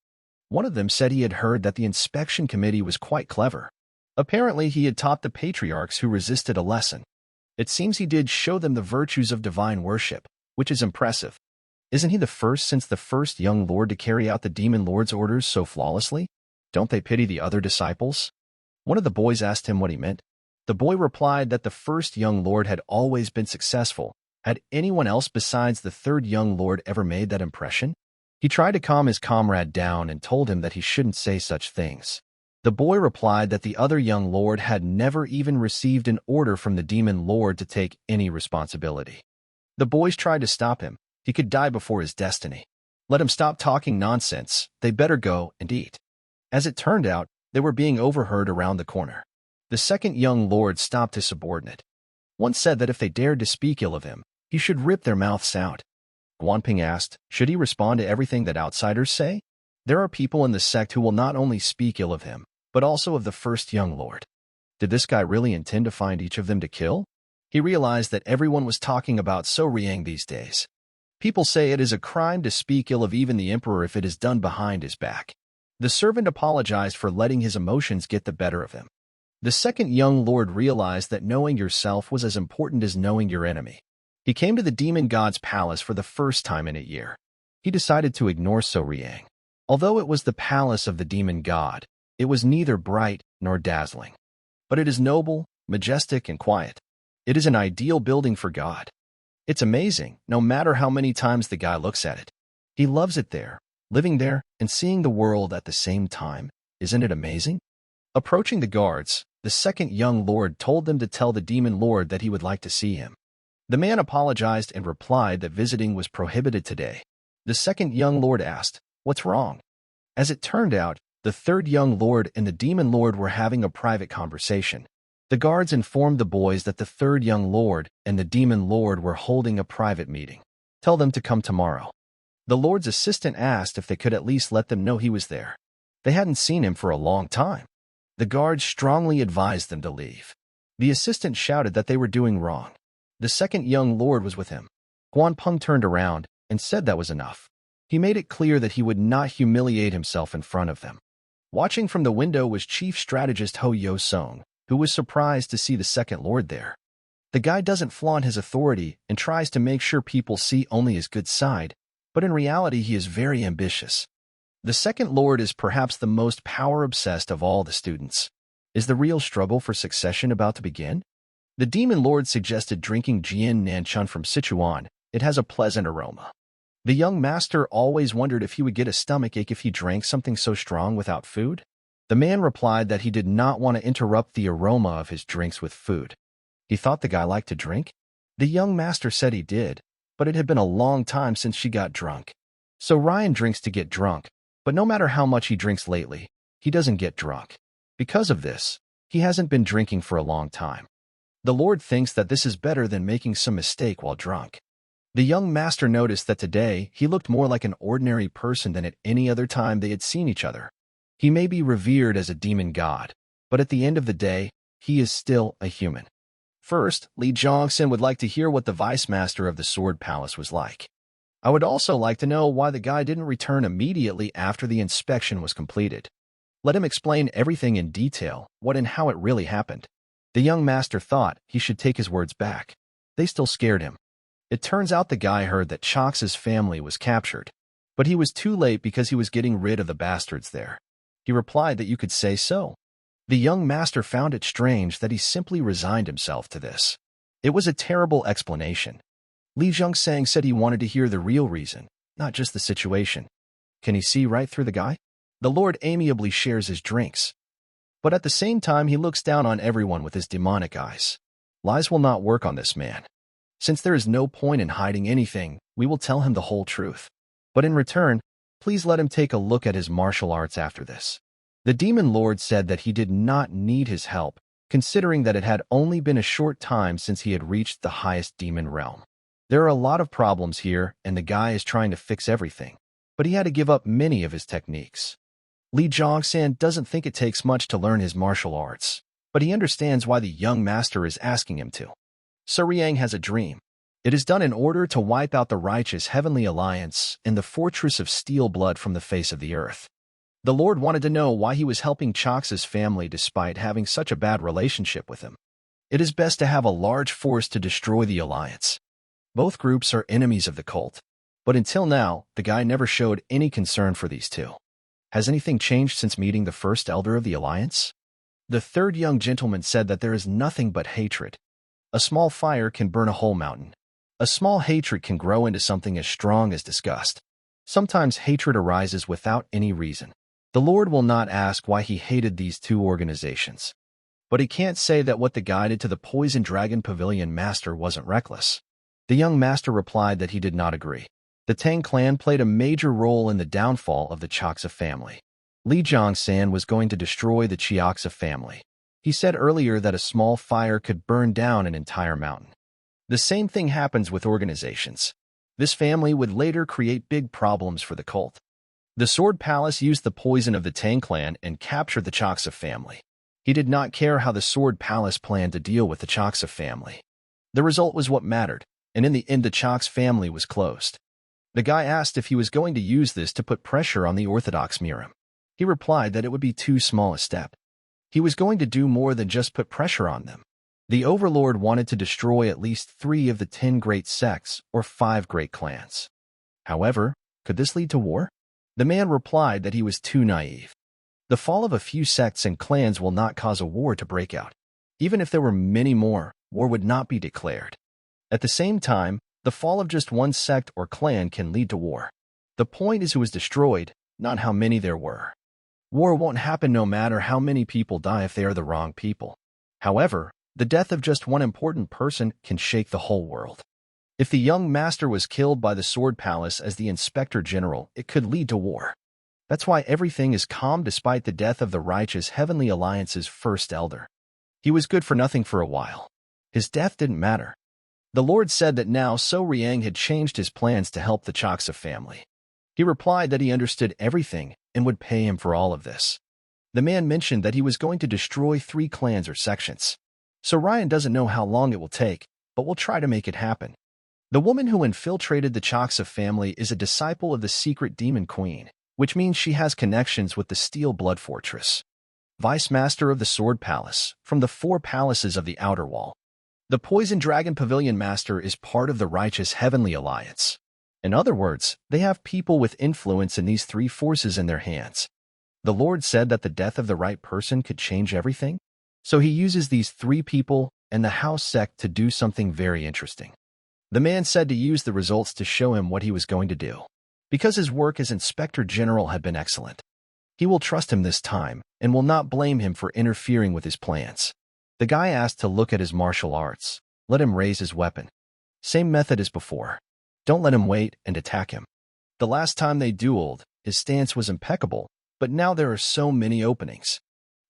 One of them said he had heard that the inspection committee was quite clever. Apparently he had taught the patriarchs who resisted a lesson. It seems he did show them the virtues of divine worship, which is impressive. Isn't he the first since the first young lord to carry out the demon lord's orders so flawlessly? Don't they pity the other disciples? One of the boys asked him what he meant. The boy replied that the first young lord had always been successful. Had anyone else besides the third young lord ever made that impression? He tried to calm his comrade down and told him that he shouldn't say such things. The boy replied that the other young lord had never even received an order from the demon lord to take any responsibility. The boys tried to stop him. He could die before his destiny. Let him stop talking nonsense. They better go and eat. As it turned out, they were being overheard around the corner. The second young lord stopped his subordinate. One said that if they dared to speak ill of him, he should rip their mouths out. Guanping asked, should he respond to everything that outsiders say? There are people in the sect who will not only speak ill of him, but also of the first young lord. Did this guy really intend to find each of them to kill? He realized that everyone was talking about So Riang these days. People say it is a crime to speak ill of even the emperor if it is done behind his back. The servant apologized for letting his emotions get the better of him. The second young lord realized that knowing yourself was as important as knowing your enemy. He came to the demon god's palace for the first time in a year. He decided to ignore So Riang. Although it was the palace of the demon god, it was neither bright nor dazzling. But it is noble, majestic, and quiet. It is an ideal building for God. It's amazing, no matter how many times the guy looks at it. He loves it there, living there, and seeing the world at the same time. Isn't it amazing? Approaching the guards, the second young lord told them to tell the demon lord that he would like to see him. The man apologized and replied that visiting was prohibited today. The second young lord asked, "What's wrong?" As it turned out, the third young lord and the demon lord were having a private conversation. The guards informed the boys that the third young lord and the demon lord were holding a private meeting. Tell them to come tomorrow. The Lord's assistant asked if they could at least let them know he was there. They hadn't seen him for a long time. The guards strongly advised them to leave. The assistant shouted that they were doing wrong. The second young lord was with him. Guan Peng turned around and said that was enough. He made it clear that he would not humiliate himself in front of them. Watching from the window was Chief Strategist Ho Yo Song, who was surprised to see the second lord there. The guy doesn't flaunt his authority and tries to make sure people see only his good side, but in reality he is very ambitious. The second lord is perhaps the most power-obsessed of all the students. Is the real struggle for succession about to begin? The demon lord suggested drinking Jian Nanchun from Sichuan. It has a pleasant aroma. The young master always wondered if he would get a stomachache if he drank something so strong without food. The man replied that he did not want to interrupt the aroma of his drinks with food. He thought the guy liked to drink. The young master said he did, but it had been a long time since she got drunk. So Ryan drinks to get drunk, but no matter how much he drinks lately, he doesn't get drunk. Because of this, he hasn't been drinking for a long time. The Lord thinks that this is better than making some mistake while drunk. The young master noticed that today he looked more like an ordinary person than at any other time they had seen each other. He may be revered as a demon god, but at the end of the day, he is still a human. First, Li Zhongxin would like to hear what the vice master of the Sword Palace was like. I would also like to know why the guy didn't return immediately after the inspection was completed. Let him explain everything in detail, what and how it really happened. The young master thought he should take his words back. They still scared him. It turns out the guy heard that Chox's family was captured, but he was too late because he was getting rid of the bastards there. He replied that you could say so. The young master found it strange that he simply resigned himself to this. It was a terrible explanation. Li Zhongsang said he wanted to hear the real reason, not just the situation. Can he see right through the guy? The Lord amiably shares his drinks. But at the same time, he looks down on everyone with his demonic eyes. Lies will not work on this man. Since there is no point in hiding anything, we will tell him the whole truth. But in return, please let him take a look at his martial arts after this. The demon lord said that he did not need his help, considering that it had only been a short time since he had reached the highest demon realm. There are a lot of problems here, and the guy is trying to fix everything, but he had to give up many of his techniques. Li Zhongxan doesn't think it takes much to learn his martial arts, but he understands why the young master is asking him to. Suriang has a dream. It is done in order to wipe out the righteous heavenly alliance and the fortress of steel blood from the face of the earth. The Lord wanted to know why he was helping Chox's family despite having such a bad relationship with him. It is best to have a large force to destroy the alliance. Both groups are enemies of the cult, but until now, the guy never showed any concern for these two. Has anything changed since meeting the first elder of the alliance? The third young gentleman said that there is nothing but hatred. A small fire can burn a whole mountain. A small hatred can grow into something as strong as disgust. Sometimes hatred arises without any reason. The Lord will not ask why he hated these two organizations. But he can't say that what the guy did to the Poison Dragon Pavilion master wasn't reckless. The young master replied that he did not agree. The Tang clan played a major role in the downfall of the Choxa family. Li Zhongsan was going to destroy the Chiaxa family. He said earlier that a small fire could burn down an entire mountain. The same thing happens with organizations. This family would later create big problems for the cult. The Sword Palace used the poison of the Tang clan and captured the Choxa family. He did not care how the Sword Palace planned to deal with the Choxa family. The result was what mattered, and in the end the Chox family was closed. The guy asked if he was going to use this to put pressure on the Orthodox Miram. He replied that it would be too small a step. He was going to do more than just put pressure on them. The Overlord wanted to destroy at least 3 of the 10 great sects or 5 great clans. However, could this lead to war? The man replied that he was too naive. The fall of a few sects and clans will not cause a war to break out. Even if there were many more, war would not be declared. At the same time, the fall of just one sect or clan can lead to war. The point is who was destroyed, not how many there were. War won't happen no matter how many people die if they are the wrong people. However, the death of just one important person can shake the whole world. If the young master was killed by the Sword Palace as the Inspector General, it could lead to war. That's why everything is calm despite the death of the righteous Heavenly Alliance's first elder. He was good for nothing for a while. His death didn't matter. The Lord said that now So Riang had changed his plans to help the Chaksa family. He replied that he understood everything and would pay him for all of this. The man mentioned that he was going to destroy 3 clans or sections. So Ryan doesn't know how long it will take, but will try to make it happen. The woman who infiltrated the Chaksa family is a disciple of the secret demon queen, which means she has connections with the Steel Blood Fortress. Vice Master of the Sword Palace, from the 4 palaces of the Outer Wall. The Poison Dragon Pavilion Master is part of the Righteous Heavenly Alliance. In other words, they have people with influence in these 3 forces in their hands. The Lord said that the death of the right person could change everything. So he uses these 3 people and the house sect to do something very interesting. The man said to use the results to show him what he was going to do. Because his work as Inspector General had been excellent, he will trust him this time and will not blame him for interfering with his plans. The guy asked to look at his martial arts. Let him raise his weapon. Same method as before. Don't let him wait and attack him. The last time they dueled, his stance was impeccable, but now there are so many openings.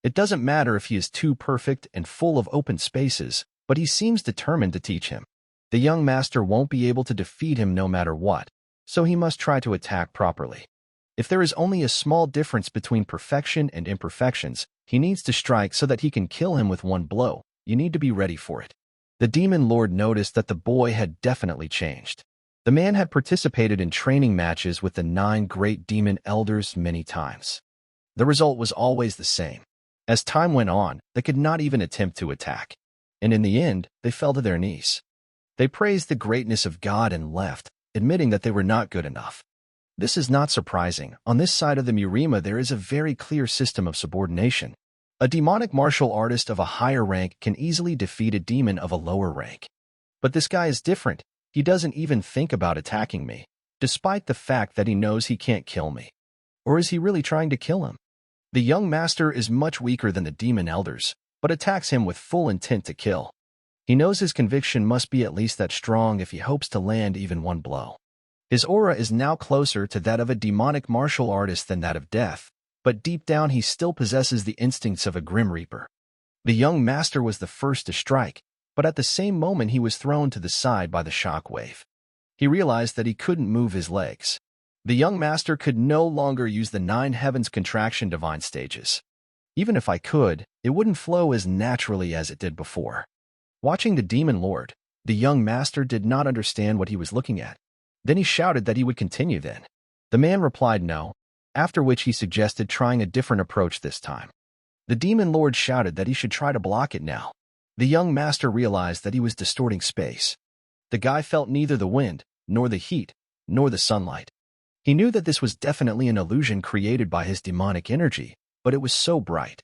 It doesn't matter if he is too perfect and full of open spaces, but he seems determined to teach him. The young master won't be able to defeat him no matter what, so he must try to attack properly. If there is only a small difference between perfection and imperfections, he needs to strike so that he can kill him with one blow. You need to be ready for it. The demon lord noticed that the boy had definitely changed. The man had participated in training matches with the 9 great demon elders many times. The result was always the same. As time went on, they could not even attempt to attack. And in the end, they fell to their knees. They praised the greatness of God and left, admitting that they were not good enough. This is not surprising. On this side of the Murima there is a very clear system of subordination. A demonic martial artist of a higher rank can easily defeat a demon of a lower rank. But this guy is different. He doesn't even think about attacking me, despite the fact that he knows he can't kill me. Or is he really trying to kill him? The young master is much weaker than the demon elders, but attacks him with full intent to kill. He knows his conviction must be at least that strong if he hopes to land even one blow. His aura is now closer to that of a demonic martial artist than that of death, but deep down he still possesses the instincts of a Grim Reaper. The young master was the first to strike, but at the same moment he was thrown to the side by the shock wave. He realized that he couldn't move his legs. The young master could no longer use the 9 heavens contraction divine stages. Even if I could, it wouldn't flow as naturally as it did before. Watching the demon lord, the young master did not understand what he was looking at. Then he shouted that he would continue then. The man replied no, after which he suggested trying a different approach this time. The demon lord shouted that he should try to block it now. The young master realized that he was distorting space. The guy felt neither the wind, nor the heat, nor the sunlight. He knew that this was definitely an illusion created by his demonic energy, but it was so bright.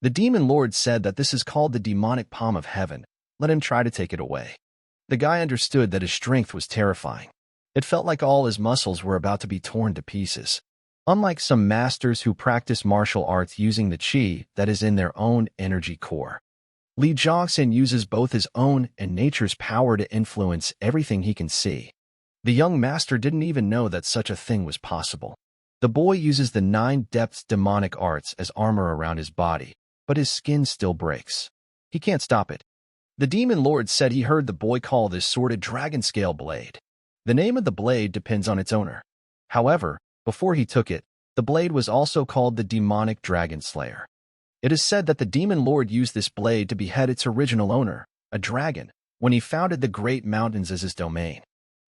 The demon lord said that this is called the demonic palm of heaven. Let him try to take it away. The guy understood that his strength was terrifying. It felt like all his muscles were about to be torn to pieces. Unlike some masters who practice martial arts using the chi that is in their own energy core, Li Jiaxin uses both his own and nature's power to influence everything he can see. The young master didn't even know that such a thing was possible. The boy uses the 9 depths demonic arts as armor around his body, but his skin still breaks. He can't stop it. The demon lord said he heard the boy call this sword a dragon scale blade. The name of the blade depends on its owner. However, before he took it, the blade was also called the demonic dragon slayer. It is said that the demon lord used this blade to behead its original owner, a dragon, when he founded the Great Mountains as his domain.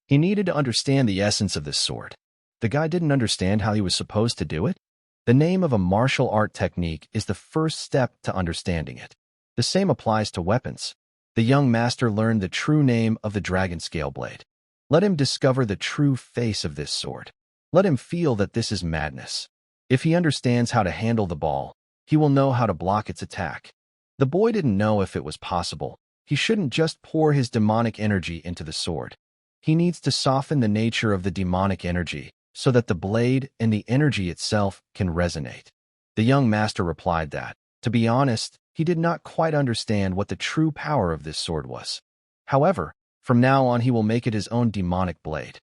He needed to understand the essence of this sword. The guy didn't understand how he was supposed to do it. The name of a martial art technique is the first step to understanding it. The same applies to weapons. The young master learned the true name of the dragon scale blade. Let him discover the true face of this sword. Let him feel that this is madness. If he understands how to handle the ball, he will know how to block its attack. The boy didn't know if it was possible. He shouldn't just pour his demonic energy into the sword. He needs to soften the nature of the demonic energy so that the blade and the energy itself can resonate. The young master replied that, to be honest, he did not quite understand what the true power of this sword was. However, from now on he will make it his own demonic blade.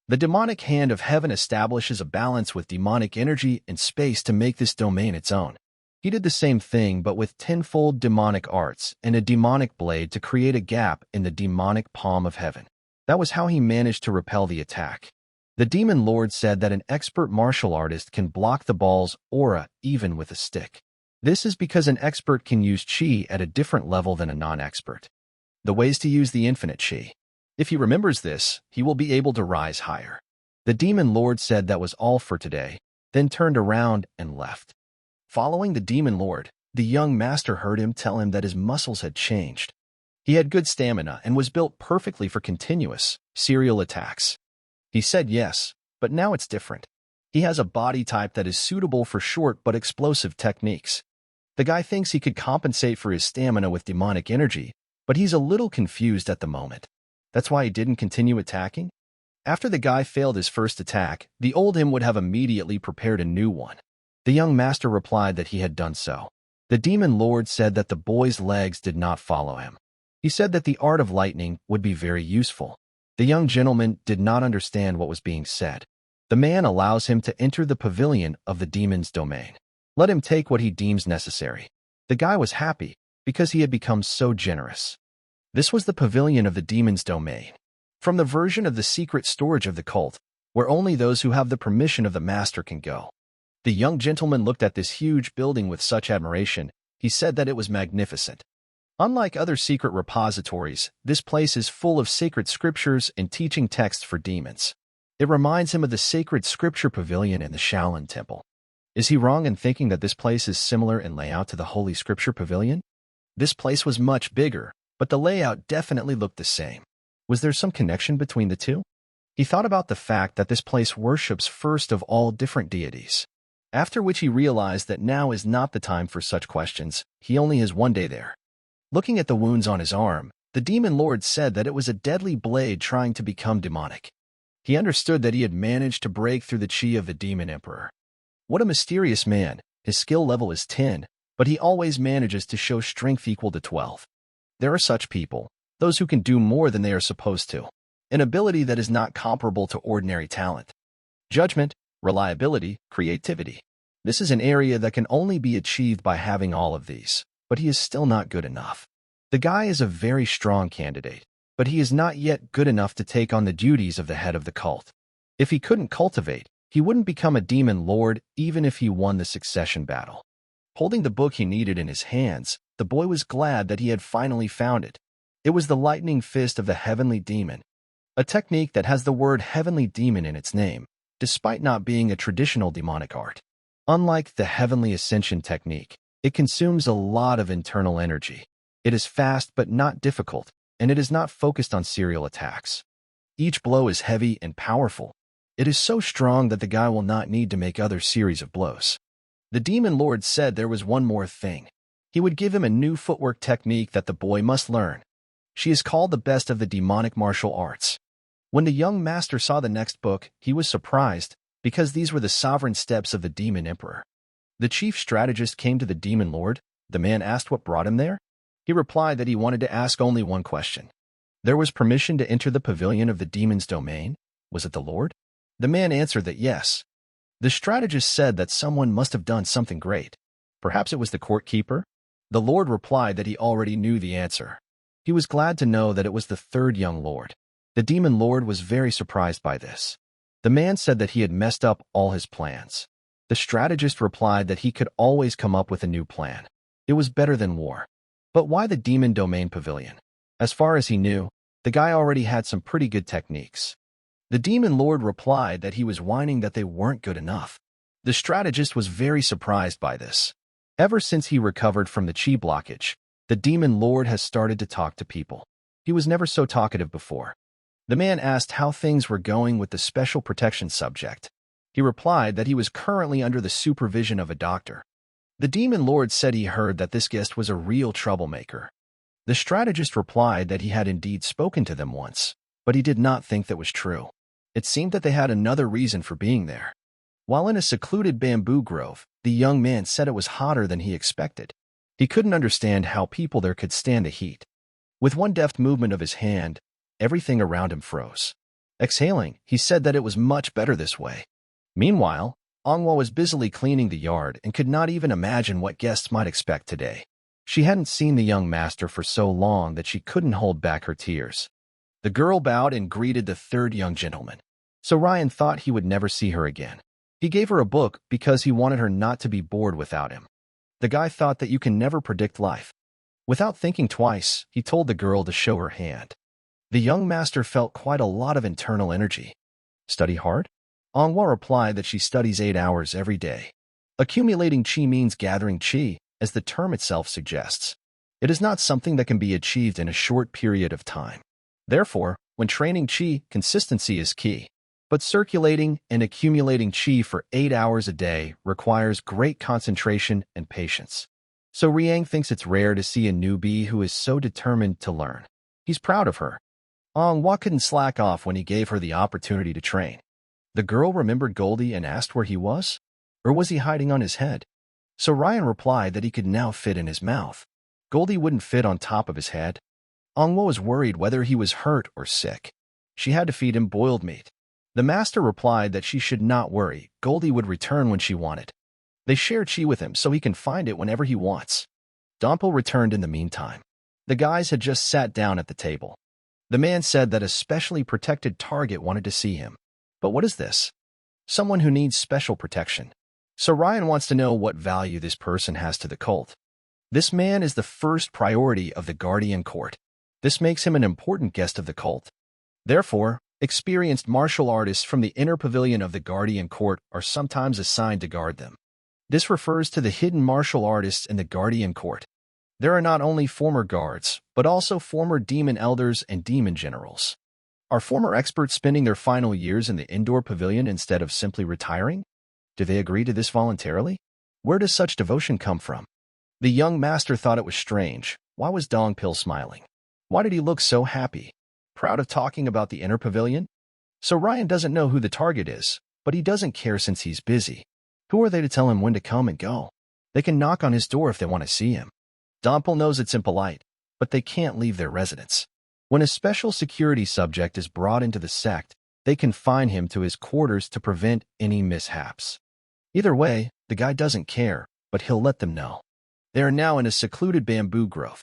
The demonic hand of heaven establishes a balance with demonic energy and space to make this domain its own. He did the same thing but with tenfold demonic arts and a demonic blade to create a gap in the demonic palm of heaven. That was how he managed to repel the attack. The demon lord said that an expert martial artist can block the ball's aura even with a stick. This is because an expert can use chi at a different level than a non-expert. The ways to use the infinite chi. If he remembers this, he will be able to rise higher. The demon lord said that was all for today, then turned around and left. Following the demon lord, the young master heard him tell him that his muscles had changed. He had good stamina and was built perfectly for continuous, serial attacks. He said yes, but now it's different. He has a body type that is suitable for short but explosive techniques. The guy thinks he could compensate for his stamina with demonic energy, but he's a little confused at the moment. That's why he didn't continue attacking? After the guy failed his first attack, the old him would have immediately prepared a new one. The young master replied that he had done so. The demon lord said that the boy's legs did not follow him. He said that the art of lightning would be very useful. The young gentleman did not understand what was being said. The man allows him to enter the pavilion of the demon's domain. Let him take what he deems necessary. The guy was happy because he had become so generous. This was the pavilion of the demon's domain. From the version of the secret storage of the cult, where only those who have the permission of the master can go. The young gentleman looked at this huge building with such admiration. He said that it was magnificent. Unlike other secret repositories, this place is full of sacred scriptures and teaching texts for demons. It reminds him of the sacred scripture pavilion in the Shaolin Temple. Is he wrong in thinking that this place is similar in layout to the Holy Scripture Pavilion? This place was much bigger, but the layout definitely looked the same. Was there some connection between the two? He thought about the fact that this place worships first of all different deities. After which he realized that now is not the time for such questions. He only has one day there. Looking at the wounds on his arm, the demon lord said that it was a deadly blade trying to become demonic. He understood that he had managed to break through the chi of the demon emperor. What a mysterious man. His skill level is 10, but he always manages to show strength equal to 12. There are such people, those who can do more than they are supposed to, an ability that is not comparable to ordinary talent. Judgment, reliability, creativity. This is an area that can only be achieved by having all of these, but he is still not good enough. The guy is a very strong candidate, but he is not yet good enough to take on the duties of the head of the cult. If he couldn't cultivate, he wouldn't become a demon lord even if he won the succession battle. Holding the book he needed in his hands, the boy was glad that he had finally found it. It was the lightning fist of the heavenly demon, a technique that has the word heavenly demon in its name, despite not being a traditional demonic art. Unlike the heavenly ascension technique, it consumes a lot of internal energy. It is fast but not difficult, and it is not focused on serial attacks. Each blow is heavy and powerful. It is so strong that the guy will not need to make other series of blows. The demon lord said there was one more thing. He would give him a new footwork technique that the boy must learn. She is called the best of the demonic martial arts. When the young master saw the next book, he was surprised, because these were the sovereign steps of the demon emperor. The chief strategist came to the demon lord. The man asked what brought him there. He replied that he wanted to ask only one question. There was permission to enter the pavilion of the demon's domain. Was it the lord? The man answered that yes. The strategist said that someone must have done something great. Perhaps it was the court keeper? The lord replied that he already knew the answer. He was glad to know that it was the third young lord. The demon lord was very surprised by this. The man said that he had messed up all his plans. The strategist replied that he could always come up with a new plan. It was better than war. But why the demon domain pavilion? As far as he knew, the guy already had some pretty good techniques. The demon lord replied that he was whining that they weren't good enough. The strategist was very surprised by this. Ever since he recovered from the chi blockage, the demon lord has started to talk to people. He was never so talkative before. The man asked how things were going with the special protection subject. He replied that he was currently under the supervision of a doctor. The demon lord said he heard that this guest was a real troublemaker. The strategist replied that he had indeed spoken to them once, but he did not think that was true. It seemed that they had another reason for being there. While in a secluded bamboo grove, the young man said it was hotter than he expected. He couldn't understand how people there could stand the heat. With one deft movement of his hand, everything around him froze. Exhaling, he said that it was much better this way. Meanwhile, Onghwa was busily cleaning the yard and could not even imagine what guests might expect today. She hadn't seen the young master for so long that she couldn't hold back her tears. The girl bowed and greeted the third young gentleman. So Ryan thought he would never see her again. He gave her a book because he wanted her not to be bored without him. The guy thought that you can never predict life. Without thinking twice, he told the girl to show her hand. The young master felt quite a lot of internal energy. Study hard? Onghwa replied that she studies 8 hours every day. Accumulating chi means gathering chi, as the term itself suggests. It is not something that can be achieved in a short period of time. Therefore, when training chi, consistency is key. But circulating and accumulating chi for 8 hours a day requires great concentration and patience. So Riang thinks it's rare to see a newbie who is so determined to learn. He's proud of her. Onghwa couldn't slack off when he gave her the opportunity to train. The girl remembered Goldie and asked where he was? Or was he hiding on his head? So Ryan replied that he could now fit in his mouth. Goldie wouldn't fit on top of his head. Onghwa was worried whether he was hurt or sick. She had to feed him boiled meat. The master replied that she should not worry. Goldie would return when she wanted. They shared chi with him so he can find it whenever he wants. Dompel returned in the meantime. The guys had just sat down at the table. The man said that a specially protected target wanted to see him. But what is this? Someone who needs special protection. So Ryan wants to know what value this person has to the cult. This man is the first priority of the Guardian Court. This makes him an important guest of the cult. Therefore, experienced martial artists from the inner pavilion of the Guardian Court are sometimes assigned to guard them. This refers to the hidden martial artists in the Guardian Court. There are not only former guards, but also former demon elders and demon generals. Are former experts spending their final years in the indoor pavilion instead of simply retiring? Do they agree to this voluntarily? Where does such devotion come from? The young master thought it was strange. Why was Dongpil smiling? Why did he look so happy? Proud of talking about the inner pavilion? So Ryan doesn't know who the target is, but he doesn't care since he's busy. Who are they to tell him when to come and go? They can knock on his door if they want to see him. Dompel knows it's impolite, but they can't leave their residence. When a special security subject is brought into the sect, they confine him to his quarters to prevent any mishaps. Either way, the guy doesn't care, but he'll let them know. They are now in a secluded bamboo grove.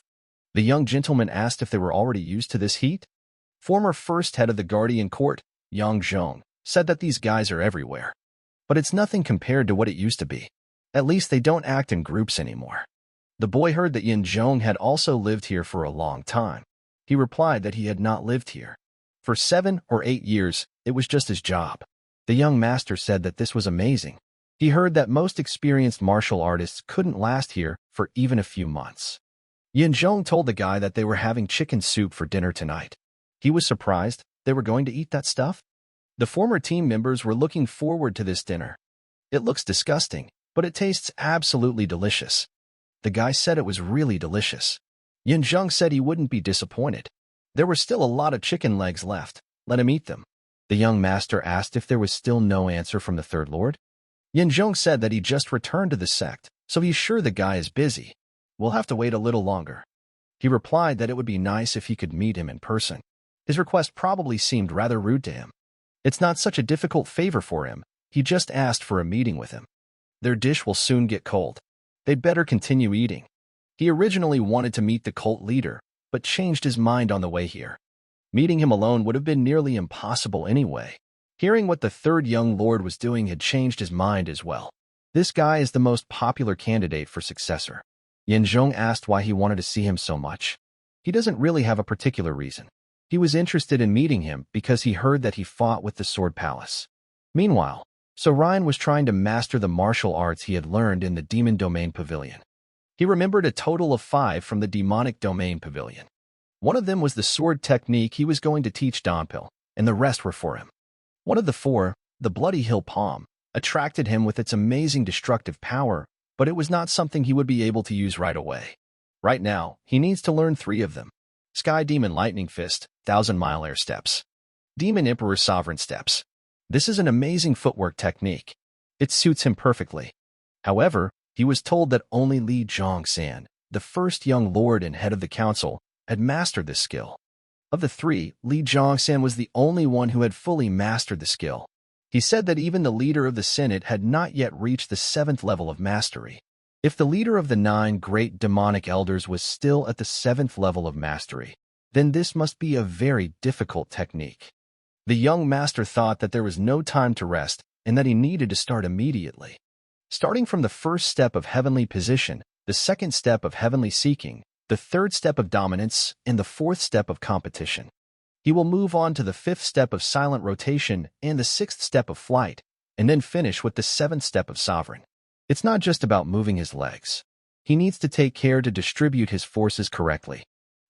The young gentleman asked if they were already used to this heat. Former first head of the Guardian Court, Yang Zhong, said that these guys are everywhere. But it's nothing compared to what it used to be. At least they don't act in groups anymore. The boy heard that Yin Zhong had also lived here for a long time. He replied that he had not lived here. For 7 or 8 years, it was just his job. The young master said that this was amazing. He heard that most experienced martial artists couldn't last here for even a few months. Yin Zhong told the guy that they were having chicken soup for dinner tonight. He was surprised they were going to eat that stuff. The former team members were looking forward to this dinner. It looks disgusting, but it tastes absolutely delicious. The guy said it was really delicious. Yin Zhong said he wouldn't be disappointed. There were still a lot of chicken legs left. Let him eat them. The young master asked if there was still no answer from the third lord. Yin Zhong said that he just returned to the sect, so he's sure the guy is busy. We'll have to wait a little longer. He replied that it would be nice if he could meet him in person. His request probably seemed rather rude to him. It's not such a difficult favor for him. He just asked for a meeting with him. Their dish will soon get cold. They'd better continue eating. He originally wanted to meet the cult leader, but changed his mind on the way here. Meeting him alone would have been nearly impossible anyway. Hearing what the third young lord was doing had changed his mind as well. This guy is the most popular candidate for successor. Yin Zhong asked why he wanted to see him so much. He doesn't really have a particular reason. He was interested in meeting him because he heard that he fought with the Sword Palace. Meanwhile, so Ryan was trying to master the martial arts he had learned in the Demon Domain Pavilion. He remembered a total of 5 from the Demonic Domain Pavilion. One of them was the sword technique he was going to teach Dompil, and the rest were for him. One of the 4, the Bloody Hill Palm, attracted him with its amazing destructive power, but it was not something he would be able to use right away. Right now, he needs to learn 3 of them. Sky Demon Lightning Fist, 1,000-mile air steps. Demon Emperor Sovereign Steps. This is an amazing footwork technique. It suits him perfectly. However, he was told that only Li Zhongsan, the first young lord and head of the council, had mastered this skill. Of the 3, Li Zhongsan was the only one who had fully mastered the skill. He said that even the leader of the Senate had not yet reached the 7th level of mastery. If the leader of the 9 great demonic elders was still at the 7th level of mastery, then this must be a very difficult technique. The young master thought that there was no time to rest and that he needed to start immediately. Starting from the first step of heavenly position, the second step of heavenly seeking, the third step of dominance, and the fourth step of competition. He will move on to the 5th step of silent rotation and the 6th step of flight, and then finish with the 7th step of sovereign. It's not just about moving his legs. He needs to take care to distribute his forces correctly.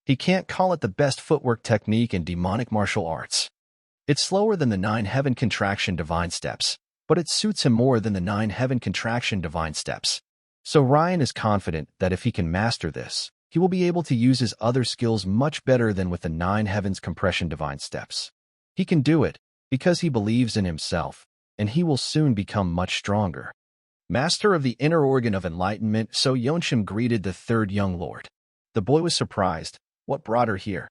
He can't call it the best footwork technique in demonic martial arts. It's slower than the 9 heaven contraction divine steps, but it suits him more than the 9 heaven contraction divine steps. So Ryan is confident that if he can master this, he will be able to use his other skills much better than with the 9 heavens compression divine steps. He can do it because he believes in himself, and he will soon become much stronger. Master of the inner organ of enlightenment, So Yeonshim greeted the 3rd young lord. The boy was surprised. What brought her here?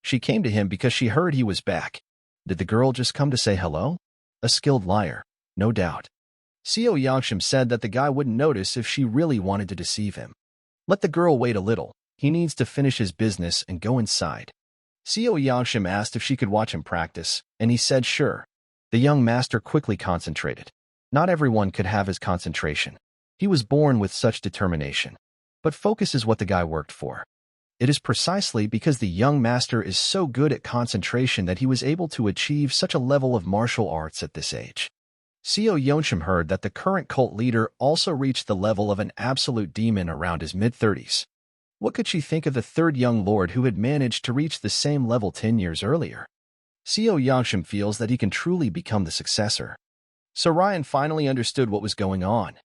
She came to him because she heard he was back. Did the girl just come to say hello? A skilled liar, no doubt. So Yeonshim said that the guy wouldn't notice if she really wanted to deceive him. Let the girl wait a little. He needs to finish his business and go inside. So Yeonshim asked if she could watch him practice, and he said sure. The young master quickly concentrated. Not everyone could have his concentration. He was born with such determination. But focus is what the guy worked for. It is precisely because the young master is so good at concentration that he was able to achieve such a level of martial arts at this age. So Yeonshim heard that the current cult leader also reached the level of an absolute demon around his mid-30s. What could she think of the 3rd young lord who had managed to reach the same level 10 years earlier? So Yeonshim feels that he can truly become the successor. So Ryan finally understood what was going on.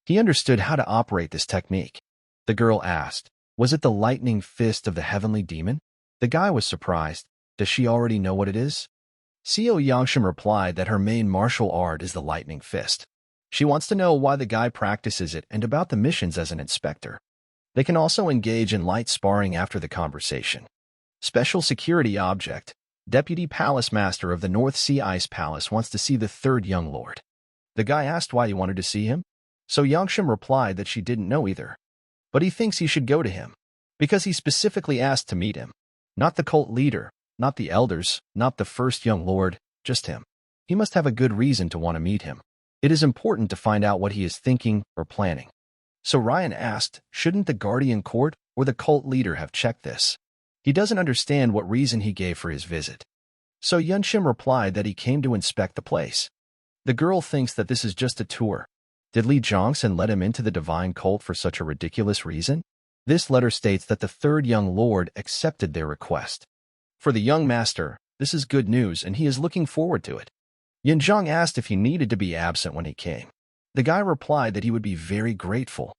He understood how to operate this technique. The girl asked, was it the lightning fist of the heavenly demon? The guy was surprised. Does she already know what it is? So Yeonshim replied that her main martial art is the lightning fist. She wants to know why the guy practices it and about the missions as an inspector. They can also engage in light sparring after the conversation. Special security object. Deputy Palace Master of the North Sea Ice Palace wants to see the 3rd young lord. The guy asked why he wanted to see him. So Yeonshim replied that she didn't know either. But he thinks he should go to him, because he specifically asked to meet him. Not the cult leader, not the elders, not the 1st young lord, just him. He must have a good reason to want to meet him. It is important to find out what he is thinking or planning. So Ryan asked, shouldn't the guardian court or the cult leader have checked this? He doesn't understand what reason he gave for his visit. So Yeonshim replied that he came to inspect the place. The girl thinks that this is just a tour. Did Lee Jongsun let him into the divine cult for such a ridiculous reason? This letter states that the 3rd young lord accepted their request. For the young master, this is good news and he is looking forward to it. Yinjong asked if he needed to be absent when he came. The guy replied that he would be very grateful.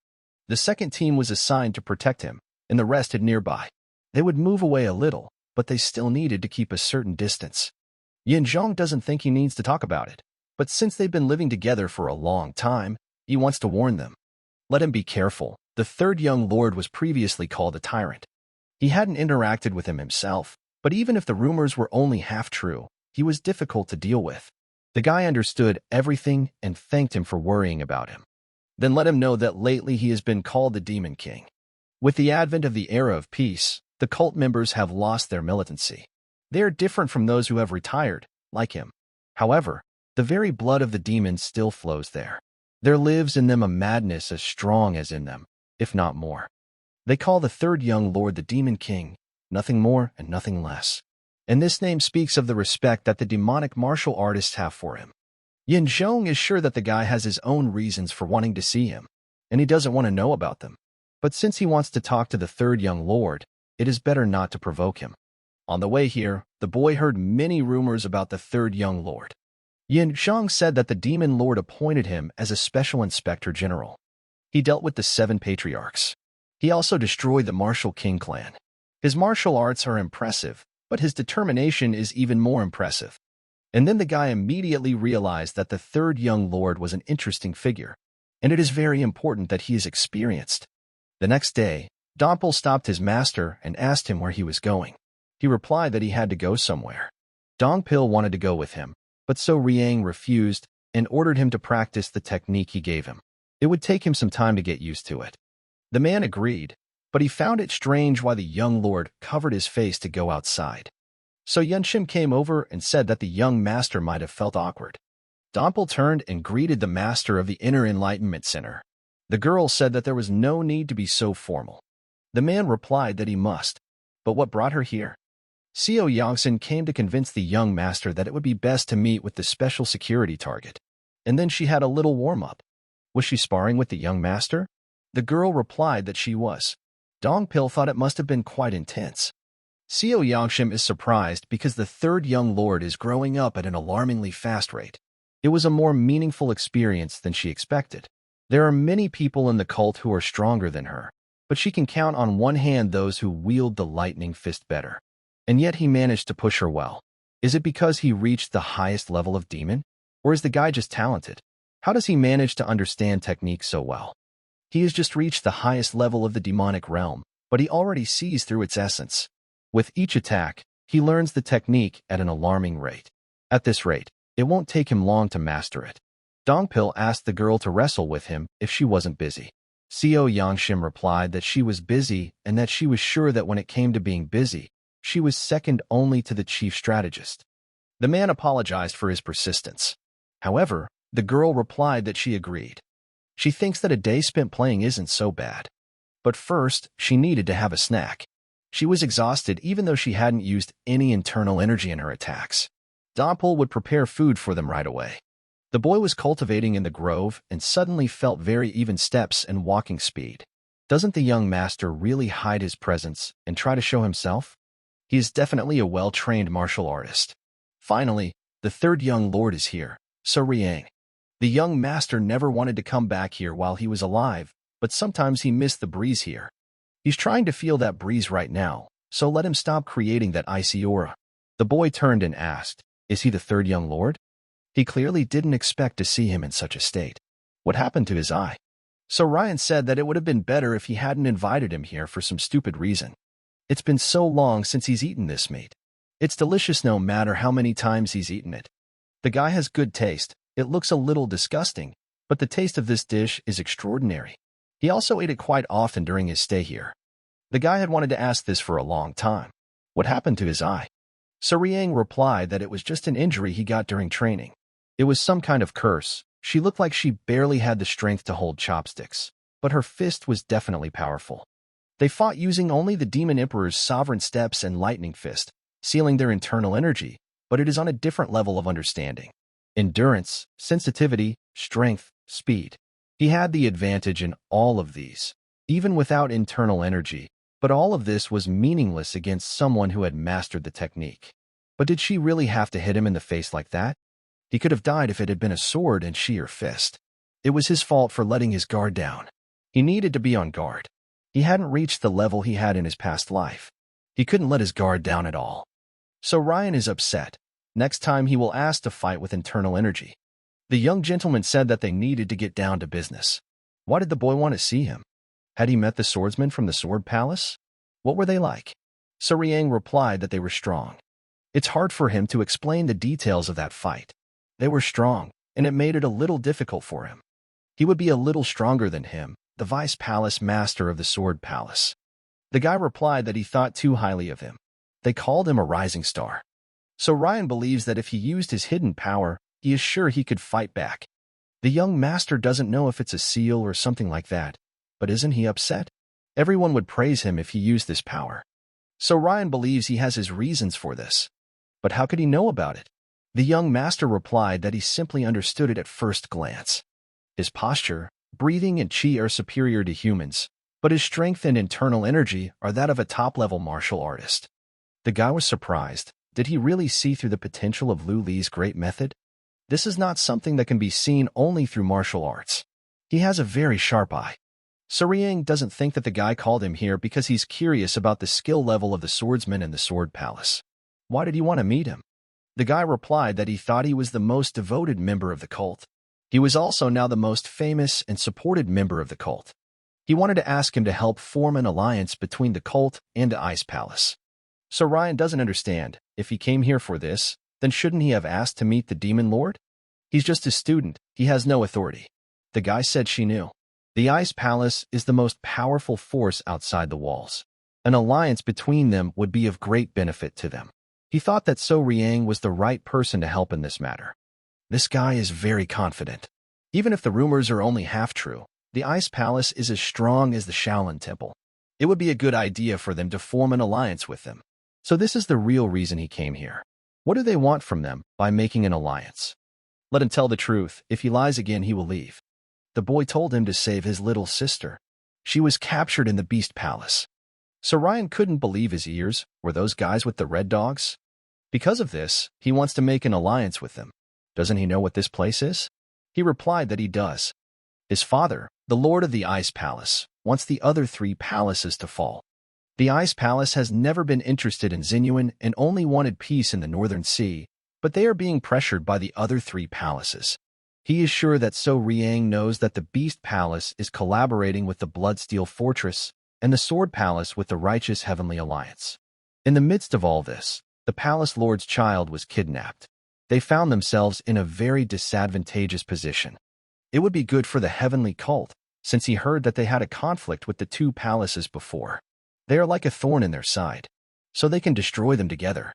The 2nd team was assigned to protect him, and the rest hid nearby. They would move away a little, but they still needed to keep a certain distance. Yinjong doesn't think he needs to talk about it, but since they've been living together for a long time, he wants to warn them. Let him be careful. The 3rd young lord was previously called a tyrant. He hadn't interacted with him himself, but even if the rumors were only half true, he was difficult to deal with. The guy understood everything and thanked him for worrying about him. Then let him know that lately he has been called the Demon King. With the advent of the era of peace, the cult members have lost their militancy. They are different from those who have retired, like him. However, the very blood of the demons still flows there. There lives in them a madness as strong as in them, if not more. They call the 3rd young lord the Demon King, nothing more and nothing less. And this name speaks of the respect that the demonic martial artists have for him. Yin Zhong is sure that the guy has his own reasons for wanting to see him, and he doesn't want to know about them. But since he wants to talk to the 3rd young lord, it is better not to provoke him. On the way here, the boy heard many rumors about the 3rd young lord. Yin Zhong said that the demon lord appointed him as a special inspector general. He dealt with the 7 patriarchs. He also destroyed the Martial King clan. His martial arts are impressive, but his determination is even more impressive. And then the guy immediately realized that the 3rd young lord was an interesting figure, and it is very important that he is experienced. The next day, Dompel stopped his master and asked him where he was going. He replied that he had to go somewhere. Dongpil wanted to go with him, but So Riang refused and ordered him to practice the technique he gave him. It would take him some time to get used to it. The man agreed, but he found it strange why the young lord covered his face to go outside. So Yunshim came over and said that the young master might have felt awkward. Donpil turned and greeted the master of the Inner Enlightenment Center. The girl said that there was no need to be so formal. The man replied that he must. But what brought her here? Seo Yongsan came to convince the young master that it would be best to meet with the special security target. And then she had a little warm-up. Was she sparring with the young master? The girl replied that she was. Dongpil thought it must have been quite intense. Seo Yongshim is surprised because the third young lord is growing up at an alarmingly fast rate. It was a more meaningful experience than she expected. There are many people in the cult who are stronger than her, but she can count on one hand those who wield the lightning fist better. And yet he managed to push her well. Is it because he reached the highest level of demon? Or is the guy just talented? How does he manage to understand technique so well? He has just reached the highest level of the demonic realm, but he already sees through its essence. With each attack, he learns the technique at an alarming rate. At this rate, it won't take him long to master it. Dongpil asked the girl to wrestle with him if she wasn't busy. Seo Yongshim replied that she was busy and that she was sure that when it came to being busy, she was second only to the chief strategist. The man apologized for his persistence. However, the girl replied that she agreed. She thinks that a day spent playing isn't so bad. But first, she needed to have a snack. She was exhausted even though she hadn't used any internal energy in her attacks. Donpil would prepare food for them right away. The boy was cultivating in the grove and suddenly felt very even steps and walking speed. Doesn't the young master really hide his presence and try to show himself? He is definitely a well-trained martial artist. Finally, the third young lord is here, So Riang. The young master never wanted to come back here while he was alive, but sometimes he missed the breeze here. He's trying to feel that breeze right now, so let him stop creating that icy aura. The boy turned and asked, "Is he the third young lord?" He clearly didn't expect to see him in such a state. What happened to his eye? So Ryan said that it would have been better if he hadn't invited him here for some stupid reason. It's been so long since he's eaten this meat. It's delicious no matter how many times he's eaten it. The guy has good taste. It looks a little disgusting, but the taste of this dish is extraordinary. He also ate it quite often during his stay here. The guy had wanted to ask this for a long time. What happened to his eye? So Riang replied that it was just an injury he got during training. It was some kind of curse. She looked like she barely had the strength to hold chopsticks, but her fist was definitely powerful. They fought using only the Demon Emperor's Sovereign Steps and Lightning Fist, sealing their internal energy, but it is on a different level of understanding. Endurance, sensitivity, strength, speed. He had the advantage in all of these, even without internal energy, but all of this was meaningless against someone who had mastered the technique. But did she really have to hit him in the face like that? He could have died if it had been a sword and she her fist. It was his fault for letting his guard down. He needed to be on guard. He hadn't reached the level he had in his past life. He couldn't let his guard down at all. So Ryan is upset. Next time he will ask to fight with internal energy. The young gentleman said that they needed to get down to business. Why did the boy want to see him? Had he met the swordsmen from the Sword Palace? What were they like? So Riang replied that they were strong. It's hard for him to explain the details of that fight. They were strong, and it made it a little difficult for him. He would be a little stronger than him, the Vice Palace Master of the Sword Palace. The guy replied that he thought too highly of him. They called him a rising star. So Ryan believes that if he used his hidden power, he is sure he could fight back. The young master doesn't know if it's a seal or something like that, but isn't he upset? Everyone would praise him if he used this power. So Ryan believes he has his reasons for this. But how could he know about it? The young master replied that he simply understood it at first glance. His posture, breathing, and chi are superior to humans, but his strength and internal energy are that of a top-level martial artist. The guy was surprised. Did he really see through the potential of Lu Li's great method? This is not something that can be seen only through martial arts. He has a very sharp eye. So Riang doesn't think that the guy called him here because he's curious about the skill level of the swordsman in the Sword Palace. Why did he want to meet him? The guy replied that he thought he was the most devoted member of the cult. He was also now the most famous and supported member of the cult. He wanted to ask him to help form an alliance between the cult and the Ice Palace. So Ryan doesn't understand. If he came here for this, then shouldn't he have asked to meet the Demon Lord? He's just a student. He has no authority. The guy said she knew. The Ice Palace is the most powerful force outside the walls. An alliance between them would be of great benefit to them. He thought that So Riang was the right person to help in this matter. This guy is very confident. Even if the rumors are only half true, the Ice Palace is as strong as the Shaolin Temple. It would be a good idea for them to form an alliance with them. So this is the real reason he came here. What do they want from them by making an alliance? Let him tell the truth. If he lies again, he will leave. The boy told him to save his little sister. She was captured in the Beast Palace. So Ryan couldn't believe his ears. Were those guys with the red dogs? Because of this, he wants to make an alliance with them. Doesn't he know what this place is? He replied that he does. His father, the Lord of the Ice Palace, wants the other 3 palaces to fall. The Ice Palace has never been interested in Xinyuan and only wanted peace in the Northern Sea, but they are being pressured by the other 3 palaces. He is sure that So Riang knows that the Beast Palace is collaborating with the Bloodsteel Fortress and the Sword Palace with the Righteous Heavenly Alliance. In the midst of all this, the Palace Lord's child was kidnapped. They found themselves in a very disadvantageous position. It would be good for the Heavenly Cult, since he heard that they had a conflict with the 2 palaces before. They are like a thorn in their side, so they can destroy them together.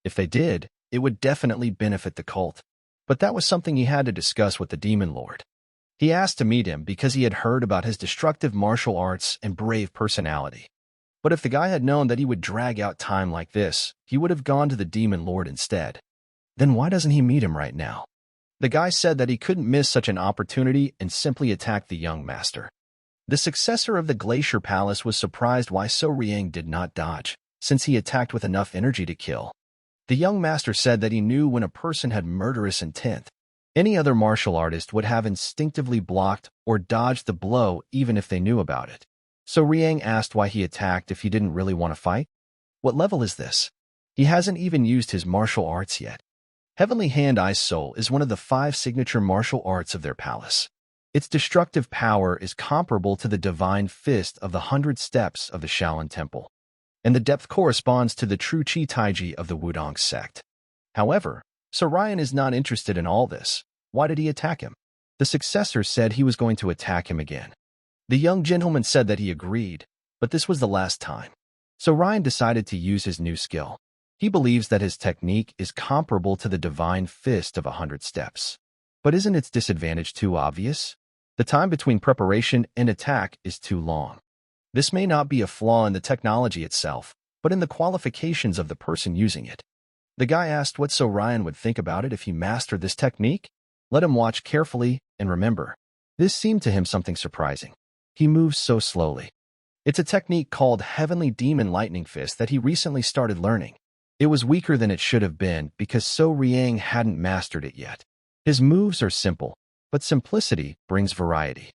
If they did, it would definitely benefit the cult. But that was something he had to discuss with the Demon Lord. He asked to meet him because he had heard about his destructive martial arts and brave personality. But if the guy had known that he would drag out time like this, he would have gone to the Demon Lord instead. Then why doesn't he meet him right now? The guy said that he couldn't miss such an opportunity and simply attacked the young master. The successor of the Glacier Palace was surprised why So Riang did not dodge, since he attacked with enough energy to kill. The young master said that he knew when a person had murderous intent. Any other martial artist would have instinctively blocked or dodged the blow even if they knew about it. So Riang asked why he attacked if he didn't really want to fight. What level is this? He hasn't even used his martial arts yet. Heavenly Hand Ice Soul is one of the 5 signature martial arts of their palace. Its destructive power is comparable to the divine fist of the 100 steps of the Shaolin Temple, and the depth corresponds to the true Chi Taiji of the Wudong sect. However, Sir Ryan is not interested in all this. Why did he attack him? The successor said he was going to attack him again. The young gentleman said that he agreed, but this was the last time. So Ryan decided to use his new skill. He believes that his technique is comparable to the divine fist of 100 steps. But isn't its disadvantage too obvious? The time between preparation and attack is too long. This may not be a flaw in the technology itself, but in the qualifications of the person using it. The guy asked what So Ryan would think about it if he mastered this technique. Let him watch carefully and remember. This seemed to him something surprising. He moves so slowly. It's a technique called Heavenly Demon Lightning Fist that he recently started learning. It was weaker than it should have been because So Riang hadn't mastered it yet. His moves are simple, but simplicity brings variety.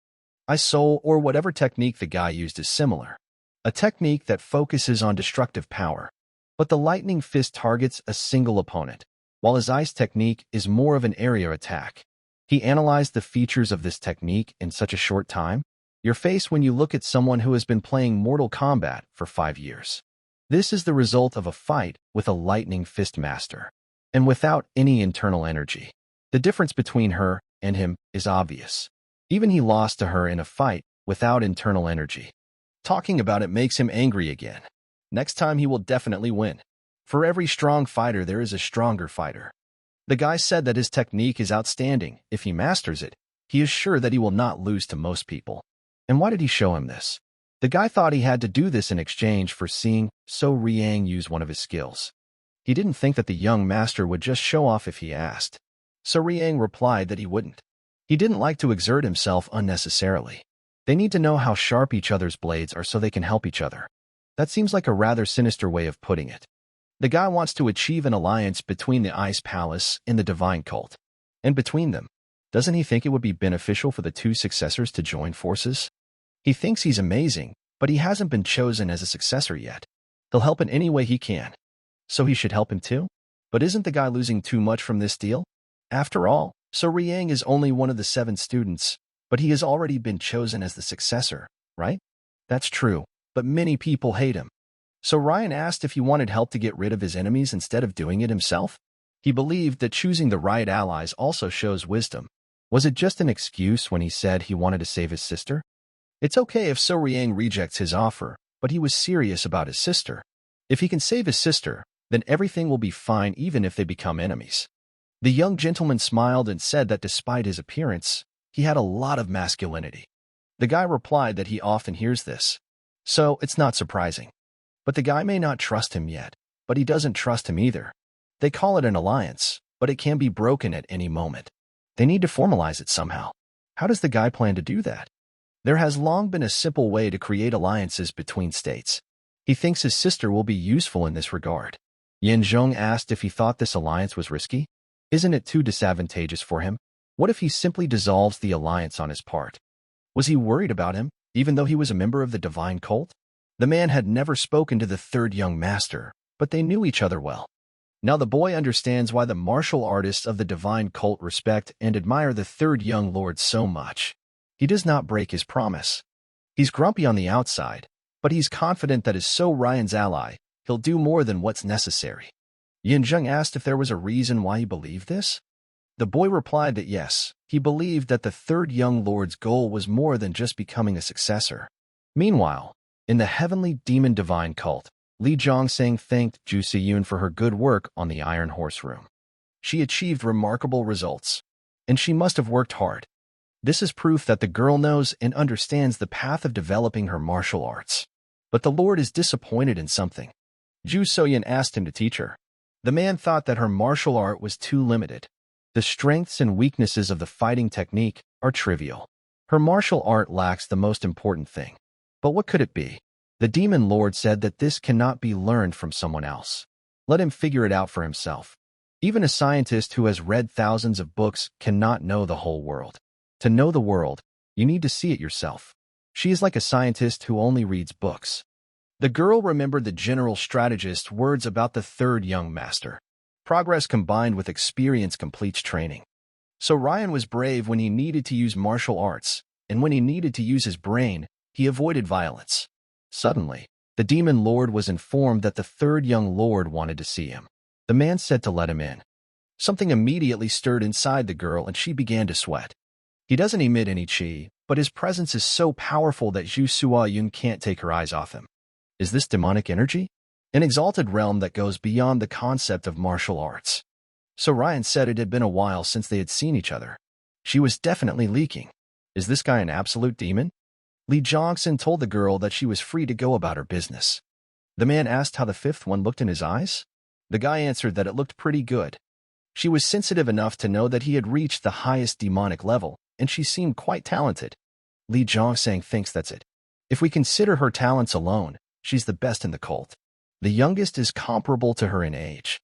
Ice Soul or whatever technique the guy used is similar. A technique that focuses on destructive power. But the Lightning Fist targets a single opponent, while his Ice technique is more of an area attack. He analyzed the features of this technique in such a short time. Your face when you look at someone who has been playing Mortal Kombat for 5 years. This is the result of a fight with a Lightning Fist master, and without any internal energy. The difference between her and him is obvious. Even he lost to her in a fight without internal energy. Talking about it makes him angry again. Next time he will definitely win. For every strong fighter there is a stronger fighter. The guy said that his technique is outstanding. If he masters it, he is sure that he will not lose to most people. And why did he show him this? The guy thought he had to do this in exchange for seeing So Riang use one of his skills. He didn't think that the young master would just show off if he asked. So Riang replied that he wouldn't. He didn't like to exert himself unnecessarily. They need to know how sharp each other's blades are so they can help each other. That seems like a rather sinister way of putting it. The guy wants to achieve an alliance between the Ice Palace and the Divine Cult. And between them, doesn't he think it would be beneficial for the 2 successors to join forces? He thinks he's amazing, but he hasn't been chosen as a successor yet. He'll help in any way he can. So he should help him too? But isn't the guy losing too much from this deal? After all, So Riang is only one of the 7 students, but he has already been chosen as the successor, right? That's true, but many people hate him. So Ryan asked if he wanted help to get rid of his enemies instead of doing it himself. He believed that choosing the right allies also shows wisdom. Was it just an excuse when he said he wanted to save his sister? It's okay if So Riang rejects his offer, but he was serious about his sister. If he can save his sister, then everything will be fine even if they become enemies. The young gentleman smiled and said that despite his appearance, he had a lot of masculinity. The guy replied that he often hears this, so it's not surprising. But the guy may not trust him yet, but he doesn't trust him either. They call it an alliance, but it can be broken at any moment. They need to formalize it somehow. How does the guy plan to do that? There has long been a simple way to create alliances between states. He thinks his sister will be useful in this regard. Yin Zhong asked if he thought this alliance was risky. Isn't it too disadvantageous for him? What if he simply dissolves the alliance on his part? Was he worried about him, even though he was a member of the divine cult? The man had never spoken to the third young master, but they knew each other well. Now the boy understands why the martial artists of the divine cult respect and admire the third young lord so much. He does not break his promise. He's grumpy on the outside, but he's confident that as So Ryan's ally, he'll do more than what's necessary. Yin Zheng asked if there was a reason why he believed this. The boy replied that yes, he believed that the third young lord's goal was more than just becoming a successor. Meanwhile, in the heavenly demon divine cult, Li Zhongsang thanked Ju Siyun for her good work on the Iron Horse Room. She achieved remarkable results, and she must have worked hard. This is proof that the girl knows and understands the path of developing her martial arts. But the Lord is disappointed in something. Ju Soyun asked him to teach her. The man thought that her martial art was too limited. The strengths and weaknesses of the fighting technique are trivial. Her martial art lacks the most important thing. But what could it be? The demon lord said that this cannot be learned from someone else. Let him figure it out for himself. Even a scientist who has read thousands of books cannot know the whole world. To know the world, you need to see it yourself. She is like a scientist who only reads books. The girl remembered the general strategist's words about the third young master. Progress combined with experience completes training. So Ryan was brave when he needed to use martial arts, and when he needed to use his brain, he avoided violence. Suddenly, the demon lord was informed that the third young lord wanted to see him. The man said to let him in. Something immediately stirred inside the girl and she began to sweat. He doesn't emit any qi, but his presence is so powerful that Zhu Suayun can't take her eyes off him. Is this demonic energy? An exalted realm that goes beyond the concept of martial arts. So Ryan said it had been a while since they had seen each other. She was definitely leaking. Is this guy an absolute demon? Li Zhongxin told the girl that she was free to go about her business. The man asked how the fifth one looked in his eyes. The guy answered that it looked pretty good. She was sensitive enough to know that he had reached the highest demonic level, and she seemed quite talented. Li Zhongsang thinks that's it. If we consider her talents alone, she's the best in the cult. The youngest is comparable to her in age.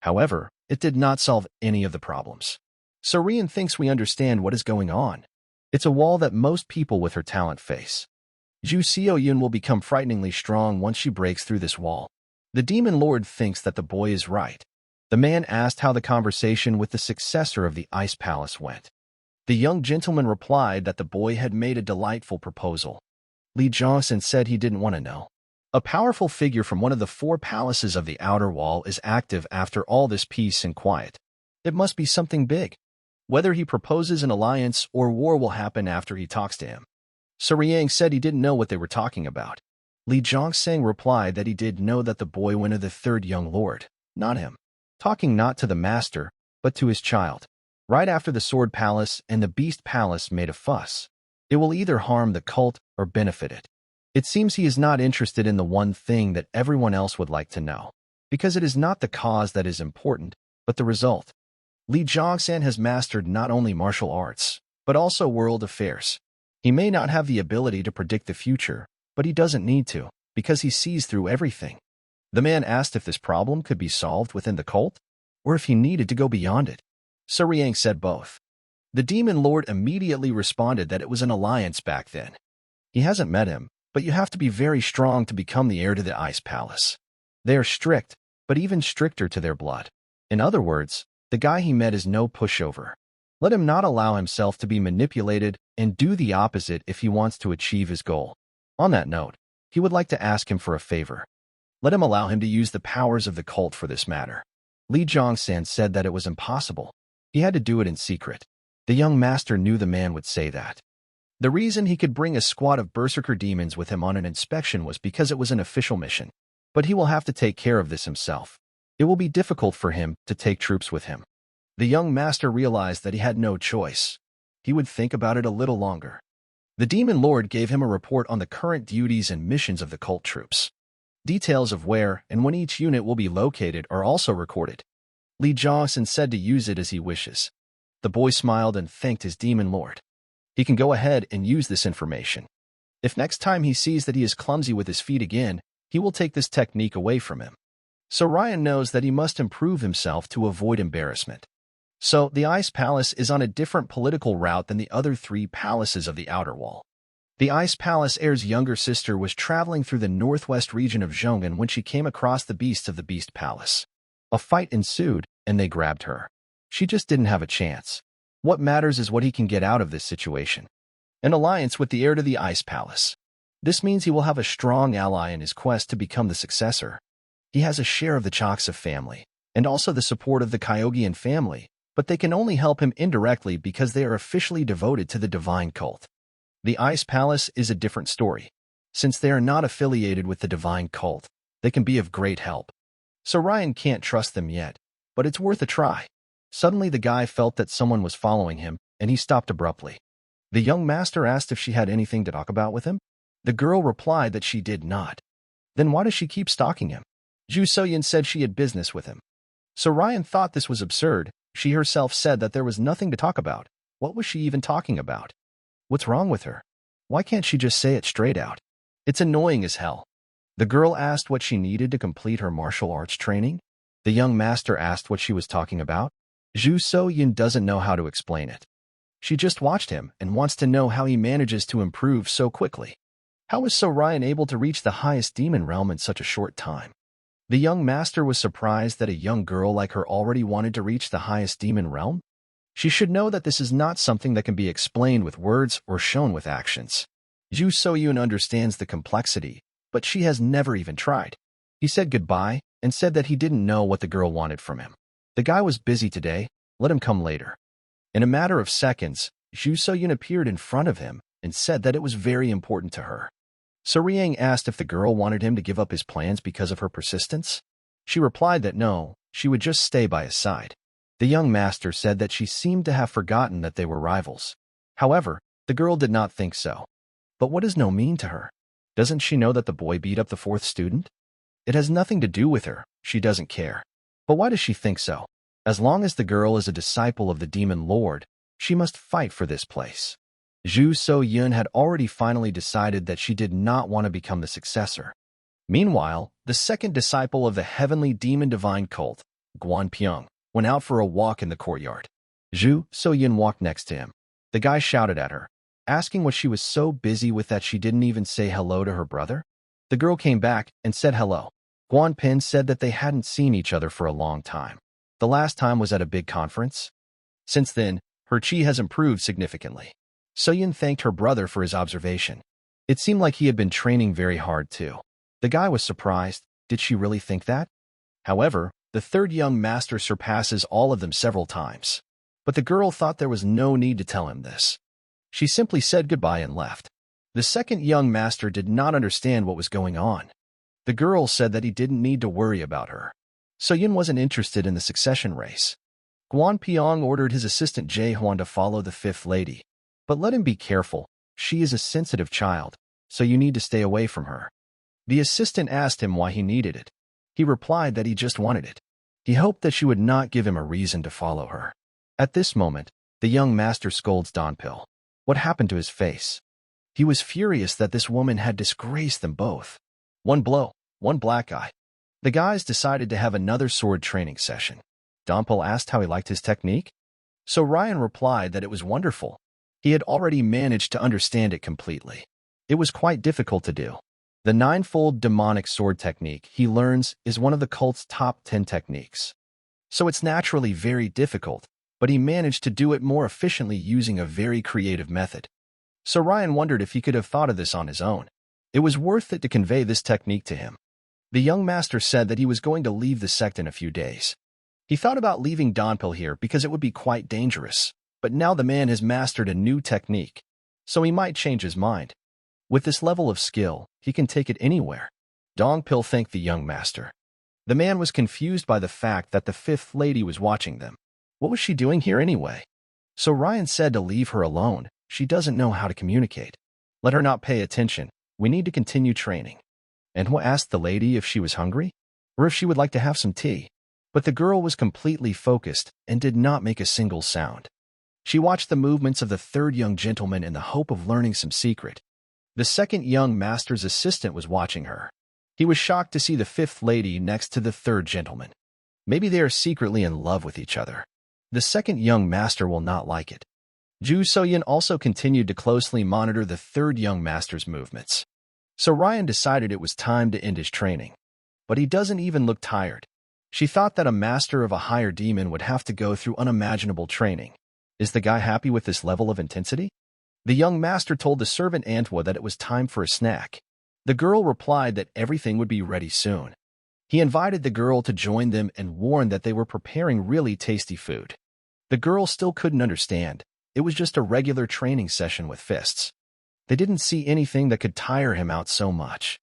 However, it did not solve any of the problems. So Rian thinks we understand what is going on. It's a wall that most people with her talent face. Ju Xiaoyun will become frighteningly strong once she breaks through this wall. The demon lord thinks that the boy is right. The man asked how the conversation with the successor of the Ice Palace went. The young gentleman replied that the boy had made a delightful proposal. Li Zhongxin said he didn't want to know. A powerful figure from one of the 4 palaces of the outer wall is active after all this peace and quiet. It must be something big. Whether he proposes an alliance or war will happen after he talks to him. So Riang said he didn't know what they were talking about. Li Zhongsang replied that he did know that the boy wanted the third young lord, not him. Talking not to the master, but to his child. Right after the Sword Palace and the Beast Palace made a fuss. It will either harm the cult or benefit it. It seems he is not interested in the one thing that everyone else would like to know, because it is not the cause that is important, but the result. Li Zhongxan has mastered not only martial arts, but also world affairs. He may not have the ability to predict the future, but he doesn't need to, because he sees through everything. The man asked if this problem could be solved within the cult, or if he needed to go beyond it. So Riang said both. The demon lord immediately responded that it was an alliance back then. He hasn't met him, but you have to be very strong to become the heir to the Ice Palace. They are strict, but even stricter to their blood. In other words, the guy he met is no pushover. Let him not allow himself to be manipulated and do the opposite if he wants to achieve his goal. On that note, he would like to ask him for a favor. Let him allow him to use the powers of the cult for this matter. Li Zhongsan said that it was impossible. He had to do it in secret. The young master knew the man would say that. The reason he could bring a squad of berserker demons with him on an inspection was because it was an official mission. But he will have to take care of this himself. It will be difficult for him to take troops with him. The young master realized that he had no choice. He would think about it a little longer. The demon lord gave him a report on the current duties and missions of the cult troops. Details of where and when each unit will be located are also recorded. Li Zhongsan said to use it as he wishes. The boy smiled and thanked his demon lord. He can go ahead and use this information. If next time he sees that he is clumsy with his feet again, he will take this technique away from him. So Ryan knows that he must improve himself to avoid embarrassment. So the Ice Palace is on a different political route than the other 3 palaces of the Outer Wall. The Ice Palace heir's younger sister was traveling through the northwest region of Zhong'an when she came across the beasts of the Beast Palace. A fight ensued, and they grabbed her. She just didn't have a chance. What matters is what he can get out of this situation. An alliance with the heir to the Ice Palace. This means he will have a strong ally in his quest to become the successor. He has a share of the Chaksa family, and also the support of the Kyogian family, but they can only help him indirectly because they are officially devoted to the divine cult. The Ice Palace is a different story. Since they are not affiliated with the divine cult, they can be of great help. So Ryan can't trust them yet, but it's worth a try. Suddenly the guy felt that someone was following him, and he stopped abruptly. The young master asked if she had anything to talk about with him. The girl replied that she did not. Then why does she keep stalking him? Zhu Soyin said she had business with him. So Ryan thought this was absurd. She herself said that there was nothing to talk about. What was she even talking about? What's wrong with her? Why can't she just say it straight out? It's annoying as hell. The girl asked what she needed to complete her martial arts training. The young master asked what she was talking about. Zhu Soyin doesn't know how to explain it. She just watched him and wants to know how he manages to improve so quickly. How is So Ryan able to reach the highest demon realm in such a short time? The young master was surprised that a young girl like her already wanted to reach the highest demon realm. She should know that this is not something that can be explained with words or shown with actions. Zhu Soyun understands the complexity, but she has never even tried. He said goodbye and said that he didn't know what the girl wanted from him. The guy was busy today, let him come later. In a matter of seconds, Zhu Soyun appeared in front of him and said that it was very important to her. So Riang asked if the girl wanted him to give up his plans because of her persistence. She replied that no, she would just stay by his side. The young master said that she seemed to have forgotten that they were rivals. However, the girl did not think so. But what does no mean to her? Doesn't she know that the boy beat up the 4th student? It has nothing to do with her, she doesn't care. But why does she think so? As long as the girl is a disciple of the demon lord, she must fight for this place. Zhu So-yun had already finally decided that she did not want to become the successor. Meanwhile, the second disciple of the heavenly demon divine cult, Guan Pyong, went out for a walk in the courtyard. Zhu So-yun walked next to him. The guy shouted at her, asking what she was so busy with that she didn't even say hello to her brother. The girl came back and said hello. Guan Pin said that they hadn't seen each other for a long time. The last time was at a big conference. Since then, her chi has improved significantly. So-yun thanked her brother for his observation. It seemed like he had been training very hard too. The guy was surprised. Did she really think that? However, the third young master surpasses all of them several times. But the girl thought there was no need to tell him this. She simply said goodbye and left. The second young master did not understand what was going on. The girl said that he didn't need to worry about her. So-yun wasn't interested in the succession race. Guan Pyong ordered his assistant Jae Huan to follow the fifth lady. But let him be careful. She is a sensitive child, so you need to stay away from her. The assistant asked him why he needed it. He replied that he just wanted it. He hoped that she would not give him a reason to follow her. At this moment, the young master scolds Donpil. What happened to his face? He was furious that this woman had disgraced them both. One blow, one black eye. The guys decided to have another sword training session. Donpil asked how he liked his technique. So Ryan replied that it was wonderful. He had already managed to understand it completely. It was quite difficult to do. The ninefold demonic sword technique he learns is one of the cult's top 10 techniques. So it's naturally very difficult, but he managed to do it more efficiently using a very creative method. So Ryan wondered if he could have thought of this on his own. It was worth it to convey this technique to him. The young master said that he was going to leave the sect in a few days. He thought about leaving Donpil here because it would be quite dangerous, but now the man has mastered a new technique, so he might change his mind. With this level of skill, he can take it anywhere. Donpil thanked the young master. The man was confused by the fact that the fifth lady was watching them. What was she doing here anyway? So Ryan said to leave her alone. She doesn't know how to communicate. Let her not pay attention. We need to continue training. Manhwa asked the lady if she was hungry, or if she would like to have some tea. But the girl was completely focused and did not make a single sound. She watched the movements of the third young gentleman in the hope of learning some secret. The second young master's assistant was watching her. He was shocked to see the fifth lady next to the third gentleman. Maybe they are secretly in love with each other. The second young master will not like it. Ju Soyun also continued to closely monitor the third young master's movements. So Ryan decided it was time to end his training. But he doesn't even look tired. She thought that a master of a higher demon would have to go through unimaginable training. Is the guy happy with this level of intensity? The young master told the servant Antwa that it was time for a snack. The girl replied that everything would be ready soon. He invited the girl to join them and warned that they were preparing really tasty food. The girl still couldn't understand. It was just a regular training session with fists. They didn't see anything that could tire him out so much.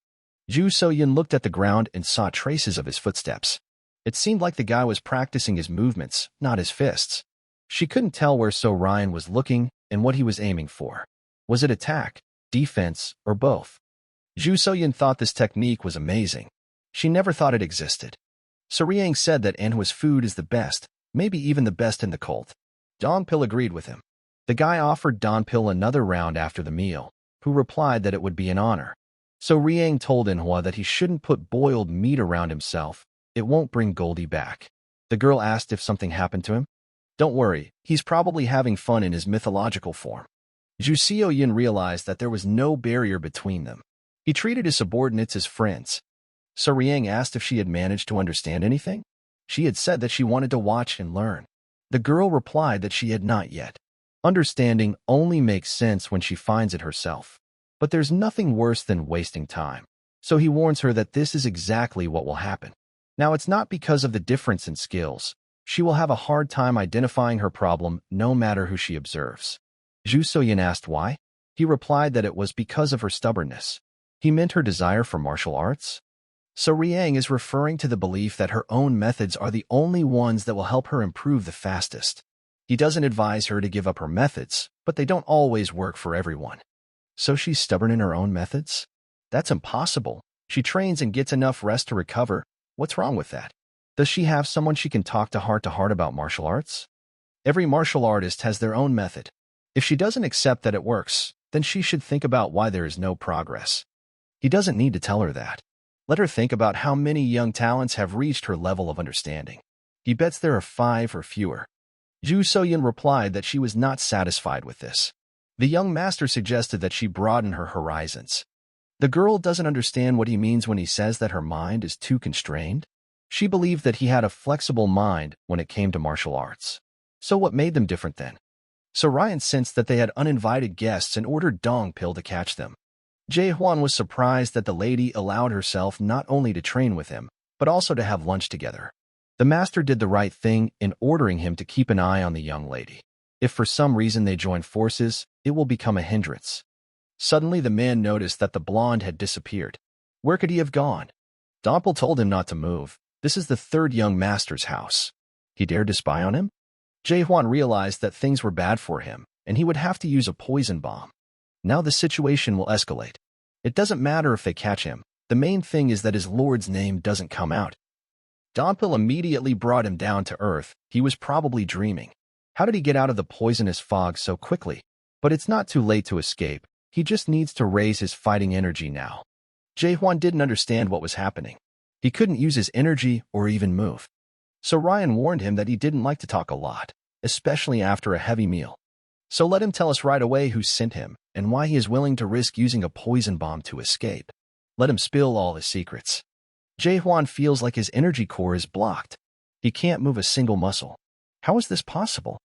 Ju Soyun looked at the ground and saw traces of his footsteps. It seemed like the guy was practicing his movements, not his fists. She couldn't tell where So Ryan was looking and what he was aiming for. Was it attack, defense, or both? Ju Soyun thought this technique was amazing. She never thought it existed. So Riang said that Anhwa's food is the best, maybe even the best in the cult. Donpil agreed with him. The guy offered Donpil another round after the meal, who replied that it would be an honor. So Riang told Anhwa that he shouldn't put boiled meat around himself. It won't bring Goldie back. The girl asked if something happened to him. Don't worry, he's probably having fun in his mythological form. Ju Seoyin realized that there was no barrier between them. He treated his subordinates as friends. So Riang asked if she had managed to understand anything. She had said that she wanted to watch and learn. The girl replied that she had not yet. Understanding only makes sense when she finds it herself. But there's nothing worse than wasting time. So he warns her that this is exactly what will happen. Now it's not because of the difference in skills. She will have a hard time identifying her problem no matter who she observes. Ju Soyin asked why. He replied that it was because of her stubbornness. He meant her desire for martial arts. So Riang is referring to the belief that her own methods are the only ones that will help her improve the fastest. He doesn't advise her to give up her methods, but they don't always work for everyone. So she's stubborn in her own methods? That's impossible. She trains and gets enough rest to recover. What's wrong with that? Does she have someone she can talk to heart about martial arts? Every martial artist has their own method. If she doesn't accept that it works, then she should think about why there is no progress. He doesn't need to tell her that. Let her think about how many young talents have reached her level of understanding. He bets there are 5 or fewer. Ju Soyin replied that she was not satisfied with this. The young master suggested that she broaden her horizons. The girl doesn't understand what he means when he says that her mind is too constrained. She believed that he had a flexible mind when it came to martial arts. So what made them different then? So Ryan sensed that they had uninvited guests and ordered Dong Pil to catch them. Jae Hwan was surprised that the lady allowed herself not only to train with him, but also to have lunch together. The master did the right thing in ordering him to keep an eye on the young lady. If for some reason they join forces, it will become a hindrance. Suddenly the man noticed that the blonde had disappeared. Where could he have gone? Dompel told him not to move. This is the third young master's house. He dared to spy on him? Jae Hwan realized that things were bad for him, and he would have to use a poison bomb. Now the situation will escalate. It doesn't matter if they catch him. The main thing is that his lord's name doesn't come out. Dompel immediately brought him down to earth. He was probably dreaming. How did he get out of the poisonous fog so quickly? But it's not too late to escape. He just needs to raise his fighting energy now. Jae Hwan didn't understand what was happening. He couldn't use his energy or even move. So Ryan warned him that he didn't like to talk a lot, especially after a heavy meal. So let him tell us right away who sent him and why he is willing to risk using a poison bomb to escape. Let him spill all his secrets. Jae Hwan feels like his energy core is blocked. He can't move a single muscle. How is this possible?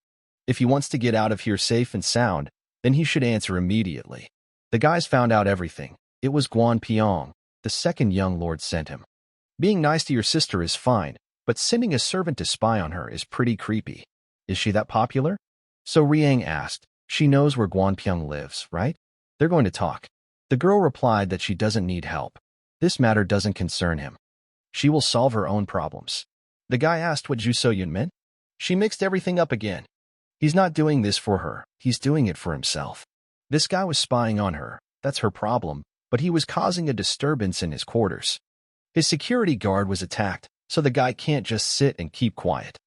If he wants to get out of here safe and sound, then he should answer immediately. The guys found out everything. It was Guan Piong, the second young lord, sent him. Being nice to your sister is fine, but sending a servant to spy on her is pretty creepy. Is she that popular? So Riang asked. She knows where Guanpyong lives, right? They're going to talk. The girl replied that she doesn't need help. This matter doesn't concern him. She will solve her own problems. The guy asked what Ju So-yun meant. She mixed everything up again. He's not doing this for her. He's doing it for himself. This guy was spying on her. That's her problem. But he was causing a disturbance in his quarters. His security guard was attacked, so the guy can't just sit and keep quiet.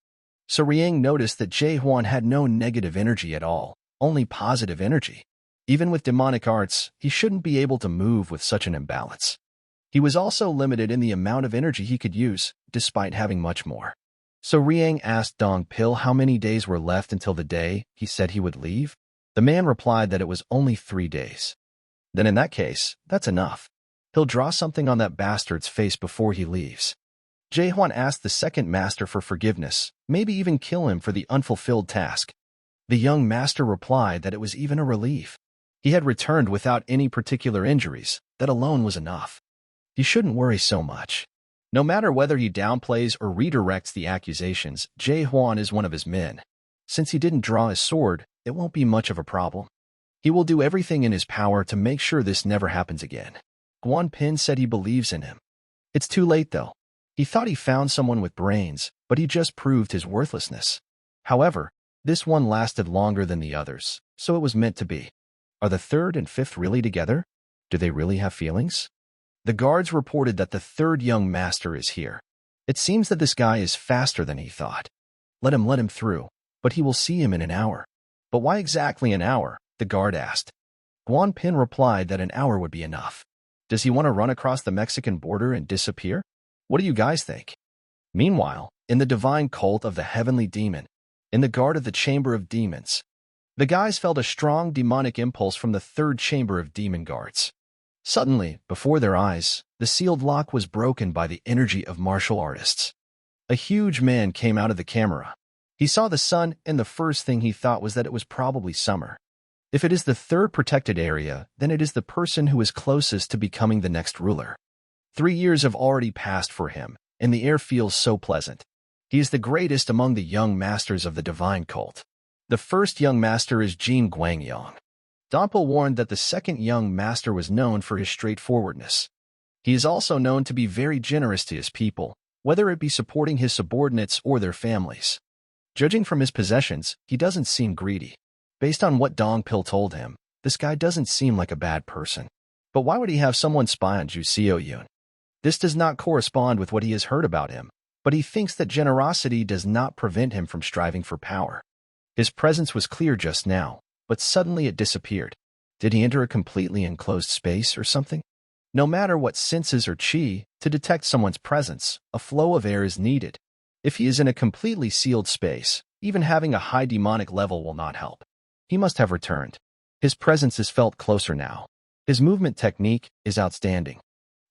So Riang noticed that Jae-hwan had no negative energy at all, only positive energy. Even with demonic arts, he shouldn't be able to move with such an imbalance. He was also limited in the amount of energy he could use, despite having much more. So Riang asked Dong Pil how many days were left until the day he said he would leave. The man replied that it was only 3 days. Then in that case, that's enough. He'll draw something on that bastard's face before he leaves. Jae-hwan asked the second master for forgiveness, maybe even kill him for the unfulfilled task. The young master replied that it was even a relief. He had returned without any particular injuries. That alone was enough. He shouldn't worry so much. No matter whether he downplays or redirects the accusations, Jae-hwan is one of his men. Since he didn't draw his sword, it won't be much of a problem. He will do everything in his power to make sure this never happens again. Guan Pin said he believes in him. It's too late, though. He thought he found someone with brains, but he just proved his worthlessness. However, this one lasted longer than the others, so it was meant to be. Are the third and fifth really together? Do they really have feelings? The guards reported that the third young master is here. It seems that this guy is faster than he thought. Let him through, but he will see him in an hour. But why exactly an hour? The guard asked. Guan Pin replied that an hour would be enough. Does he want to run across the Mexican border and disappear? What do you guys think? Meanwhile, in the divine cult of the heavenly demon, in the guard of the chamber of demons, the guys felt a strong demonic impulse from the third chamber of demon guards. Suddenly, before their eyes, the sealed lock was broken by the energy of martial artists. A huge man came out of the camera. He saw the sun, and the first thing he thought was that it was probably summer. If it is the third protected area, then it is the person who is closest to becoming the next ruler. 3 years have already passed for him, and the air feels so pleasant. He is the greatest among the young masters of the divine cult. The first young master is Jin Guangyong. Dompel warned that the second young master was known for his straightforwardness. He is also known to be very generous to his people, whether it be supporting his subordinates or their families. Judging from his possessions, he doesn't seem greedy. Based on what Dong Pil told him, this guy doesn't seem like a bad person. But why would he have someone spy on Ju So-yun? This does not correspond with what he has heard about him, but he thinks that generosity does not prevent him from striving for power. His presence was clear just now, but suddenly it disappeared. Did he enter a completely enclosed space or something? No matter what senses or chi, to detect someone's presence, a flow of air is needed. If he is in a completely sealed space, even having a high demonic level will not help. He must have returned. His presence is felt closer now. His movement technique is outstanding.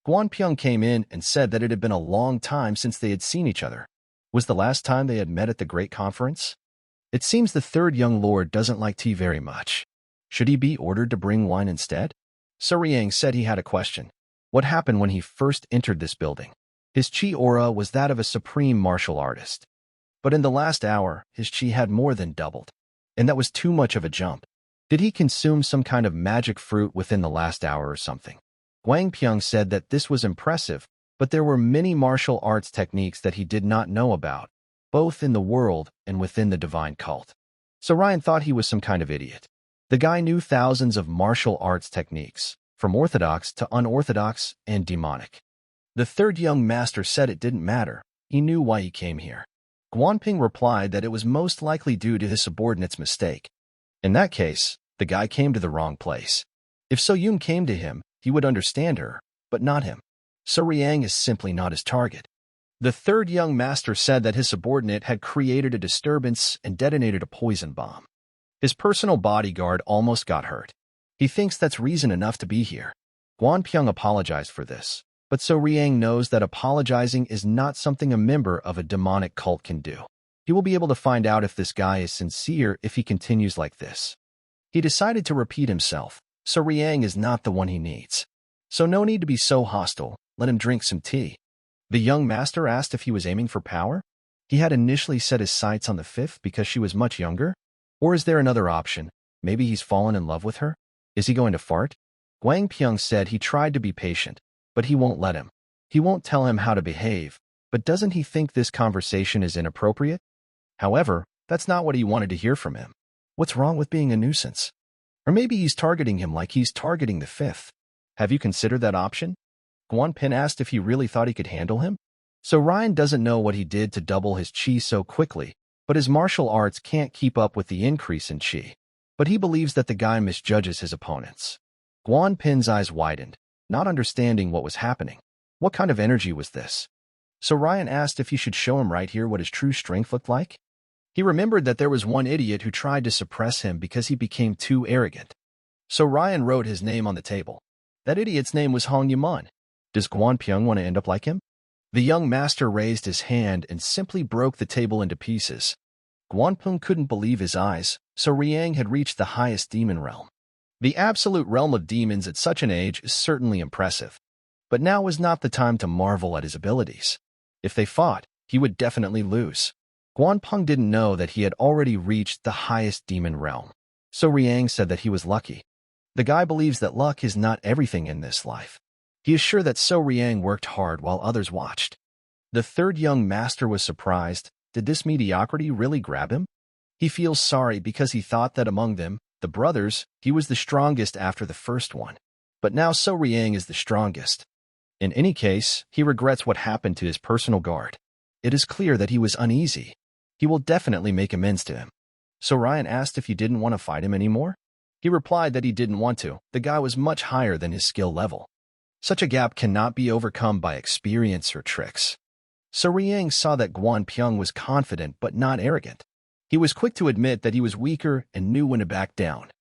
Guanpyong came in and said that it had been a long time since they had seen each other. Was the last time they had met at the Great Conference? It seems the third young lord doesn't like tea very much. Should he be ordered to bring wine instead? So Riang said he had a question. What happened when he first entered this building? His chi aura was that of a supreme martial artist. But in the last hour, his chi had more than doubled. And that was too much of a jump. Did he consume some kind of magic fruit within the last hour or something? Guangpyong said that this was impressive, but there were many martial arts techniques that he did not know about, both in the world and within the divine cult. So Ryan thought he was some kind of idiot. The guy knew thousands of martial arts techniques, from orthodox to unorthodox and demonic. The third young master said it didn't matter. He knew why he came here. Guanping replied that it was most likely due to his subordinate's mistake. In that case, the guy came to the wrong place. If So-yun came to him, he would understand her, but not him. So Riang is simply not his target. The third young master said that his subordinate had created a disturbance and detonated a poison bomb. His personal bodyguard almost got hurt. He thinks that's reason enough to be here. Guanpyong apologized for this, but So Riang knows that apologizing is not something a member of a demonic cult can do. He will be able to find out if this guy is sincere if he continues like this. He decided to repeat himself. So Riang is not the one he needs. So no need to be so hostile. Let him drink some tea. The young master asked if he was aiming for power. He had initially set his sights on the fifth because she was much younger. Or is there another option? Maybe he's fallen in love with her? Is he going to fart? Wang Pyong said he tried to be patient, but he won't let him. He won't tell him how to behave, but doesn't he think this conversation is inappropriate? However, that's not what he wanted to hear from him. What's wrong with being a nuisance? Or maybe he's targeting him like he's targeting the fifth. Have you considered that option? Guan Pin asked if he really thought he could handle him. So Ryan doesn't know what he did to double his chi so quickly, but his martial arts can't keep up with the increase in chi. But he believes that the guy misjudges his opponents. Guan Pin's eyes widened, not understanding what was happening. What kind of energy was this? So Ryan asked if he should show him right here what his true strength looked like. He remembered that there was one idiot who tried to suppress him because he became too arrogant. So Ryan wrote his name on the table. That idiot's name was Hong Yaman. Does Guan Pyong want to end up like him? The young master raised his hand and simply broke the table into pieces. Guan Pyong couldn't believe his eyes, so Riang had reached the highest demon realm. The absolute realm of demons at such an age is certainly impressive. But now was not the time to marvel at his abilities. If they fought, he would definitely lose. Guan Pyong didn't know that he had already reached the highest demon realm. So Riang said that he was lucky. The guy believes that luck is not everything in this life. He is sure that So Riang worked hard while others watched. The third young master was surprised. Did this mediocrity really grab him? He feels sorry because he thought that among them, the brothers, he was the strongest after the first one. But now So Riang is the strongest. In any case, he regrets what happened to his personal guard. It is clear that he was uneasy. He will definitely make amends to him. So Ryan asked if he didn't want to fight him anymore. He replied that he didn't want to. The guy was much higher than his skill level. Such a gap cannot be overcome by experience or tricks. So Riang saw that Guan Pyong was confident but not arrogant. He was quick to admit that he was weaker and knew when to back down.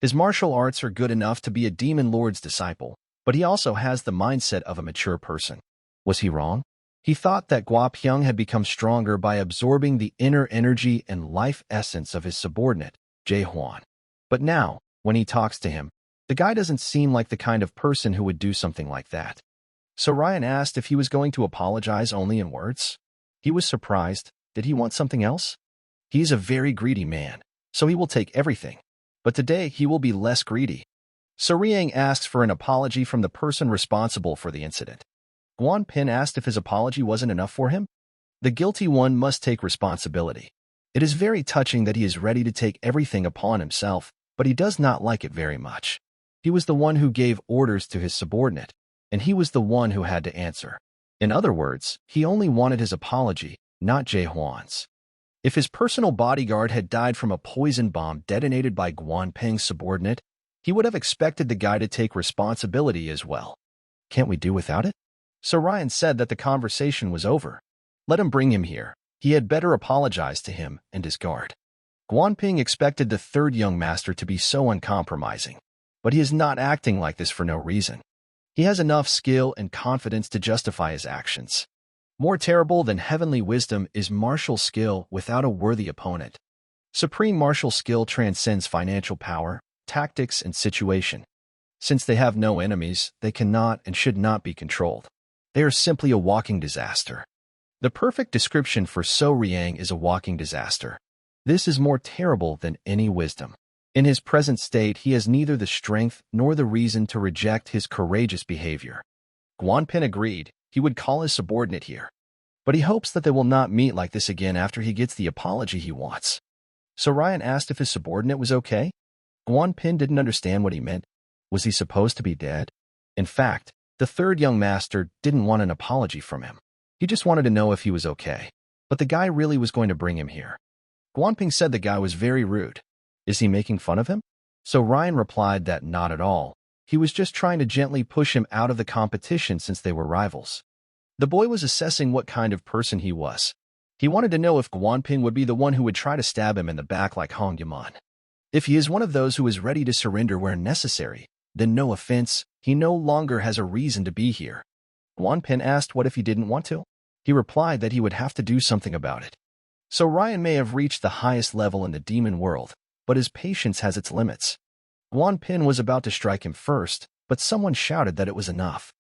His martial arts are good enough to be a demon lord's disciple, but he also has the mindset of a mature person. Was he wrong? He thought that Guan Pyong had become stronger by absorbing the inner energy and life essence of his subordinate, Jae Hwan. But now, when he talks to him, the guy doesn't seem like the kind of person who would do something like that. So Ryan asked if he was going to apologize only in words. He was surprised. Did he want something else? He's a very greedy man, so he will take everything. But today he will be less greedy. So Riang asks for an apology from the person responsible for the incident. Guan Pin asked if his apology wasn't enough for him. The guilty one must take responsibility. It is very touching that he is ready to take everything upon himself, but he does not like it very much. He was the one who gave orders to his subordinate, and he was the one who had to answer. In other words, he only wanted his apology, not Jae Hwan's. If his personal bodyguard had died from a poison bomb detonated by Guan Peng's subordinate, he would have expected the guy to take responsibility as well. Can't we do without it? So Ryan said that the conversation was over. Let him bring him here. He had better apologize to him and his guard. Guan Ping expected the third young master to be so uncompromising, but he is not acting like this for no reason. He has enough skill and confidence to justify his actions. More terrible than heavenly wisdom is martial skill without a worthy opponent. Supreme martial skill transcends financial power, tactics, and situation. Since they have no enemies, they cannot and should not be controlled. They are simply a walking disaster. The perfect description for So Riang is a walking disaster. This is more terrible than any wisdom. In his present state, he has neither the strength nor the reason to reject his courageous behavior. Guan Pin agreed. He would call his subordinate here. But he hopes that they will not meet like this again after he gets the apology he wants. So Ryan asked if his subordinate was okay. Guan Pin didn't understand what he meant. Was he supposed to be dead? In fact, the third young master didn't want an apology from him. He just wanted to know if he was okay. But the guy really was going to bring him here. Guan Ping said the guy was very rude. Is he making fun of him? So Ryan replied that not at all. He was just trying to gently push him out of the competition since they were rivals. The boy was assessing what kind of person he was. He wanted to know if Guan Ping would be the one who would try to stab him in the back like Hong Yaman. If he is one of those who is ready to surrender where necessary, then no offense, he no longer has a reason to be here. Guan Ping asked what if he didn't want to. He replied that he would have to do something about it. So Ryan may have reached the highest level in the demon world, but his patience has its limits. Guan Ping was about to strike him first, but someone shouted that it was enough.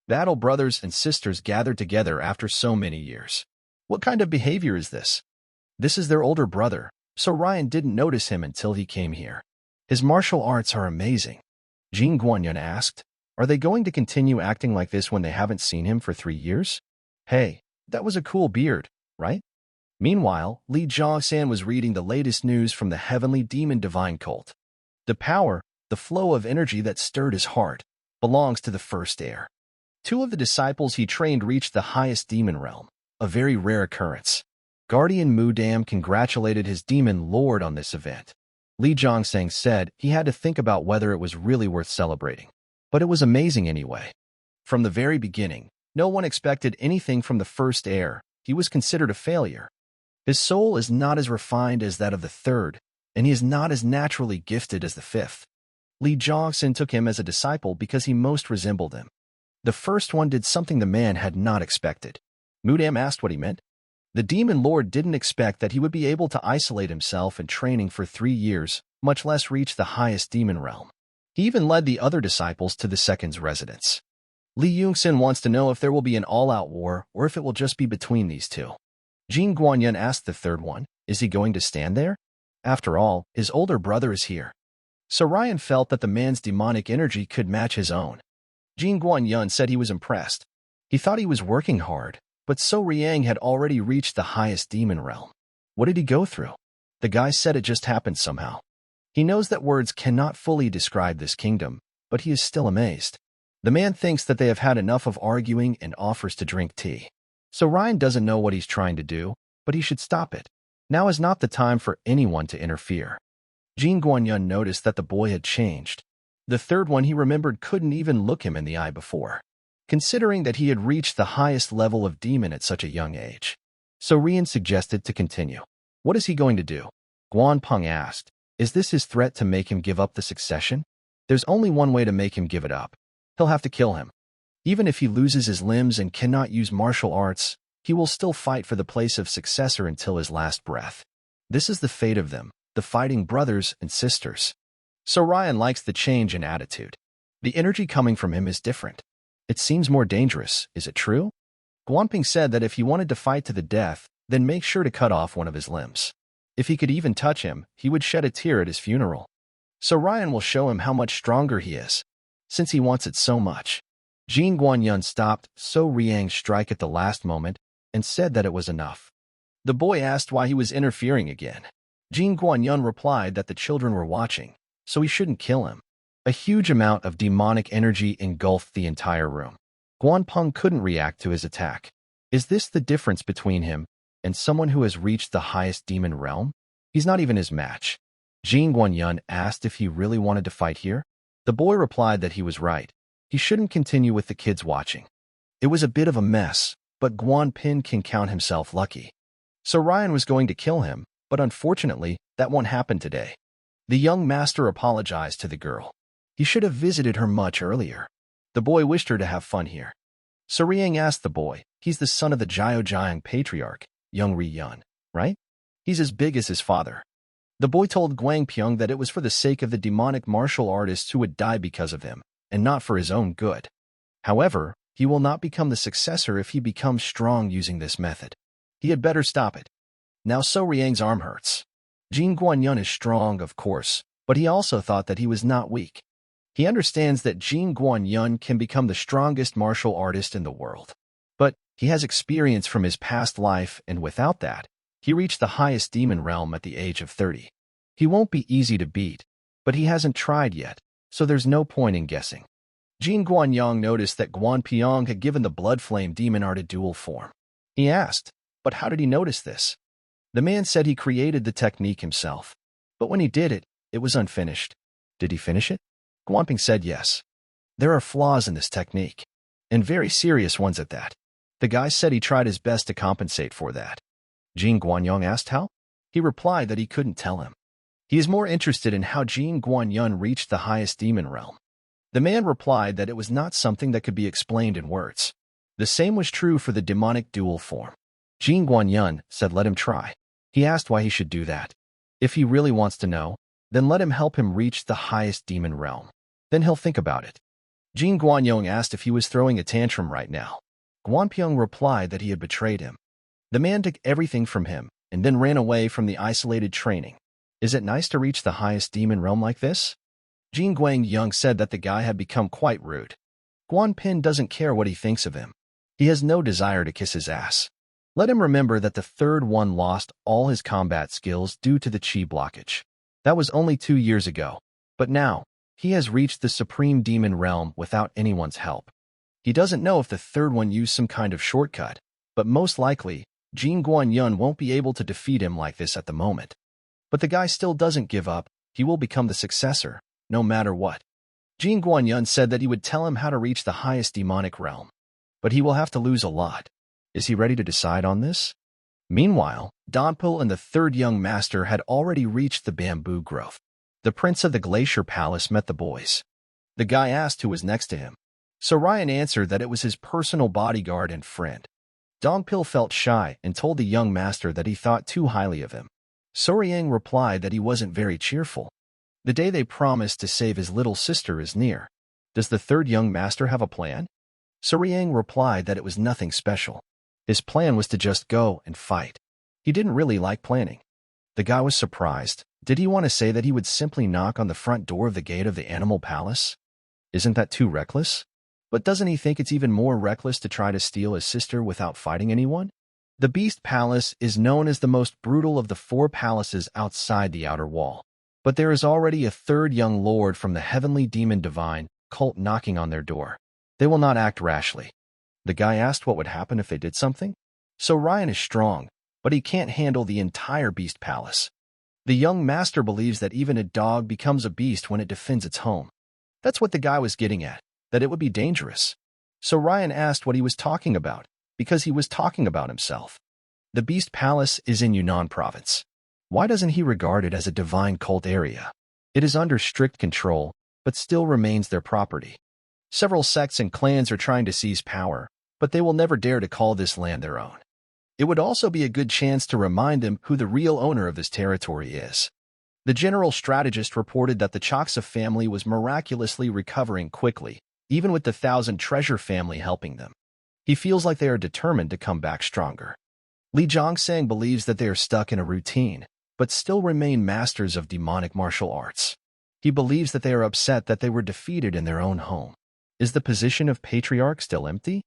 Battle brothers and sisters gathered together after so many years. What kind of behavior is this? This is their older brother, so Ryan didn't notice him until he came here. His martial arts are amazing. Jin Guanyan asked, are they going to continue acting like this when they haven't seen him for 3 years? Hey, that was a cool beard, right? Meanwhile, Li Jiangsan was reading the latest news from the heavenly demon divine cult. The power, the flow of energy that stirred his heart, belongs to the first heir. 2 of the disciples he trained reached the highest demon realm, a very rare occurrence. Guardian Mudam congratulated his demon lord on this event. Li Jiangsang said he had to think about whether it was really worth celebrating. But it was amazing anyway. From the very beginning, no one expected anything from the first heir. He was considered a failure. His soul is not as refined as that of the third, and he is not as naturally gifted as the fifth. Li Jiangxin took him as a disciple because he most resembled him. The first one did something the man had not expected. Mudam asked what he meant. The demon lord didn't expect that he would be able to isolate himself in training for 3 years, much less reach the highest demon realm. He even led the other disciples to the second's residence. Li Yungxin wants to know if there will be an all-out war or if it will just be between these two. Jin Guanyan asked the third one, is he going to stand there? After all, his older brother is here. So Ryan felt that the man's demonic energy could match his own. Jin Guanyan said he was impressed. He thought he was working hard, but So Riang had already reached the highest demon realm. What did he go through? The guy said it just happened somehow. He knows that words cannot fully describe this kingdom, but he is still amazed. The man thinks that they have had enough of arguing and offers to drink tea. So Ryan doesn't know what he's trying to do, but he should stop it. Now is not the time for anyone to interfere. Jin Guanyan noticed that the boy had changed. The third one he remembered couldn't even look him in the eye before, considering that he had reached the highest level of demon at such a young age. So Rian suggested to continue. What is he going to do? Guan Peng asked. Is this his threat to make him give up the succession? There's only one way to make him give it up. He'll have to kill him. Even if he loses his limbs and cannot use martial arts, he will still fight for the place of successor until his last breath. This is the fate of them, the fighting brothers and sisters. So Ryan likes the change in attitude. The energy coming from him is different. It seems more dangerous, is it true? Guanping said that if he wanted to fight to the death, then make sure to cut off one of his limbs. If he could even touch him, he would shed a tear at his funeral. So Ryan will show him how much stronger he is, since he wants it so much. Jin Guanyan stopped So Riang's strike at the last moment and said that it was enough. The boy asked why he was interfering again. Jin Guanyan replied that the children were watching, so he shouldn't kill him. A huge amount of demonic energy engulfed the entire room. Guanpeng couldn't react to his attack. Is this the difference between him and someone who has reached the highest demon realm? He's not even his match. Jin Guanyan asked if he really wanted to fight here. The boy replied that he was right. He shouldn't continue with the kids watching. It was a bit of a mess, but Guanping can count himself lucky. So Ryan was going to kill him, but unfortunately, that won't happen today. The young master apologized to the girl. He should have visited her much earlier. The boy wished her to have fun here. So Riang asked the boy, he's the son of the Jiaojiang patriarch, young Ri Yun, right? He's as big as his father. The boy told Guang Pyong that it was for the sake of the demonic martial artists who would die because of him, and not for his own good. However, he will not become the successor if he becomes strong using this method. He had better stop it. Now So Riang's arm hurts. Jin Guanyan is strong, of course, but he also thought that he was not weak. He understands that Jin Guanyan can become the strongest martial artist in the world. But he has experience from his past life, and without that, he reached the highest demon realm at the age of 30. He won't be easy to beat, but he hasn't tried yet, so there's no point in guessing. Jin Guanyang noticed that Guan Piong had given the blood flame demon art a dual form. He asked, but how did he notice this? The man said he created the technique himself, but when he did it, it was unfinished. Did he finish it? Guanping said yes. There are flaws in this technique, and very serious ones at that. The guy said he tried his best to compensate for that. Jin Guanyang asked how? He replied that he couldn't tell him. He is more interested in how Jin Guanyan reached the highest demon realm. The man replied that it was not something that could be explained in words. The same was true for the demonic dual form. Jin Guanyan said let him try. He asked why he should do that. If he really wants to know, then let him help him reach the highest demon realm. Then he'll think about it. Jin Guanyong asked if he was throwing a tantrum right now. Guanpyong replied that he had betrayed him. The man took everything from him and then ran away from the isolated training. Is it nice to reach the highest demon realm like this? Jin Guanyong said that the guy had become quite rude. Guanpin doesn't care what he thinks of him. He has no desire to kiss his ass. Let him remember that the third one lost all his combat skills due to the chi blockage. That was only 2 years ago. But now, he has reached the supreme demon realm without anyone's help. He doesn't know if the third one used some kind of shortcut, but most likely, Jin Guanyun won't be able to defeat him like this at the moment. But the guy still doesn't give up. He will become the successor, no matter what. Jin Guanyun said that he would tell him how to reach the highest demonic realm. But he will have to lose a lot. Is he ready to decide on this? Meanwhile, Donpil and the third young master had already reached the bamboo grove. The prince of the glacier palace met the boys. The guy asked who was next to him. So Ryan answered that it was his personal bodyguard and friend. Dongpil felt shy and told the young master that he thought too highly of him. Soryang replied that he wasn't very cheerful. The day they promised to save his little sister is near. Does the third young master have a plan? Soryang replied that it was nothing special. His plan was to just go and fight. He didn't really like planning. The guy was surprised. Did he want to say that he would simply knock on the front door of the gate of the animal palace? Isn't that too reckless? But doesn't he think it's even more reckless to try to steal his sister without fighting anyone? The Beast Palace is known as the most brutal of the 4 palaces outside the outer wall. But there is already a third young lord from the heavenly demon divine cult knocking on their door. They will not act rashly. The guy asked what would happen if they did something. So Ryan is strong, but he can't handle the entire Beast Palace. The young master believes that even a dog becomes a beast when it defends its home. That's what the guy was getting at, that it would be dangerous. So Ryan asked what he was talking about, because he was talking about himself. The Beast Palace is in Yunnan province. Why doesn't he regard it as a divine cult area? It is under strict control, but still remains their property. Several sects and clans are trying to seize power, but they will never dare to call this land their own. It would also be a good chance to remind them who the real owner of this territory is. The general strategist reported that the Choksa family was miraculously recovering quickly, even with the 1,000 treasure family helping them. He feels like they are determined to come back stronger. Li Zhongsang believes that they are stuck in a routine, but still remain masters of demonic martial arts. He believes that they are upset that they were defeated in their own home. Is the position of patriarch still empty?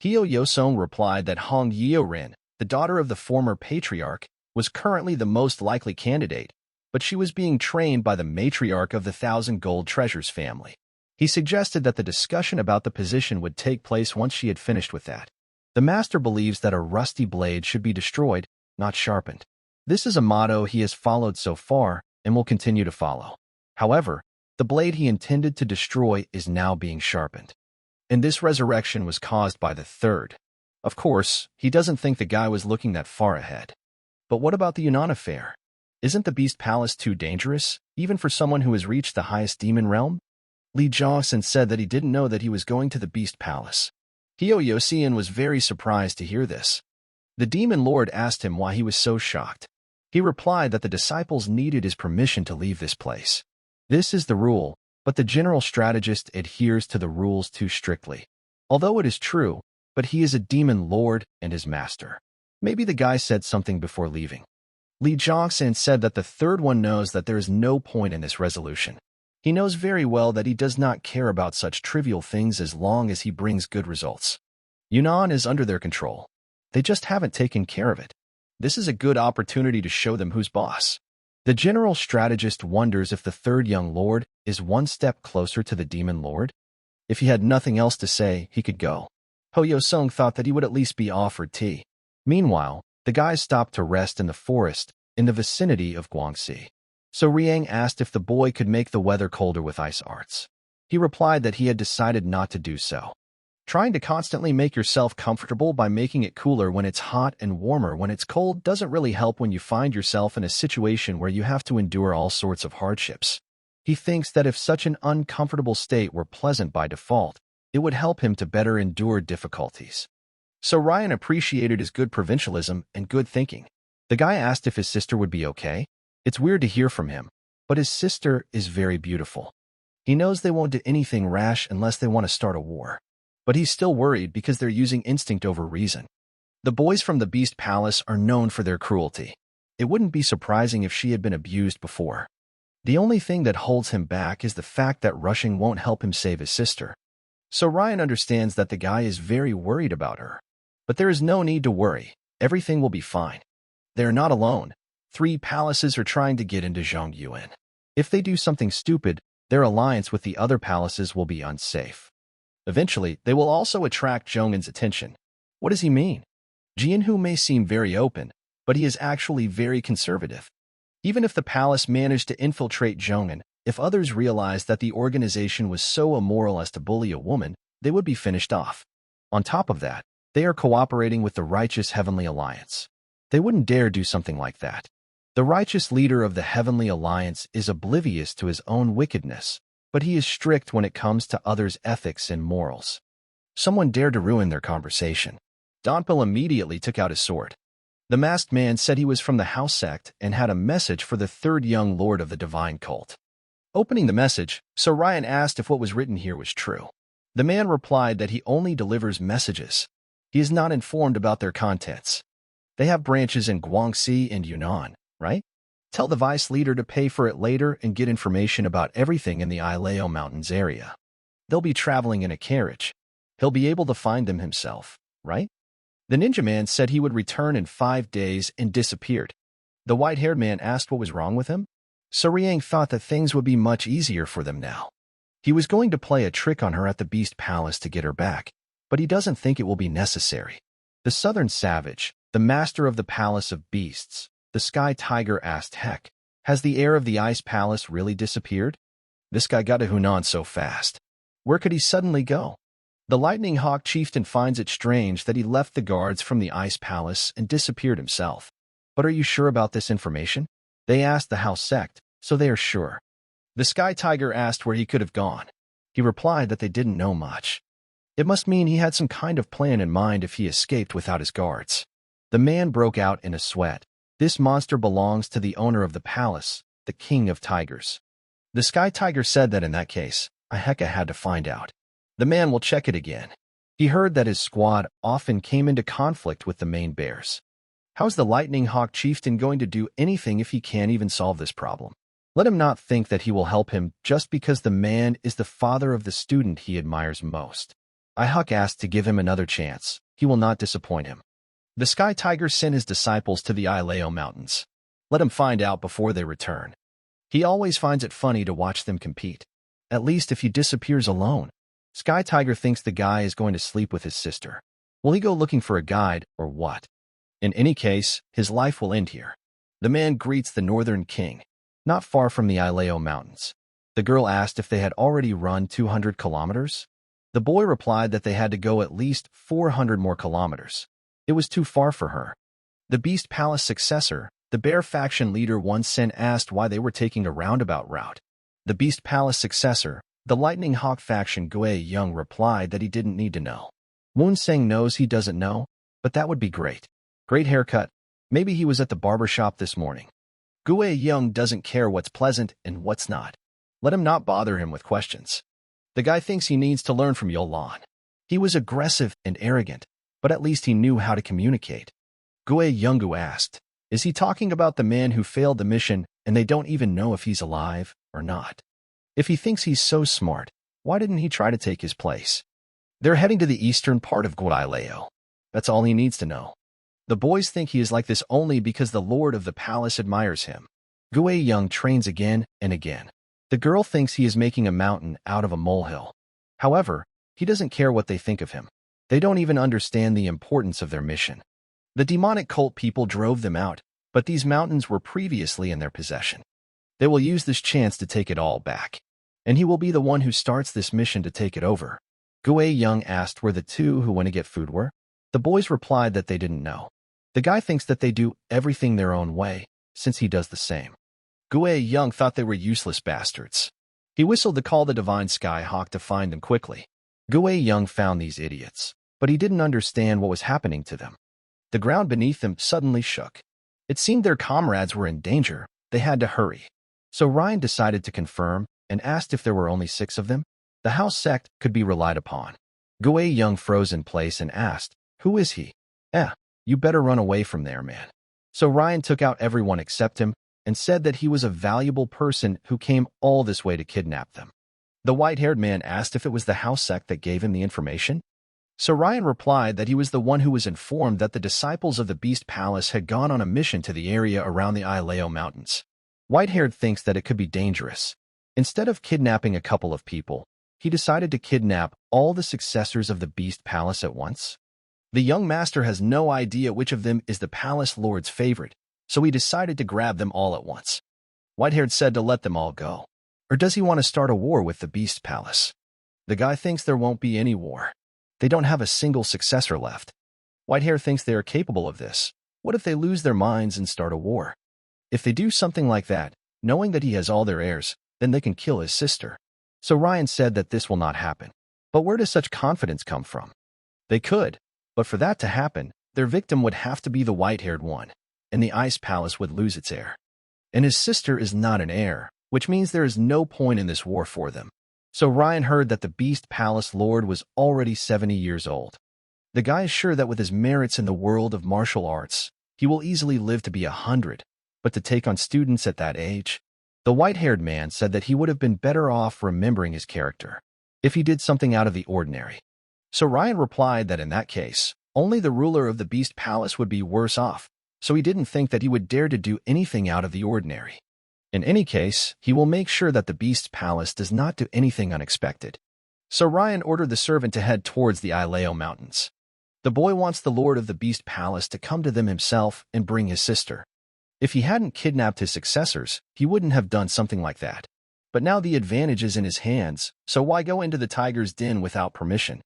Hyo Yosong replied that Hong Yeorin, the daughter of the former patriarch, was currently the most likely candidate, but she was being trained by the matriarch of the 1,000 gold treasures family. He suggested that the discussion about the position would take place once she had finished with that. The master believes that a rusty blade should be destroyed, not sharpened. This is a motto he has followed so far and will continue to follow. However, the blade he intended to destroy is now being sharpened. And this resurrection was caused by the third. Of course, he doesn't think the guy was looking that far ahead. But what about the Yunnan affair? Isn't the Beast Palace too dangerous, even for someone who has reached the highest demon realm? Li Zhongshan said that he didn't know that he was going to the Beast Palace. Hyo Yosian was very surprised to hear this. The demon lord asked him why he was so shocked. He replied that the disciples needed his permission to leave this place. This is the rule, but the general strategist adheres to the rules too strictly. Although it is true, but he is a demon lord and his master. Maybe the guy said something before leaving. Li Zhongshan said that the third one knows that there is no point in this resolution. He knows very well that he does not care about such trivial things as long as he brings good results. Yunnan is under their control. They just haven't taken care of it. This is a good opportunity to show them who's boss. The general strategist wonders if the third young lord is one step closer to the demon lord. If he had nothing else to say, he could go. Ho Yosong thought that he would at least be offered tea. Meanwhile, the guys stopped to rest in the forest in the vicinity of Guangxi. So Riang asked if the boy could make the weather colder with ice arts. He replied that he had decided not to do so. Trying to constantly make yourself comfortable by making it cooler when it's hot and warmer when it's cold doesn't really help when you find yourself in a situation where you have to endure all sorts of hardships. He thinks that if such an uncomfortable state were pleasant by default, it would help him to better endure difficulties. So Ryan appreciated his good provincialism and good thinking. The guy asked if his sister would be okay. It's weird to hear from him, but his sister is very beautiful. He knows they won't do anything rash unless they want to start a war. But he's still worried because they're using instinct over reason. The boys from the Beast Palace are known for their cruelty. It wouldn't be surprising if she had been abused before. The only thing that holds him back is the fact that rushing won't help him save his sister. So Ryan understands that the guy is very worried about her. But there is no need to worry. Everything will be fine. They are not alone. 3 palaces are trying to get into Zhongyuan. If they do something stupid, their alliance with the other palaces will be unsafe. Eventually, they will also attract Zhongan's attention. What does he mean? Jianhu may seem very open, but he is actually very conservative. Even if the palace managed to infiltrate Zhongan, if others realized that the organization was so immoral as to bully a woman, they would be finished off. On top of that, they are cooperating with the righteous Heavenly Alliance. They wouldn't dare do something like that. The righteous leader of the Heavenly Alliance is oblivious to his own wickedness, but he is strict when it comes to others' ethics and morals. Someone dared to ruin their conversation. Donpil immediately took out his sword. The masked man said he was from the house sect and had a message for the 3rd young lord of the divine cult. Opening the message, so Ryan asked if what was written here was true. The man replied that he only delivers messages. He is not informed about their contents. They have branches in Guangxi and Yunnan, right? Tell the vice leader to pay for it later and get information about everything in the Ileo Mountains area. They'll be traveling in a carriage. He'll be able to find them himself, right? The ninja man said he would return in 5 days and disappeared. The white-haired man asked what was wrong with him. Suriang thought that things would be much easier for them now. He was going to play a trick on her at the Beast Palace to get her back, but he doesn't think it will be necessary. The Southern Savage, the master of the Palace of Beasts, the Sky Tiger asked, heck, has the heir of the Ice Palace really disappeared? This guy got to Hunan so fast. Where could he suddenly go? The Lightning Hawk chieftain finds it strange that he left the guards from the Ice Palace and disappeared himself. But are you sure about this information? They asked the house sect, so they are sure. The Sky Tiger asked where he could have gone. He replied that they didn't know much. It must mean he had some kind of plan in mind if he escaped without his guards. The man broke out in a sweat. This monster belongs to the owner of the palace, the king of tigers. The Sky Tiger said that in that case, Aheka had to find out. The man will check it again. He heard that his squad often came into conflict with the main bears. How's the Lightning Hawk chieftain going to do anything if he can't even solve this problem? Let him not think that he will help him just because the man is the father of the student he admires most. Ihawk asked to give him another chance. He will not disappoint him. The Sky Tiger sent his disciples to the Ileo Mountains. Let him find out before they return. He always finds it funny to watch them compete. At least if he disappears alone. Sky Tiger thinks the guy is going to sleep with his sister. Will he go looking for a guide or what? In any case, his life will end here. The man greets the Northern King, not far from the Ileo Mountains. The girl asked if they had already run 200 kilometers. The boy replied that they had to go at least 400 more kilometers. It was too far for her. The Beast Palace successor, the Bear faction leader once sent asked why they were taking a roundabout route. The Beast Palace successor, the Lightning Hawk faction Gui Young replied that he didn't need to know. Woon Seng knows he doesn't know, but that would be great. Great haircut. Maybe he was at the barber shop this morning. Gui Young doesn't care what's pleasant and what's not. Let him not bother him with questions. The guy thinks he needs to learn from Yolan. He was aggressive and arrogant, but at least he knew how to communicate. Gui Youngu asked, is he talking about the man who failed the mission and they don't even know if he's alive or not? If he thinks he's so smart, why didn't he try to take his place? They're heading to the eastern part of Guileo. That's all he needs to know. The boys think he is like this only because the lord of the palace admires him. Gui Young trains again and again. The girl thinks he is making a mountain out of a molehill. However, he doesn't care what they think of him. They don't even understand the importance of their mission. The demonic cult people drove them out, but these mountains were previously in their possession. They will use this chance to take it all back. And he will be the one who starts this mission to take it over. Gui Young asked where the 2 who went to get food were. The boys replied that they didn't know. The guy thinks that they do everything their own way, since he does the same. Gui Young thought they were useless bastards. He whistled to call the Divine Sky Hawk to find them quickly. Gui Young found these idiots, but he didn't understand what was happening to them. The ground beneath them suddenly shook. It seemed their comrades were in danger. They had to hurry. So Ryan decided to confirm and asked if there were only 6 of them. The house sect could be relied upon. Gue Young froze in place and asked, "Who is he?" You better run away from there, man." So Ryan took out everyone except him and said that he was a valuable person who came all this way to kidnap them. The white-haired man asked if it was the house sect that gave him the information. So Ryan replied that he was the one who was informed that the disciples of the Beast Palace had gone on a mission to the area around the Ileo Mountains. White-haired thinks that it could be dangerous. Instead of kidnapping a couple of people, he decided to kidnap all the successors of the Beast Palace at once. The young master has no idea which of them is the palace lord's favorite, so he decided to grab them all at once. White-haired said to let them all go. Or does he want to start a war with the Beast Palace? The guy thinks there won't be any war. They don't have a single successor left. Whitehair thinks they are capable of this. What if they lose their minds and start a war? If they do something like that, knowing that he has all their heirs, then they can kill his sister. So Ryan said that this will not happen. But where does such confidence come from? They could, but for that to happen, their victim would have to be the white-haired one, and the Ice Palace would lose its heir. And his sister is not an heir, which means there is no point in this war for them. So Ryan heard that the Beast Palace Lord was already 70 years old. The guy is sure that with his merits in the world of martial arts, he will easily live to be 100, but to take on students at that age? The white-haired man said that he would have been better off remembering his character if he did something out of the ordinary. So Ryan replied that in that case, only the ruler of the Beast Palace would be worse off, so he didn't think that he would dare to do anything out of the ordinary. In any case, he will make sure that the Beast Palace does not do anything unexpected. So Ryan ordered the servant to head towards the Ileo Mountains. The boy wants the Lord of the Beast Palace to come to them himself and bring his sister. If he hadn't kidnapped his successors, he wouldn't have done something like that. But now the advantage is in his hands, so why go into the tiger's den without permission?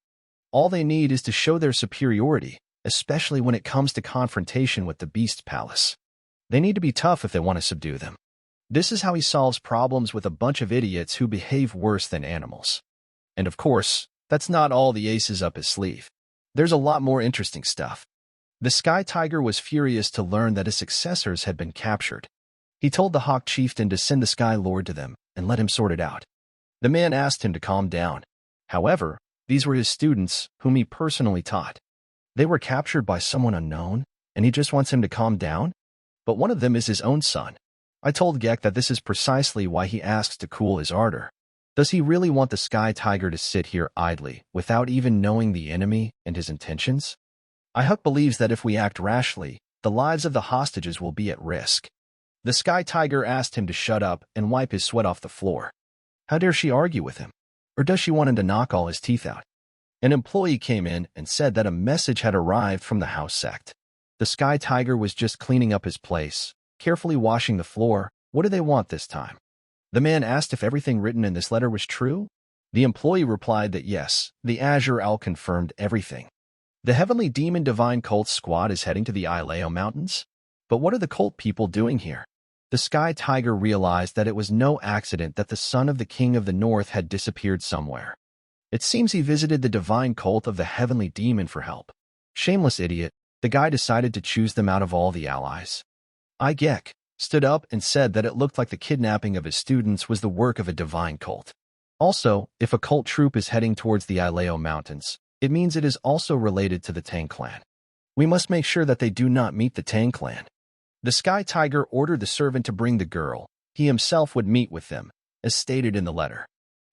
All they need is to show their superiority, especially when it comes to confrontation with the Beast Palace. They need to be tough if they want to subdue them. This is how he solves problems with a bunch of idiots who behave worse than animals. And of course, that's not all the aces up his sleeve. There's a lot more interesting stuff. The Sky Tiger was furious to learn that his successors had been captured. He told the Hawk Chieftain to send the Sky Lord to them and let him sort it out. The man asked him to calm down. However, these were his students, whom he personally taught. They were captured by someone unknown, and he just wants him to calm down? But one of them is his own son. I told Gek that this is precisely why he asks to cool his ardor. Does he really want the Sky Tiger to sit here idly, without even knowing the enemy and his intentions? Ihuk believes that if we act rashly, the lives of the hostages will be at risk. The Sky Tiger asked him to shut up and wipe his sweat off the floor. How dare she argue with him? Or does she want him to knock all his teeth out? An employee came in and said that a message had arrived from the house sect. The Sky Tiger was just cleaning up his place, carefully washing the floor. What do they want this time? The man asked if everything written in this letter was true. The employee replied that yes, the Azure Owl confirmed everything. The Heavenly Demon Divine Cult squad is heading to the Ileo Mountains. But what are the cult people doing here? The Sky Tiger realized that it was no accident that the son of the King of the North had disappeared somewhere. It seems he visited the divine cult of the Heavenly Demon for help. Shameless idiot, the guy decided to choose them out of all the allies. Gek stood up and said that it looked like the kidnapping of his students was the work of a divine cult. Also, if a cult troop is heading towards the Ileo Mountains, it means it is also related to the Tang clan. We must make sure that they do not meet the Tang clan. The Sky Tiger ordered the servant to bring the girl. He himself would meet with them, as stated in the letter.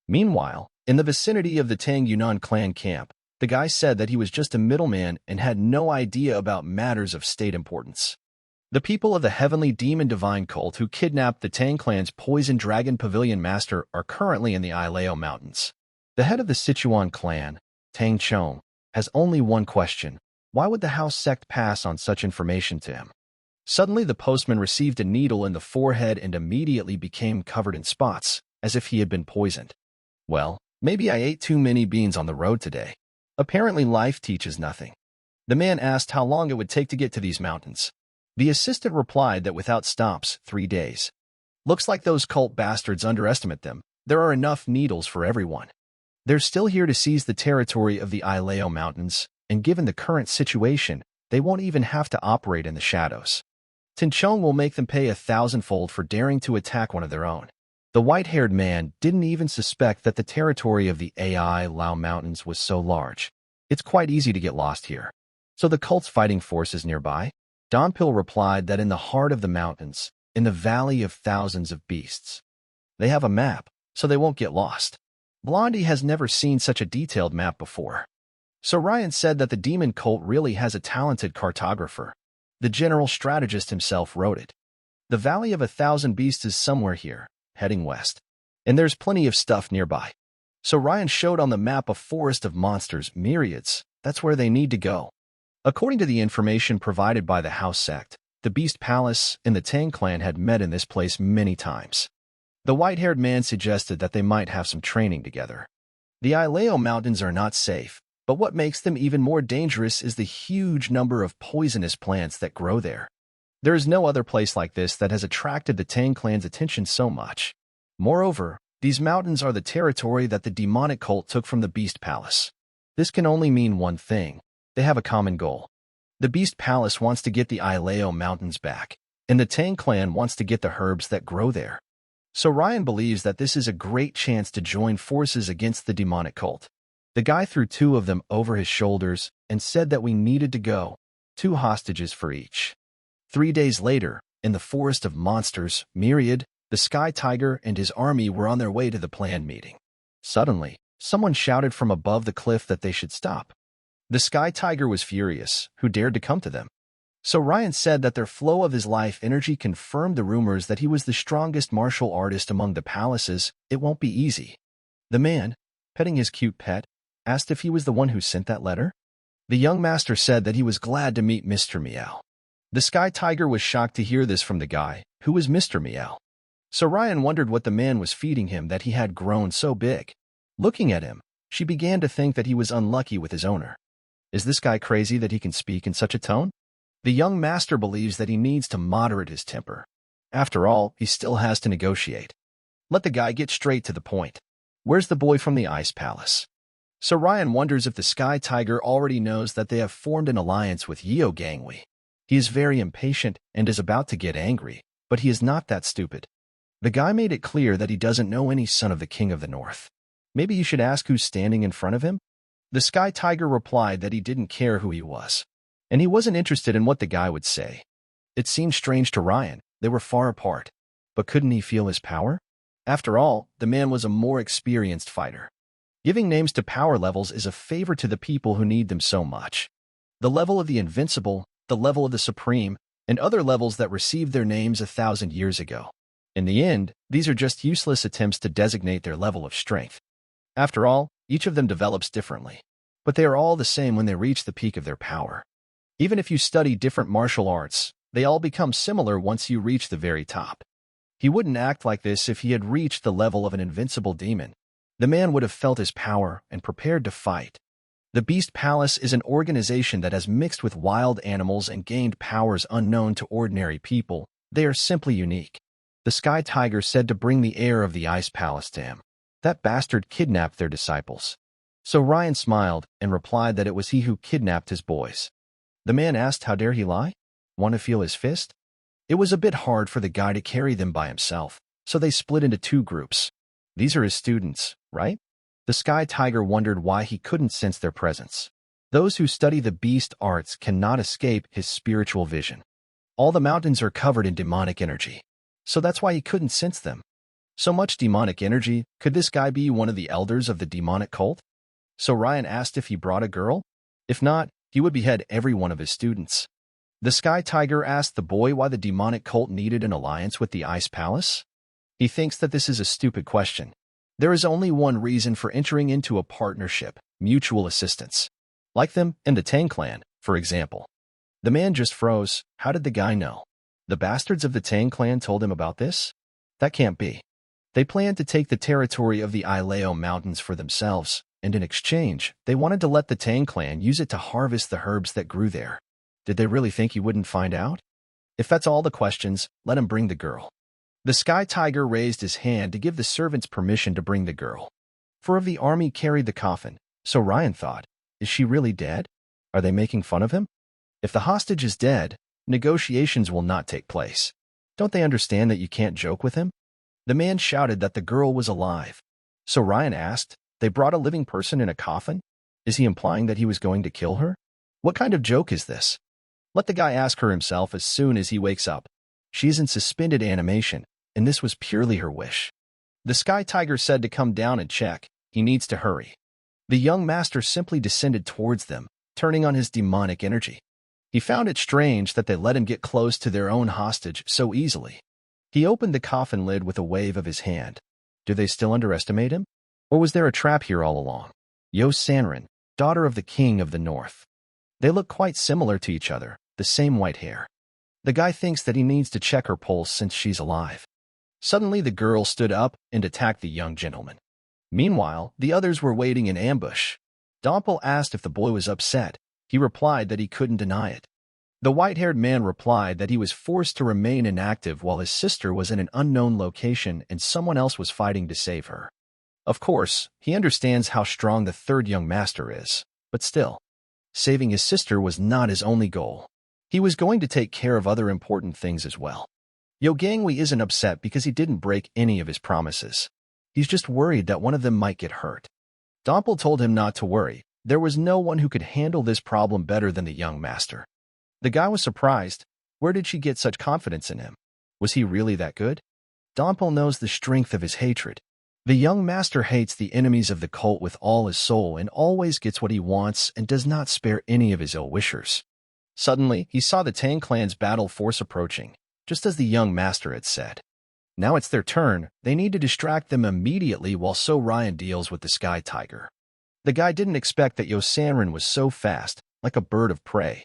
Meanwhile, in the vicinity of the Tang Yunnan clan camp, the guy said that he was just a middleman and had no idea about matters of state importance. The people of the Heavenly Demon Divine Cult who kidnapped the Tang clan's Poison Dragon Pavilion Master are currently in the Ileo Mountains. The head of the Sichuan clan, Tang Chong, has only one question. Why would the house sect pass on such information to him? Suddenly the postman received a needle in the forehead and immediately became covered in spots, as if he had been poisoned. Well, maybe I ate too many beans on the road today. Apparently life teaches nothing. The man asked how long it would take to get to these mountains. The assistant replied that without stops, 3 days. Looks like those cult bastards underestimate them. There are enough needles for everyone. They're still here to seize the territory of the Ileo Mountains, and given the current situation, they won't even have to operate in the shadows. Tinchong will make them pay 1,000-fold for daring to attack one of their own. The white-haired man didn't even suspect that the territory of the AI Lao Mountains was so large. It's quite easy to get lost here. So the cult's fighting forces nearby? Donpil replied that in the heart of the mountains, in the valley of thousands of beasts. They have a map, so they won't get lost. Blondie has never seen such a detailed map before. So Ryan said that the demon cult really has a talented cartographer. The general strategist himself wrote it. The Valley of 1,000 Beasts is somewhere here, heading west. And there's plenty of stuff nearby. So Ryan showed on the map a forest of monsters, myriads. That's where they need to go. According to the information provided by the House sect, the Beast Palace and the Tang clan had met in this place many times. The white-haired man suggested that they might have some training together. The Ileo Mountains are not safe, but what makes them even more dangerous is the huge number of poisonous plants that grow there. There is no other place like this that has attracted the Tang clan's attention so much. Moreover, these mountains are the territory that the demonic cult took from the Beast Palace. This can only mean one thing. They have a common goal. The Beast Palace wants to get the Ileo Mountains back, and the Tang clan wants to get the herbs that grow there. So Ryan believes that this is a great chance to join forces against the demonic cult. The guy threw 2 of them over his shoulders and said that we needed to go, 2 hostages for each. 3 days later, in the forest of monsters, Myriad, the Sky Tiger and his army were on their way to the planned meeting. Suddenly, someone shouted from above the cliff that they should stop. The Sky Tiger was furious, who dared to come to them. So Ryan said that their flow of his life energy confirmed the rumors that he was the strongest martial artist among the palaces. It won't be easy. The man, petting his cute pet, asked if he was the one who sent that letter. The young master said that he was glad to meet Mr. Meow. The Sky Tiger was shocked to hear this from the guy, who was Mr. Meow. So Ryan wondered what the man was feeding him that he had grown so big. Looking at him, she began to think that he was unlucky with his owner. Is this guy crazy that he can speak in such a tone? The young master believes that he needs to moderate his temper. After all, he still has to negotiate. Let the guy get straight to the point. Where's the boy from the Ice Palace? So Ryan wonders if the Sky Tiger already knows that they have formed an alliance with Yeo Gangwei. He is very impatient and is about to get angry, but he is not that stupid. The guy made it clear that he doesn't know any son of the King of the North. Maybe you should ask who's standing in front of him? The Sky Tiger replied that he didn't care who he was, and he wasn't interested in what the guy would say. It seemed strange to Ryan. They were far apart. But couldn't he feel his power? After all, the man was a more experienced fighter. Giving names to power levels is a favor to the people who need them so much. The level of the invincible, the level of the supreme, and other levels that received their names 1,000 years ago. In the end, these are just useless attempts to designate their level of strength. After all, each of them develops differently. But they are all the same when they reach the peak of their power. Even if you study different martial arts, they all become similar once you reach the very top. He wouldn't act like this if he had reached the level of an invincible demon. The man would have felt his power and prepared to fight. The Beast Palace is an organization that has mixed with wild animals and gained powers unknown to ordinary people. They are simply unique. The Sky Tiger said to bring the heir of the Ice Palace to him. That bastard kidnapped their disciples. So Ryan smiled and replied that it was he who kidnapped his boys. The man asked how dare he lie? Want to feel his fist? It was a bit hard for the guy to carry them by himself, so they split into 2 groups. These are his students, right? The Sky Tiger wondered why he couldn't sense their presence. Those who study the beast arts cannot escape his spiritual vision. All the mountains are covered in demonic energy, so that's why he couldn't sense them. So much demonic energy, could this guy be one of the elders of the demonic cult? So Ryan asked if he brought a girl. If not, he would behead every one of his students. The Sky Tiger asked the boy why the demonic cult needed an alliance with the Ice Palace. He thinks that this is a stupid question. There is only one reason for entering into a partnership, mutual assistance. Like them and the Tang clan, for example. The man just froze. How did the guy know? The bastards of the Tang clan told him about this? That can't be. They planned to take the territory of the Ileo Mountains for themselves, and in exchange, they wanted to let the Tang clan use it to harvest the herbs that grew there. Did they really think he wouldn't find out? If that's all the questions, let him bring the girl. The Sky Tiger raised his hand to give the servants permission to bring the girl. 4 of the army carried the coffin, so Ryan thought, is she really dead? Are they making fun of him? If the hostage is dead, negotiations will not take place. Don't they understand that you can't joke with him? The man shouted that the girl was alive. So Ryan asked, "They brought a living person in a coffin? Is he implying that he was going to kill her? What kind of joke is this?" Let the guy ask her himself as soon as he wakes up. She's in suspended animation, and this was purely her wish. The Sky Tiger said to come down and check. He needs to hurry. The young master simply descended towards them, turning on his demonic energy. He found it strange that they let him get close to their own hostage so easily. He opened the coffin lid with a wave of his hand. Do they still underestimate him? Or was there a trap here all along? Yo Sanrin, daughter of the King of the North. They look quite similar to each other, the same white hair. The guy thinks that he needs to check her pulse since she's alive. Suddenly the girl stood up and attacked the young gentleman. Meanwhile, the others were waiting in ambush. Dompel asked if the boy was upset. He replied that he couldn't deny it. The white-haired man replied that he was forced to remain inactive while his sister was in an unknown location and someone else was fighting to save her. Of course, he understands how strong the third young master is, but still, saving his sister was not his only goal. He was going to take care of other important things as well. Yo Gangwei isn't upset because he didn't break any of his promises. He's just worried that one of them might get hurt. Dompel told him not to worry. There was no one who could handle this problem better than the young master. The guy was surprised. Where did she get such confidence in him? Was he really that good? Dompel knows the strength of his hatred. The young master hates the enemies of the cult with all his soul and always gets what he wants and does not spare any of his ill-wishers. Suddenly, he saw the Tang clan's battle force approaching, just as the young master had said. Now it's their turn. They need to distract them immediately while So Ryan deals with the Sky Tiger. The guy didn't expect that Yo Sanrin was so fast, like a bird of prey.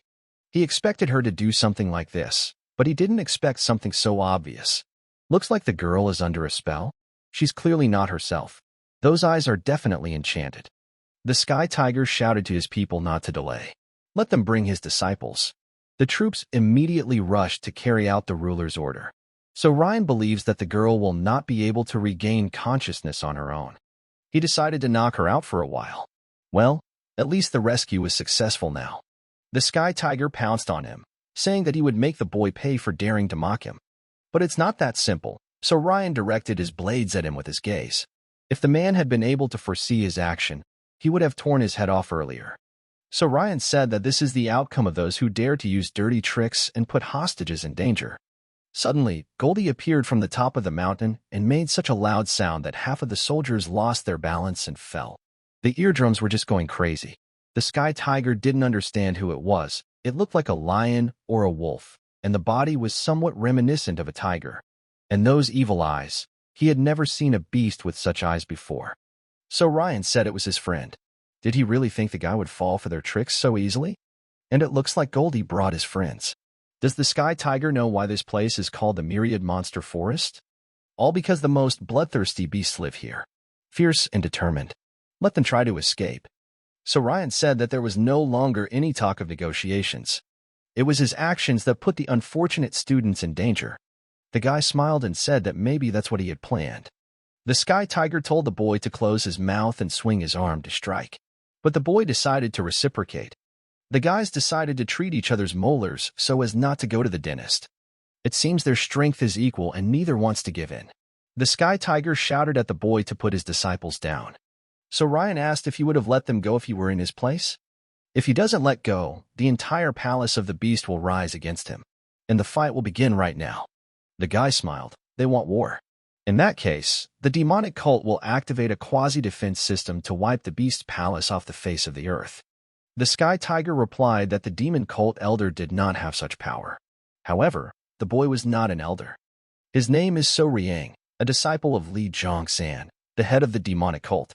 He expected her to do something like this, but he didn't expect something so obvious. Looks like the girl is under a spell. She's clearly not herself. Those eyes are definitely enchanted. The Sky Tiger shouted to his people not to delay. Let them bring his disciples. The troops immediately rushed to carry out the ruler's order. So Ryan believes that the girl will not be able to regain consciousness on her own. He decided to knock her out for a while. Well, at least the rescue was successful now. The Sky Tiger pounced on him, saying that he would make the boy pay for daring to mock him. But it's not that simple, so Ryan directed his blades at him with his gaze. If the man had been able to foresee his action, he would have torn his head off earlier. So Ryan said that this is the outcome of those who dare to use dirty tricks and put hostages in danger. Suddenly, Goldie appeared from the top of the mountain and made such a loud sound that half of the soldiers lost their balance and fell. The eardrums were just going crazy. The Sky Tiger didn't understand who it was. It looked like a lion or a wolf, and the body was somewhat reminiscent of a tiger. And those evil eyes, he had never seen a beast with such eyes before. So Ryan said it was his friend. Did he really think the guy would fall for their tricks so easily? And it looks like Goldie brought his friends. Does the Sky Tiger know why this place is called the Myriad Monster Forest? All because the most bloodthirsty beasts live here. Fierce and determined. Let them try to escape. So Ryan said that there was no longer any talk of negotiations. It was his actions that put the unfortunate students in danger. The guy smiled and said that maybe that's what he had planned. The Sky Tiger told the boy to close his mouth and swing his arm to strike. But the boy decided to reciprocate. The guys decided to treat each other's molars so as not to go to the dentist. It seems their strength is equal and neither wants to give in. The Sky Tiger shouted at the boy to put his disciples down. So Ryan asked if he would have let them go if he were in his place. If he doesn't let go, the entire palace of the beast will rise against him. And the fight will begin right now. The guy smiled. They want war. In that case, the demonic cult will activate a quasi-defense system to wipe the beast palace off the face of the earth. The Sky Tiger replied that the demon cult elder did not have such power. However, the boy was not an elder. His name is So Riang, a disciple of Li Zhongsan, the head of the demonic cult,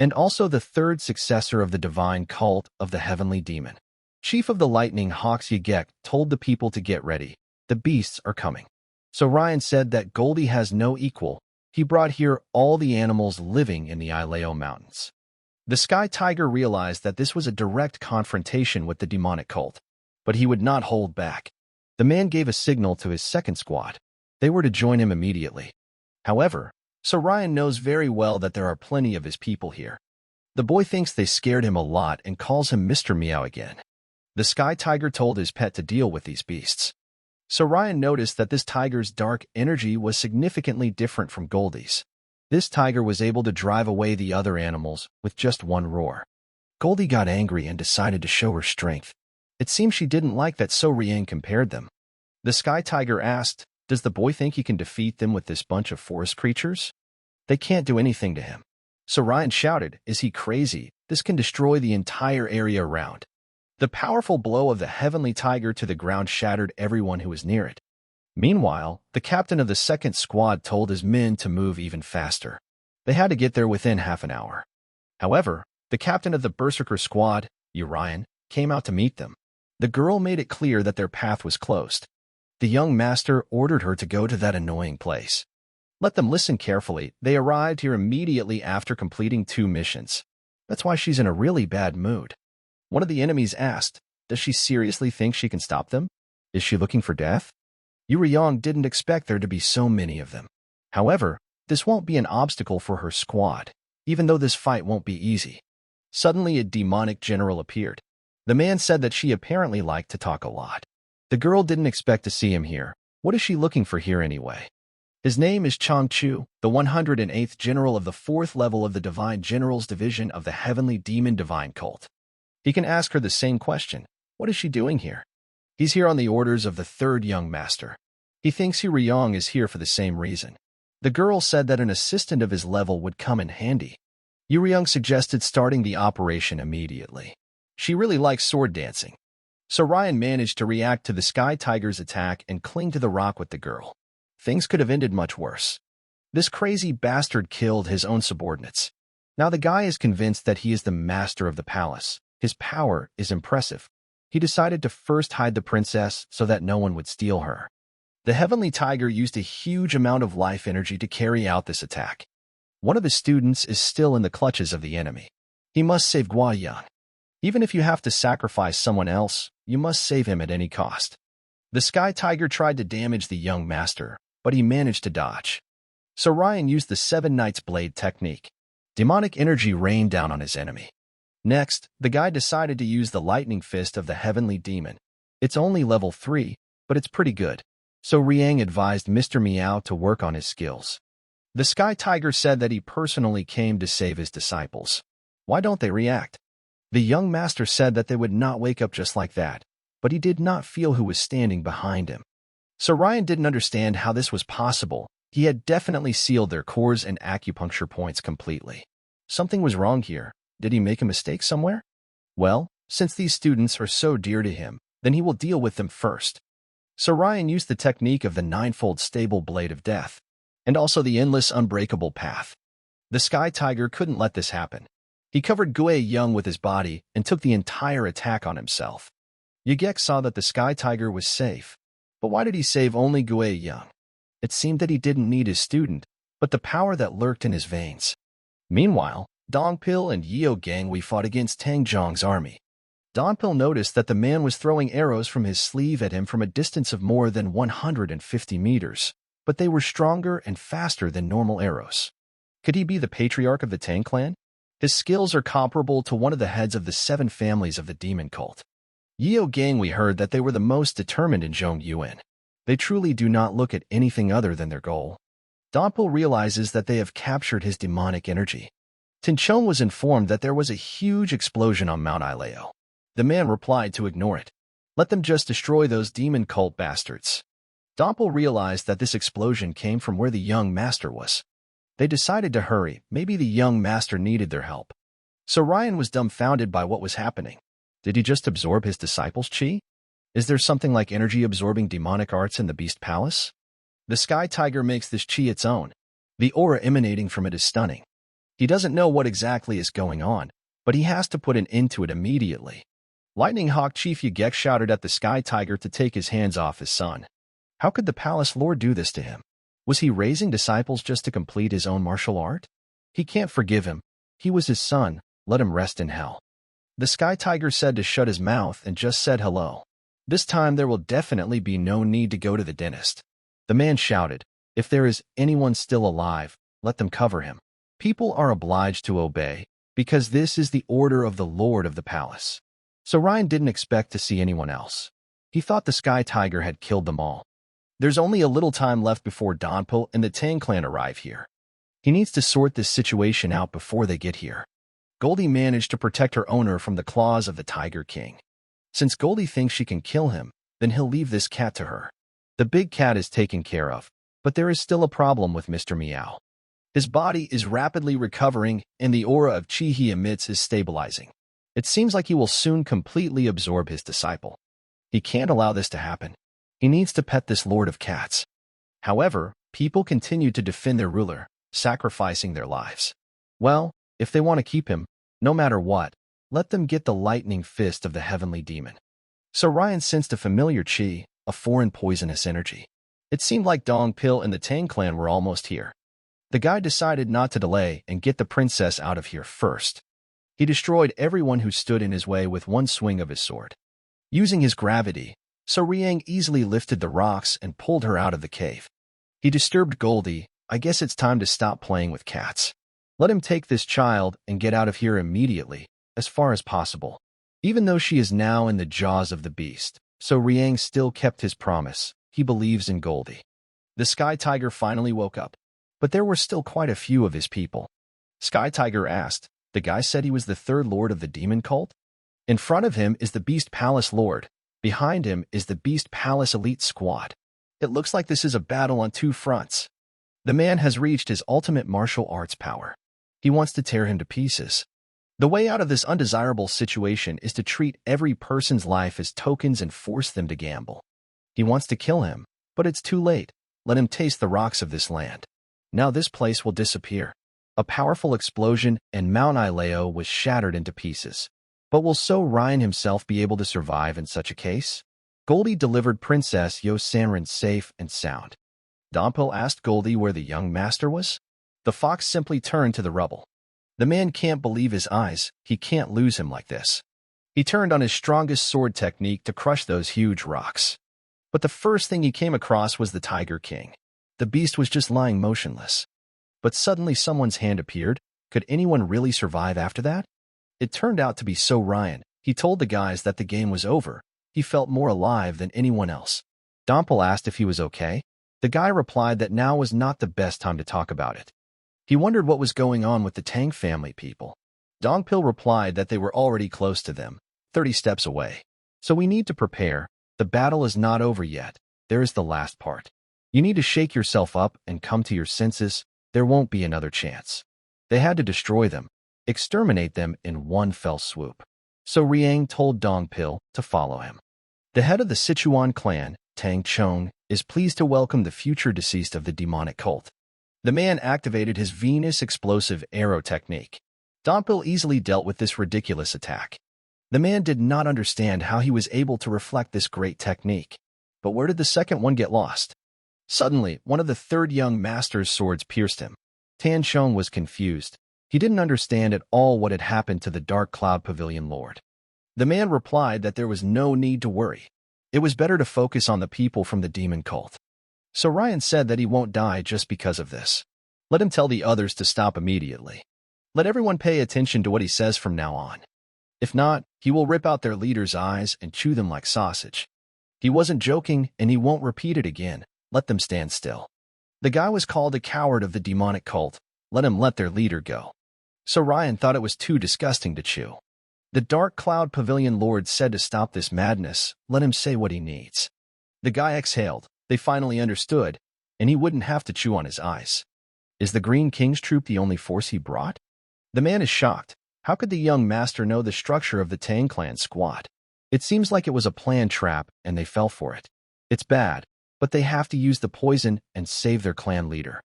and also the third successor of the divine cult of the heavenly demon. Chief of the lightning hawks Yagek told the people to get ready. The beasts are coming. So Ryan said that Goldie has no equal. He brought here all the animals living in the Ileo Mountains. The Sky Tiger realized that this was a direct confrontation with the demonic cult, but he would not hold back. The man gave a signal to his second squad. They were to join him immediately. However, So Ryan knows very well that there are plenty of his people here. The boy thinks they scared him a lot and calls him Mr. Meow again. The Sky Tiger told his pet to deal with these beasts. So Ryan noticed that this tiger's dark energy was significantly different from Goldie's. This tiger was able to drive away the other animals with just one roar. Goldie got angry and decided to show her strength. It seemed she didn't like that So Riang compared them. The sky tiger asked, "Does the boy think he can defeat them with this bunch of forest creatures? They can't do anything to him." So Ryan shouted, "Is he crazy? This can destroy the entire area around." The powerful blow of the heavenly tiger to the ground shattered everyone who was near it. Meanwhile, the captain of the second squad told his men to move even faster. They had to get there within half an hour. However, the captain of the berserker squad, Ryan, came out to meet them. The girl made it clear that their path was closed. The young master ordered her to go to that annoying place. Let them listen carefully. They arrived here immediately after completing 2 missions. That's why she's in a really bad mood. One of the enemies asked, "Does she seriously think she can stop them? Is she looking for death?" Yuriyong didn't expect there to be so many of them. However, this won't be an obstacle for her squad, even though this fight won't be easy. Suddenly, a demonic general appeared. The man said that she apparently liked to talk a lot. The girl didn't expect to see him here. What is she looking for here anyway? His name is Chang Chu, the 108th general of the 4th level of the Divine Generals Division of the Heavenly Demon Divine Cult. He can ask her the same question. What is she doing here? He's here on the orders of the 3rd young master. He thinks Yuriyong is here for the same reason. The girl said that an assistant of his level would come in handy. Yuriyong suggested starting the operation immediately. She really likes sword dancing. So Ryan managed to react to the Sky Tiger's attack and cling to the rock with the girl. Things could have ended much worse. This crazy bastard killed his own subordinates. Now the guy is convinced that he is the master of the palace. His power is impressive. He decided to first hide the princess so that no one would steal her. The Heavenly Tiger used a huge amount of life energy to carry out this attack. One of his students is still in the clutches of the enemy. He must save Guoyang. Even if you have to sacrifice someone else, you must save him at any cost. The Sky Tiger tried to damage the young master, but he managed to dodge. So Ryan used the 7 Knights Blade technique. Demonic energy rained down on his enemy. Next, the guy decided to use the Lightning Fist of the Heavenly Demon. It's only level 3, but it's pretty good. So Riang advised Mr. Meow to work on his skills. The Sky Tiger said that he personally came to save his disciples. Why don't they react? The young master said that they would not wake up just like that, but he did not feel who was standing behind him. So Ryan didn't understand how this was possible. He had definitely sealed their cores and acupuncture points completely. Something was wrong here. Did he make a mistake somewhere? Well, since these students are so dear to him, then he will deal with them first. So Ryan used the technique of the 9-fold stable blade of death, and also the endless unbreakable path. The Sky Tiger couldn't let this happen. He covered Guoyang with his body and took the entire attack on himself. Yagek saw that the Sky Tiger was safe, but why did he save only Guoyang? It seemed that he didn't need his student, but the power that lurked in his veins. Meanwhile, Dongpil and Yeo Gangwei fought against Tang Zhong's army. Dongpil noticed that the man was throwing arrows from his sleeve at him from a distance of more than 150 meters, but they were stronger and faster than normal arrows. Could he be the patriarch of the Tang clan? His skills are comparable to one of the heads of the 7 families of the demon cult. Yeo Gangwei heard that they were the most determined in Zhongyuan. They truly do not look at anything other than their goal. Dongpil realizes that they have captured his demonic energy. Tinchong was informed that there was a huge explosion on Mount Ileo. The man replied to ignore it. Let them just destroy those demon cult bastards. Dongpil realized that this explosion came from where the young master was. They decided to hurry. Maybe the young master needed their help. So Ryan was dumbfounded by what was happening. Did he just absorb his disciples' chi? Is there something like energy-absorbing demonic arts in the Beast Palace? The Sky Tiger makes this chi its own. The aura emanating from it is stunning. He doesn't know what exactly is going on, but he has to put an end to it immediately. Lightning Hawk Chief Yagek shouted at the Sky Tiger to take his hands off his son. How could the palace lord do this to him? Was he raising disciples just to complete his own martial art? He can't forgive him. He was his son. Let him rest in hell. The Sky Tiger said to shut his mouth and just said hello. This time there will definitely be no need to go to the dentist. The man shouted, if there is anyone still alive, let them cover him. People are obliged to obey, because this is the order of the Lord of the Palace. So Ryan didn't expect to see anyone else. He thought the Sky Tiger had killed them all. There's only a little time left before Donpo and the Tang clan arrive here. He needs to sort this situation out before they get here. Goldie managed to protect her owner from the claws of the Tiger King. Since Goldie thinks she can kill him, then he'll leave this cat to her. The big cat is taken care of, but there is still a problem with Mr. Meow. His body is rapidly recovering, and the aura of chi he emits is stabilizing. It seems like he will soon completely absorb his disciple. He can't allow this to happen. He needs to pet this Lord of Cats. However, people continue to defend their ruler, sacrificing their lives. Well, if they want to keep him, no matter what, let them get the lightning fist of the heavenly demon. So Ryan sensed a familiar chi, a foreign poisonous energy. It seemed like Dong Pil and the Tang clan were almost here. The guy decided not to delay and get the princess out of here first. He destroyed everyone who stood in his way with one swing of his sword. Using his gravity, So Riang easily lifted the rocks and pulled her out of the cave. He disturbed Goldie. I guess it's time to stop playing with cats. Let him take this child and get out of here immediately, as far as possible. Even though she is now in the jaws of the beast, so Riang still kept his promise. He believes in Goldie. The Sky Tiger finally woke up, but there were still quite a few of his people. Sky Tiger asked, the guy said he was the third lord of the demon cult? In front of him is the Beast Palace Lord. Behind him is the Beast Palace Elite Squad. It looks like this is a battle on two fronts. The man has reached his ultimate martial arts power. He wants to tear him to pieces. The way out of this undesirable situation is to treat every person's life as tokens and force them to gamble. He wants to kill him, but it's too late. Let him taste the rocks of this land. Now this place will disappear. A powerful explosion and Mount Ileo was shattered into pieces. But will So Ryan himself be able to survive in such a case? Goldie delivered Princess Yo Sanrin safe and sound. Donpo asked Goldie where the young master was. The fox simply turned to the rubble. The man can't believe his eyes. He can't lose him like this. He turned on his strongest sword technique to crush those huge rocks. But the first thing he came across was the Tiger King. The beast was just lying motionless. But suddenly someone's hand appeared. Could anyone really survive after that? It turned out to be So Ryan. He told the guys that the game was over. He felt more alive than anyone else. Donpo asked if he was okay. The guy replied that now was not the best time to talk about it. He wondered what was going on with the Tang family people. Dongpil replied that they were already close to them, 30 steps away. So we need to prepare. The battle is not over yet. There is the last part. You need to shake yourself up and come to your senses. There won't be another chance. They had to destroy them, exterminate them in one fell swoop. So Riang told Dongpil to follow him. The head of the Sichuan clan, Tang Chong, is pleased to welcome the future deceased of the demonic cult. The man activated his Venus explosive arrow technique. Dongpil easily dealt with this ridiculous attack. The man did not understand how he was able to reflect this great technique. But where did the second one get lost? Suddenly, one of the third young master's swords pierced him. Tan Chong was confused. He didn't understand at all what had happened to the Dark Cloud Pavilion Lord. The man replied that there was no need to worry. It was better to focus on the people from the demon cult. So Ryan said that he won't die just because of this. Let him tell the others to stop immediately. Let everyone pay attention to what he says from now on. If not, he will rip out their leader's eyes and chew them like sausage. He wasn't joking, and he won't repeat it again. Let them stand still. The guy was called a coward of the demonic cult. Let him let their leader go. So Ryan thought it was too disgusting to chew. The Dark Cloud Pavilion Lord said to stop this madness. Let him say what he needs. The guy exhaled. They finally understood, and he wouldn't have to chew on his eyes. Is the Green King's troop the only force he brought? The man is shocked. How could the young master know the structure of the Tang clan squad? It seems like it was a planned trap, and they fell for it. It's bad, but they have to use the poison and save their clan leader.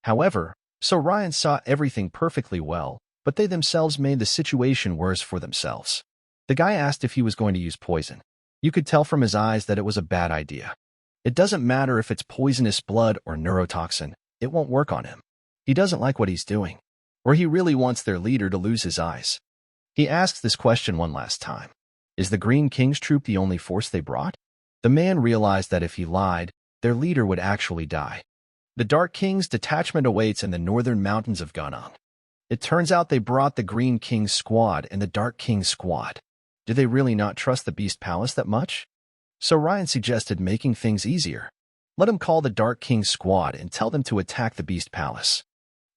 However, So Ryan saw everything perfectly well, but they themselves made the situation worse for themselves. The guy asked if he was going to use poison. You could tell from his eyes that it was a bad idea. It doesn't matter if it's poisonous blood or neurotoxin, it won't work on him. He doesn't like what he's doing. Or he really wants their leader to lose his eyes. He asks this question one last time. Is the Green King's troop the only force they brought? The man realized that if he lied, their leader would actually die. The Dark King's detachment awaits in the northern mountains of Gunung. It turns out they brought the Green King's squad and the Dark King's squad. Do they really not trust the Beast Palace that much? So Ryan suggested making things easier. Let him call the Dark King's squad and tell them to attack the Beast Palace.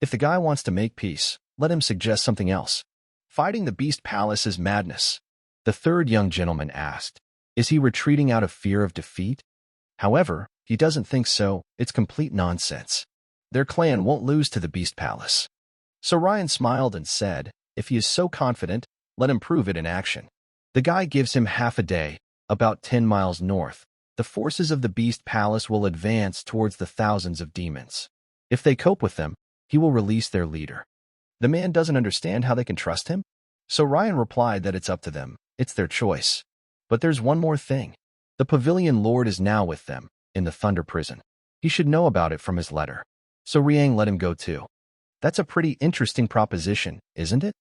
If the guy wants to make peace, let him suggest something else. Fighting the Beast Palace is madness. The third young gentleman asked, is he retreating out of fear of defeat? However, he doesn't think so. It's complete nonsense. Their clan won't lose to the Beast Palace. So Ryan smiled and said, if he is so confident, let him prove it in action. The guy gives him half a day, about 10 miles north. The forces of the Beast Palace will advance towards the thousands of demons. If they cope with them, he will release their leader. The man doesn't understand how they can trust him. So Ryan replied that it's up to them. It's their choice. But there's one more thing. The Pavilion Lord is now with them, in the Thunder Prison. He should know about it from his letter. So Riang let him go too. That's a pretty interesting proposition, isn't it?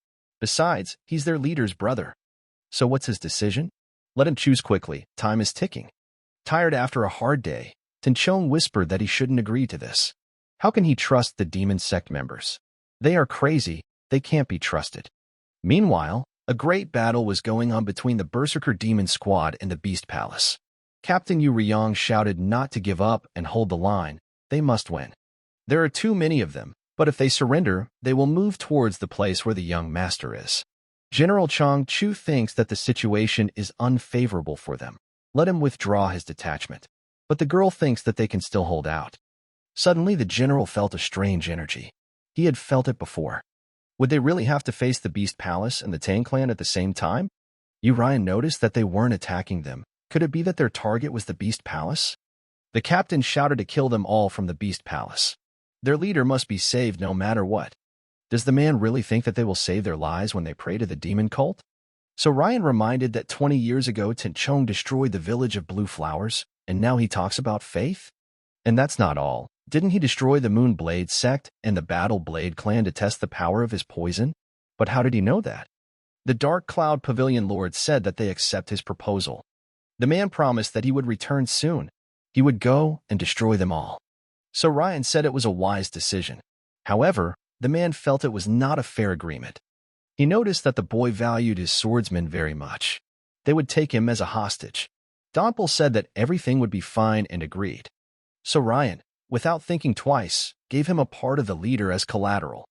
Besides, he's their leader's brother. So what's his decision? Let him choose quickly. Time is ticking. Tired after a hard day, Tinchong whispered that he shouldn't agree to this. How can he trust the demon sect members? They are crazy. They can't be trusted. Meanwhile, a great battle was going on between the Berserker Demon Squad and the Beast Palace. Captain Yu Riyang shouted not to give up and hold the line. They must win. There are too many of them, but if they surrender, they will move towards the place where the young master is. General Chang Chu thinks that the situation is unfavorable for them. Let him withdraw his detachment. But the girl thinks that they can still hold out. Suddenly, the general felt a strange energy. He had felt it before. Would they really have to face the Beast Palace and the Tang clan at the same time? Ryan noticed that they weren't attacking them. Could it be that their target was the Beast Palace? The captain shouted to kill them all from the Beast Palace. Their leader must be saved no matter what. Does the man really think that they will save their lives when they pray to the demon cult? So Ryan reminded that 20 years ago Tinchong destroyed the village of Blue Flowers, and now he talks about faith? And that's not all. Didn't he destroy the Moon Blade sect and the Battle Blade clan to test the power of his poison? But how did he know that? The Dark Cloud Pavilion Lord said that they accept his proposal. The man promised that he would return soon. He would go and destroy them all. So Ryan said it was a wise decision. However, the man felt it was not a fair agreement. He noticed that the boy valued his swordsmen very much. They would take him as a hostage. Donpel said that everything would be fine and agreed. So Ryan, without thinking twice, gave him a part of the leader as collateral.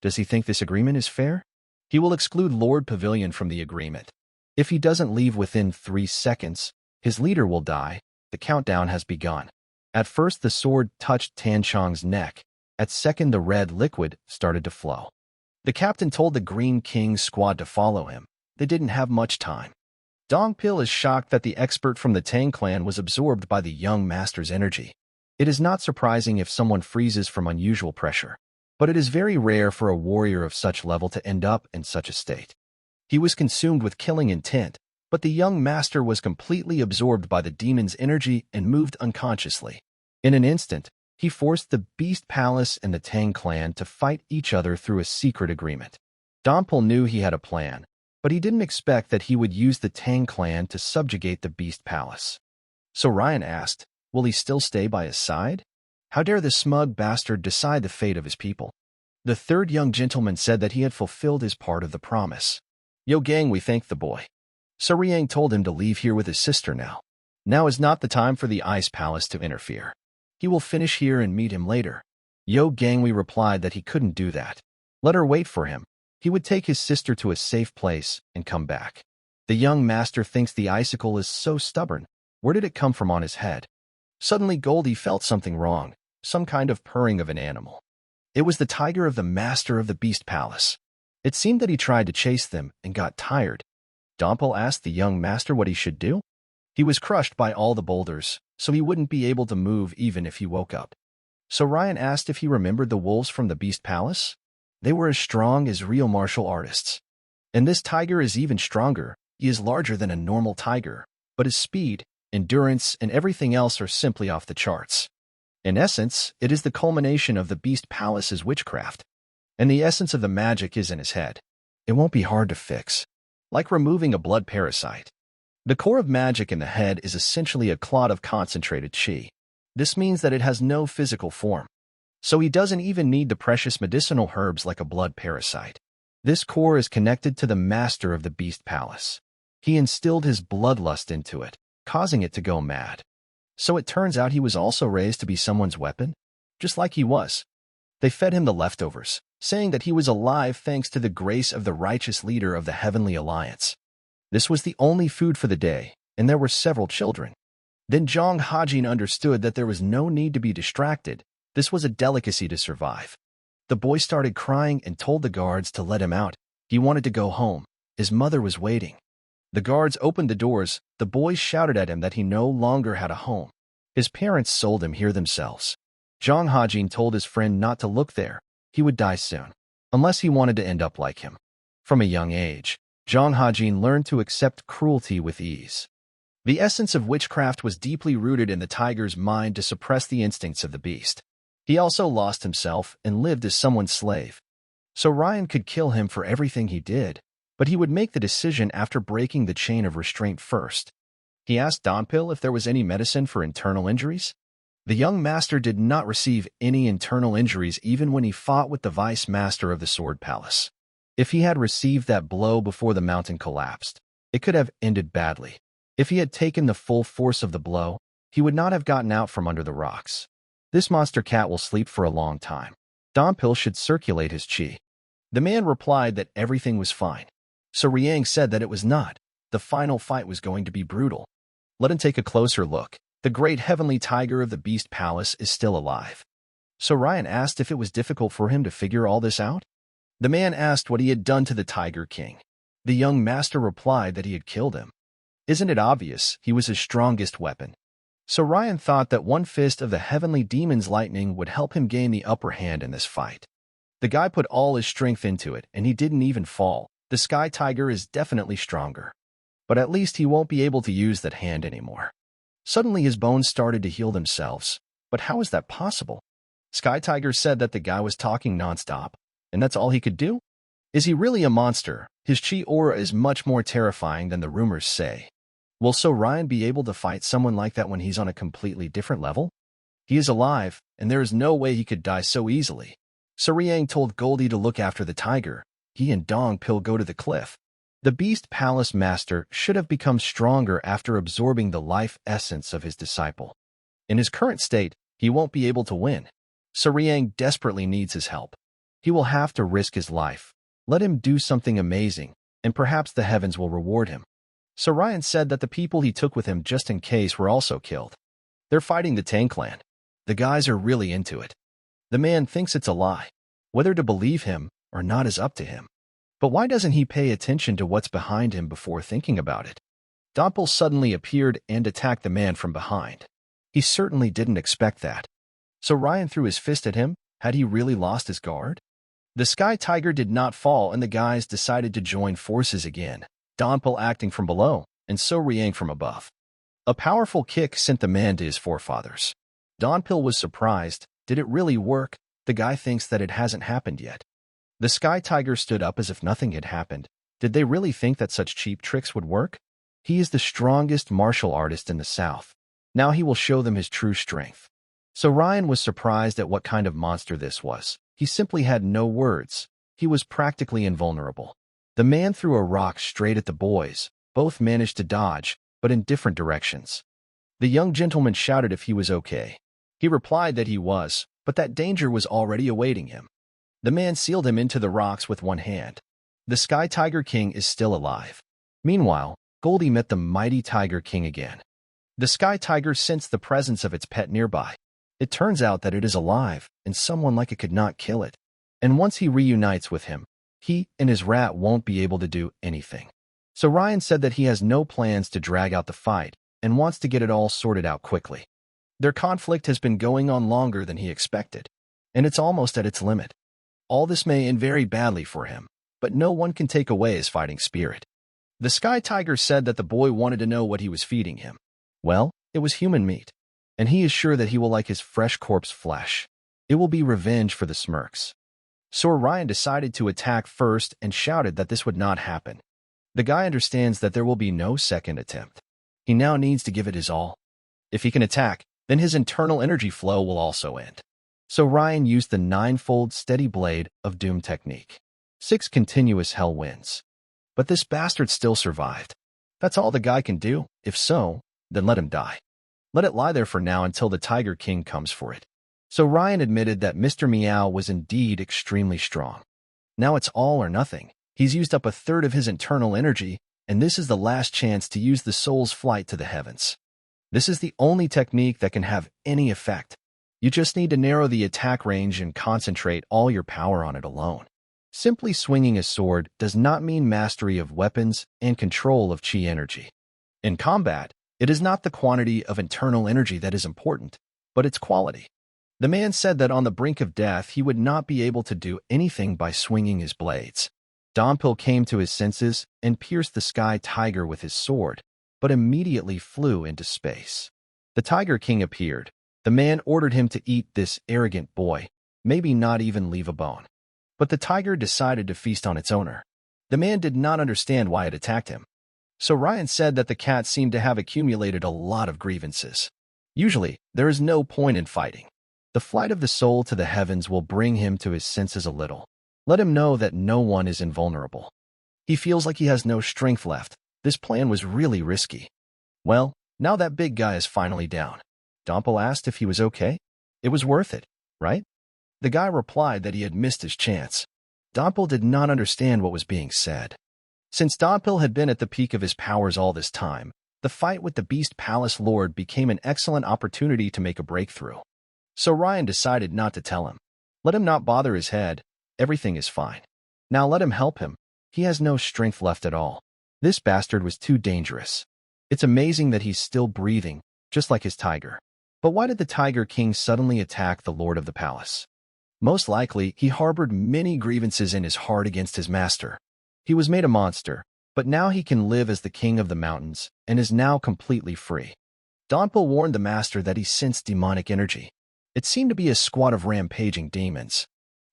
Does he think this agreement is fair? He will exclude Lord Pavilion from the agreement. If he doesn't leave within 3 seconds, his leader will die. The countdown has begun. At first, the sword touched Tanchong's neck. At second, the red liquid started to flow. The captain told the Green King's squad to follow him. They didn't have much time. Dongpil is shocked that the expert from the Tang clan was absorbed by the young master's energy. It is not surprising if someone freezes from unusual pressure, but it is very rare for a warrior of such level to end up in such a state. He was consumed with killing intent, but the young master was completely absorbed by the demon's energy and moved unconsciously. In an instant, he forced the Beast Palace and the Tang clan to fight each other through a secret agreement. Donpil knew he had a plan, but he didn't expect that he would use the Tang clan to subjugate the Beast Palace. So Ryan asked, will he still stay by his side? How dare the smug bastard decide the fate of his people? The third young gentleman said that he had fulfilled his part of the promise. Yo gang, we thank the boy. So Riang told him to leave here with his sister now. Now is not the time for the Ice Palace to interfere. He will finish here and meet him later. Yo Gangwei replied that he couldn't do that. Let her wait for him. He would take his sister to a safe place and come back. The young master thinks the icicle is so stubborn. Where did it come from on his head? Suddenly Goldie felt something wrong, some kind of purring of an animal. It was the tiger of the master of the Beast Palace. It seemed that he tried to chase them and got tired. Donpil asked the young master what he should do. He was crushed by all the boulders, so he wouldn't be able to move even if he woke up. So Ryan asked if he remembered the wolves from the Beast Palace. They were as strong as real martial artists. And this tiger is even stronger. He is larger than a normal tiger, but his speed, endurance, and everything else are simply off the charts. In essence, it is the culmination of the Beast Palace's witchcraft. And the essence of the magic is in his head. It won't be hard to fix. Like removing a blood parasite. The core of magic in the head is essentially a clot of concentrated qi. This means that it has no physical form. So he doesn't even need the precious medicinal herbs like a blood parasite. This core is connected to the master of the Beast Palace. He instilled his bloodlust into it, causing it to go mad. So it turns out he was also raised to be someone's weapon? Just like he was. They fed him the leftovers, saying that he was alive thanks to the grace of the righteous leader of the Heavenly Alliance. This was the only food for the day, and there were several children. Then Jong Hajin understood that there was no need to be distracted. This was a delicacy to survive. The boy started crying and told the guards to let him out. He wanted to go home. His mother was waiting. The guards opened the doors. The boys shouted at him that he no longer had a home. His parents sold him here themselves. Jong Hajin told his friend not to look there. He would die soon, unless he wanted to end up like him. From a young age, Jong Hajin learned to accept cruelty with ease. The essence of witchcraft was deeply rooted in the tiger's mind to suppress the instincts of the beast. He also lost himself and lived as someone's slave. So Ryan could kill him for everything he did, but he would make the decision after breaking the chain of restraint first. He asked Donpil if there was any medicine for internal injuries. The young master did not receive any internal injuries even when he fought with the vice master of the Sword Palace. If he had received that blow before the mountain collapsed, it could have ended badly. If he had taken the full force of the blow, he would not have gotten out from under the rocks. This monster cat will sleep for a long time. Donpil should circulate his chi. The man replied that everything was fine. So Riang said that it was not. The final fight was going to be brutal. Let him take a closer look. The great heavenly tiger of the Beast Palace is still alive. So Ryan asked if it was difficult for him to figure all this out. The man asked what he had done to the Tiger King. The young master replied that he had killed him. Isn't it obvious he was his strongest weapon? So Ryan thought that one fist of the heavenly demon's lightning would help him gain the upper hand in this fight. The guy put all his strength into it, and he didn't even fall. The Sky Tiger is definitely stronger. But at least he won't be able to use that hand anymore. Suddenly his bones started to heal themselves. But how is that possible? Sky Tiger said that the guy was talking nonstop, and that's all he could do? Is he really a monster? His chi aura is much more terrifying than the rumors say. Will so Ryan be able to fight someone like that when he's on a completely different level? He is alive, and there is no way he could die so easily. So Riang told Goldie to look after the tiger. He and Dong Pil go to the cliff. The Beast Palace Master should have become stronger after absorbing the life essence of his disciple. In his current state, he won't be able to win. So Riang desperately needs his help. He will have to risk his life. Let him do something amazing, and perhaps the heavens will reward him. So Ryan said that the people he took with him just in case were also killed. They're fighting the Tang clan. The guys are really into it. The man thinks it's a lie. Whether to believe him or not is up to him. But why doesn't he pay attention to what's behind him before thinking about it? Doppel suddenly appeared and attacked the man from behind. He certainly didn't expect that. So Ryan threw his fist at him. Had he really lost his guard? The Sky Tiger did not fall, and the guys decided to join forces again. Donpil acting from below, and so Riang from above. A powerful kick sent the man to his forefathers. Donpil was surprised. Did it really work? The guy thinks that it hasn't happened yet. The Sky Tiger stood up as if nothing had happened. Did they really think that such cheap tricks would work? He is the strongest martial artist in the South. Now he will show them his true strength. So Ryan was surprised at what kind of monster this was. He simply had no words. He was practically invulnerable. The man threw a rock straight at the boys. Both managed to dodge, but in different directions. The young gentleman shouted if he was okay. He replied that he was, but that danger was already awaiting him. The man sealed him into the rocks with one hand. The Sky Tiger King is still alive. Meanwhile, Goldie met the mighty Tiger King again. The Sky Tiger sensed the presence of its pet nearby. It turns out that it is alive, and someone like it could not kill it. And once he reunites with him, he and his rat won't be able to do anything. So Ryan said that he has no plans to drag out the fight, and wants to get it all sorted out quickly. Their conflict has been going on longer than he expected, and it's almost at its limit. All this may end very badly for him, but no one can take away his fighting spirit. The Sky Tiger said that the boy wanted to know what he was feeding him. Well, it was human meat, and he is sure that he will like his fresh corpse flesh. It will be revenge for the Smirks. So Ryan decided to attack first and shouted that this would not happen. The guy understands that there will be no second attempt. He now needs to give it his all. If he can attack, then his internal energy flow will also end. So Ryan used the ninefold steady blade of doom technique. 6 continuous hell winds. But this bastard still survived. That's all the guy can do. If so, then let him die. Let it lie there for now until the Tiger King comes for it. So Ryan admitted that Mr. Meow was indeed extremely strong. Now it's all or nothing. He's used up a third of his internal energy, and this is the last chance to use the soul's flight to the heavens. This is the only technique that can have any effect. You just need to narrow the attack range and concentrate all your power on it alone. Simply swinging a sword does not mean mastery of weapons and control of chi energy. In combat, it is not the quantity of internal energy that is important, but its quality. The man said that on the brink of death he would not be able to do anything by swinging his blades. Donpil came to his senses and pierced the sky tiger with his sword, but immediately flew into space. The Tiger King appeared. The man ordered him to eat this arrogant boy, maybe not even leave a bone. But the tiger decided to feast on its owner. The man did not understand why it attacked him. So Ryan said that the cat seemed to have accumulated a lot of grievances. Usually, there is no point in fighting. The flight of the soul to the heavens will bring him to his senses a little. Let him know that no one is invulnerable. He feels like he has no strength left. This plan was really risky. Well, now that big guy is finally down. Donpil asked if he was okay. It was worth it, right? The guy replied that he had missed his chance. Donpil did not understand what was being said. Since Donpil had been at the peak of his powers all this time, the fight with the Beast Palace Lord became an excellent opportunity to make a breakthrough. So Ryan decided not to tell him. Let him not bother his head. Everything is fine. Now let him help him. He has no strength left at all. This bastard was too dangerous. It's amazing that he's still breathing, just like his tiger. But why did the Tiger King suddenly attack the Lord of the Palace? Most likely, he harbored many grievances in his heart against his master. He was made a monster, but now he can live as the king of the mountains and is now completely free. Donpil warned the master that he sensed demonic energy. It seemed to be a squad of rampaging demons.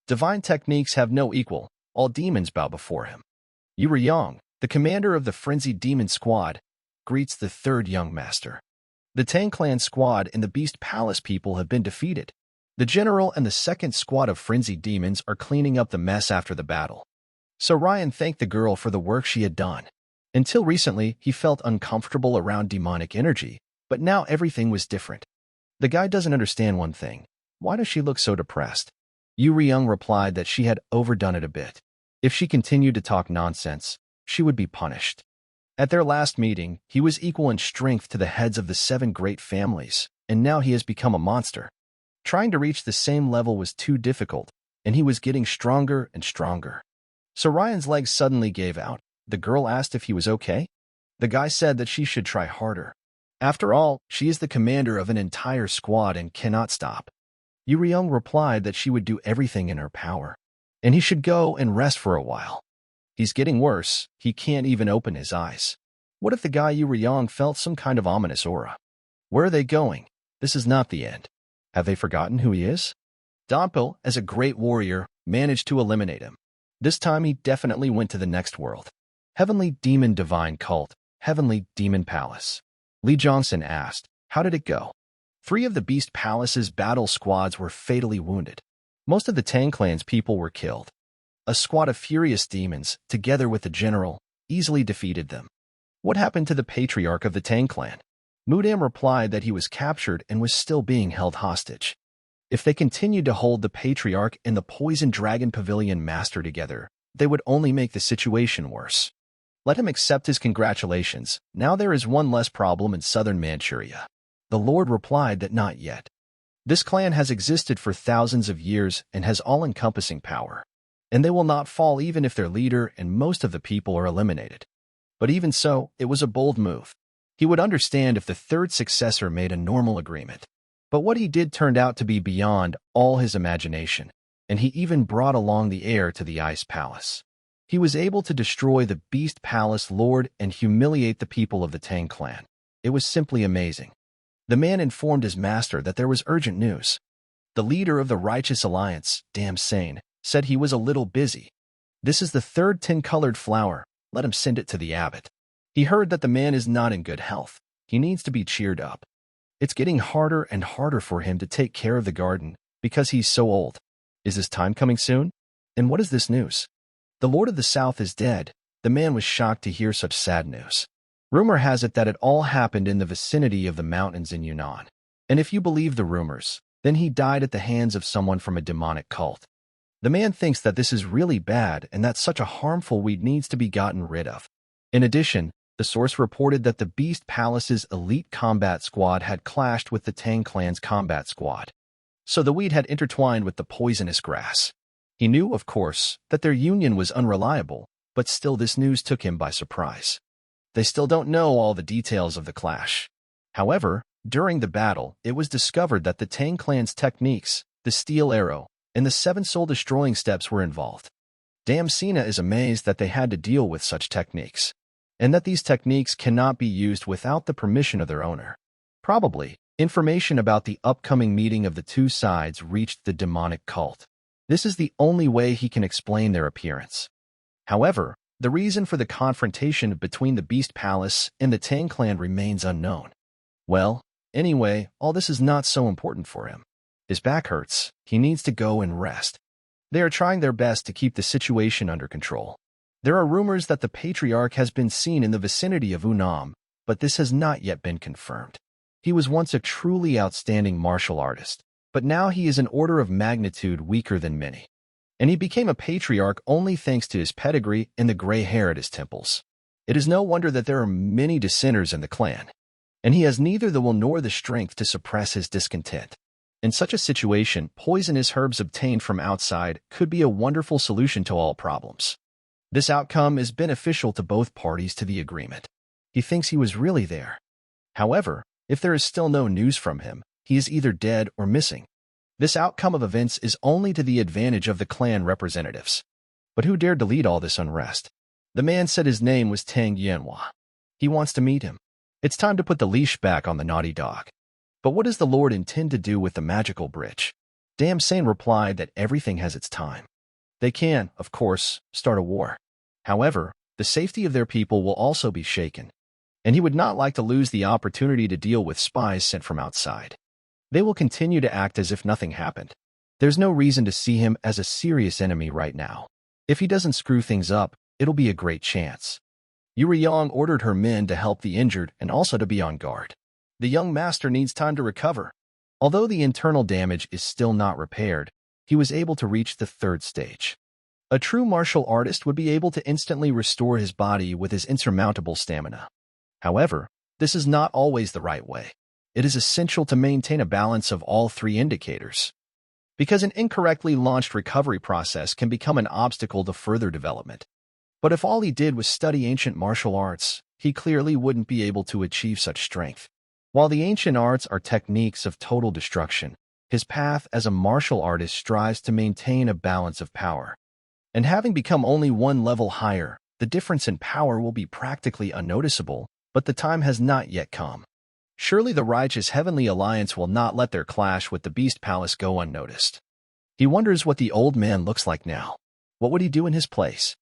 Divine techniques have no equal. All demons bow before him. Yuriyong, the commander of the frenzied demon squad, greets the third young master. The Tang Clan squad and the Beast Palace people have been defeated. The general and the second squad of frenzied demons are cleaning up the mess after the battle. So Ryan thanked the girl for the work she had done. Until recently, he felt uncomfortable around demonic energy, but now everything was different. The guy doesn't understand one thing. Why does she look so depressed? Yuriyong replied that she had overdone it a bit. If she continued to talk nonsense, she would be punished. At their last meeting, he was equal in strength to the heads of the 7 great families, and now he has become a monster. Trying to reach the same level was too difficult, and he was getting stronger and stronger. So Ryan's legs suddenly gave out. The girl asked if he was okay. The guy said that she should try harder. After all, she is the commander of an entire squad and cannot stop. Yuriyong replied that she would do everything in her power, and he should go and rest for a while. He's getting worse. He can't even open his eyes. What if the guy Yuriyong felt some kind of ominous aura? Where are they going? This is not the end. Have they forgotten who he is? Donpil, as a great warrior, managed to eliminate him. This time he definitely went to the next world. Heavenly Demon Divine Cult, Heavenly Demon Palace. Lee Johnson asked, how did it go? 3 of the Beast Palace's battle squads were fatally wounded. Most of the Tang Clan's people were killed. A squad of furious demons, together with the general, easily defeated them. What happened to the patriarch of the Tang Clan? Mudam replied that he was captured and was still being held hostage. If they continued to hold the patriarch and the Poison Dragon Pavilion master together, they would only make the situation worse. Let him accept his congratulations. Now there is one less problem in southern Manchuria. The Lord replied that not yet. This clan has existed for thousands of years and has all-encompassing power, and they will not fall even if their leader and most of the people are eliminated. But even so, it was a bold move. He would understand if the third successor made a normal agreement. But what he did turned out to be beyond all his imagination, and he even brought along the heir to the Ice Palace. He was able to destroy the Beast Palace Lord and humiliate the people of the Tang Clan. It was simply amazing. The man informed his master that there was urgent news. The leader of the Righteous Alliance, Damn Sane, said he was a little busy. This is the 3rd 10-colored flower. Let him send it to the abbot. He heard that the man is not in good health. He needs to be cheered up. It's getting harder and harder for him to take care of the garden because he's so old. Is his time coming soon? And what is this news? The Lord of the South is dead. The man was shocked to hear such sad news. Rumor has it that it all happened in the vicinity of the mountains in Yunnan. And if you believe the rumors, then he died at the hands of someone from a demonic cult. The man thinks that this is really bad and that such a harmful weed needs to be gotten rid of. In addition, the source reported that the Beast Palace's elite combat squad had clashed with the Tang clan's combat squad. So the weed had intertwined with the poisonous grass. He knew, of course, that their union was unreliable, but still this news took him by surprise. They still don't know all the details of the clash. However, during the battle, it was discovered that the Tang clan's techniques, the steel arrow, and the 7 soul-destroying steps were involved. Sina is amazed that they had to deal with such techniques, and that these techniques cannot be used without the permission of their owner. Probably, information about the upcoming meeting of the two sides reached the demonic cult. This is the only way he can explain their appearance. However, the reason for the confrontation between the Beast Palace and the Tang clan remains unknown. Well, anyway, all this is not so important for him. His back hurts. He needs to go and rest. They are trying their best to keep the situation under control. There are rumors that the patriarch has been seen in the vicinity of Unam, but this has not yet been confirmed. He was once a truly outstanding martial artist, but now he is an order of magnitude weaker than many. And he became a patriarch only thanks to his pedigree and the gray hair at his temples. It is no wonder that there are many dissenters in the clan, and he has neither the will nor the strength to suppress his discontent. In such a situation, poisonous herbs obtained from outside could be a wonderful solution to all problems. This outcome is beneficial to both parties to the agreement. He thinks he was really there. However, if there is still no news from him, he is either dead or missing. This outcome of events is only to the advantage of the clan representatives. But who dared to lead all this unrest? The man said his name was Tang Yanhua. He wants to meet him. It's time to put the leash back on the naughty dog. But what does the Lord intend to do with the magical bridge? Sane replied that everything has its time. They can, of course, start a war. However, the safety of their people will also be shaken, and he would not like to lose the opportunity to deal with spies sent from outside. They will continue to act as if nothing happened. There's no reason to see him as a serious enemy right now. If he doesn't screw things up, it'll be a great chance. Yuriyang ordered her men to help the injured and also to be on guard. The young master needs time to recover. Although the internal damage is still not repaired, he was able to reach the 3rd stage. A true martial artist would be able to instantly restore his body with his insurmountable stamina. However, this is not always the right way. It is essential to maintain a balance of all 3 indicators, because an incorrectly launched recovery process can become an obstacle to further development. But if all he did was study ancient martial arts, he clearly wouldn't be able to achieve such strength. While the ancient arts are techniques of total destruction, his path as a martial artist strives to maintain a balance of power. And having become only 1 level higher, the difference in power will be practically unnoticeable, but the time has not yet come. Surely the righteous Heavenly Alliance will not let their clash with the Beast Palace go unnoticed. He wonders what the old man looks like now. What would he do in his place?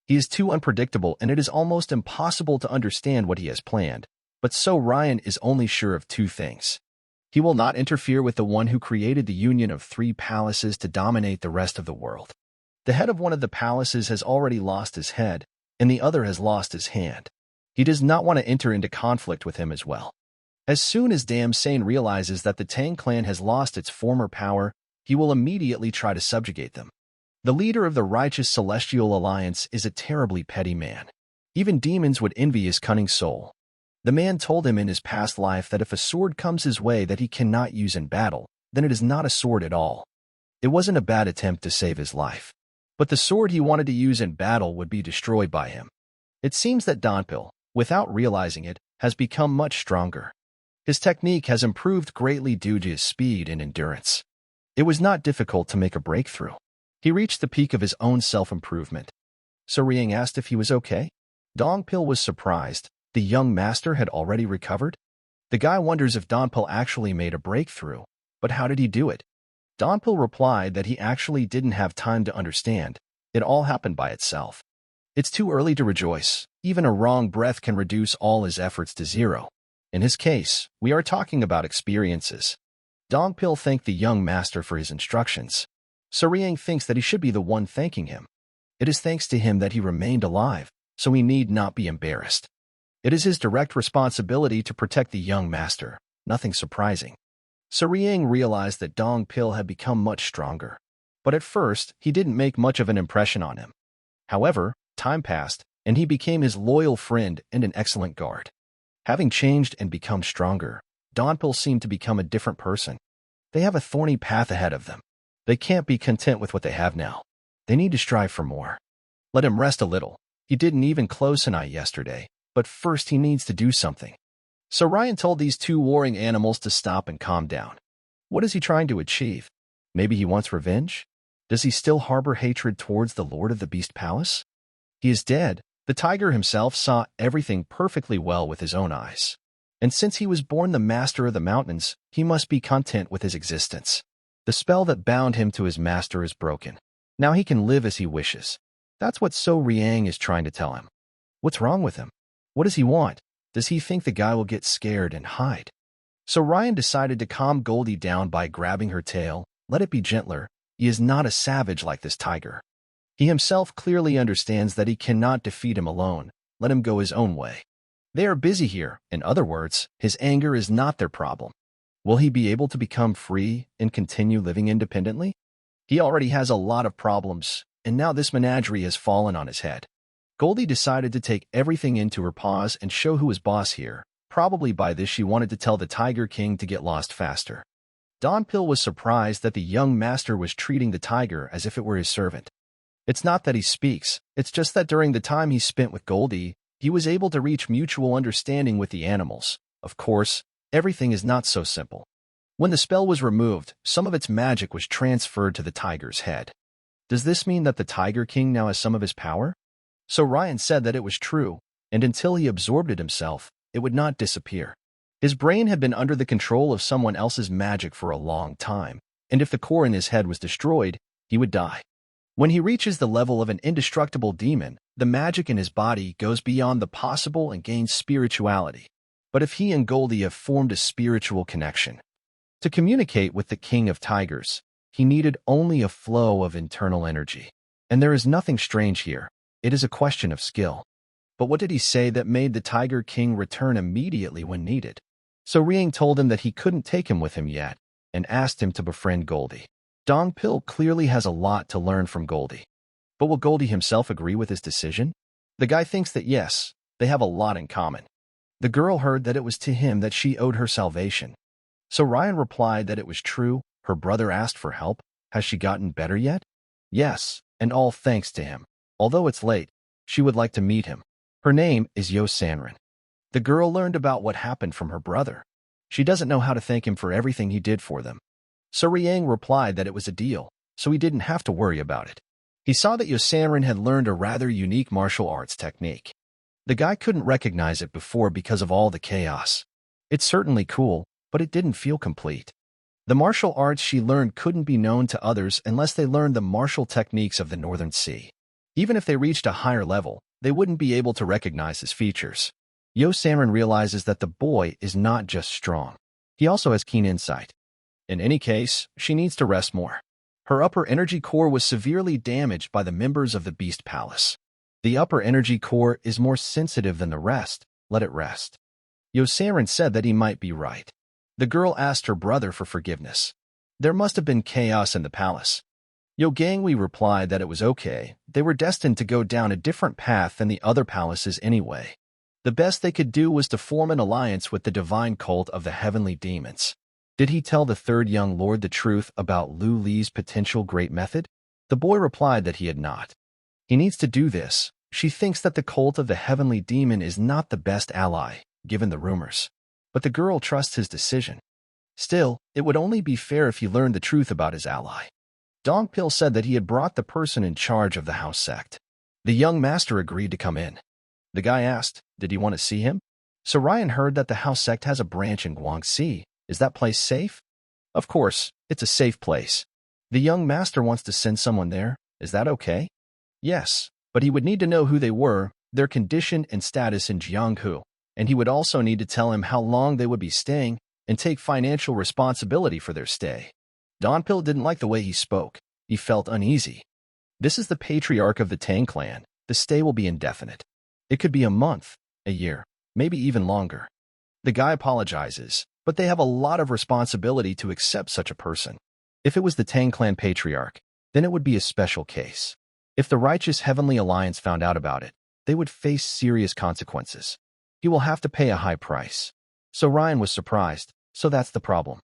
He is too unpredictable and it is almost impossible to understand what he has planned. But so Ryan is only sure of 2 things. He will not interfere with the one who created the union of 3 palaces to dominate the rest of the world. The head of one of the palaces has already lost his head, and the other has lost his hand. He does not want to enter into conflict with him as well. As soon as Sane realizes that the Tang clan has lost its former power, he will immediately try to subjugate them. The leader of the righteous Celestial Alliance is a terribly petty man. Even demons would envy his cunning soul. The man told him in his past life that if a sword comes his way that he cannot use in battle, then it is not a sword at all. It wasn't a bad attempt to save his life. But the sword he wanted to use in battle would be destroyed by him. It seems that Donpil, without realizing it, has become much stronger. His technique has improved greatly due to his speed and endurance. It was not difficult to make a breakthrough. He reached the peak of his own self-improvement. So Riang asked if he was okay. Dongpil was surprised. The young master had already recovered? The guy wonders if Donpil actually made a breakthrough, but how did he do it? Donpil replied that he actually didn't have time to understand. It all happened by itself. It's too early to rejoice. Even a wrong breath can reduce all his efforts to 0. In his case, we are talking about experiences. Dongpil thanked the young master for his instructions. Suriang thinks that he should be the one thanking him. It is thanks to him that he remained alive, so he need not be embarrassed. It is his direct responsibility to protect the young master, nothing surprising. So Riang realized that Dong Pil had become much stronger. But at first, he didn't make much of an impression on him. However, time passed, and he became his loyal friend and an excellent guard. Having changed and become stronger, Dong Pil seemed to become a different person. They have a thorny path ahead of them. They can't be content with what they have now. They need to strive for more. Let him rest a little. He didn't even close an eye yesterday, but first he needs to do something. So Ryan told these two warring animals to stop and calm down. What is he trying to achieve? Maybe he wants revenge? Does he still harbor hatred towards the Lord of the Beast Palace? He is dead. The tiger himself saw everything perfectly well with his own eyes. And since he was born the master of the mountains, he must be content with his existence. The spell that bound him to his master is broken. Now he can live as he wishes. That's what So Riang is trying to tell him. What's wrong with him? What does he want? Does he think the guy will get scared and hide? So Ryan decided to calm Goldie down by grabbing her tail. Let it be gentler. He is not a savage like this tiger. He himself clearly understands that he cannot defeat him alone. Let him go his own way. They are busy here. In other words, his anger is not their problem. Will he be able to become free and continue living independently? He already has a lot of problems, and now this menagerie has fallen on his head. Goldie decided to take everything into her paws and show who is boss here. Probably by this she wanted to tell the Tiger King to get lost faster. Dong Pil was surprised that the young master was treating the tiger as if it were his servant. It's not that he speaks, it's just that during the time he spent with Goldie, he was able to reach mutual understanding with the animals. Of course, everything is not so simple. When the spell was removed, some of its magic was transferred to the tiger's head. Does this mean that the Tiger King now has some of his power? So Ryan said that it was true, and until he absorbed it himself, it would not disappear. His brain had been under the control of someone else's magic for a long time, and if the core in his head was destroyed, he would die. When he reaches the level of an indestructible demon, the magic in his body goes beyond the possible and gains spirituality. But if he and Goldie have formed a spiritual connection, to communicate with the King of Tigers, he needed only a flow of internal energy. And there is nothing strange here. It is a question of skill. But what did he say that made the Tiger King return immediately when needed? So Riang told him that he couldn't take him with him yet, and asked him to befriend Goldie. Dong Pil clearly has a lot to learn from Goldie. But will Goldie himself agree with his decision? The guy thinks that yes, they have a lot in common. The girl heard that it was to him that she owed her salvation. So Ryan replied that it was true. Her brother asked for help. Has she gotten better yet? Yes, and all thanks to him. Although it's late, she would like to meet him. Her name is Yo Sanrin. The girl learned about what happened from her brother. She doesn't know how to thank him for everything he did for them. So Riang replied that it was a deal, so he didn't have to worry about it. He saw that Yo Sanrin had learned a rather unique martial arts technique. The guy couldn't recognize it before because of all the chaos. It's certainly cool, but it didn't feel complete. The martial arts she learned couldn't be known to others unless they learned the martial techniques of the Northern Sea. Even if they reached a higher level, they wouldn't be able to recognize his features. Yo Sanrin realizes that the boy is not just strong. He also has keen insight. In any case, she needs to rest more. Her upper energy core was severely damaged by the members of the Beast Palace. The upper energy core is more sensitive than the rest. Let it rest. Yo Sanrin said that he might be right. The girl asked her brother for forgiveness. There must have been chaos in the palace. Yo Gangwei replied that it was okay. They were destined to go down a different path than the other palaces anyway. The best they could do was to form an alliance with the divine cult of the heavenly demons. Did he tell the third young lord the truth about Lu Li's potential great method? The boy replied that he had not. He needs to do this. She thinks that the cult of the heavenly demon is not the best ally, given the rumors. But the girl trusts his decision. Still, it would only be fair if he learned the truth about his ally. Dong Pil said that he had brought the person in charge of the house sect. The young master agreed to come in. The guy asked, did he want to see him? So Ryan heard that the house sect has a branch in Guangxi. Is that place safe? Of course, it's a safe place. The young master wants to send someone there. Is that okay? Yes, but he would need to know who they were, their condition and status in Jianghu, and he would also need to tell him how long they would be staying and take financial responsibility for their stay. Dong Pil didn't like the way he spoke. He felt uneasy. This is the patriarch of the Tang clan. The stay will be indefinite. It could be a month, a year. maybe even longer. The guy apologizes, but they have a lot of responsibility to accept such a person. If it was the Tang clan patriarch, then it would be a special case. If the righteous Heavenly Alliance found out about it, they would face serious consequences. He will have to pay a high price. So Ryan was surprised, so that's the problem.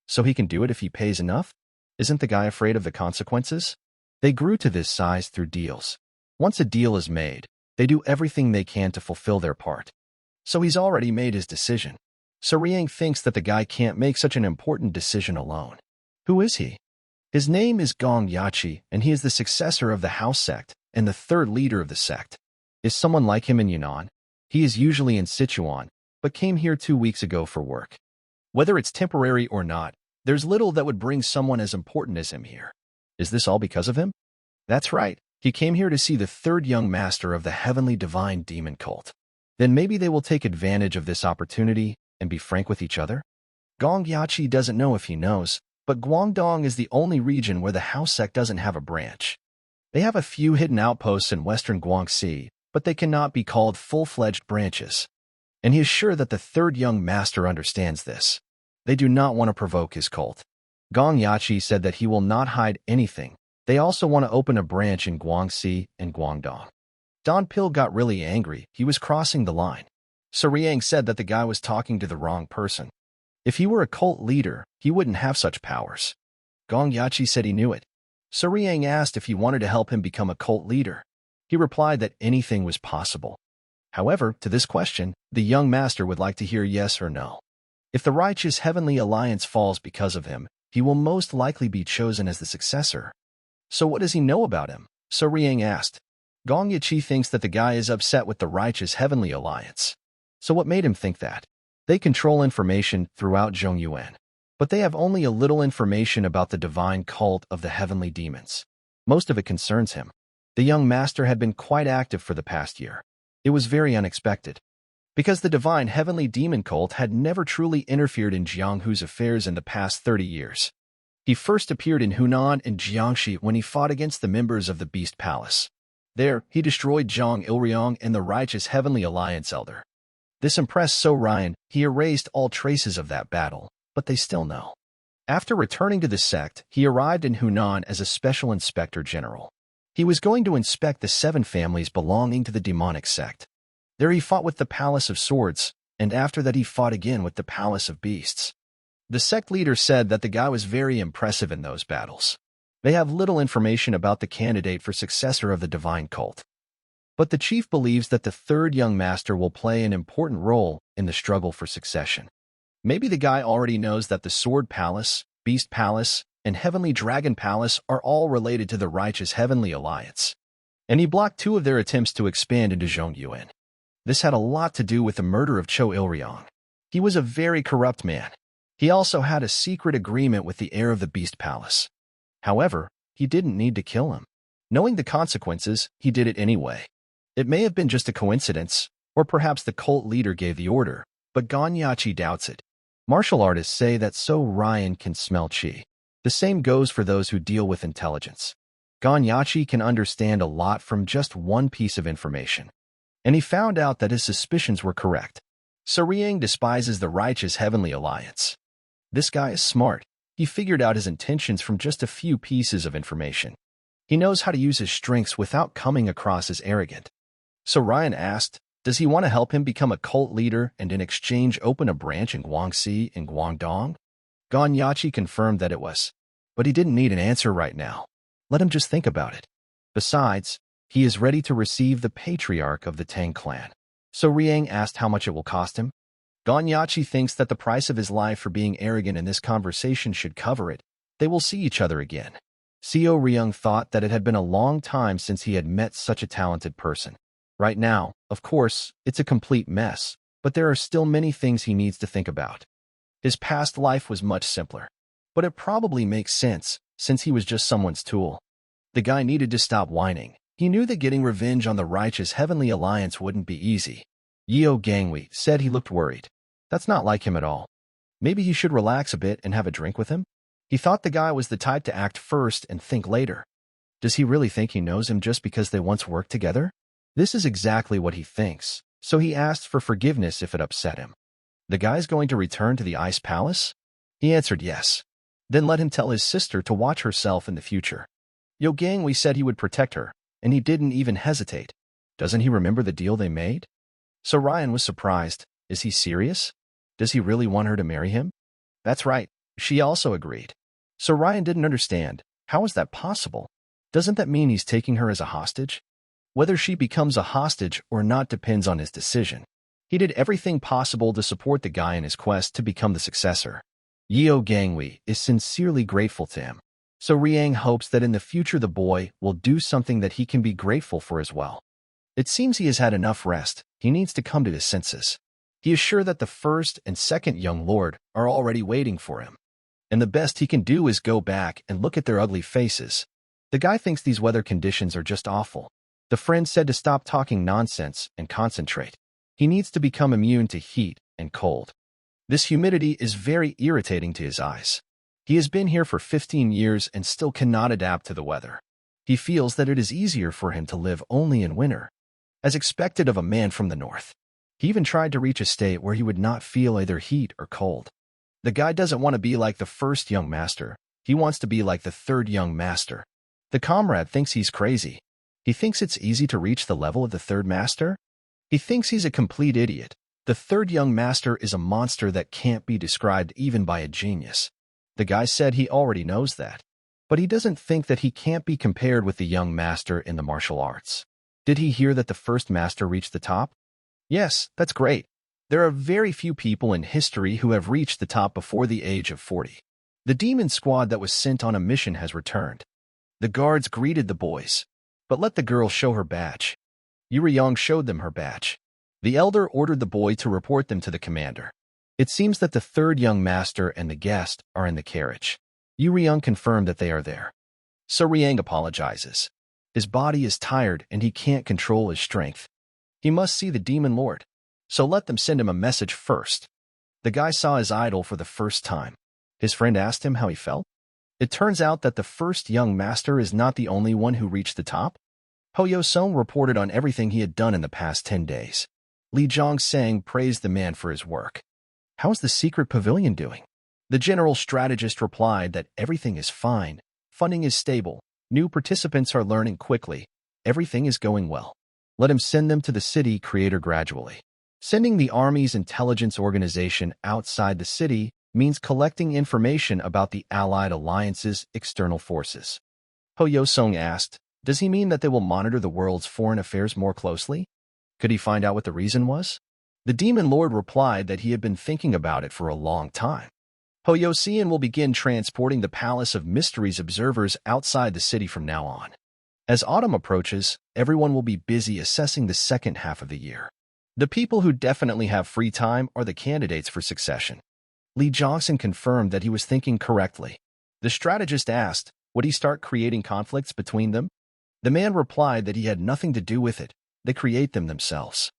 So he can do it if he pays enough? Isn't the guy afraid of the consequences? They grew to this size through deals. Once a deal is made, they do everything they can to fulfill their part. So he's already made his decision. So Riang thinks that the guy can't make such an important decision alone. Who is he? His name is Gong Yachi, and he is the successor of the House sect and the third leader of the sect. Is someone like him in Yunnan? He is usually in Sichuan, but came here 2 weeks ago for work. Whether it's temporary or not, there's little that would bring someone as important as him here. Is this all because of him? That's right. He came here to see the third young master of the heavenly divine demon cult. Then maybe they will take advantage of this opportunity and be frank with each other? Gong Yachi doesn't know if he knows, but Guangdong is the only region where the House sect doesn't have a branch. They have a few hidden outposts in western Guangxi, but they cannot be called full-fledged branches. And he is sure that the third young master understands this. They do not want to provoke his cult. Gong Yachi said that he will not hide anything. They also want to open a branch in Guangxi and Guangdong. Don Pil got really angry. He was crossing the line. So Riang said that the guy was talking to the wrong person. If he were a cult leader, he wouldn't have such powers. Gong Yachi said he knew it. So Riang asked if he wanted to help him become a cult leader. He replied that anything was possible. However, to this question, the young master would like to hear yes or no. If the righteous Heavenly Alliance falls because of him, he will most likely be chosen as the successor. So what does he know about him? So Riang asked. Gong Yachi thinks that the guy is upset with the righteous Heavenly Alliance. So what made him think that? They control information throughout Zhongyuan, but they have only a little information about the divine cult of the heavenly demons. Most of it concerns him. The young master had been quite active for the past year. It was very unexpected, because the divine heavenly demon cult had never truly interfered in Jianghu's affairs in the past 30 years. He first appeared in Hunan and Jiangxi when he fought against the members of the Beast Palace. There, he destroyed Zhang Ilriang and the righteous Heavenly Alliance elder. This impressed So Ryan. He erased all traces of that battle, but they still know. After returning to the sect, he arrived in Hunan as a special inspector general. He was going to inspect the 7 families belonging to the demonic sect. There he fought with the Palace of Swords, and after that he fought again with the Palace of Beasts. The sect leader said that the guy was very impressive in those battles. They have little information about the candidate for successor of the divine cult. But the chief believes that the third young master will play an important role in the struggle for succession. Maybe the guy already knows that the Sword Palace, Beast Palace, and Heavenly Dragon Palace are all related to the righteous Heavenly Alliance. And he blocked 2 of their attempts to expand into Zhongyuan. This had a lot to do with the murder of Cho Ilriang. He was a very corrupt man. He also had a secret agreement with the heir of the Beast Palace. However, he didn't need to kill him. Knowing the consequences, he did it anyway. It may have been just a coincidence, or perhaps the cult leader gave the order, but Gong Yachi doubts it. Martial artists say that So Ryan can smell qi. The same goes for those who deal with intelligence. Gong Yachi can understand a lot from just one piece of information. And he found out that his suspicions were correct. So Riang despises the righteous Heavenly Alliance. This guy is smart. He figured out his intentions from just a few pieces of information. He knows how to use his strengths without coming across as arrogant. So Ryan asked, does he want to help him become a cult leader and in exchange open a branch in Guangxi and Guangdong? Gong Yachi confirmed that it was. But he didn't need an answer right now. Let him just think about it. Besides, he is ready to receive the patriarch of the Tang clan. So Riang asked how much it will cost him. Gong Yachi thinks that the price of his life for being arrogant in this conversation should cover it. They will see each other again. Seo Ryung thought that it had been a long time since he had met such a talented person. Right now, of course, it's a complete mess, but there are still many things he needs to think about. His past life was much simpler. But it probably makes sense, since he was just someone's tool. The guy needed to stop whining. He knew that getting revenge on the righteous Heavenly Alliance wouldn't be easy. Yeo Gangwei said he looked worried. That's not like him at all. Maybe he should relax a bit and have a drink with him? He thought the guy was the type to act first and think later. Does he really think he knows him just because they once worked together? This is exactly what he thinks, So he asked for forgiveness if it upset him. The guy's going to return to the ice palace? He answered yes. Then let him tell his sister to watch herself in the future. Yo Gangwei said he would protect her, and he didn't even hesitate. Doesn't he remember the deal they made? So Ryan was surprised. Is he serious? Does he really want her to marry him? That's right. She also agreed. So Ryan didn't understand. How is that possible? Doesn't that mean he's taking her as a hostage? Whether she becomes a hostage or not depends on his decision. He did everything possible to support the guy in his quest to become the successor. Yeo Gangwei is sincerely grateful to him. So Riang hopes that in the future the boy will do something that he can be grateful for as well. It seems he has had enough rest. He needs to come to his senses. He is sure that the first and second young lord are already waiting for him. And the best he can do is go back and look at their ugly faces. The guy thinks these weather conditions are just awful. The friend said to stop talking nonsense and concentrate. He needs to become immune to heat and cold. This humidity is very irritating to his eyes. He has been here for 15 years and still cannot adapt to the weather. He feels that it is easier for him to live only in winter, as expected of a man from the north. He even tried to reach a state where he would not feel either heat or cold. The guy doesn't want to be like the first young master. He wants to be like the third young master. The comrade thinks he's crazy. He thinks it's easy to reach the level of the third master. He thinks he's a complete idiot. The third young master is a monster that can't be described even by a genius. The guy said he already knows that. But he doesn't think that he can't be compared with the young master in the martial arts. Did he hear that the first master reached the top? Yes, that's great. There are very few people in history who have reached the top before the age of 40. The demon squad that was sent on a mission has returned. The guards greeted the boys, but let the girl show her badge. Yuriyong showed them her badge. The elder ordered the boy to report them to the commander. It seems that the third young master and the guest are in the carriage. Yuriyong confirmed that they are there. So Riang apologizes. His body is tired and he can't control his strength. He must see the demon lord. So let them send him a message first. The guy saw his idol for the first time. His friend asked him how he felt. It turns out that the first young master is not the only one who reached the top. Ho Yo-sung reported on everything he had done in the past 10 days. Li Jong-sang praised the man for his work. How's the secret pavilion doing? The general strategist replied that everything is fine, funding is stable, new participants are learning quickly, everything is going well. Let him send them to the city creator gradually. Sending the Army's intelligence organization outside the city means collecting information about the Allied Alliance's external forces. Ho Yo-sung asked, does he mean that they will monitor the world's foreign affairs more closely? Could he find out what the reason was? The demon lord replied that he had been thinking about it for a long time. Ho Yo-seon will begin transporting the Palace of Mysteries observers outside the city from now on. As autumn approaches, everyone will be busy assessing the second half of the year. The people who definitely have free time are the candidates for succession. Lee Johnson confirmed that he was thinking correctly. The strategist asked, would he start creating conflicts between them? The man replied that he had nothing to do with it. They create them themselves.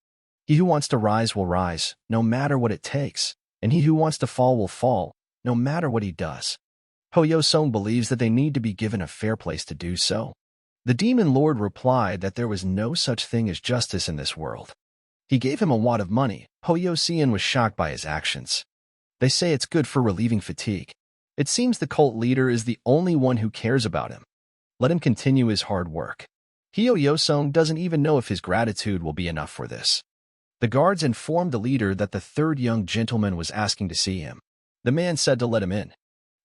He who wants to rise will rise, no matter what it takes, and he who wants to fall will fall, no matter what he does. Ho Yo-sung believes that they need to be given a fair place to do so. The demon lord replied that there was no such thing as justice in this world. He gave him a wad of money. Ho Yo-seon was shocked by his actions. They say it's good for relieving fatigue. It seems the cult leader is the only one who cares about him. Let him continue his hard work. Ho Yo-sung doesn't even know if his gratitude will be enough for this. The guards informed the leader that the third young gentleman was asking to see him. The man said to let him in.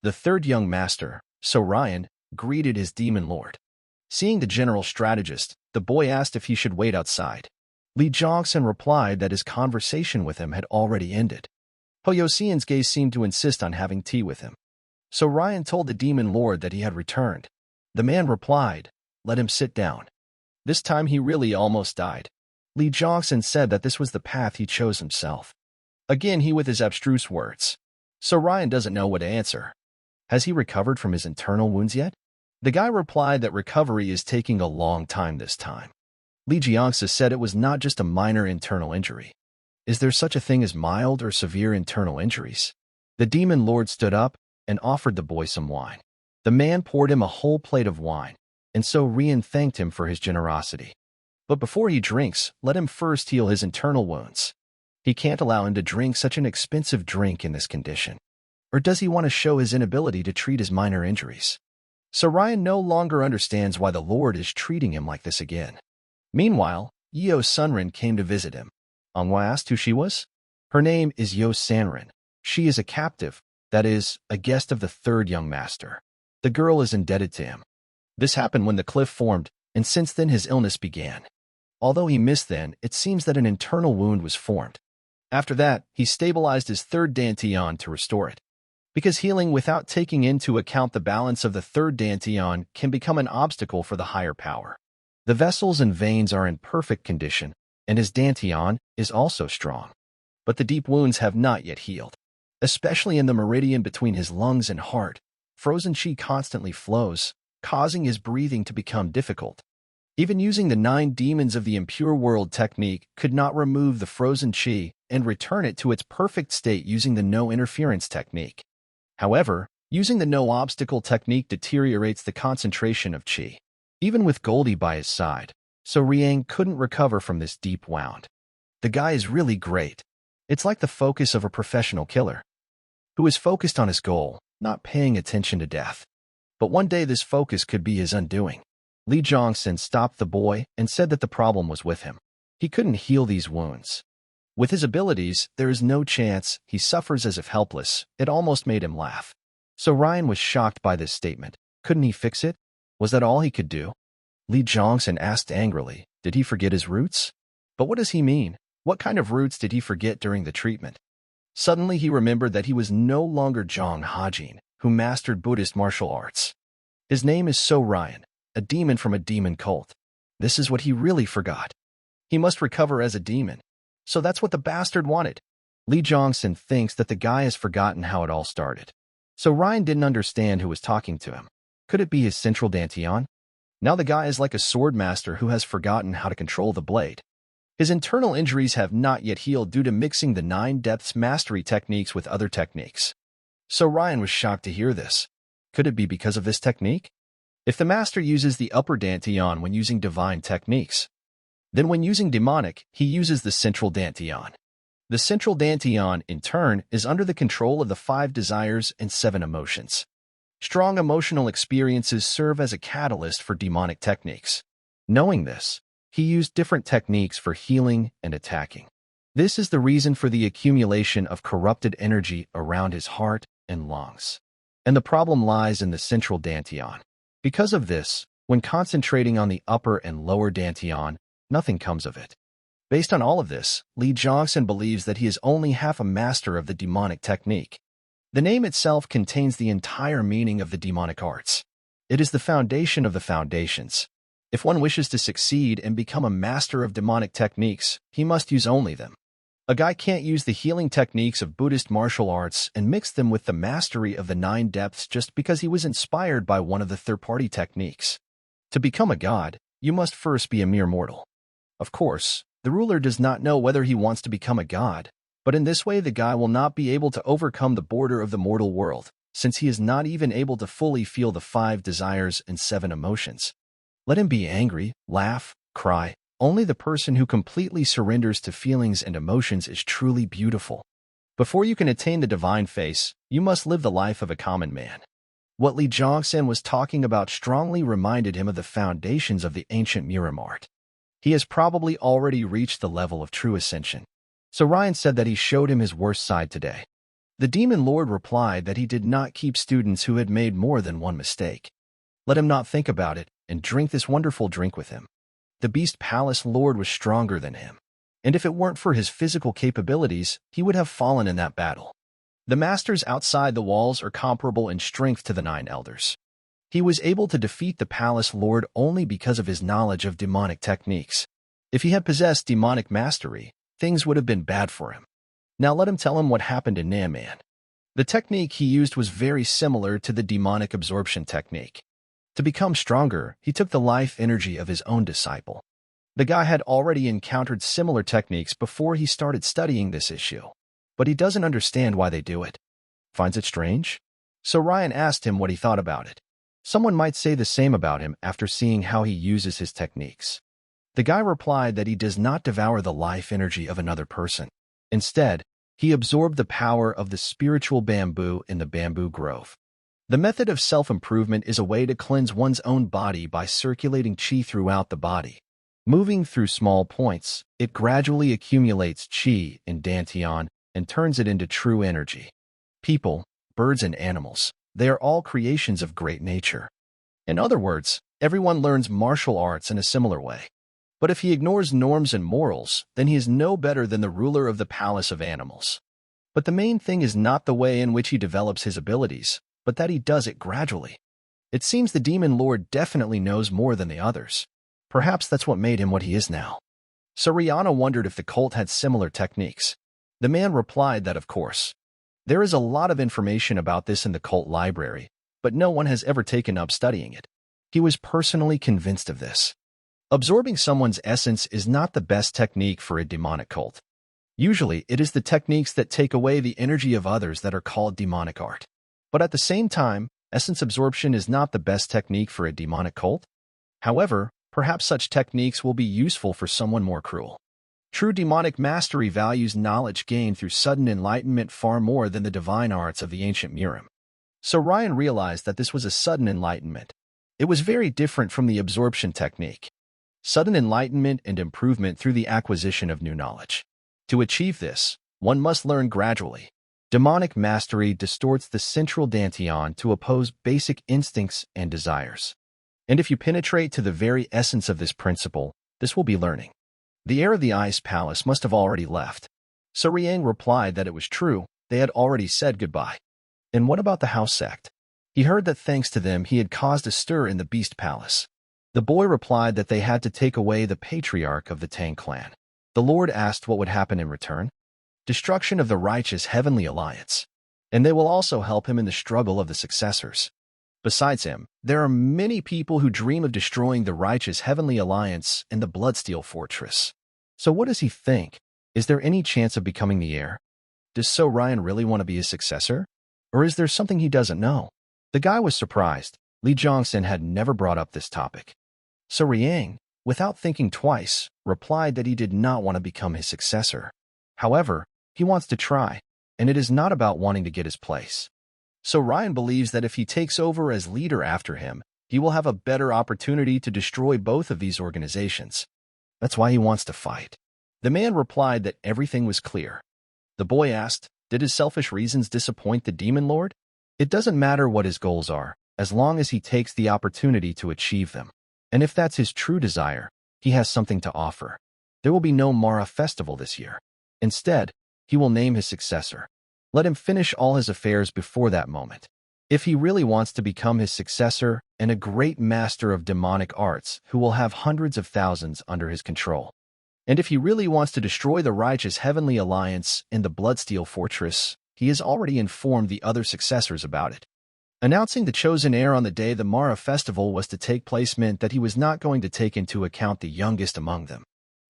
The third young master, So Ryan, greeted his demon lord. Seeing the general strategist, the boy asked if he should wait outside. Lee Jong-sun replied that his conversation with him had already ended. Ho Yo-seon's gaze seemed to insist on having tea with him. So Ryan told the demon lord that he had returned. The man replied, let him sit down. This time he really almost died. Lee Jong-sun said that this was the path he chose himself. Again he with his abstruse words. So Ryan doesn't know what to answer. Has he recovered from his internal wounds yet? The guy replied that recovery is taking a long time this time. Lee Jiangsa said it was not just a minor internal injury. Is there such a thing as mild or severe internal injuries? The demon lord stood up and offered the boy some wine. The man poured him a whole plate of wine, and so Rian thanked him for his generosity. But before he drinks, let him first heal his internal wounds. He can't allow him to drink such an expensive drink in this condition. Or does he want to show his inability to treat his minor injuries? So Ryan no longer understands why the Lord is treating him like this again. Meanwhile, Yeo Sunrin came to visit him. Manhwa asked who she was. Her name is Yeo Sanrin. She is a captive, that is, a guest of the third young master. The girl is indebted to him. This happened when the cliff formed, and since then his illness began. Although he missed then, it seems that an internal wound was formed. After that, he stabilized his third dantian to restore it. Because healing without taking into account the balance of the third dantian can become an obstacle for the higher power. The vessels and veins are in perfect condition, and his dantian is also strong. But the deep wounds have not yet healed. Especially in the meridian between his lungs and heart, frozen chi constantly flows, causing his breathing to become difficult. Even using the 9 demons of the impure world technique could not remove the frozen chi and return it to its perfect state using the no interference technique. However, using the no obstacle technique deteriorates the concentration of chi. Even with Goldie by his side, so Riang couldn't recover from this deep wound. The guy is really great. It's like the focus of a professional killer, who is focused on his goal, not paying attention to death. But one day this focus could be his undoing. Lee Jong-sun stopped the boy and said that the problem was with him. He couldn't heal these wounds. With his abilities, there is no chance. He suffers as if helpless. It almost made him laugh. So Ryan was shocked by this statement. Couldn't he fix it? Was that all he could do? Lee Jong-sun asked angrily, did he forget his roots? But what does he mean? What kind of roots did he forget during the treatment? Suddenly he remembered that he was no longer Zhang Hajin, who mastered Buddhist martial arts. His name is So Ryan, a demon from a demon cult. This is what he really forgot. He must recover as a demon. So that's what the bastard wanted. Lee Jong-sun thinks that the guy has forgotten how it all started. So Ryan didn't understand who was talking to him. Could it be his central dantian? Now the guy is like a sword master who has forgotten how to control the blade. His internal injuries have not yet healed due to mixing the 9 depths mastery techniques with other techniques. So Ryan was shocked to hear this. Could it be because of this technique? If the master uses the upper dantian when using divine techniques, then when using demonic, he uses the central dantian. The central dantian, in turn, is under the control of the 5 desires and 7 emotions. Strong emotional experiences serve as a catalyst for demonic techniques. Knowing this, he used different techniques for healing and attacking. This is the reason for the accumulation of corrupted energy around his heart and lungs. And the problem lies in the central dantian. Because of this, when concentrating on the upper and lower dantian, nothing comes of it. Based on all of this, Lee Jong-sun believes that he is only half a master of the demonic technique. The name itself contains the entire meaning of the demonic arts. It is the foundation of the foundations. If one wishes to succeed and become a master of demonic techniques, he must use only them. A guy can't use the healing techniques of Buddhist martial arts and mix them with the mastery of the 9 depths just because he was inspired by one of the third-party techniques. To become a god, you must first be a mere mortal. Of course, the ruler does not know whether he wants to become a god, but in this way the guy will not be able to overcome the border of the mortal world, since he is not even able to fully feel the 5 desires and 7 emotions. Let him be angry, laugh, cry. Only the person who completely surrenders to feelings and emotions is truly beautiful. Before you can attain the divine face, you must live the life of a common man. What Lee Jong-sun was talking about strongly reminded him of the foundations of the ancient Miram art. He has probably already reached the level of true ascension. So Ryan said that he showed him his worst side today. The demon lord replied that he did not keep students who had made more than one mistake. Let him not think about it and drink this wonderful drink with him. The Beast Palace Lord was stronger than him, and if it weren't for his physical capabilities, he would have fallen in that battle. The masters outside the walls are comparable in strength to the 9 elders. He was able to defeat the Palace Lord only because of his knowledge of demonic techniques. If he had possessed demonic mastery, things would have been bad for him. Now let him tell him what happened in Namman. The technique he used was very similar to the demonic absorption technique. To become stronger, he took the life energy of his own disciple. The guy had already encountered similar techniques before he started studying this issue, but he doesn't understand why they do it. Finds it strange? So Ryan asked him what he thought about it. Someone might say the same about him after seeing how he uses his techniques. The guy replied that he does not devour the life energy of another person. Instead, he absorbed the power of the spiritual bamboo in the bamboo grove. The method of self-improvement is a way to cleanse one's own body by circulating qi throughout the body. Moving through small points, it gradually accumulates qi in dantian and turns it into true energy. People, birds and animals, they are all creations of great nature. In other words, everyone learns martial arts in a similar way. But if he ignores norms and morals, then he is no better than the ruler of the palace of animals. But the main thing is not the way in which he develops his abilities, but that he does it gradually. It seems the demon lord definitely knows more than the others. Perhaps that's what made him what he is now. So Rihanna wondered if the cult had similar techniques. The man replied that of course. There is a lot of information about this in the cult library, but no one has ever taken up studying it. He was personally convinced of this. Absorbing someone's essence is not the best technique for a demonic cult. Usually, it is the techniques that take away the energy of others that are called demonic art. But at the same time, essence absorption is not the best technique for a demonic cult. However, perhaps such techniques will be useful for someone more cruel. True demonic mastery values knowledge gained through sudden enlightenment far more than the divine arts of the ancient Murim. So Ryan realized that this was a sudden enlightenment. It was very different from the absorption technique. Sudden enlightenment and improvement through the acquisition of new knowledge. To achieve this, one must learn gradually. Demonic mastery distorts the central dantian to oppose basic instincts and desires. And if you penetrate to the very essence of this principle, this will be learning. The heir of the ice palace must have already left. So Riang replied that it was true, they had already said goodbye. And what about the house sect? He heard that thanks to them he had caused a stir in the beast palace. The boy replied that they had to take away the patriarch of the Tang clan. The Lord asked what would happen in return. Destruction of the righteous heavenly alliance. And they will also help him in the struggle of the successors. Besides him, there are many people who dream of destroying the righteous heavenly alliance and the Bloodsteel fortress. So what does he think? Is there any chance of becoming the heir? Does So Ryan really want to be his successor? Or is there something he doesn't know? The guy was surprised. Li Zhongxin had never brought up this topic. So Riang, without thinking twice, replied that he did not want to become his successor. However, he wants to try, and it is not about wanting to get his place. So Ryan believes that if he takes over as leader after him, he will have a better opportunity to destroy both of these organizations. That's why he wants to fight. The man replied that everything was clear. The boy asked, did his selfish reasons disappoint the demon lord? It doesn't matter what his goals are, as long as he takes the opportunity to achieve them. And if that's his true desire, he has something to offer. There will be no Mara festival this year. Instead, he will name his successor. Let him finish all his affairs before that moment. If he really wants to become his successor and a great master of demonic arts who will have hundreds of thousands under his control. And if he really wants to destroy the righteous heavenly alliance and the Bloodsteel fortress, he has already informed the other successors about it. Announcing the chosen heir on the day the Mara festival was to take place meant that he was not going to take into account the youngest among them.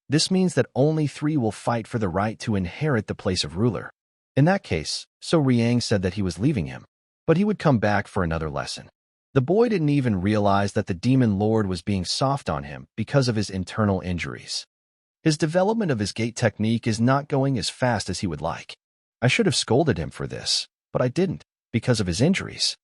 This means that only 3 will fight for the right to inherit the place of ruler. In that case, So Riang said that he was leaving him, but he would come back for another lesson. The boy didn't even realize that the demon lord was being soft on him because of his internal injuries. His development of his gate technique is not going as fast as he would like. I should have scolded him for this, but I didn't, because of his injuries.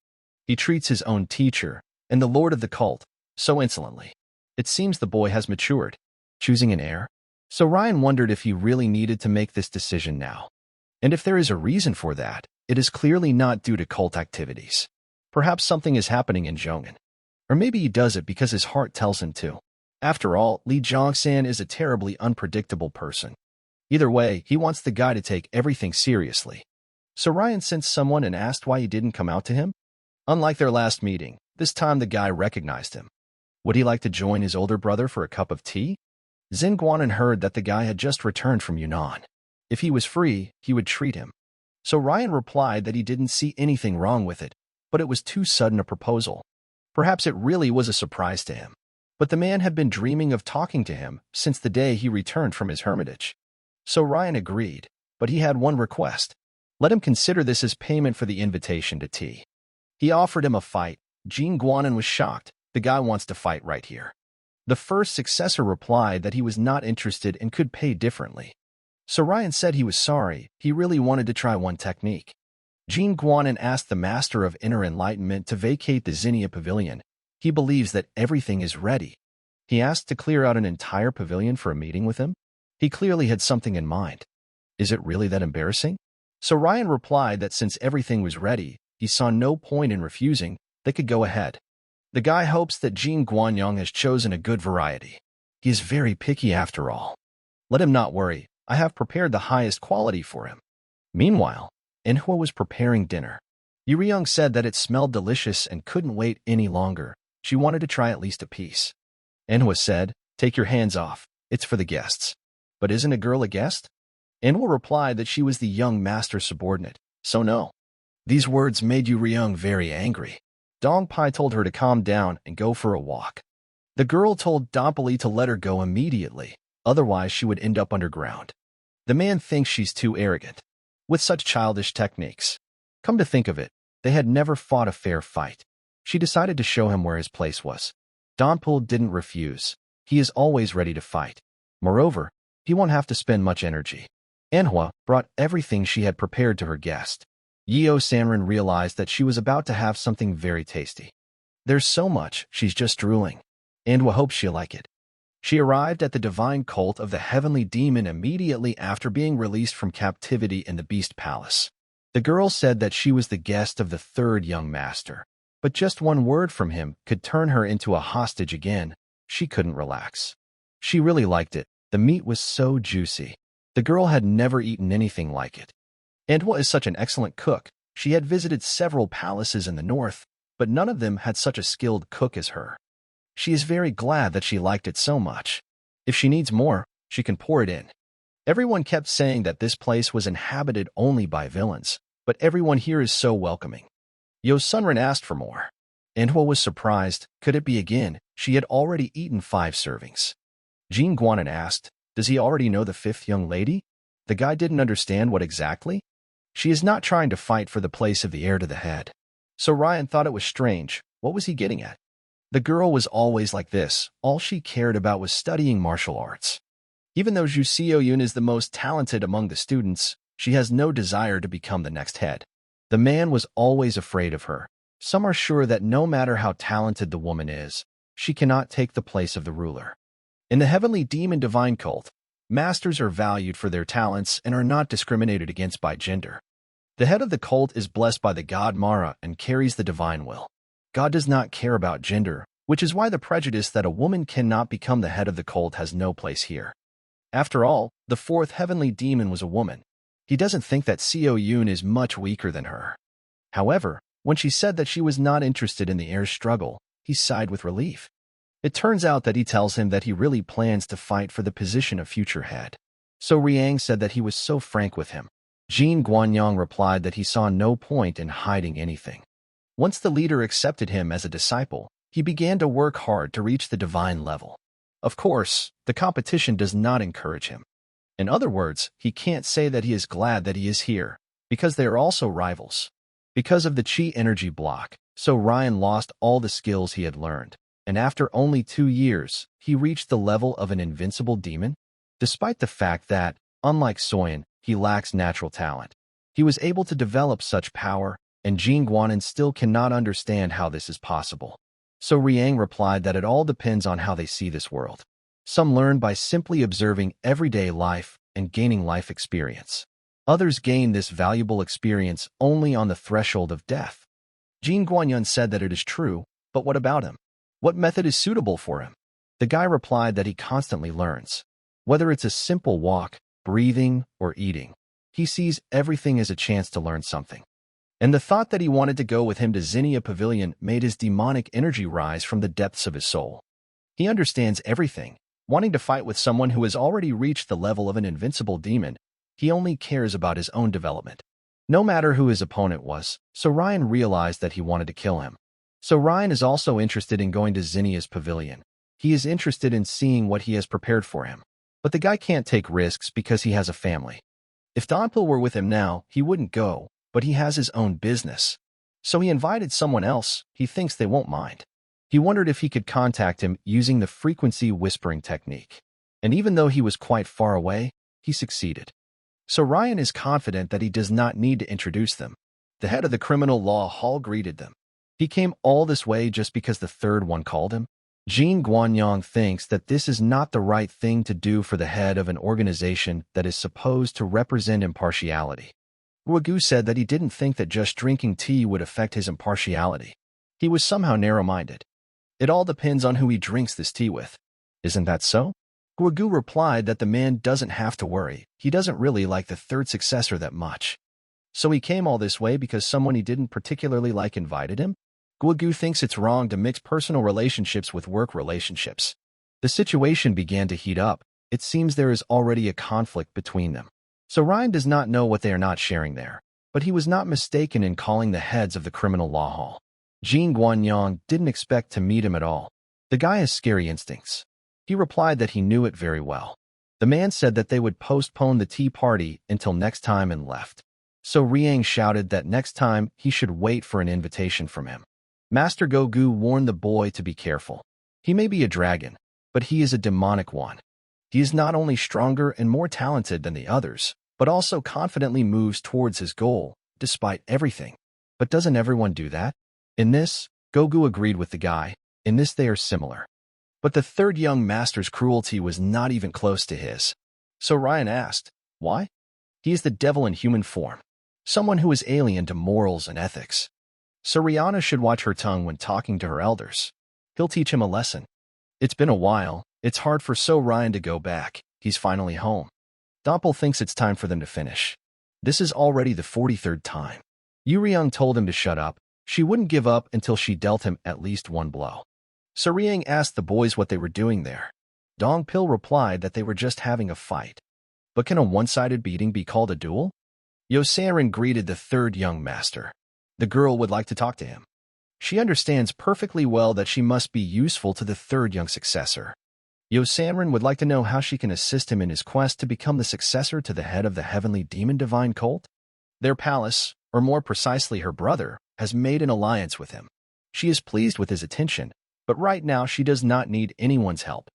He treats his own teacher, and the lord of the cult, so insolently. It seems the boy has matured, choosing an heir. So Ryan wondered if he really needed to make this decision now. And if there is a reason for that, it is clearly not due to cult activities. Perhaps something is happening in Zhongnan. Or maybe he does it because his heart tells him to. After all, Li Zhongxin is a terribly unpredictable person. Either way, he wants the guy to take everything seriously. So Ryan sent someone and asked why he didn't come out to him. Unlike their last meeting, this time the guy recognized him. Would he like to join his older brother for a cup of tea? Xin Guanan heard that the guy had just returned from Yunnan. If he was free, he would treat him. So Ryan replied that he didn't see anything wrong with it, but it was too sudden a proposal. Perhaps it really was a surprise to him. But the man had been dreaming of talking to him since the day he returned from his hermitage. So Ryan agreed, but he had one request. Let him consider this as payment for the invitation to tea. He offered him a fight. Jean Guanan was shocked. The guy wants to fight right here. The first successor replied that he was not interested and could pay differently. So Ryan said he was sorry, he really wanted to try one technique. Jean Guanin asked the Master of Inner Enlightenment to vacate the Zinnia Pavilion. He believes that everything is ready. He asked to clear out an entire pavilion for a meeting with him. He clearly had something in mind. Is it really that embarrassing? So Ryan replied that since everything was ready, he saw no point in refusing, they could go ahead. The guy hopes that Jean Guanyang has chosen a good variety. He is very picky after all. Let him not worry, I have prepared the highest quality for him. Meanwhile, Enhwa was preparing dinner. Yuryung said that it smelled delicious and couldn't wait any longer. She wanted to try at least a piece. Enhwa said, "Take your hands off, it's for the guests." But isn't a girl a guest? Enhwa replied that she was the young master's subordinate, so no. These words made Yuryung very angry. Dong Pai told her to calm down and go for a walk. The girl told Dompali to let her go immediately, otherwise she would end up underground. The man thinks she's too arrogant. With such childish techniques. Come to think of it, they had never fought a fair fight. She decided to show him where his place was. Donpul didn't refuse. He is always ready to fight. Moreover, he won't have to spend much energy. Enhwa brought everything she had prepared to her guest. Yeo Sanrin realized that she was about to have something very tasty. There's so much, she's just drooling. Enhwa hopes she'll like it. She arrived at the divine cult of the heavenly demon immediately after being released from captivity in the Beast Palace. The girl said that she was the guest of the third young master, but just one word from him could turn her into a hostage again. She couldn't relax. She really liked it. The meat was so juicy. The girl had never eaten anything like it. Enhwa is such an excellent cook. She had visited several palaces in the north, but none of them had such a skilled cook as her. She is very glad that she liked it so much. If she needs more, she can pour it in. Everyone kept saying that this place was inhabited only by villains, but everyone here is so welcoming. Yo Sunrin asked for more. Enhwa was surprised. Could it be again? She had already eaten 5 servings. Jean Guanin asked, does he already know the 5th young lady? The guy didn't understand what exactly. She is not trying to fight for the place of the heir to the head. So Ryan thought it was strange. What was he getting at? The girl was always like this. All she cared about was studying martial arts. Even though Zhu Xiaoyun is the most talented among the students, she has no desire to become the next head. The man was always afraid of her. Some are sure that no matter how talented the woman is, she cannot take the place of the ruler. In the heavenly demon divine cult, masters are valued for their talents and are not discriminated against by gender. The head of the cult is blessed by the god Mara and carries the divine will. God does not care about gender, which is why the prejudice that a woman cannot become the head of the cult has no place here. After all, the 4th heavenly demon was a woman. He doesn't think that Xiao Yun is much weaker than her. However, when she said that she was not interested in the heir's struggle, he sighed with relief. It turns out that he tells him that he really plans to fight for the position of future head. So Riang said that he was so frank with him. Jean Guanyang replied that he saw no point in hiding anything. Once the leader accepted him as a disciple, he began to work hard to reach the divine level. Of course, the competition does not encourage him. In other words, he can't say that he is glad that he is here, because they are also rivals. Because of the Qi energy block, so Ryan lost all the skills he had learned, and after only 2 years, he reached the level of an invincible demon. Despite the fact that, unlike Soyan, he lacks natural talent, he was able to develop such power, and Jean Guanin still cannot understand how this is possible. So Riang replied that it all depends on how they see this world. Some learn by simply observing everyday life and gaining life experience. Others gain this valuable experience only on the threshold of death. Jean Guanyan said that it is true, but what about him? What method is suitable for him? The guy replied that he constantly learns. Whether it's a simple walk, breathing, or eating, he sees everything as a chance to learn something. And the thought that he wanted to go with him to Zinnia Pavilion made his demonic energy rise from the depths of his soul. He understands everything. Wanting to fight with someone who has already reached the level of an invincible demon, he only cares about his own development. No matter who his opponent was, so Ryan realized that he wanted to kill him. So Ryan is also interested in going to Zinnia's Pavilion. He is interested in seeing what he has prepared for him. But the guy can't take risks because he has a family. If Donpil were with him now, he wouldn't go, but he has his own business. So he invited someone else. He thinks they won't mind. He wondered if he could contact him using the frequency whispering technique. And even though he was quite far away, he succeeded. So Ryan is confident that he does not need to introduce them. The head of the criminal law hall greeted them. He came all this way just because the third one called him? Jean Guanyang thinks that this is not the right thing to do for the head of an organization that is supposed to represent impartiality. Guogu said that he didn't think that just drinking tea would affect his impartiality. He was somehow narrow-minded. It all depends on who he drinks this tea with. Isn't that so? Guogu replied that the man doesn't have to worry. He doesn't really like the third successor that much. So he came all this way because someone he didn't particularly like invited him? Guogu thinks it's wrong to mix personal relationships with work relationships. The situation began to heat up. It seems there is already a conflict between them. So Ryan does not know what they are not sharing there, but he was not mistaken in calling the heads of the criminal law hall. Jean Guanyang didn't expect to meet him at all. The guy has scary instincts. He replied that he knew it very well. The man said that they would postpone the tea party until next time and left. So Riang shouted that next time he should wait for an invitation from him. Master Guogu warned the boy to be careful. He may be a dragon, but he is a demonic one. He is not only stronger and more talented than the others, but also confidently moves towards his goal, despite everything. But doesn't everyone do that? In this, Guogu agreed with the guy. In this they are similar. But the third young master's cruelty was not even close to his. So Ryan asked, why? He is the devil in human form. Someone who is alien to morals and ethics. So Rihanna should watch her tongue when talking to her elders. He'll teach him a lesson. It's been a while. It's hard for So Ryan to go back. He's finally home. Doppel thinks it's time for them to finish. This is already the 43rd time. Yuriang told him to shut up. She wouldn't give up until she dealt him at least one blow. So Riang asked the boys what they were doing there. Dong Pil replied that they were just having a fight. But can a one-sided beating be called a duel? Yosarin greeted the third young master. The girl would like to talk to him. She understands perfectly well that she must be useful to the third young successor. Yosanrin would like to know how she can assist him in his quest to become the successor to the head of the heavenly demon divine cult. Their palace, or more precisely her brother, has made an alliance with him. She is pleased with his attention, but right now she does not need anyone's help.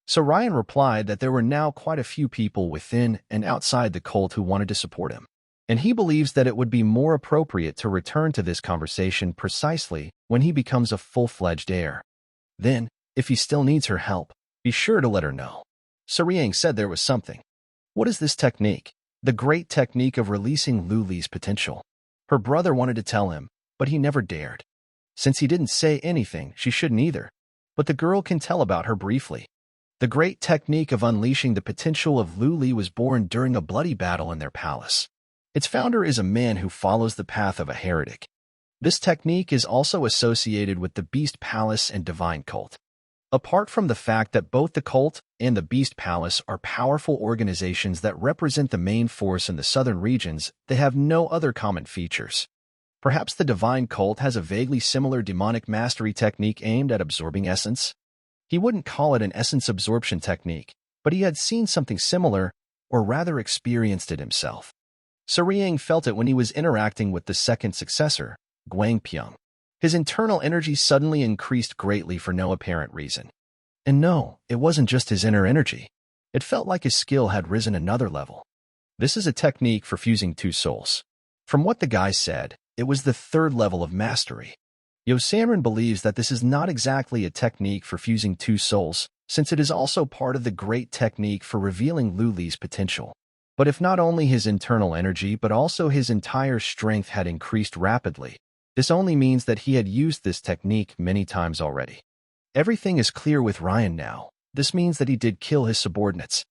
So Ryan replied that there were now quite a few people within and outside the cult who wanted to support him. And he believes that it would be more appropriate to return to this conversation precisely when he becomes a full-fledged heir. Then, if he still needs her help, be sure to let her know. So Riang said there was something. What is this technique? The great technique of releasing Lu Li's potential. Her brother wanted to tell him, but he never dared. Since he didn't say anything, she shouldn't either. But the girl can tell about her briefly. The great technique of unleashing the potential of Lu Li was born during a bloody battle in their palace. Its founder is a man who follows the path of a heretic. This technique is also associated with the Beast Palace and Divine Cult. Apart from the fact that both the cult and the Beast Palace are powerful organizations that represent the main force in the southern regions, they have no other common features. Perhaps the Divine Cult has a vaguely similar demonic mastery technique aimed at absorbing essence. He wouldn't call it an essence absorption technique, but he had seen something similar, or rather experienced it himself. So Riang felt it when he was interacting with the second successor, Guangpyeong. His internal energy suddenly increased greatly for no apparent reason. And no, it wasn't just his inner energy. It felt like his skill had risen another level. This is a technique for fusing two souls. From what the guy said, it was the third level of mastery. Yosanrin believes that this is not exactly a technique for fusing two souls, since it is also part of the great technique for revealing Lu Li's potential. But if not only his internal energy but also his entire strength had increased rapidly, this only means that he had used this technique many times already. Everything is clear with Ryan now. This means that he did kill his subordinates.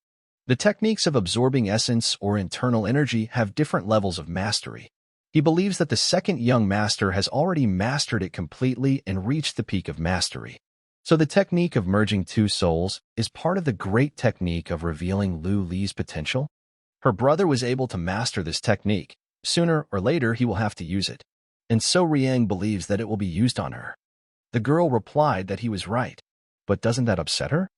The techniques of absorbing essence or internal energy have different levels of mastery. He believes that the second young master has already mastered it completely and reached the peak of mastery. So the technique of merging two souls is part of the great technique of revealing Lu Li's potential. Her brother was able to master this technique. Sooner or later, he will have to use it. And so Riang believes that it will be used on her. The girl replied that he was right. But doesn't that upset her?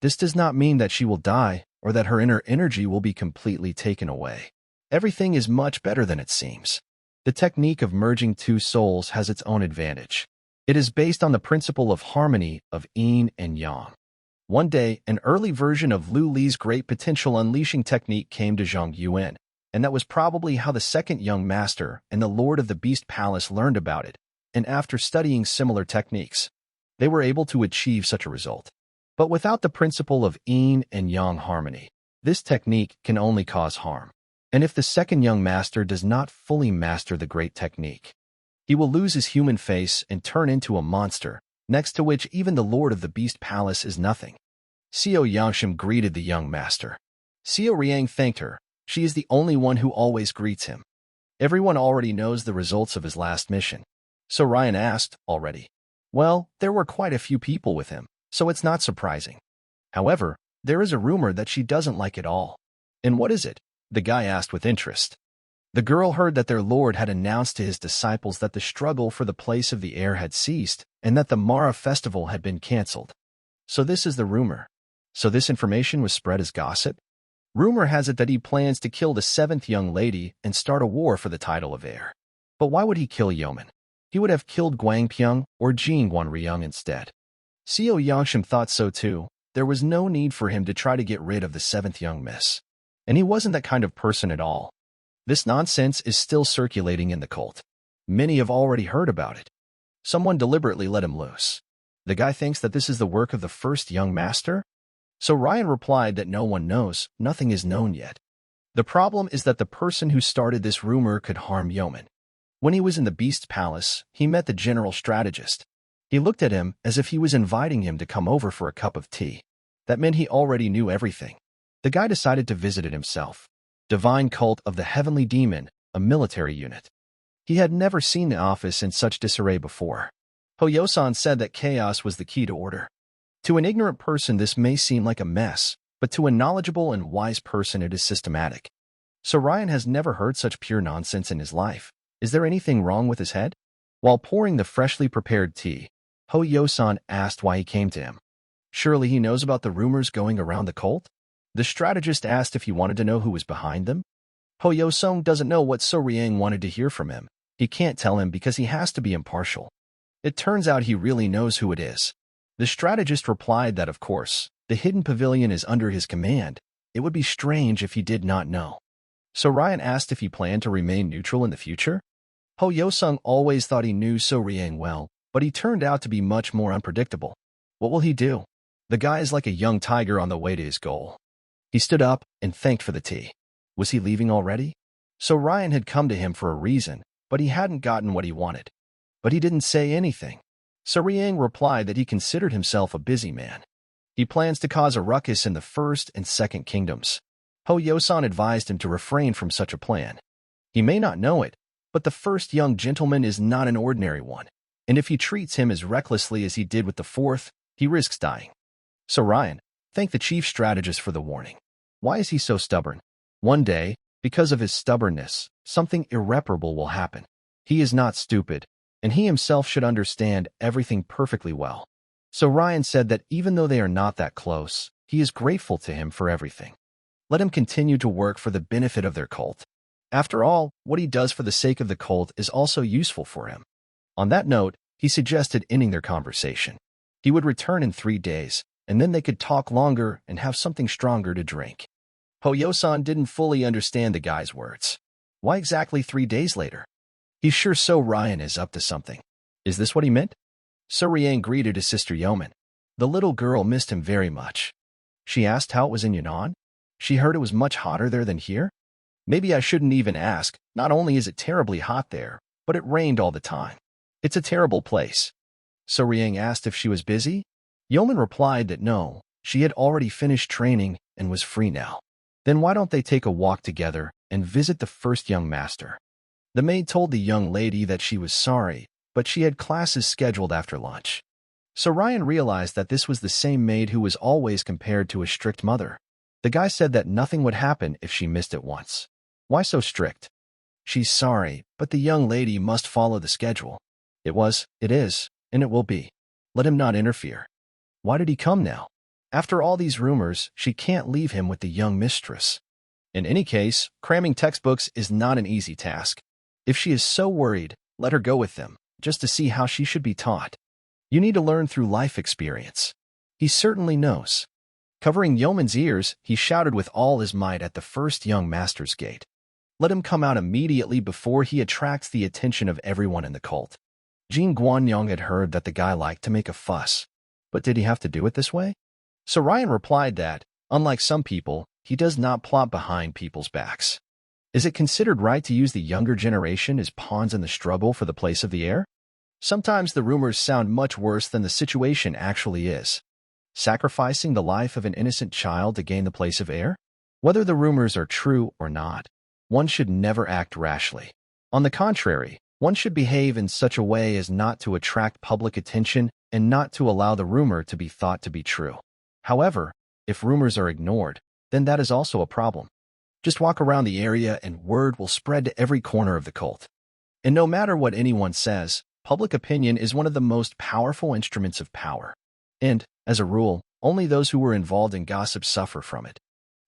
This does not mean that she will die or that her inner energy will be completely taken away. Everything is much better than it seems. The technique of merging two souls has its own advantage. It is based on the principle of harmony of yin and yang. One day, an early version of Lu Li's great potential unleashing technique came to Zhang Yuan, and that was probably how the second young master and the Lord of the Beast Palace learned about it, and after studying similar techniques, they were able to achieve such a result. But without the principle of yin and yang harmony, this technique can only cause harm. And if the second young master does not fully master the great technique, he will lose his human face and turn into a monster, next to which even the Lord of the Beast Palace is nothing. Xiao Yangshim greeted the young master. Xiao Riang thanked her. She is the only one who always greets him. Everyone already knows the results of his last mission. So Ryan asked, already. Well, there were quite a few people with him, so it's not surprising. However, there is a rumor that she doesn't like it all. And what is it? The guy asked with interest. The girl heard that their lord had announced to his disciples that the struggle for the place of the heir had ceased and that the Mara festival had been cancelled. So this is the rumor. So this information was spread as gossip? Rumor has it that he plans to kill the seventh young lady and start a war for the title of heir. But why would he kill Yeoman? He would have killed Guangpyeong or Jing Guanriyang instead. Xiao Yangshim thought so too. There was no need for him to try to get rid of the seventh young miss. And he wasn't that kind of person at all. This nonsense is still circulating in the cult. Many have already heard about it. Someone deliberately let him loose. The guy thinks that this is the work of the first young master? So Ryan replied that no one knows, nothing is known yet. The problem is that the person who started this rumor could harm Yeoman. When he was in the Beast Palace, he met the general strategist. He looked at him as if he was inviting him to come over for a cup of tea. That meant he already knew everything. The guy decided to visit it himself. Divine Cult of the Heavenly Demon, a military unit. He had never seen the office in such disarray before. Hoyosan said that chaos was the key to order. To an ignorant person this may seem like a mess, but to a knowledgeable and wise person it is systematic. So Ryan has never heard such pure nonsense in his life. Is there anything wrong with his head? While pouring the freshly prepared tea, Hoyosan asked why he came to him. Surely he knows about the rumors going around the cult? The strategist asked if he wanted to know who was behind them. Hoyosan doesn't know what So Riang wanted to hear from him. He can't tell him because he has to be impartial. It turns out he really knows who it is. The strategist replied that, of course, the hidden pavilion is under his command. It would be strange if he did not know. So Ryan asked if he planned to remain neutral in the future. Hoyosan always thought he knew So Riang well, but he turned out to be much more unpredictable. What will he do? The guy is like a young tiger on the way to his goal. He stood up and thanked for the tea. Was he leaving already? So Ryan had come to him for a reason, but he hadn't gotten what he wanted. But he didn't say anything. So Riang replied that he considered himself a busy man. He plans to cause a ruckus in the first and second kingdoms. Hoyosan advised him to refrain from such a plan. He may not know it, but the first young gentleman is not an ordinary one, and if he treats him as recklessly as he did with the fourth, he risks dying. So Ryan thanked the chief strategist for the warning. Why is he so stubborn? One day, because of his stubbornness, something irreparable will happen. He is not stupid, and he himself should understand everything perfectly well. So Ryan said that even though they are not that close, he is grateful to him for everything. Let him continue to work for the benefit of their cult. After all, what he does for the sake of the cult is also useful for him. On that note, he suggested ending their conversation. He would return in 3 days, and then they could talk longer and have something stronger to drink. Hoyosan didn't fully understand the guy's words. Why exactly 3 days later? He's sure So Ryan is up to something. Is this what he meant? So Riang greeted his sister Yeoman. The little girl missed him very much. She asked how it was in Yunnan. She heard it was much hotter there than here. Maybe I shouldn't even ask. Not only is it terribly hot there, but it rained all the time. It's a terrible place. So Riang asked if she was busy. Yeoman replied that no, she had already finished training and was free now. Then why don't they take a walk together and visit the first young master? The maid told the young lady that she was sorry, but she had classes scheduled after lunch. So Ryan realized that this was the same maid who was always compared to a strict mother. The guy said that nothing would happen if she missed it once. Why so strict? She's sorry, but the young lady must follow the schedule. It is, and it will be. Let him not interfere. Why did he come now? After all these rumors, she can't leave him with the young mistress. In any case, cramming textbooks is not an easy task. If she is so worried, let her go with them. just to see how she should be taught. You need to learn through life experience. He certainly knows. Covering Yeoman's ears, he shouted with all his might at the first young master's gate. Let him come out immediately before he attracts the attention of everyone in the cult. Jin Guanyang had heard that the guy liked to make a fuss. But did he have to do it this way? So Ryan replied that, unlike some people, he does not plot behind people's backs. Is it considered right to use the younger generation as pawns in the struggle for the place of the heir? Sometimes the rumors sound much worse than the situation actually is. Sacrificing the life of an innocent child to gain the place of heir? Whether the rumors are true or not, one should never act rashly. On the contrary, one should behave in such a way as not to attract public attention and not to allow the rumor to be thought to be true. However, if rumors are ignored, then that is also a problem. Just walk around the area and word will spread to every corner of the cult. And no matter what anyone says, public opinion is one of the most powerful instruments of power. And, as a rule, only those who were involved in gossip suffer from it.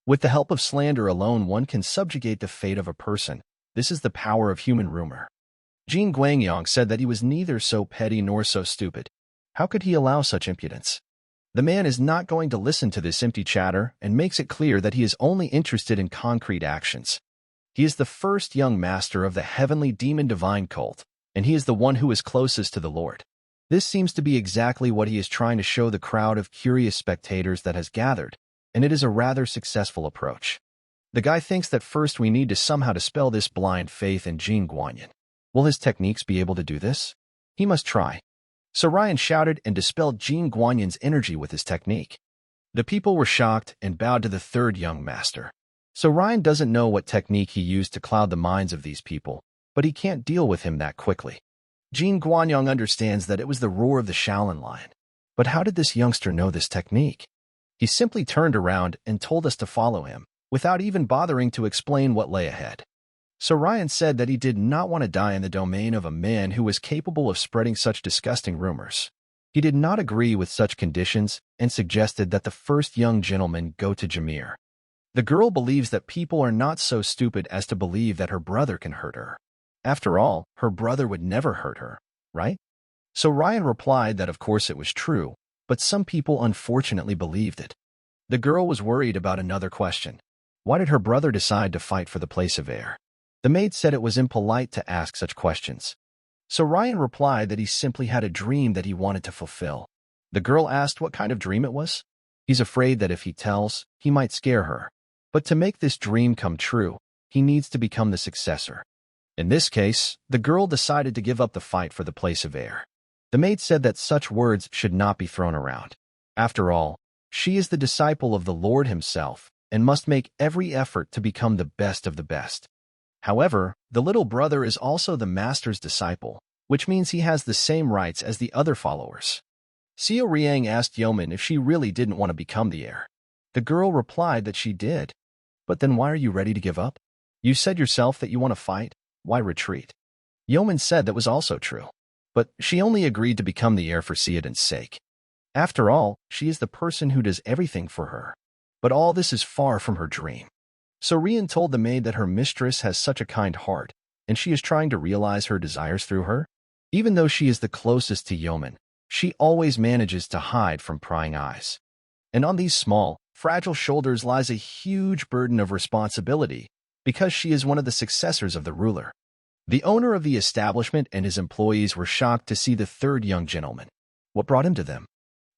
With the help of slander alone, one can subjugate the fate of a person. This is the power of human rumor. Jin Guangyang said that he was neither so petty nor so stupid. How could he allow such impudence? The man is not going to listen to this empty chatter and makes it clear that he is only interested in concrete actions. He is the first young master of the heavenly demon divine cult, and he is the one who is closest to the Lord. This seems to be exactly what he is trying to show the crowd of curious spectators that has gathered, and it is a rather successful approach. The guy thinks that first we need to somehow dispel this blind faith in Jin Guanyin. Will his techniques be able to do this? He must try. So Ryan shouted and dispelled Jin Guanyin's energy with his technique. The people were shocked and bowed to the third young master. So Ryan doesn't know what technique he used to cloud the minds of these people, but he can't deal with him that quickly. Jin Guanyang understands that it was the roar of the Shaolin lion. But how did this youngster know this technique? He simply turned around and told us to follow him, without even bothering to explain what lay ahead. So Ryan said that he did not want to die in the domain of a man who was capable of spreading such disgusting rumors. He did not agree with such conditions and suggested that the first young gentleman go to Jameer. The girl believes that people are not so stupid as to believe that her brother can hurt her. After all, her brother would never hurt her, right? So Ryan replied that of course it was true, but some people unfortunately believed it. The girl was worried about another question. Why did her brother decide to fight for the place of heir? The maid said it was impolite to ask such questions. So Ryan replied that he simply had a dream that he wanted to fulfill. The girl asked what kind of dream it was. He's afraid that if he tells, he might scare her. But to make this dream come true, he needs to become the successor. In this case, the girl decided to give up the fight for the place of heir. The maid said that such words should not be thrown around. After all, she is the disciple of the Lord himself and must make every effort to become the best of the best. However, the little brother is also the master's disciple, which means he has the same rights as the other followers. Xiao Riang asked Yeoman if she really didn't want to become the heir. The girl replied that she did. But then why are you ready to give up? You said yourself that you want to fight. Why retreat? Yeoman said that was also true. But she only agreed to become the heir for Xiaodan's sake. After all, she is the person who does everything for her. But all this is far from her dream. So Rian told the maid that her mistress has such a kind heart, and she is trying to realize her desires through her. Even though she is the closest to Yeoman, she always manages to hide from prying eyes. And on these small, fragile shoulders lies a huge burden of responsibility, because she is one of the successors of the ruler. The owner of the establishment and his employees were shocked to see the third young gentleman. What brought him to them?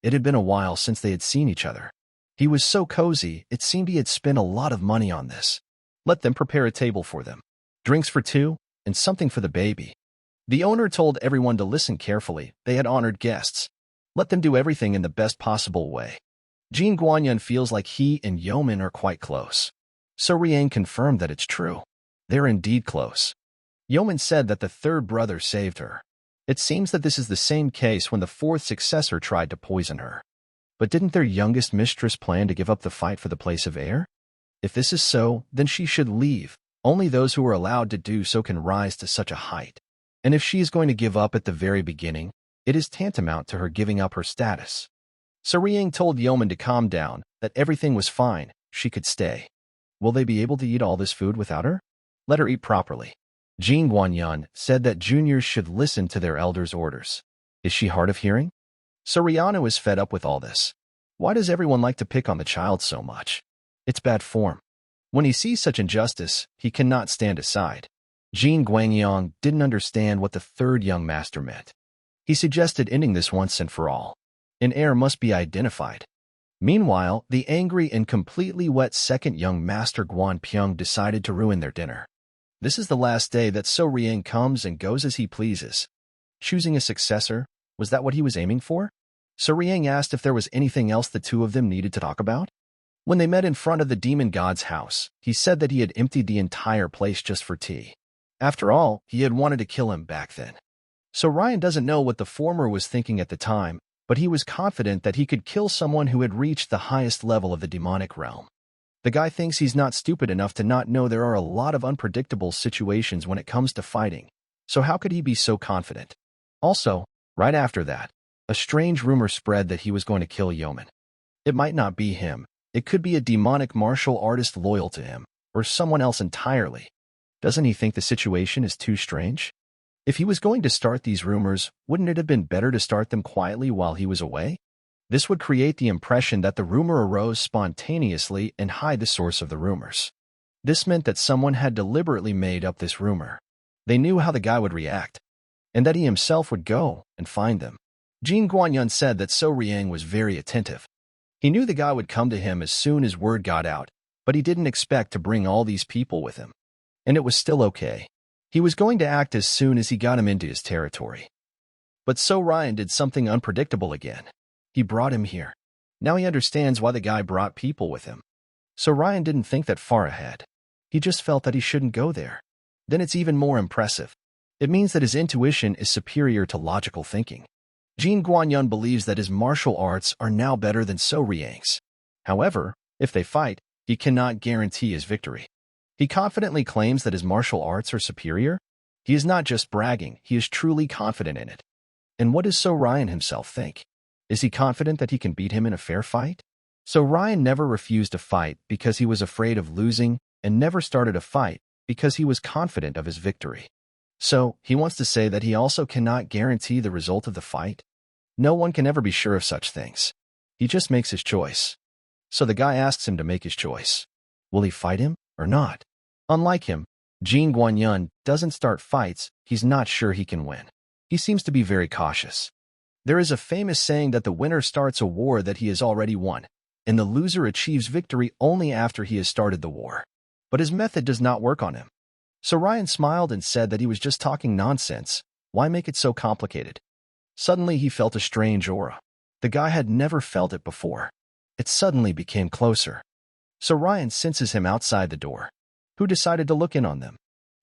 It had been a while since they had seen each other. He was so cozy, it seemed he had spent a lot of money on this. Let them prepare a table for them. Drinks for two, and something for the baby. The owner told everyone to listen carefully. They had honored guests. Let them do everything in the best possible way. Jin Guanyan feels like he and Yeoman are quite close. So Riang confirmed that it's true. They're indeed close. Yeoman said that the third brother saved her. It seems that this is the same case when the fourth successor tried to poison her. But didn't their youngest mistress plan to give up the fight for the place of heir? If this is so, then she should leave. Only those who are allowed to do so can rise to such a height. And if she is going to give up at the very beginning, it is tantamount to her giving up her status. So Riang told Yeoman to calm down, that everything was fine, she could stay. Will they be able to eat all this food without her? Let her eat properly. Jin Guanyan said that juniors should listen to their elders' orders. Is she hard of hearing? So Rihanna is fed up with all this. Why does everyone like to pick on the child so much? It's bad form. When he sees such injustice, he cannot stand aside. Jin Guangyang didn't understand what the third young master meant. He suggested ending this once and for all. An heir must be identified. Meanwhile, the angry and completely wet second young master Guan Pyong decided to ruin their dinner. This is the last day that So Riang comes and goes as he pleases. Choosing a successor, was that what he was aiming for? So Riang asked if there was anything else the two of them needed to talk about. When they met in front of the demon god's house, he said that he had emptied the entire place just for tea. After all, he had wanted to kill him back then. So Ryan doesn't know what the former was thinking at the time, but he was confident that he could kill someone who had reached the highest level of the demonic realm. The guy thinks he's not stupid enough to not know there are a lot of unpredictable situations when it comes to fighting, so how could he be so confident? Also, right after that, a strange rumor spread that he was going to kill Yeoman. It might not be him. It could be a demonic martial artist loyal to him, or someone else entirely. Doesn't he think the situation is too strange? If he was going to start these rumors, wouldn't it have been better to start them quietly while he was away? This would create the impression that the rumor arose spontaneously and hide the source of the rumors. This meant that someone had deliberately made up this rumor. They knew how the guy would react, and that he himself would go and find them. Jin Guanyan said that So Riang was very attentive. He knew the guy would come to him as soon as word got out, but he didn't expect to bring all these people with him. And it was still okay. He was going to act as soon as he got him into his territory. But So Ryan did something unpredictable again. He brought him here. Now he understands why the guy brought people with him. So Ryan didn't think that far ahead. He just felt that he shouldn't go there. Then it's even more impressive. It means that his intuition is superior to logical thinking. Jin Guanyan believes that his martial arts are now better than So Riang's. However, if they fight, he cannot guarantee his victory. He confidently claims that his martial arts are superior. He is not just bragging, he is truly confident in it. And what does So Ryan himself think? Is he confident that he can beat him in a fair fight? So Ryan never refused a fight because he was afraid of losing, and never started a fight because he was confident of his victory. So, he wants to say that he also cannot guarantee the result of the fight? No one can ever be sure of such things. He just makes his choice. So the guy asks him to make his choice. Will he fight him or not? Unlike him, Jin Guanyan doesn't start fights. He's not sure he can win. He seems to be very cautious. There is a famous saying that the winner starts a war that he has already won, and the loser achieves victory only after he has started the war. But his method does not work on him. So Ryan smiled and said that he was just talking nonsense. Why make it so complicated? Suddenly he felt a strange aura. The guy had never felt it before. It suddenly became closer. So Ryan senses him outside the door. Who decided to look in on them?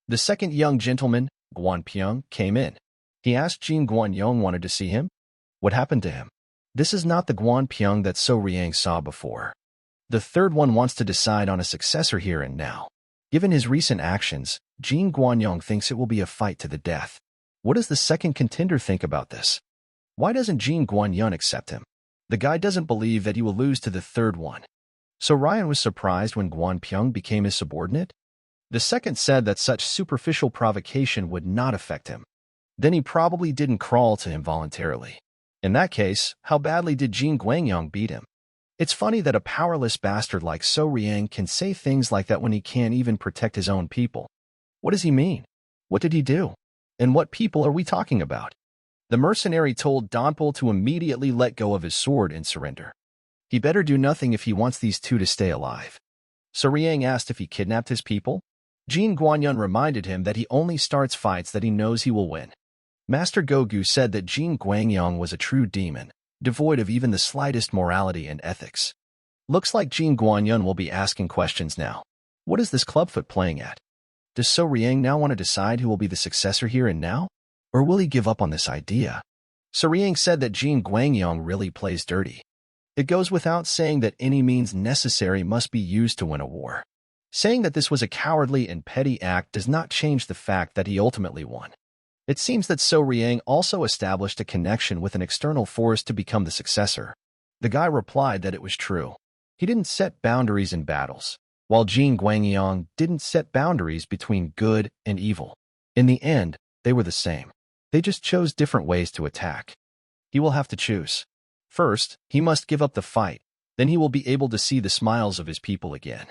The second young gentleman, Guan Pyong, came in. He asked Jin Guanyong wanted to see him. What happened to him? This is not the Guan Pyong that So Riang saw before. The third one wants to decide on a successor here and now. Given his recent actions, Jin Guanyong thinks it will be a fight to the death. What does the second contender think about this? Why doesn't Jin Guanyong accept him? The guy doesn't believe that he will lose to the third one. So Ryan was surprised when Guan Pyong became his subordinate. The second said that such superficial provocation would not affect him. Then he probably didn't crawl to him voluntarily. In that case, how badly did Jin Guanyong beat him? It's funny that a powerless bastard like So Riang can say things like that when he can't even protect his own people. What does he mean? What did he do? And what people are we talking about? The mercenary told Donpol to immediately let go of his sword and surrender. He better do nothing if he wants these two to stay alive. So Riang asked if he kidnapped his people. Jin Guanyun reminded him that he only starts fights that he knows he will win. Master Gogu said that Jin Guangyong was a true demon, devoid of even the slightest morality and ethics. Looks like Jin Guanyun will be asking questions now. What is this clubfoot playing at? Does So Riang now want to decide who will be the successor here and now? Or will he give up on this idea? So Riang said that Jin Guangyong really plays dirty. It goes without saying that any means necessary must be used to win a war. Saying that this was a cowardly and petty act does not change the fact that he ultimately won. It seems that So Riang also established a connection with an external force to become the successor. The guy replied that it was true. He didn't set boundaries in battles, while Jin Guangyong didn't set boundaries between good and evil. In the end, they were the same. They just chose different ways to attack. He will have to choose. First, he must give up the fight. Then he will be able to see the smiles of his people again.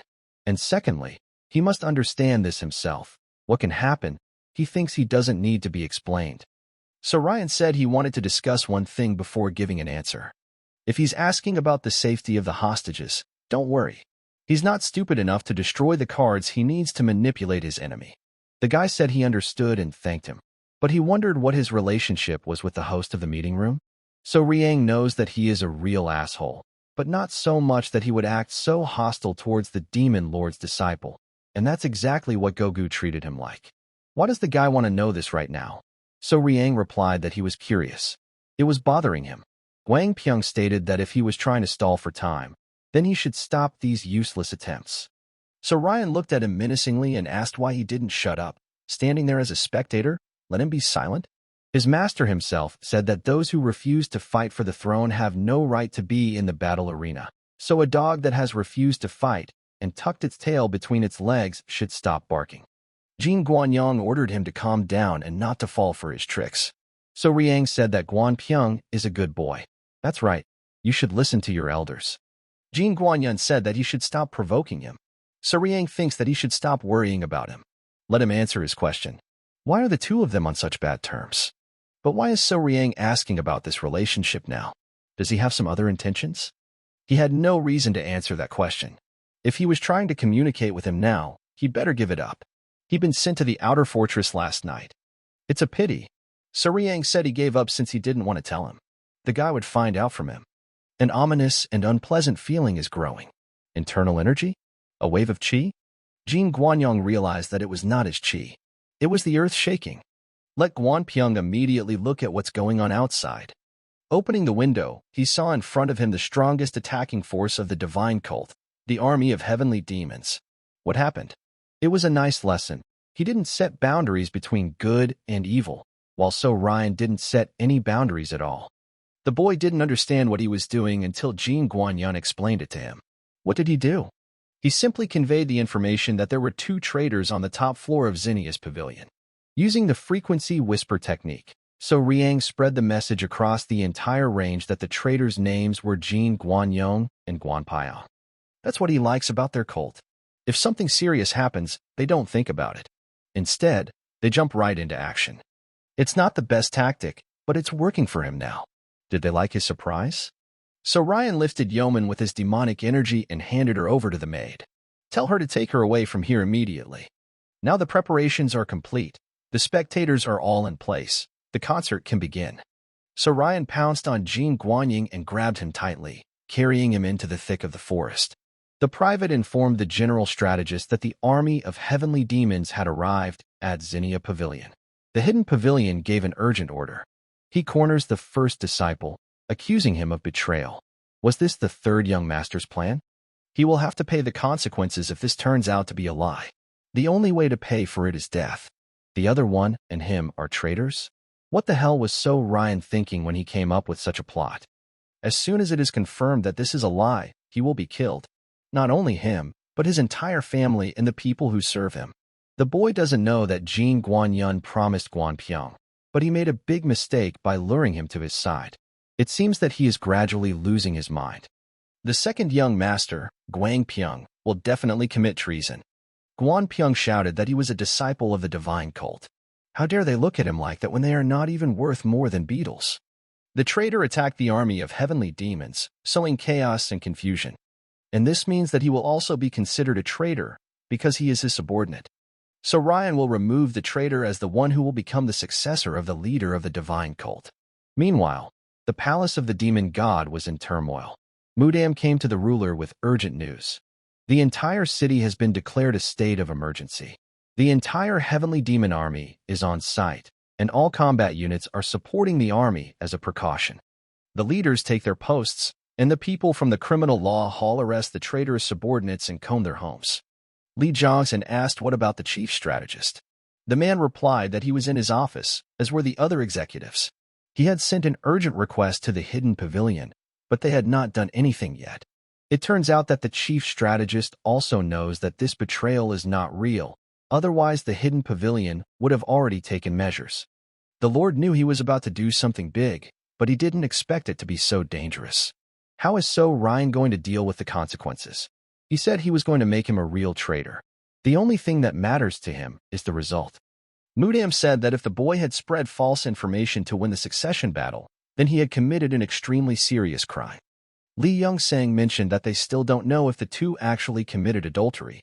And secondly, he must understand this himself. What can happen? He thinks he doesn't need to be explained. So Ryan said he wanted to discuss one thing before giving an answer. If he's asking about the safety of the hostages, don't worry. He's not stupid enough to destroy the cards he needs to manipulate his enemy. The guy said he understood and thanked him. But he wondered what his relationship was with the host of the meeting room. So Riang knows that he is a real asshole, but not so much that he would act so hostile towards the demon lord's disciple. And that's exactly what Gogu treated him like. Why does the guy want to know this right now? So Riang replied that he was curious. It was bothering him. Wang Pyong stated that if he was trying to stall for time, then he should stop these useless attempts. So Ryan looked at him menacingly and asked why he didn't shut up, standing there as a spectator. Let him be silent. His master himself said that those who refuse to fight for the throne have no right to be in the battle arena. So a dog that has refused to fight and tucked its tail between its legs should stop barking. Jin Guanyang ordered him to calm down and not to fall for his tricks. So Riang said that Guan Pyong is a good boy. That's right. You should listen to your elders. Jin Guanyan said that he should stop provoking him. So Riang thinks that he should stop worrying about him. Let him answer his question. Why are the two of them on such bad terms? But why is So Riang asking about this relationship now? Does he have some other intentions? He had no reason to answer that question. If he was trying to communicate with him now, he'd better give it up. He'd been sent to the outer fortress last night. It's a pity. So Riang said he gave up since he didn't want to tell him. The guy would find out from him. An ominous and unpleasant feeling is growing. Internal energy? A wave of qi? Jin Guanyang realized that it was not his qi. It was the earth shaking. Let Guan Pyong immediately look at what's going on outside. Opening the window, he saw in front of him the strongest attacking force of the divine cult, the army of heavenly demons. What happened? It was a nice lesson. He didn't set boundaries between good and evil, while So Ryan didn't set any boundaries at all. The boy didn't understand what he was doing until Jin Guanyan explained it to him. What did he do? He simply conveyed the information that there were two traders on the top floor of Zinnia's pavilion. Using the frequency whisper technique, So Riang spread the message across the entire range that the traders' names were Jin Guanyong and Guan Pyong. That's what he likes about their cult. If something serious happens, they don't think about it. Instead, they jump right into action. It's not the best tactic, but it's working for him now. Did they like his surprise? So Ryan lifted Yeoman with his demonic energy and handed her over to the maid. Tell her to take her away from here immediately. Now the preparations are complete. The spectators are all in place. The concert can begin. So Ryan pounced on Jin Guanying and grabbed him tightly, carrying him into the thick of the forest. The private informed the general strategist that the army of heavenly demons had arrived at Zinnia Pavilion. The hidden pavilion gave an urgent order. He corners the first disciple, accusing him of betrayal. Was this the third young master's plan? He will have to pay the consequences if this turns out to be a lie. The only way to pay for it is death. The other one and him are traitors? What the hell was So Ryan thinking when he came up with such a plot? As soon as it is confirmed that this is a lie, he will be killed. Not only him, but his entire family and the people who serve him. The boy doesn't know that Jin Guanyan promised Guan Pyong, but he made a big mistake by luring him to his side. It seems that he is gradually losing his mind. The second young master, Guang Pyong, will definitely commit treason. Guan Pyong shouted that he was a disciple of the divine cult. How dare they look at him like that when they are not even worth more than beetles? The traitor attacked the army of heavenly demons, sowing chaos and confusion. And this means that he will also be considered a traitor because he is his subordinate. So Ryan will remove the traitor as the one who will become the successor of the leader of the divine cult. Meanwhile, the palace of the demon god was in turmoil. Mudam came to the ruler with urgent news. The entire city has been declared a state of emergency. The entire heavenly demon army is on site, and all combat units are supporting the army as a precaution. The leaders take their posts, and the people from the criminal law hall arrest the traitor's subordinates and comb their homes. Li Zhangxin asked what about the chief strategist. The man replied that he was in his office, as were the other executives. He had sent an urgent request to the hidden pavilion, but they had not done anything yet. It turns out that the chief strategist also knows that this betrayal is not real, Otherwise, the hidden pavilion would have already taken measures. The Lord knew he was about to do something big, but he didn't expect it to be so dangerous. How is Ryan going to deal with the consequences? He said he was going to make him a real traitor. The only thing that matters to him is the result. Mudam said that if the boy had spread false information to win the succession battle, then he had committed an extremely serious crime. Lee Young-sang mentioned that they still don't know if the two actually committed adultery.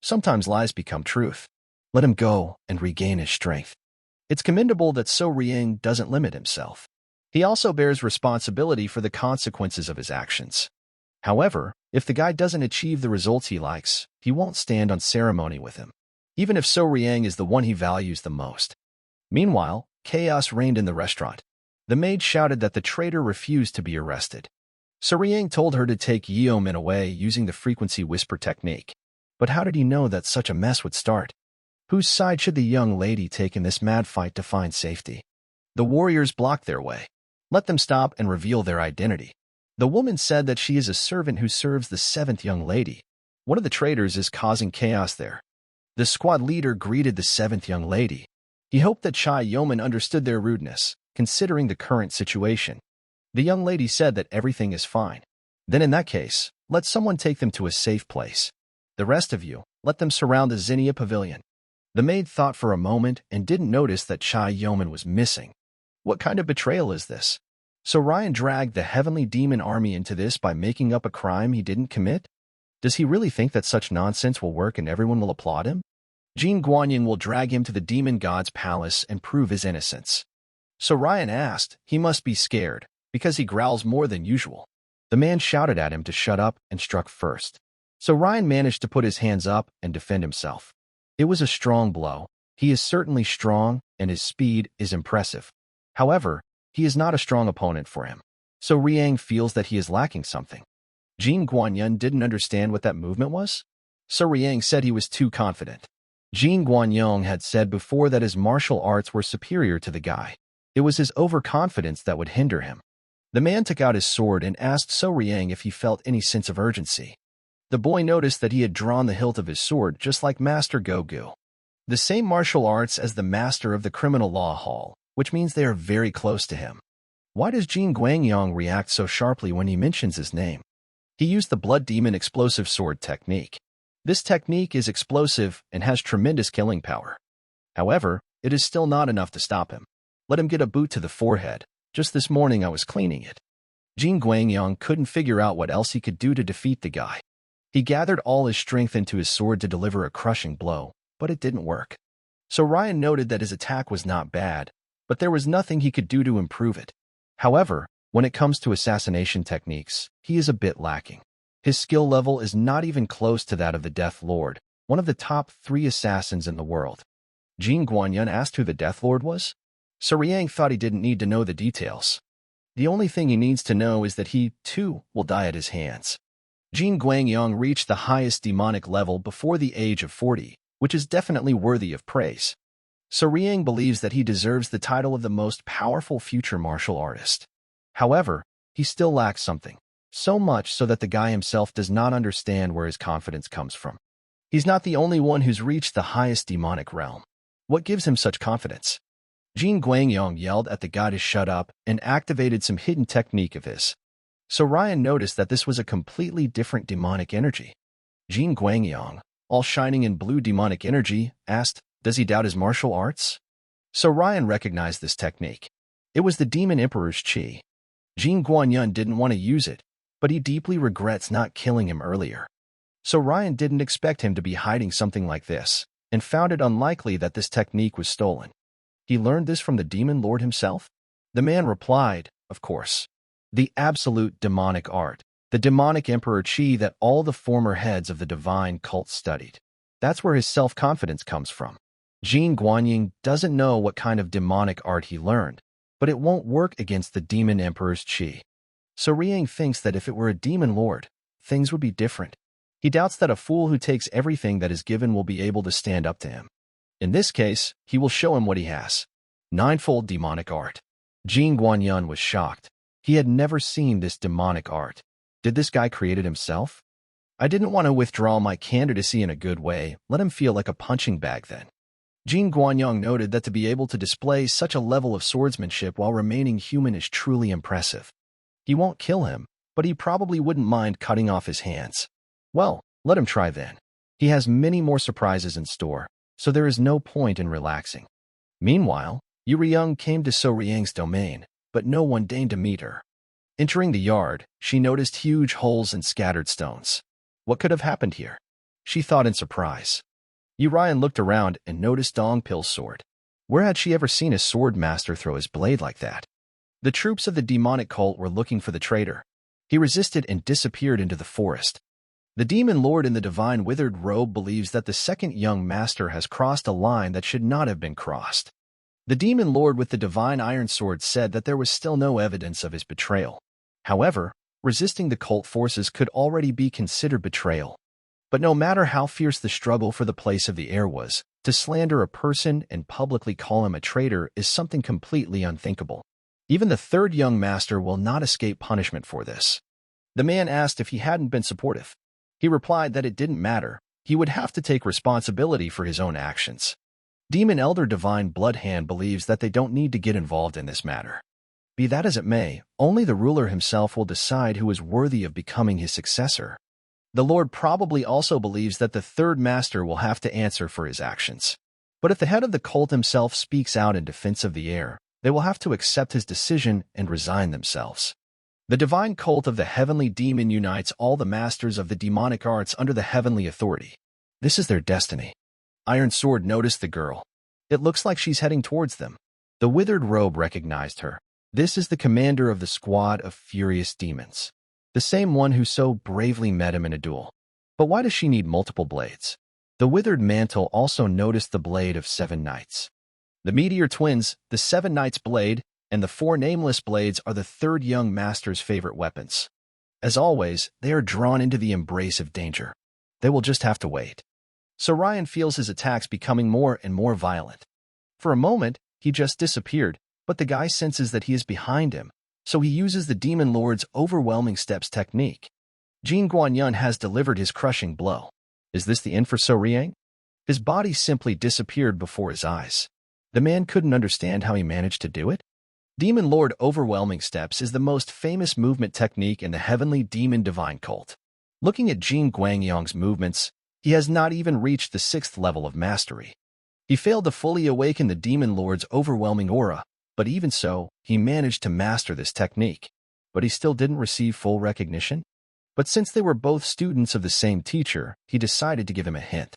Sometimes lies become truth. Let him go and regain his strength. It's commendable that So Ryang doesn't limit himself. He also bears responsibility for the consequences of his actions. However, if the guy doesn't achieve the results he likes, he won't stand on ceremony with him, even if So Ryang is the one he values the most. Meanwhile, chaos reigned in the restaurant. The maid shouted that the traitor refused to be arrested. So Ryang told her to take Yeoman away using the frequency whisper technique. But how did he know that such a mess would start? Whose side should the young lady take in this mad fight to find safety? The warriors blocked their way. Let them stop and reveal their identity. The woman said that she is a servant who serves the seventh young lady. One of the traitors is causing chaos there. The squad leader greeted the seventh young lady. He hoped that Chai Yeoman understood their rudeness, considering the current situation. The young lady said that everything is fine. Then in that case, let someone take them to a safe place. The rest of you, let them surround the Zinnia Pavilion. The maid thought for a moment and didn't notice that Chai Yeoman was missing. What kind of betrayal is this? So Ryan dragged the heavenly demon army into this by making up a crime he didn't commit? Does he really think that such nonsense will work and everyone will applaud him? Jin Guanyin will drag him to the demon god's palace and prove his innocence. So Ryan asked, he must be scared, because he growls more than usual. The man shouted at him to shut up and struck first. So Ryan managed to put his hands up and defend himself. It was a strong blow. He is certainly strong, and his speed is impressive. However, he is not a strong opponent for him. So Ryang feels that he is lacking something. Jin Guanyin didn't understand what that movement was. So Ryang said he was too confident. Jin Guanyong had said before that his martial arts were superior to the guy. It was his overconfidence that would hinder him. The man took out his sword and asked So Ryang if he felt any sense of urgency. The boy noticed that he had drawn the hilt of his sword just like Master Gogu. The same martial arts as the master of the criminal law hall, which means they are very close to him. Why does Jin Guangyong react so sharply when he mentions his name? He used the Blood Demon explosive sword technique. This technique is explosive and has tremendous killing power. However, it is still not enough to stop him. Let him get a boot to the forehead. Just this morning I was cleaning it. Jin Guangyong couldn't figure out what else he could do to defeat the guy. He gathered all his strength into his sword to deliver a crushing blow, but it didn't work. So Ryan noted that his attack was not bad, but there was nothing he could do to improve it. However, when it comes to assassination techniques, he is a bit lacking. His skill level is not even close to that of the Death Lord, one of the top 3 assassins in the world. Jin Guanyin asked who the Death Lord was. So Ryang thought he didn't need to know the details. The only thing he needs to know is that he, too, will die at his hands. Jin Guangyong reached the highest demonic level before the age of 40, which is definitely worthy of praise. So Ryang believes that he deserves the title of the most powerful future martial artist. However, he still lacks something, so much so that the guy himself does not understand where his confidence comes from. He's not the only one who's reached the highest demonic realm. What gives him such confidence? Jin Guangyong yelled at the guy to shut up and activated some hidden technique of his. So Ryan noticed that this was a completely different demonic energy. Jin Guangyong, all shining in blue demonic energy, asked, does he doubt his martial arts? So Ryan recognized this technique. It was the Demon Emperor's Qi. Jin Guanyin didn't want to use it, but he deeply regrets not killing him earlier. So Ryan didn't expect him to be hiding something like this, and found it unlikely that this technique was stolen. He learned this from the Demon Lord himself? The man replied, of course. The absolute demonic art, the demonic Emperor Qi that all the former heads of the divine cult studied. That's where his self-confidence comes from. Jin Guanyin doesn't know what kind of demonic art he learned, but it won't work against the Demon Emperor's Qi. So Ryang thinks that if it were a Demon Lord, things would be different. He doubts that a fool who takes everything that is given will be able to stand up to him. In this case, he will show him what he has. Ninefold demonic art. Jin Guanyin was shocked. He had never seen this demonic art. Did this guy create it himself? I didn't want to withdraw my candidacy in a good way. Let him feel like a punching bag then. Jin Guanyang noted that to be able to display such a level of swordsmanship while remaining human is truly impressive. He won't kill him, but he probably wouldn't mind cutting off his hands. Well, let him try then. He has many more surprises in store, so there is no point in relaxing. Meanwhile, Young came to So Riang's domain, but no one deigned to meet her. Entering the yard, she noticed huge holes and scattered stones. What could have happened here? She thought in surprise. Urian looked around and noticed Dong Pil's sword. Where had she ever seen a sword master throw his blade like that? The troops of the demonic cult were looking for the traitor. He resisted and disappeared into the forest. The demon lord in the divine withered robe believes that the second young master has crossed a line that should not have been crossed. The demon lord with the divine iron sword said that there was still no evidence of his betrayal. However, resisting the cult forces could already be considered betrayal. But no matter how fierce the struggle for the place of the heir was, to slander a person and publicly call him a traitor is something completely unthinkable. Even the third young master will not escape punishment for this. The man asked if he hadn't been supportive. He replied that it didn't matter. He would have to take responsibility for his own actions. Demon Elder Divine Bloodhand believes that they don't need to get involved in this matter. Be that as it may, only the ruler himself will decide who is worthy of becoming his successor. The Lord probably also believes that the third master will have to answer for his actions. But if the head of the cult himself speaks out in defense of the heir, they will have to accept his decision and resign themselves. The divine cult of the heavenly demon unites all the masters of the demonic arts under the heavenly authority. This is their destiny. Iron Sword noticed the girl. It looks like she's heading towards them. The withered robe recognized her. This is the commander of the squad of furious demons. The same one who so bravely met him in a duel. But why does she need multiple blades? The withered mantle also noticed the blade of 7 knights. The meteor twins, the 7 knights blade, and the 4 nameless blades are the third young master's favorite weapons. As always, they are drawn into the embrace of danger. They will just have to wait. So Ryan feels his attacks becoming more and more violent. For a moment, he just disappeared, but the guy senses that he is behind him, so he uses the Demon Lord's overwhelming steps technique. Jin Guanyan has delivered his crushing blow. Is this the end for So Riang? His body simply disappeared before his eyes. The man couldn't understand how he managed to do it. Demon Lord Overwhelming Steps is the most famous movement technique in the Heavenly Demon Divine Cult. Looking at Jin Guangyang's movements, he has not even reached the 6th level of mastery. He failed to fully awaken the Demon Lord's overwhelming aura, but even so, he managed to master this technique. But he still didn't receive full recognition? But since they were both students of the same teacher, he decided to give him a hint.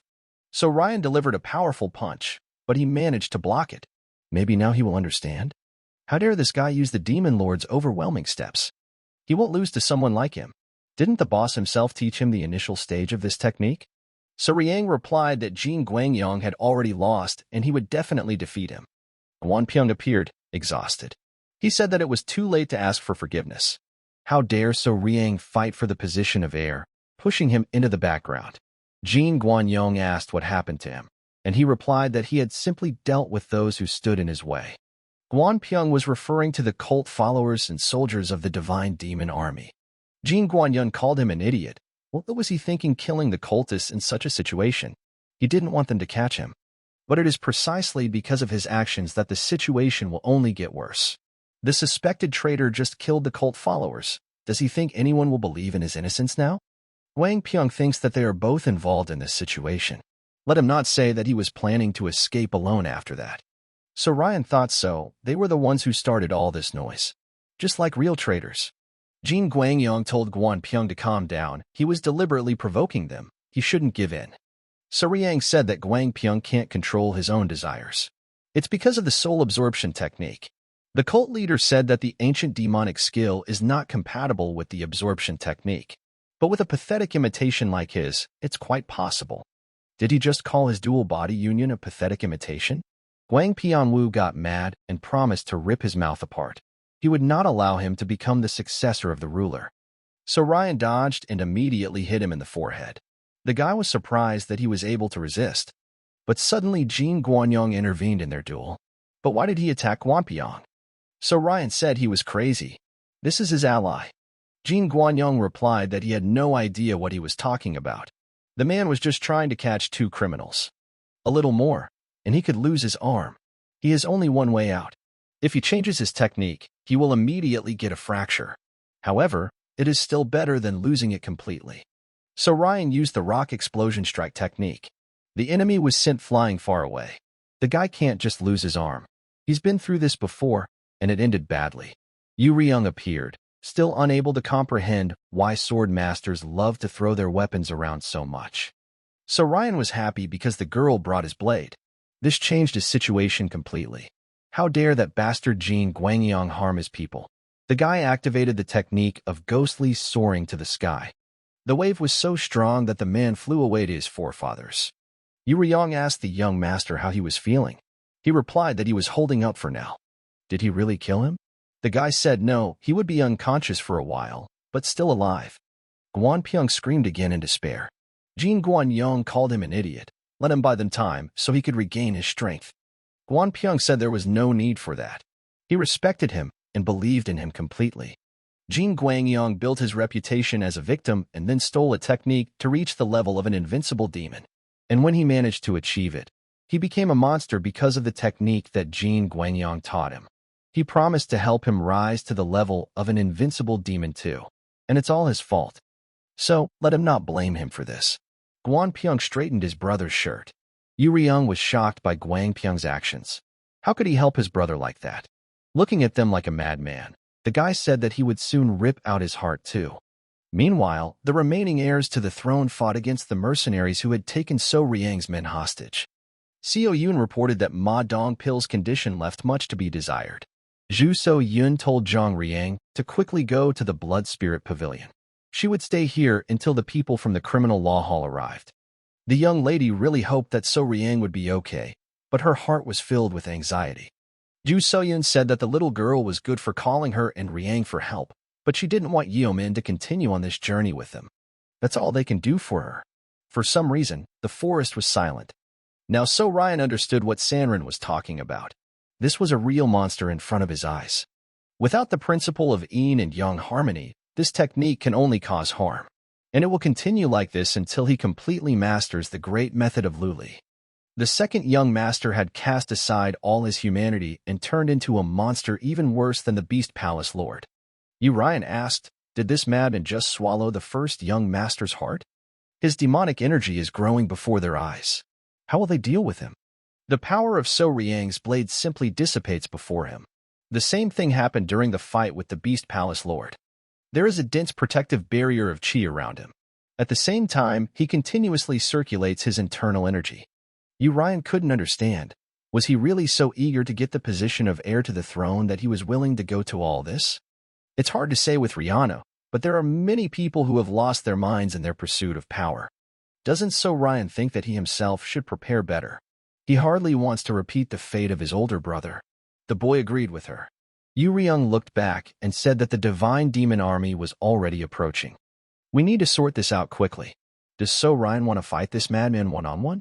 So Ryan delivered a powerful punch, but he managed to block it. Maybe now he will understand? How dare this guy use the Demon Lord's overwhelming steps? He won't lose to someone like him. Didn't the boss himself teach him the initial stage of this technique? So Riang replied that Jin Guangyang had already lost and he would definitely defeat him. Guanpyong appeared, exhausted. He said that it was too late to ask for forgiveness. How dare So Riang fight for the position of heir, pushing him into the background. Jin Guanyang asked what happened to him, and he replied that he had simply dealt with those who stood in his way. Guanpyong was referring to the cult followers and soldiers of the divine demon army. Jin Guanyan called him an idiot. What was he thinking killing the cultists in such a situation? He didn't want them to catch him. But it is precisely because of his actions that the situation will only get worse. The suspected traitor just killed the cult followers. Does he think anyone will believe in his innocence now? Wang Pyong thinks that they are both involved in this situation. Let him not say that he was planning to escape alone after that. So Ryan thought so. They were the ones who started all this noise. Just like real traitors. Jin Guangyang told Guanpyong to calm down. He was deliberately provoking them. He shouldn't give in. So Riang said that Guanpyong can't control his own desires. It's because of the soul absorption technique. The cult leader said that the ancient demonic skill is not compatible with the absorption technique. But with a pathetic imitation like his, it's quite possible. Did he just call his dual body union a pathetic imitation? Guang Pianwu got mad and promised to rip his mouth apart. He would not allow him to become the successor of the ruler. So Ryan dodged and immediately hit him in the forehead. The guy was surprised that he was able to resist. But suddenly Jin Guanyang intervened in their duel. But why did he attack Guanpyong? So Ryan said he was crazy. This is his ally. Jin Guanyong replied that he had no idea what he was talking about. The man was just trying to catch 2 criminals. A little more, and he could lose his arm. He has only one way out. If he changes his technique, he will immediately get a fracture. However, it is still better than losing it completely. So Ryan used the rock explosion strike technique. The enemy was sent flying far away. The guy can't just lose his arm. He's been through this before, and it ended badly. Yu Ryung appeared, still unable to comprehend why sword masters love to throw their weapons around so much. So Ryan was happy because the girl brought his blade. This changed his situation completely. How dare that bastard Jin Guangyang harm his people? The guy activated the technique of ghostly soaring to the sky. The wave was so strong that the man flew away to his forefathers. Yu Ryong asked the young master how he was feeling. He replied that he was holding out for now. Did he really kill him? The guy said no, he would be unconscious for a while, but still alive. Guan Pyong screamed again in despair. Jin Guanyong called him an idiot, let him buy them time so he could regain his strength. Guan Pyong said there was no need for that. He respected him and believed in him completely. Jin Guangyong built his reputation as a victim and then stole a technique to reach the level of an invincible demon. And when he managed to achieve it, he became a monster because of the technique that Jin Guangyong taught him. He promised to help him rise to the level of an invincible demon too. And it's all his fault. So, let him not blame him for this. Guan Pyong straightened his brother's shirt. Yu Ryung was shocked by Guang Pyong's actions. How could he help his brother like that? Looking at them like a madman, the guy said that he would soon rip out his heart too. Meanwhile, the remaining heirs to the throne fought against the mercenaries who had taken So Riang's men hostage. Seo Yun reported that Ma Dongpil's condition left much to be desired. Zhu So Yun told Zhang Riang to quickly go to the Blood Spirit Pavilion. She would stay here until the people from the criminal law hall arrived. The young lady really hoped that So Riang would be okay, but her heart was filled with anxiety. Zhu Soyun said that the little girl was good for calling her and Riang for help, but she didn't want Yeomin to continue on this journey with them. That's all they can do for her. For some reason, the forest was silent. Now So Ryan understood what Sanrin was talking about. This was a real monster in front of his eyes. Without the principle of yin and yang harmony, this technique can only cause harm. And it will continue like this until he completely masters the great method of Luli. The second young master had cast aside all his humanity and turned into a monster even worse than the Beast Palace Lord. Yu Ryan asked, did this madman just swallow the first young master's heart? His demonic energy is growing before their eyes. How will they deal with him? The power of So Riang's blade simply dissipates before him. The same thing happened during the fight with the Beast Palace Lord. There is a dense protective barrier of chi around him. At the same time, he continuously circulates his internal energy. Yu Ryan couldn't understand. Was he really so eager to get the position of heir to the throne that he was willing to go to all this? It's hard to say with Rihanna, but there are many people who have lost their minds in their pursuit of power. Doesn't So Ryan think that he himself should prepare better? He hardly wants to repeat the fate of his older brother. The boy agreed with her. Yu Ryung looked back and said that the divine demon army was already approaching. We need to sort this out quickly. Does So Ryan want to fight this madman one-on-one?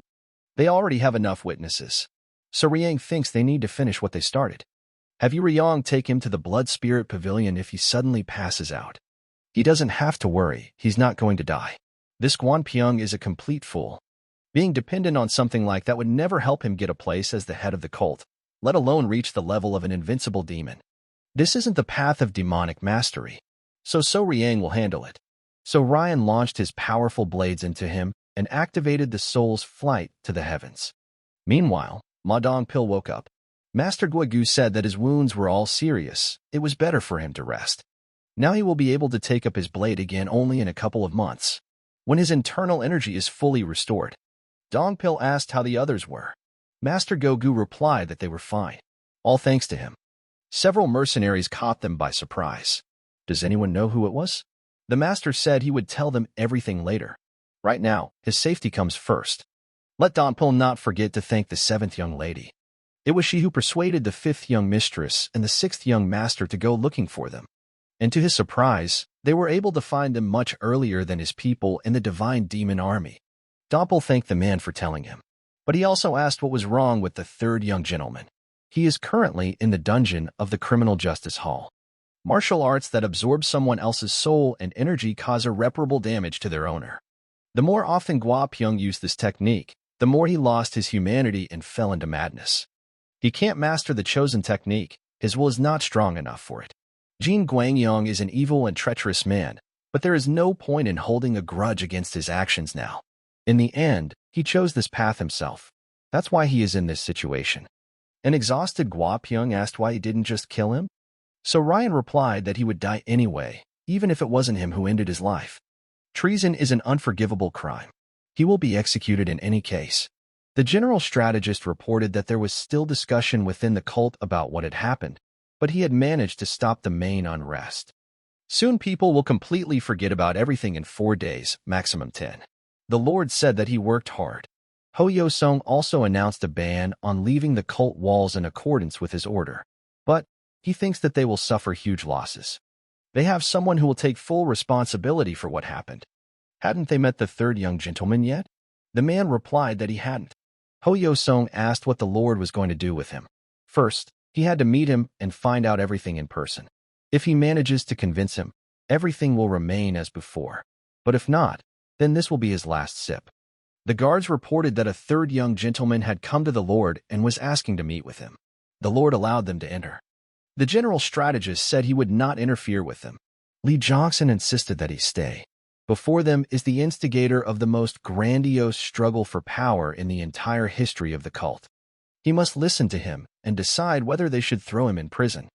They already have enough witnesses. So Riang thinks they need to finish what they started. Have Yu Ryung take him to the Blood Spirit Pavilion if he suddenly passes out. He doesn't have to worry, he's not going to die. This Guan Pyong is a complete fool. Being dependent on something like that would never help him get a place as the head of the cult, let alone reach the level of an invincible demon. This isn't the path of demonic mastery. So Riang will handle it. So Ryan launched his powerful blades into him and activated the soul's flight to the heavens. Meanwhile, Ma Dongpil woke up. Master Guigu said that his wounds were all serious. It was better for him to rest. Now he will be able to take up his blade again only in a couple of months, when his internal energy is fully restored. Dongpil asked how the others were. Master Guigu replied that they were fine, all thanks to him. Several mercenaries caught them by surprise. Does anyone know who it was? The master said he would tell them everything later. Right now, his safety comes first. Let Dongpil not forget to thank the seventh young lady. It was she who persuaded the fifth young mistress and the sixth young master to go looking for them. And to his surprise, they were able to find them much earlier than his people in the divine demon army. Dongpil thanked the man for telling him. But he also asked what was wrong with the third young gentleman. He is currently in the dungeon of the Criminal Justice Hall. Martial arts that absorb someone else's soul and energy cause irreparable damage to their owner. The more often Gua Pyong used this technique, the more he lost his humanity and fell into madness. He can't master the chosen technique, his will is not strong enough for it. Jin Guangyong is an evil and treacherous man, but there is no point in holding a grudge against his actions now. In the end, he chose this path himself. That's why he is in this situation. An exhausted Gua Pyong asked why he didn't just kill him. So Ryan replied that he would die anyway, even if it wasn't him who ended his life. Treason is an unforgivable crime. He will be executed in any case. The general strategist reported that there was still discussion within the cult about what had happened, but he had managed to stop the main unrest. Soon people will completely forget about everything in 4 days, maximum 10. The Lord said that he worked hard. Ho Yo-sung also announced a ban on leaving the cult walls in accordance with his order, but he thinks that they will suffer huge losses. They have someone who will take full responsibility for what happened. Hadn't they met the third young gentleman yet? The man replied that he hadn't. Ho Yo-sung asked what the Lord was going to do with him. First, he had to meet him and find out everything in person. If he manages to convince him, everything will remain as before. But if not, then this will be his last sip. The guards reported that a third young gentleman had come to the Lord and was asking to meet with him. The Lord allowed them to enter. The general strategist said he would not interfere with them. Lee Johnson insisted that he stay. Before them is the instigator of the most grandiose struggle for power in the entire history of the cult. He must listen to him and decide whether they should throw him in prison.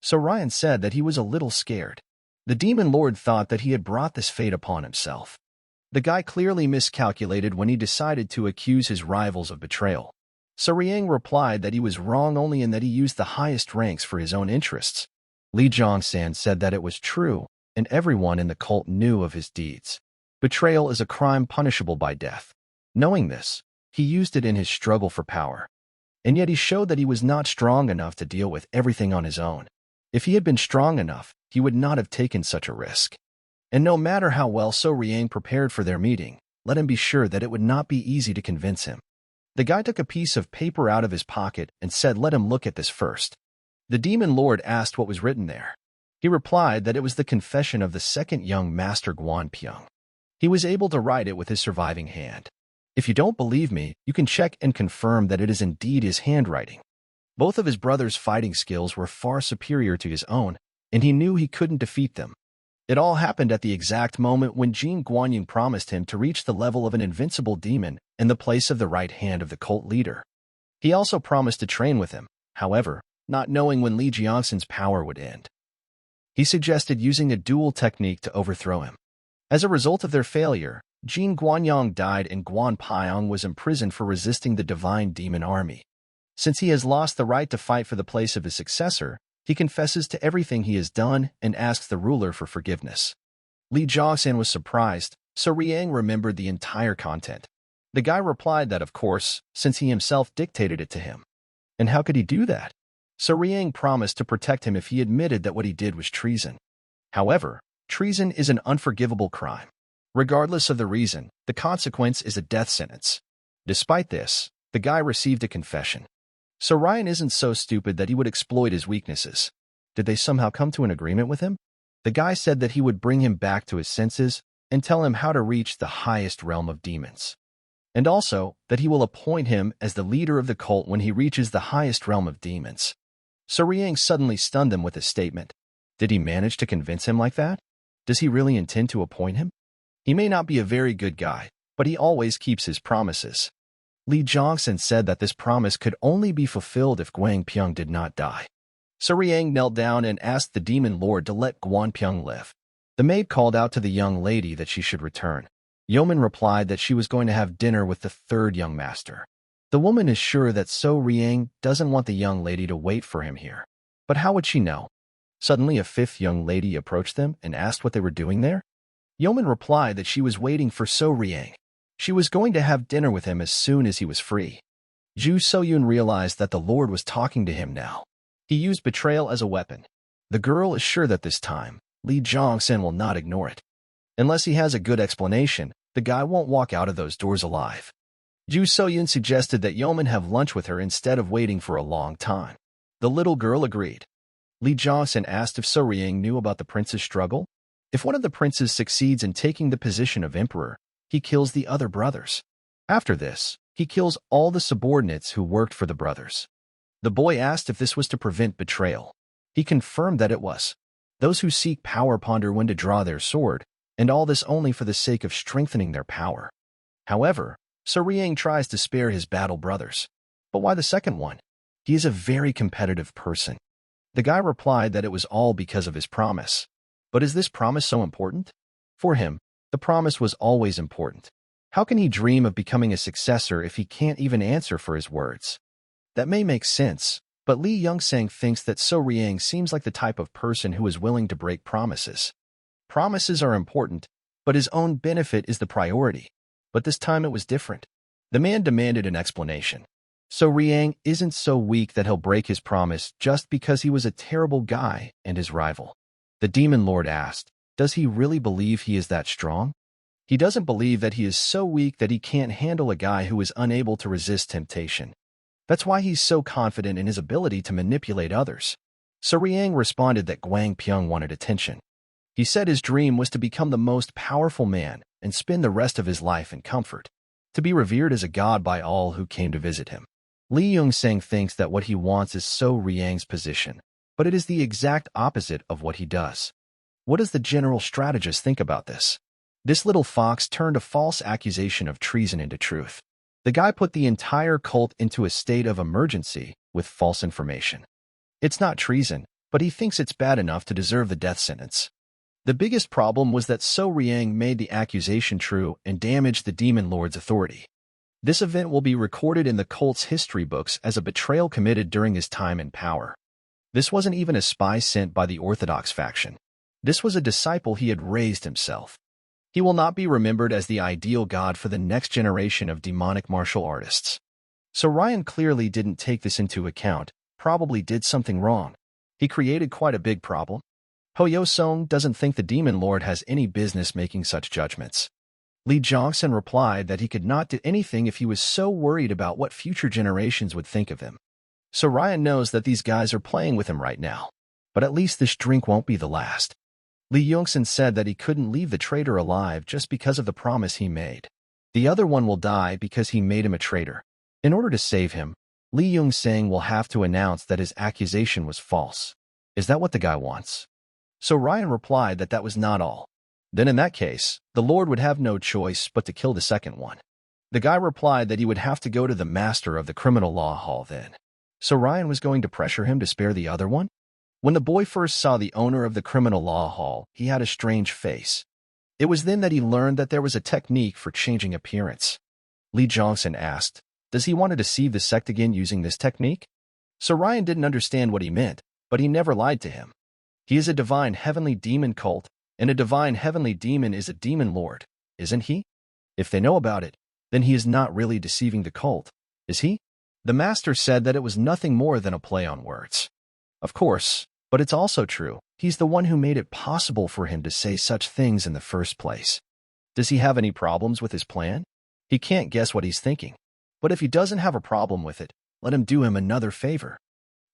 So Ryan said that he was a little scared. The demon lord thought that he had brought this fate upon himself. The guy clearly miscalculated when he decided to accuse his rivals of betrayal. So Riang replied that he was wrong only in that he used the highest ranks for his own interests. Lee Jong-san said that it was true, and everyone in the cult knew of his deeds. Betrayal is a crime punishable by death. Knowing this, he used it in his struggle for power. And yet he showed that he was not strong enough to deal with everything on his own. If he had been strong enough, he would not have taken such a risk. And no matter how well So Riang prepared for their meeting, let him be sure that it would not be easy to convince him. The guy took a piece of paper out of his pocket and said, "Let him look at this first." The demon lord asked what was written there. He replied that it was the confession of the second young master Guan Pyong. He was able to write it with his surviving hand. If you don't believe me, you can check and confirm that it is indeed his handwriting. Both of his brother's fighting skills were far superior to his own, and he knew he couldn't defeat them. It all happened at the exact moment when Jin Guanyin promised him to reach the level of an invincible demon in the place of the right hand of the cult leader. He also promised to train with him, however, not knowing when Li Jiangshan's power would end. He suggested using a dual technique to overthrow him. As a result of their failure, Jin Guanyang died and Guan Pyong was imprisoned for resisting the divine demon army. Since he has lost the right to fight for the place of his successor, he confesses to everything he has done and asks the ruler for forgiveness. Li Jiangshan was surprised, so Riang remembered the entire content. The guy replied that of course, since he himself dictated it to him. And how could he do that? So Riang promised to protect him if he admitted that what he did was treason. However, treason is an unforgivable crime. Regardless of the reason, the consequence is a death sentence. Despite this, the guy received a confession. So Ryan isn't so stupid that he would exploit his weaknesses. Did they somehow come to an agreement with him? The guy said that he would bring him back to his senses and tell him how to reach the highest realm of demons. And also, that he will appoint him as the leader of the cult when he reaches the highest realm of demons. So Riang suddenly stunned them with his statement. Did he manage to convince him like that? Does he really intend to appoint him? He may not be a very good guy, but he always keeps his promises. Li Jiangshan said that this promise could only be fulfilled if Guang Pyong did not die. So Riang knelt down and asked the demon lord to let Guan Pyong live. The maid called out to the young lady that she should return. Yeoman replied that she was going to have dinner with the third young master. The woman is sure that So Riang doesn't want the young lady to wait for him here. But how would she know? Suddenly a fifth young lady approached them and asked what they were doing there. Yeoman replied that she was waiting for So Riang. She was going to have dinner with him as soon as he was free. Ju So-yun realized that the Lord was talking to him now. He used betrayal as a weapon. The girl is sure that this time, Li Jiangshan will not ignore it. Unless he has a good explanation, the guy won't walk out of those doors alive. Ju So-yun suggested that Yeoman have lunch with her instead of waiting for a long time. The little girl agreed. Li Jiangxin asked if So Riang knew about the prince's struggle. If one of the princes succeeds in taking the position of emperor, he kills the other brothers. After this, he kills all the subordinates who worked for the brothers. The boy asked if this was to prevent betrayal. He confirmed that it was. Those who seek power ponder when to draw their sword, and all this only for the sake of strengthening their power. However, So Riang tries to spare his battle brothers. But why the second one? He is a very competitive person. The guy replied that it was all because of his promise. But is this promise so important? For him, the promise was always important. How can he dream of becoming a successor if he can't even answer for his words? That may make sense, but Li Yongxing thinks that So Riang seems like the type of person who is willing to break promises. Promises are important, but his own benefit is the priority. But this time it was different. The man demanded an explanation. So Riang isn't so weak that he'll break his promise just because he was a terrible guy and his rival. The demon lord asked, does he really believe he is that strong? He doesn't believe that he is so weak that he can't handle a guy who is unable to resist temptation. That's why he's so confident in his ability to manipulate others. So Riang responded that Guang Pyong wanted attention. He said his dream was to become the most powerful man and spend the rest of his life in comfort, to be revered as a god by all who came to visit him. Li Yongxing thinks that what he wants is So Riang's position, but it is the exact opposite of what he does. What does the general strategist think about this? This little fox turned a false accusation of treason into truth. The guy put the entire cult into a state of emergency with false information. It's not treason, but he thinks it's bad enough to deserve the death sentence. The biggest problem was that So Riang made the accusation true and damaged the demon lord's authority. This event will be recorded in the cult's history books as a betrayal committed during his time in power. This wasn't even a spy sent by the Orthodox faction. This was a disciple he had raised himself. He will not be remembered as the ideal god for the next generation of demonic martial artists. So Ryan clearly didn't take this into account, probably did something wrong. He created quite a big problem. Ho Yo-song doesn't think the demon lord has any business making such judgments. Li Jiangxin replied that he could not do anything if he was so worried about what future generations would think of him. So Ryan knows that these guys are playing with him right now. But at least this drink won't be the last. Li Yongxin said that he couldn't leave the traitor alive just because of the promise he made. The other one will die because he made him a traitor. In order to save him, Li Yongxing will have to announce that his accusation was false. Is that what the guy wants? So Ryan replied that that was not all. Then in that case, the Lord would have no choice but to kill the second one. The guy replied that he would have to go to the master of the criminal law hall then. So Ryan was going to pressure him to spare the other one? When the boy first saw the owner of the criminal law hall, he had a strange face. It was then that he learned that there was a technique for changing appearance. Li Jiangxin asked, does he want to deceive the sect again using this technique? So Ryan didn't understand what he meant, but he never lied to him. He is a divine heavenly demon cult, and a divine heavenly demon is a demon lord, isn't he? If they know about it, then he is not really deceiving the cult, is he? The master said that it was nothing more than a play on words. Of course, but it's also true. He's the one who made it possible for him to say such things in the first place. Does he have any problems with his plan? He can't guess what he's thinking. But if he doesn't have a problem with it, let him do him another favor.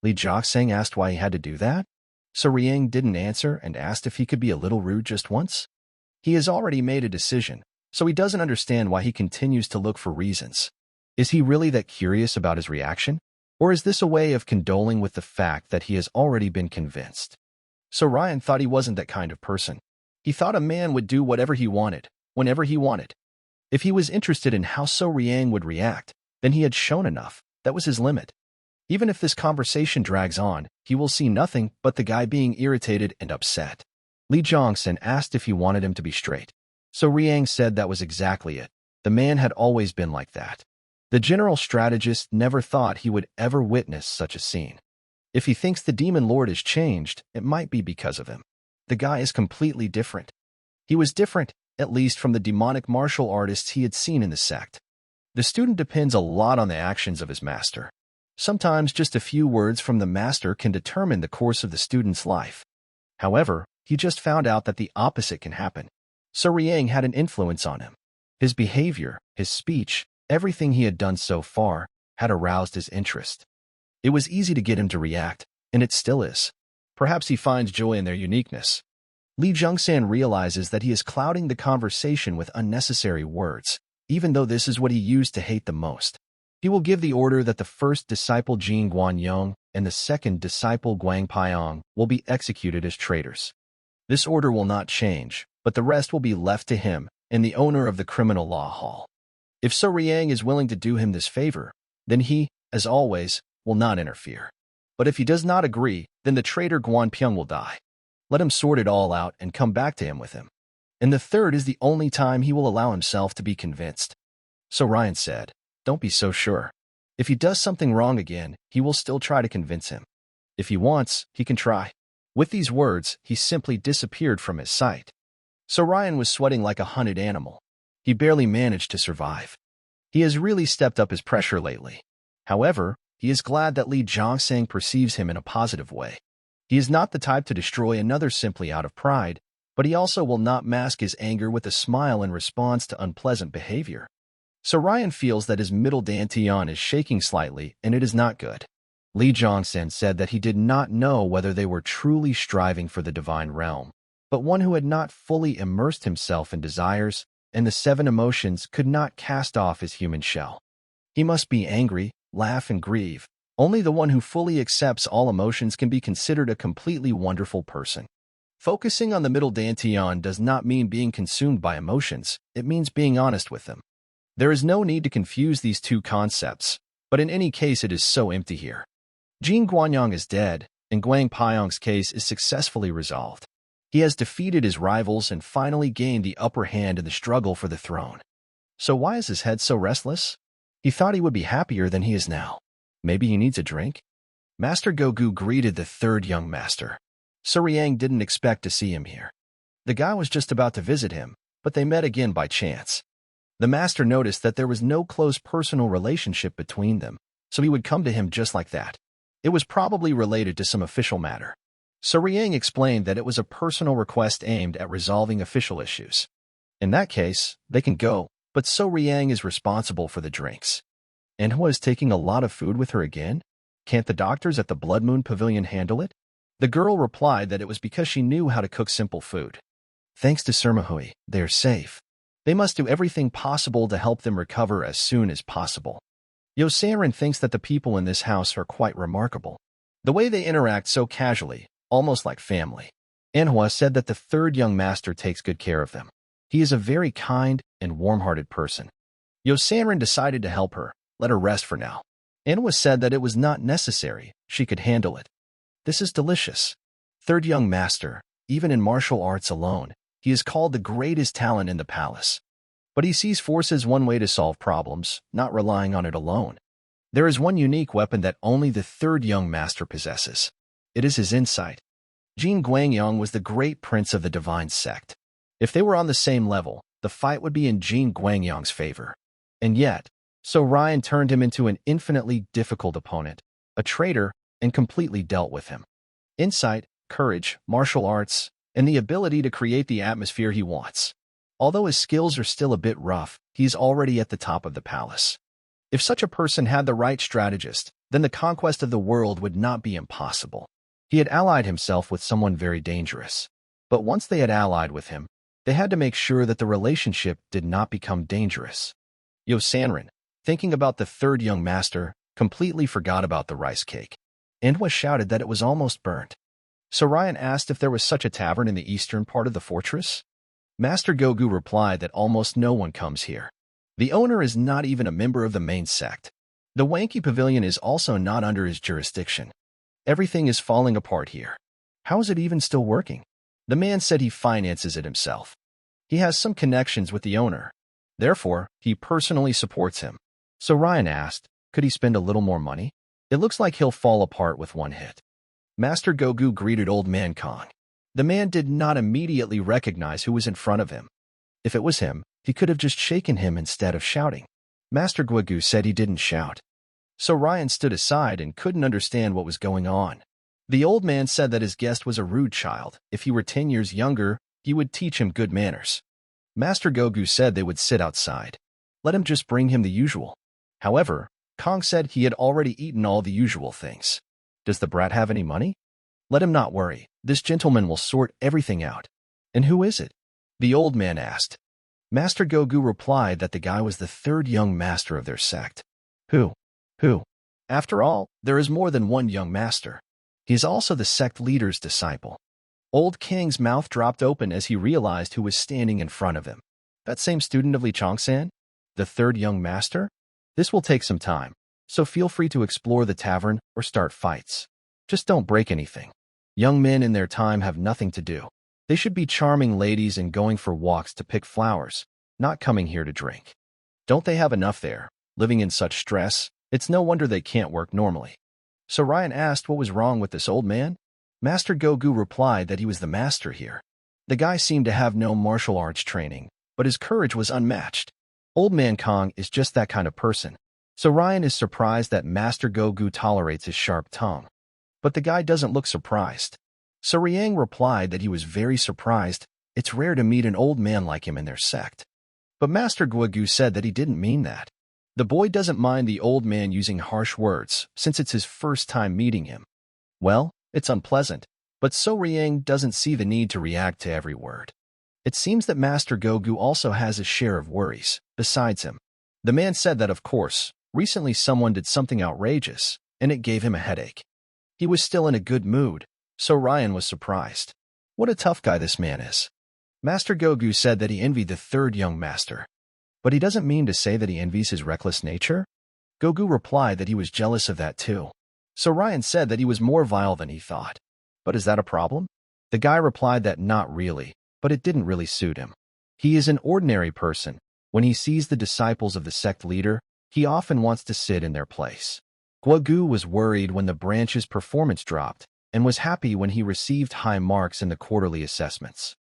Li Jiangxing asked why he had to do that. So Riang didn't answer and asked if he could be a little rude just once. He has already made a decision, so he doesn't understand why he continues to look for reasons. Is he really that curious about his reaction? Or is this a way of condoling with the fact that he has already been convinced? So Ryan thought he wasn't that kind of person. He thought a man would do whatever he wanted, whenever he wanted. If he was interested in how So Riang would react, then he had shown enough. That was his limit. Even if this conversation drags on, he will see nothing but the guy being irritated and upset. Li Jiangxin asked if he wanted him to be straight. So Riang said that was exactly it. The man had always been like that. The general strategist never thought he would ever witness such a scene. If he thinks the demon lord is changed, it might be because of him. The guy is completely different. He was different, at least from the demonic martial artists he had seen in the sect. The student depends a lot on the actions of his master. Sometimes just a few words from the master can determine the course of the student's life. However, he just found out that the opposite can happen. So Riang had an influence on him. His behavior, his speech, everything he had done so far had aroused his interest. It was easy to get him to react, and it still is. Perhaps he finds joy in their uniqueness. Lee Jungsan realizes that he is clouding the conversation with unnecessary words, even though this is what he used to hate the most. He will give the order that the first disciple Jin Guanyong and the second disciple Guang Pyong will be executed as traitors. This order will not change, but the rest will be left to him and the owner of the criminal law hall. If So Riang is willing to do him this favor, then he, as always, will not interfere. But if he does not agree, then the traitor Guan Pyong will die. Let him sort it all out and come back to him with him. And the third is the only time he will allow himself to be convinced. So Ryan said, "Don't be so sure. If he does something wrong again, he will still try to convince him. If he wants, he can try." With these words, he simply disappeared from his sight. So Ryan was sweating like a hunted animal. He barely managed to survive. He has really stepped up his pressure lately. However, he is glad that Lee Jongsang perceives him in a positive way. He is not the type to destroy another simply out of pride, but he also will not mask his anger with a smile in response to unpleasant behavior. So Ryan feels that his middle dantian is shaking slightly, and it is not good. Lee Jongsan said that he did not know whether they were truly striving for the divine realm, but one who had not fully immersed himself in desires and the 7 emotions could not cast off his human shell. He must be angry, laugh, and grieve. Only the one who fully accepts all emotions can be considered a completely wonderful person. Focusing on the middle dantian does not mean being consumed by emotions, it means being honest with them. There is no need to confuse these two concepts, but in any case it is so empty here. Jin Guanyong is dead, and Guang Pyong's case is successfully resolved. He has defeated his rivals and finally gained the upper hand in the struggle for the throne. So why is his head so restless? He thought he would be happier than he is now. Maybe he needs a drink? Master Gogu greeted the third young master. Suriang didn't expect to see him here. The guy was just about to visit him, but they met again by chance. The master noticed that there was no close personal relationship between them, so he would come to him just like that. It was probably related to some official matter. Suriang explained that it was a personal request aimed at resolving official issues. In that case, they can go, but Suriang is responsible for the drinks. Manhwa is taking a lot of food with her again? Can't the doctors at the Blood Moon Pavilion handle it? The girl replied that it was because she knew how to cook simple food. Thanks to Surmahui, they are safe. They must do everything possible to help them recover as soon as possible. Yosarin thinks that the people in this house are quite remarkable. The way they interact so casually, almost like family. Manhwa said that the third young master takes good care of them. He is a very kind and warm-hearted person. Yosarin decided to help her, let her rest for now. Manhwa said that it was not necessary, she could handle it. This is delicious. Third young master, even in martial arts alone, he is called the greatest talent in the palace. But he sees force as one way to solve problems, not relying on it alone. There is one unique weapon that only the third young master possesses. It is his insight. Jin Guangyong was the great prince of the divine sect. If they were on the same level, the fight would be in Jin Guangyong's favor. And yet, so Ryan turned him into an infinitely difficult opponent, a traitor, and completely dealt with him. Insight, courage, martial arts, and the ability to create the atmosphere he wants. Although his skills are still a bit rough, he's already at the top of the palace. If such a person had the right strategist, then the conquest of the world would not be impossible. He had allied himself with someone very dangerous. But once they had allied with him, they had to make sure that the relationship did not become dangerous. Yosanrin, thinking about the third young master, completely forgot about the rice cake. Manhwa shouted that it was almost burnt. So Ryan asked if there was such a tavern in the eastern part of the fortress. Master Gogu replied that almost no one comes here. The owner is not even a member of the main sect. The Wanky Pavilion is also not under his jurisdiction. Everything is falling apart here. How is it even still working? The man said he finances it himself. He has some connections with the owner. Therefore, he personally supports him. So Ryan asked, could he spend a little more money? It looks like he'll fall apart with one hit. Master Gogu greeted Old Man Kong. The man did not immediately recognize who was in front of him. If it was him, he could have just shaken him instead of shouting. Master Gogu said he didn't shout. So Ryan stood aside and couldn't understand what was going on. The old man said that his guest was a rude child. If he were 10 years younger, he would teach him good manners. Master Gogu said they would sit outside. Let him just bring him the usual. However, Kong said he had already eaten all the usual things. Does the brat have any money? Let him not worry. This gentleman will sort everything out. And who is it? The old man asked. Master Gogu replied that the guy was the third young master of their sect. Who? Who? After all, there is more than one young master. He is also the sect leader's disciple. Old Kang's mouth dropped open as he realized who was standing in front of him. That same student of Li Chongsan? The third young master? This will take some time, so feel free to explore the tavern or start fights. Just don't break anything. Young men in their time have nothing to do. They should be charming ladies and going for walks to pick flowers, not coming here to drink. Don't they have enough there, living in such stress? It's no wonder they can't work normally. So Ryan asked what was wrong with this old man. Master Gogu replied that he was the master here. The guy seemed to have no martial arts training, but his courage was unmatched. Old Man Kong is just that kind of person. So Ryan is surprised that Master Gogu tolerates his sharp tongue. But the guy doesn't look surprised. So Riang replied that he was very surprised. It's rare to meet an old man like him in their sect. But Master Gogu said that he didn't mean that. The boy doesn't mind the old man using harsh words, since it's his first time meeting him. Well, it's unpleasant, but So Riang doesn't see the need to react to every word. It seems that Master Gogu also has a share of worries, besides him. The man said that, of course, recently someone did something outrageous, and it gave him a headache. He was still in a good mood, so Ryan was surprised. What a tough guy this man is. Master Gogu said that he envied the third young master. But he doesn't mean to say that he envies his reckless nature? Gogu replied that he was jealous of that too. So Ryan said that he was more vile than he thought. But is that a problem? The guy replied that not really, but it didn't really suit him. He is an ordinary person. When he sees the disciples of the sect leader, he often wants to sit in their place. Gogu was worried when the branch's performance dropped, and was happy when he received high marks in the quarterly assessments.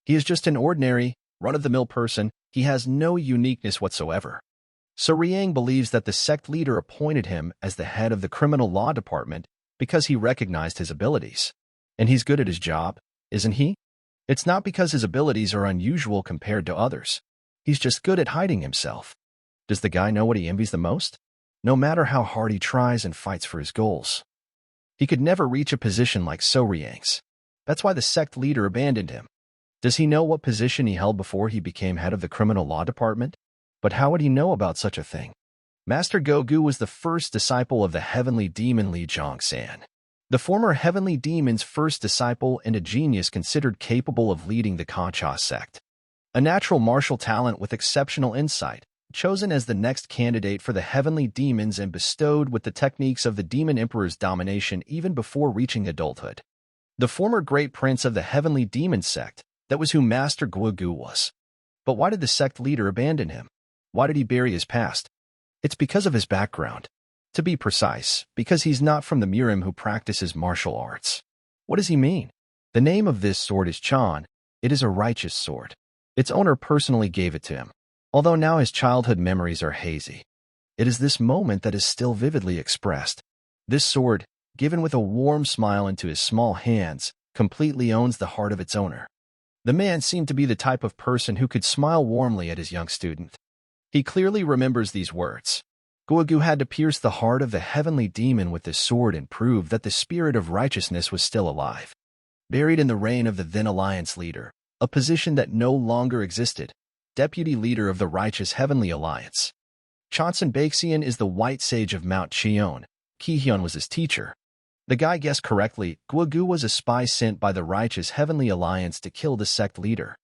He is just an ordinary, run-of-the-mill person. He has no uniqueness whatsoever. So Riang believes that the sect leader appointed him as the head of the criminal law department because he recognized his abilities. And he's good at his job, isn't he? It's not because his abilities are unusual compared to others. He's just good at hiding himself. Does the guy know what he envies the most? No matter how hard he tries and fights for his goals, he could never reach a position like So Riang's. That's why the sect leader abandoned him. Does he know what position he held before he became head of the criminal law department? But how would he know about such a thing? Master Gogu was the first disciple of the heavenly demon Li Chongsan. The former heavenly demon's first disciple and a genius considered capable of leading the Concha sect. A natural martial talent with exceptional insight, chosen as the next candidate for the heavenly demons and bestowed with the techniques of the demon emperor's domination even before reaching adulthood. The former great prince of the heavenly demon sect, that was who Master Gogu was. But why did the sect leader abandon him? Why did he bury his past? It's because of his background. To be precise, because he's not from the Murim who practices martial arts. What does he mean? The name of this sword is Chan. It is a righteous sword. Its owner personally gave it to him, although now his childhood memories are hazy. It is this moment that is still vividly expressed. This sword, given with a warm smile into his small hands, completely owns the heart of its owner. The man seemed to be the type of person who could smile warmly at his young student. He clearly remembers these words. Gogu had to pierce the heart of the heavenly demon with this sword and prove that the spirit of righteousness was still alive. Buried in the reign of the then Alliance leader, a position that no longer existed, deputy leader of the righteous heavenly alliance. Chonsun Baxian is the white sage of Mount Cheon. Kihyun was his teacher. The guy guessed correctly. Gogu was a spy sent by the righteous heavenly alliance to kill the sect leader.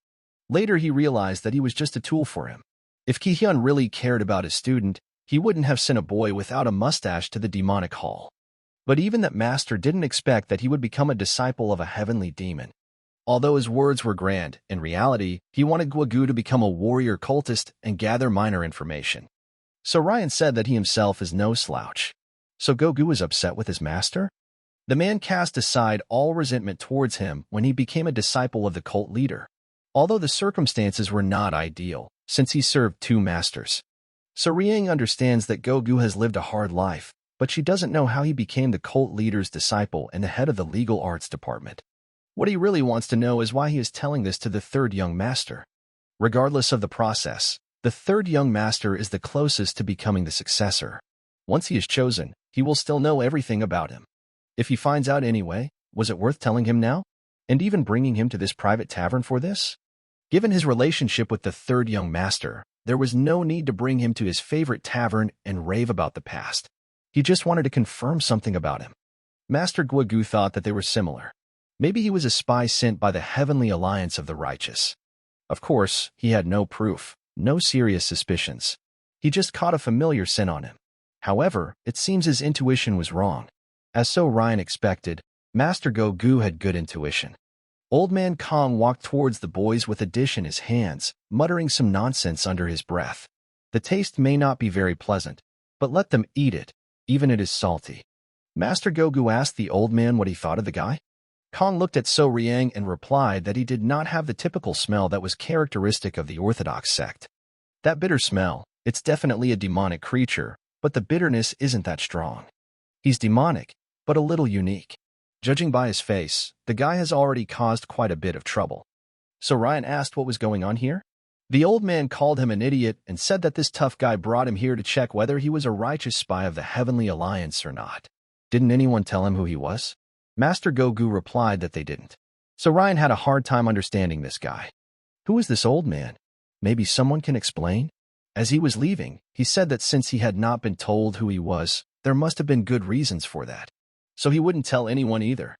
Later he realized that he was just a tool for him. If Kihyun really cared about his student, he wouldn't have sent a boy without a mustache to the demonic hall. But even that master didn't expect that he would become a disciple of a heavenly demon. Although his words were grand, in reality, he wanted Gogu to become a warrior cultist and gather minor information. So Ryan said that he himself is no slouch. So Gogu was upset with his master? The man cast aside all resentment towards him when he became a disciple of the cult leader, although the circumstances were not ideal, since he served two masters. So Riang understands that Gogu has lived a hard life, but she doesn't know how he became the cult leader's disciple and the head of the legal arts department. What he really wants to know is why he is telling this to the third young master. Regardless of the process, the third young master is the closest to becoming the successor. Once he is chosen, he will still know everything about him. If he finds out anyway, Was it worth telling him now? And even bringing him to this private tavern for this? Given his relationship with the third young master, there was no need to bring him to his favorite tavern and rave about the past. He just wanted to confirm something about him. Master Guagu thought that they were similar. Maybe he was a spy sent by the Heavenly Alliance of the Righteous. Of course, he had no proof, no serious suspicions. He just caught a familiar scent on him. However, it seems his intuition was wrong. As so Ryan expected, Master Guagu had good intuition. Old Man Kong walked towards the boys with a dish in his hands, muttering some nonsense under his breath. The taste may not be very pleasant, but let them eat it, even it is salty. Master Guagu asked the old man what he thought of the guy. Kong looked at So Riang and replied that he did not have the typical smell that was characteristic of the Orthodox sect. That bitter smell, it's definitely a demonic creature, but the bitterness isn't that strong. He's demonic, but a little unique. Judging by his face, the guy has already caused quite a bit of trouble. So Ryan asked what was going on here. The old man called him an idiot and said that this tough guy brought him here to check whether he was a righteous spy of the Heavenly Alliance or not. Didn't anyone tell him who he was? Master Guagu replied that they didn't. So Ryan had a hard time understanding this guy. Who is this old man? Maybe someone can explain? As he was leaving, he said that since he had not been told who he was, there must have been good reasons for that. So he wouldn't tell anyone either.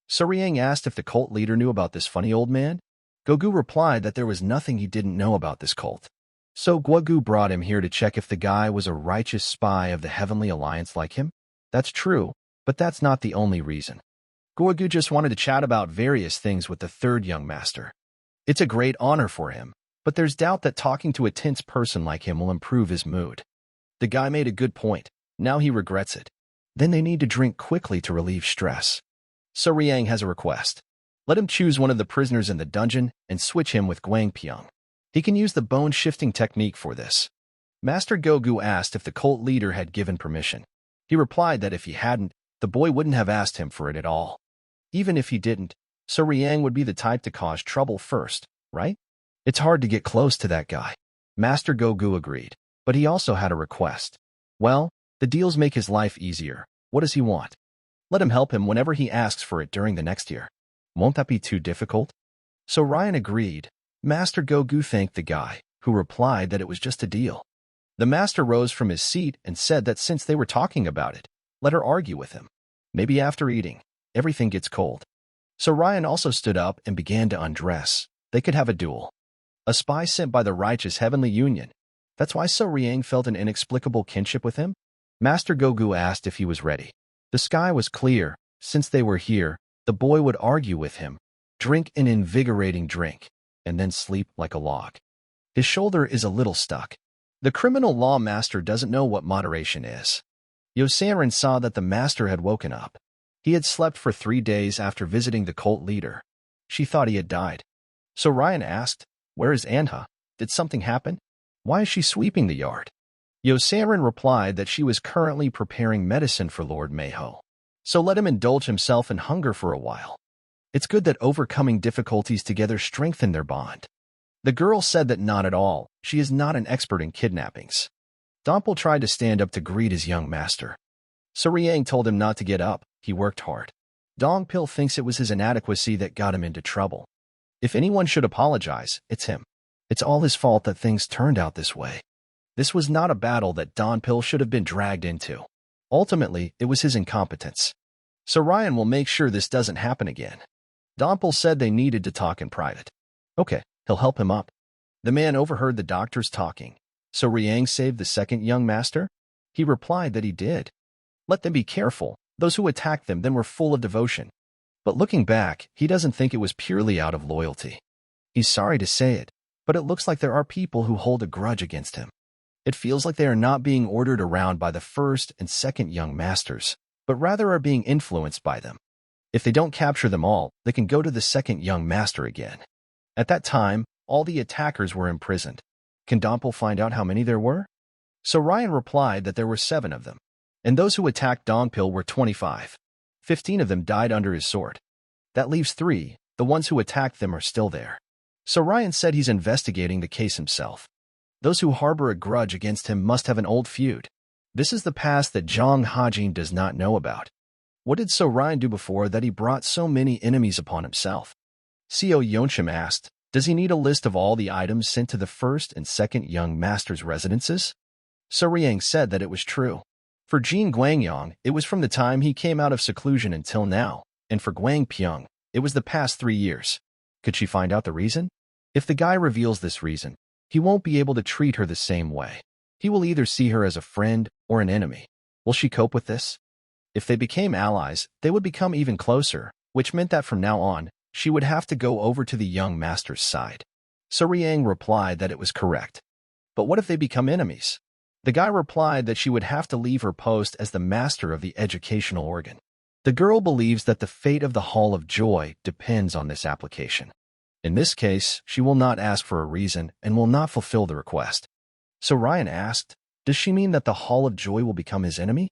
So Riang asked if the cult leader knew about this funny old man. Guagu replied that there was nothing he didn't know about this cult. So Guagu brought him here to check if the guy was a righteous spy of the Heavenly Alliance like him. That's true, but that's not the only reason. Guagu just wanted to chat about various things with the third young master. It's a great honor for him, but there's doubt that talking to a tense person like him will improve his mood. The guy made a good point. Now he regrets it. Then they need to drink quickly to relieve stress. So Riang has a request. Let him choose one of the prisoners in the dungeon and switch him with Guangpyeong. He can use the bone-shifting technique for this. Master Guagu asked if the cult leader had given permission. He replied that if he hadn't, the boy wouldn't have asked him for it at all. Even if he didn't, So Riang would be the type to cause trouble first, right? It's hard to get close to that guy. Master Guagu agreed, but he also had a request. Well, the deals make his life easier. What does he want? Let him help him whenever he asks for it during the next year. Won't that be too difficult? So Ryan agreed. Master Guagu thanked the guy, who replied that it was just a deal. The master rose from his seat and said that since they were talking about it, let her argue with him. Maybe after eating, everything gets cold. So Ryan also stood up and began to undress. They could have a duel. A spy sent by the righteous Heavenly Union. That's why So Riang felt an inexplicable kinship with him. Master Guagu asked if he was ready. The sky was clear. Since they were here, the boy would argue with him, drink an invigorating drink, and then sleep like a log. His shoulder is a little stuck. The criminal law master doesn't know what moderation is. Yosarin saw that the master had woken up. He had slept for 3 days after visiting the cult leader. She thought he had died. So Ryan asked, "Where is Anha? Did something happen? Why is she sweeping the yard?" Yosarin replied that she was currently preparing medicine for Lord Mayho. So let him indulge himself in hunger for a while. It's good that overcoming difficulties together strengthen their bond. The girl said that not at all. She is not an expert in kidnappings. Dompel tried to stand up to greet his young master. So Riang told him not to get up. He worked hard. Dongpil thinks it was his inadequacy that got him into trouble. If anyone should apologize, it's him. It's all his fault that things turned out this way. This was not a battle that Dongpil should have been dragged into. Ultimately, it was his incompetence. So Ryan will make sure this doesn't happen again. Dompel said they needed to talk in private. Okay, he'll help him up. The man overheard the doctors talking. So Riang saved the second young master? He replied that he did. Let them be careful. Those who attacked them then were full of devotion. But looking back, he doesn't think it was purely out of loyalty. He's sorry to say it, but it looks like there are people who hold a grudge against him. It feels like they are not being ordered around by the first and second young masters, but rather are being influenced by them. If they don't capture them all, they can go to the second young master again. At that time, all the attackers were imprisoned. Can Dompel find out how many there were? So Ryan replied that there were 7 of them, and those who attacked Dongpil were 25. 15 of them died under his sword. That leaves 3. The ones who attacked them are still there. So Ryan said he's investigating the case himself. Those who harbor a grudge against him must have an old feud. This is the past that Zhang Hajin does not know about. What did So Ryan do before that he brought so many enemies upon himself? Co Yeonchim asked, does he need a list of all the items sent to the first and second young master's residences? So Ryang said that it was true. For Jin Gwangyang, it was from the time he came out of seclusion until now, and for Gwang Pyong, it was the past 3 years. Could she find out the reason? If the guy reveals this reason, he won't be able to treat her the same way. He will either see her as a friend or an enemy. Will she cope with this? If they became allies, they would become even closer, which meant that from now on, she would have to go over to the young master's side. So Ryang replied that it was correct. But what if they become enemies? The guy replied that she would have to leave her post as the master of the educational organ. The girl believes that the fate of the Hall of Joy depends on this application. In this case, she will not ask for a reason and will not fulfill the request. So Ryan asked, does she mean that the Hall of Joy will become his enemy?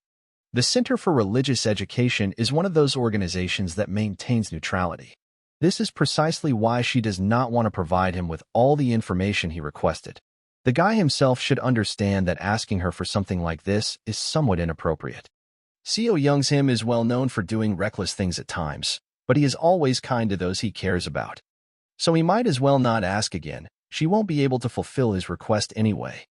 The Center for Religious Education is one of those organizations that maintains neutrality. This is precisely why she does not want to provide him with all the information he requested. The guy himself should understand that asking her for something like this is somewhat inappropriate. Seo Young's him is well known for doing reckless things at times, but he is always kind to those he cares about. So he might as well not ask again. She won't be able to fulfill his request anyway.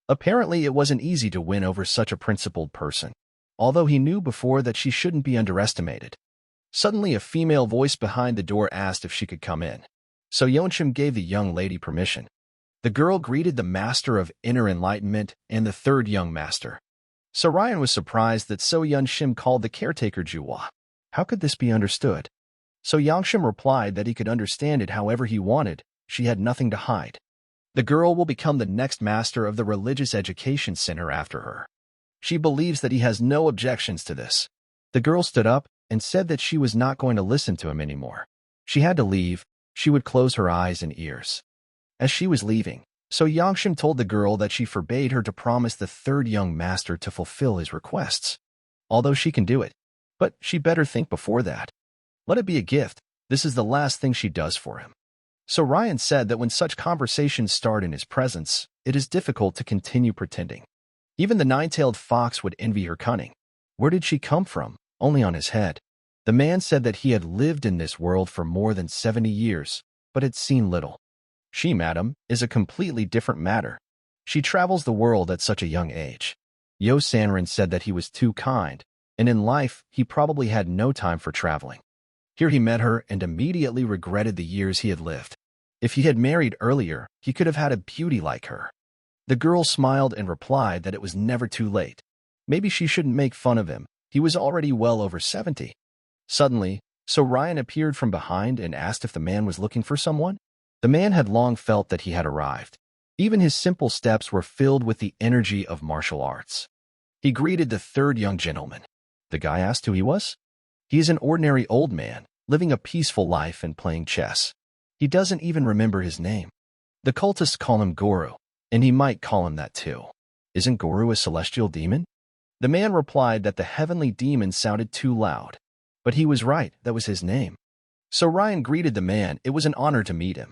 Apparently, it wasn't easy to win over such a principled person, although he knew before that she shouldn't be underestimated. Suddenly, a female voice behind the door asked if she could come in. So Yeonchim gave the young lady permission. The girl greeted the master of inner enlightenment and the third young master. So Ryan was surprised that So Yeonchim called the caretaker Juwa. How could this be understood? So Yeonchim replied that he could understand it however he wanted. She had nothing to hide. The girl will become the next master of the religious education center after her. She believes that he has no objections to this. The girl stood up and said that she was not going to listen to him anymore. She had to leave. She would close her eyes and ears. As she was leaving, So Yeonchim told the girl that she forbade her to promise the third young master to fulfill his requests. Although she can do it, but she better think before that. Let it be a gift. This is the last thing she does for him. So Ryan said that when such conversations start in his presence, it is difficult to continue pretending. Even the nine-tailed fox would envy her cunning. Where did she come from? Only on his head. The man said that he had lived in this world for more than 70 years, but had seen little. She, madam, is a completely different matter. She travels the world at such a young age. Yo Sanrin said that he was too kind, and in life he probably had no time for traveling. Here he met her and immediately regretted the years he had lived. If he had married earlier, he could have had a beauty like her. The girl smiled and replied that it was never too late. Maybe she shouldn't make fun of him. He was already well over 70. Suddenly, So Ryan appeared from behind and asked if the man was looking for someone. The man had long felt that he had arrived. Even his simple steps were filled with the energy of martial arts. He greeted the third young gentleman. The guy asked who he was. He is an ordinary old man, living a peaceful life and playing chess. He doesn't even remember his name. The cultists call him Guru, and he might call him that too. Isn't Guru a celestial demon? The man replied that the heavenly demon sounded too loud. But he was right, that was his name. So Ryan greeted the man. It was an honor to meet him.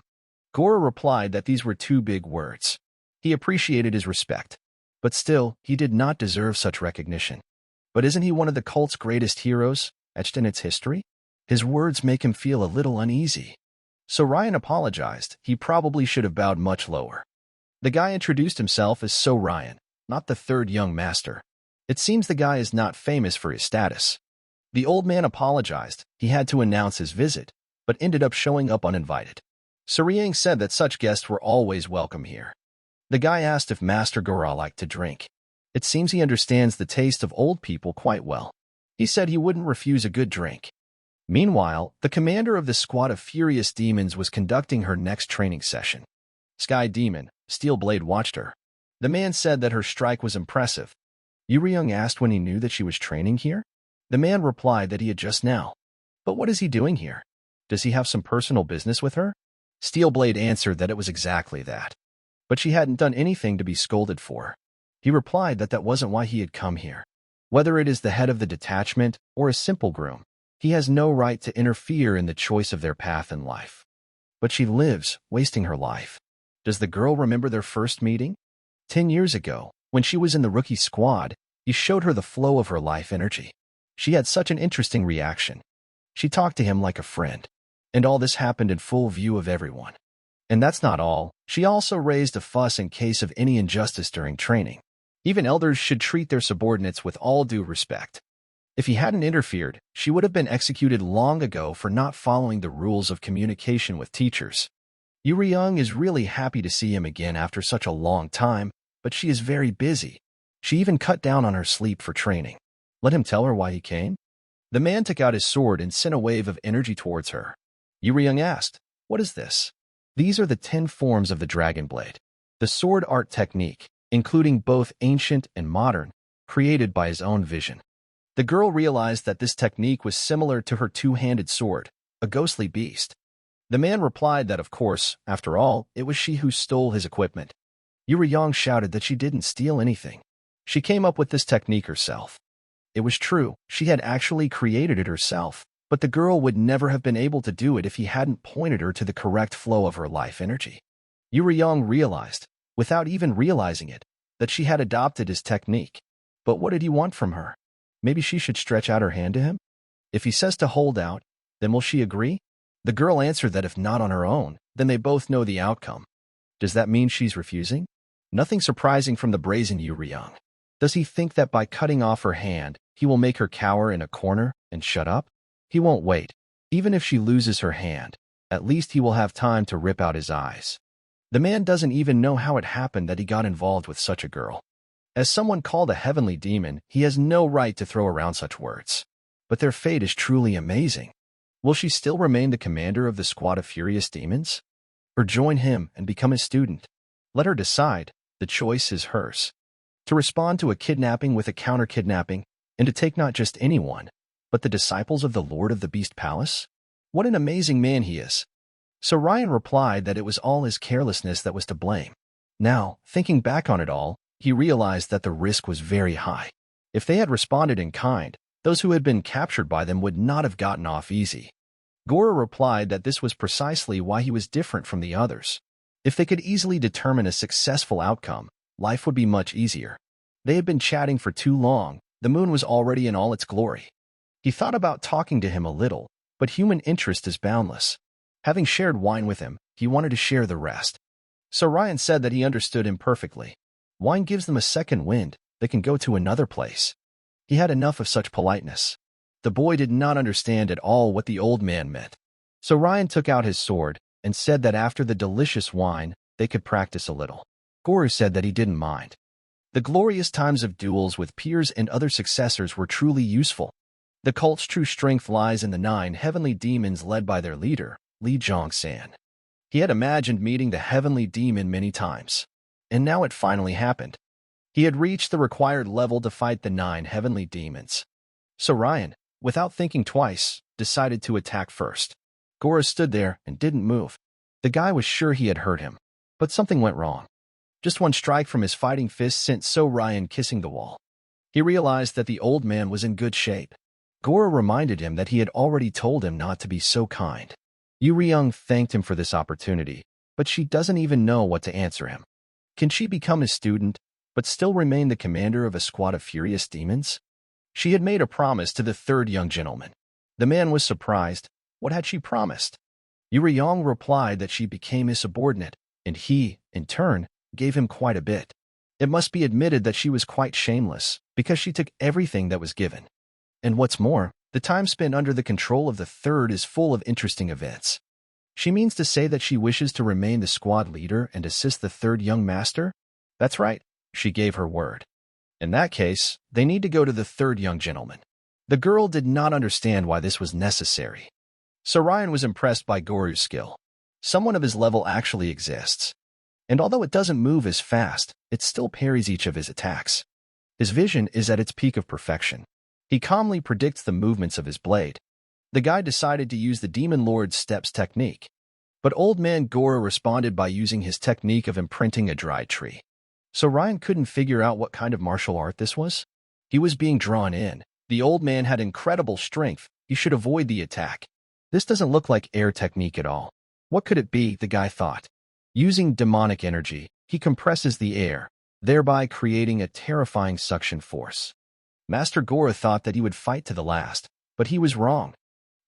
Guru replied that these were too big words. He appreciated his respect. But still, he did not deserve such recognition. But isn't he one of the cult's greatest heroes, etched in its history? His words make him feel a little uneasy. So Ryan apologized. He probably should have bowed much lower. The guy introduced himself as So Ryan, not the third young master. It seems the guy is not famous for his status. The old man apologized. He had to announce his visit, but ended up showing up uninvited. Suryang said that such guests were always welcome here. The guy asked if Master Gora liked to drink. It seems he understands the taste of old people quite well. He said he wouldn't refuse a good drink. Meanwhile, the commander of the squad of furious demons was conducting her next training session. Sky Demon, Steelblade, watched her. The man said that her strike was impressive. Yuryung asked when he knew that she was training here. The man replied that he had just now. But what is he doing here? Does he have some personal business with her? Steelblade answered that it was exactly that. But she hadn't done anything to be scolded for. He replied that that wasn't why he had come here. Whether it is the head of the detachment or a simple groom, he has no right to interfere in the choice of their path in life. But she lives, wasting her life. Does the girl remember their first meeting? 10 years ago, when she was in the rookie squad, he showed her the flow of her life energy. She had such an interesting reaction. She talked to him like a friend. And all this happened in full view of everyone. And that's not all. She also raised a fuss in case of any injustice during training. Even elders should treat their subordinates with all due respect. If he hadn't interfered, she would have been executed long ago for not following the rules of communication with teachers. Young is really happy to see him again after such a long time, but she is very busy. She even cut down on her sleep for training. Let him tell her why he came? The man took out his sword and sent a wave of energy towards her. Young asked, "What is this?" These are the 10 forms of the dragon blade, the sword art technique, including both ancient and modern, created by his own vision. The girl realized that this technique was similar to her two-handed sword, a ghostly beast. The man replied that, of course, after all, it was she who stole his equipment. Young shouted that she didn't steal anything. She came up with this technique herself. It was true, she had actually created it herself, but the girl would never have been able to do it if he hadn't pointed her to the correct flow of her life energy. Young realized, without even realizing it, that she had adopted his technique. But what did he want from her? Maybe she should stretch out her hand to him? If he says to hold out, then will she agree? The girl answered that if not on her own, then they both know the outcome. Does that mean she's refusing? Nothing surprising from the brazen Young. Does he think that by cutting off her hand, he will make her cower in a corner and shut up? He won't wait. Even if she loses her hand, at least he will have time to rip out his eyes. The man doesn't even know how it happened that he got involved with such a girl. As someone called a heavenly demon, he has no right to throw around such words. But their fate is truly amazing. Will she still remain the commander of the squad of furious demons? Or join him and become his student? Let her decide. The choice is hers. To respond to a kidnapping with a counter-kidnapping, and to take not just anyone, but the disciples of the Lord of the Beast Palace? What an amazing man he is. So Ryan replied that it was all his carelessness that was to blame. Now, thinking back on it all, he realized that the risk was very high. If they had responded in kind, those who had been captured by them would not have gotten off easy. Gora replied that this was precisely why he was different from the others. If they could easily determine a successful outcome, life would be much easier. They had been chatting for too long. The moon was already in all its glory. He thought about talking to him a little, but human interest is boundless. Having shared wine with him, he wanted to share the rest. So Ryan said that he understood him perfectly. Wine gives them a second wind. They can go to another place. He had enough of such politeness. The boy did not understand at all what the old man meant. So Ryan took out his sword and said that after the delicious wine, they could practice a little. Guru said that he didn't mind. The glorious times of duels with peers and other successors were truly useful. The cult's true strength lies in the 9 heavenly demons led by their leader, Li Zhongsan. He had imagined meeting the heavenly demon many times. And now it finally happened. He had reached the required level to fight the 9 heavenly demons. So Ryan, without thinking twice, decided to attack first. Gora stood there and didn't move. The guy was sure he had hurt him, but something went wrong. Just one strike from his fighting fist sent Ryan kissing the wall. He realized that the old man was in good shape. Gora reminded him that he had already told him not to be so kind. Young thanked him for this opportunity, but she doesn't even know what to answer him. Can she become his student, but still remain the commander of a squad of furious demons? She had made a promise to the 3rd young gentleman. The man was surprised. What had she promised? Young replied that she became his subordinate, and he, in turn, gave him quite a bit. It must be admitted that she was quite shameless, because she took everything that was given. And what's more, the time spent under the control of the 3rd is full of interesting events. She means to say that she wishes to remain the squad leader and assist the 3rd young master? That's right, she gave her word. In that case, they need to go to the 3rd young gentleman. The girl did not understand why this was necessary. So Ryan was impressed by Goru's skill. Someone of his level actually exists. And although it doesn't move as fast, it still parries each of his attacks. His vision is at its peak of perfection. He calmly predicts the movements of his blade. The guy decided to use the Demon Lord's steps technique. But Old Man Gora responded by using his technique of imprinting a dried tree. So Ryan couldn't figure out what kind of martial art this was. He was being drawn in. The old man had incredible strength. He should avoid the attack. This doesn't look like air technique at all. What could it be, the guy thought. Using demonic energy, he compresses the air, thereby creating a terrifying suction force. Master Gora thought that he would fight to the last, but he was wrong.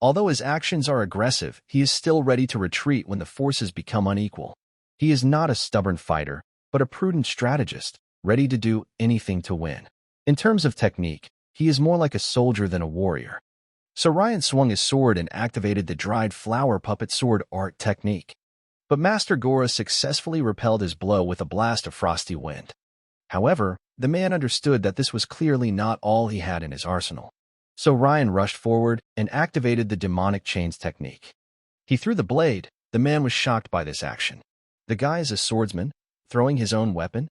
Although his actions are aggressive, he is still ready to retreat when the forces become unequal. He is not a stubborn fighter, but a prudent strategist, ready to do anything to win. In terms of technique, he is more like a soldier than a warrior. So Ryan swung his sword and activated the dried flower puppet sword art technique. But Master Gora successfully repelled his blow with a blast of frosty wind. However, the man understood that this was clearly not all he had in his arsenal. So Ryan rushed forward and activated the demonic chains technique. He threw the blade. The man was shocked by this action. The guy is a swordsman, throwing his own weapon?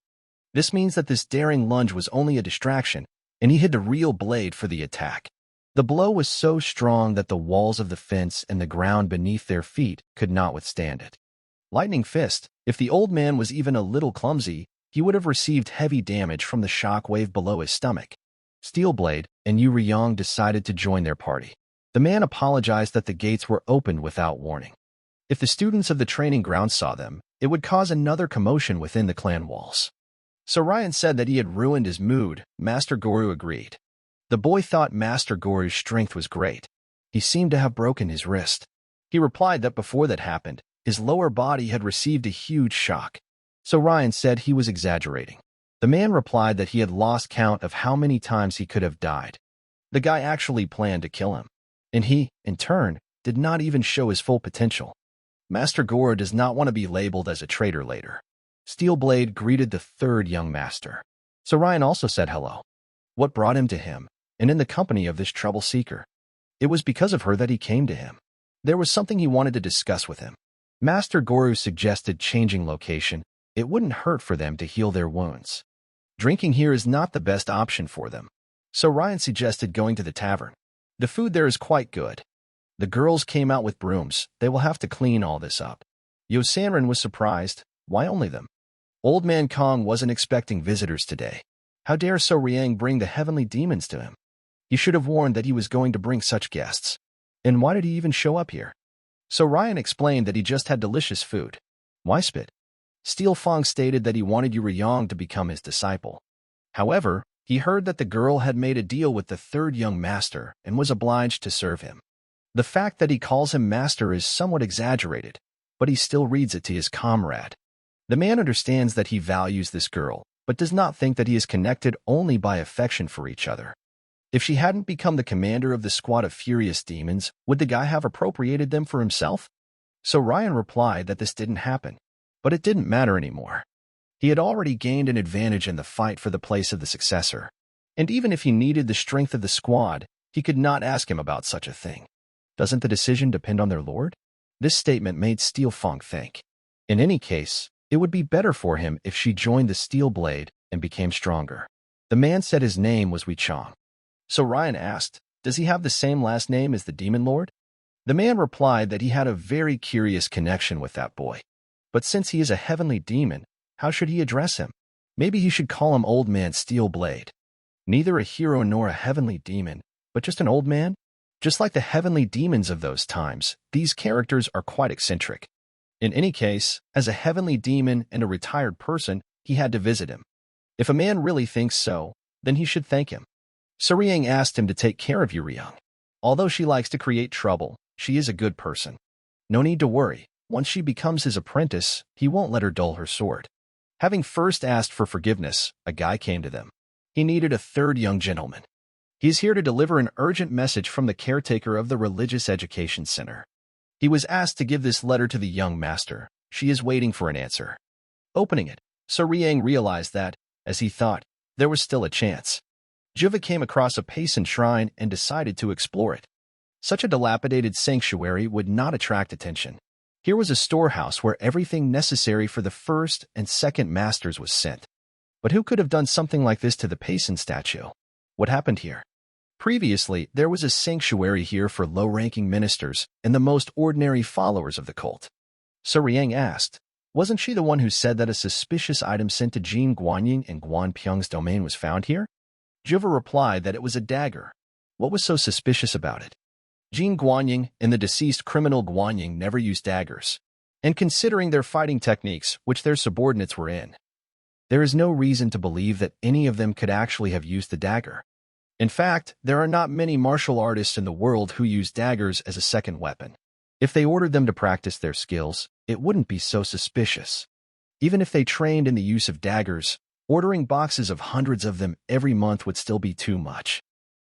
This means that this daring lunge was only a distraction, and he hid the real blade for the attack. The blow was so strong that the walls of the fence and the ground beneath their feet could not withstand it. Lightning Fist. If the old man was even a little clumsy, he would have received heavy damage from the shock wave below his stomach. Steel Blade and Yu Riyang decided to join their party. The man apologized that the gates were opened without warning. If the students of the training ground saw them, it would cause another commotion within the clan walls. So Ryan said that he had ruined his mood. Master Guru agreed. The boy thought Master Guru's strength was great. He seemed to have broken his wrist. He replied that before that happened, his lower body had received a huge shock. So Ryan said he was exaggerating. The man replied that he had lost count of how many times he could have died. The guy actually planned to kill him. And he, in turn, did not even show his full potential. Master Gora does not want to be labeled as a traitor later. Steel Blade greeted the third young master. So Ryan also said hello. What brought him to him, and in the company of this trouble seeker? It was because of her that he came to him. There was something he wanted to discuss with him. Master Guru suggested changing location. It wouldn't hurt for them to heal their wounds. Drinking here is not the best option for them. So Ryan suggested going to the tavern. The food there is quite good. The girls came out with brooms. They will have to clean all this up. Yo Sanrin was surprised. Why only them? Old Man Kong wasn't expecting visitors today. How dare So Riang bring the heavenly demons to him? He should have warned that he was going to bring such guests. And why did he even show up here? So Ryan explained that he just had delicious food. Why spit? Steel Fong stated that he wanted Yu Riyang to become his disciple. However, he heard that the girl had made a deal with the third young master and was obliged to serve him. The fact that he calls him master is somewhat exaggerated, but he still reads it to his comrade. The man understands that he values this girl, but does not think that he is connected only by affection for each other. If she hadn't become the commander of the squad of furious demons, would the guy have appropriated them for himself? So Ryan replied that this didn't happen, but it didn't matter anymore. He had already gained an advantage in the fight for the place of the successor, and even if he needed the strength of the squad, he could not ask him about such a thing. Doesn't the decision depend on their lord? This statement made Steel Fong think. In any case, it would be better for him if she joined the Steel Blade and became stronger. The man said his name was Wei Chong. So Ryan asked, does he have the same last name as the Demon Lord? The man replied that he had a very curious connection with that boy. But since he is a heavenly demon, how should he address him? Maybe he should call him Old Man Steel Blade. Neither a hero nor a heavenly demon, but just an old man? Just like the heavenly demons of those times, these characters are quite eccentric. In any case, as a heavenly demon and a retired person, he had to visit him. If a man really thinks so, then he should thank him. Suriang asked him to take care of Yu Riyang. Although she likes to create trouble, she is a good person. No need to worry. Once she becomes his apprentice, he won't let her dull her sword. Having first asked for forgiveness, a guy came to them. He needed a third young gentleman. He is here to deliver an urgent message from the caretaker of the Religious Education Center. He was asked to give this letter to the young master. She is waiting for an answer. Opening it, Suriang realized that, as he thought, there was still a chance. Juva came across a Payson shrine and decided to explore it. Such a dilapidated sanctuary would not attract attention. Here was a storehouse where everything necessary for the first and second masters was sent. But who could have done something like this to the Payson statue? What happened here? Previously, there was a sanctuary here for low-ranking ministers and the most ordinary followers of the cult. So Riang asked, wasn't she the one who said that a suspicious item sent to Jin Guanying and Guan Pyung's domain was found here? Juva replied that it was a dagger. What was so suspicious about it? Jin Guanying and the deceased criminal Guanying never used daggers, and considering their fighting techniques, which their subordinates were in, there is no reason to believe that any of them could actually have used the dagger. In fact, there are not many martial artists in the world who use daggers as a second weapon. If they ordered them to practice their skills, it wouldn't be so suspicious. Even if they trained in the use of daggers, ordering boxes of hundreds of them every month would still be too much.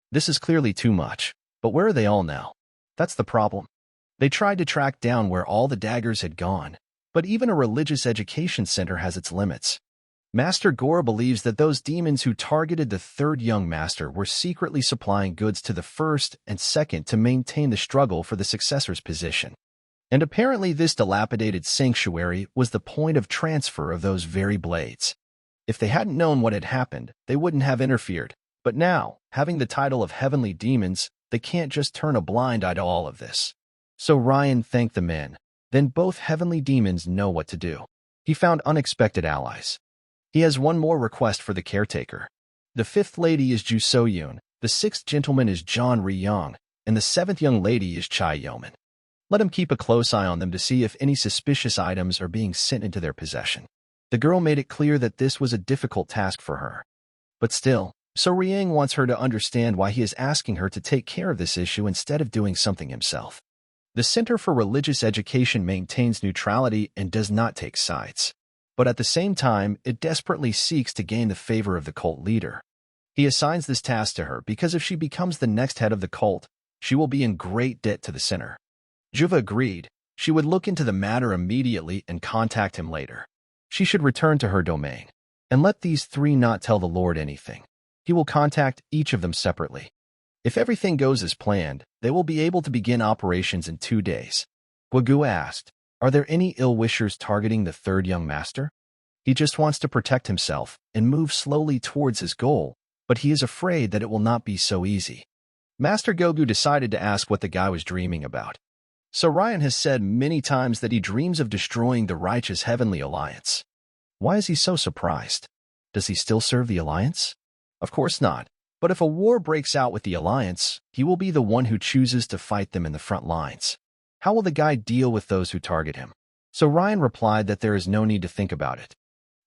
This is clearly too much, but where are they all now? That's the problem. They tried to track down where all the daggers had gone, but even a religious education center has its limits. Master Gora believes that those demons who targeted the third young master were secretly supplying goods to the first and second to maintain the struggle for the successor's position. And apparently this dilapidated sanctuary was the point of transfer of those very blades. If they hadn't known what had happened, they wouldn't have interfered. But now, having the title of heavenly demons, they can't just turn a blind eye to all of this. So Ryan thanked the men. Then both heavenly demons know what to do. He found unexpected allies. He has one more request for the caretaker. The fifth lady is Ju So-yoon, the sixth gentleman is John Ri-young, and the seventh young lady is Chai Yeoman. Let him keep a close eye on them to see if any suspicious items are being sent into their possession. The girl made it clear that this was a difficult task for her. But still, So Ri-young wants her to understand why he is asking her to take care of this issue instead of doing something himself. The Center for Religious Education maintains neutrality and does not take sides. But at the same time, it desperately seeks to gain the favor of the cult leader. He assigns this task to her because if she becomes the next head of the cult, she will be in great debt to the center. Juva agreed. She would look into the matter immediately and contact him later. She should return to her domain. And let these three not tell the Lord anything. He will contact each of them separately. If everything goes as planned, they will be able to begin operations in 2 days. Guagu asked, "Are there any ill-wishers targeting the third young master?" He just wants to protect himself and move slowly towards his goal, but he is afraid that it will not be so easy. Master Gogu decided to ask what the guy was dreaming about. So Ryan has said many times that he dreams of destroying the righteous Heavenly Alliance. Why is he so surprised? Does he still serve the Alliance? Of course not. But if a war breaks out with the Alliance, he will be the one who chooses to fight them in the front lines. How will the guy deal with those who target him? So Ryan replied that there is no need to think about it.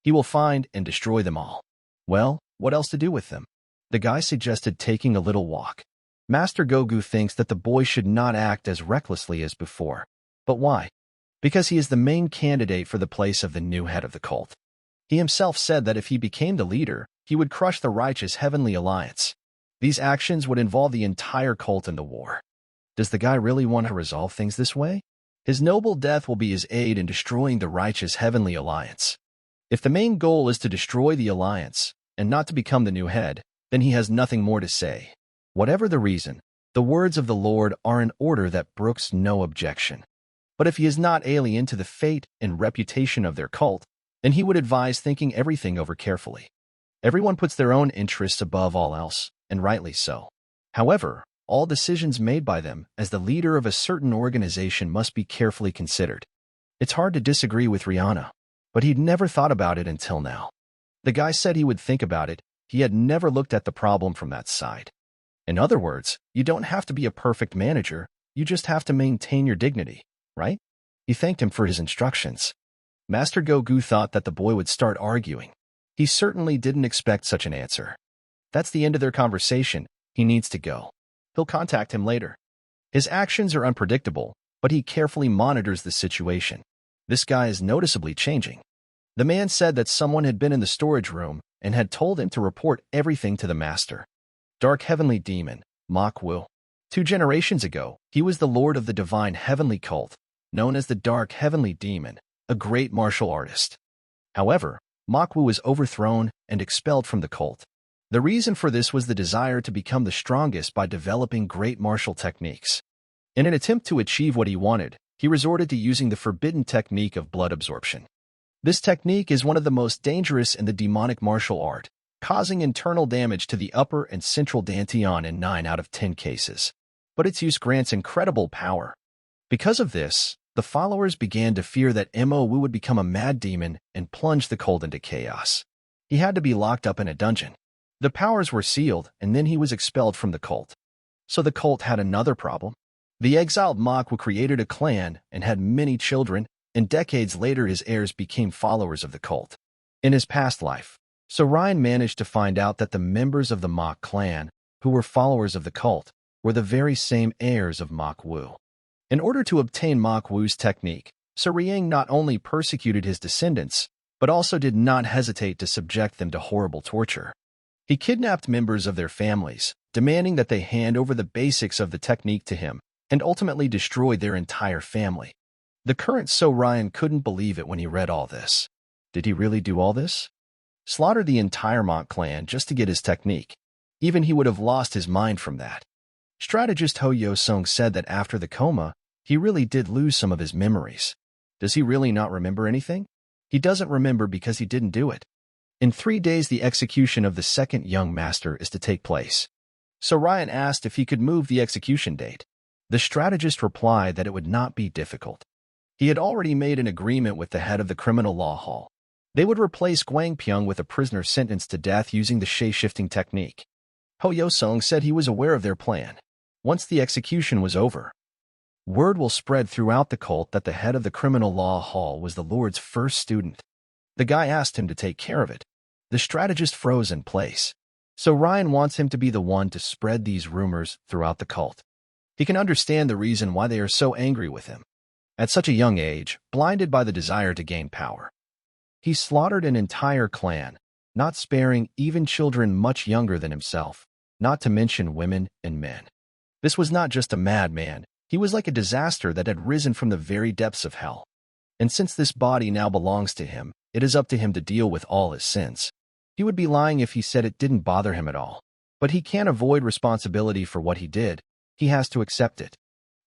He will find and destroy them all. Well, what else to do with them? The guy suggested taking a little walk. Master Gogu thinks that the boy should not act as recklessly as before. But why? Because he is the main candidate for the place of the new head of the cult. He himself said that if he became the leader, he would crush the righteous Heavenly Alliance. These actions would involve the entire cult in the war. Does the guy really want to resolve things this way? His noble death will be his aid in destroying the righteous Heavenly Alliance. If the main goal is to destroy the Alliance, and not to become the new head, then he has nothing more to say. Whatever the reason, the words of the Lord are in order that brooks no objection. But if he is not alien to the fate and reputation of their cult, then he would advise thinking everything over carefully. Everyone puts their own interests above all else, and rightly so. However, all decisions made by them as the leader of a certain organization must be carefully considered. It's hard to disagree with Rihanna, but he'd never thought about it until now. The guy said he would think about it. He had never looked at the problem from that side. In other words, you don't have to be a perfect manager, you just have to maintain your dignity, right? He thanked him for his instructions. Master Gogu thought that the boy would start arguing. He certainly didn't expect such an answer. That's the end of their conversation. He needs to go. He'll contact him later. His actions are unpredictable, but he carefully monitors the situation. This guy is noticeably changing. The man said that someone had been in the storage room and had told him to report everything to the master. Dark Heavenly Demon, Mak-Wu. 2 generations ago, he was the lord of the divine heavenly cult, known as the Dark Heavenly Demon, a great martial artist. However, Mak-Wu was overthrown and expelled from the cult. The reason for this was the desire to become the strongest by developing great martial techniques. In an attempt to achieve what he wanted, he resorted to using the forbidden technique of blood absorption. This technique is one of the most dangerous in the demonic martial art, causing internal damage to the upper and central dantian in 9 out of 10 cases. But its use grants incredible power. Because of this, the followers began to fear that Mo Wu would become a mad demon and plunge the cult into chaos. He had to be locked up in a dungeon. The powers were sealed, and then he was expelled from the cult. So the cult had another problem. The exiled Mak-Wu created a clan and had many children, and decades later his heirs became followers of the cult. In his past life, so Ryan managed to find out that the members of the Mak clan who were followers of the cult, were the very same heirs of Mok Wu. In order to obtain Mok Wu's technique, Suriang not only persecuted his descendants, but also did not hesitate to subject them to horrible torture. He kidnapped members of their families, demanding that they hand over the basics of the technique to him, and ultimately destroyed their entire family. The current Suriang couldn't believe it when he read all this. Did he really do all this? Slaughter the entire Mok clan just to get his technique? Even he would have lost his mind from that. Strategist Ho Yo-sung said that after the coma, he really did lose some of his memories. Does he really not remember anything? He doesn't remember because he didn't do it. In 3 days, the execution of the second young master is to take place. So Ryan asked if he could move the execution date. The strategist replied that it would not be difficult. He had already made an agreement with the head of the criminal law hall. They would replace Gwangpyeong with a prisoner sentenced to death using the shape-shifting technique. Ho Yo-sung said he was aware of their plan. Once the execution was over, word will spread throughout the cult that the head of the criminal law hall was the Lord's first student. The guy asked him to take care of it. The strategist froze in place. So Ryan wants him to be the one to spread these rumors throughout the cult. He can understand the reason why they are so angry with him. At such a young age, blinded by the desire to gain power, he slaughtered an entire clan, not sparing even children much younger than himself, not to mention women and men. This was not just a madman, he was like a disaster that had risen from the very depths of hell. And since this body now belongs to him, it is up to him to deal with all his sins. He would be lying if he said it didn't bother him at all. But he can't avoid responsibility for what he did. He has to accept it.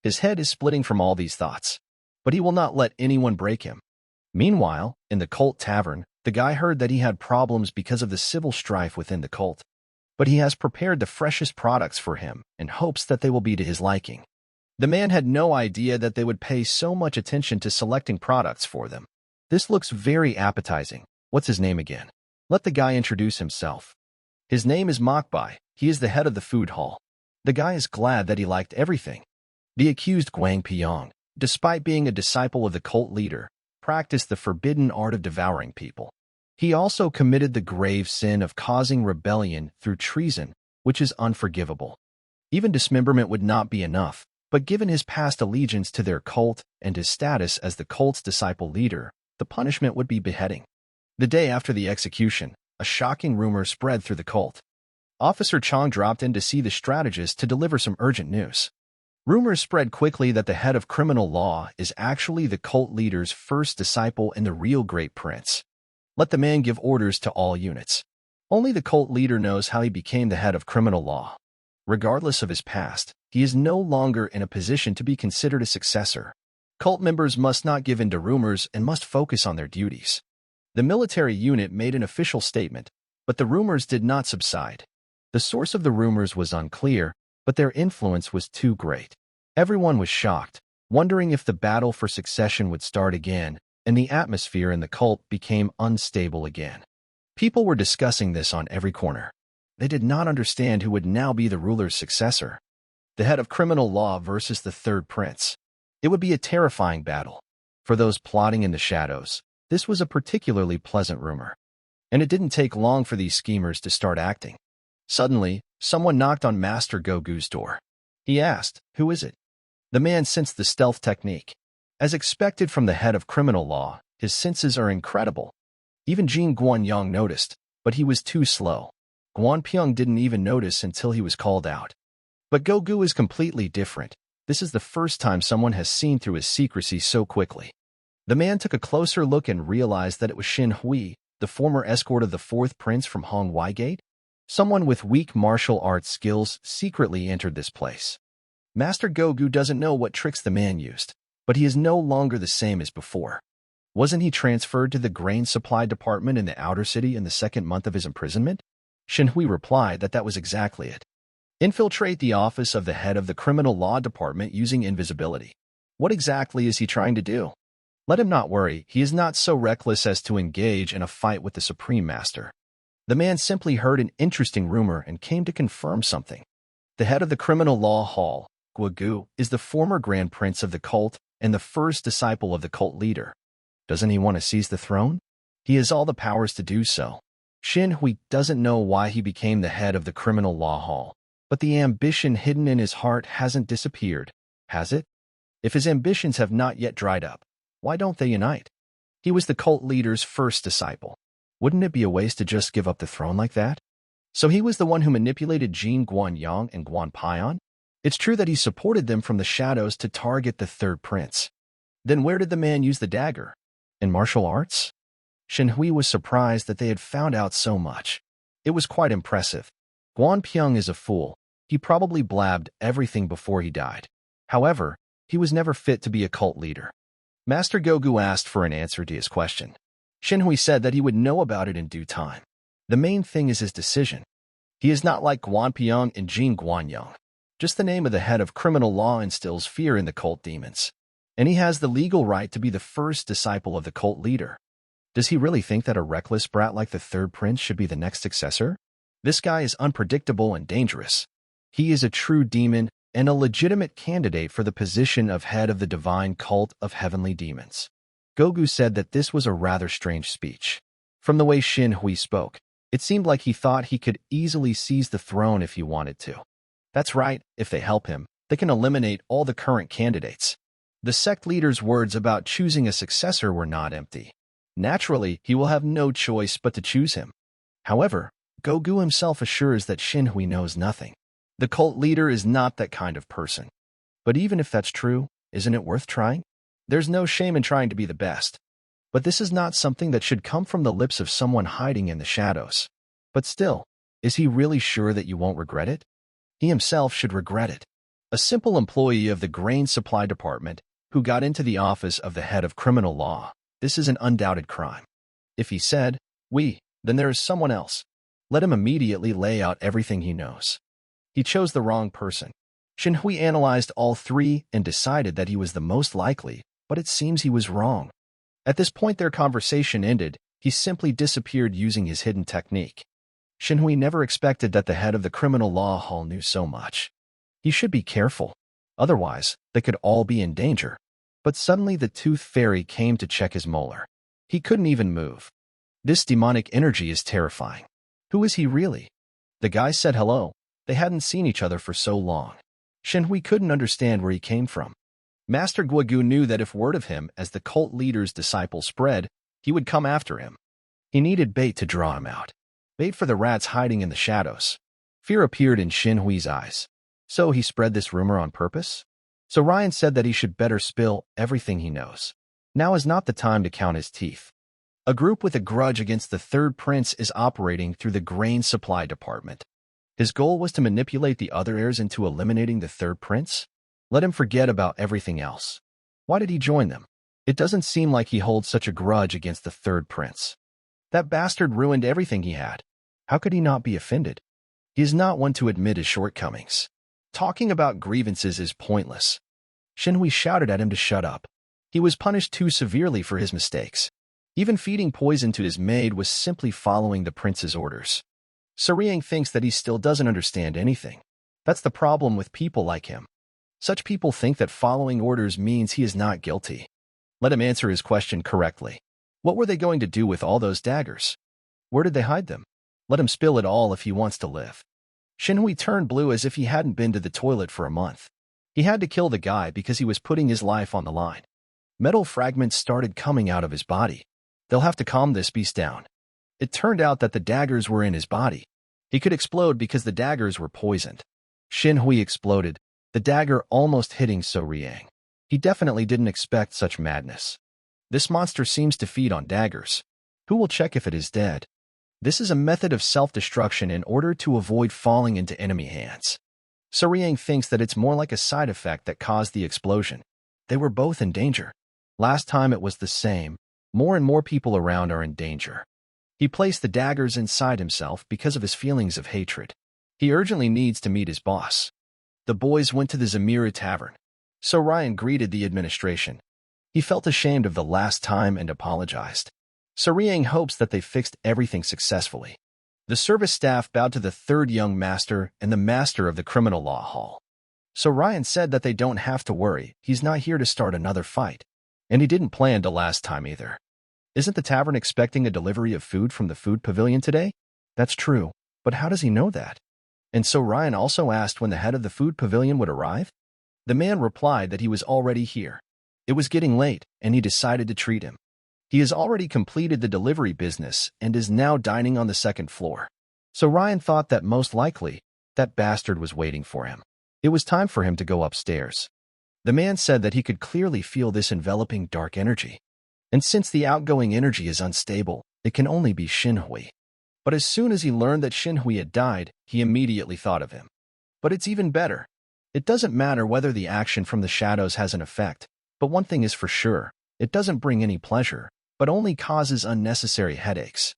His head is splitting from all these thoughts. But he will not let anyone break him. Meanwhile, in the cult tavern, the guy heard that he had problems because of the civil strife within the cult. But he has prepared the freshest products for him and hopes that they will be to his liking. The man had no idea that they would pay so much attention to selecting products for them. This looks very appetizing. What's his name again? Let the guy introduce himself. His name is Mokbai. He is the head of the food hall. The guy is glad that he liked everything. The accused Gwangpyeong, despite being a disciple of the cult leader, practiced the forbidden art of devouring people. He also committed the grave sin of causing rebellion through treason, which is unforgivable. Even dismemberment would not be enough, but given his past allegiance to their cult and his status as the cult's disciple leader, the punishment would be beheading. The day after the execution, a shocking rumor spread through the cult. Officer Chong dropped in to see the strategist to deliver some urgent news. Rumors spread quickly that the head of criminal law is actually the cult leader's first disciple and the real great prince. Let the man give orders to all units. Only the cult leader knows how he became the head of criminal law. Regardless of his past, he is no longer in a position to be considered a successor. Cult members must not give in to rumors and must focus on their duties. The military unit made an official statement, but the rumors did not subside. The source of the rumors was unclear, but their influence was too great. Everyone was shocked, wondering if the battle for succession would start again, and the atmosphere in the cult became unstable again. People were discussing this on every corner. They did not understand who would now be the ruler's successor. The head of criminal law versus the third prince. It would be a terrifying battle. For those plotting in the shadows, this was a particularly pleasant rumor. And it didn't take long for these schemers to start acting. Suddenly, someone knocked on Master Gogu's door. He asked, "Who is it?" The man sensed the stealth technique. As expected from the head of criminal law, his senses are incredible. Even Jin Guanyang noticed, but he was too slow. Guanpyeong didn't even notice until he was called out. But Gogu is completely different. This is the first time someone has seen through his secrecy so quickly. The man took a closer look and realized that it was Shin Hui, the former escort of the fourth prince from Hong Wai Gate. Someone with weak martial arts skills secretly entered this place. Master Gogu doesn't know what tricks the man used, but he is no longer the same as before. Wasn't he transferred to the grain supply department in the outer city in the second month of his imprisonment? Shin Hui replied that was exactly it. Infiltrate the office of the head of the criminal law department using invisibility. What exactly is he trying to do? Let him not worry, he is not so reckless as to engage in a fight with the Supreme Master. The man simply heard an interesting rumor and came to confirm something. The head of the criminal law hall, Guogu, is the former grand prince of the cult and the first disciple of the cult leader. Doesn't he want to seize the throne? He has all the powers to do so. Shin Hui doesn't know why he became the head of the criminal law hall, But the ambition hidden in his heart hasn't disappeared, has it? If his ambitions have not yet dried up, why don't they unite? He was the cult leader's first disciple. Wouldn't it be a waste to just give up the throne like that? So he was the one who manipulated Jin Guanyang and Guan Pion? It's true that he supported them from the shadows to target the third prince. Then where did the man use the dagger? In martial arts? Shenhui was surprised that they had found out so much. It was quite impressive. Guan Pyong is a fool. He probably blabbed everything before he died. However, he was never fit to be a cult leader. Master Gogu asked for an answer to his question. Shenhui said that he would know about it in due time. The main thing is his decision. He is not like Guan Pyong and Jin Guanyang. Just the name of the head of criminal law instills fear in the cult demons. And he has the legal right to be the first disciple of the cult leader. Does he really think that a reckless brat like the third prince should be the next successor? This guy is unpredictable and dangerous. He is a true demon and a legitimate candidate for the position of head of the divine cult of heavenly demons. Gogu said that this was a rather strange speech. From the way Shin Hui spoke, it seemed like he thought he could easily seize the throne if he wanted to. That's right, if they help him, they can eliminate all the current candidates. The sect leader's words about choosing a successor were not empty. Naturally, he will have no choice but to choose him. However, Gogu himself assures that Shin Hui knows nothing. The cult leader is not that kind of person. But even if that's true, isn't it worth trying? There's no shame in trying to be the best. But this is not something that should come from the lips of someone hiding in the shadows. But still, is he really sure that you won't regret it? He himself should regret it. A simple employee of the grain supply department who got into the office of the head of criminal law. This is an undoubted crime. If he said, "we," then there is someone else. Let him immediately lay out everything he knows. He chose the wrong person. Shin Hui analyzed all three and decided that he was the most likely, but it seems he was wrong. At this point their conversation ended. He simply disappeared using his hidden technique. Shin Hui never expected that the head of the criminal law hall knew so much. He should be careful. Otherwise, they could all be in danger. But suddenly the tooth fairy came to check his molar. He couldn't even move. This demonic energy is terrifying. Who is he really? The guy said hello. They hadn't seen each other for so long. Shin Hui couldn't understand where he came from. Master Guogu knew that if word of him as the cult leader's disciple spread, he would come after him. He needed bait to draw him out. Bait for the rats hiding in the shadows. Fear appeared in Shin Hui's eyes. So he spread this rumor on purpose? So Ryan said that he should better spill everything he knows. Now is not the time to count his teeth. A group with a grudge against the third prince is operating through the grain supply department. His goal was to manipulate the other heirs into eliminating the third prince? Let him forget about everything else. Why did he join them? It doesn't seem like he holds such a grudge against the third prince. That bastard ruined everything he had. How could he not be offended? He is not one to admit his shortcomings. Talking about grievances is pointless. Shin Hui shouted at him to shut up. He was punished too severely for his mistakes. Even feeding poison to his maid was simply following the prince's orders. Suriang thinks that he still doesn't understand anything. That's the problem with people like him. Such people think that following orders means he is not guilty. Let him answer his question correctly. What were they going to do with all those daggers? Where did they hide them? Let him spill it all if he wants to live. Shin Hui turned blue as if he hadn't been to the toilet for a month. He had to kill the guy because he was putting his life on the line. Metal fragments started coming out of his body. They'll have to calm this beast down. It turned out that the daggers were in his body. He could explode because the daggers were poisoned. Shin Hui exploded, the dagger almost hitting Suriang. He definitely didn't expect such madness. This monster seems to feed on daggers. Who will check if it is dead? This is a method of self-destruction in order to avoid falling into enemy hands. Suriang thinks that it's more like a side effect that caused the explosion. They were both in danger. Last time it was the same. More and more people around are in danger. He placed the daggers inside himself because of his feelings of hatred. He urgently needs to meet his boss. The boys went to the Zamira Tavern. So Ryan greeted the administration. He felt ashamed of the last time and apologized. Suriang hopes that they fixed everything successfully. The service staff bowed to the third young master and the master of the criminal law hall. So Ryan said that they don't have to worry, he's not here to start another fight. And he didn't plan to last time either. Isn't the tavern expecting a delivery of food from the food pavilion today? That's true, but how does he know that? And so Ryan also asked when the head of the food pavilion would arrive? The man replied that he was already here. It was getting late, and he decided to treat him. He has already completed the delivery business and is now dining on the second floor. So Ryan thought that most likely, that bastard was waiting for him. It was time for him to go upstairs. The man said that he could clearly feel this enveloping dark energy. And since the outgoing energy is unstable, it can only be Shinhui. But as soon as he learned that Shinhui had died, he immediately thought of him. But it's even better. It doesn't matter whether the action from the shadows has an effect, but one thing is for sure, it doesn't bring any pleasure, but only causes unnecessary headaches.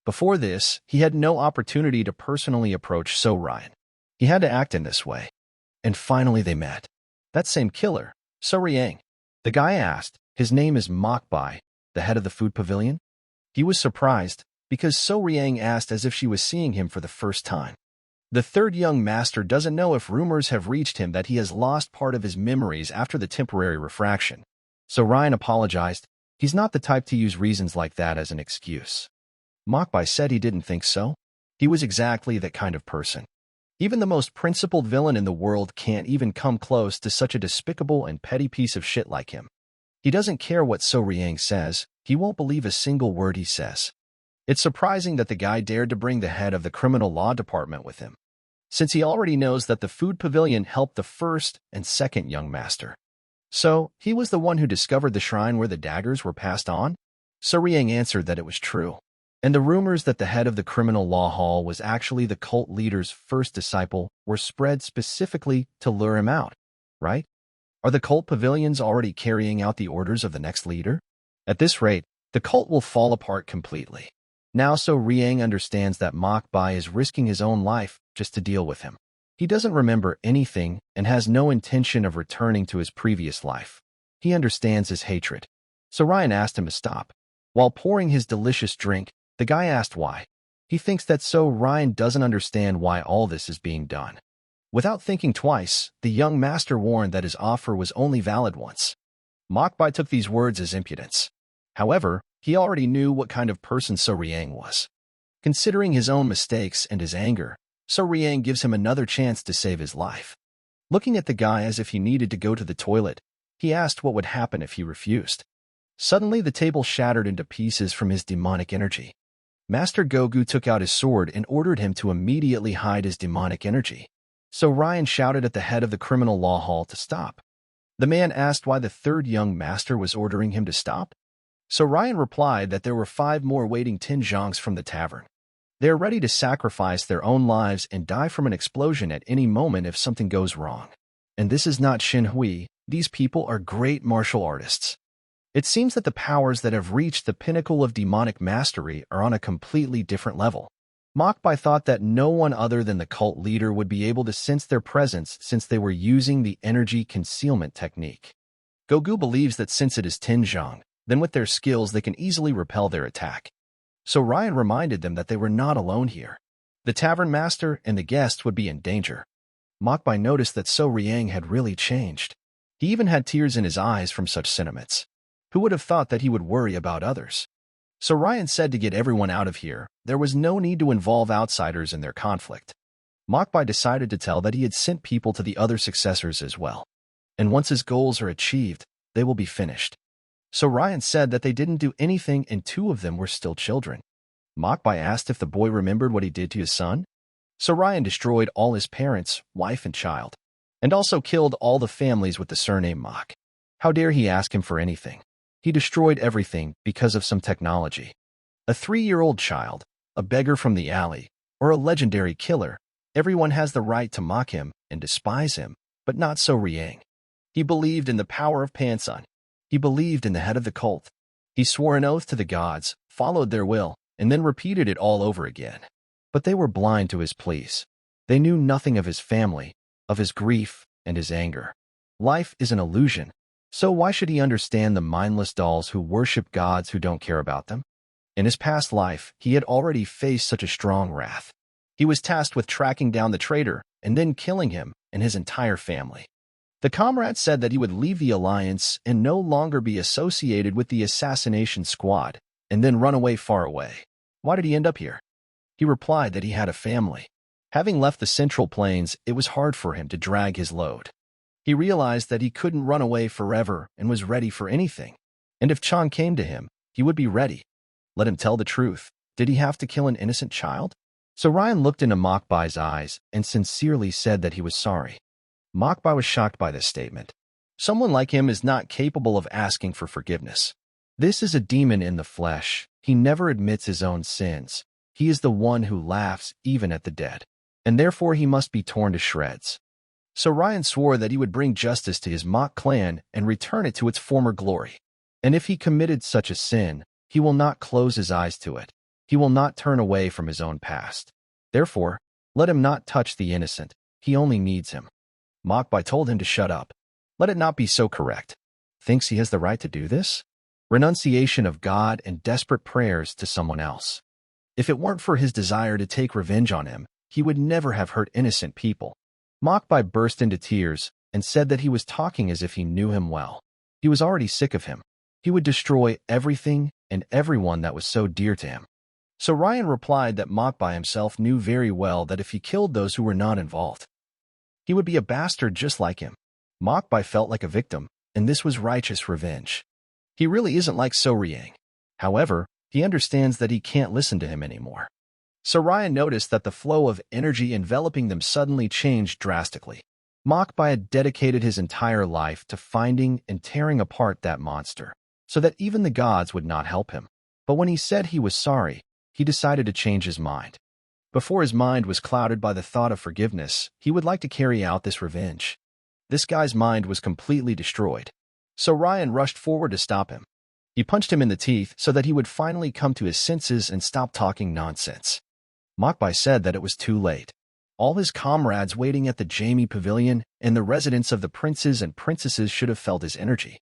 Before this, he had no opportunity to personally approach So Ryan. He had to act in this way. And finally they met. That same killer, So Riang. The guy asked, his name is Mokbai, the head of the food pavilion? He was surprised, because So Riang asked as if she was seeing him for the first time. The third young master doesn't know if rumors have reached him that he has lost part of his memories after the temporary refraction. So Ryan apologized. He's not the type to use reasons like that as an excuse. Mokbai said he didn't think so. He was exactly that kind of person. Even the most principled villain in the world can't even come close to such a despicable and petty piece of shit like him. He doesn't care what So Riang says. He won't believe a single word he says. It's surprising that the guy dared to bring the head of the criminal law department with him, since he already knows that the food pavilion helped the first and second young master. So, he was the one who discovered the shrine where the daggers were passed on? So Riang answered that it was true. And the rumors that the head of the criminal law hall was actually the cult leader's first disciple were spread specifically to lure him out, right? Are the cult pavilions already carrying out the orders of the next leader? At this rate, the cult will fall apart completely. Now So Riang understands that Mokbai is risking his own life just to deal with him. He doesn't remember anything and has no intention of returning to his previous life. He understands his hatred. So Ryan asked him to stop. While pouring his delicious drink, the guy asked why. He thinks that So Ryan doesn't understand why all this is being done. Without thinking twice, the young master warned that his offer was only valid once. Mokbai took these words as impudence. However, he already knew what kind of person So Riang was. Considering his own mistakes and his anger, So Riang gives him another chance to save his life. Looking at the guy as if he needed to go to the toilet, he asked what would happen if he refused. Suddenly the table shattered into pieces from his demonic energy. Master Gogu took out his sword and ordered him to immediately hide his demonic energy. So Ryan shouted at the head of the criminal law hall to stop. The man asked why the third young master was ordering him to stop. So Ryan replied that there were 5 more waiting Tinjongs from the tavern. They are ready to sacrifice their own lives and die from an explosion at any moment if something goes wrong. And this is not Shinhui. These people are great martial artists. It seems that the powers that have reached the pinnacle of demonic mastery are on a completely different level. Mokbai thought that no one other than the cult leader would be able to sense their presence since they were using the energy concealment technique. Gogu believes that since it is Tinjong, then with their skills they can easily repel their attack. So Ryan reminded them that they were not alone here. The tavern master and the guests would be in danger. Mokbai noticed that So Riang had really changed. He even had tears in his eyes from such sentiments. Who would have thought that he would worry about others? So Ryan said to get everyone out of here, there was no need to involve outsiders in their conflict. Mokbai decided to tell that he had sent people to the other successors as well. And once his goals are achieved, they will be finished. So Ryan said that they didn't do anything and 2 of them were still children. Mokbai asked if the boy remembered what he did to his son. So Ryan destroyed all his parents, wife and child, and also killed all the families with the surname Mok. How dare he ask him for anything? He destroyed everything because of some technology. A 3-year-old child, a beggar from the alley, or a legendary killer, everyone has the right to mock him and despise him, but not So Riang. He believed in the power of Pansun. He believed in the head of the cult. He swore an oath to the gods, followed their will, and then repeated it all over again. But they were blind to his pleas. They knew nothing of his family, of his grief, and his anger. Life is an illusion. So why should he understand the mindless dolls who worship gods who don't care about them? In his past life, he had already faced such a strong wrath. He was tasked with tracking down the traitor and then killing him and his entire family. The comrade said that he would leave the alliance and no longer be associated with the assassination squad, and then run away far away. Why did he end up here? He replied that he had a family. Having left the Central Plains, it was hard for him to drag his load. He realized that he couldn't run away forever and was ready for anything. And if Chang came to him, he would be ready. Let him tell the truth. Did he have to kill an innocent child? So Ryan looked into Mokbai's eyes and sincerely said that he was sorry. Mokbai was shocked by this statement. Someone like him is not capable of asking for forgiveness. This is a demon in the flesh. He never admits his own sins. He is the one who laughs even at the dead, and therefore he must be torn to shreds. So Ryan swore that he would bring justice to his Mok clan and return it to its former glory. And if he committed such a sin, he will not close his eyes to it. He will not turn away from his own past. Therefore, let him not touch the innocent. He only needs him. Mokbai told him to shut up. Let it not be so correct. Thinks he has the right to do this? Renunciation of God and desperate prayers to someone else. If it weren't for his desire to take revenge on him, he would never have hurt innocent people. Mokbai burst into tears and said that he was talking as if he knew him well. He was already sick of him. He would destroy everything and everyone that was so dear to him. So Ryan replied that Mokbai himself knew very well that if he killed those who were not involved, he would be a bastard just like him. Mokbai felt like a victim, and this was righteous revenge. He really isn't like So Riang. However, he understands that he can't listen to him anymore. So Ryan noticed that the flow of energy enveloping them suddenly changed drastically. Mokbai had dedicated his entire life to finding and tearing apart that monster, so that even the gods would not help him. But when he said he was sorry, he decided to change his mind. Before his mind was clouded by the thought of forgiveness, he would like to carry out this revenge. This guy's mind was completely destroyed. So Ryan rushed forward to stop him. He punched him in the teeth so that he would finally come to his senses and stop talking nonsense. Mokbai said that it was too late. All his comrades waiting at the Jamie Pavilion and the residents of the princes and princesses should have felt his energy.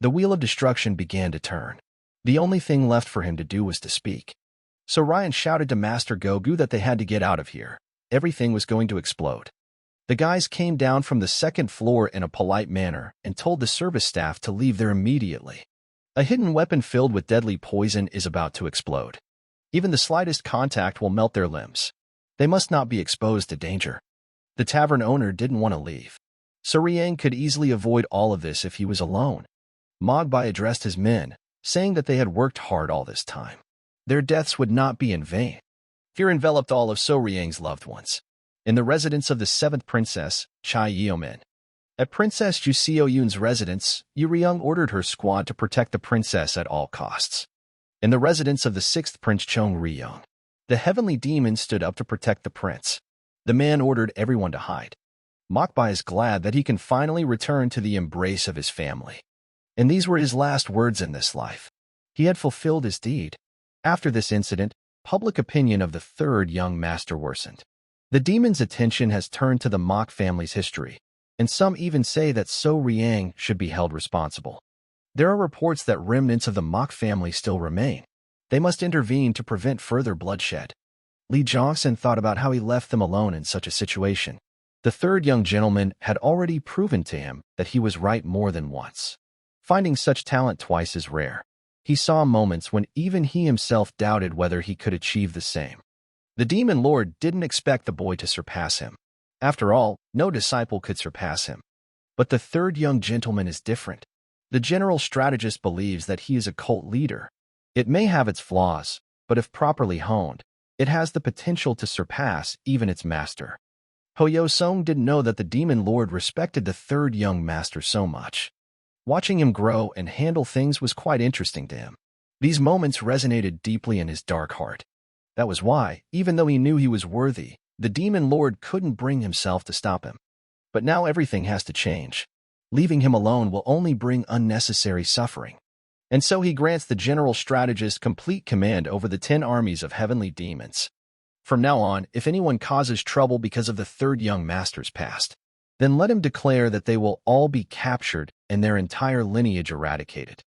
The wheel of destruction began to turn. The only thing left for him to do was to speak. So Ryan shouted to Master Gogu that they had to get out of here. Everything was going to explode. The guys came down from the second floor in a polite manner and told the service staff to leave there immediately. A hidden weapon filled with deadly poison is about to explode. Even the slightest contact will melt their limbs. They must not be exposed to danger. The tavern owner didn't want to leave. So Riang could easily avoid all of this if he was alone. Mokbai addressed his men, saying that they had worked hard all this time. Their deaths would not be in vain. Fear enveloped all of So Riang's loved ones. In the residence of the 7th princess, Chai Yeomin. At Princess Ju Seoyun's residence, Yu Ryung ordered her squad to protect the princess at all costs. In the residence of the 6th Prince Chong Ryung, the heavenly demon stood up to protect the prince. The man ordered everyone to hide. Mokbai is glad that he can finally return to the embrace of his family. And these were his last words in this life. He had fulfilled his deed. After this incident, public opinion of the 3rd young master worsened. The demon's attention has turned to the Mok family's history, and some even say that So Riang should be held responsible. There are reports that remnants of the Mok family still remain. They must intervene to prevent further bloodshed. Lee Jongson thought about how he left them alone in such a situation. The 3rd young gentleman had already proven to him that he was right more than once. Finding such talent twice is rare. He saw moments when even he himself doubted whether he could achieve the same. The demon lord didn't expect the boy to surpass him. After all, no disciple could surpass him. But the 3rd young gentleman is different. The general strategist believes that he is a cult leader. It may have its flaws, but if properly honed, it has the potential to surpass even its master. Ho Yo Song didn't know that the demon lord respected the 3rd young master so much. Watching him grow and handle things was quite interesting to him. These moments resonated deeply in his dark heart. That was why, even though he knew he was worthy, the demon lord couldn't bring himself to stop him. But now everything has to change. Leaving him alone will only bring unnecessary suffering. And so he grants the general strategist complete command over the 10 armies of heavenly demons. From now on, if anyone causes trouble because of the 3rd young master's past, then let him declare that they will all be captured and their entire lineage eradicated.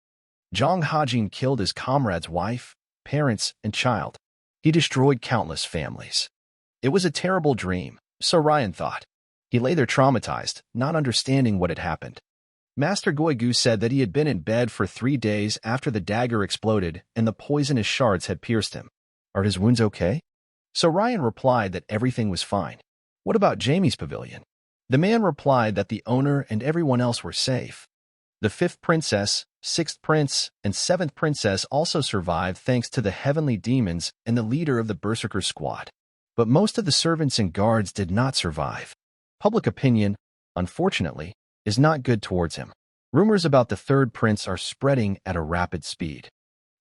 Zhang Hajin killed his comrade's wife, parents, and child. He destroyed countless families. It was a terrible dream, so Ryan thought. He lay there traumatized, not understanding what had happened. Master Goigu said that he had been in bed for 3 days after the dagger exploded and the poisonous shards had pierced him. Are his wounds okay? So Ryan replied that everything was fine. What about Jamie's pavilion? The man replied that the owner and everyone else were safe. The fifth princess, sixth prince, and seventh princess also survived thanks to the heavenly demons and the leader of the berserker squad. But most of the servants and guards did not survive. Public opinion, unfortunately, is not good towards him. Rumors about the third prince are spreading at a rapid speed.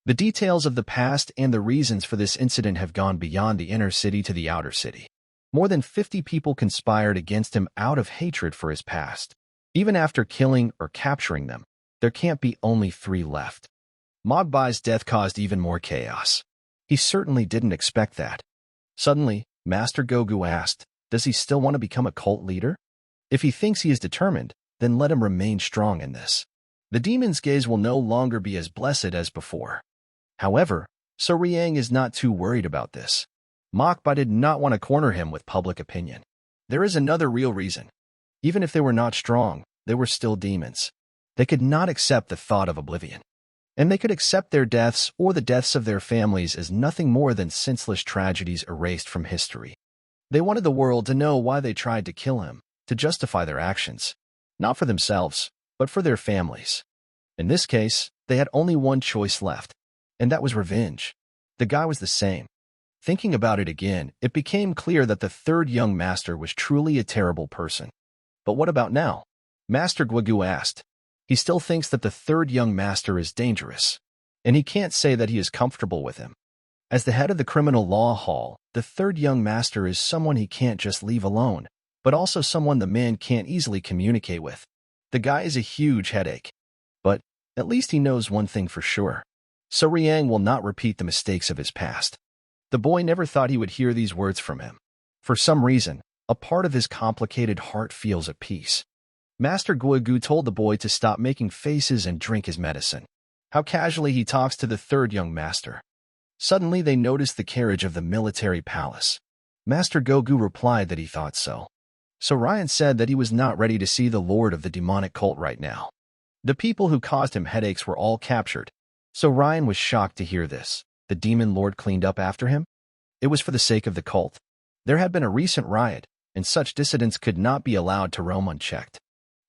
The details of the past and the reasons for this incident have gone beyond the inner city to the outer city. More than 50 people conspired against him out of hatred for his past. Even after killing or capturing them, there can't be only 3 left. Mogbai's death caused even more chaos. He certainly didn't expect that. Suddenly, Master Gogu asked, does he still want to become a cult leader? If he thinks he is determined, then let him remain strong in this. The demon's gaze will no longer be as blessed as before. However, So Riang is not too worried about this. Mokbai did not want to corner him with public opinion. There is another real reason. Even if they were not strong, they were still demons. They could not accept the thought of oblivion. And they could accept their deaths or the deaths of their families as nothing more than senseless tragedies erased from history. They wanted the world to know why they tried to kill him, to justify their actions. Not for themselves, but for their families. In this case, they had only one choice left, and that was revenge. The guy was the same. Thinking about it again, it became clear that the third young master was truly a terrible person. But what about now? Master Guigu asked. He still thinks that the third young master is dangerous, and he can't say that he is comfortable with him. As the head of the criminal law hall, the third young master is someone he can't just leave alone, but also someone the man can't easily communicate with. The guy is a huge headache. But at least he knows one thing for sure. So Riang will not repeat the mistakes of his past. The boy never thought he would hear these words from him. For some reason, a part of his complicated heart feels at peace. Master Guigu told the boy to stop making faces and drink his medicine. How casually he talks to the third young master. Suddenly they noticed the carriage of the military palace. Master Gogu replied that he thought so. So Ryan said that he was not ready to see the lord of the demonic cult right now. The people who caused him headaches were all captured. So Ryan was shocked to hear this. The demon lord cleaned up after him? It was for the sake of the cult. There had been a recent riot, and such dissidents could not be allowed to roam unchecked.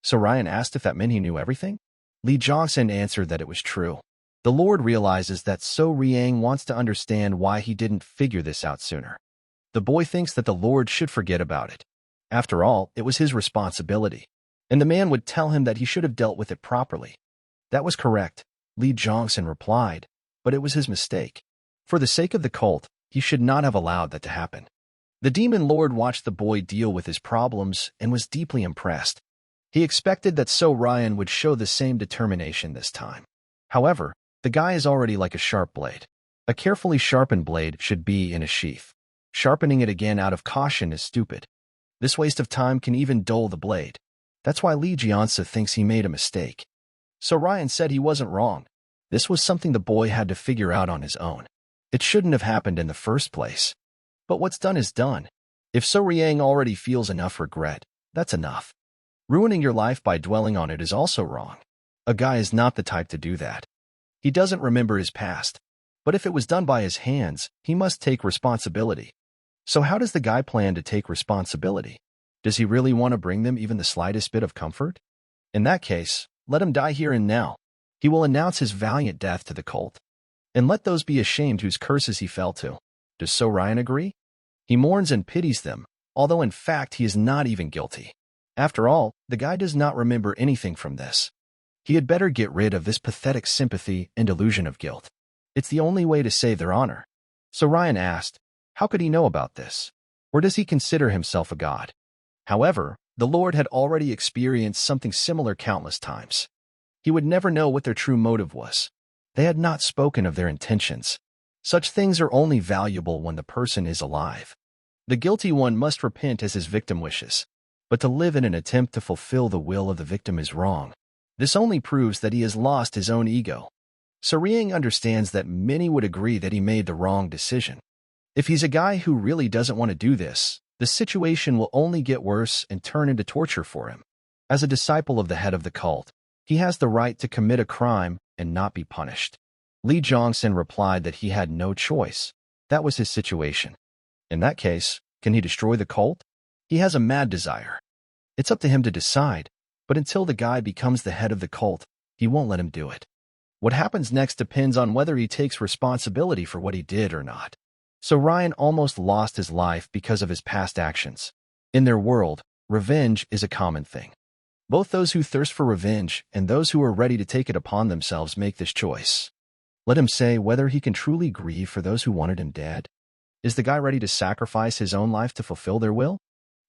So Ryan asked if that meant he knew everything? Li Zhongxin answered that it was true. The Lord realizes that So Riang wants to understand why he didn't figure this out sooner. The boy thinks that the Lord should forget about it. After all, it was his responsibility, and the man would tell him that he should have dealt with it properly. That was correct, Li Zhongxin replied, but it was his mistake. For the sake of the cult, he should not have allowed that to happen. The demon lord watched the boy deal with his problems and was deeply impressed. He expected that So Ryan would show the same determination this time. However, the guy is already like a sharp blade. A carefully sharpened blade should be in a sheath. Sharpening it again out of caution is stupid. This waste of time can even dull the blade. That's why Li Jiansa thinks he made a mistake. So Ryan said he wasn't wrong. This was something the boy had to figure out on his own. It shouldn't have happened in the first place. But what's done is done. If So Riang already feels enough regret, that's enough. Ruining your life by dwelling on it is also wrong. A guy is not the type to do that. He doesn't remember his past. But if it was done by his hands, he must take responsibility. So how does the guy plan to take responsibility? Does he really want to bring them even the slightest bit of comfort? In that case, let him die here and now. He will announce his valiant death to the cult. And let those be ashamed whose curses he fell to. Does So Ryan agree? He mourns and pities them, although in fact he is not even guilty. After all, the guy does not remember anything from this. He had better get rid of this pathetic sympathy and illusion of guilt. It's the only way to save their honor. So Ryan asked, how could he know about this? Or does he consider himself a god? However, the Lord had already experienced something similar countless times. He would never know what their true motive was. They had not spoken of their intentions. Such things are only valuable when the person is alive. The guilty one must repent as his victim wishes. But to live in an attempt to fulfill the will of the victim is wrong. This only proves that he has lost his own ego. So Riang understands that many would agree that he made the wrong decision. If he's a guy who really doesn't want to do this, the situation will only get worse and turn into torture for him. As a disciple of the head of the cult, he has the right to commit a crime and not be punished. Li Zhongxin replied that he had no choice. That was his situation. In that case, can he destroy the cult? He has a mad desire. It's up to him to decide, but until the guy becomes the head of the cult, he won't let him do it. What happens next depends on whether he takes responsibility for what he did or not. So Ryan almost lost his life because of his past actions. In their world, revenge is a common thing. Both those who thirst for revenge and those who are ready to take it upon themselves make this choice. Let him say whether he can truly grieve for those who wanted him dead. Is the guy ready to sacrifice his own life to fulfill their will?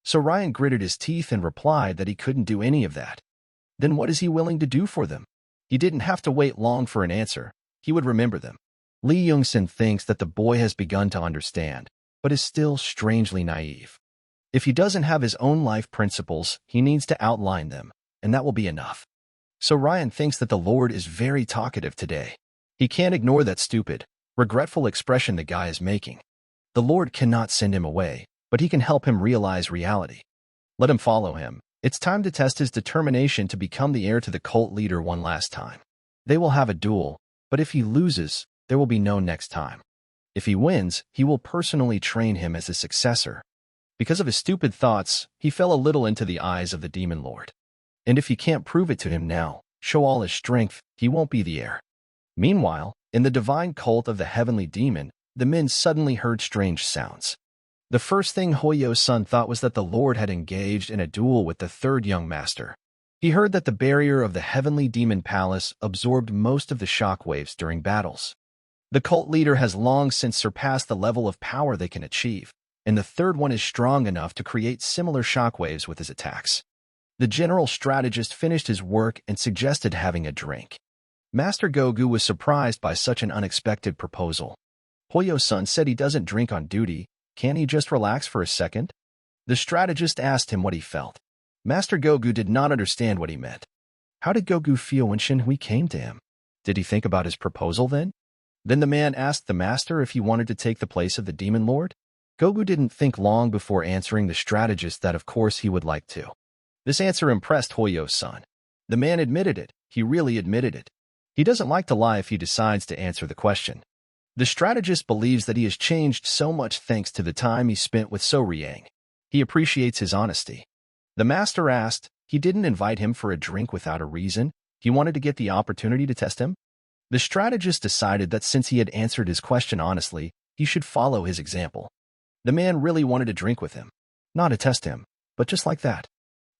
So Ryan gritted his teeth and replied that he couldn't do any of that. Then what is he willing to do for them? He didn't have to wait long for an answer. He would remember them. Lee Young-sin thinks that the boy has begun to understand, but is still strangely naive. If he doesn't have his own life principles, he needs to outline them, and that will be enough. So Ryan thinks that the Lord is very talkative today. He can't ignore that stupid, regretful expression the guy is making. The Lord cannot send him away, but he can help him realize reality. Let him follow him. It's time to test his determination to become the heir to the cult leader one last time. They will have a duel, but if he loses, there will be no next time. If he wins, he will personally train him as his successor. Because of his stupid thoughts, he fell a little into the eyes of the demon lord. And if he can't prove it to him now, show all his strength, he won't be the heir. Meanwhile, in the divine cult of the heavenly demon, the men suddenly heard strange sounds. The first thing Hoyo-sun thought was that the Lord had engaged in a duel with the third young master. He heard that the barrier of the heavenly demon palace absorbed most of the shockwaves during battles. The cult leader has long since surpassed the level of power they can achieve, and the third one is strong enough to create similar shockwaves with his attacks. The general strategist finished his work and suggested having a drink. Master Gogu was surprised by such an unexpected proposal. Hoyo-sun said he doesn't drink on duty. Can't he just relax for a second? The strategist asked him what he felt. Master Gogu did not understand what he meant. How did Gogu feel when Shinhui came to him? Did he think about his proposal then? Then the man asked the master if he wanted to take the place of the demon lord. Gogu didn't think long before answering the strategist that of course he would like to. This answer impressed Hoyo-sun. The man admitted it. He really admitted it. He doesn't like to lie if he decides to answer the question. The strategist believes that he has changed so much thanks to the time he spent with So Riang. He appreciates his honesty. The master asked, he didn't invite him for a drink without a reason. He wanted to get the opportunity to test him. The strategist decided that since he had answered his question honestly, he should follow his example. The man really wanted to drink with him. Not to test him, but just like that.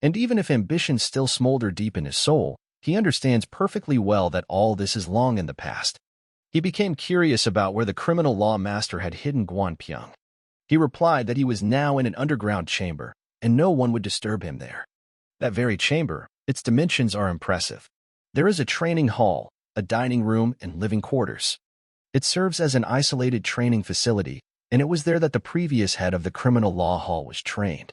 And even if ambitions still smolder deep in his soul, he understands perfectly well that all this is long in the past. He became curious about where the criminal law master had hidden Guanpyong. He replied that he was now in an underground chamber, and no one would disturb him there. That very chamber, its dimensions are impressive. There is a training hall, a dining room, and living quarters. It serves as an isolated training facility, and it was there that the previous head of the criminal law hall was trained.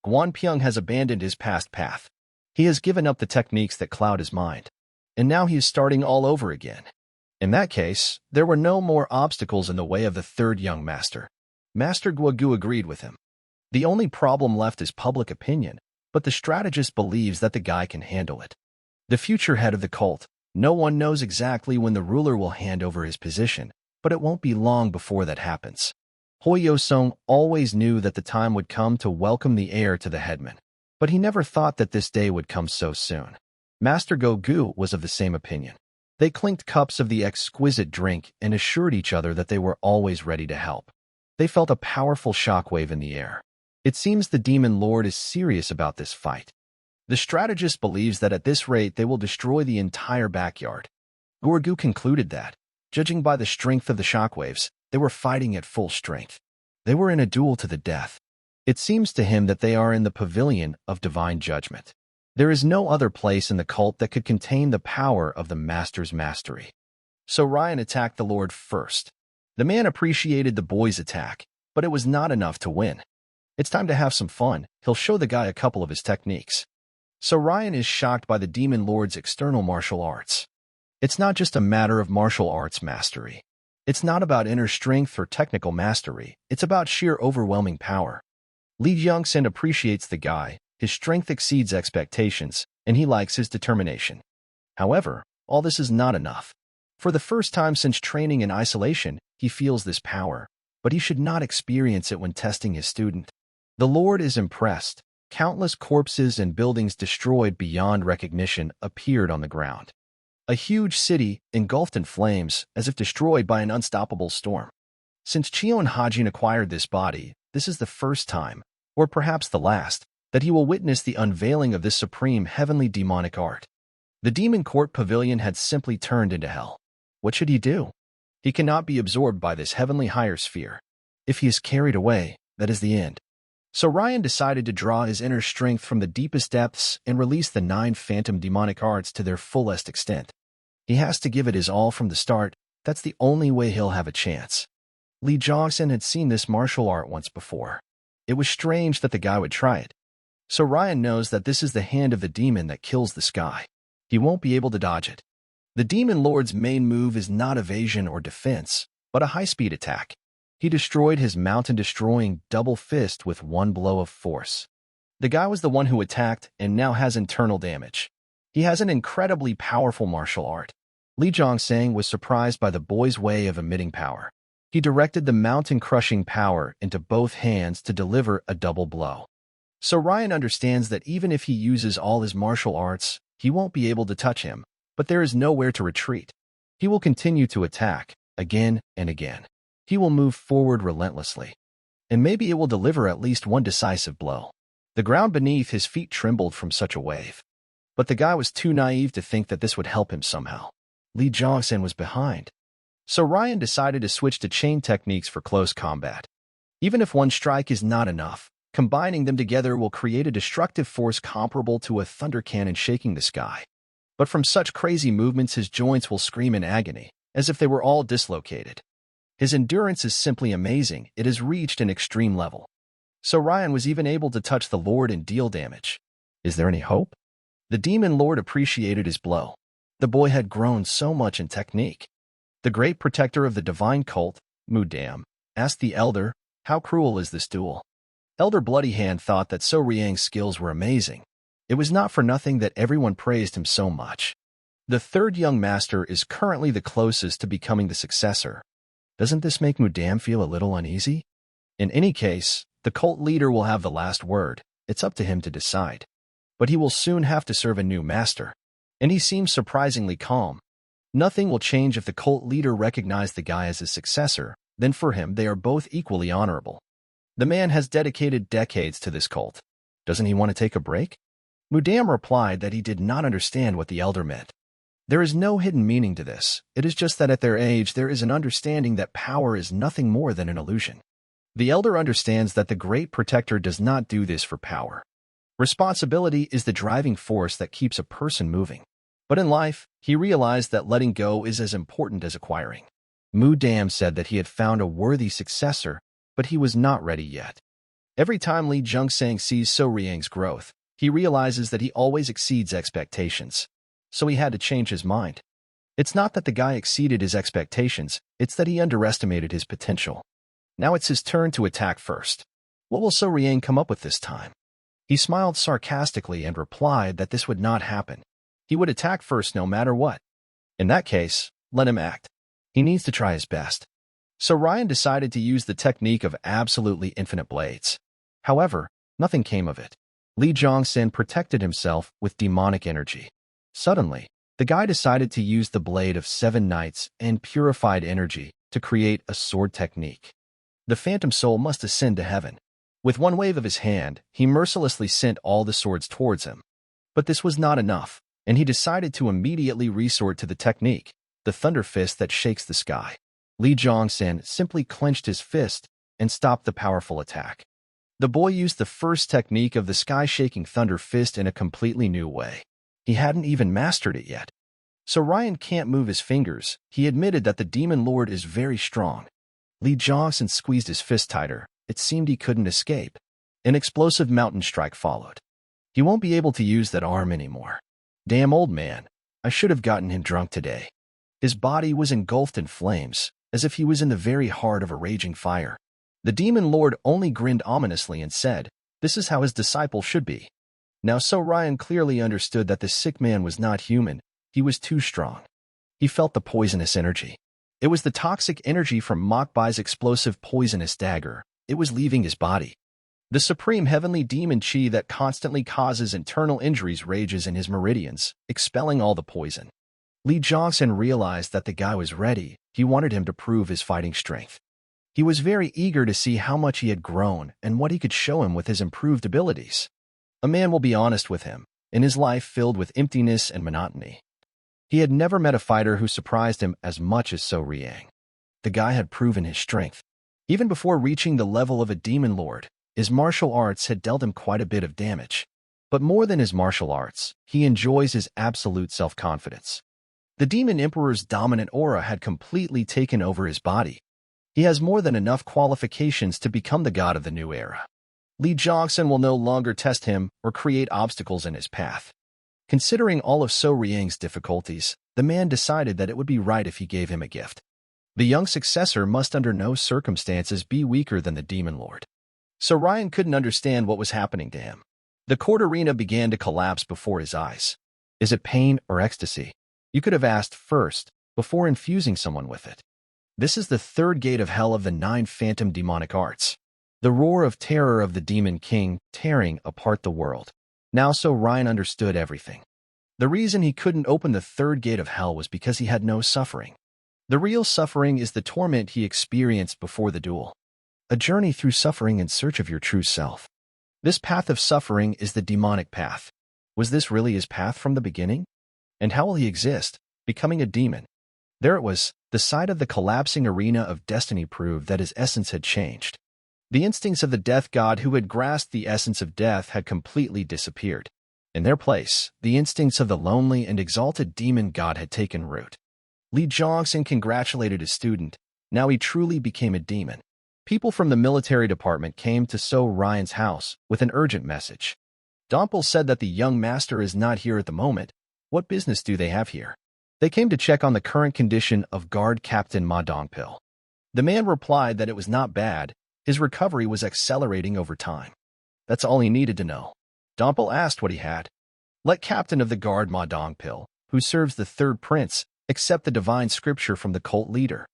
Guanpyong has abandoned his past path. He has given up the techniques that cloud his mind, and now he is starting all over again. In that case, there were no more obstacles in the way of the third young master. Master Guogu agreed with him. The only problem left is public opinion, but the strategist believes that the guy can handle it. The future head of the cult, no one knows exactly when the ruler will hand over his position, but it won't be long before that happens. Hoyo-sun always knew that the time would come to welcome the heir to the headman, but he never thought that this day would come so soon. Master Gogu was of the same opinion. They clinked cups of the exquisite drink and assured each other that they were always ready to help. They felt a powerful shockwave in the air. It seems the demon lord is serious about this fight. The strategist believes that at this rate they will destroy the entire backyard. Gogu concluded that, judging by the strength of the shockwaves, they were fighting at full strength. They were in a duel to the death. It seems to him that they are in the pavilion of divine judgment. There is no other place in the cult that could contain the power of the master's mastery. So Ryan attacked the Lord first. The man appreciated the boy's attack, but it was not enough to win. It's time to have some fun. He'll show the guy a couple of his techniques. So Ryan is shocked by the demon lord's external martial arts. It's not just a matter of martial arts mastery. It's not about inner strength or technical mastery. It's about sheer overwhelming power. Lee Young-sin appreciates the guy. His strength exceeds expectations, and he likes his determination. However, all this is not enough. For the first time since training in isolation, he feels this power, but he should not experience it when testing his student. The Lord is impressed. Countless corpses and buildings destroyed beyond recognition appeared on the ground. A huge city engulfed in flames as if destroyed by an unstoppable storm. Since Cheon Hajin acquired this body, this is the first time, or perhaps the last, that he will witness the unveiling of this supreme heavenly demonic art. The demon court pavilion had simply turned into hell. What should he do? He cannot be absorbed by this heavenly higher sphere. If he is carried away, that is the end. So Ryan decided to draw his inner strength from the deepest depths and release the 9 phantom demonic arts to their fullest extent. He has to give it his all from the start. That's the only way he'll have a chance. Lee Jong-sen had seen this martial art once before. It was strange that the guy would try it. So Ryan knows that this is the hand of the demon that kills the sky. He won't be able to dodge it. The Demon Lord's main move is not evasion or defense, but a high-speed attack. He destroyed his mountain-destroying double fist with one blow of force. The guy was the one who attacked and now has internal damage. He has an incredibly powerful martial art. Lee Jong-sang was surprised by the boy's way of emitting power. He directed the mountain-crushing power into both hands to deliver a double blow. So Ryan understands that even if he uses all his martial arts, he won't be able to touch him, but there is nowhere to retreat. He will continue to attack, again and again. He will move forward relentlessly. And maybe it will deliver at least one decisive blow. The ground beneath his feet trembled from such a wave. But the guy was too naive to think that this would help him somehow. Lee Jong-sen was behind. So Ryan decided to switch to chain techniques for close combat. Even if one strike is not enough, combining them together will create a destructive force comparable to a thunder cannon shaking the sky. But from such crazy movements his joints will scream in agony, as if they were all dislocated. His endurance is simply amazing. It has reached an extreme level. So Ryan was even able to touch the Lord and deal damage. Is there any hope? The Demon Lord appreciated his blow. The boy had grown so much in technique. The great protector of the divine cult, Mudam, asked the elder, "How cruel is this duel?" Elder Bloody Hand thought that So Riang's skills were amazing. It was not for nothing that everyone praised him so much. The third young master is currently the closest to becoming the successor. Doesn't this make Mudam feel a little uneasy? In any case, the cult leader will have the last word. It's up to him to decide. But he will soon have to serve a new master. And he seems surprisingly calm. Nothing will change if the cult leader recognized the guy as his successor. Then for him, they are both equally honorable. The man has dedicated decades to this cult. Doesn't he want to take a break? Mudam replied that he did not understand what the elder meant. There is no hidden meaning to this. It is just that at their age there is an understanding that power is nothing more than an illusion. The elder understands that the great protector does not do this for power. Responsibility is the driving force that keeps a person moving. But in life, he realized that letting go is as important as acquiring. Mudam said that he had found a worthy successor, but he was not ready yet. Every time Lee Jung-sang sees So Riang's growth, he realizes that he always exceeds expectations. So he had to change his mind. It's not that the guy exceeded his expectations, it's that he underestimated his potential. Now it's his turn to attack first. What will So Riang come up with this time? He smiled sarcastically and replied that this would not happen. He would attack first no matter what. In that case, let him act. He needs to try his best. So Ryan decided to use the technique of absolutely infinite blades. However, nothing came of it. Lee Jong-sen protected himself with demonic energy. Suddenly, the guy decided to use the blade of 7 nights and purified energy to create a sword technique. The phantom soul must ascend to heaven. With one wave of his hand, he mercilessly sent all the swords towards him. But this was not enough, and he decided to immediately resort to the technique, the thunder fist that shakes the sky. Lee Jong-sen simply clenched his fist and stopped the powerful attack. The boy used the first technique of the sky-shaking thunder fist in a completely new way. He hadn't even mastered it yet. So Ryan can't move his fingers. He admitted that the Demon Lord is very strong. Lee Jong-sen squeezed his fist tighter. It seemed he couldn't escape. An explosive mountain strike followed. He won't be able to use that arm anymore. Damn old man. I should have gotten him drunk today. His body was engulfed in flames, as if he was in the very heart of a raging fire. The Demon Lord only grinned ominously and said, "This is how his disciple should be." Now So Ryan clearly understood that the sick man was not human. He was too strong. He felt the poisonous energy. It was the toxic energy from Mokbai's explosive poisonous dagger. It was leaving his body. The supreme heavenly demon chi that constantly causes internal injuries rages in his meridians, expelling all the poison. Lee Jongsun realized that the guy was ready. He wanted him to prove his fighting strength. He was very eager to see how much he had grown and what he could show him with his improved abilities. A man will be honest with him, in his life filled with emptiness and monotony. He had never met a fighter who surprised him as much as So Riang. The guy had proven his strength. Even before reaching the level of a demon lord, his martial arts had dealt him quite a bit of damage. But more than his martial arts, he enjoys his absolute self-confidence. The Demon Emperor's dominant aura had completely taken over his body. He has more than enough qualifications to become the god of the new era. Lee Jongsun will no longer test him or create obstacles in his path. Considering all of So Riang's difficulties, the man decided that it would be right if he gave him a gift. The young successor must under no circumstances be weaker than the Demon Lord. So Ryan couldn't understand what was happening to him. The court arena began to collapse before his eyes. Is it pain or ecstasy? You could have asked first, before infusing someone with it. This is the third gate of hell of the 9 phantom demonic arts. The roar of terror of the Demon King, tearing apart the world. Now So Ryan understood everything. The reason he couldn't open the third gate of hell was because he had no suffering. The real suffering is the torment he experienced before the duel. A journey through suffering in search of your true self. This path of suffering is the demonic path. Was this really his path from the beginning? And how will he exist, becoming a demon? There it was, the sight of the collapsing arena of destiny proved that his essence had changed. The instincts of the death god who had grasped the essence of death had completely disappeared. In their place, the instincts of the lonely and exalted demon god had taken root. Lee Jongsun congratulated his student. Now he truly became a demon. People from the military department came to So Ryan's house with an urgent message. Dompel said that the young master is not here at the moment. What business do they have here? They came to check on the current condition of Guard Captain Ma Dongpil. The man replied that it was not bad. His recovery was accelerating over time. That's all he needed to know. Dompel asked what he had. Let Captain of the Guard Ma Dongpil, who serves the third prince, accept the divine scripture from the cult leader.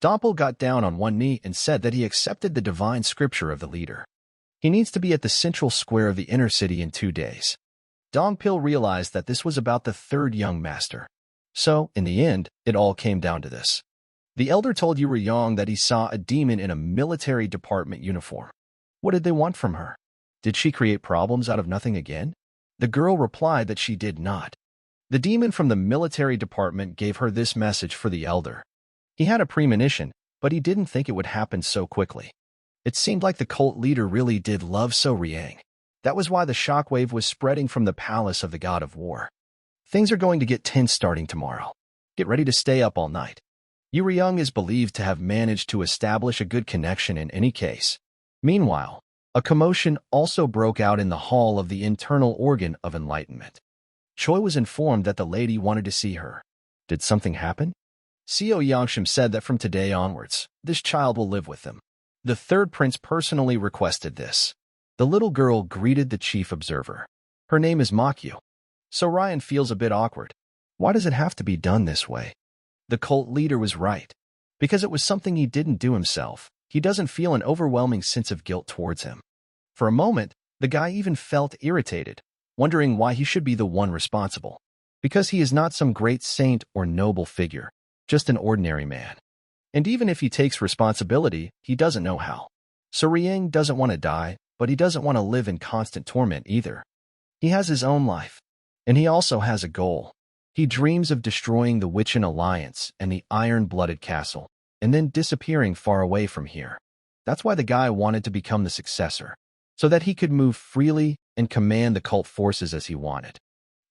Dompel got down on one knee and said that he accepted the divine scripture of the leader. He needs to be at the central square of the inner city in 2 days. Dongpil realized that this was about the third young master. So, in the end, it all came down to this. The elder told Yu Riyong that he saw a demon in a military department uniform. What did they want from her? Did she create problems out of nothing again? The girl replied that she did not. The demon from the military department gave her this message for the elder. He had a premonition, but he didn't think it would happen so quickly. It seemed like the cult leader really did love So Riang. That was why the shockwave was spreading from the palace of the god of war. Things are going to get tense starting tomorrow. Get ready to stay up all night. Yu Riyong is believed to have managed to establish a good connection in any case. Meanwhile, a commotion also broke out in the hall of the internal organ of enlightenment. Choi was informed that the lady wanted to see her. Did something happen? Seo Yangshim said that from today onwards, this child will live with them. The third prince personally requested this. The little girl greeted the chief observer. Her name is Makyu. So Ryan feels a bit awkward. Why does it have to be done this way? The cult leader was right. Because it was something he didn't do himself, he doesn't feel an overwhelming sense of guilt towards him. For a moment, the guy even felt irritated, wondering why he should be the one responsible. Because he is not some great saint or noble figure, just an ordinary man. And even if he takes responsibility, he doesn't know how. So Riang doesn't want to die, but he doesn't want to live in constant torment either. He has his own life. And he also has a goal. He dreams of destroying the Witchen Alliance and the Iron-Blooded Castle, and then disappearing far away from here. That's why the guy wanted to become the successor, so that he could move freely and command the cult forces as he wanted.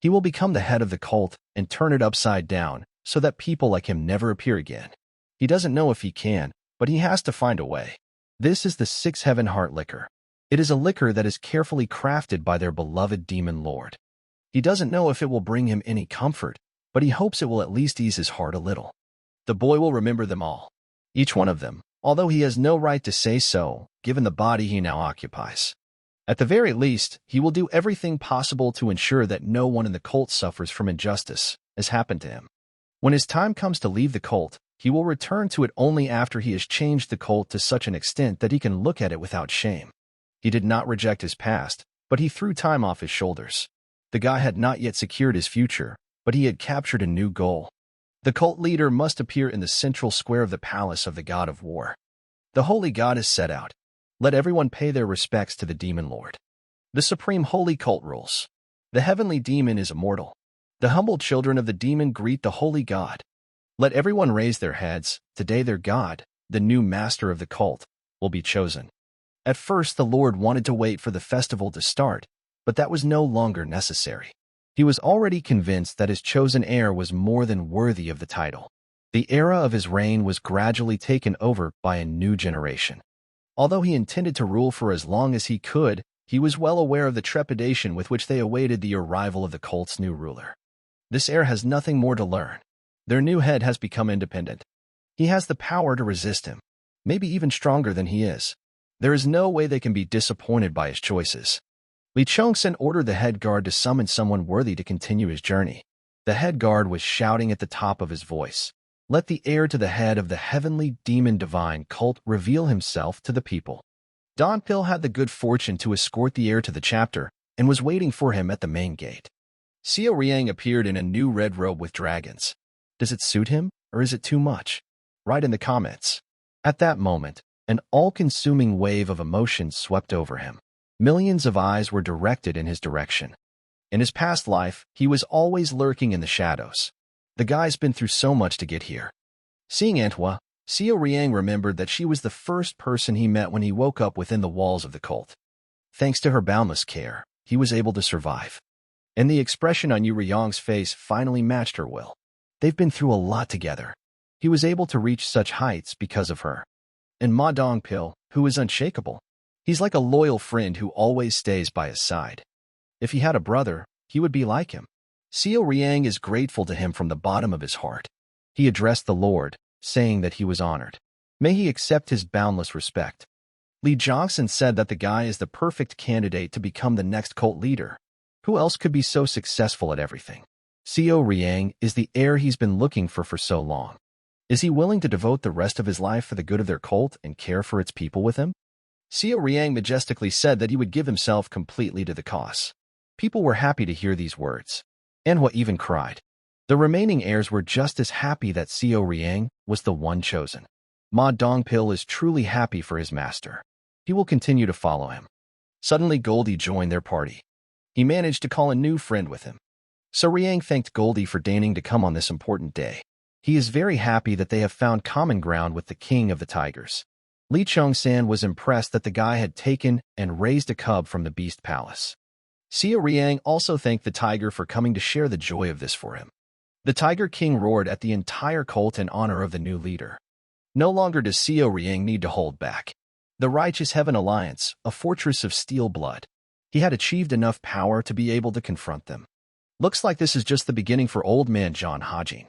He will become the head of the cult and turn it upside down so that people like him never appear again. He doesn't know if he can, but he has to find a way. This is the 6 Heaven Heart liquor. It is a liquor that is carefully crafted by their beloved demon lord. He doesn't know if it will bring him any comfort, but he hopes it will at least ease his heart a little. The boy will remember them all. Each one of them, although he has no right to say so, given the body he now occupies. At the very least, he will do everything possible to ensure that no one in the cult suffers from injustice, as happened to him. When his time comes to leave the cult, He will return to it only after he has changed the cult to such an extent that he can look at it without shame. He did not reject his past, but he threw time off his shoulders. The guy had not yet secured his future, but he had captured a new goal. The cult leader must appear in the central square of the palace of the god of war. The holy god is set out. Let everyone pay their respects to the demon lord. The supreme holy cult rules. The heavenly demon is immortal. The humble children of the demon greet the holy god. Let everyone raise their heads. Today their god, the new master of the cult, will be chosen. At first the Lord wanted to wait for the festival to start, but that was no longer necessary. He was already convinced that his chosen heir was more than worthy of the title. The era of his reign was gradually taken over by a new generation. Although he intended to rule for as long as he could, he was well aware of the trepidation with which they awaited the arrival of the cult's new ruler. This heir has nothing more to learn. Their new head has become independent. He has the power to resist him, maybe even stronger than he is. There is no way they can be disappointed by his choices. Li Chongsen ordered the head guard to summon someone worthy to continue his journey. The head guard was shouting at the top of his voice, "Let the heir to the head of the heavenly demon divine cult reveal himself to the people." Don Pil had the good fortune to escort the heir to the chapter and was waiting for him at the main gate. Xiao Riang appeared in a new red robe with dragons. Does it suit him, or is it too much? Write in the comments. At that moment, an all-consuming wave of emotions swept over him. Millions of eyes were directed in his direction. In his past life, he was always lurking in the shadows. The guy's been through so much to get here. Seeing Manhwa, Xiao Riang remembered that she was the first person he met when he woke up within the walls of the cult. Thanks to her boundless care, he was able to survive. And the expression on Yu Riyang's face finally matched her will. They've been through a lot together. He was able to reach such heights because of her. And Ma Dongpil, who is unshakable. He's like a loyal friend who always stays by his side. If he had a brother, he would be like him. Xiao Riang is grateful to him from the bottom of his heart. He addressed the Lord, saying that he was honored. May he accept his boundless respect. Li Johnson said that the guy is the perfect candidate to become the next cult leader. Who else could be so successful at everything? Xiao Riang is the heir he's been looking for so long. Is he willing to devote the rest of his life for the good of their cult and care for its people with him? Xiao Riang majestically said that he would give himself completely to the cause. People were happy to hear these words. Manhwa even cried. The remaining heirs were just as happy that Xiao Riang was the one chosen. Ma Dongpil is truly happy for his master. He will continue to follow him. Suddenly Goldie joined their party. He managed to call a new friend with him. So Riang thanked Goldie for deigning to come on this important day. He is very happy that they have found common ground with the king of the tigers. Li Chongsan was impressed that the guy had taken and raised a cub from the beast palace. Xiao Riang also thanked the tiger for coming to share the joy of this for him. The tiger king roared at the entire cult in honor of the new leader. No longer does Xiao Riang need to hold back. The Righteous Heaven Alliance, a fortress of steel blood. He had achieved enough power to be able to confront them. Looks like this is just the beginning for old man John Hajin.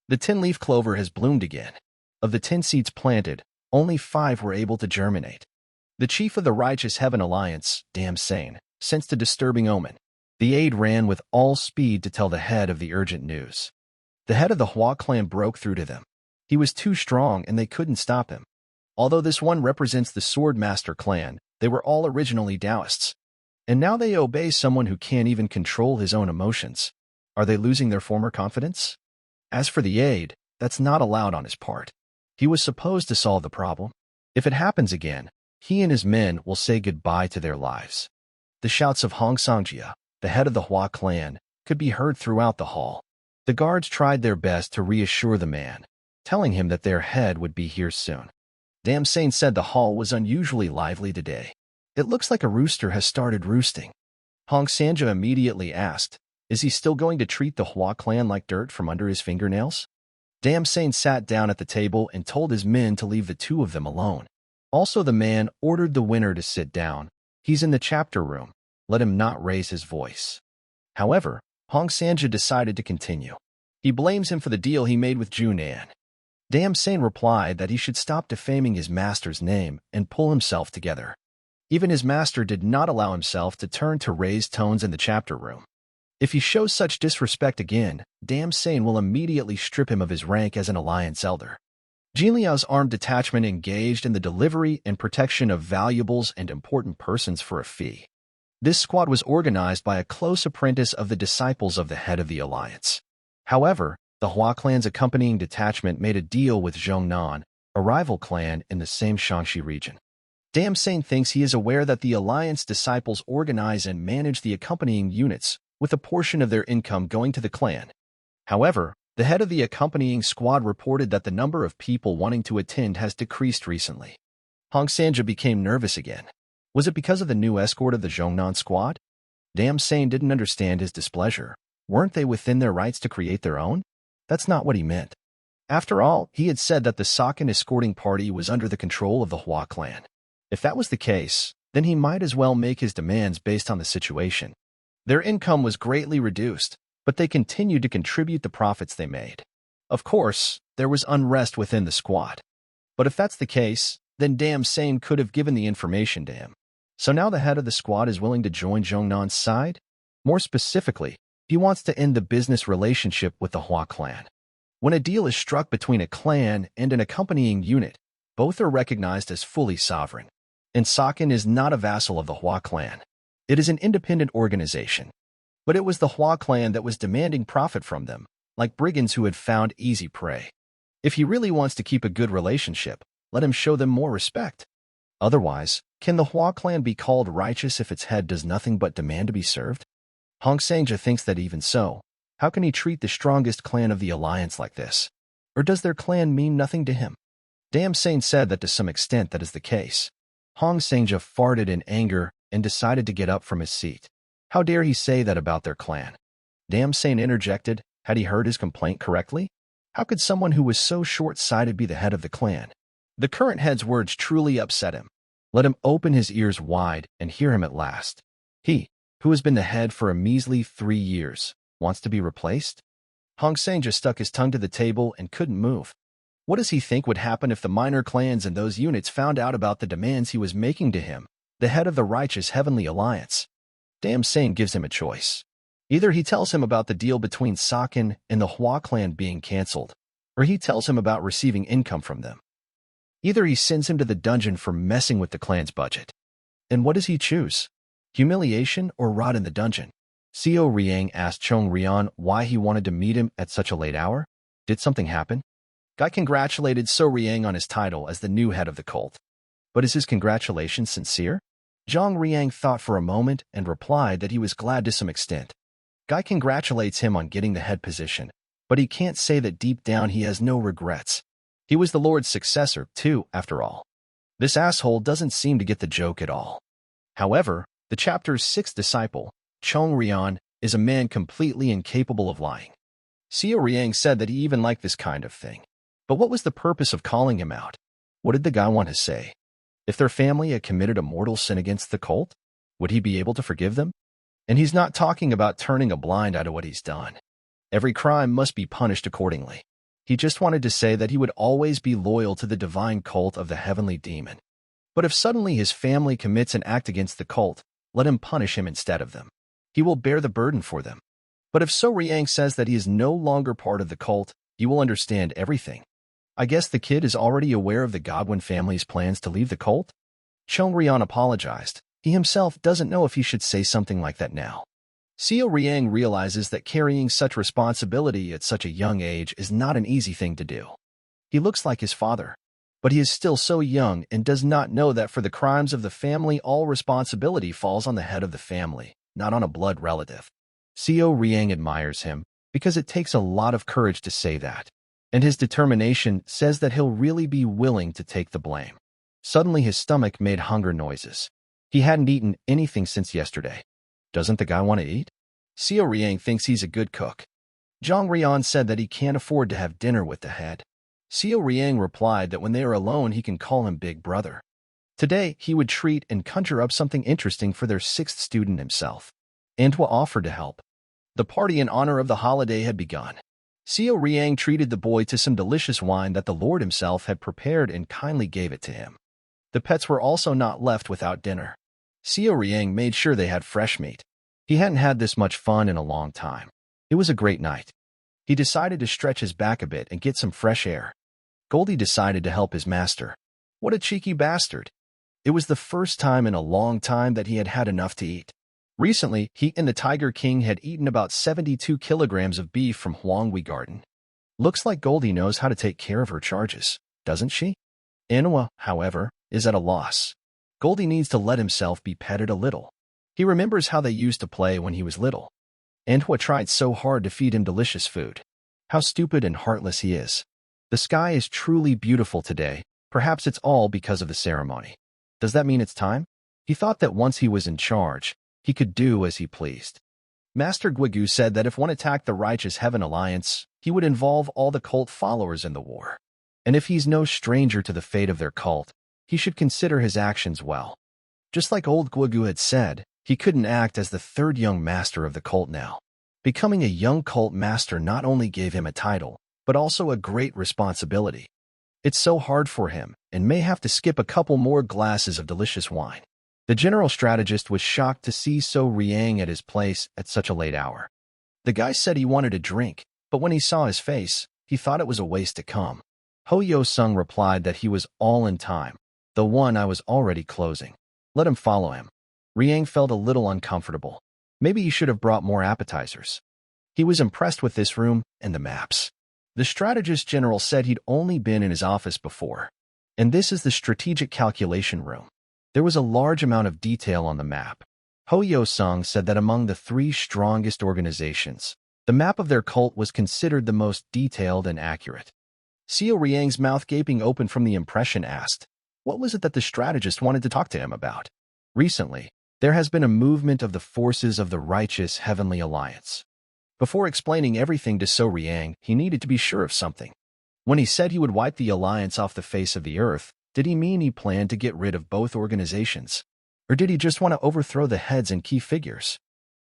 The 10-leaf clover has bloomed again. Of the 10 seeds planted, only 5 were able to germinate. The chief of the Righteous Heaven Alliance, Dam Sane, sensed a disturbing omen. The aide ran with all speed to tell the head of the urgent news. The head of the Hua clan broke through to them. He was too strong and they couldn't stop him. Although this one represents the Swordmaster clan, they were all originally Taoists. And now they obey someone who can't even control his own emotions. Are they losing their former confidence? As for the aide, that's not allowed on his part. He was supposed to solve the problem. If it happens again, he and his men will say goodbye to their lives. The shouts of Hong Sangjia, the head of the Hua clan, could be heard throughout the hall. The guards tried their best to reassure the man, telling him that their head would be here soon. Dam Sane said the hall was unusually lively today. It looks like a rooster has started roosting. Hong Sangjia immediately asked, is he still going to treat the Hua clan like dirt from under his fingernails? Dam Sane sat down at the table and told his men to leave the 2 of them alone. Also the man ordered the winner to sit down. He's in the chapter room. Let him not raise his voice. However, Hong Sangjia decided to continue. He blames him for the deal he made with Junan. Dam Sane replied that he should stop defaming his master's name and pull himself together. Even his master did not allow himself to turn to raised tones in the chapter room. If he shows such disrespect again, Dam Sane will immediately strip him of his rank as an alliance elder. Jinliao's armed detachment engaged in the delivery and protection of valuables and important persons for a fee. This squad was organized by a close apprentice of the disciples of the head of the alliance. However, the Hua clan's accompanying detachment made a deal with Zhongnan, a rival clan in the same Shaanxi region. Damsane thinks he is aware that the alliance disciples organize and manage the accompanying units, with a portion of their income going to the clan. However, the head of the accompanying squad reported that the number of people wanting to attend has decreased recently. Hong Sanja became nervous again. Was it because of the new escort of the Zhongnan squad? Damsane didn't understand his displeasure. Weren't they within their rights to create their own? That's not what he meant. After all, he had said that the Sakan escorting party was under the control of the Hua clan. If that was the case, then he might as well make his demands based on the situation. Their income was greatly reduced, but they continued to contribute the profits they made. Of course, there was unrest within the squad. But if that's the case, then Damsane could have given the information to him. So now the head of the squad is willing to join Zhongnan's side? More specifically, he wants to end the business relationship with the Hua clan. When a deal is struck between a clan and an accompanying unit, both are recognized as fully sovereign. And Sakan is not a vassal of the Hua clan. It is an independent organization. But it was the Hua clan that was demanding profit from them, like brigands who had found easy prey. If he really wants to keep a good relationship, let him show them more respect. Otherwise, can the Hua clan be called righteous if its head does nothing but demand to be served? Hong Sanja thinks that even so, how can he treat the strongest clan of the alliance like this? Or does their clan mean nothing to him? Damsane said that to some extent that is the case. Hong Sanja farted in anger and decided to get up from his seat. How dare he say that about their clan? Damsane interjected, had he heard his complaint correctly? How could someone who was so short-sighted be the head of the clan? The current head's words truly upset him. Let him open his ears wide and hear him at last. He, who has been the head for a measly 3 years, wants to be replaced? Hong Sanja stuck his tongue to the table and couldn't move. What does he think would happen if the minor clans and those units found out about the demands he was making to him, the head of the righteous Heavenly Alliance? Damsane gives him a choice. Either he tells him about the deal between Sakan and the Hua clan being cancelled, or he tells him about receiving income from them. Either he sends him to the dungeon for messing with the clan's budget. And what does he choose? Humiliation or rot in the dungeon? Xiao Riang asked Chong Rian why he wanted to meet him at such a late hour. Did something happen? Guy congratulated Xiao Riang on his title as the new head of the cult. But is his congratulations sincere? Zhang Riang thought for a moment and replied that he was glad to some extent. Guy congratulates him on getting the head position, but he can't say that deep down he has no regrets. He was the Lord's successor, too, after all. This asshole doesn't seem to get the joke at all. However, the chapter's 6th disciple, Chong Rian, is a man completely incapable of lying. Xiao Riang said that he even liked this kind of thing. But what was the purpose of calling him out? What did the guy want to say? If their family had committed a mortal sin against the cult, would he be able to forgive them? And he's not talking about turning a blind eye to what he's done. Every crime must be punished accordingly. He just wanted to say that he would always be loyal to the divine cult of the heavenly demon. But if suddenly his family commits an act against the cult, let him punish him instead of them. He will bear the burden for them. But if So Riang says that he is no longer part of the cult, he will understand everything. I guess the kid is already aware of the Godwin family's plans to leave the cult? Chong Rian apologized. He himself doesn't know if he should say something like that now. Xiao Riang realizes that carrying such responsibility at such a young age is not an easy thing to do. He looks like his father, but he is still so young and does not know that for the crimes of the family all responsibility falls on the head of the family, not on a blood relative. Xiao Riang admires him because it takes a lot of courage to say that, and his determination says that he'll really be willing to take the blame. Suddenly his stomach made hunger noises. He hadn't eaten anything since yesterday. Doesn't the guy want to eat? Xiao Riang thinks he's a good cook. Zhang Rian said that he can't afford to have dinner with the head. Xiao Riang replied that when they are alone he can call him Big Brother. Today he would treat and conjure up something interesting for their 6th student himself. Manhwa offered to help. The party in honor of the holiday had begun. Xiao Riang treated the boy to some delicious wine that the Lord himself had prepared and kindly gave it to him. The pets were also not left without dinner. Xiao Riang made sure they had fresh meat. He hadn't had this much fun in a long time. It was a great night. He decided to stretch his back a bit and get some fresh air. Goldie decided to help his master. What a cheeky bastard. It was the first time in a long time that he had had enough to eat. Recently, he and the Tiger King had eaten about 72 kilograms of beef from Huanghui Garden. Looks like Goldie knows how to take care of her charges, doesn't she? Manhwa, however, is at a loss. Goldie needs to let himself be petted a little. He remembers how they used to play when he was little. Manhwa tried so hard to feed him delicious food. How stupid and heartless he is. The sky is truly beautiful today. Perhaps it's all because of the ceremony. Does that mean it's time? He thought that once he was in charge, he could do as he pleased. Master Guigu said that if one attacked the Righteous Heaven Alliance, he would involve all the cult followers in the war. And if he's no stranger to the fate of their cult, he should consider his actions well. Just like old Guigu had said, he couldn't act as the third young master of the cult now. Becoming a young cult master not only gave him a title, but also a great responsibility. It's so hard for him, and may have to skip a couple more glasses of delicious wine. The general strategist was shocked to see So Riang at his place at such a late hour. The guy said he wanted a drink, but when he saw his face, he thought it was a waste to come. Ho Yo-sung replied that he was all in time. The one I was already closing. Let him follow him. Riang felt a little uncomfortable. Maybe he should have brought more appetizers. He was impressed with this room and the maps. The strategist general said he'd only been in his office before. And this is the strategic calculation room. There was a large amount of detail on the map. Ho Yo-sung said that among the 3 strongest organizations, the map of their cult was considered the most detailed and accurate. Seo Riang's mouth gaping open from the impression asked, what was it that the strategist wanted to talk to him about? Recently, there has been a movement of the forces of the Righteous Heavenly Alliance. Before explaining everything to So Riang, he needed to be sure of something. When he said he would wipe the alliance off the face of the earth, did he mean he planned to get rid of both organizations? Or did he just want to overthrow the heads and key figures?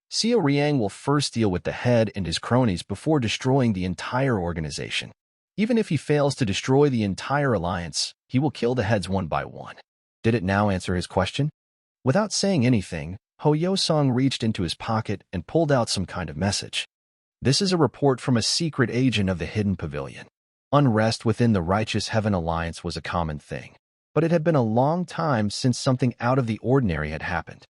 Seo Riang will first deal with the head and his cronies before destroying the entire organization. Even if he fails to destroy the entire alliance, he will kill the heads one by one. Did it now answer his question? Without saying anything, Ho Yo-sung reached into his pocket and pulled out some kind of message. This is a report from a secret agent of the Hidden Pavilion. Unrest within the Righteous Heaven Alliance was a common thing, but it had been a long time since something out of the ordinary had happened.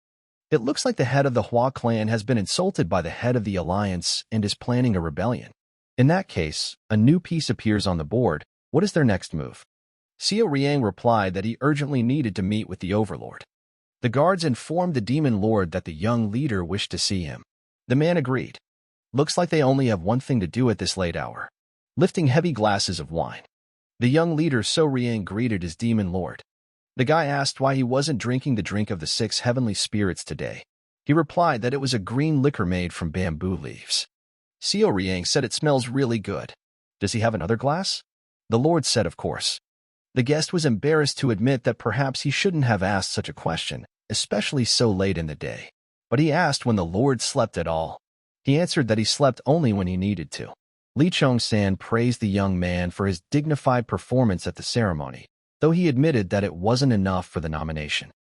It looks like the head of the Hua clan has been insulted by the head of the alliance and is planning a rebellion. In that case, a new piece appears on the board. What is their next move? Seo Riang replied that he urgently needed to meet with the Overlord. The guards informed the Demon Lord that the young leader wished to see him. The man agreed. Looks like they only have one thing to do at this late hour. Lifting heavy glasses of wine. The young leader So Riang greeted his Demon Lord. The guy asked why he wasn't drinking the drink of the 6 heavenly spirits today. He replied that it was a green liquor made from bamboo leaves. Seo Riang said it smells really good. Does he have another glass? The Lord said of course. The guest was embarrassed to admit that perhaps he shouldn't have asked such a question, especially so late in the day. But he asked when the Lord slept at all. He answered that he slept only when he needed to. Lee Chong-san praised the young man for his dignified performance at the ceremony, though he admitted that it wasn't enough for the nomination.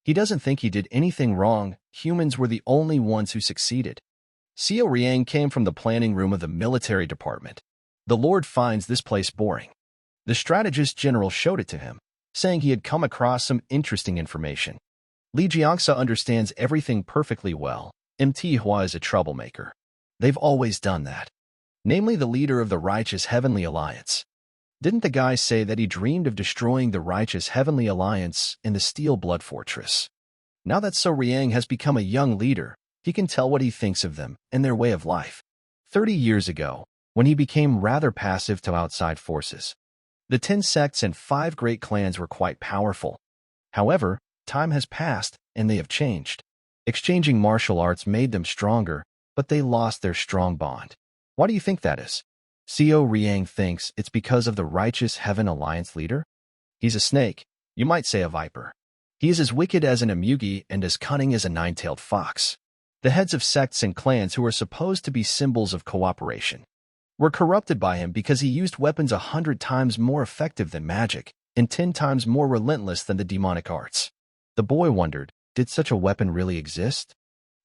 He doesn't think he did anything wrong. Humans were the only ones who succeeded. Seo Riang came from the planning room of the military department. The Lord finds this place boring. The strategist general showed it to him, saying he had come across some interesting information. Li Jiangsa understands everything perfectly well. MT Hua is a troublemaker. They've always done that. Namely the leader of the Righteous Heavenly Alliance. Didn't the guy say that he dreamed of destroying the Righteous Heavenly Alliance in the Steel Blood Fortress? Now that So Riang has become a young leader, he can tell what he thinks of them and their way of life. 30 years ago, when he became rather passive to outside forces, the 10 sects and 5 great clans were quite powerful. However, time has passed and they have changed. Exchanging martial arts made them stronger, but they lost their strong bond. Why do you think that is? Seo Riang thinks it's because of the Righteous Heaven Alliance leader. He's a snake, you might say a viper. He is as wicked as an amugi and as cunning as a 9-tailed fox. The heads of sects and clans who are supposed to be symbols of cooperation were corrupted by him because he used weapons 100 times more effective than magic and 10 times more relentless than the demonic arts. The boy wondered, did such a weapon really exist?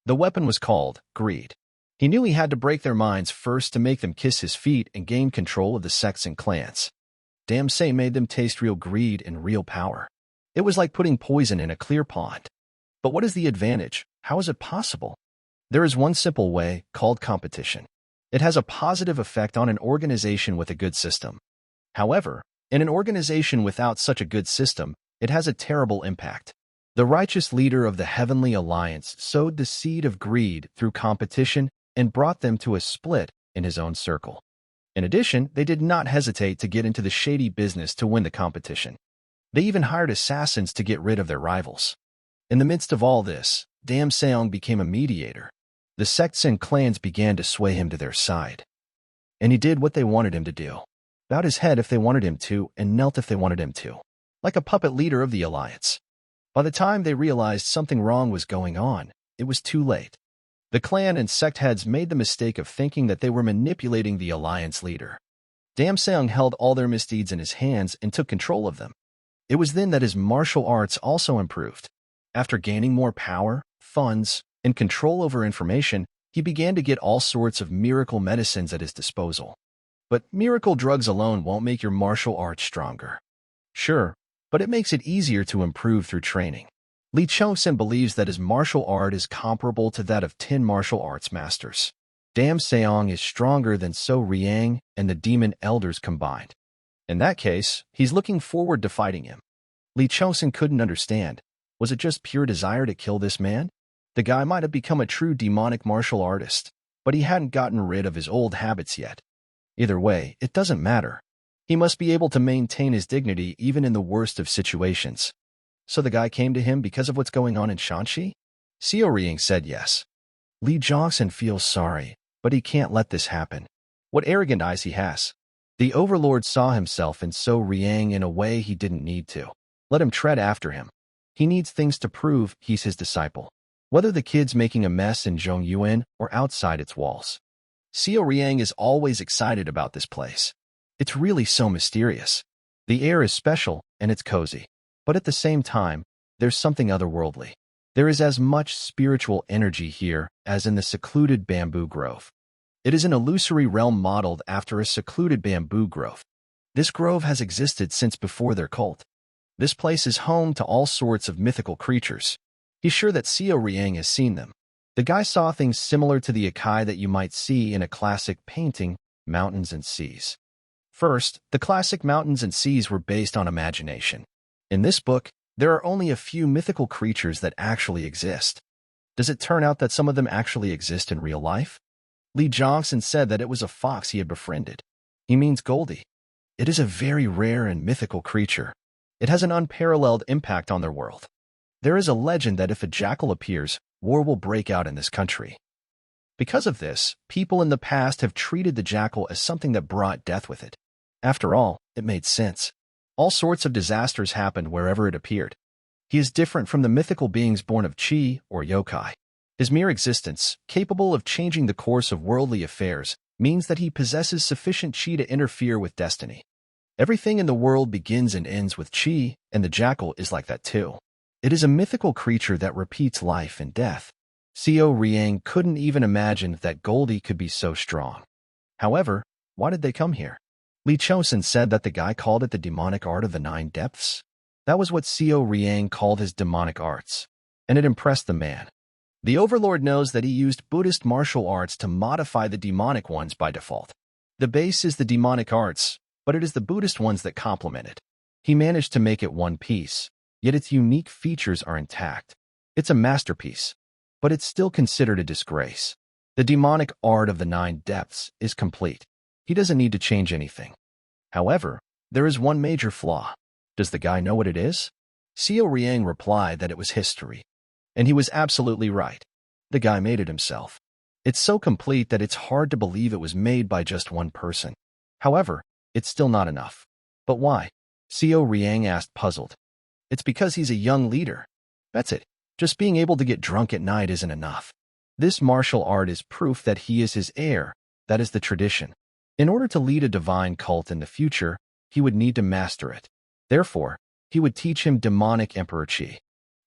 The weapon was called greed. He knew he had to break their minds first to make them kiss his feet and gain control of the sects and clans. Damsei made them taste real greed and real power. It was like putting poison in a clear pond. But what is the advantage? How is it possible? There is one simple way, called competition. It has a positive effect on an organization with a good system. However, in an organization without such a good system, it has a terrible impact. The righteous leader of the Heavenly Alliance sowed the seed of greed through competition and brought them to a split in his own circle. In addition, they did not hesitate to get into the shady business to win the competition. They even hired assassins to get rid of their rivals. In the midst of all this, Damseong became a mediator. The sects and clans began to sway him to their side. And he did what they wanted him to do. Bowed his head if they wanted him to, and knelt if they wanted him to. Like a puppet leader of the alliance. By the time they realized something wrong was going on, it was too late. The clan and sect heads made the mistake of thinking that they were manipulating the alliance leader. Damseong held all their misdeeds in his hands and took control of them. It was then that his martial arts also improved. After gaining more power, funds, and control over information, he began to get all sorts of miracle medicines at his disposal. But miracle drugs alone won't make your martial arts stronger. Sure, but it makes it easier to improve through training. Lee Chosen believes that his martial art is comparable to that of 10 martial arts masters. Damseong is stronger than So Riang and the demon elders combined. In that case, he's looking forward to fighting him. Lee Chosen couldn't understand. Was it just pure desire to kill this man? The guy might have become a true demonic martial artist, but he hadn't gotten rid of his old habits yet. Either way, it doesn't matter. He must be able to maintain his dignity even in the worst of situations. So the guy came to him because of what's going on in Shanxi? Seo Riang said yes. Lee Jongson feels sorry, but he can't let this happen. What arrogant eyes he has. The overlord saw himself in So Riang in a way he didn't need to. Let him tread after him. He needs things to prove he's his disciple. Whether the kid's making a mess in Zhongyuan or outside its walls. Seo Riang is always excited about this place. It's really so mysterious. The air is special and it's cozy. But at the same time, there's something otherworldly. There is as much spiritual energy here as in the secluded bamboo grove. It is an illusory realm modeled after a secluded bamboo grove. This grove has existed since before their cult. This place is home to all sorts of mythical creatures. He's sure that Seo Riang has seen them. The guy saw things similar to the Akai that you might see in a classic painting, mountains and seas. First, the classic mountains and seas were based on imagination. In this book, there are only a few mythical creatures that actually exist. Does it turn out that some of them actually exist in real life? Lee Jongson said that it was a fox he had befriended. He means Goldie. It is a very rare and mythical creature. It has an unparalleled impact on their world. There is a legend that if a jackal appears, war will break out in this country. Because of this, people in the past have treated the jackal as something that brought death with it. After all, it made sense. All sorts of disasters happened wherever it appeared. He is different from the mythical beings born of chi or yokai. His mere existence, capable of changing the course of worldly affairs, means that he possesses sufficient chi to interfere with destiny. Everything in the world begins and ends with chi, and the jackal is like that too. It is a mythical creature that repeats life and death. Seo Riang couldn't even imagine that Goldie could be so strong. However, why did they come here? Lee Chosen said that the guy called it the demonic art of the 9 depths. That was what Seo Riang called his demonic arts, and it impressed the man. The overlord knows that he used Buddhist martial arts to modify the demonic ones by default. The base is the demonic arts, but it is the Buddhist ones that complement it. He managed to make it one piece, yet its unique features are intact. It's a masterpiece, but it's still considered a disgrace. The demonic art of the 9 depths is complete. He doesn't need to change anything. However, there is one major flaw. Does the guy know what it is? Seo Riang replied that it was history. And he was absolutely right. The guy made it himself. It's so complete that it's hard to believe it was made by just one person. However, it's still not enough. But why? Seo Riang asked, puzzled. It's because he's a young leader. That's it. Just being able to get drunk at night isn't enough. This martial art is proof that he is his heir. That is the tradition. In order to lead a divine cult in the future, he would need to master it. Therefore, he would teach him demonic emperor chi.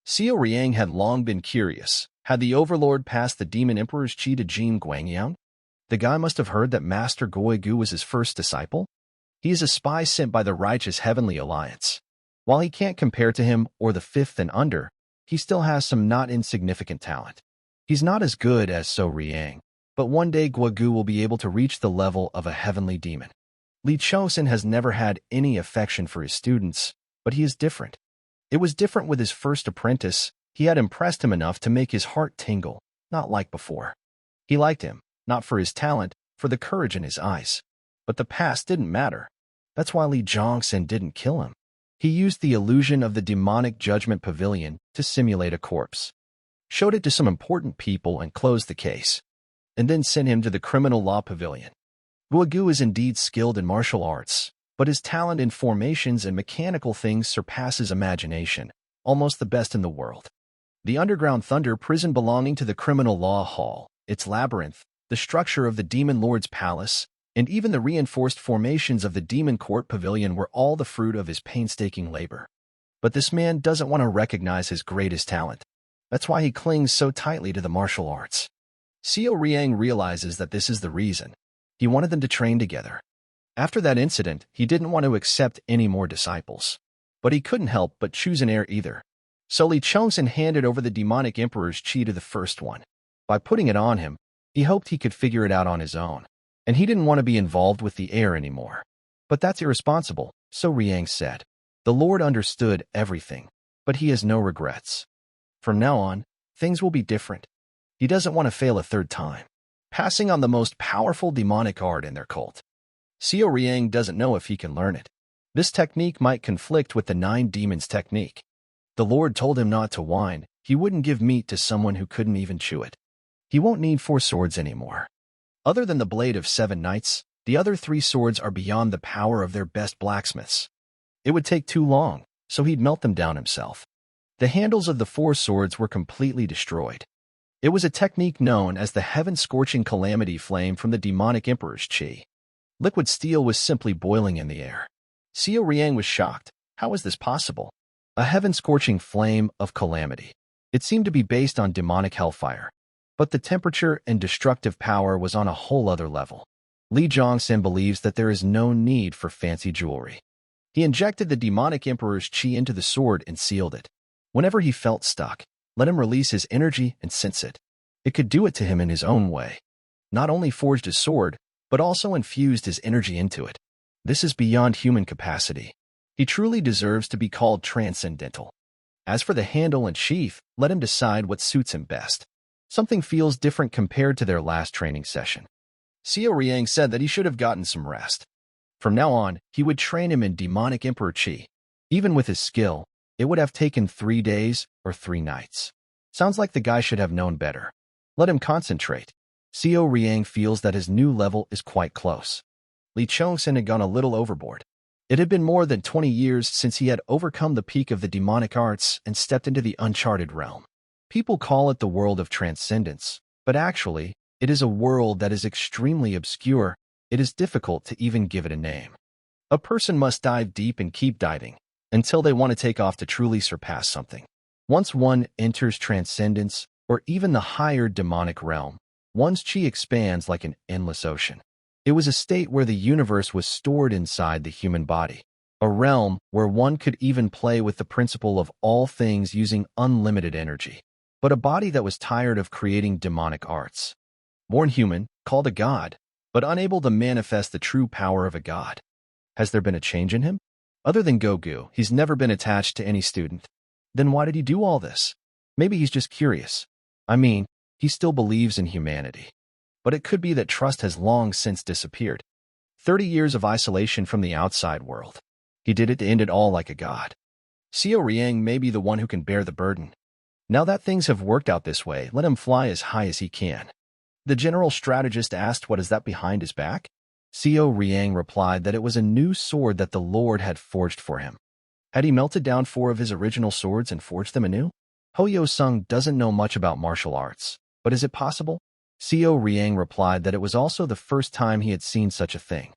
Seo Riang had long been curious. Had the overlord passed the demon emperor's chi to Jin Guangyang? The guy must have heard that Master Goigu was his first disciple. He is a spy sent by the righteous Heavenly Alliance. While he can't compare to him or the fifth and under, he still has some not insignificant talent. He's not as good as So Riang, but one day Guagu will be able to reach the level of a heavenly demon. Li Chongsen has never had any affection for his students, but he is different. It was different with his first apprentice. He had impressed him enough to make his heart tingle, not like before. He liked him, not for his talent, for the courage in his eyes. But the past didn't matter. That's why Li Chongsen didn't kill him. He used the illusion of the demonic judgment pavilion to simulate a corpse, showed it to some important people and closed the case, and then sent him to the criminal law pavilion. Guagu is indeed skilled in martial arts, but his talent in formations and mechanical things surpasses imagination, almost the best in the world. The underground thunder prison belonging to the criminal law hall, its labyrinth, the structure of the demon lord's palace, and even the reinforced formations of the demon court pavilion were all the fruit of his painstaking labor. But this man doesn't want to recognize his greatest talent. That's why he clings so tightly to the martial arts. Xiao Riang realizes that this is the reason. He wanted them to train together. After that incident, he didn't want to accept any more disciples. But he couldn't help but choose an heir either. So Li Chongsen handed over the demonic emperor's chi to the first one. By putting it on him, he hoped he could figure it out on his own. And he didn't want to be involved with the heir anymore. But that's irresponsible, so Riang said. The Lord understood everything, but he has no regrets. From now on, things will be different. He doesn't want to fail a third time, passing on the most powerful demonic art in their cult. Xiao Riang doesn't know if he can learn it. This technique might conflict with the 9 demons technique. The Lord told him not to whine. He wouldn't give meat to someone who couldn't even chew it. He won't need 4 swords anymore. Other than the blade of 7 knights, the other 3 swords are beyond the power of their best blacksmiths. It would take too long, so he'd melt them down himself. The handles of the 4 swords were completely destroyed. It was a technique known as the heaven-scorching calamity flame from the demonic emperor's chi. Liquid steel was simply boiling in the air. Xiao Riang was shocked. How was this possible? A heaven-scorching flame of calamity. It seemed to be based on demonic hellfire. But the temperature and destructive power was on a whole other level. Li Chongsen believes that there is no need for fancy jewelry. He injected the demonic emperor's chi into the sword and sealed it. Whenever he felt stuck, let him release his energy and sense it. It could do it to him in his own way. Not only forged his sword, but also infused his energy into it. This is beyond human capacity. He truly deserves to be called transcendental. As for the handle and sheath, let him decide what suits him best. Something feels different compared to their last training session. Xiao Riang said that he should have gotten some rest. From now on, he would train him in demonic emperor chi. Even with his skill, it would have taken 3 days or 3 nights. Sounds like the guy should have known better. Let him concentrate. Xiao Riang feels that his new level is quite close. Li Chongsen had gone a little overboard. It had been more than 20 years since he had overcome the peak of the demonic arts and stepped into the uncharted realm. People call it the world of transcendence, but actually, it is a world that is extremely obscure. It is difficult to even give it a name. A person must dive deep and keep diving until they want to take off to truly surpass something. Once one enters transcendence, or even the higher demonic realm, one's chi expands like an endless ocean. It was a state where the universe was stored inside the human body, a realm where one could even play with the principle of all things using unlimited energy. But a body that was tired of creating demonic arts. Born human, called a god, but unable to manifest the true power of a god. Has there been a change in him? Other than Guagu, he's never been attached to any student. Then why did he do all this? Maybe he's just curious. I mean, he still believes in humanity. But it could be that trust has long since disappeared. 30 years of isolation from the outside world. He did it to end it all like a god. Xiao Riang may be the one who can bear the burden. Now that things have worked out this way, let him fly as high as he can. The general strategist asked what is that behind his back? Xiao Riang replied that it was a new sword that the Lord had forged for him. Had he melted down 4 of his original swords and forged them anew? Hoyo Sung doesn't know much about martial arts, but is it possible? Xiao Riang replied that it was also the first time he had seen such a thing.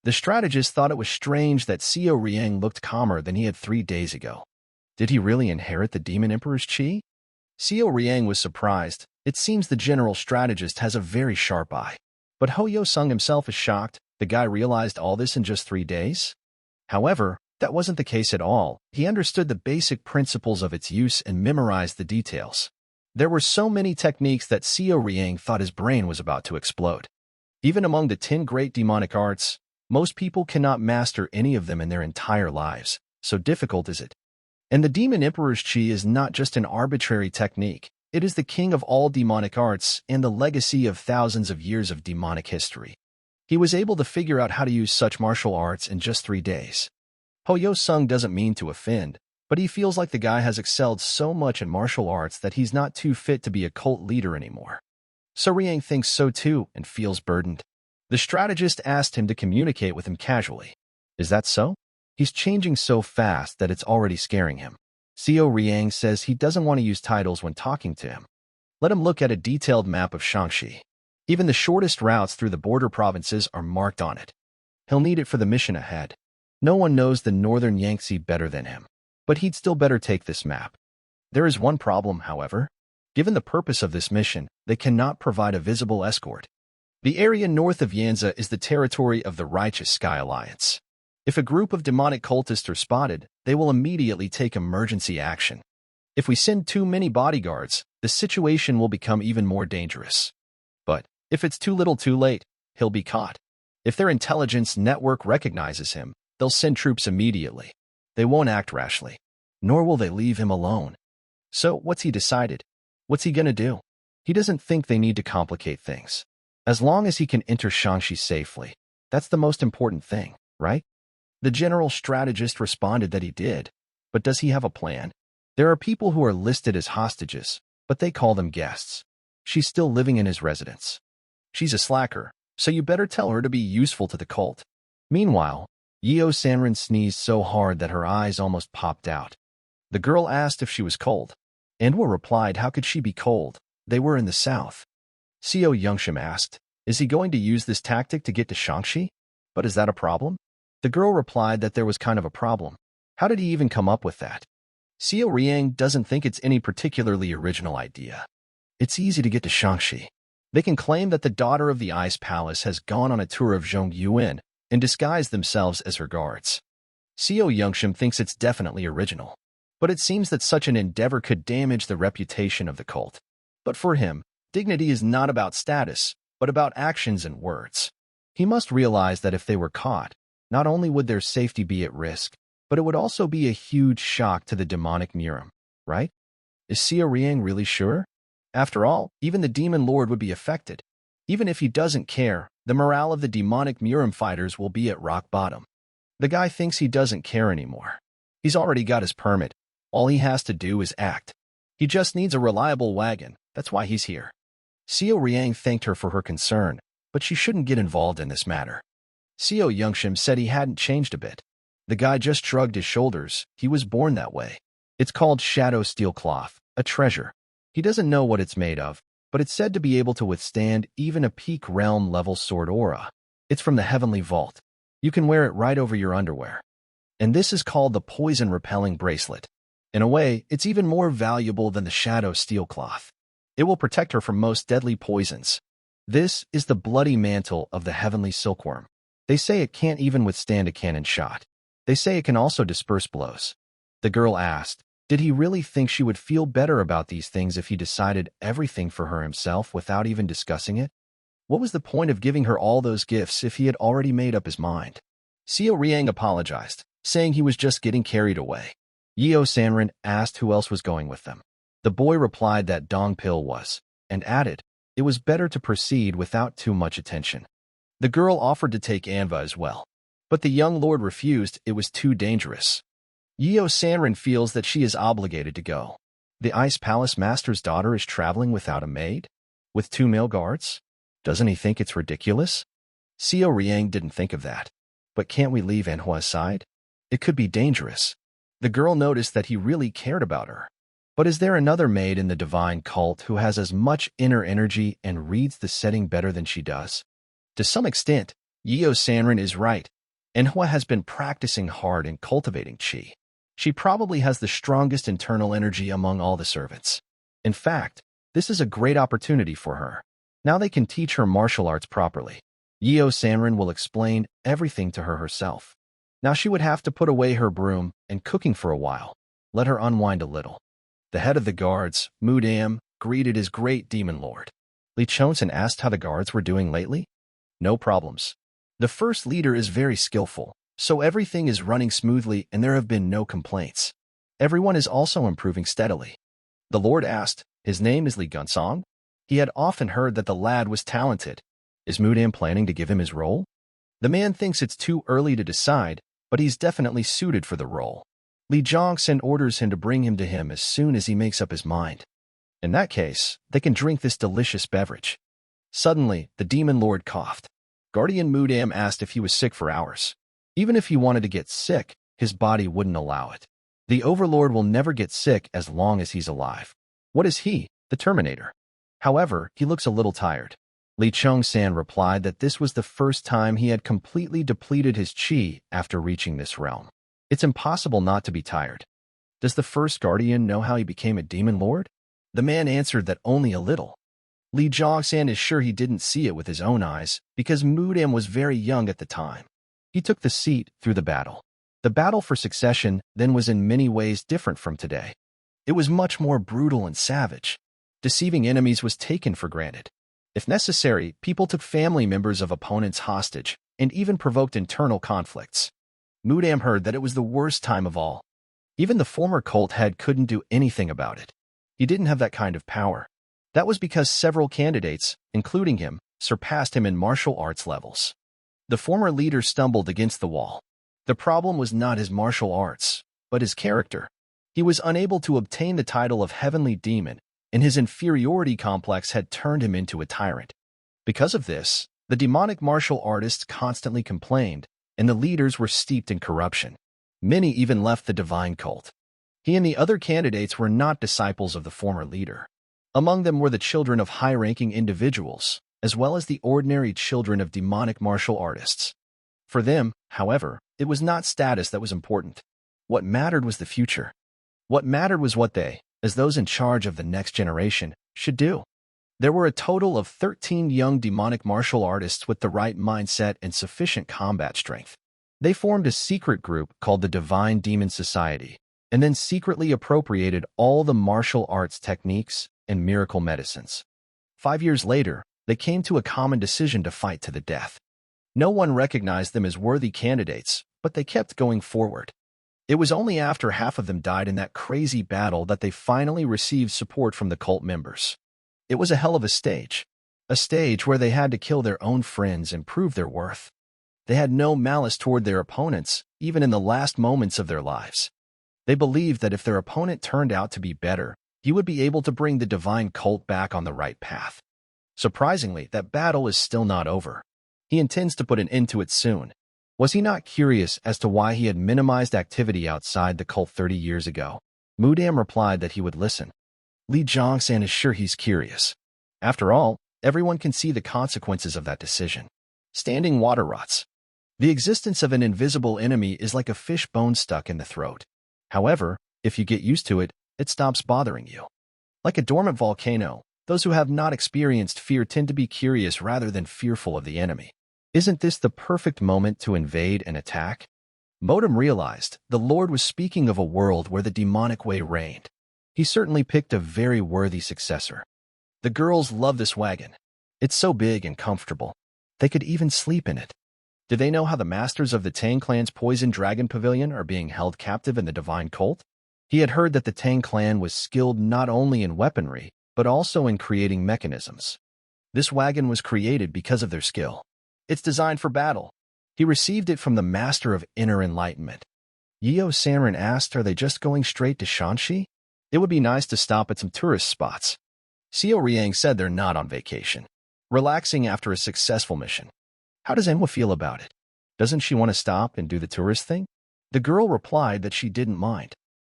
The strategist thought it was strange that Xiao Riang looked calmer than he had 3 days ago. Did he really inherit the Demon Emperor's chi? Xiao Riang was surprised. It seems the general strategist has a very sharp eye. But Hoyo Sung himself is shocked. The guy realized all this in just 3 days? However, that wasn't the case at all. He understood the basic principles of its use and memorized the details. There were so many techniques that Seo Riang thought his brain was about to explode. Even among the 10 great demonic arts, most people cannot master any of them in their entire lives, so difficult is it. And the Demon Emperor's Chi is not just an arbitrary technique. It is the king of all demonic arts and the legacy of thousands of years of demonic history. He was able to figure out how to use such martial arts in just 3 days. Ho Yo-sung doesn't mean to offend, but he feels like the guy has excelled so much in martial arts that he's not too fit to be a cult leader anymore. So Riang thinks so too and feels burdened. The strategist asked him to communicate with him casually. Is that so? He's changing so fast that it's already scaring him. Seo Riang says he doesn't want to use titles when talking to him. Let him look at a detailed map of Shaanxi. Even the shortest routes through the border provinces are marked on it. He'll need it for the mission ahead. No one knows the northern Yangtze better than him, but he'd still better take this map. There is one problem, however. Given the purpose of this mission, they cannot provide a visible escort. The area north of Yanzha is the territory of the Righteous Sky Alliance. If a group of demonic cultists are spotted, they will immediately take emergency action. If we send too many bodyguards, the situation will become even more dangerous. But if it's too little too late, he'll be caught. If their intelligence network recognizes him, they'll send troops immediately. They won't act rashly, nor will they leave him alone. So what's he decided? What's he gonna do? He doesn't think they need to complicate things. As long as he can enter Shaanxi safely, that's the most important thing, right? The general strategist responded that he did, but does he have a plan? There are people who are listed as hostages, but they call them guests. She's still living in his residence. She's a slacker, so you better tell her to be useful to the cult. Meanwhile, Yeo Sanrin sneezed so hard that her eyes almost popped out. The girl asked if she was cold. Enro replied, how could she be cold? They were in the south. Seo Youngshim asked, is he going to use this tactic to get to Shaanxi? But is that a problem? The girl replied that there was kind of a problem. How did he even come up with that? Seo Riang doesn't think it's any particularly original idea. It's easy to get to Shaanxi. They can claim that the daughter of the Ice Palace has gone on a tour of Zhongyuan and disguised themselves as her guards. Seo Youngshim thinks it's definitely original, but it seems that such an endeavor could damage the reputation of the cult. But for him, dignity is not about status, but about actions and words. He must realize that if they were caught, not only would their safety be at risk, but it would also be a huge shock to the demonic Murim, right? Is Seo Riang really sure? After all, even the Demon Lord would be affected. Even if he doesn't care, the morale of the demonic Murim fighters will be at rock bottom. The guy thinks he doesn't care anymore. He's already got his permit. All he has to do is act. He just needs a reliable wagon. That's why he's here. Seo Riang thanked her for her concern, but she shouldn't get involved in this matter. Seo Youngshim said he hadn't changed a bit. The guy just shrugged his shoulders. He was born that way. It's called shadow steel cloth, a treasure. He doesn't know what it's made of, but it's said to be able to withstand even a peak realm level sword aura. It's from the heavenly vault. You can wear it right over your underwear. And this is called the poison repelling bracelet. In a way, it's even more valuable than the shadow steel cloth. It will protect her from most deadly poisons. This is the bloody mantle of the heavenly silkworm. They say it can't even withstand a cannon shot. They say it can also disperse blows. The girl asked, did he really think she would feel better about these things if he decided everything for her himself without even discussing it? What was the point of giving her all those gifts if he had already made up his mind? Seo Riang apologized, saying he was just getting carried away. Yeo Sanrin asked who else was going with them. The boy replied that Dong Pil was, and added, it was better to proceed without too much attention. The girl offered to take Anva as well, but the young lord refused. It was too dangerous. Yeo Sanrin feels that she is obligated to go. The Ice Palace Master's daughter is traveling without a maid? With 2 male guards? Doesn't he think it's ridiculous? Seo Riang didn't think of that. But can't we leave Manhwa aside? It could be dangerous. The girl noticed that he really cared about her. But is there another maid in the divine cult who has as much inner energy and reads the setting better than she does? To some extent, Yeo Sanrin is right. Manhwa has been practicing hard in cultivating chi. She probably has the strongest internal energy among all the servants. In fact, this is a great opportunity for her. Now they can teach her martial arts properly. Yeo Sanrin will explain everything to her herself. Now she would have to put away her broom and cooking for a while. Let her unwind a little. The head of the guards, Mudam, greeted his great demon lord. Li Chonsen asked how the guards were doing lately. No problems. The first leader is very skillful, so everything is running smoothly and there have been no complaints. Everyone is also improving steadily. The lord asked, his name is Li Gunsong? He had often heard that the lad was talented. Is Mudam planning to give him his role? The man thinks it's too early to decide, but he's definitely suited for the role. Li Zhongsen orders him to bring him to him as soon as he makes up his mind. In that case, they can drink this delicious beverage. Suddenly, the demon lord coughed. Guardian Mudam asked if he was sick for hours. Even if he wanted to get sick, his body wouldn't allow it. The Overlord will never get sick as long as he's alive. What is he? The Terminator. However, he looks a little tired. Li Chongsan replied that this was the first time he had completely depleted his qi after reaching this realm. It's impossible not to be tired. Does the first guardian know how he became a demon lord? The man answered that only a little. Li Zhongsan is sure he didn't see it with his own eyes because Mudam was very young at the time. He took the seat through the battle. The battle for succession then was in many ways different from today. It was much more brutal and savage. Deceiving enemies was taken for granted. If necessary, people took family members of opponents hostage and even provoked internal conflicts. Mudam heard that it was the worst time of all. Even the former cult head couldn't do anything about it. He didn't have that kind of power. That was because several candidates, including him, surpassed him in martial arts levels. The former leader stumbled against the wall. The problem was not his martial arts, but his character. He was unable to obtain the title of Heavenly Demon, and his inferiority complex had turned him into a tyrant. Because of this, the demonic martial artists constantly complained, and the leaders were steeped in corruption. Many even left the divine cult. He and the other candidates were not disciples of the former leader. Among them were the children of high-ranking individuals, as well as the ordinary children of demonic martial artists. For them, however, it was not status that was important. What mattered was the future. What mattered was what they, as those in charge of the next generation, should do. There were a total of 13 young demonic martial artists with the right mindset and sufficient combat strength. They formed a secret group called the Divine Demon Society, and then secretly appropriated all the martial arts techniques and miracle medicines. 5 years later, they came to a common decision to fight to the death. No one recognized them as worthy candidates, but they kept going forward. It was only after half of them died in that crazy battle that they finally received support from the cult members. It was a hell of a stage where they had to kill their own friends and prove their worth. They had no malice toward their opponents, even in the last moments of their lives. They believed that if their opponent turned out to be better, he would be able to bring the divine cult back on the right path. Surprisingly, that battle is still not over. He intends to put an end to it soon. Was he not curious as to why he had minimized activity outside the cult 30 years ago? Mudam replied that he would listen. Li Zhongsan is sure he's curious. After all, everyone can see the consequences of that decision. Standing water rots. The existence of an invisible enemy is like a fish bone stuck in the throat. However, if you get used to it, it stops bothering you. Like a dormant volcano, those who have not experienced fear tend to be curious rather than fearful of the enemy. Isn't this the perfect moment to invade and attack? Modem realized the Lord was speaking of a world where the demonic way reigned. He certainly picked a very worthy successor. The girls love this wagon. It's so big and comfortable. They could even sleep in it. Do they know how the masters of the Tang clan's Poison Dragon Pavilion are being held captive in the divine cult? He had heard that the Tang clan was skilled not only in weaponry, but also in creating mechanisms. This wagon was created because of their skill. It's designed for battle. He received it from the master of inner enlightenment. Yeo Sanrin asked, are they just going straight to Shanxi? It would be nice to stop at some tourist spots. Xiao Riang said they're not on vacation, relaxing after a successful mission. How does Enwa feel about it? Doesn't she want to stop and do the tourist thing? The girl replied that she didn't mind.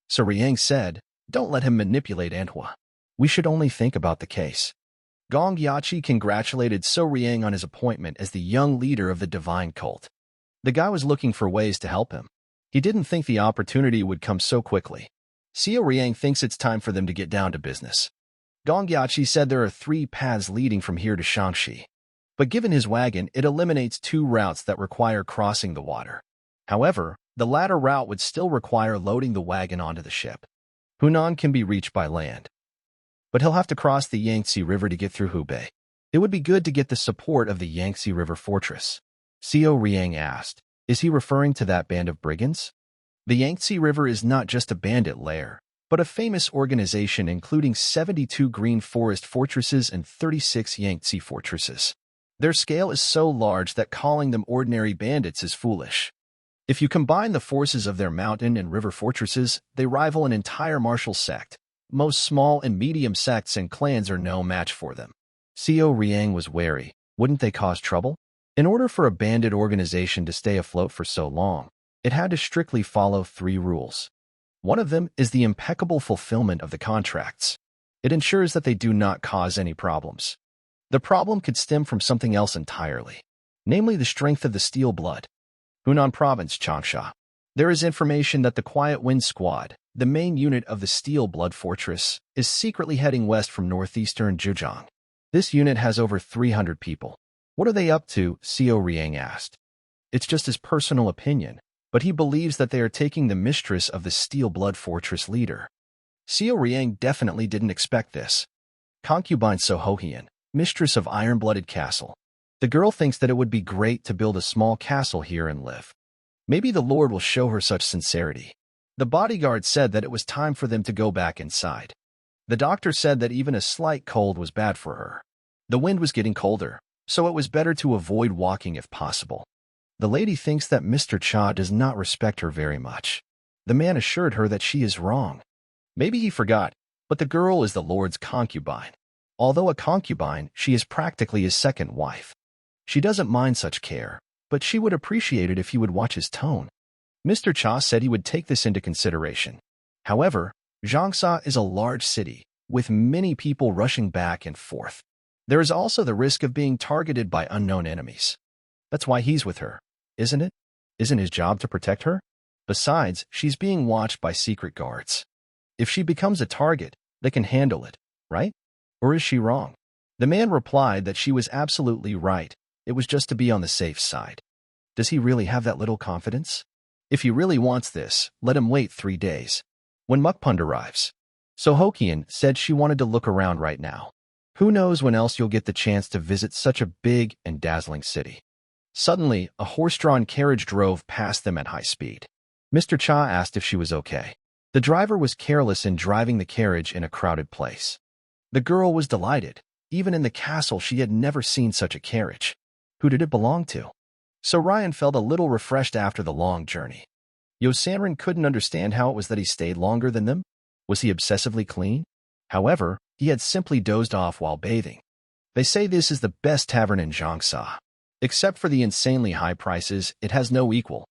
So Riang said, don't let him manipulate Enwa. We should only think about the case. Gong Yachi congratulated So Riang on his appointment as the young leader of the divine cult. The guy was looking for ways to help him. He didn't think the opportunity would come so quickly. Xiao Riang thinks it's time for them to get down to business. Gong Yachi said there are 3 paths leading from here to Shangxi. But given his wagon, it eliminates 2 routes that require crossing the water. However, the latter route would still require loading the wagon onto the ship. Hunan can be reached by land, but he'll have to cross the Yangtze River to get through Hubei. It would be good to get the support of the Yangtze River Fortress. Xiao Riang asked, is he referring to that band of brigands? The Yangtze River is not just a bandit lair, but a famous organization including 72 Green Forest fortresses and 36 Yangtze fortresses. Their scale is so large that calling them ordinary bandits is foolish. If you combine the forces of their mountain and river fortresses, they rival an entire martial sect. Most small and medium sects and clans are no match for them. Xiao Riang was wary. Wouldn't they cause trouble? In order for a bandit organization to stay afloat for so long, it had to strictly follow 3 rules. One of them is the impeccable fulfillment of the contracts. It ensures that they do not cause any problems. The problem could stem from something else entirely, namely the strength of the steel blood. Hunan Province, Changsha. There is information that the Quiet Wind Squad, the main unit of the Steel Blood Fortress, is secretly heading west from northeastern Zhejiang. This unit has over 300 people. What are they up to? Xiao Riang asked. It's just his personal opinion, but he believes that they are taking the mistress of the Steel Blood Fortress leader. Xiao Riang definitely didn't expect this. Concubine Sohohian, mistress of Iron-Blooded Castle. The girl thinks that it would be great to build a small castle here and live. Maybe the Lord will show her such sincerity. The bodyguard said that it was time for them to go back inside. The doctor said that even a slight cold was bad for her. The wind was getting colder, so it was better to avoid walking if possible. The lady thinks that Mr. Cha does not respect her very much. The man assured her that she is wrong. Maybe he forgot, but the girl is the Lord's concubine. Although a concubine, she is practically his second wife. She doesn't mind such care, but she would appreciate it if he would watch his tone. Mr. Cha said he would take this into consideration. However, Jiangsa is a large city, with many people rushing back and forth. There is also the risk of being targeted by unknown enemies. That's why he's with her, isn't it? Isn't his job to protect her? Besides, she's being watched by secret guards. If she becomes a target, they can handle it, right? Or is she wrong? The man replied that she was absolutely right. It was just to be on the safe side. Does he really have that little confidence? If he really wants this, let him wait 3 days. When Mukpund arrives, Sohokian said she wanted to look around right now. Who knows when else you'll get the chance to visit such a big and dazzling city. Suddenly, a horse-drawn carriage drove past them at high speed. Mr. Cha asked if she was okay. The driver was careless in driving the carriage in a crowded place. The girl was delighted. Even in the castle, she had never seen such a carriage. Who did it belong to? So Ryan felt a little refreshed after the long journey. Yosanrin couldn't understand how it was that he stayed longer than them. Was he obsessively clean? However, he had simply dozed off while bathing. They say this is the best tavern in Jiangsa. Except for the insanely high prices, it has no equal.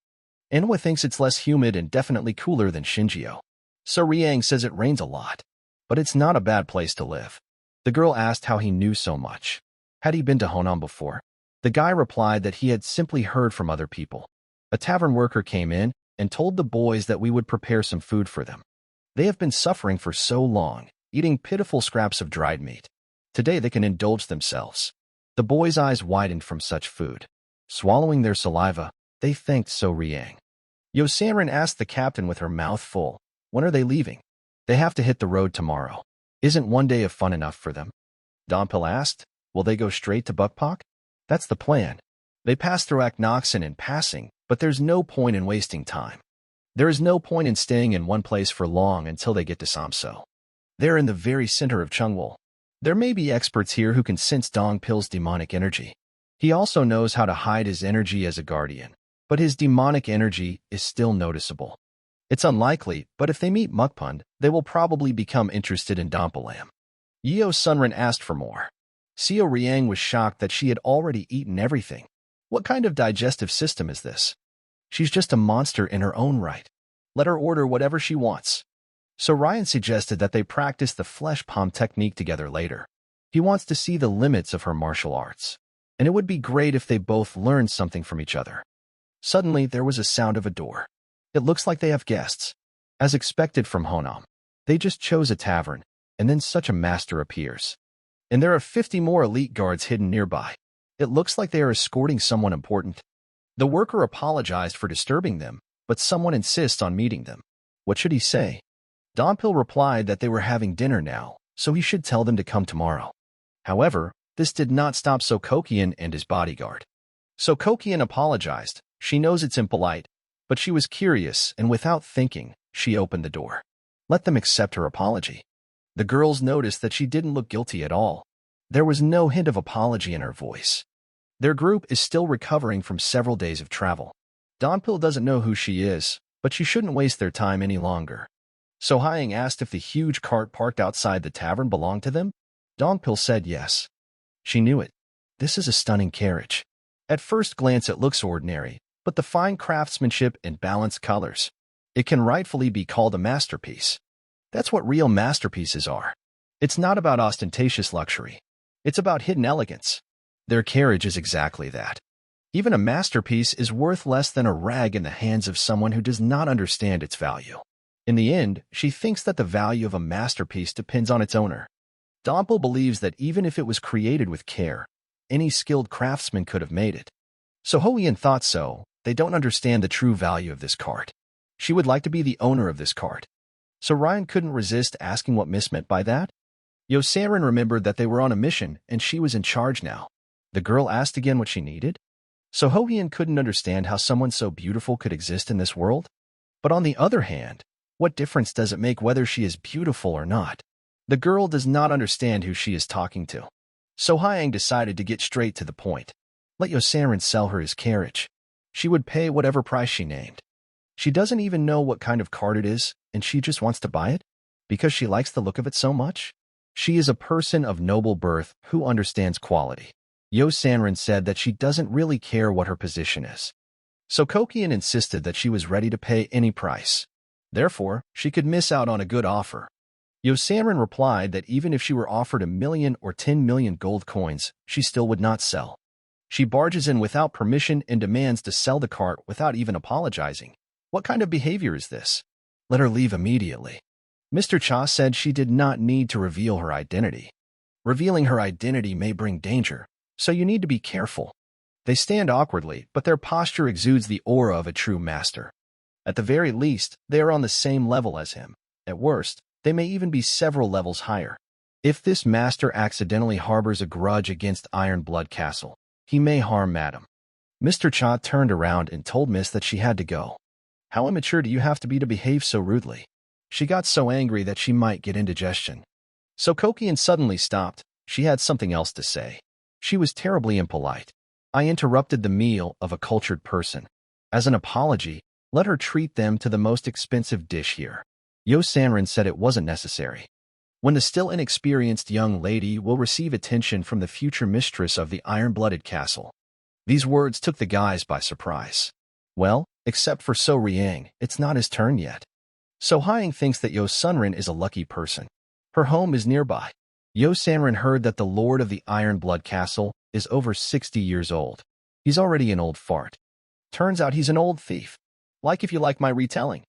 Enwa thinks it's less humid and definitely cooler than Shinjio. So Riang says it rains a lot. But it's not a bad place to live. The girl asked how he knew so much. Had he been to Honan before? The guy replied that he had simply heard from other people. A tavern worker came in and told the boys that we would prepare some food for them. They have been suffering for so long, eating pitiful scraps of dried meat. Today they can indulge themselves. The boys' eyes widened from such food. Swallowing their saliva, they thanked So Riang. Yosanrin asked the captain with her mouth full, when are they leaving? They have to hit the road tomorrow. Isn't one day of fun enough for them? Donpil asked, will they go straight to Bukpak? That's the plan. They pass through Aknoxen in passing, but there's no point in wasting time. There is no point in staying in one place for long until they get to Samso. They're in the very center of Chungwol. There may be experts here who can sense Dongpil's demonic energy. He also knows how to hide his energy as a guardian, but his demonic energy is still noticeable. It's unlikely, but if they meet Mukpund, they will probably become interested in Dompilam. Yeo Sunrin asked for more. Xiao Riang was shocked that she had already eaten everything. What kind of digestive system is this? She's just a monster in her own right. Let her order whatever she wants. So Ryan suggested that they practice the flesh palm technique together later. He wants to see the limits of her martial arts, and it would be great if they both learned something from each other. Suddenly, there was a sound of a door. It looks like they have guests. As expected from Honam, they just chose a tavern, and then such a master appears. And there are 50 more elite guards hidden nearby. It looks like they are escorting someone important. The worker apologized for disturbing them, but someone insists on meeting them. What should he say? Donpil replied that they were having dinner now, so he should tell them to come tomorrow. However, this did not stop Sokokian and his bodyguard. Sokokian apologized. She knows it's impolite, but she was curious, and without thinking, she opened the door. Let them accept her apology. The girls noticed that she didn't look guilty at all. There was no hint of apology in her voice. Their group is still recovering from several days of travel. Donpil doesn't know who she is, but she shouldn't waste their time any longer. So Hyang asked if the huge cart parked outside the tavern belonged to them. Donpil said yes. She knew it. This is a stunning carriage. At first glance it looks ordinary, but the fine craftsmanship and balanced colors. It can rightfully be called a masterpiece. That's what real masterpieces are. It's not about ostentatious luxury. It's about hidden elegance. Their carriage is exactly that. Even a masterpiece is worth less than a rag in the hands of someone who does not understand its value. In the end, she thinks that the value of a masterpiece depends on its owner. Donpil believes that even if it was created with care, any skilled craftsman could have made it. So Hoian thought so. They don't understand the true value of this cart. She would like to be the owner of this cart. So Ryan couldn't resist asking what Miss meant by that. Yosarin remembered that they were on a mission and she was in charge now. The girl asked again what she needed. So Hoian couldn't understand how someone so beautiful could exist in this world. But on the other hand, what difference does it make whether she is beautiful or not? The girl does not understand who she is talking to. So Hyang decided to get straight to the point. Let Yosarin sell her his carriage. She would pay whatever price she named. She doesn't even know what kind of cart it is, and she just wants to buy it? Because she likes the look of it so much? She is a person of noble birth who understands quality. Yosarin said that she doesn't really care what her position is. So Kokian insisted that she was ready to pay any price. Therefore, she could miss out on a good offer. Yosarin replied that even if she were offered 1 million or 10 million gold coins, she still would not sell. She barges in without permission and demands to sell the cart without even apologizing. What kind of behavior is this? Let her leave immediately. Mr. Cha said she did not need to reveal her identity. Revealing her identity may bring danger, so you need to be careful. They stand awkwardly, but their posture exudes the aura of a true master. At the very least, they are on the same level as him. At worst, they may even be several levels higher. If this master accidentally harbors a grudge against Iron Blood Castle, he may harm Madam. Mr. Cha turned around and told Miss that she had to go. How immature do you have to be to behave so rudely? She got so angry that she might get indigestion. So Kokian suddenly stopped. She had something else to say. She was terribly impolite. I interrupted the meal of a cultured person. As an apology, let her treat them to the most expensive dish here. Yosanrin said it wasn't necessary. When the still inexperienced young lady will receive attention from the future mistress of the iron-blooded castle. These words took the guys by surprise. Well, except for So Riang, it's not his turn yet. So Hyang thinks that Yosunrin is a lucky person. Her home is nearby. Yosanrin heard that the lord of the Iron Blood Castle is over 60 years old. He's already an old fart. Turns out he's an old thief. Like if you like my retelling.